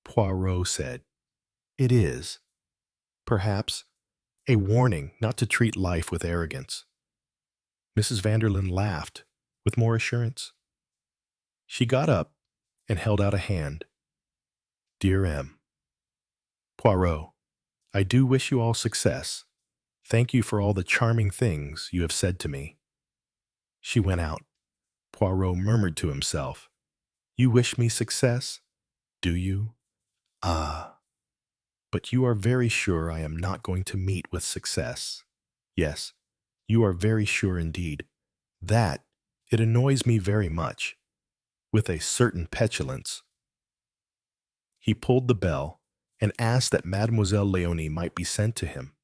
Poirot said, it is, perhaps, a warning not to treat life with arrogance. Mrs. Vanderlyn laughed with more assurance. She got up and held out a hand. Dear M. Poirot, I do wish you all success. Thank you for all the charming things you have said to me. She went out. Poirot murmured to himself, You wish me success? Do you? Ah, but you are very sure I am not going to meet with success. Yes, you are very sure indeed. That, it annoys me very much, with a certain petulance. He pulled the bell and asked that Mademoiselle Léonie might be sent to him.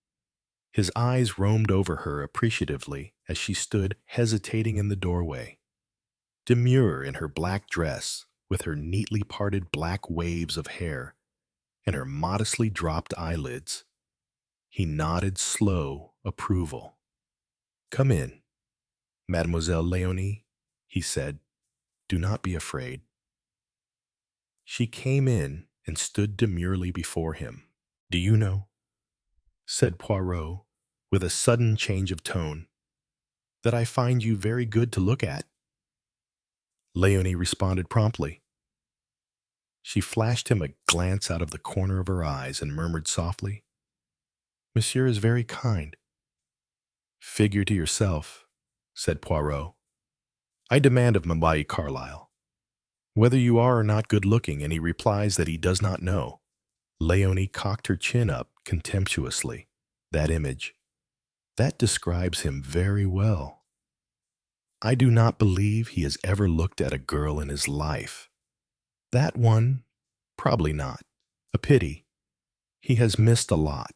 His eyes roamed over her appreciatively as she stood hesitating in the doorway. Demure in her black dress, with her neatly parted black waves of hair and her modestly dropped eyelids, he nodded slow approval. Come in, Mademoiselle Léonie, he said. Do not be afraid. She came in and stood demurely before him. Do you know, said Poirot, with a sudden change of tone, that I find you very good to look at? Léonie responded promptly. She flashed him a glance out of the corner of her eyes and murmured softly, Monsieur is very kind. Figure to yourself, said Poirot. I demand of Mabai Carlyle whether you are or not good-looking, and he replies that he does not know. Léonie cocked her chin up contemptuously. That image. That describes him very well. I do not believe he has ever looked at a girl in his life. That one, probably not. A pity. He has missed a lot.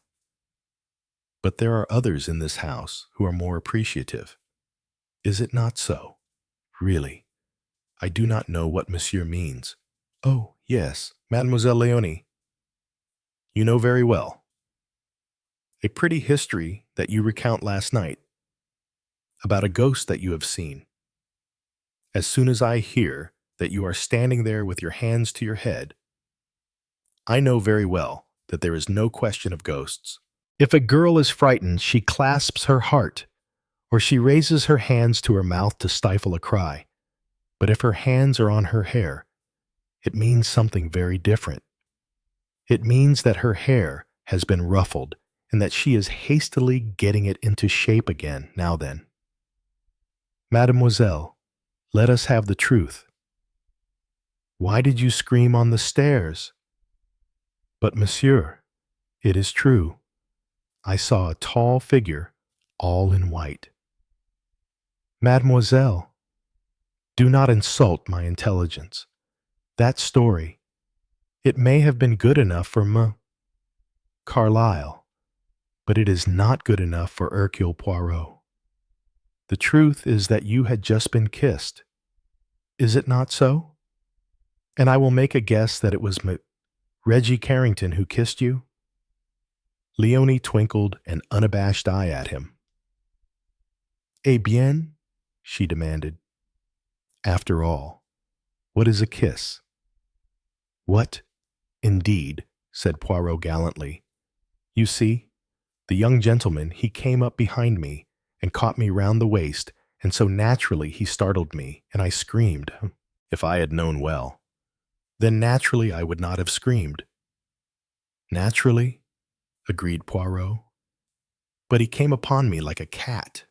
But there are others in this house who are more appreciative. Is it not so? Really, I do not know what monsieur means. Oh, yes, Mademoiselle Léonie. You know very well. A pretty history that you recount last night, about a ghost that you have seen. As soon as I hear that you are standing there with your hands to your head, I know very well that there is no question of ghosts. If a girl is frightened, she clasps her heart, or she raises her hands to her mouth to stifle a cry. But if her hands are on her hair, it means something very different. It means that her hair has been ruffled and that she is hastily getting it into shape again now then. Mademoiselle, let us have the truth. Why did you scream on the stairs? But, monsieur, it is true. I saw a tall figure, all in white. Mademoiselle, do not insult my intelligence. That story, it may have been good enough for Carlyle, but it is not good enough for Hercule Poirot. The truth is that you had just been kissed. Is it not so? And I will make a guess that it was Reggie Carrington who kissed you? Leonie twinkled an unabashed eye at him. Eh bien? She demanded. After all, what is a kiss? What, indeed, said Poirot gallantly. You see, the young gentleman, he came up behind me and caught me round the waist, and so naturally he startled me, and I screamed. If I had known well, then naturally I would not have screamed. Naturally, agreed Poirot, but he came upon me like a cat.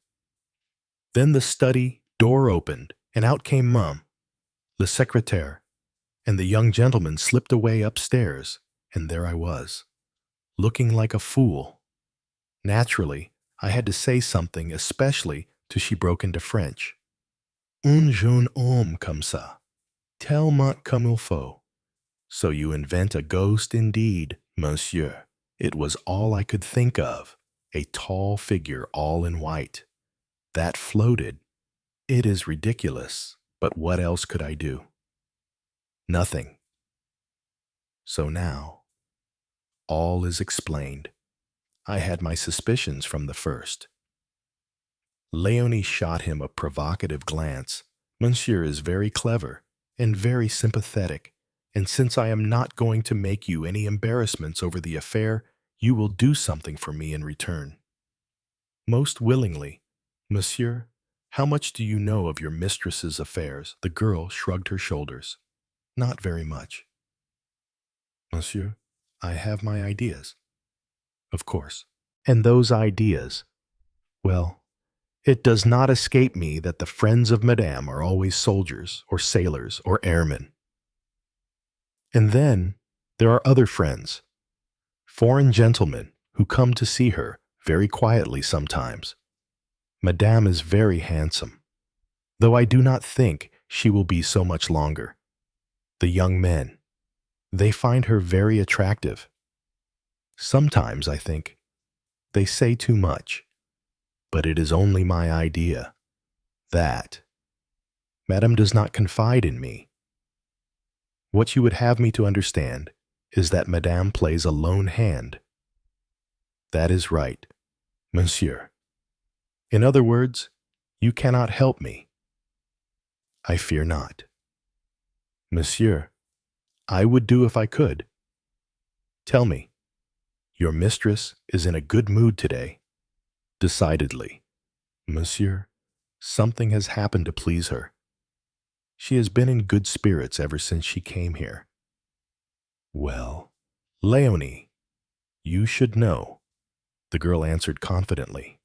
Then the study door opened, and out came le secrétaire, and the young gentleman slipped away upstairs, and there I was, looking like a fool. Naturally, I had to say something, especially till she broke into French. Un jeune homme comme ça, tellement comme il faut. So you invent a ghost indeed, monsieur. It was all I could think of, a tall figure all in white. That floated. It is ridiculous, but what else could I do? Nothing. So now, all is explained. I had my suspicions from the first. Leonie shot him a provocative glance. Monsieur is very clever and very sympathetic, and since I am not going to make you any embarrassments over the affair, you will do something for me in return. Most willingly. Monsieur, how much do you know of your mistress's affairs? The girl shrugged her shoulders. Not very much. Monsieur, I have my ideas. Of course. And those ideas, well, it does not escape me that the friends of Madame are always soldiers or sailors or airmen. And then there are other friends, foreign gentlemen who come to see her very quietly sometimes. Madame is very handsome, though I do not think she will be so much longer. The young men, they find her very attractive. Sometimes, I think, they say too much, but it is only my idea. That Madame does not confide in me. What you would have me to understand is that Madame plays a lone hand. That is right, monsieur. In other words, you cannot help me. I fear not. Monsieur, I would do if I could. Tell me, your mistress is in a good mood today. Decidedly. Monsieur, something has happened to please her. She has been in good spirits ever since she came here. Well, Leonie, you should know, the girl answered confidently.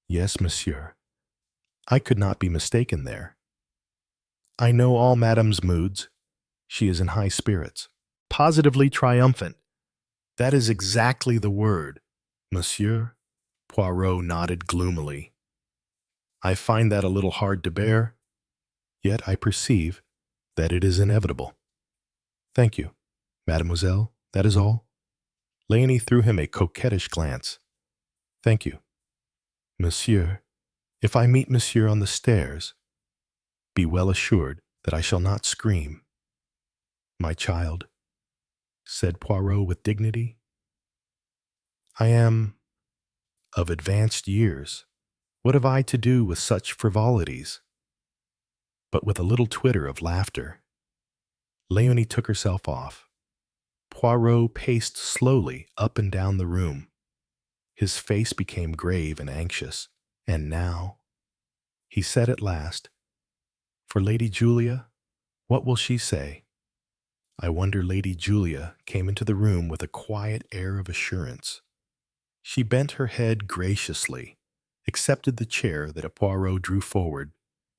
Yes, monsieur. I could not be mistaken there. I know all Madame's moods. She is in high spirits, positively triumphant. That is exactly the word, monsieur. Poirot nodded gloomily. I find that a little hard to bear, yet I perceive that it is inevitable. Thank you, mademoiselle, that is all. Leonie threw him a coquettish glance. Thank you. Monsieur, if I meet monsieur on the stairs, be well assured that I shall not scream. My child, said Poirot with dignity, I am of advanced years. What have I to do with such frivolities? But with a little twitter of laughter, Leonie took herself off. Poirot paced slowly up and down the room. His face became grave and anxious. And now, he said at last, for Lady Julia, what will she say? I wonder Lady Julia came into the room with a quiet air of assurance. She bent her head graciously, accepted the chair that Poirot drew forward,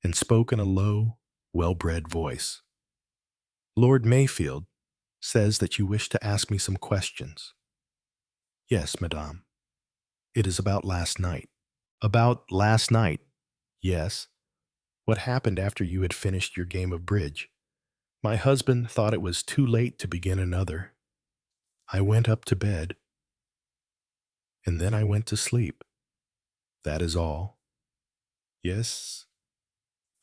and spoke in a low, well-bred voice. Lord Mayfield, says that you wish to ask me some questions. Yes, madame. It is about last night. About last night? Yes. What happened after you had finished your game of bridge? My husband thought it was too late to begin another. I went up to bed, and then I went to sleep. That is all. Yes,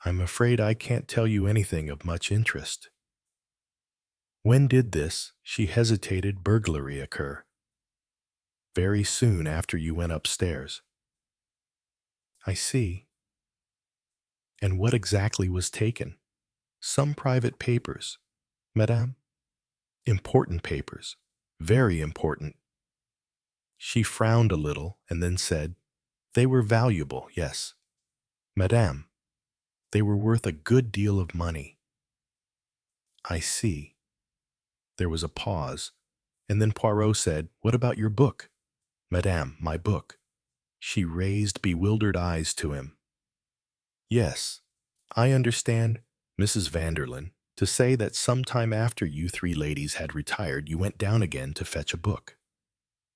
I'm afraid I can't tell you anything of much interest. When did this, she hesitated, burglary occur? Very soon after you went upstairs. I see. And what exactly was taken? Some private papers, madame. Important papers. Very important. She frowned a little and then said, they were valuable, yes. Madame, they were worth a good deal of money. I see. There was a pause, and then Poirot said, what about your book? Madame, my book. She raised bewildered eyes to him. Yes, I understand, Mrs. Vanderlyn, to say that some time after you three ladies had retired, you went down again to fetch a book.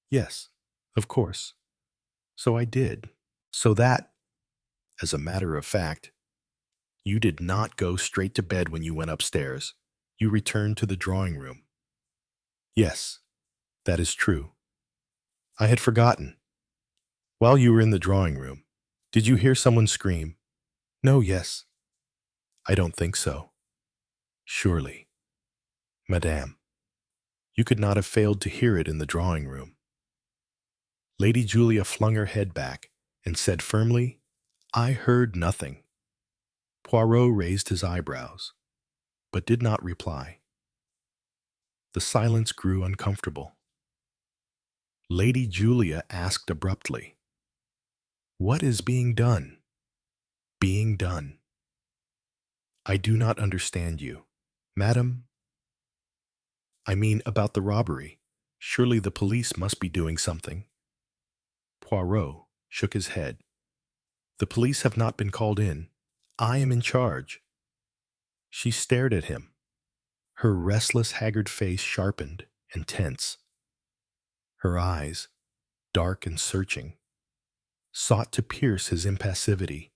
Yes, of course. So I did. So that, as a matter of fact, you did not go straight to bed when you went upstairs. You returned to the drawing room. Yes, that is true. I had forgotten. While you were in the drawing room, did you hear someone scream? No, yes. I don't think so. Surely. Madame, you could not have failed to hear it in the drawing room. Lady Julia flung her head back and said firmly, I heard nothing. Poirot raised his eyebrows, but did not reply. The silence grew uncomfortable. Lady Julia asked abruptly, what is being done? Being done. I do not understand you. Madam, I mean about the robbery. Surely the police must be doing something. Poirot shook his head. The police have not been called in. I am in charge. She stared at him. Her restless, haggard face sharpened and tense. Her eyes, dark and searching, sought to pierce his impassivity.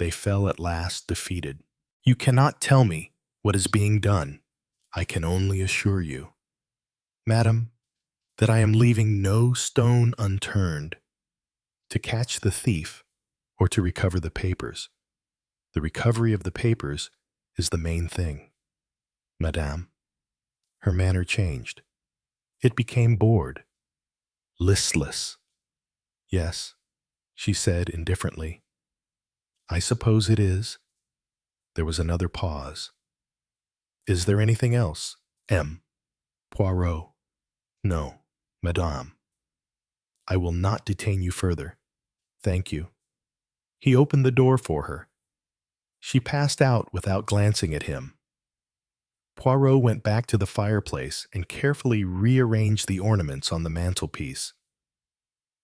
They fell at last defeated. You cannot tell me what is being done. I can only assure you, madam, that I am leaving no stone unturned to catch the thief or to recover the papers. The recovery of the papers is the main thing. Madame, her manner changed. It became bored, listless. Yes, she said indifferently. I suppose it is. There was another pause. Is there anything else? M. Poirot. No, madame. I will not detain you further. Thank you. He opened the door for her. She passed out without glancing at him. Poirot went back to the fireplace and carefully rearranged the ornaments on the mantelpiece.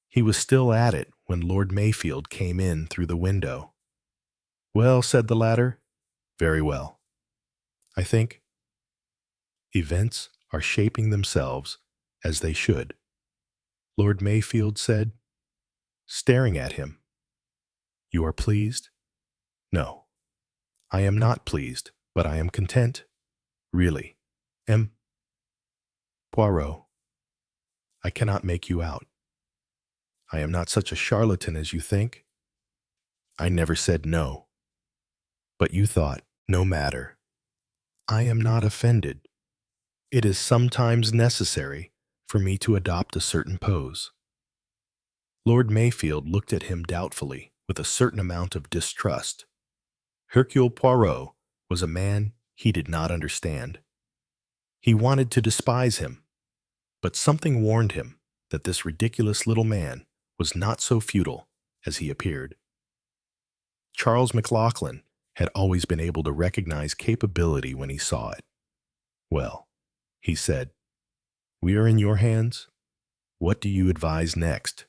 He was still at it when Lord Mayfield came in through the window. Well, said the latter. Very well. I think events are shaping themselves as they should. Lord Mayfield said, staring at him. You are pleased? No. I am not pleased, but I am content. Really. M. Poirot. I cannot make you out. I am not such a charlatan as you think. I never said no. But you thought, no matter. I am not offended. It is sometimes necessary for me to adopt a certain pose. Lord Mayfield looked at him doubtfully with a certain amount of distrust. Hercule Poirot was a man he did not understand. He wanted to despise him, but something warned him that this ridiculous little man was not so futile as he appeared. Charles McLaughlin had always been able to recognize capability when he saw it. Well, he said, we are in your hands. What do you advise next?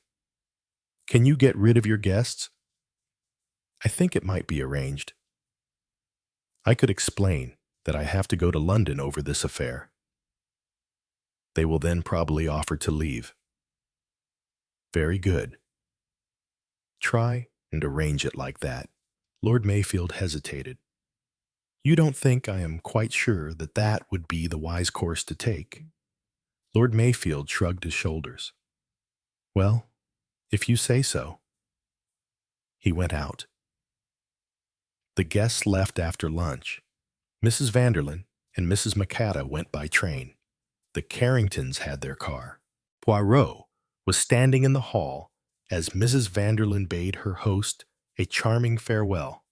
Can you get rid of your guests? I think it might be arranged. I could explain that I have to go to London over this affair. They will then probably offer to leave. Very good. Try and arrange it like that. Lord Mayfield hesitated. You don't think I am quite sure that that would be the wise course to take? Lord Mayfield shrugged his shoulders. Well, if you say so. He went out. The guests left after lunch. Mrs. Vanderlyn and Mrs. McCadda went by train. The Carringtons had their car. Poirot was standing in the hall as Mrs. Vanderlyn bade her host a charming farewell.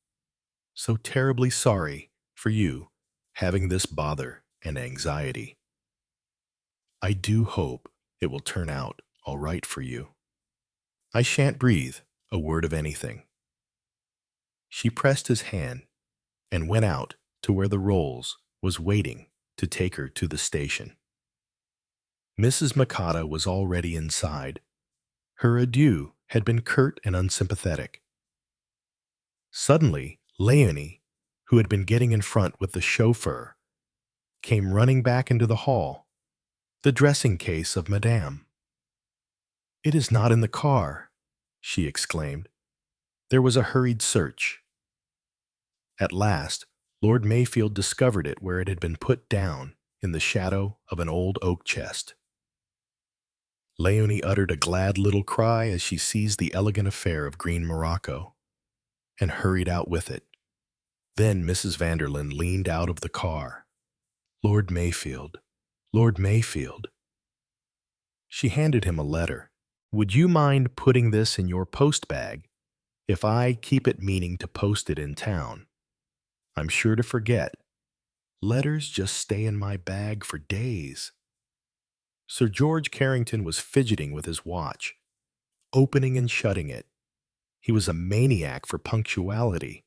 So terribly sorry for you having this bother and anxiety. I do hope it will turn out all right for you. I shan't breathe a word of anything. She pressed his hand and went out to where the Rolls was waiting to take her to the station. Mrs. McCadda was already inside. Her adieu had been curt and unsympathetic. Suddenly, Léonie, who had been getting in front with the chauffeur, came running back into the hall. The dressing case of Madame. It is not in the car, she exclaimed. There was a hurried search. At last, Lord Mayfield discovered it where it had been put down in the shadow of an old oak chest. Léonie uttered a glad little cry as she seized the elegant affair of green morocco and hurried out with it. Then Mrs. Vanderlyn leaned out of the car. Lord Mayfield, Lord Mayfield. She handed him a letter. Would you mind putting this in your post bag if I keep it meaning to post it in town? I'm sure to forget. Letters just stay in my bag for days. Sir George Carrington was fidgeting with his watch, opening and shutting it. He was a maniac for punctuality.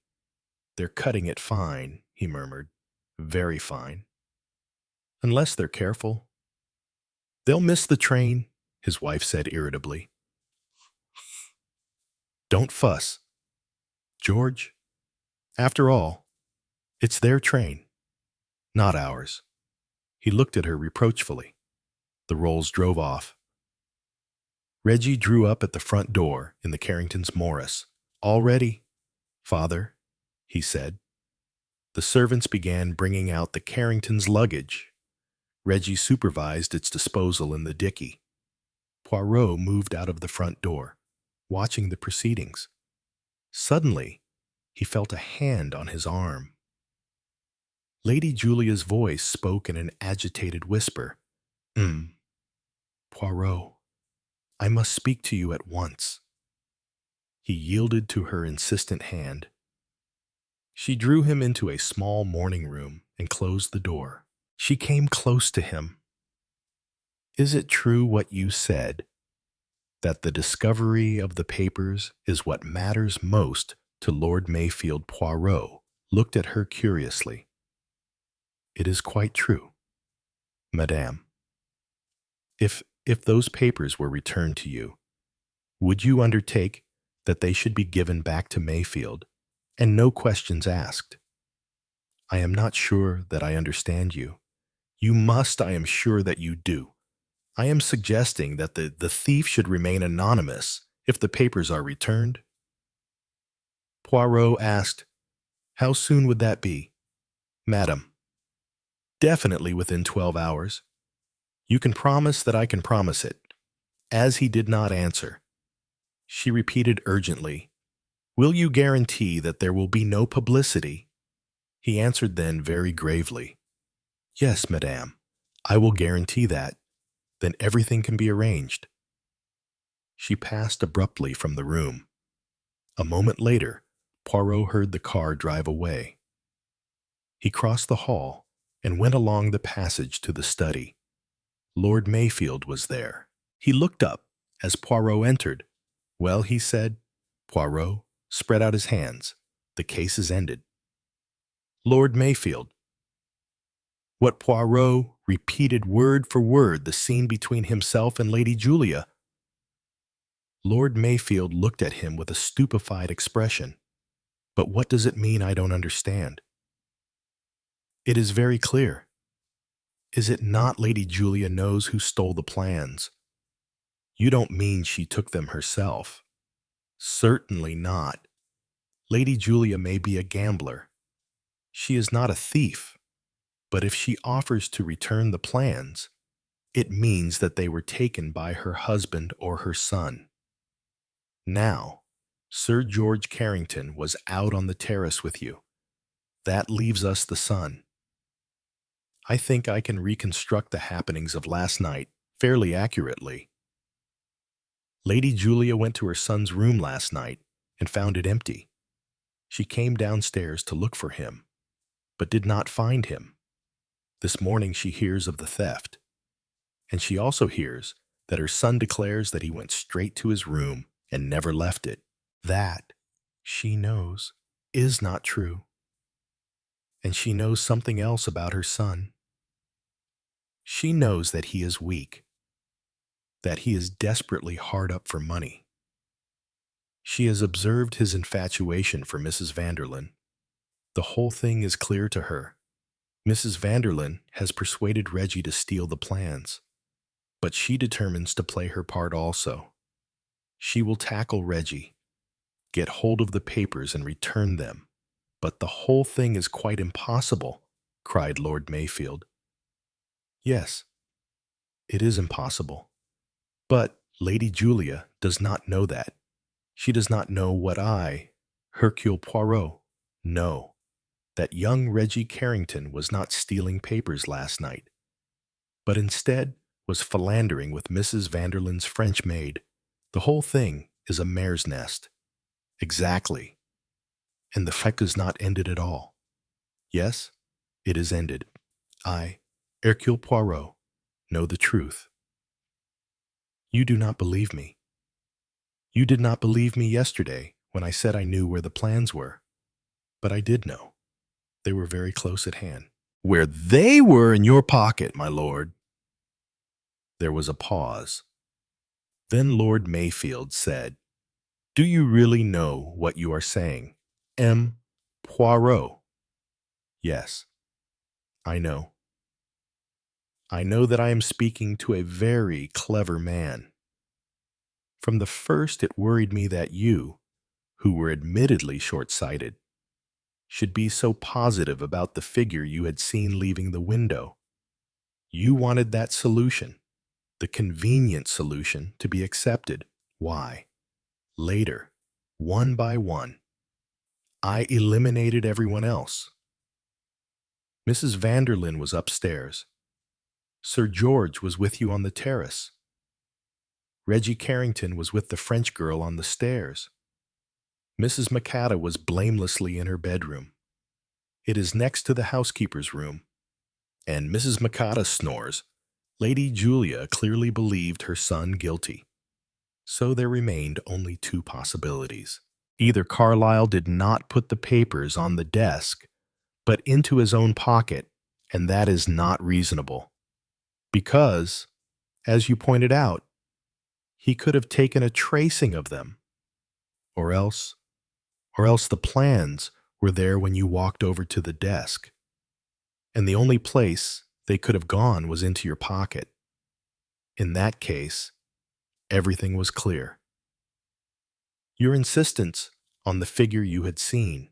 They're cutting it fine, he murmured. Very fine. Unless they're careful. They'll miss the train, his wife said irritably. Don't fuss. George, after all, it's their train, not ours. He looked at her reproachfully. The Rolls drove off. Reggie drew up at the front door in the Carringtons' Morris. All ready, father, he said. The servants began bringing out the Carringtons' luggage. Reggie supervised its disposal in the dickey. Poirot moved out of the front door, watching the proceedings. Suddenly, he felt a hand on his arm. Lady Julia's voice spoke in an agitated whisper. Poirot, I must speak to you at once. He yielded to her insistent hand. She drew him into a small morning room and closed the door. She came close to him. Is it true what you said, that the discovery of the papers is what matters most to Lord Mayfield? Poirot looked at her curiously. It is quite true, Madame. If those papers were returned to you, would you undertake that they should be given back to Mayfield, and no questions asked? I am not sure that I understand you. You must, I am sure that you do. I am suggesting that the thief should remain anonymous if the papers are returned. Poirot asked, How soon would that be? Madam, definitely within 12 hours. You can promise that I can promise it. As he did not answer, she repeated urgently, Will you guarantee that there will be no publicity? He answered then very gravely, Yes, Madame, I will guarantee that. Then everything can be arranged. She passed abruptly from the room. A moment later, Poirot heard the car drive away. He crossed the hall and went along the passage to the study. Lord Mayfield was there. He looked up as Poirot entered. Well, he said. Poirot spread out his hands. The case is ended. Lord Mayfield. What Poirot repeated word for word the scene between himself and Lady Julia. Lord Mayfield looked at him with a stupefied expression. But what does it mean? I don't understand. It is very clear. Is it not Lady Julia knows who stole the plans? You don't mean she took them herself? Certainly not. Lady Julia may be a gambler. She is not a thief. But if she offers to return the plans, it means that they were taken by her husband or her son. Now, Sir George Carrington was out on the terrace with you. That leaves us the son. I think I can reconstruct the happenings of last night fairly accurately. Lady Julia went to her son's room last night and found it empty. She came downstairs to look for him, but did not find him. This morning she hears of the theft, and she also hears that her son declares that he went straight to his room and never left it. That, she knows, is not true. And she knows something else about her son. She knows that he is weak, that he is desperately hard up for money. She has observed his infatuation for Mrs. Vanderlyn. The whole thing is clear to her. Mrs. Vanderlyn has persuaded Reggie to steal the plans, but she determines to play her part also. She will tackle Reggie, get hold of the papers and return them. But the whole thing is quite impossible, cried Lord Mayfield. Yes, it is impossible. But Lady Julia does not know that. She does not know what I, Hercule Poirot, know, that young Reggie Carrington was not stealing papers last night, but instead was philandering with Mrs. Vanderlyn's French maid. The whole thing is a mare's nest. Exactly. And the fight is not ended at all. Yes, it is ended. I, Hercule Poirot, know the truth. You do not believe me. You did not believe me yesterday when I said I knew where the plans were. But I did know. They were very close at hand. Where they were in your pocket, my lord. There was a pause. Then Lord Mayfield said, Do you really know what you are saying, M. Poirot? Yes, I know. I know that I am speaking to a very clever man. From the first it worried me that you, who were admittedly short-sighted, should be so positive about the figure you had seen leaving the window. You wanted that solution, the convenient solution, to be accepted. Why? Later, one by one, I eliminated everyone else. Mrs. Vanderlyn was upstairs. Sir George was with you on the terrace. Reggie Carrington was with the French girl on the stairs. Mrs. Macada was blamelessly in her bedroom. It is next to the housekeeper's room. And Mrs. Macada snores. Lady Julia clearly believed her son guilty. So there remained only two possibilities. Either Carlyle did not put the papers on the desk, but into his own pocket, and that is not reasonable. Because, as you pointed out, he could have taken a tracing of them. Or else the plans were there when you walked over to the desk, and the only place they could have gone was into your pocket. In that case, everything was clear. Your insistence on the figure you had seen,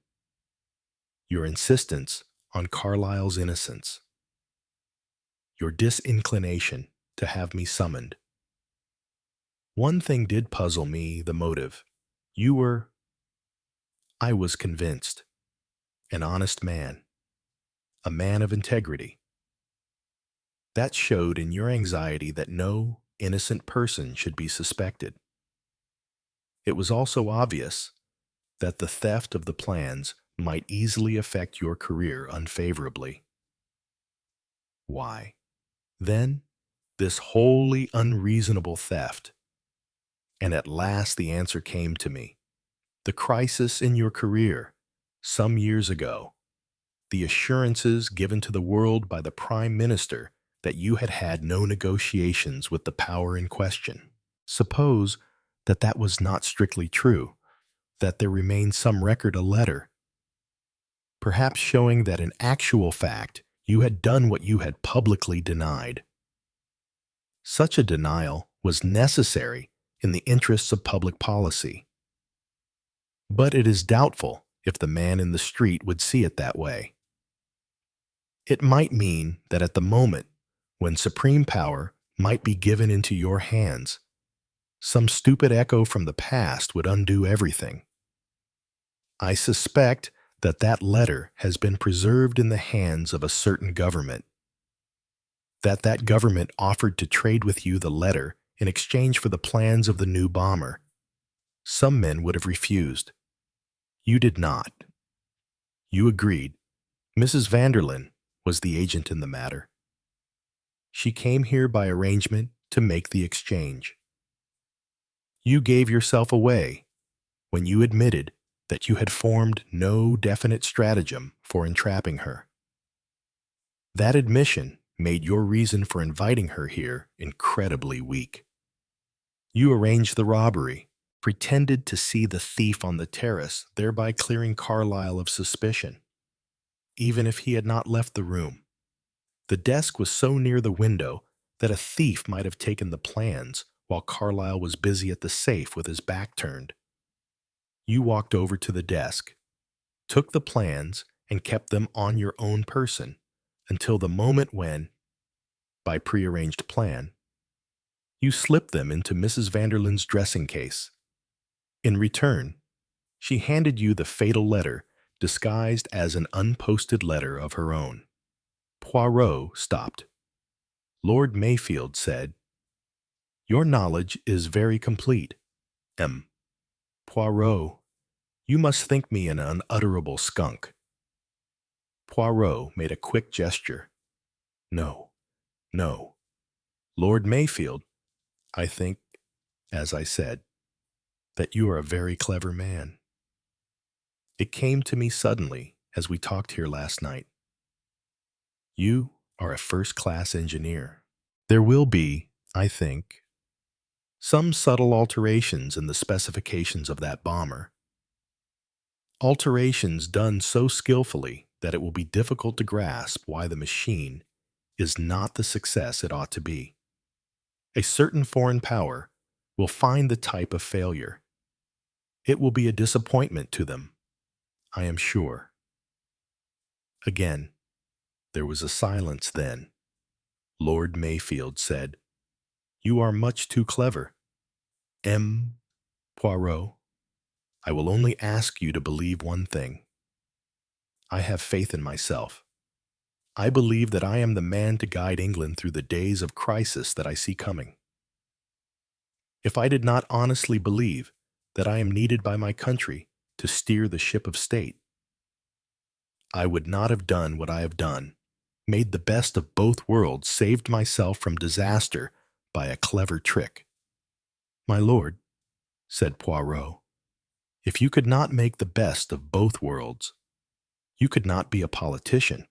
your insistence on Carlyle's innocence, your disinclination to have me summoned. One thing did puzzle me, the motive. I was convinced, an honest man, a man of integrity. That showed in your anxiety that no innocent person should be suspected. It was also obvious that the theft of the plans might easily affect your career unfavorably. Why? Then, this wholly unreasonable theft. And at last the answer came to me. The crisis in your career, some years ago, the assurances given to the world by the Prime Minister that you had had no negotiations with the power in question. Suppose that that was not strictly true, that there remained some record, a letter, perhaps showing that in actual fact You had done what you had publicly denied. Such a denial was necessary in the interests of public policy. But it is doubtful if the man in the street would see it that way. It might mean that at the moment when supreme power might be given into your hands, some stupid echo from the past would undo everything. I suspect that that letter has been preserved in the hands of a certain government, that government offered to trade with you the letter in exchange for the plans of the new bomber. Some men would have refused. You did not. You agreed. Mrs. Vanderlyn was the agent in the matter. She came here by arrangement to make the exchange. You gave yourself away when you admitted that you had formed no definite stratagem for entrapping her. That admission made your reason for inviting her here incredibly weak. You arranged the robbery, pretended to see the thief on the terrace, thereby clearing Carlyle of suspicion. Even if he had not left the room, the desk was so near the window that a thief might have taken the plans while Carlyle was busy at the safe with his back turned. You walked over to the desk, took the plans, and kept them on your own person until the moment when, by prearranged plan, you slipped them into Mrs. Vanderlyn's dressing case. In return, she handed you the fatal letter disguised as an unposted letter of her own. Poirot stopped. Lord Mayfield said, "Your knowledge is very complete, M. Poirot. You must think me an unutterable skunk." Poirot made a quick gesture. "No, no. Lord Mayfield, I think, as I said, that you are a very clever man. It came to me suddenly as we talked here last night. You are a first-class engineer. There will be, I think, some subtle alterations in the specifications of that bomber. Alterations done so skillfully that it will be difficult to grasp why the machine is not the success it ought to be. A certain foreign power will find the type of failure. It will be a disappointment to them, I am sure." Again, there was a silence then. Lord Mayfield said, "You are much too clever. M. Poirot, I will only ask you to believe one thing. I have faith in myself. I believe that I am the man to guide England through the days of crisis that I see coming. If I did not honestly believe that I am needed by my country to steer the ship of state, I would not have done what I have done, made the best of both worlds, saved myself from disaster by a clever trick." "My lord," said Poirot, "if you could not make the best of both worlds, you could not be a politician."